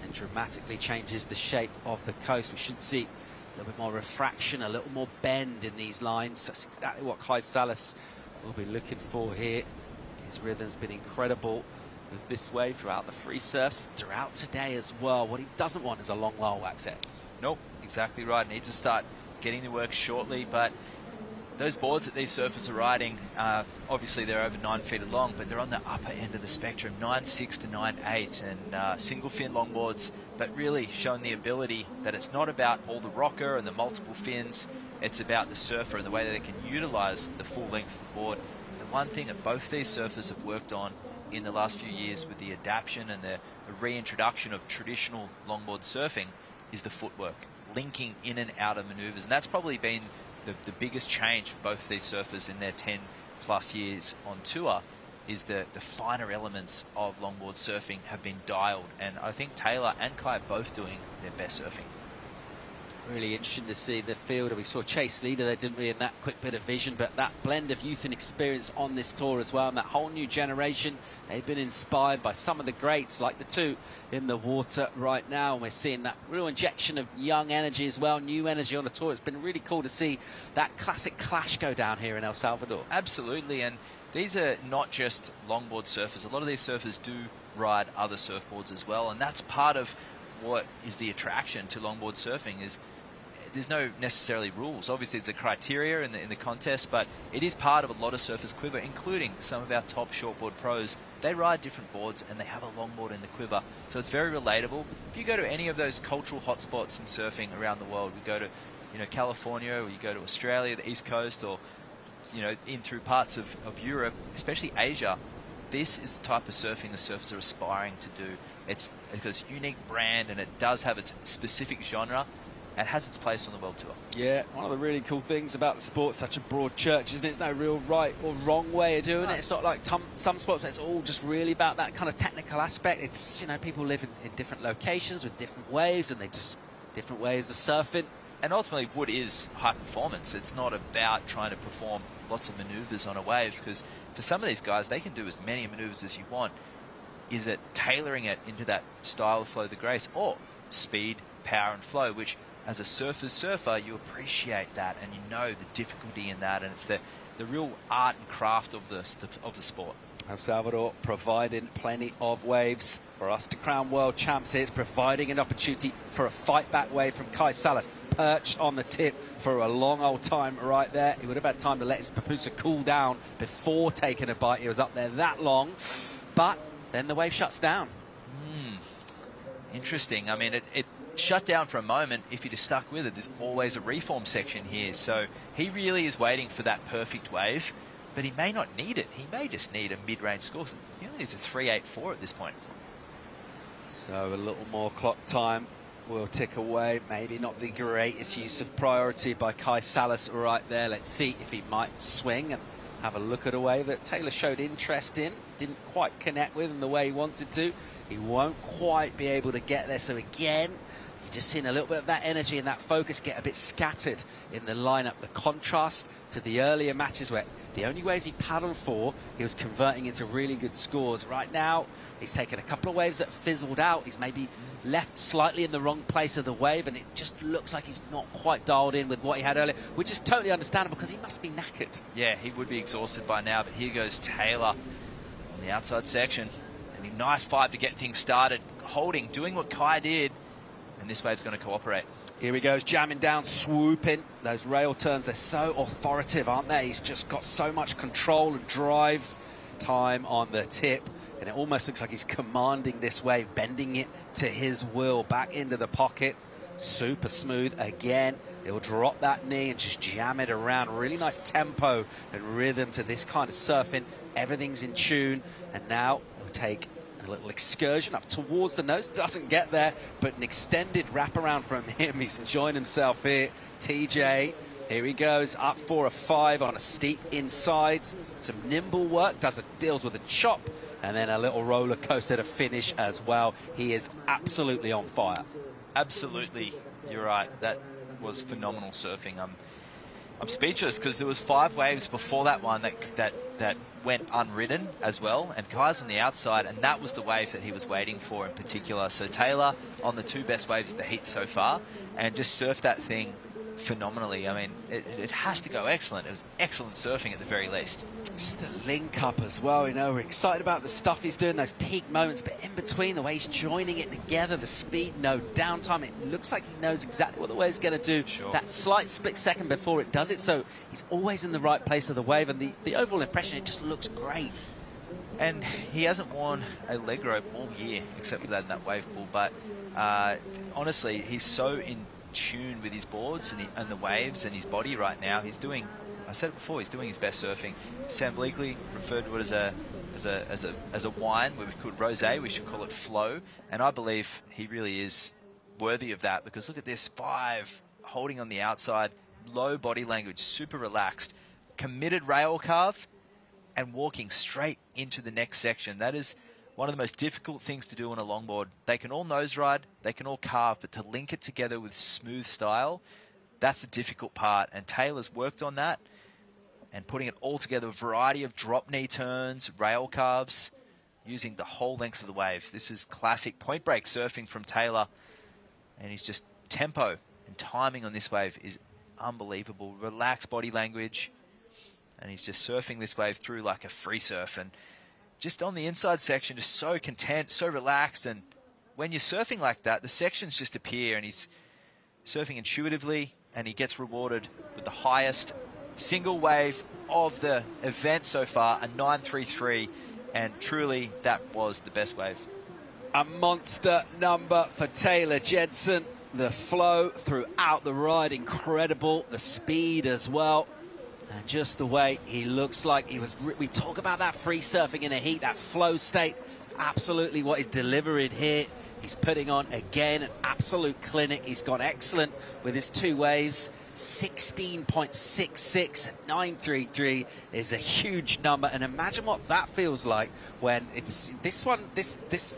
and dramatically changes the shape of the coast. We should see a little bit more refraction, a little more bend in these lines. That's exactly what Kai Salas will be looking for here. His rhythm's been incredible with this wave throughout the free surfs, throughout today as well. What he doesn't want is a long lull wax set. Nope, exactly right. Needs to start getting to work shortly, but those boards that these surfers are riding, obviously they're over 9 feet long, but they're on the upper end of the spectrum, 9.6 to 9.8, and single fin longboards, but really showing the ability that it's not about all the rocker and the multiple fins, it's about the surfer and the way that they can utilize the full length of the board. The one thing that both these surfers have worked on in the last few years with the adaptation and the reintroduction of traditional longboard surfing is the footwork, linking in and out of maneuvers, and that's probably been the biggest change for both of these surfers in their 10 plus years on tour, is the finer elements of longboard surfing have been dialed, and I think Taylor and Kai are both doing their best surfing. Really interesting to see the field. We saw Chase Leader there, didn't we, in that quick bit of vision, but that blend of youth and experience on this tour as well, and that whole new generation, they've been inspired by some of the greats, like the two in the water right now, and we're seeing that real injection of young energy as well, new energy on the tour. It's been really cool to see that classic clash go down here in El Salvador. Absolutely, and these are not just longboard surfers. A lot of these surfers do ride other surfboards as well, and that's part of what is the attraction to longboard surfing. Is there's no necessarily rules. Obviously, it's a criteria in the contest, but it is part of a lot of surfers' quiver, including some of our top shortboard pros. They ride different boards and they have a longboard in the quiver, so it's very relatable. If you go to any of those cultural hotspots in surfing around the world, we go to, you know, California, or you go to Australia, the East Coast, or, you know, in through parts of Europe, especially Asia, this is the type of surfing the surfers are aspiring to do. It's got a unique brand, and it does have its specific genre. It has its place on the World Tour. Yeah, one of the really cool things about the sport, such a broad church, isn't it? There's no real right or wrong way of doing it. It's not like some sports where it's all just really about that kind of technical aspect. It's, you know, people live in different locations with different waves, and they just different ways of surfing. And ultimately, wood is high performance. It's not about trying to perform lots of maneuvers on a wave, because for some of these guys, they can do as many maneuvers as you want. Is it tailoring it into that style of flow, the grace, or speed, power, and flow, which as a surfer's surfer, you appreciate that, and you know the difficulty in that, and it's the real art and craft of the sport. El Salvador providing plenty of waves for us to crown world champs here. It's providing an opportunity for a fight back wave from Kai Salas, perched on the tip for a long old time right there. He would have had time to let his papusa cool down before taking a bite. He was up there that long, but then the wave shuts down. Interesting. I mean, it shut down for a moment. If you'd have stuck with it, there's always a reform section here, so he really is waiting for that perfect wave, but he may not need it. He may just need a mid-range score. He only needs a 3.84 at this point. So a little more clock time will tick away. Maybe not the greatest use of priority by Kai Salas right there. Let's see if he might swing and have a look at a wave that Taylor showed interest in, didn't quite connect with in the way he wanted to. He won't quite be able to get there, so again, you're just seeing a little bit of that energy and that focus get a bit scattered in the lineup. The contrast to the earlier matches where the only waves he paddled for, he was converting into really good scores. Right now, he's taken a couple of waves that fizzled out. He's maybe left slightly in the wrong place of the wave, and it just looks like he's not quite dialed in with what he had earlier, which is totally understandable because he must be knackered. Yeah, he would be exhausted by now, but here goes Taylor on the outside section. And a nice five to get things started, holding, doing what Kai did, and this wave's going to cooperate. Here he goes, jamming down, swooping. Those rail turns, they're so authoritative, aren't they? He's just got so much control and drive time on the tip, and it almost looks like he's commanding this wave, bending it to his will, back into the pocket. Super smooth again. He'll drop that knee and just jam it around. Really nice tempo and rhythm to this kind of surfing. Everything's in tune, and now he'll take a little excursion up towards the nose. Doesn't get there, but an extended wraparound from him. He's enjoying himself here. TJ, here he goes, up for a 5 on a steep insides. Some nimble work, deals with a chop, and then a little roller coaster to finish as well. He is absolutely on fire. Absolutely, you're right. That was phenomenal surfing. I'm speechless because there was 5 waves before that one that went unridden as well, and Kai's on the outside, and that was the wave that he was waiting for in particular. So Taylor on the 2 best waves of the heat so far, and just surfed that thing phenomenally. I mean, it has to go excellent. It was excellent surfing at the very least. Just the link up as well, you know, we're excited about the stuff he's doing, those peak moments, but in between, the way he's joining it together, the speed, no downtime, it looks like he knows exactly what the wave's going to do. Sure. That slight split second before it does it, so he's always in the right place of the wave, and the overall impression, it just looks great. And he hasn't worn a leg rope all year, except for that in that wave pool, but honestly, he's so in tune with his boards and the waves and his body right now. He's doing, I said it before, he's doing his best surfing. Sam Bleakley referred to it as a wine, where we could rosé, we should call it flow, and I believe he really is worthy of that, because look at this, 5 holding on the outside, low body language, super relaxed, committed rail carve, and walking straight into the next section. That is one of the most difficult things to do on a longboard. They can all nose ride, they can all carve, but to link it together with smooth style, that's the difficult part. And Taylor's worked on that and putting it all together, a variety of drop knee turns, rail carves, using the whole length of the wave. This is classic point break surfing from Taylor. And he's just, tempo and timing on this wave is unbelievable. Relaxed body language. And he's just surfing this wave through like a free surf. And just on the inside section, just so content, so relaxed. And when you're surfing like that, the sections just appear, and he's surfing intuitively, and he gets rewarded with the highest single wave of the event so far, a 933, and truly that was the best wave. A monster number for Taylor Jensen. The flow throughout the ride, incredible. The speed as well. And just the way he looks like he was, we talk about that free surfing in a heat, that flow state. It's absolutely what he's delivering here. He's putting on, again, an absolute clinic. He's gone excellent with his 2 waves. 16.66 at 933 is a huge number, and imagine what that feels like when it's this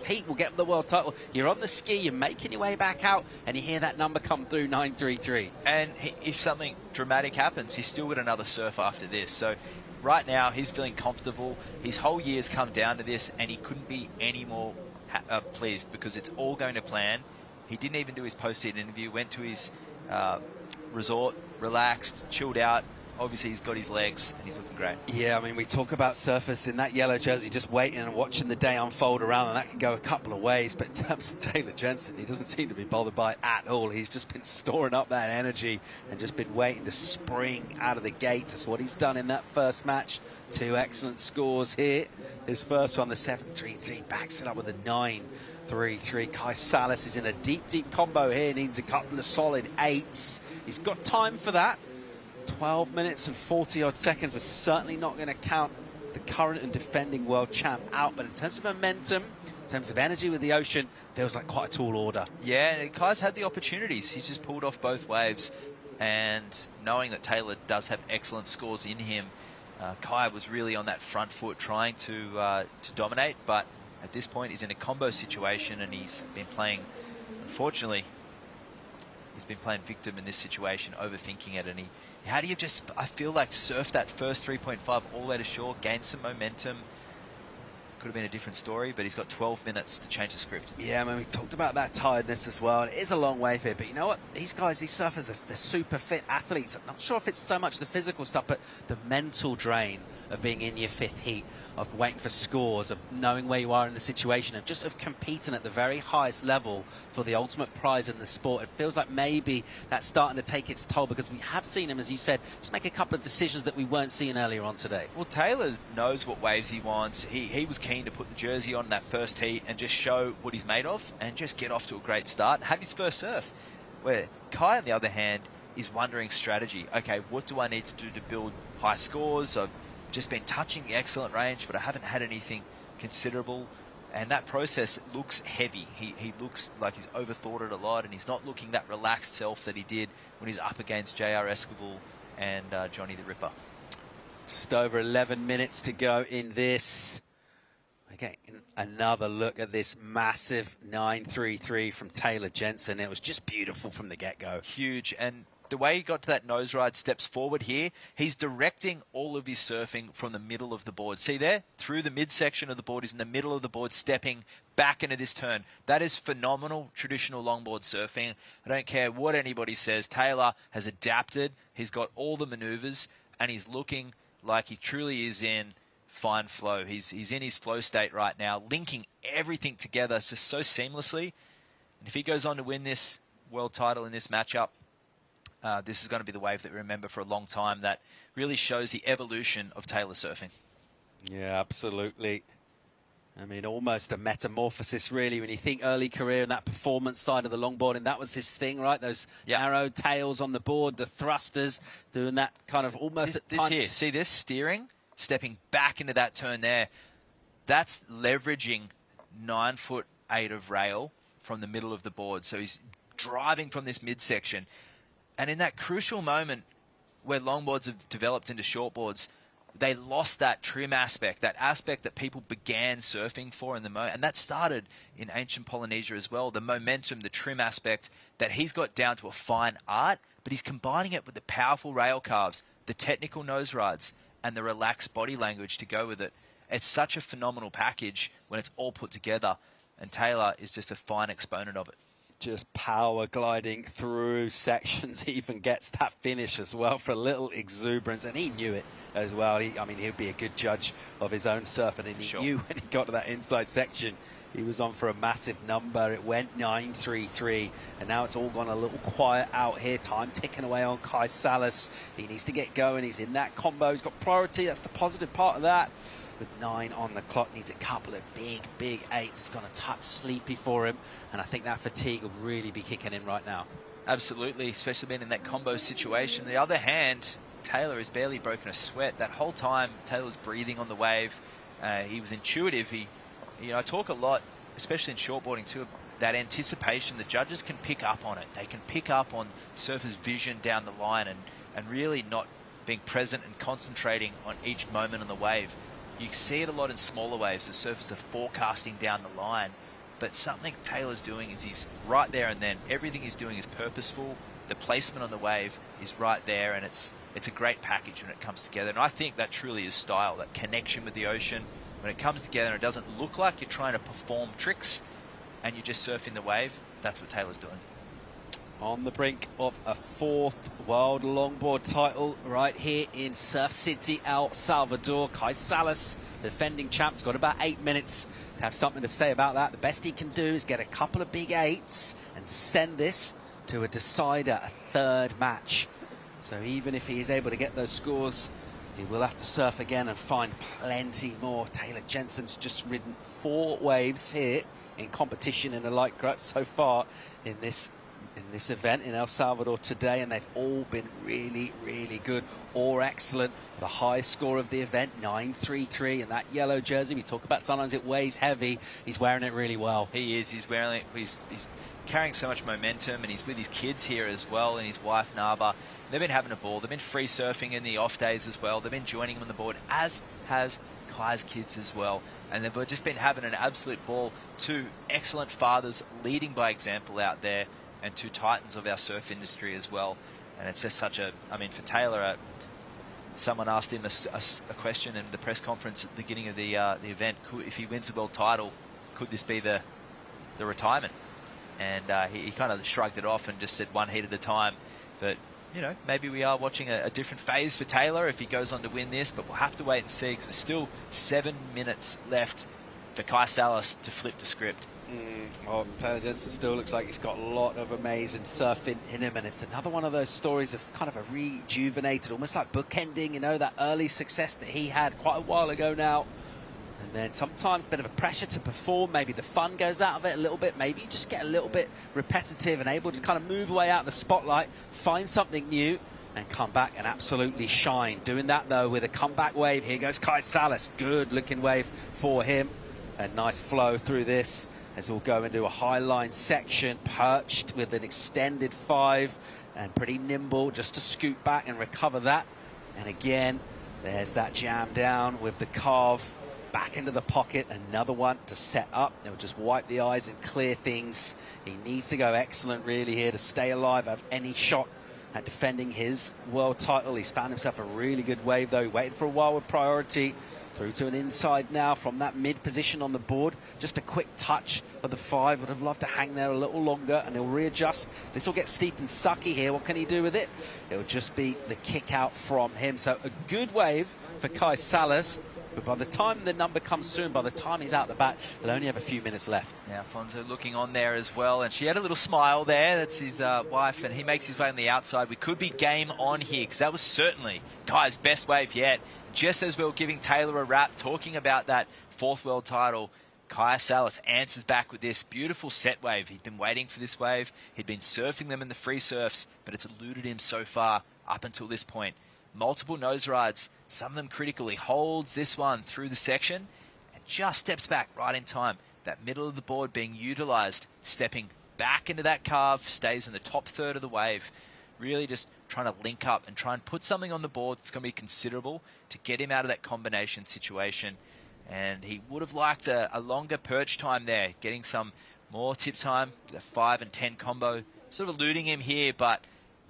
heat will get the world title. You're on the ski, you're making your way back out, and you hear that number come through, 933. And if something dramatic happens, he's still got another surf after this. So right now he's feeling comfortable. His whole year's come down to this, and he couldn't be any more pleased, because it's all going to plan. He didn't even do his post-heat interview, went to his resort, relaxed, chilled out. Obviously he's got his legs and he's looking great. Yeah, I mean, we talk about surfers in that yellow jersey just waiting and watching the day unfold around, and that can go a couple of ways, but in terms of Taylor Jensen, he doesn't seem to be bothered by it at all. He's just been storing up that energy and just been waiting to spring out of the gates. That's what he's done in that first match. 2 excellent scores here. His first one, the 733, backs it up with a 933. Kai Salas is in a deep combo here, needs a couple of solid 8s. He's got time for that. 12 minutes and 40 odd seconds. We're certainly not going to count the current and defending world champ out, but in terms of momentum, in terms of energy with the ocean, feels like quite a tall order. Yeah, Kai's had the opportunities. He's just pulled off both waves, and knowing that Taylor does have excellent scores in him, Kai was really on that front foot trying to dominate, but at this point he's in a combo situation, and he's been playing, unfortunately, he's been playing victim in this situation, overthinking it, and how do you just, I feel like, surf that first 3.5 all the way to shore, gain some momentum? Could have been a different story, but he's got 12 minutes to change the script. Yeah, I mean, we talked about that tiredness as well. It is a long wave here, but you know what? These guys, these surfers, they're super fit athletes. I'm not sure if it's so much the physical stuff, but the mental drain of being in your 5th heat, of waiting for scores, of knowing where you are in the situation, of just of competing at the very highest level for the ultimate prize in the sport. It feels like maybe that's starting to take its toll, because we have seen him, as you said, just make a couple of decisions that we weren't seeing earlier on today. Well, Taylor knows what waves he wants. He was keen to put the jersey on that first heat and just show what he's made of and just get off to a great start and have his first surf. Where Kai, on the other hand, is wondering strategy. Okay, what do I need to do to build high scores? I've just been touching the excellent range, but I haven't had anything considerable, and that process looks heavy. He looks like he's overthought it a lot, and he's not looking that relaxed self that he did when he's up against J.R. Esquivel and Johnny the Ripper. Just over 11 minutes to go in this. Okay, another look at this massive 933 from Taylor Jensen. It was just beautiful from the get-go. Huge, and the way he got to that nose ride, steps forward here, he's directing all of his surfing from the middle of the board. See there? Through the midsection of the board, he's in the middle of the board, stepping back into this turn. That is phenomenal traditional longboard surfing. I don't care what anybody says. Taylor has adapted. He's got all the maneuvers, and he's looking like he truly is in fine flow. He's in his flow state right now, linking everything together just so seamlessly. And if he goes on to win this world title in this matchup, this is going to be the wave that we remember for a long time. That really shows the evolution of Taylor surfing. Yeah, absolutely. I mean, almost a metamorphosis, really, when you think early career and that performance side of the longboarding. That was his thing, right? Those narrow tails on the board, the thrusters, doing that kind of almost at times. Here, see this steering, stepping back into that turn there. That's leveraging 9'8" of rail from the middle of the board. So he's driving from this midsection. And in that crucial moment where longboards have developed into shortboards, they lost that trim aspect, that aspect that people began surfing for in the and that started in ancient Polynesia as well. The momentum, the trim aspect that he's got down to a fine art, but he's combining it with the powerful rail carves, the technical nose rides, and the relaxed body language to go with it. It's such a phenomenal package when it's all put together, and Taylor is just a fine exponent of it. Just power gliding through sections. He even gets that finish as well for a little exuberance, and he knew it as well. I mean, he'd be a good judge of his own surf, and he knew when he got to that inside section, he was on for a massive number. It went 9.33, and now it's all gone a little quiet out here. Time ticking away on Kai Salas. He needs to get going. He's in that combo. He's got priority. That's the positive part of that. With 9 on the clock, needs a couple of big 8s. It's going to touch sleepy for him, and I think that fatigue will really be kicking in right now. Absolutely, especially being in that combo situation. On the other hand, Taylor has barely broken a sweat. That whole time, Taylor was breathing on the wave. He was intuitive. I talk a lot, especially in shortboarding too, that anticipation. The judges can pick up on it. They can pick up on surfers' vision down the line and really not being present and concentrating on each moment on the wave. You see it a lot in smaller waves. The surfers are forecasting down the line. But something Taylor's doing is he's right there and then. Everything he's doing is purposeful. The placement on the wave is right there, and it's a great package when it comes together. And I think that truly is style, that connection with the ocean. When it comes together and it doesn't look like you're trying to perform tricks and you're just surfing the wave, that's what Taylor's doing. On the brink of a 4th world longboard title right here in Surf City, El Salvador. Kai Salas, the defending champ, has got about 8 minutes to have something to say about that. The best he can do is get a couple of big 8s and send this to a decider, a 3rd match. So even if he is able to get those scores, he will have to surf again and find plenty more. Taylor Jensen's just ridden 4 waves here in competition in the light crutch so far in this event in El Salvador today, and they've all been really good or excellent. The highest score of the event, 9.33, and that yellow jersey, we talk about sometimes it weighs heavy. He's wearing it really well. He is. He's wearing it. He's carrying so much momentum, and he's with his kids here as well, and his wife Nava. They've been having a ball. They've been free surfing in the off days as well. They've been joining him on the board, as has Kai's kids as well. And they've just been having an absolute ball. 2 excellent fathers leading by example out there, and 2 titans of our surf industry as well. And it's just such a, I mean, for Taylor, someone asked him a question in the press conference at the beginning of the event, if he wins the world title, could this be the retirement? And he kind of shrugged it off and just said 1 heat at a time. But, maybe we are watching a different phase for Taylor if he goes on to win this, but we'll have to wait and see, because there's still 7 minutes left for Kai Salas to flip the script. Taylor Jensen still looks like he's got a lot of amazing surf in him, and it's another one of those stories of kind of a rejuvenated, almost like bookending, that early success that he had quite a while ago now. And then sometimes a bit of a pressure to perform, maybe the fun goes out of it a little bit, maybe you just get a little bit repetitive and able to kind of move away out of the spotlight, find something new, and come back and absolutely shine. Doing that, though, with a comeback wave. Here goes Kai Salas. Good looking wave for him. A nice flow through this as we'll go into a high line section, perched with an extended 5 and pretty nimble just to scoot back and recover that. And again, there's that jam down with the carve back into the pocket. Another one to set up. They'll just wipe the eyes and clear things. He needs to go excellent really here to stay alive, have any shot at defending his world title. He's found himself a really good wave, though. He waited for a while with priority. Through to an inside now from that mid position on the board. Just a quick touch of the 5. Would have loved to hang there a little longer, and he'll readjust. This will get steep and sucky here. What can he do with it? It'll just be the kick out from him. So a good wave for Kai Salas. But by the time the number comes soon, by the time he's out the back, he'll only have a few minutes left. Now, Fonzo looking on there as well, and she had a little smile there. That's his wife, and he makes his way on the outside. We could be game on here, because that was certainly Kai's best wave yet. Just as we were giving Taylor a rap, talking about that 4th world title, Kai Salas answers back with this beautiful set wave. He'd been waiting for this wave. He'd been surfing them in the free surfs, but it's eluded him so far up until this point. Multiple nose rides, some of them critical. He holds this one through the section and just steps back right in time. That middle of the board being utilised, stepping back into that carve, stays in the top 1/3 of the wave. Really just trying to link up and try and put something on the board that's going to be considerable to get him out of that combination situation. And he would have liked a longer perch time there, getting some more tip time, the 5 and 10 combo, sort of eluding him here, but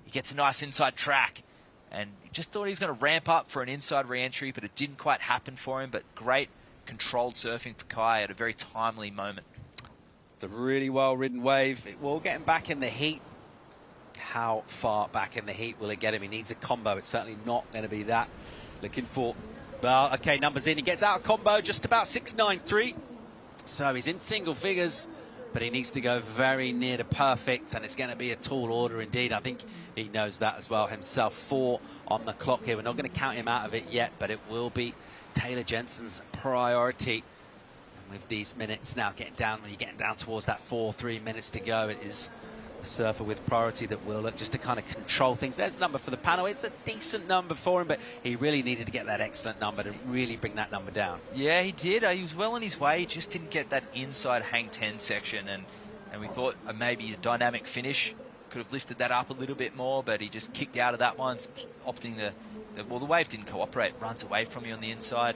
he gets a nice inside track. And he just thought he was going to ramp up for an inside re-entry, but it didn't quite happen for him. But great controlled surfing for Kai at a very timely moment. It's a really well-ridden wave. It will get him back in the heat. How far back in the heat will it get him? He needs a combo. It's certainly not going to be that. Looking for... Well, okay, numbers in. He gets out a combo, just about 6.93. So he's in single figures, but he needs to go very near to perfect, and it's going to be a tall order indeed. I think he knows that as well himself. 4 on the clock here. We're not going to count him out of it yet, but it will be Taylor Jensen's priority. And with these minutes now getting down, when you're getting down towards that 3 minutes to go, it is a surfer with priority that will look just to kind of control things. There's a number for the panel. It's a decent number for him, but he really needed to get that excellent number to really bring that number down. Yeah, he did. He was well on his way. He just didn't get that inside hang 10 section, and we thought maybe a dynamic finish could have lifted that up a little bit more, but he just kicked out of that one, opting well, the wave didn't cooperate, runs away from you on the inside.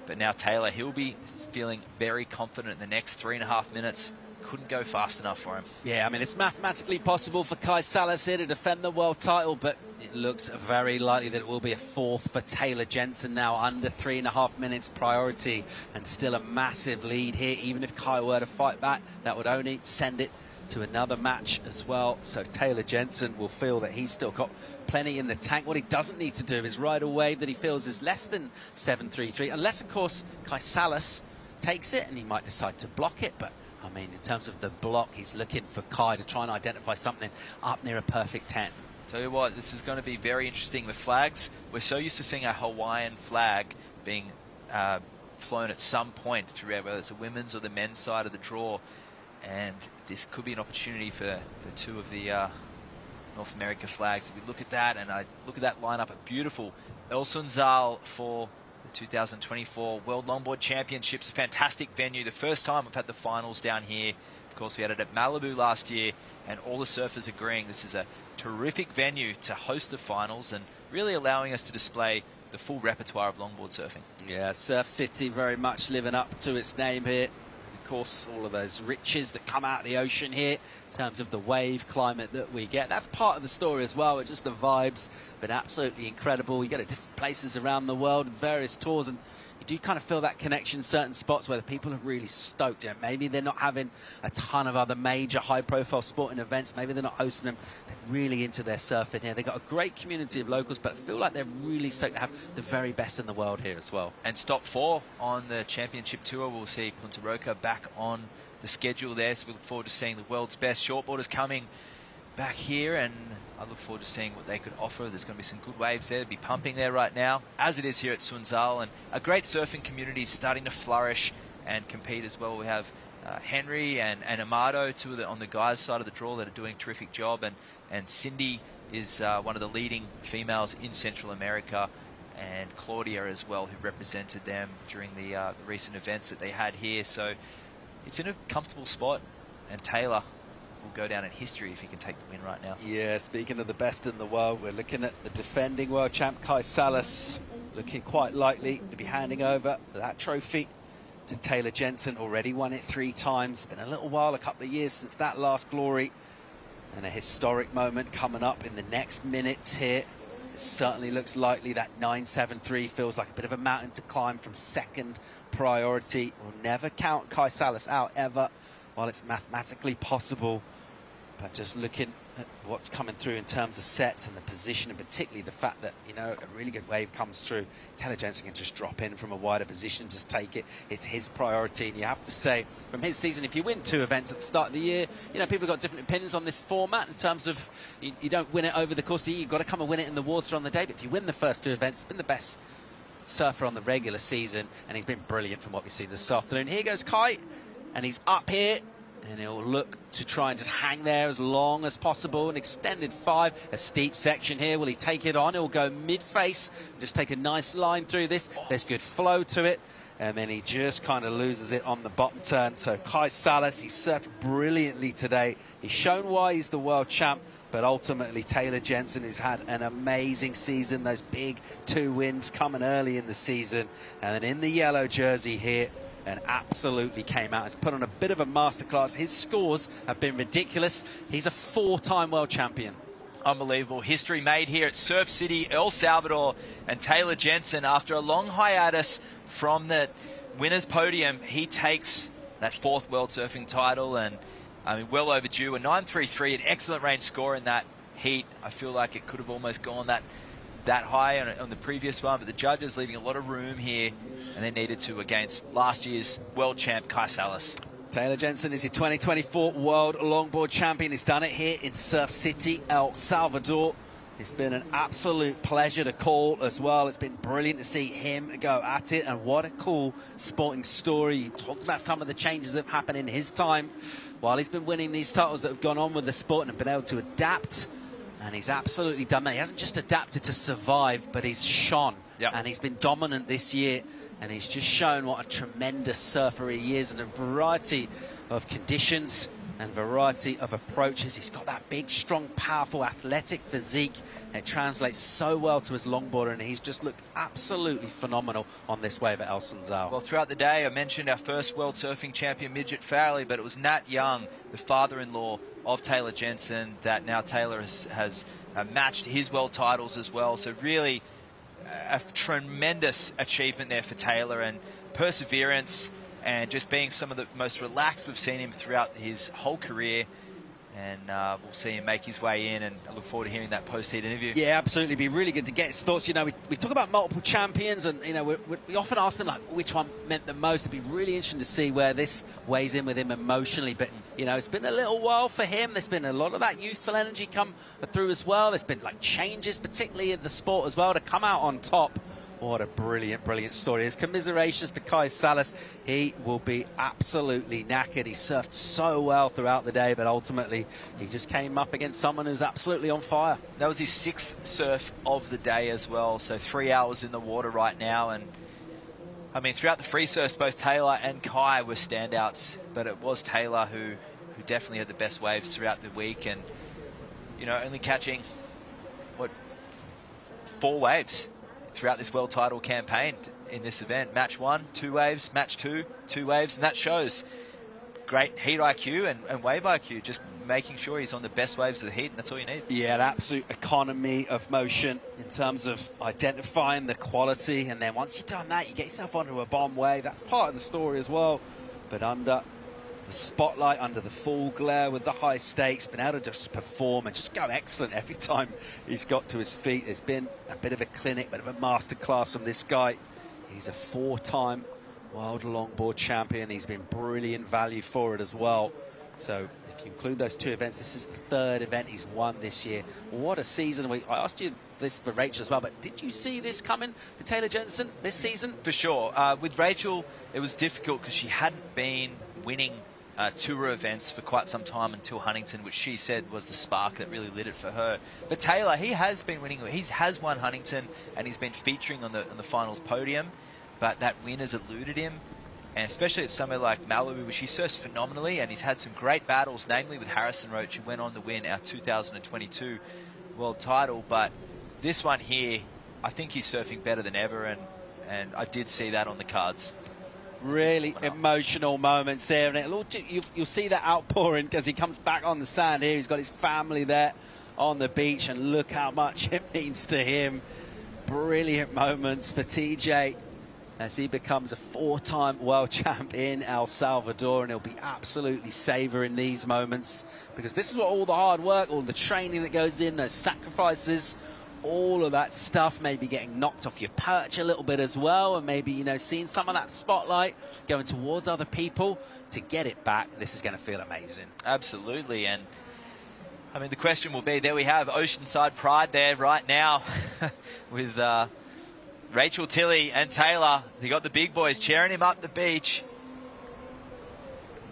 But now Taylor, he'll be feeling very confident in the next 3.5 minutes. Couldn't go fast enough for him. Yeah, I mean, it's mathematically possible for Kai Salas here to defend the world title, but it looks very likely that it will be a 4th for Taylor Jensen now, under 3.5 minutes priority, and still a massive lead here. Even if Kai were to fight back, that would only send it to another match as well. So Taylor Jensen will feel that he's still got plenty in the tank. What he doesn't need to do is ride a wave that he feels is less than 7.33, unless, of course, Kai Salas takes it, and he might decide to block it, but I mean, in terms of the block, he's looking for Kai to try and identify something up near a perfect 10. Tell you what, this is going to be very interesting. The flags, we're so used to seeing a Hawaiian flag being flown at some point throughout, whether it's the women's or the men's side of the draw. And this could be an opportunity for 2 of the North America flags. If we look at that, and I look at that lineup, a beautiful El Sunzal for the 2024 World Longboard Championships, a fantastic venue. The first time we've had the finals down here. Of course, we had it at Malibu last year, and all the surfers agreeing this is a terrific venue to host the finals and really allowing us to display the full repertoire of longboard surfing. Yeah, Surf City very much living up to its name here. Of course, all of those riches that come out of the ocean here in terms of the wave climate that we get. That's part of the story as well. It's just the vibes, but absolutely incredible. You go to different places around the world, various tours, and you do kind of feel that connection in certain spots where the people are really stoked. You know, maybe they're not having a ton of other major high-profile sporting events. Maybe they're not hosting them. They're really into their surfing here. They've got a great community of locals, but I feel like they're really stoked to have the very best in the world here as well. And stop 4 on the championship tour. We'll see Punta Roca back on the schedule there, so we look forward to seeing the world's best shortboarders coming back here, and I look forward to seeing what they could offer. There's going to be some good waves there to be pumping there right now, as it is here at Sunzal, and a great surfing community starting to flourish and compete as well. We have Henry and Amado, 2 on the guys' side of the draw, that are doing a terrific job, and Cindy is one of the leading females in Central America, and Claudia as well, who represented them during the recent events that they had here. So it's in a comfortable spot, and Taylor will go down in history if he can take the win right now. Yeah, speaking of the best in the world, we're looking at the defending world champ Kai Salas, looking quite likely to be handing over that trophy to Taylor Jensen. Already won it 3 times. Been a little while, a couple of years since that last glory. And a historic moment coming up in the next minutes here. It certainly looks likely that 9.73 feels like a bit of a mountain to climb from second priority. We'll never count Kai Salas out ever while it's mathematically possible. But just looking at what's coming through in terms of sets and the position, and particularly the fact that, you know, a really good wave comes through, Taylor Jensen can just drop in from a wider position, just take it. It's his priority. And you have to say, from his season, if you win 2 events at the start of the year, you know, people have got different opinions on this format in terms of you don't win it over the course of the year. You've got to come and win it in the water on the day. But if you win the first 2 events, it's been the best surfer on the regular season, and he's been brilliant from what we've seen this afternoon. Here goes Kai, and he's up here. And he'll look to try and just hang there as long as possible. An extended 5, a steep section here. Will he take it on? He'll go mid-face, just take a nice line through this. There's good flow to it. And then he just kind of loses it on the bottom turn. So Kai Salas, he surfed brilliantly today. He's shown why he's the world champ. But ultimately, Taylor Jensen has had an amazing season. Those big 2 wins coming early in the season. And then in the yellow jersey here, and absolutely came out. Has put on a bit of a masterclass. His scores have been ridiculous. He's a 4-time world champion. Unbelievable. History made here at Surf City, El Salvador. And Taylor Jensen, after a long hiatus from the winner's podium, he takes that 4th world surfing title. And I mean, well overdue. A 9.33, an excellent range score in that heat. I feel like it could have almost gone that high on the previous one, but the judges leaving a lot of room here, and they needed to against last year's world champ Kai Salas. Taylor Jensen is your 2024 world longboard champion. He's done it here in Surf City, El Salvador. It's been an absolute pleasure to call as well. It's been brilliant to see him go at it, and what a cool sporting story. He talked about some of the changes that have happened in his time while he's been winning these titles that have gone on with the sport and have been able to adapt. And he's absolutely done that. He hasn't just adapted to survive, but he's shone. Yep. And he's been dominant this year. And he's just shown what a tremendous surfer he is in a variety of conditions and variety of approaches. He's got that big, strong, powerful, athletic physique. It translates so well to his longboarder, and he's just looked absolutely phenomenal on this wave at El Sunzal. Well, throughout the day, I mentioned our first world surfing champion, Midget Farrelly, but it was Nat Young, the father-in-law of Taylor Jensen, that now Taylor has matched his world titles as well. So really a tremendous achievement there for Taylor, and perseverance and just being some of the most relaxed we've seen him throughout his whole career. And we'll see him make his way in, and I look forward to hearing that post-heat interview. Yeah, absolutely. It'd be really good to get his thoughts. You know, we talk about multiple champions, and, you know, we often ask them, like, which one meant the most. It'd be really interesting to see where this weighs in with him emotionally. But, you know, it's been a little while for him. There's been a lot of that youthful energy come through as well. There's been, like, changes, particularly in the sport as well, to come out on top. What a brilliant, brilliant story. His commiserations to Kai Salas. He will be absolutely knackered. He surfed so well throughout the day, but ultimately he just came up against someone who's absolutely on fire. That was his 6th surf of the day as well, so 3 hours in the water right now. And I mean, throughout the free surfs, both Taylor and Kai were standouts, but it was Taylor who definitely had the best waves throughout the week. And, you know, only catching, 4 waves throughout this world title campaign in this event. Match 1, 2 waves. Match 2, 2 waves. And that shows great heat IQ and wave IQ, just making sure he's on the best waves of the heat, and that's all you need. Yeah, an absolute economy of motion in terms of identifying the quality. And then once you've done that, you get yourself onto a bomb wave. That's part of the story as well. But under the spotlight, under the full glare with the high stakes, been able to just perform and just go excellent every time he's got to his feet. It's been a bit of a clinic, bit of a masterclass from this guy. He's a 4-time world longboard champion. He's been brilliant value for it as well. So if you include those 2 events, this is the 3rd event he's won this year. What a season. I asked you this for Rachel as well, but did you see this coming for Taylor Jensen this season? For sure. With Rachel, it was difficult because she hadn't been winning tour events for quite some time until Huntington, which she said was the spark that really lit it for her. But Taylor, he has been winning. He has won Huntington, and he's been featuring on the finals podium, but that win has eluded him. And especially at somewhere like Malibu, which he surfs phenomenally, and he's had some great battles, namely with Harrison Roach, who went on to win our 2022 world title. But this one here, I think he's surfing better than ever, and I did see that on the cards. Really emotional moments here, and you'll see that outpouring because he comes back on the sand here. He's got his family there on the beach, and look how much it means to him. Brilliant moments for TJ as he becomes a 4-time world champ in El Salvador, and he'll be absolutely savouring these moments because this is what all the hard work, all the training that goes in, those sacrifices, all of that stuff, maybe getting knocked off your perch a little bit as well, and maybe, you know, seeing some of that spotlight going towards other people to get it back. This is going to feel amazing. Absolutely. And I mean, the question will be, there we have Oceanside Pride there right now with Rachel Tilley and Taylor. They got the big boys cheering him up the beach.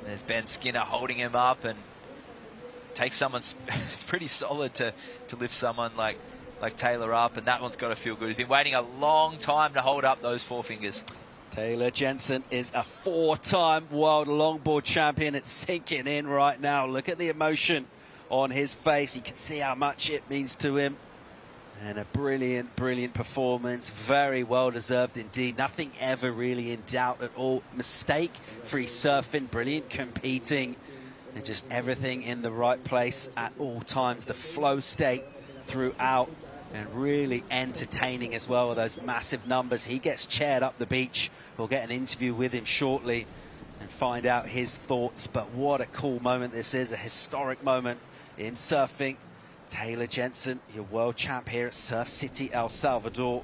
There's Ben Skinner holding him up, and takes someone pretty solid to lift someone like Taylor up, and that one's got to feel good. He's been waiting a long time to hold up those 4 fingers. Taylor Jensen is a 4-time world longboard champion. It's sinking in right now. Look at the emotion on his face. You can see how much it means to him. And a brilliant, brilliant performance. Very well deserved indeed. Nothing ever really in doubt at all. Mistake-free surfing, brilliant competing, and just everything in the right place at all times. The flow state throughout, and really entertaining as well with those massive numbers. He gets chaired up the beach. We'll get an interview with him shortly and find out his thoughts. But what a cool moment this is, a historic moment in surfing. Taylor Jensen, your world champ here at Surf City, El Salvador.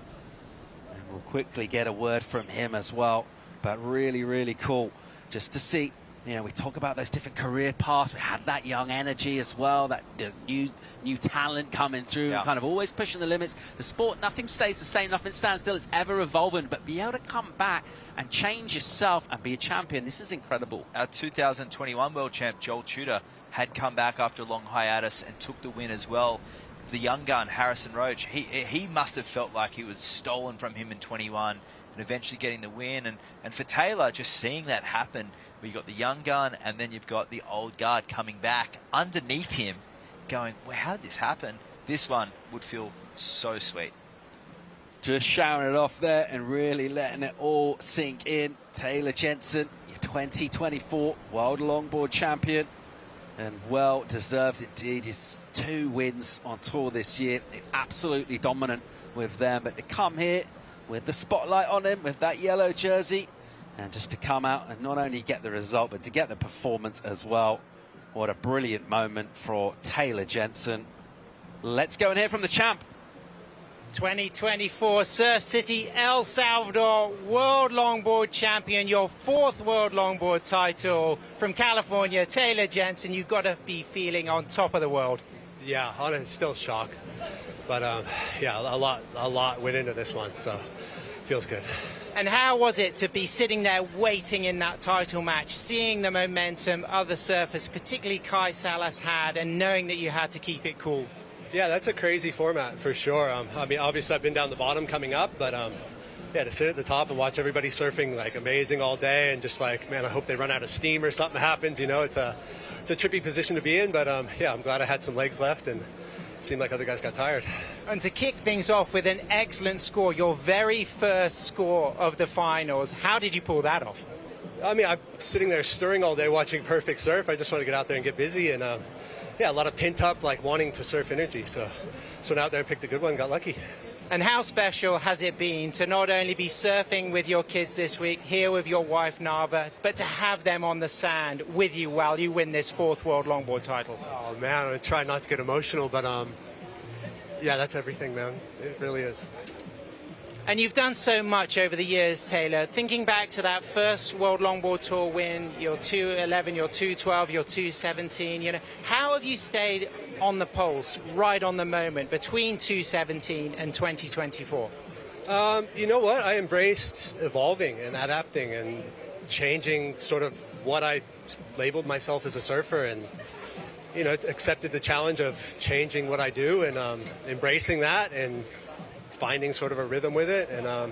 And we'll quickly get a word from him as well. But really, really cool just to see. You know, we talk about those different career paths. We had that young energy as well, that new talent coming through, kind of always pushing the limits. The sport, nothing stays the same, nothing stands still. It's ever evolving, but be able to come back and change yourself and be a champion, this is incredible. Our 2021 world champ, Joel Tudor, had come back after a long hiatus and took the win as well. The young gun, Harrison Roach, he must have felt like he was stolen from him in 21 and eventually getting the win. And for Taylor, just seeing that happen, where you've got the young gun and then you've got the old guard coming back underneath him going, well, how did this happen? This one would feel so sweet. Just shouting it off there and really letting it all sink in. Taylor Jensen, your 2024 World Longboard Champion, and well deserved indeed. His 2 wins on tour this year, absolutely dominant with them. But to come here with the spotlight on him, with that yellow jersey, and just to come out and not only get the result, but to get the performance as well. What a brilliant moment for Taylor Jensen. Let's go and hear from the champ. 2024 Surf City, El Salvador World Longboard Champion, your 4th World Longboard title from California, Taylor Jensen. You've got to be feeling on top of the world. Yeah, honestly, still shock. But yeah, a lot went into this one, so feels good. And how was it to be sitting there waiting in that title match, seeing the momentum other surfers, particularly Kai Salas, had, and knowing that you had to keep it cool? Yeah, that's a crazy format for sure. I mean, obviously I've been down the bottom coming up, but yeah, to sit at the top and watch everybody surfing like amazing all day, and just like, man, I hope they run out of steam or something happens. You know, it's a trippy position to be in, but yeah, I'm glad I had some legs left, and it seemed like other guys got tired. And to kick things off with an excellent score, your very first score of the finals, how did you pull that off? I mean, I'm sitting there stirring all day watching perfect surf. I just want to get out there and get busy, and yeah, a lot of pent up, like wanting to surf energy. So went out there and picked a good one, got lucky. And how special has it been to not only be surfing with your kids this week, here with your wife Nava, but to have them on the sand with you while you win this 4th World Longboard title? Oh man, I try not to get emotional, but yeah, that's everything, man. It really is. And you've done so much over the years, Taylor. Thinking back to that first World Longboard Tour win, your 2:11, your 2:12, your 2:17, you know, how have you stayed on the pulse, right on the moment, between 2:17 and 2024? You know what? I embraced evolving and adapting and changing sort of what I labeled myself as a surfer, and you know, accepted the challenge of changing what I do, and embracing that and finding sort of a rhythm with it. And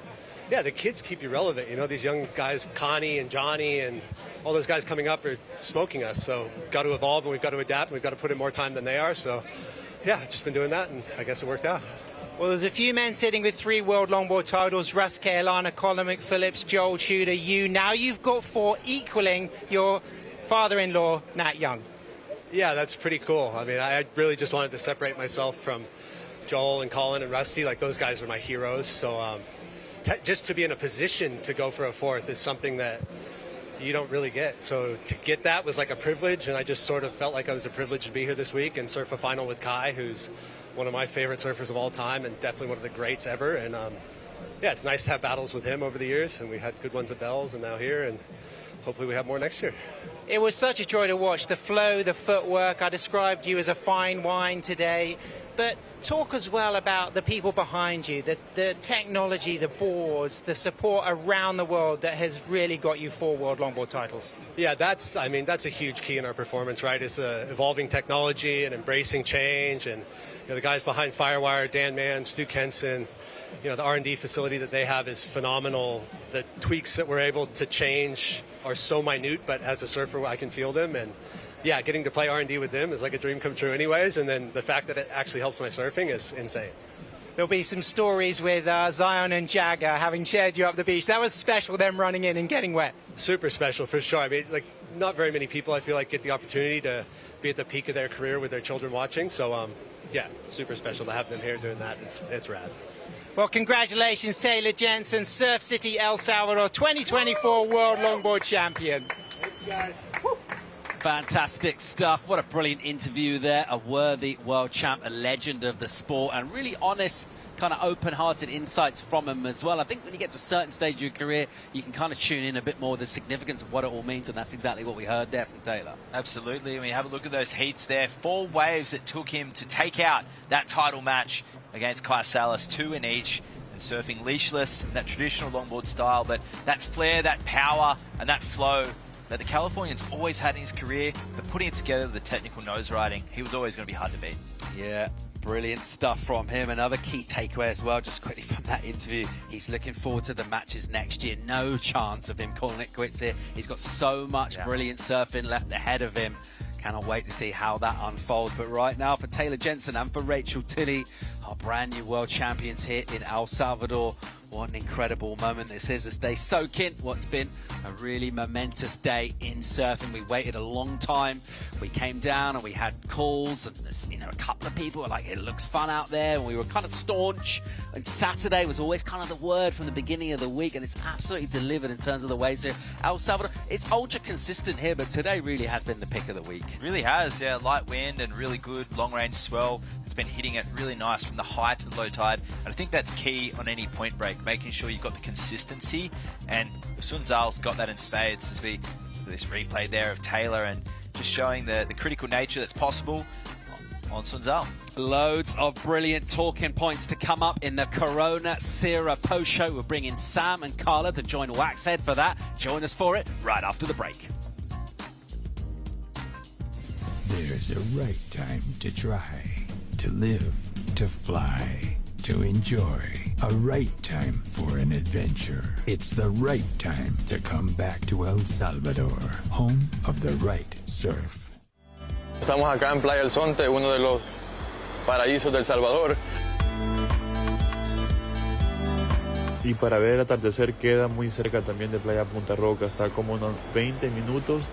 yeah, the kids keep you relevant. You know, these young guys, Connie and Johnny and all those guys coming up are smoking us. So we've got to evolve, and we've got to adapt, and we've got to put in more time than they are. So yeah, just been doing that, and I guess it worked out. Well, there's a few men sitting with 3 world longboard titles: Russ Kailana, Colin McPhillips, Joel Tudor, you. Now you've got 4, equaling your father-in-law, Nat Young. Yeah, that's pretty cool. I mean, I really just wanted to separate myself from Joel and Colin and Rusty. Like, those guys are my heroes. So just to be in a position to go for a 4th is something that you don't really get. So to get that was like a privilege, and I just sort of felt like I was a privilege to be here this week and surf a final with Kai, who's one of my favorite surfers of all time and definitely one of the greats ever. And yeah, it's nice to have battles with him over the years, and we had good ones at Bells and now here, and hopefully we have more next year. It was such a joy to watch. The flow, the footwork. I described you as a fine wine today. But talk as well about the people behind you, the technology, the boards, the support around the world that has really got you 4 world longboard titles. Yeah, that's a huge key in our performance, right? It's evolving technology and embracing change. And the guys behind Firewire, Dan Mann, Stu Kenson, the R&D facility that they have is phenomenal. The tweaks that we're able to change are so minute, but as a surfer, I can feel them. And yeah, getting to play R&D with them is like a dream come true anyways. And then the fact that it actually helps my surfing is insane. There'll be some stories with Zion and Jagger having cheered you up the beach. That was special, them running in and getting wet. Super special, for sure. I mean, like, not very many people, I feel like, get the opportunity to be at the peak of their career with their children watching. So, yeah, super special to have them here doing that. It's rad. Well, congratulations, Taylor Jensen, Surf City, El Salvador, 2024 World Longboard Champion. Thank you, guys. Fantastic stuff. What a brilliant interview there. A worthy world champ, a legend of the sport, and really honest, kind of open-hearted insights from him as well. I think when you get to a certain stage of your career, you can kind of tune in a bit more the significance of what it all means, and that's exactly what we heard there from Taylor. Absolutely. When you have a look at those heats there, 4 waves that took him to take out that title match against Kai Salas, 2 in each, and surfing leashless, that traditional longboard style, but that flair, that power, and that flow that the Californian's always had in his career, but putting it together with the technical nose riding, he was always going to be hard to beat. Yeah, brilliant stuff from him. Another key takeaway as well, just quickly from that interview, he's looking forward to the matches next year. No chance of him calling it quits here. He's got so much brilliant surfing left ahead of him. Cannot wait to see how that unfolds. But right now, for Taylor Jensen and for Rachel Tilley, our brand new world champions here in El Salvador, what an incredible moment this is as they soak in what's been a really momentous day in surfing. We waited a long time. We came down and we had calls, and a couple of people were like, it looks fun out there, and we were kind of staunch. And Saturday was always kind of the word from the beginning of the week, and it's absolutely delivered in terms of the waves here. El Salvador, it's ultra consistent here, but today really has been the pick of the week. Really has, yeah. Light wind and really good long-range swell. It's been hitting it really nice from the high to the low tide. And I think that's key on any point break, making sure you've got the consistency. And Sunzal's got that in spades as we look at this replay there of Taylor and just showing the critical nature that's possible on Sunzal. Loads of brilliant talking points to come up in the Corona Sierra post show. We're bringing Sam and Carla to join Waxhead for that. Join us for it right after the break. There's a right time to try, to live, to fly, to enjoy. A right time for an adventure. It's the right time to come back to El Salvador, home of the right surf. Estamos acá en Playa El Sonte, uno de los paraísos del Salvador. Y para ver el atardecer queda muy cerca también de Playa Punta Roca, está como unos 20 minutos.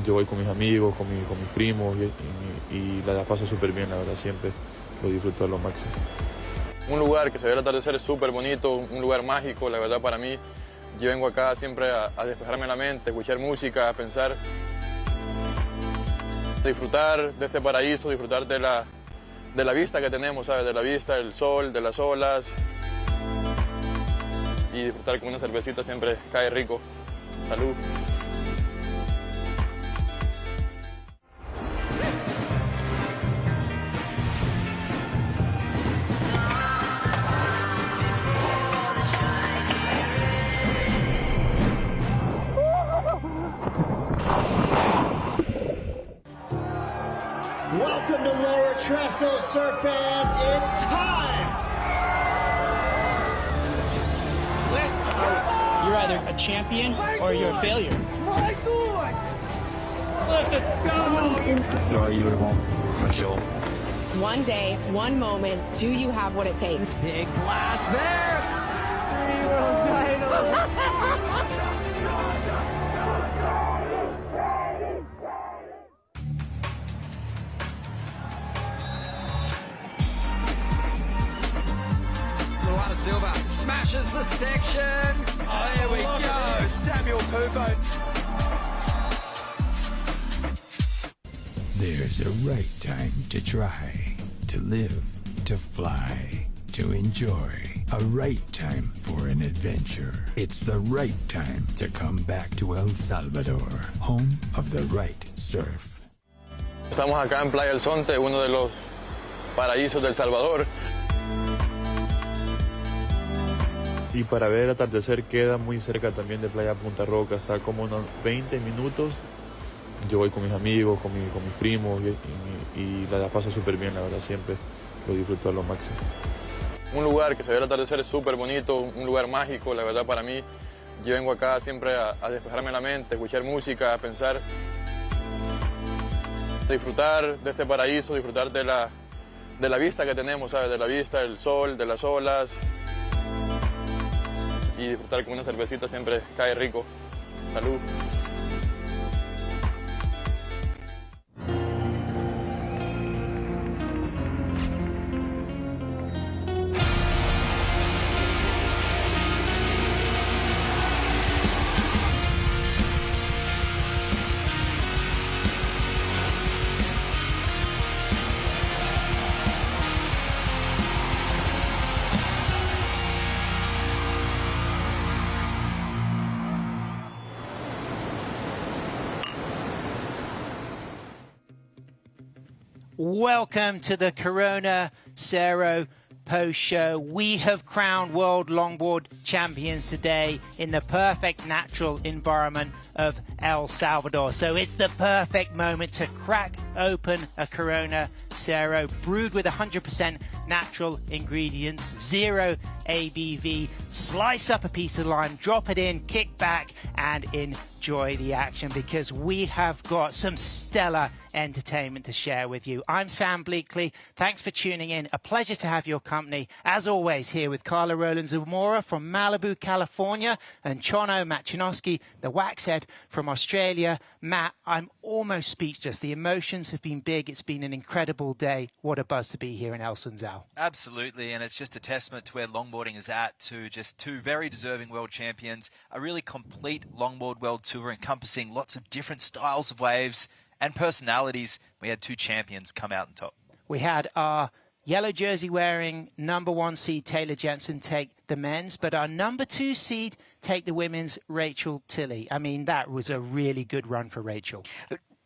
Yo voy con mis amigos, con mis primos y la paso súper bien, la verdad, siempre lo disfruto a lo máximo. Un lugar que se ve el atardecer es súper bonito, un lugar mágico, la verdad, para mí. Yo vengo acá siempre a despejarme la mente, a escuchar música, a pensar, disfrutar de este paraíso, disfrutar de la vista que tenemos, ¿sabes? De la vista, del sol, de las olas. Y disfrutar con una cervecita siempre cae rico. Salud. Welcome to Lower Trestle, surf fans. It's time! You're either a champion or you're a failure. My God! Let's go! Yo ayudo con Rachel one day, one moment. Do you have what it takes? Big blast there. 3 world titles. Silva smashes the section. Oh, here we go. Samuel Pupo. There's a right time to try, to live, to fly, to enjoy. A right time for an adventure. It's the right time to come back to El Salvador, home of the right surf. Estamos acá en Playa El Sonte, uno de los paraísos del Salvador. Y para ver el atardecer queda muy cerca también de Playa Punta Roca, está como unos 20 minutos. Yo voy con mis amigos, con mis primos y la paso súper bien, la verdad, siempre lo disfruto a lo máximo. Un lugar que se ve el atardecer es súper bonito, un lugar mágico, la verdad para mí. Yo vengo acá siempre a despejarme la mente, a escuchar música, a pensar, disfrutar de este paraíso, disfrutar de la vista que tenemos, ¿sabes? De la vista, del sol, de las olas. Y disfrutar con una cervecita siempre cae rico. Salud. Welcome to the Corona Cero post show. We have crowned world longboard champions today in the perfect natural environment of El Salvador. So it's the perfect moment to crack open a Corona Cero brewed with 100% natural ingredients, 0 ABV. Slice up a piece of lime, drop it in, kick back and enjoy the action, because we have got some stellar entertainment to share with you. I'm Sam Bleakley. Thanks for tuning in. A pleasure to have your company. As always, here with Carla Rowland-Zamora from Malibu, California, and Chono Machinowski, the waxhead from Australia. Matt, I'm almost speechless. The emotions have been big. It's been an incredible day. What a buzz to be here in El Sunzal. Absolutely, and it's just a testament to where longboarding is at, to just two very deserving world champions, a really complete longboard world tour encompassing lots of different styles of waves and personalities. We had two champions come out on top. We had our yellow jersey wearing #1 seed Taylor Jensen take the men's, but our #2 seed take the women's, Rachel Tilley. I mean, that was a really good run for Rachel.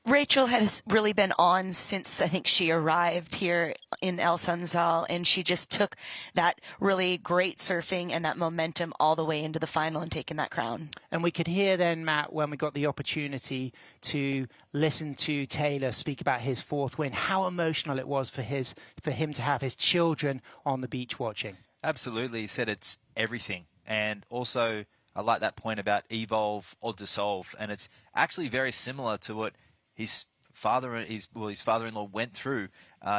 Rachel has really been on since I think she arrived here in El Sunzal, and she just took that really great surfing and that momentum all the way into the final and taken that crown. And we could hear then, Matt, when we got the opportunity to listen to Taylor speak about his fourth win, how emotional it was for him to have his children on the beach watching. Absolutely. He said it's everything. And also, I like that point about evolve or dissolve. And it's actually very similar to what his father-in-law went through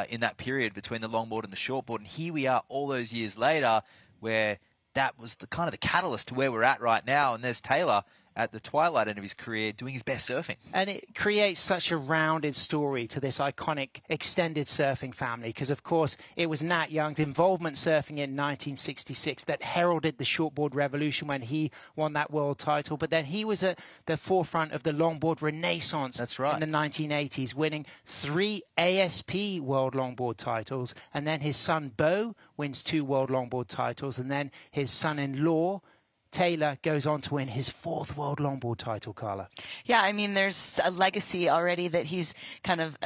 in that period between the longboard and the shortboard. And here we are all those years later, where that was the kind of the catalyst to where we're at right now. And there's Taylor at the twilight end of his career doing his best surfing. And it creates such a rounded story to this iconic extended surfing family, because of course it was Nat Young's involvement surfing in 1966 that heralded the shortboard revolution when he won that world title. But then he was at the forefront of the longboard renaissance. That's right. In the 1980s, winning 3 ASP world longboard titles, and then his son Bo wins 2 world longboard titles, and then his son-in-law Taylor goes on to win his 4th world longboard title, Carla. Yeah, I mean, there's a legacy already that he's kind of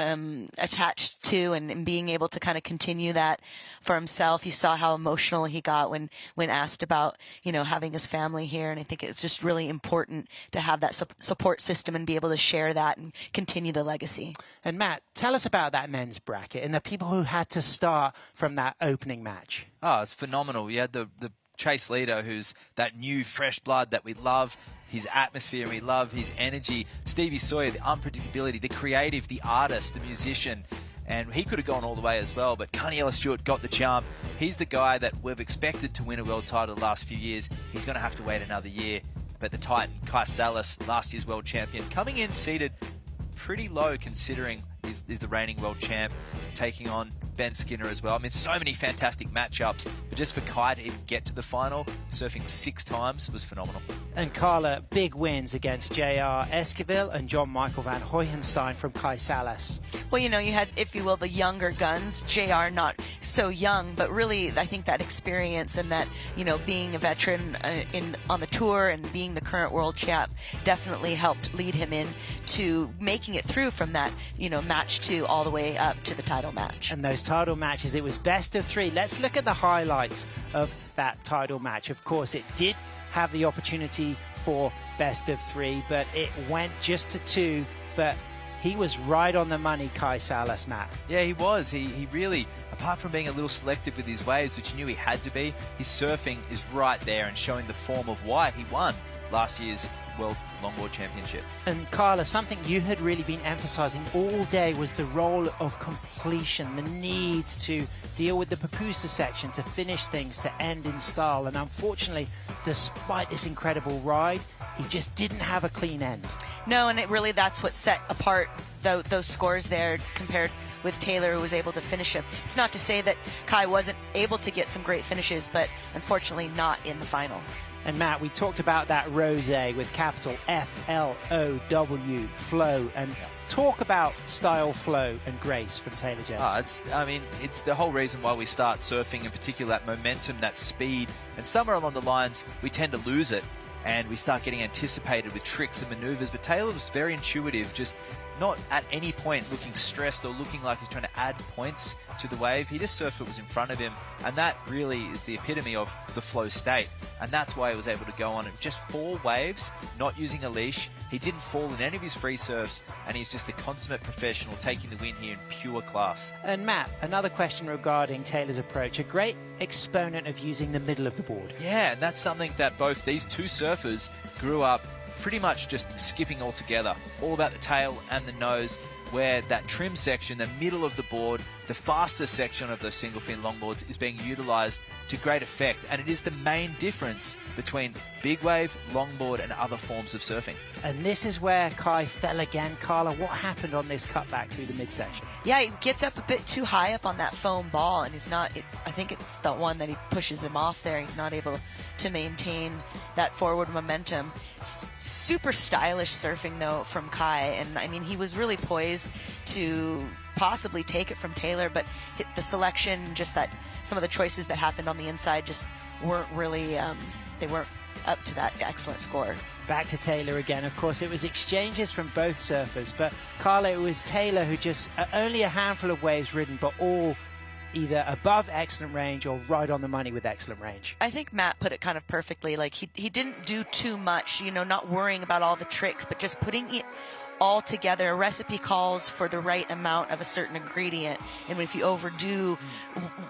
attached to, and being able to kind of continue that for himself. You saw how emotional he got when asked about, having his family here. And I think it's just really important to have that support system and be able to share that and continue the legacy. And Matt, tell us about that men's bracket and the people who had to start from that opening match. Oh, it's phenomenal. You had the chase leader, who's that new fresh blood that we love, his atmosphere, we love his energy. Stevie Sawyer, the unpredictability, the creative, the artist, the musician, and he could have gone all the way as well, but Carniella Stewart got the jump. He's the guy that we've expected to win a world title the last few years. He's going to have to wait another year. But the Titan, Kai Salas, last year's world champion, coming in seated pretty low considering he's the reigning world champ, taking on Ben Skinner as well. I mean, so many fantastic matchups, but just for Kai to even get to the final, surfing 6 times, was phenomenal. And Carla, big wins against J.R. Esquivel and John Michael van Hoyenstein from Kai Salas. Well, you know, you had, if you will, the younger guns. JR not so young, but really, I think that experience and that, you know, being a veteran on the tour and being the current world champ definitely helped lead him in to making it through from that, you know, match 2 all the way up to the title match. And those title matches, it was best of 3. Let's look at the highlights of that title match. Of course, it did have the opportunity for best of 3, but it went just to 2. But he was right on the money, Kai Salas, Matt. Yeah, he was. He really, apart from being a little selective with his waves, which you knew he had to be, his surfing is right there and showing the form of why he won last year's World Longboard Championship. And Carla, something you had really been emphasizing all day was the role of completion, the need to deal with the pupusa section, to finish things, to end in style. And unfortunately, despite this incredible ride, he just didn't have a clean end. No, and it really, that's what set apart those scores there compared with Taylor, who was able to finish him. It's not to say that Kai wasn't able to get some great finishes, but unfortunately not in the final. And Matt, we talked about that rosé with capital F-L-O-W, flow, and talk about style, flow, and grace from Taylor Jensen. It's the whole reason why we start surfing, in particular that momentum, that speed, and somewhere along the lines we tend to lose it and we start getting anticipated with tricks and maneuvers. But Taylor was very intuitive, just not at any point looking stressed or looking like he's trying to add points to the wave. He just surfed what was in front of him, and that really is the epitome of the flow state. And that's why he was able to go on just 4 waves, not using a leash. He didn't fall in any of his free surfs, and he's just a consummate professional taking the win here in pure class. And Matt, another question regarding Taylor's approach. A great exponent of using the middle of the board. Yeah, and that's something that both these two surfers grew up pretty much just skipping altogether. All about the tail and the nose, where that trim section, the middle of the board, the fastest section of those single fin longboards is being utilized to great effect. And it is the main difference between big wave, longboard and other forms of surfing. And this is where Kai fell again. Carla, what happened on this cutback through the midsection? Yeah, he gets up a bit too high up on that foam ball, and he's not, I think it's the one that he pushes him off there. He's not able to maintain that forward momentum. Super stylish surfing, though, from Kai. And, I mean, he was really poised to possibly take it from Taylor, but the selection, just that some of the choices that happened on the inside just weren't really, they weren't up to that excellent score. Back to Taylor again. Of course, it was exchanges from both surfers, but Carla, it was Taylor who just only a handful of waves ridden, but all either above excellent range or right on the money with excellent range. I think Matt put it kind of perfectly. Like, he didn't do too much, you know, not worrying about all the tricks, but just putting it all together. A recipe calls for the right amount of a certain ingredient, and if you overdo,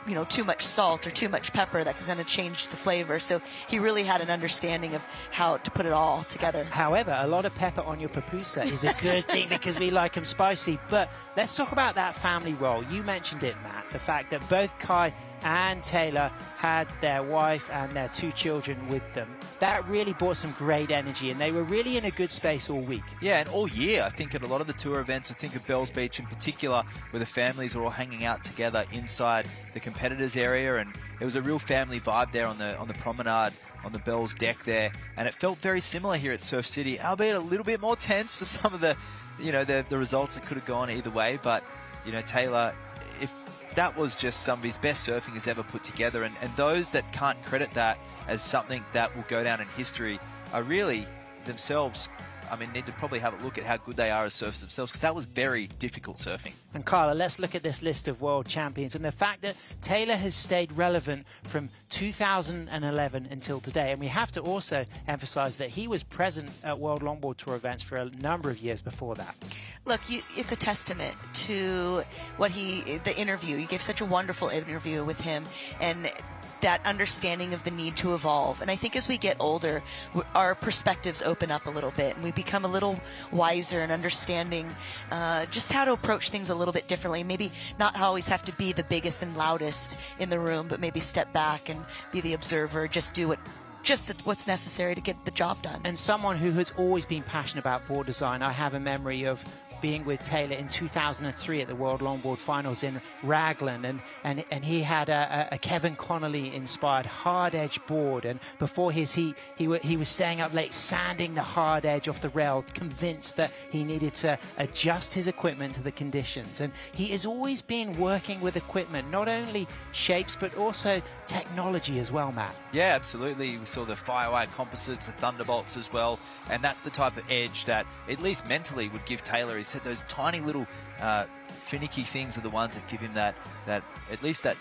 you know, too much salt or too much pepper, that can kind of change the flavor. So he really had an understanding of how to put it all together. However, a lot of pepper on your pupusa is a good thing because we like them spicy. But let's talk about that family role. You mentioned it, Matt, the fact that both Kai and Taylor had their wife and their 2 children with them. That really brought some great energy, and they were really in a good space all week. Yeah, and all year, I think at a lot of the tour events, I think of Bells Beach in particular, where the families are all hanging out together inside the competitors area, and it was a real family vibe there on the promenade, on the Bells deck there, and it felt very similar here at Surf City, albeit a little bit more tense for some of the, you know, the results that could have gone either way. But, you know, Taylor, if that was just some of his best surfing he's ever put together, and those that can't credit that as something that will go down in history are really themselves, I mean, need to probably have a look at how good they are as surfers themselves, because that was very difficult surfing. And Carla, let's look at this list of world champions and the fact that Taylor has stayed relevant from 2011 until today. And we have to also emphasize that he was present at World Longboard Tour events for a number of years before that. Look, it's a testament to what the interview. You gave such a wonderful interview with him, and that understanding of the need to evolve. And I think as we get older, our perspectives open up a little bit, and we become a little wiser and understanding just how to approach things a little bit differently. Maybe not always have to be the biggest and loudest in the room, but maybe step back and be the observer, just do what's necessary to get the job done. And someone who has always been passionate about board design, I have a memory of being with Taylor in 2003 at the World Longboard Finals in Raglan, and he had a Kevin Connolly inspired hard edge board, and before his heat he was staying up late sanding the hard edge off the rail, convinced that he needed to adjust his equipment to the conditions. And he has always been working with equipment, not only shapes but also technology as well, Matt. Yeah, absolutely. We saw the Firewire composites, the Thunderbolts as well, and that's the type of edge that at least mentally would give Taylor. He said those tiny little finicky things are the ones that give him that at least that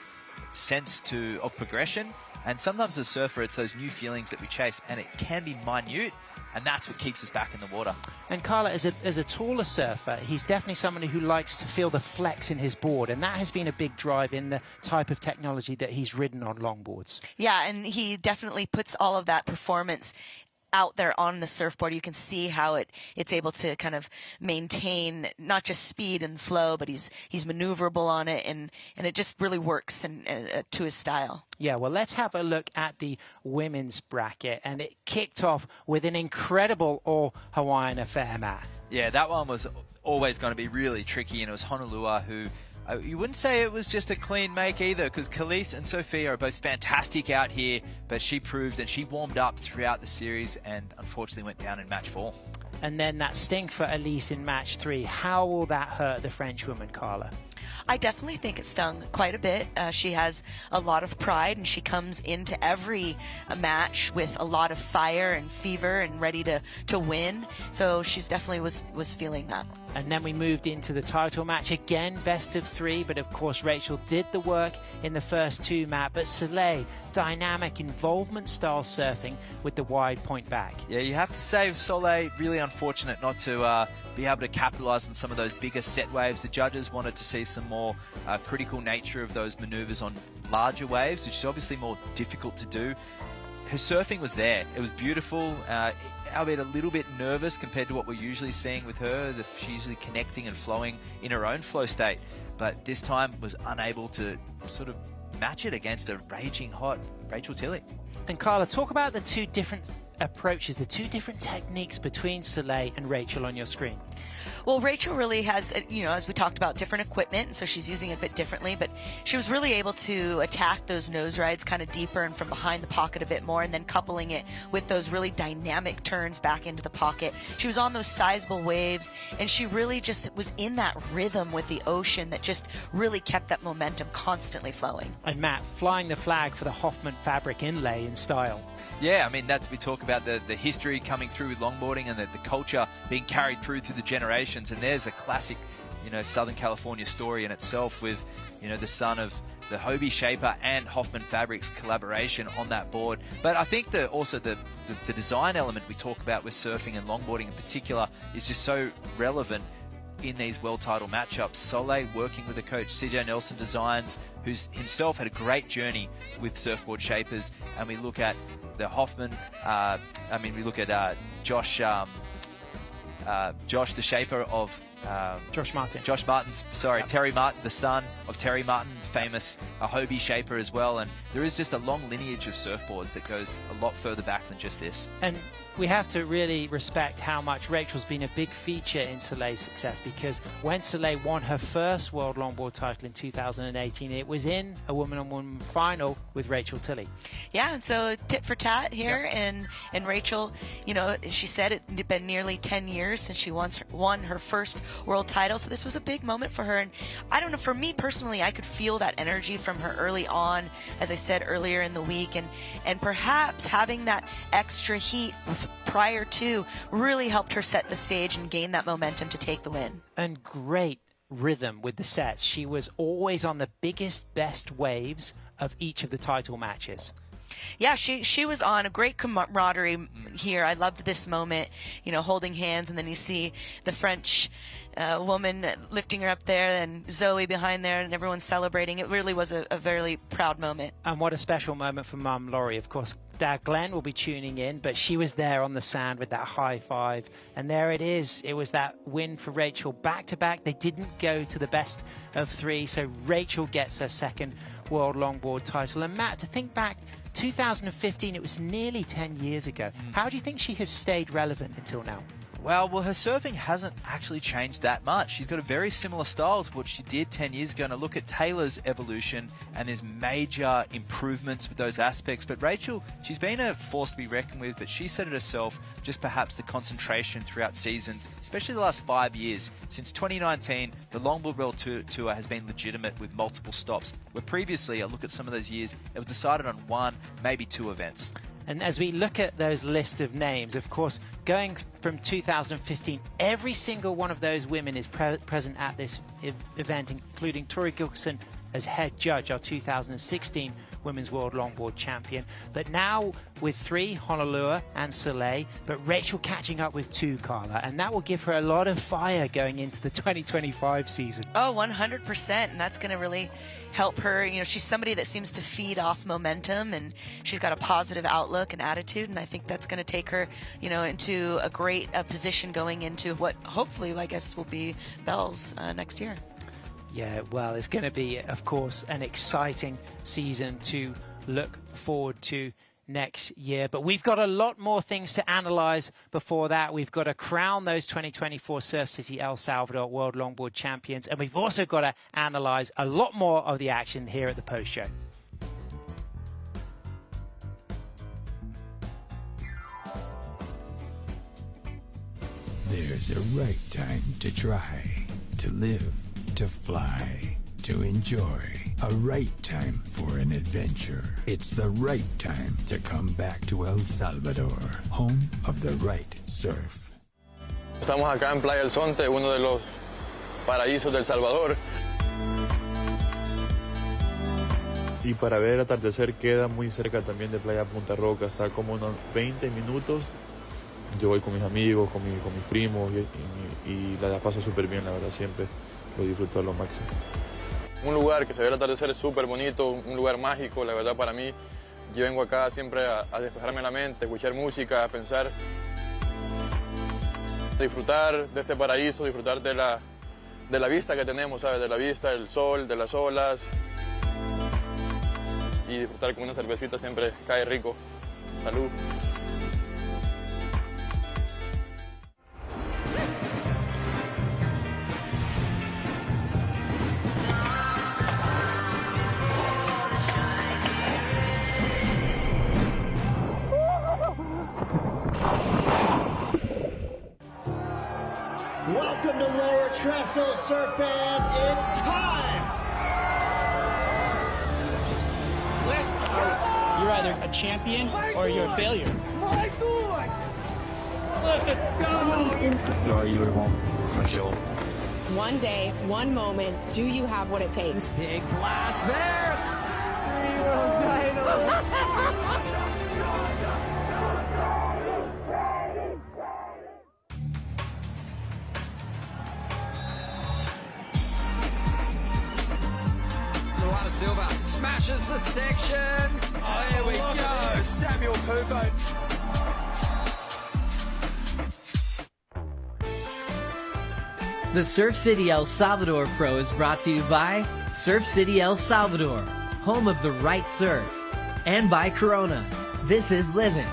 sense of progression. And sometimes as a surfer, it's those new feelings that we chase, and it can be minute, and that's what keeps us back in the water. And Carla, as a taller surfer, he's definitely somebody who likes to feel the flex in his board, and that has been a big drive in the type of technology that he's ridden on longboards. Yeah, and he definitely puts all of that performance out there on the surfboard. You can see how it's able to kind of maintain not just speed and flow, but he's maneuverable on it, and it just really works and to his style. Yeah, well, let's have a look at the women's bracket, and it kicked off with an incredible all-Hawaiian affair, Matt. Yeah, that one was always going to be really tricky, and it was Honolua who... you wouldn't say it was just a clean make either, because Khalees and Sophia are both fantastic out here, but she proved that she warmed up throughout the series and unfortunately went down in match 4. And then that stink for Elise in match 3. How will that hurt the French woman, Carla? I definitely think it stung quite a bit. She has a lot of pride, and she comes into every match with a lot of fire and fever and ready to win. So she's definitely was feeling that. And then we moved into the title match again, best of 3, but of course Rachel did the work in the first 2, Matt. But Soleil, dynamic involvement style surfing with the wide point back. Yeah, you have to say Soleil, really unfortunate not to be able to capitalize on some of those bigger set waves. The judges wanted to see some more critical nature of those maneuvers on larger waves, which is obviously more difficult to do. Her surfing was there. It was beautiful, albeit a little bit nervous compared to what we're usually seeing with her. She's usually connecting and flowing in her own flow state, but this time was unable to sort of match it against a raging hot Rachel Tilley. And Carla, talk about the two different approaches, the two different techniques between Soleil and Rachel on your screen. Well, Rachel really has, as we talked about, different equipment, so she's using it a bit differently, but she was really able to attack those nose rides kind of deeper and from behind the pocket a bit more, and then coupling it with those really dynamic turns back into the pocket. She was on those sizable waves, and she really just was in that rhythm with the ocean that just really kept that momentum constantly flowing. And Matt, flying the flag for the Hoffman fabric inlay in style. Yeah, I mean, that we talk about the history coming through with longboarding and the culture being carried through the generations. And there's a classic, Southern California story in itself with, the son of the Hobie Shaper and Hoffman Fabrics collaboration on that board. But I think also the design element we talk about with surfing and longboarding in particular is just so relevant in these world title matchups. Soleil working with the coach CJ Nelson Designs, who's himself had a great journey with surfboard shapers, and we look at the Hoffman, we look at Josh, the shaper of Josh Martin. Yep. Terry Martin, the son of Terry Martin, famous Hobie shaper as well. And there is just a long lineage of surfboards that goes a lot further back than just this. And we have to really respect how much Rachel's been a big feature in Soleil's success, because when Soleil won her first World Longboard title in 2018, it was in a woman-on-woman final with Rachel Tilley. Yeah, and so tit for tat here, yep. and Rachel, she said it had been nearly 10 years since she won her first world title, so this was a big moment for her. And I don't know, for me personally, I could feel that energy from her early on, as I said earlier in the week, and perhaps having that extra heat prior to really helped her set the stage and gain that momentum to take the win. And great rhythm with the sets. She was always on the biggest, best waves of each of the title matches. Yeah, she was on a great camaraderie here. I loved this moment, you know, holding hands, and then you see the French woman lifting her up there, and Zoe behind there, and everyone celebrating. It really was a very proud moment. And what a special moment for Mum Laurie. Of course, Dad Glenn will be tuning in, but she was there on the sand with that high five. And there it is. It was that win for Rachel. Back to back. They didn't go to the best of three. So Rachel gets her second World Longboard title. And Matt, to think back, 2015, it was nearly 10 years ago. How do you think she has stayed relevant until now? Well, her surfing hasn't actually changed that much. She's got a very similar style to what she did 10 years ago. And I look at Taylor's evolution, and there's major improvements with those aspects. But Rachel, she's been a force to be reckoned with, but she said it herself, just perhaps the concentration throughout seasons, especially the last 5 years. Since 2019, the Longboard World Tour has been legitimate with multiple stops, where previously, I look at some of those years, it was decided on 1, maybe 2 events. And as we look at those list of names, of course, going from 2015, every single one of those women is present at this event, including Tori Gilkison as head judge, our 2016 Women's World Longboard Champion. But now with 3, Honolulu and Soleil, but Rachel catching up with 2, Carla, and that will give her a lot of fire going into the 2025 season. Oh, 100%, and that's going to really help her. You know, she's somebody that seems to feed off momentum, and she's got a positive outlook and attitude, and I think that's going to take her, you know, into a great position going into what hopefully, I guess, will be Bells next year. Yeah, well, it's going to be, of course, an exciting season to look forward to next year. But we've got a lot more things to analyze before that. We've got to crown those 2024 Surf City El Salvador World Longboard Champions. And we've also got to analyze a lot more of the action here at the post show. There's a right time to try, to live, to fly, to enjoy. A right time for an adventure. It's the right time to come back to El Salvador, home of the right surf. Estamos acá en Playa El Zonte, uno de los paraísos del Salvador. Y para ver el atardecer queda muy cerca también de Playa Punta Roca, está como unos 20 minutos. Yo voy con mis amigos, con mis primos y la paso súper bien, la verdad, siempre lo disfruto a lo máximo. Un lugar que se ve el atardecer es súper bonito, un lugar mágico, la verdad, para mí. Yo vengo acá siempre a despejarme la mente, a escuchar música, a pensar, disfrutar de este paraíso, disfrutar de la vista que tenemos, ¿sabes? De la vista, del sol, de las olas. Y disfrutar con una cervecita siempre cae rico. Salud. Welcome to Lower Trestle, surf fans. It's time. Let's go. You're either a champion or you're a failure. My God. Let's go. Lo ayudo con show. One day, one moment. Do you have what it takes? Big blast there. Silva smashes the section. Oh, here we go. Samuel Pupo. The Surf City El Salvador Pro is brought to you by Surf City El Salvador, home of the right surf, and by Corona. This is living.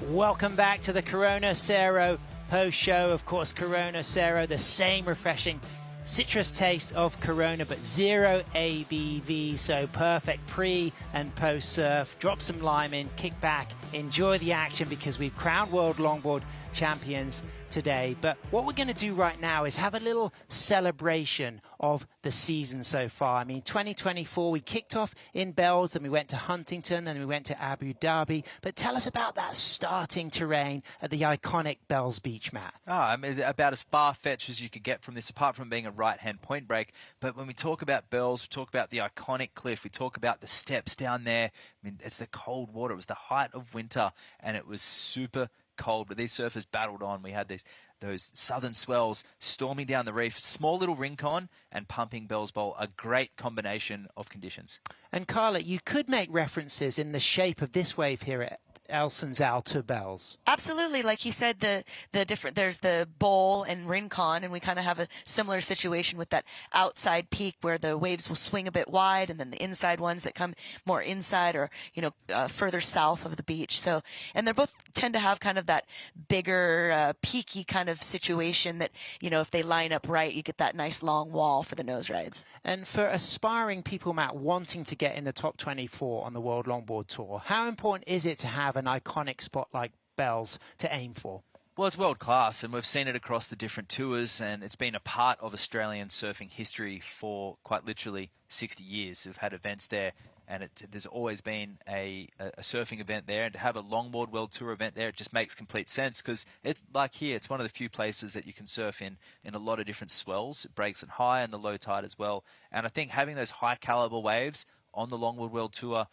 Welcome back to the Corona Cero post show. Of course, Corona Cero, the same refreshing citrus taste of Corona, but 0 ABV, so perfect pre and post surf. Drop some lime in, kick back, enjoy the action, because we've crowned World Longboard Champions today. But what we're going to do right now is have a little celebration of the season so far. I mean, 2024, we kicked off in Bells, then we went to Huntington, then we went to Abu Dhabi. But tell us about that starting terrain at the iconic Bells beach mat. I mean, about as far-fetched as you could get from this, apart from being a right-hand point break. But when we talk about Bells, we talk about the iconic cliff, we talk about the steps down there. I mean, it's the cold water. It was the height of winter, and it was super cold. But these surfers battled on. We had those southern swells storming down the reef, small little rincon, and pumping Bells Bowl, a great combination of conditions. And Carla, you could make references in the shape of this wave here at El Sunzal to Bells. Absolutely. Like he said, the different, there's the bowl and rincon, and we kind of have a similar situation with that outside peak where the waves will swing a bit wide, and then the inside ones that come more inside or, further south of the beach. So, and they're both tend to have kind of that bigger, peaky kind of situation that, if they line up right, you get that nice long wall for the nose rides. And for aspiring people, Matt, wanting to get in the top 24 on the World Longboard Tour, how important is it to have an iconic spot like Bells to aim for? Well, it's world class, and we've seen it across the different tours, and it's been a part of Australian surfing history for quite literally 60 years. We've had events there, and there's always been a surfing event there, and to have a Longboard World Tour event there, it just makes complete sense, because it's like here, it's one of the few places that you can surf in a lot of different swells. It breaks at high and the low tide as well, and I think having those high caliber waves on the Longboard World Tour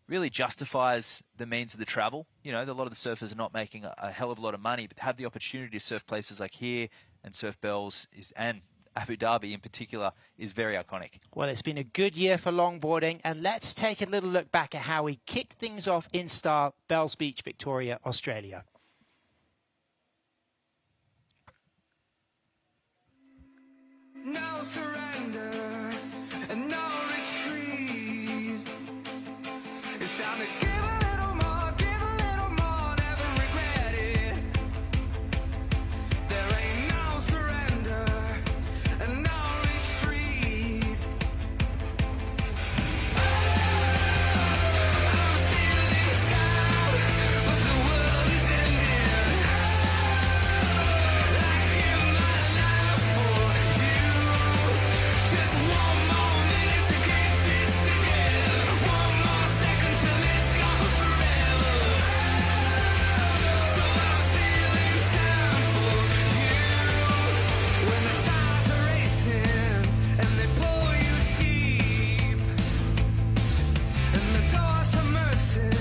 really justifies the means of the travel. A lot of the surfers are not making a hell of a lot of money, but to have the opportunity to surf places like here and surf Bells and Abu Dhabi in particular is very iconic. Well, it's been a good year for longboarding, and let's take a little look back at how we kicked things off in style, Bells Beach, Victoria, Australia. No surrender and no retreat. It's time to give a little more, never regret it. There ain't no surrender and no retreat. I'm still inside, but the world is ending. I give my life for you. Just one more minute to get this together. One more second till it's gone forever. So I'm still in time for you. When the tides are racing and they pull you deep, and the doors of mercy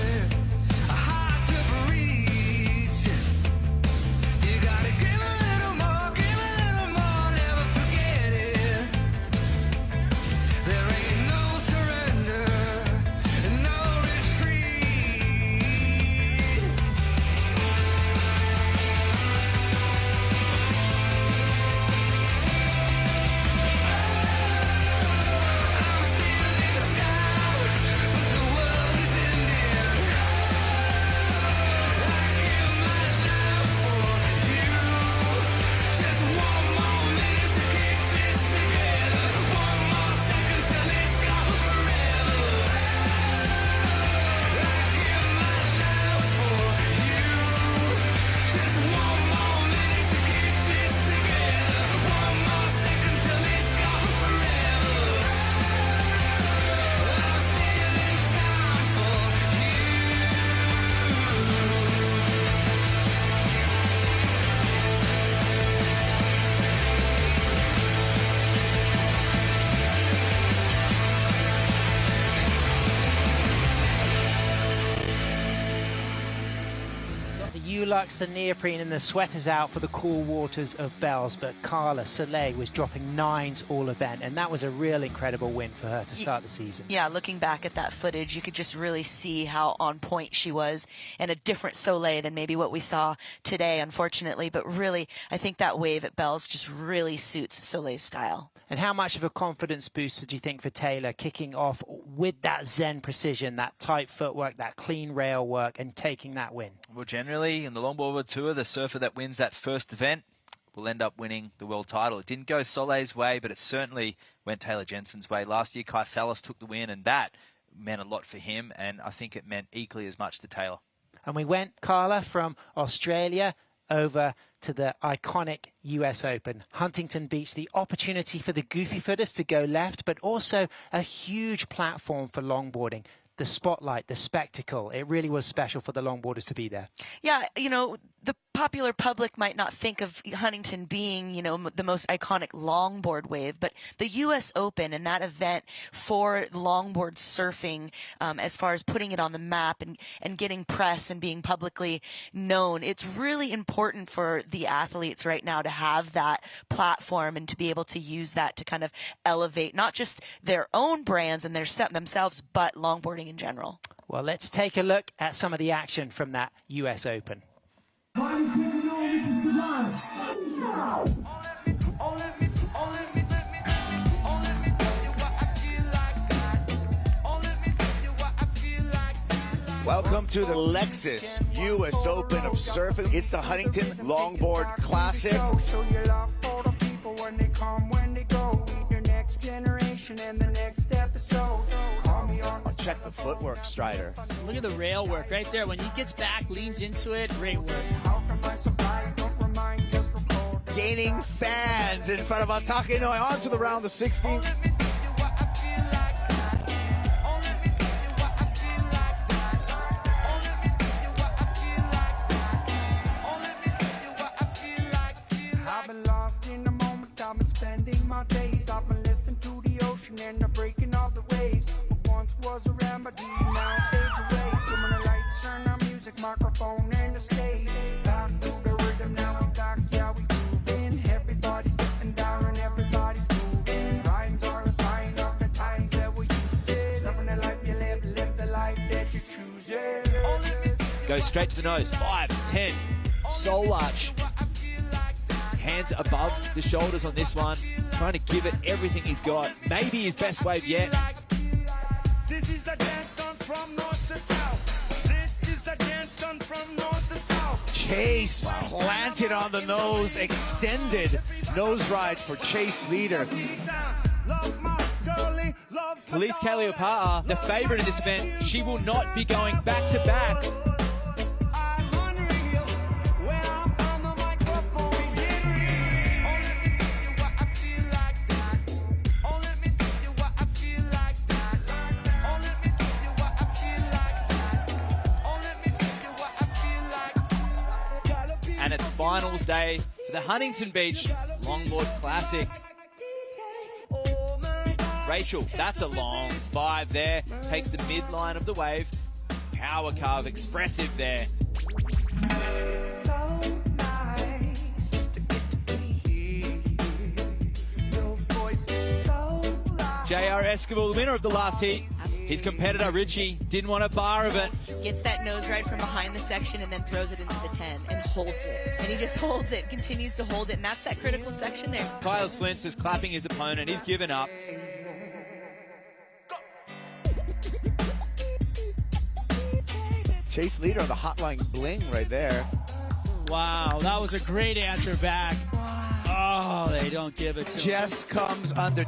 are hard to reach, you gotta give a little more, never forget it. There ain't no surrender and no retreat. I'm still inside, but the world is ending. I give my life for you. Just one more minute to keep this together. One more second till it's gone forever. I give my life for you. Just one more minute to keep this together. One more second till it's gone forever. I'm still in time for you. The Ulux, the neoprene and the sweaters out for the cool waters of Bells, but Carla Soleil was dropping nines all event, and that was a real incredible win for her to start the season. Yeah, looking back at that footage, you could just really see how on point she was, and a different Soleil than maybe what we saw today, unfortunately. But really, I think that wave at Bells just really suits Soleil's style. And how much of a confidence boost did you think for Taylor kicking off with that Zen precision, that tight footwork, that clean rail work, and taking that win? Well, generally, in the Longboard World Tour, the surfer that wins that first event will end up winning the world title. It didn't go Soleil's way, but it certainly went Taylor Jensen's way. Last year, Kai Salas took the win, and that meant a lot for him, and I think it meant equally as much to Taylor. And we went, Carla, from Australia over to the iconic US Open. Huntington Beach, the opportunity for the goofy footers to go left, but also a huge platform for longboarding. The spotlight, the spectacle, it really was special for the longboarders to be there. Yeah, you know, the popular public might not think of Huntington being, you know, the most iconic longboard wave, but the U.S. Open and that event for longboard surfing, as far as putting it on the map and getting press and being publicly known, it's really important for the athletes right now to have that platform and to be able to use that to kind of elevate not just their own brands and their set themselves, but longboarding in general. Well, let's take a look at some of the action from that US Open. Welcome to the Lexus US Open of Surfing. It's the Huntington Longboard Classic. Show your love for the people when they come, when they go. Meet your next generation and the next episode. Call me on. Check the footwork, Strider. Look at the rail work right there. When he gets back, leans into it, great work. Gaining fans in front of Atakinoe onto the round of 16. I've been lost in the moment, I've been spending my days. I've been listening to the ocean and the breaking of the waves. What once was a remedy now fades away. Dimming the lights, turn our music, microphone and the stage. Back to the rhythm, now we back, yeah we moving. Everybody's getting down and everybody's moving. Rhymes are a sign of the times that we're using. Loving the life you live, live the life that you choose. Goes straight to the nose. 5, 10. Soul arch. Hands above the shoulders on this one. Trying to give it everything he's got. Maybe his best wave yet. This is a dance done from north to south. This is a dance done from north to south. Chase planted on the nose, extended nose ride for Chase Leader. Police Kaliopaa, the favorite in this event, she will not be going back to back. And it's finals day for the Huntington Beach Longboard Classic. Rachel, that's a long 5 there. Takes the midline of the wave. Power carve, expressive there. J.R. Esquivel, the winner of the last heat. His competitor, Richie, didn't want a bar of it. Gets that nose ride from behind the section and then throws it into the 10 and holds it. And he just holds it, continues to hold it, and that's that critical section there. Kyle Flint's is clapping his opponent. He's given up. Chase Leader on the hotline bling right there. Wow, that was a great answer back. Oh, they don't give it to him. Jess comes under.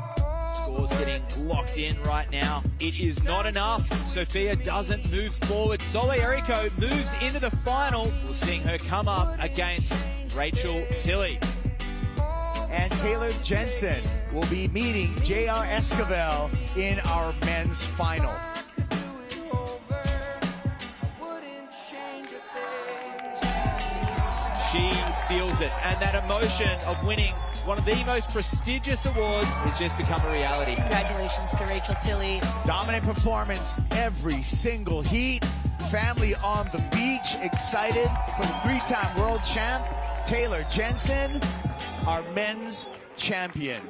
Scores getting locked in right now. It is not enough. Sophia doesn't move forward. Sole Errico moves into the final. We're seeing her come up against Rachel Tilley. And Taylor Jensen will be meeting J.R. Esquivel in our men's final. She feels it, and that emotion of winning one of the most prestigious awards has just become a reality. Congratulations to Rachel Tilley. Dominant performance every single heat. Family on the beach, excited for the 3-time world champ, Taylor Jensen, our men's champion.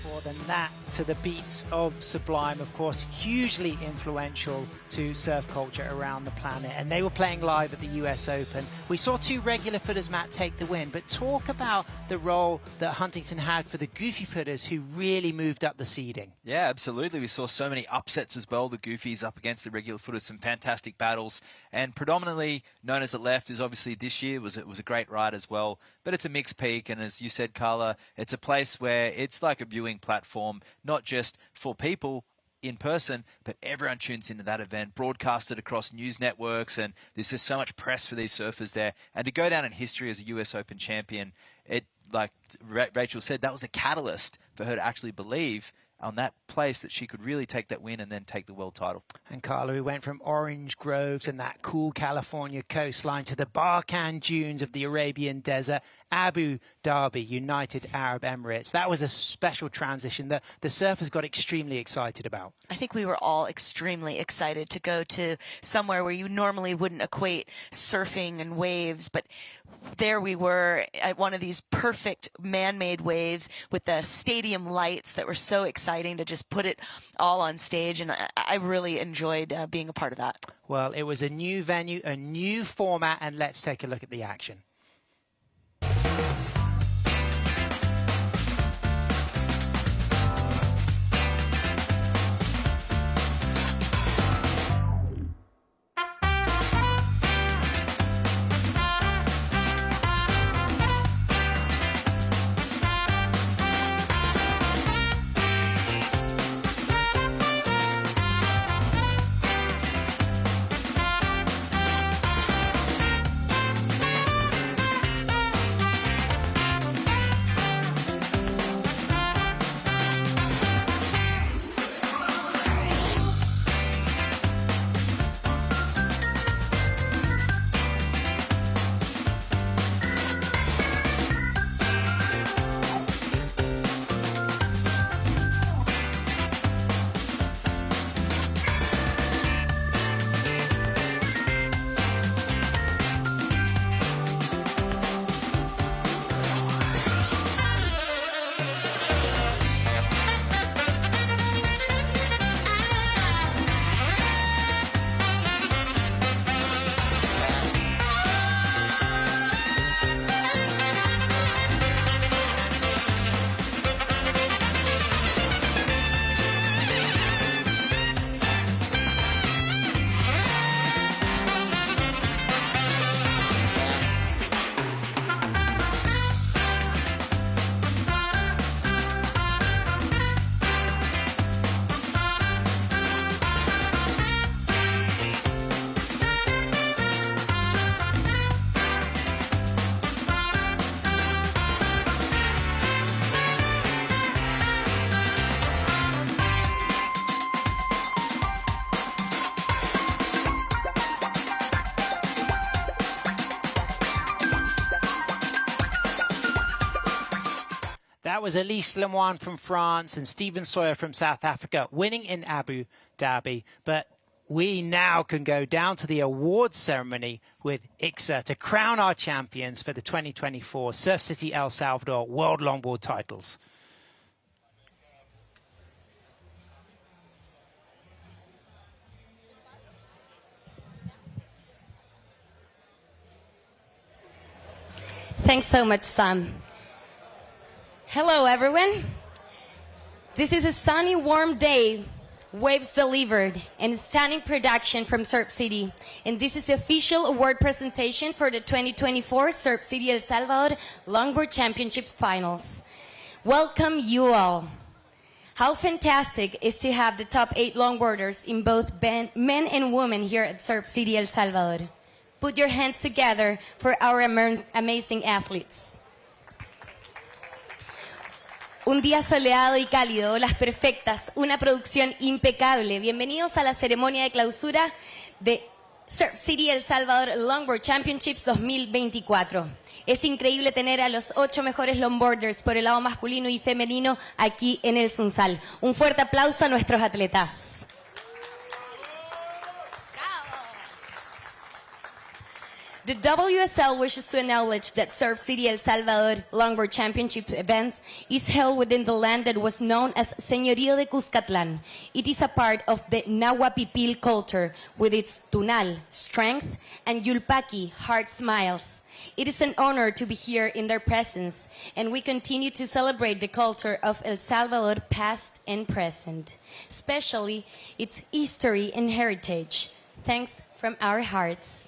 More than that, to the beats of Sublime, of course, hugely influential to surf culture around the planet. And they were playing live at the US Open. We saw 2 regular footers, Matt, take the win. But talk about the role that Huntington had for the goofy footers who really moved up the seeding. Yeah, absolutely. We saw so many upsets as well. The goofies up against the regular footers, some fantastic battles. And predominantly known as it left is obviously this year was a great ride as well. But it's a mixed peak. And as you said, Carla, it's a place where it's like a viewing place. platform, not just for people in person, but everyone tunes into that event, broadcasted across news networks, and there's just so much press for these surfers there. And to go down in history as a US Open champion, it, like Rachel said, that was a catalyst for her to actually believe on that place that she could really take that win and then take the world title. And Carla, we went from orange groves and that cool California coastline to the Barkhan dunes of the Arabian desert, Abu Dhabi, United Arab Emirates. That was a special transition that the surfers got extremely excited about. I think we were all extremely excited to go to somewhere where you normally wouldn't equate surfing and waves, but there we were at one of these perfect man-made waves with the stadium lights that were so exciting to just put it all on stage, and I really enjoyed being a part of that. Well, it was a new venue, a new format, and let's take a look at the action. That was Elise Lemoine from France and Stephen Sawyer from South Africa winning in Abu Dhabi. But we now can go down to the awards ceremony with ICSA to crown our champions for the 2024 Surf City El Salvador World Longboard Titles. Thanks so much, Sam. Hello, everyone. This is a sunny, warm day, waves delivered, and stunning production from Surf City. And this is the official award presentation for the 2024 Surf City El Salvador Longboard Championships Finals. Welcome you all. How fantastic is to have the top 8 longboarders in both men and women here at Surf City El Salvador. Put your hands together for our amazing athletes. Un día soleado y cálido, olas perfectas, una producción impecable. Bienvenidos a la ceremonia de clausura de Surf City El Salvador Longboard Championships 2024. Es increíble tener a los 8 mejores longboarders por el lado masculino y femenino aquí en el Sunzal. Un fuerte aplauso a nuestros atletas. The WSL wishes to acknowledge that Surf City El Salvador Longboard Championship events is held within the land that was known as Señorío de Cuscatlán. It is a part of the Nahuapipil culture with its tunal, strength, and yulpaki, heart smiles. It is an honor to be here in their presence, and we continue to celebrate the culture of El Salvador past and present, especially its history and heritage. Thanks from our hearts.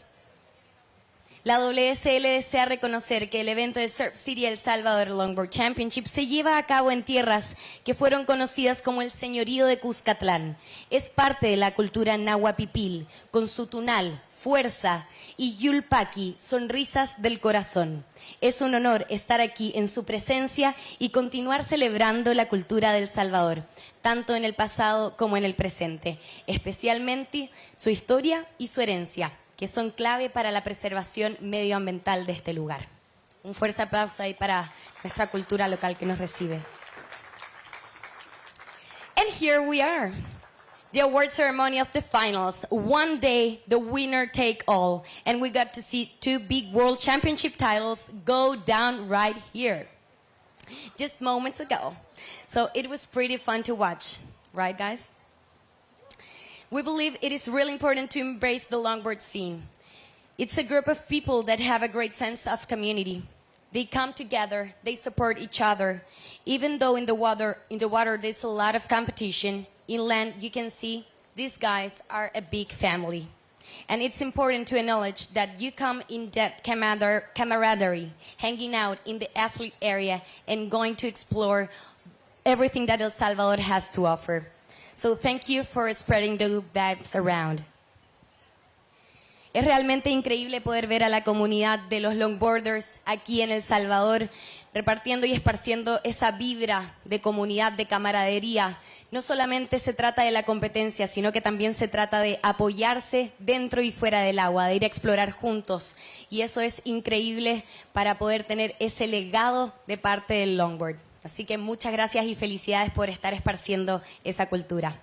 La WSL desea reconocer que el evento de Surf City El Salvador Longboard Championship se lleva a cabo en tierras que fueron conocidas como el señorío de Cuscatlán. Es parte de la cultura nahuapipil, con su tunal, fuerza y yulpaqui, sonrisas del corazón. Es un honor estar aquí en su presencia y continuar celebrando la cultura del Salvador, tanto en el pasado como en el presente, especialmente su historia y su herencia, que son clave para la preservación medioambiental de este lugar. Un fuerte aplauso ahí para nuestra cultura local que nos recibe. And here we are. The award ceremony of the finals. One day, the winner take all. And we got to see two big world championship titles go down right here, just moments ago. So it was pretty fun to watch, right guys? We believe it is really important to embrace the longboard scene. It's a group of people that have a great sense of community. They come together, they support each other. Even though in the water there's a lot of competition, inland you can see these guys are a big family. And it's important to acknowledge that you come in that camaraderie, hanging out in the athlete area and going to explore everything that El Salvador has to offer. So thank you for spreading the good vibes around. Es realmente increíble poder ver a la comunidad de los longboarders aquí en El Salvador repartiendo y esparciendo esa vibra de comunidad, de camaradería. No solamente se trata de la competencia, sino que también se trata de apoyarse dentro y fuera del agua, de ir a explorar juntos. Y eso es increíble para poder tener ese legado de parte del longboard. Así que muchas gracias y felicidades por estar esparciendo esa cultura.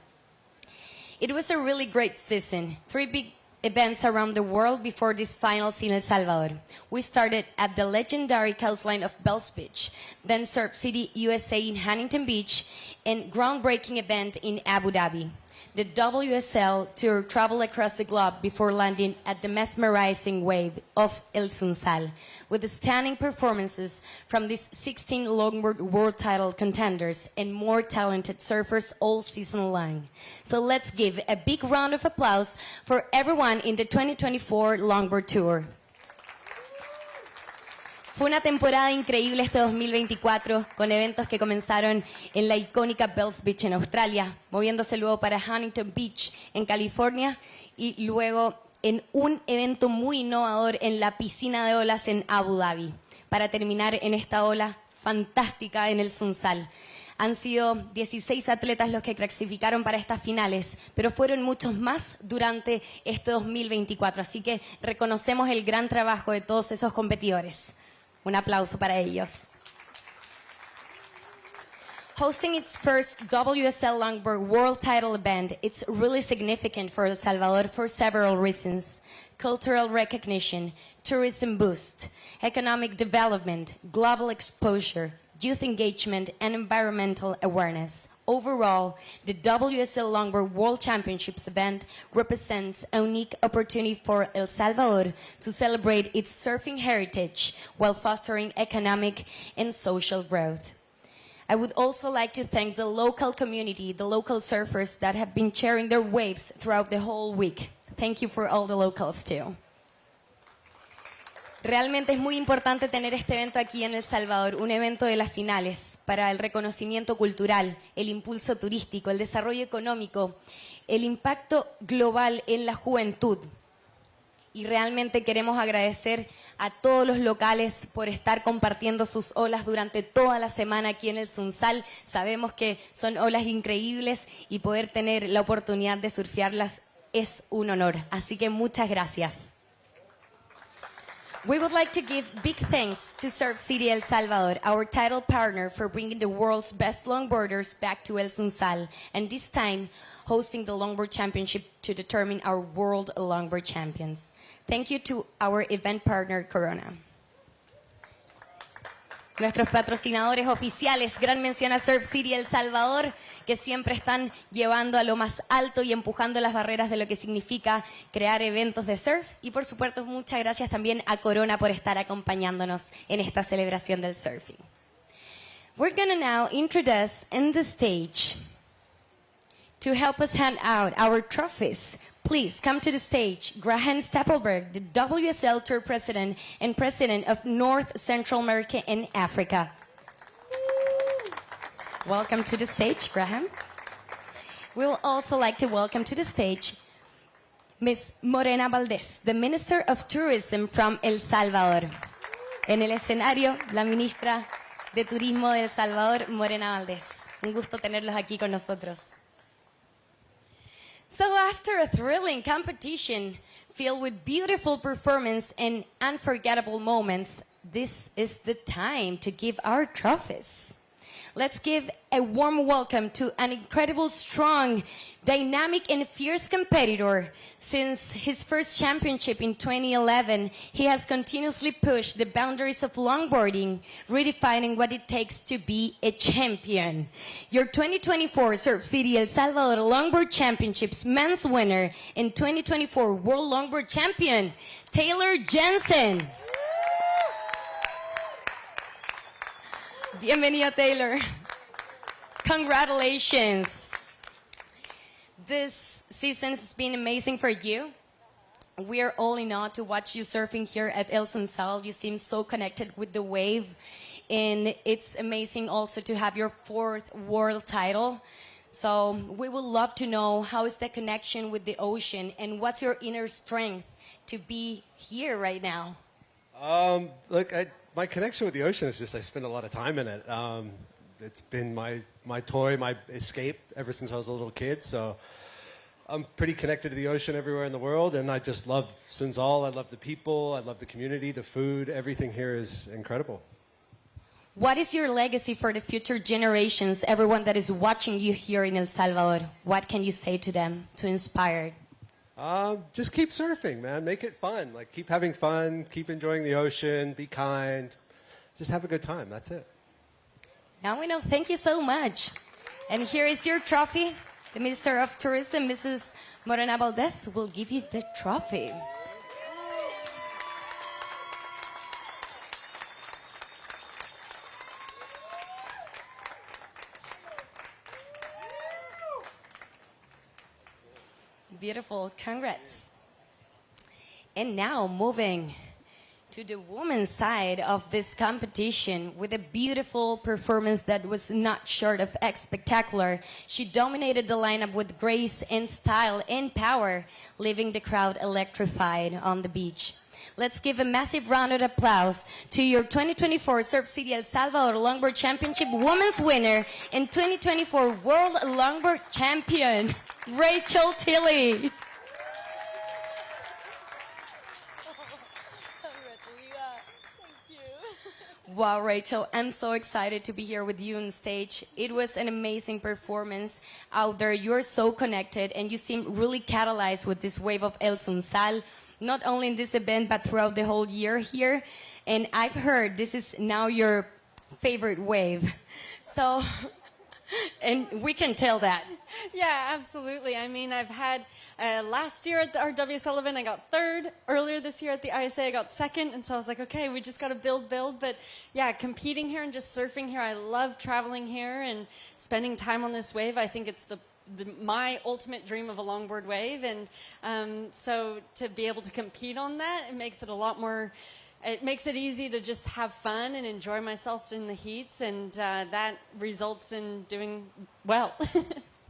It was a really great season. 3 big events around the world before this finals in El Salvador. We started at the legendary coastline of Bells Beach, then Surf City, USA in Huntington Beach, and groundbreaking event in Abu Dhabi. The WSL Tour traveled across the globe before landing at the mesmerizing wave of El Sunzal, with stunning performances from these 16 Longboard World Title contenders and more talented surfers all season long. So let's give a big round of applause for everyone in the 2024 Longboard Tour. Fue una temporada increíble este 2024, con eventos que comenzaron en la icónica Bells Beach en Australia, moviéndose luego para Huntington Beach en California y luego en un evento muy innovador en la piscina de olas en Abu Dhabi, para terminar en esta ola fantástica en el Sunzal. Han sido 16 atletas los que clasificaron para estas finales, pero fueron muchos más durante este 2024, así que reconocemos el gran trabajo de todos esos competidores. Un aplauso para ellos. Hosting its first WSL Longboard World Title event, it's really significant for El Salvador for several reasons: cultural recognition, tourism boost, economic development, global exposure, youth engagement, and environmental awareness. Overall, the WSL Longboard World Championships event represents a unique opportunity for El Salvador to celebrate its surfing heritage while fostering economic and social growth. I would also like to thank the local community, the local surfers that have been sharing their waves throughout the whole week. Thank you for all the locals too. Realmente es muy importante tener este evento aquí en El Salvador, un evento de las finales para el reconocimiento cultural, el impulso turístico, el desarrollo económico, el impacto global en la juventud. Y realmente queremos agradecer a todos los locales por estar compartiendo sus olas durante toda la semana aquí en el Sunzal. Sabemos que son olas increíbles y poder tener la oportunidad de surfearlas es un honor. Así que muchas gracias. We would like to give big thanks to Surf City El Salvador, our title partner, for bringing the world's best longboarders back to El Sunzal, and this time hosting the Longboard Championship to determine our world longboard champions. Thank you to our event partner, Corona. Nuestros patrocinadores oficiales, gran mención a Surf City El Salvador, que siempre están llevando a lo más alto y empujando las barreras de lo que significa crear eventos de surf. Y por supuesto, muchas gracias también a Corona por estar acompañándonos en esta celebración del surfing. We're going to now introduce on the stage To help us hand out our trophies, please come to the stage, Graham Stapelberg, the WSL Tour President and President of North Central America and Africa. Welcome to the stage, Graham. We would also like to welcome to the stage Ms. Morena Valdez, the Minister of Tourism from El Salvador. En el escenario, la Ministra de Turismo de El Salvador, Morena Valdez. Un gusto tenerlos aquí con nosotros. So after a thrilling competition filled with beautiful performance and unforgettable moments, this is the time to give our trophies. Let's give a warm welcome to an incredible, strong, dynamic, and fierce competitor. Since his first championship in 2011, he has continuously pushed the boundaries of longboarding, redefining what it takes to be a champion. Your 2024 Surf City El Salvador Longboard Championships men's winner and 2024 World Longboard Champion, Taylor Jensen. Bienvenido, Taylor. Congratulations. This season has been amazing for you. We are all in awe to watch you surfing here at El Sunzal. You seem so connected with the wave, and it's amazing also to have your 4th world title. So we would love to know, how is the connection with the ocean, and what's your inner strength to be here right now? Look, my connection with the ocean is just I spend a lot of time in it. It's been my toy, my escape ever since I was a little kid. So I'm pretty connected to the ocean everywhere in the world, and I just love Sunzal. I love the people. I love the community, the food. Everything here is incredible. What is your legacy for the future generations, everyone that is watching you here in El Salvador? What can you say to them to inspire? Just keep surfing, man. Make it fun. Like, keep having fun. Keep enjoying the ocean. Be kind. Just have a good time. That's it. Now we know. Thank you so much. And here is your trophy. The Minister of Tourism, Mrs. Morena Valdez, will give you the trophy. Beautiful. Congrats. And now moving to the women's side of this competition with a beautiful performance that was not short of spectacular. She dominated the lineup with grace and style and power, leaving the crowd electrified on the beach. Let's give a massive round of applause to your 2024 Surf City El Salvador Longboard Championship Women's winner and 2024 World Longboard Champion, Rachel Tilley. Wow, Rachel, I'm so excited to be here with you on stage. It was an amazing performance out there. You're so connected, and you seem really catalyzed with this wave of El Sunzal, not only in this event, but throughout the whole year here. And I've heard this is now your favorite wave. So, and we can tell that. Yeah, absolutely. I mean, I've had last year at our WSL event, I got 3rd. Earlier this year at the ISA, I got 2nd. And so I was like, okay, we just got to build. But yeah, competing here and just surfing here, I love traveling here and spending time on this wave. I think it's my ultimate dream of a longboard wave. And so to be able to compete on that, it makes it a lot more... It makes it easy to just have fun and enjoy myself in the heats, and that results in doing well.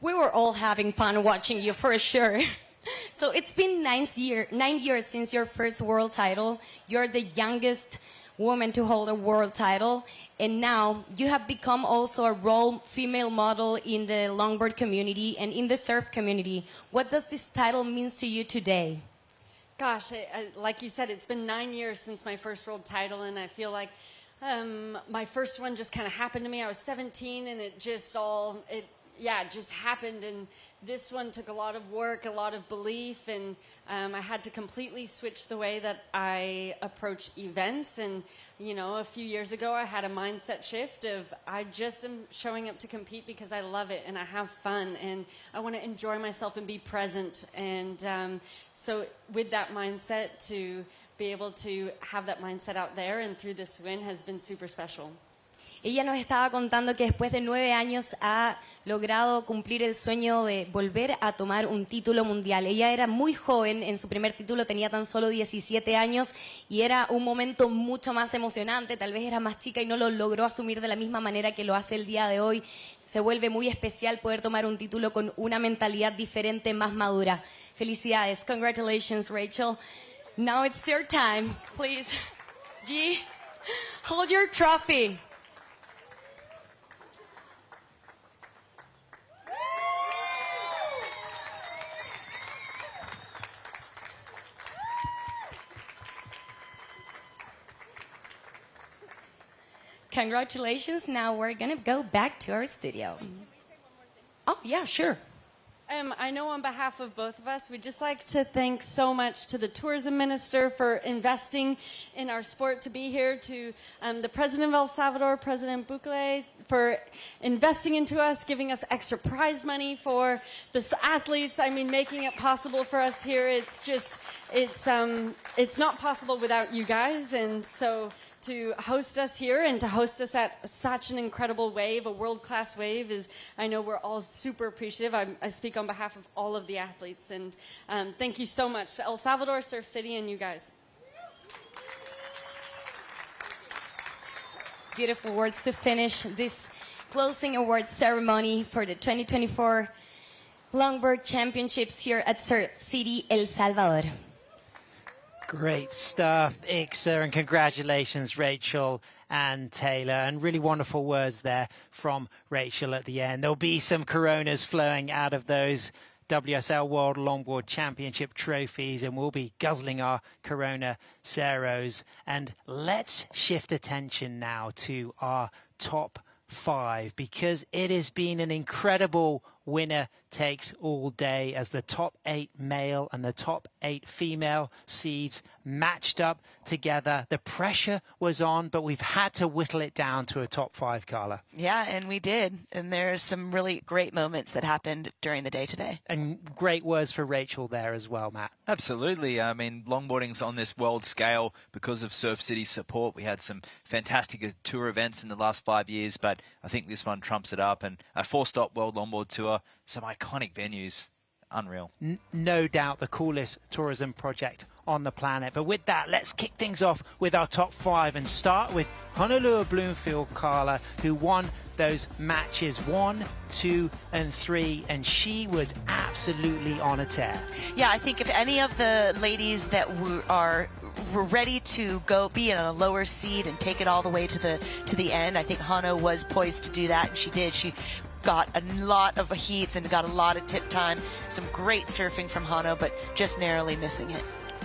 We were all having fun watching you, for sure. So it's been 9 years since your first world title. You're the youngest woman to hold a world title, and now you have become also a role female model in the longboard community and in the surf community. What does this title mean to you today? Gosh, like you said, it's been 9 years since my first world title, and I feel like my first one just kind of happened to me. I was 17, and it just happened. And this one took a lot of work, a lot of belief, and I had to completely switch the way that I approach events. And, you know, a few years ago, I had a mindset shift of I just am showing up to compete because I love it and I have fun and I want to enjoy myself and be present. And so with that mindset, to be able to have that mindset out there and through this win has been super special. Ella nos estaba contando que después de 9 años ha logrado cumplir el sueño de volver a tomar un título mundial. Ella era muy joven, en su primer título tenía tan solo 17 años y era un momento mucho más emocionante, tal vez era más chica y no lo logró asumir de la misma manera que lo hace el día de hoy. Se vuelve muy especial poder tomar un título con una mentalidad diferente, más madura. Felicidades. Congratulations, Rachel. Now it's your time. Please, G, hold your trophy. Congratulations. Now we're going to go back to our studio. Oh, yeah, sure. I know on behalf of both of us, we'd just like to thank so much to the tourism minister for investing in our sport to be here, to the president of El Salvador, President Bukele, for investing into us, giving us extra prize money for the athletes. I mean, making it possible for us here. It's just, it's not possible without you guys. And so to host us here and to host us at such an incredible wave, a world-class wave, is, I know we're all super appreciative. I speak on behalf of all of the athletes, and thank you so much to El Salvador, Surf City, and you guys. Beautiful words to finish this closing awards ceremony for the 2024 Longboard Championships here at Surf City, El Salvador. Great stuff, Ixa, and congratulations, Rachel and Taylor. And really wonderful words there from Rachel at the end. There'll be some Coronas flowing out of those WSL World Longboard Championship trophies, and we'll be guzzling our Corona Ceros. And let's shift attention now to our top 5, because it has been an incredible winner takes all day as the top 8 male and the top 8 female seeds matched up together. The pressure was on, but we've had to whittle it down to a top 5, Carla. Yeah, and we did. And there's some really great moments that happened during the day today. And great words for Rachel there as well, Matt. Absolutely. I mean, longboarding's on this world scale because of Surf City's support. We had some fantastic tour events in the last 5 years, but I think this one trumps it up. And a 4-stop World Longboard Tour, some iconic venues. Unreal. No doubt the coolest tourism project on the planet. But with that, let's kick things off with our top 5 and start with Honolulu Bloomfield, Carla, who won those matches 1, 2, and 3, and she was absolutely on a tear. Yeah, I think if any of the ladies that were ready to go be in a lower seed and take it all the way to the end, I think Hano was poised to do that, and she did. She got a lot of heats and got a lot of tip time. Some great surfing from Hano, but just narrowly missing it.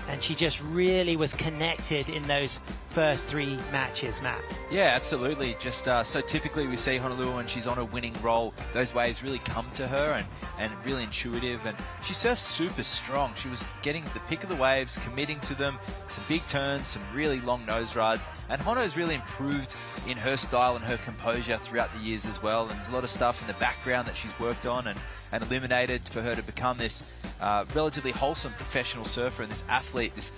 And she just really was connected in those first 3 matches, Matt. Yeah, absolutely. Just so typically we see Honolulu when she's on a winning roll, those waves really come to her and really intuitive. And she surfs super strong. She was getting the pick of the waves, committing to them, some big turns, some really long nose rides. And Hono's really improved in her style and her composure throughout the years as well. And there's a lot of stuff in the background that she's worked on and eliminated for her to become this relatively wholesome professional surfer and this athlete, this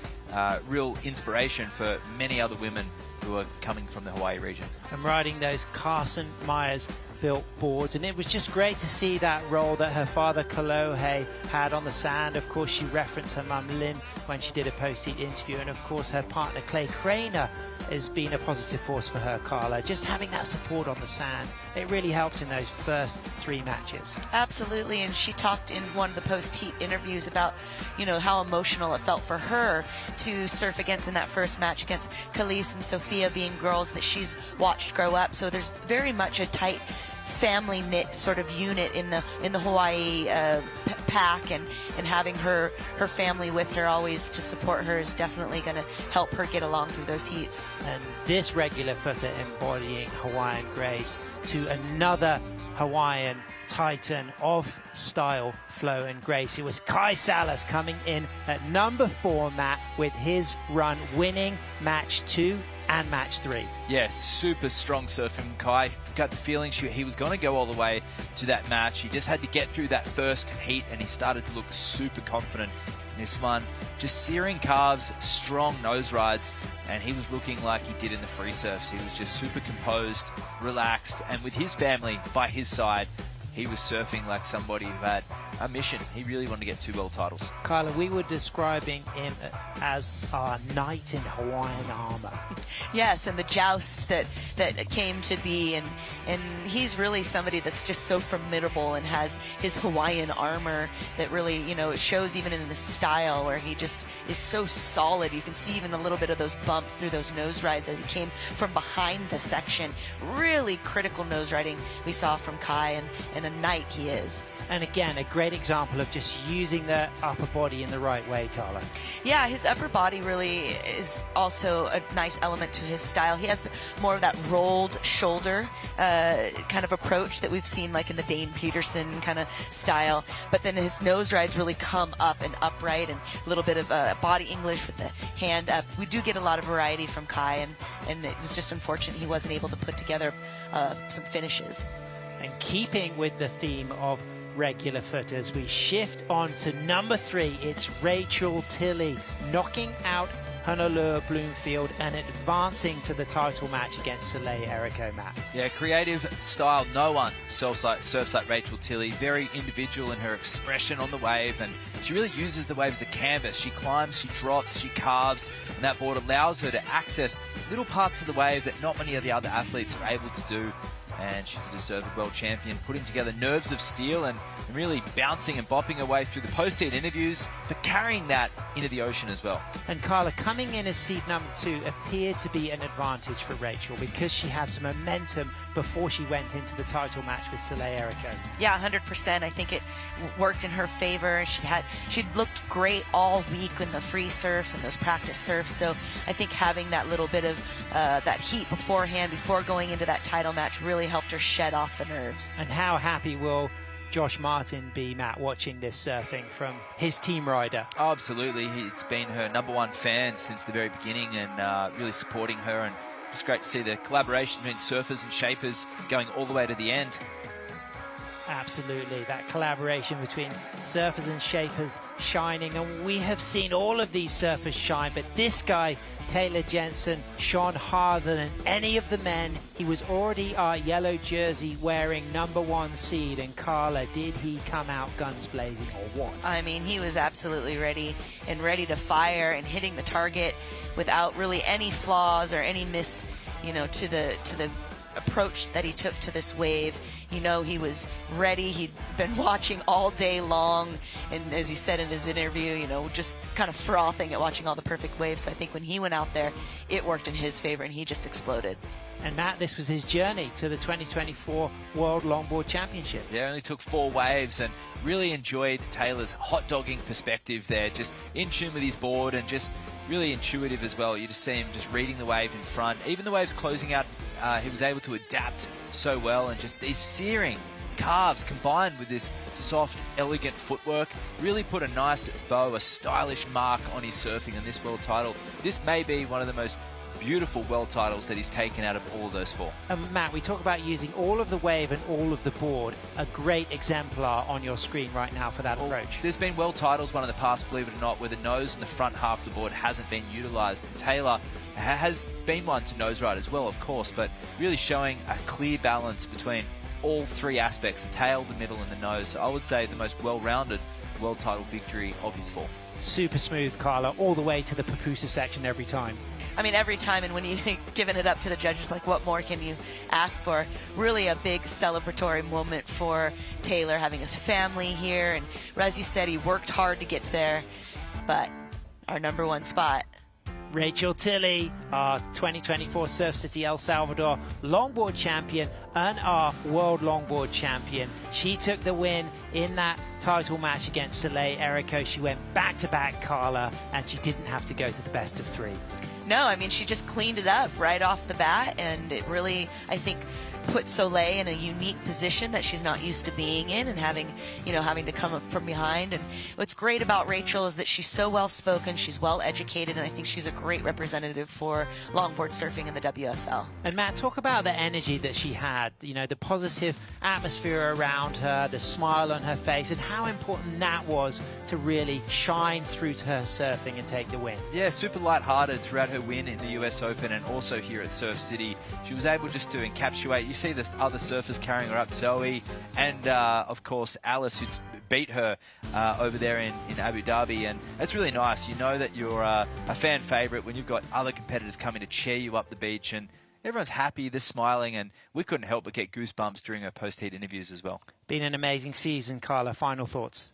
real inspiration for many other women who are coming from the Hawaii region. And riding those Carson Myers built boards, and it was just great to see that role that her father Kalohe had on the sand. Of course, she referenced her mum Lynn when she did a post-heat interview, and of course her partner Clay Craner has been a positive force for her, Carla. Just having that support on the sand, it really helped in those first 3 matches. Absolutely, and she talked in one of the post-heat interviews about, you know, how emotional it felt for her to surf against in that first match against Khalees and Sophia, being girls that she's watched grow up. So there's very much a tight family knit sort of unit in the Hawaii pack, and having her family with her always to support her is definitely going to help her get along through those heats. And this regular footer embodying Hawaiian grace to another Hawaiian titan of style, flow, and grace. It was Kai Salas coming in at number 4, Matt, with his run winning match 2 and match 3. Yeah, super strong surfing, Kai. Got the feeling he was going to go all the way to that match. He just had to get through that first heat, and he started to look super confident in this one. Just searing calves, strong nose rides, and he was looking like he did in the free surfs. He was just super composed, relaxed, and with his family by his side, he was surfing like somebody who had a mission. He really wanted to get 2 world titles. Carla, we were describing him as our knight in Hawaiian armor. Yes, and the joust that came to be, and he's really somebody that's just so formidable and has his Hawaiian armor that really, you know, it shows even in his style where he just is so solid. You can see even a little bit of those bumps through those nose rides as he came from behind the section. Really critical nose riding we saw from Kai, and a knight he is. And again, a great example of just using the upper body in the right way, Carla. Yeah, his upper body really is also a nice element to his style. He has more of that rolled shoulder kind of approach that we've seen like in the Dane Peterson kind of style. But then his nose rides really come up and upright, and a little bit of body English with the hand up. We do get a lot of variety from Kai, and it was just unfortunate he wasn't able to put together some finishes. And keeping with the theme of regular footers, we shift on to number 3. It's Rachel Tilley knocking out Honolulu Bloomfield and advancing to the title match against Soleil Erico, Matt. Yeah, creative style. No one surfs like Rachel Tilley. Very individual in her expression on the wave, and she really uses the wave as a canvas. She climbs, she drops, she carves, and that board allows her to access little parts of the wave that not many of the other athletes are able to do. And she's a deserved world champion, putting together nerves of steel and really bouncing and bopping her way through the post-heat interviews, but carrying that into the ocean as well. And Carla, coming in as seed number 2 appeared to be an advantage for Rachel because she had some momentum before she went into the title match with Soleil Erico. Yeah, 100%. I think it worked in her favor. She'd looked great all week in the free surfs and those practice surfs. So I think having that little bit of that heat beforehand, before going into that title match, really helped her shed off the nerves. And how happy will Josh Martin be, Matt, watching this surfing from his team rider? Oh, absolutely. He's been her #1 fan since the very beginning, and really supporting her, and it's great to see the collaboration between surfers and shapers going all the way to the end. Absolutely, that collaboration between surfers and shapers shining, and we have seen all of these surfers shine, but this guy, Taylor Jensen, shone harder than any of the men. He was already our yellow jersey wearing #1 seed, and Carla, did he come out guns blazing or what? I mean, he was absolutely ready to fire and hitting the target without really any flaws or any miss, you know, to the approach that he took to this wave. You know, he was ready. He'd been watching all day long, and as he said in his interview, you know, just kind of frothing at watching all the perfect waves. So I think when he went out there, it worked in his favor, and he just exploded. And Matt, this was his journey to the 2024 World Longboard Championship. Yeah, only took 4 waves, and really enjoyed Taylor's hot dogging perspective there, just in tune with his board and just really intuitive as well. You just see him just reading the wave in front. Even the waves closing out, he was able to adapt so well, and just these searing carves combined with this soft, elegant footwork really put a nice bow, a stylish mark on his surfing in this world title. This may be one of the most beautiful world titles that he's taken out of all of those 4. And Matt, we talk about using all of the wave and all of the board. A great exemplar on your screen right now for that approach. There's been world titles, one in the past, believe it or not, where the nose and the front half of the board hasn't been utilised. And Taylor has been one to nose ride as well, of course, but really showing a clear balance between all 3 aspects, the tail, the middle and the nose. So I would say the most well-rounded world title victory of his 4. Super smooth, Carla, all the way to the pupusa section every time. I mean, every time, and when you've given it up to the judges, like, what more can you ask for? Really a big celebratory moment for Taylor, having his family here, and as he said, he worked hard to get there, but our #1 spot. Rachel Tilley, our 2024 Surf City El Salvador longboard champion and our world longboard champion. She took the win in that title match against Soleil Erico. She went back-to-back, Carla, and she didn't have to go to the best of 3. No, I mean, she just cleaned it up right off the bat, and it really, I think, put Soleil in a unique position that she's not used to being in, and having to come up from behind. And what's great about Rachel is that she's so well spoken, she's well educated, and I think she's a great representative for longboard surfing in the WSL. And Matt, talk about the energy that she had, the positive atmosphere around her, the smile on her face, and how important that was to really shine through to her surfing and take the win. Yeah, super light-hearted throughout her win in the US Open and also here at Surf City. She was able just to encapsulate. You see the other surfers carrying her up, Zoe, and of course Alice, who beat her over there in Abu Dhabi. And it's really nice. You know that you're a fan favourite when you've got other competitors coming to cheer you up the beach, and everyone's happy, they're smiling, and we couldn't help but get goosebumps during her post-heat interviews as well. Been an amazing season, Carla. Final thoughts?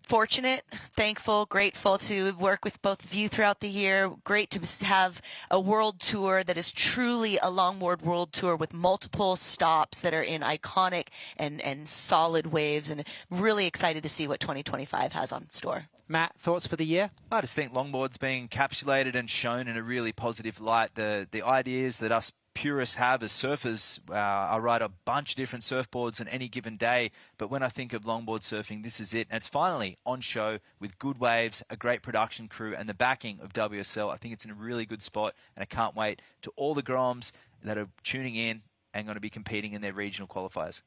Fortunate, thankful, grateful to work with both of you throughout the year. Great to have a world tour that is truly a longboard world tour with multiple stops that are in iconic and solid waves, and really excited to see what 2025 has on store. Matt, thoughts for the year? I just think longboard's being encapsulated and shown in a really positive light. The ideas that us purists have as surfers, I ride a bunch of different surfboards on any given day, but when I think of longboard surfing, this is it. And it's finally on show with good waves, a great production crew, and the backing of WSL. I think it's in a really good spot, and I can't wait to all the Groms that are tuning in and going to be competing in their regional qualifiers.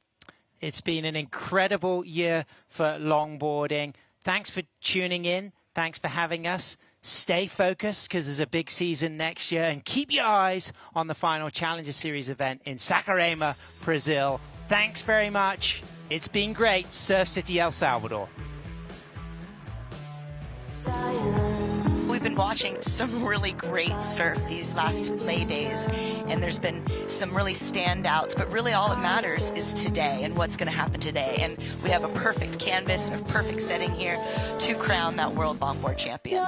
It's been an incredible year for longboarding. Thanks for tuning in. Thanks for having us. Stay focused, because there's a big season next year, and keep your eyes on the final Challenger Series event in Saquarema, Brazil. Thanks very much. It's been great. Surf City, El Salvador. We've been watching some really great surf these last May days, and there's been some really standouts, but really all that matters is today and what's going to happen today. And we have a perfect canvas and a perfect setting here to crown that world longboard champion.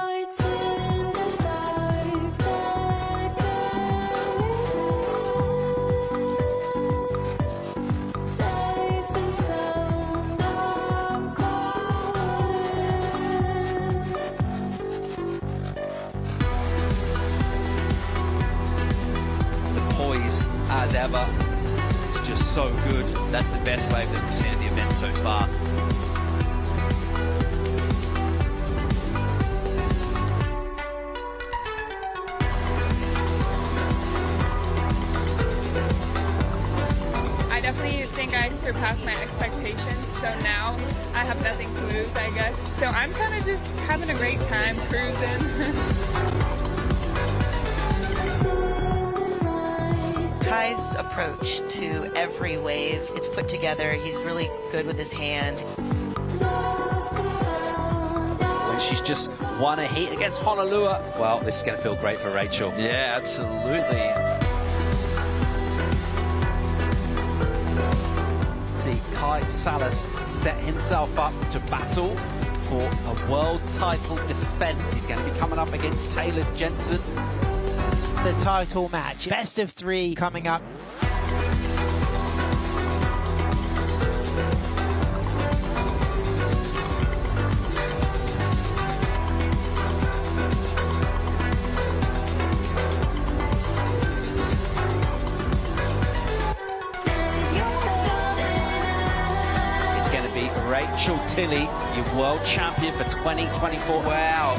As ever, it's just so good. That's the best wave that we've seen at the event so far. I definitely think I surpassed my expectations, so now I have nothing to lose, I guess. So I'm kind of just having a great time cruising. Ty's approach to every wave, it's put together. He's really good with his hands. When she's just won a heat against Honolulu, well, this is going to feel great for Rachel. Yeah, absolutely. See, Kai Salas set himself up to battle for a world title defense. He's going to be coming up against Taylor Jensen. The title match, best of 3 coming up. It's going to be Rachel Tilley, your world champion for 2024. Wow.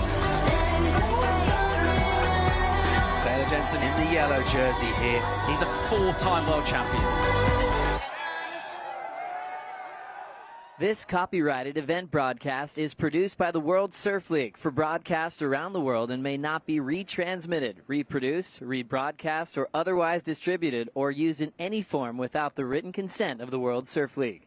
Taylor Jensen in the yellow jersey here. He's a 4-time world champion. This copyrighted event broadcast is produced by the World Surf League for broadcast around the world and may not be retransmitted, reproduced, rebroadcast, or otherwise distributed or used in any form without the written consent of the World Surf League.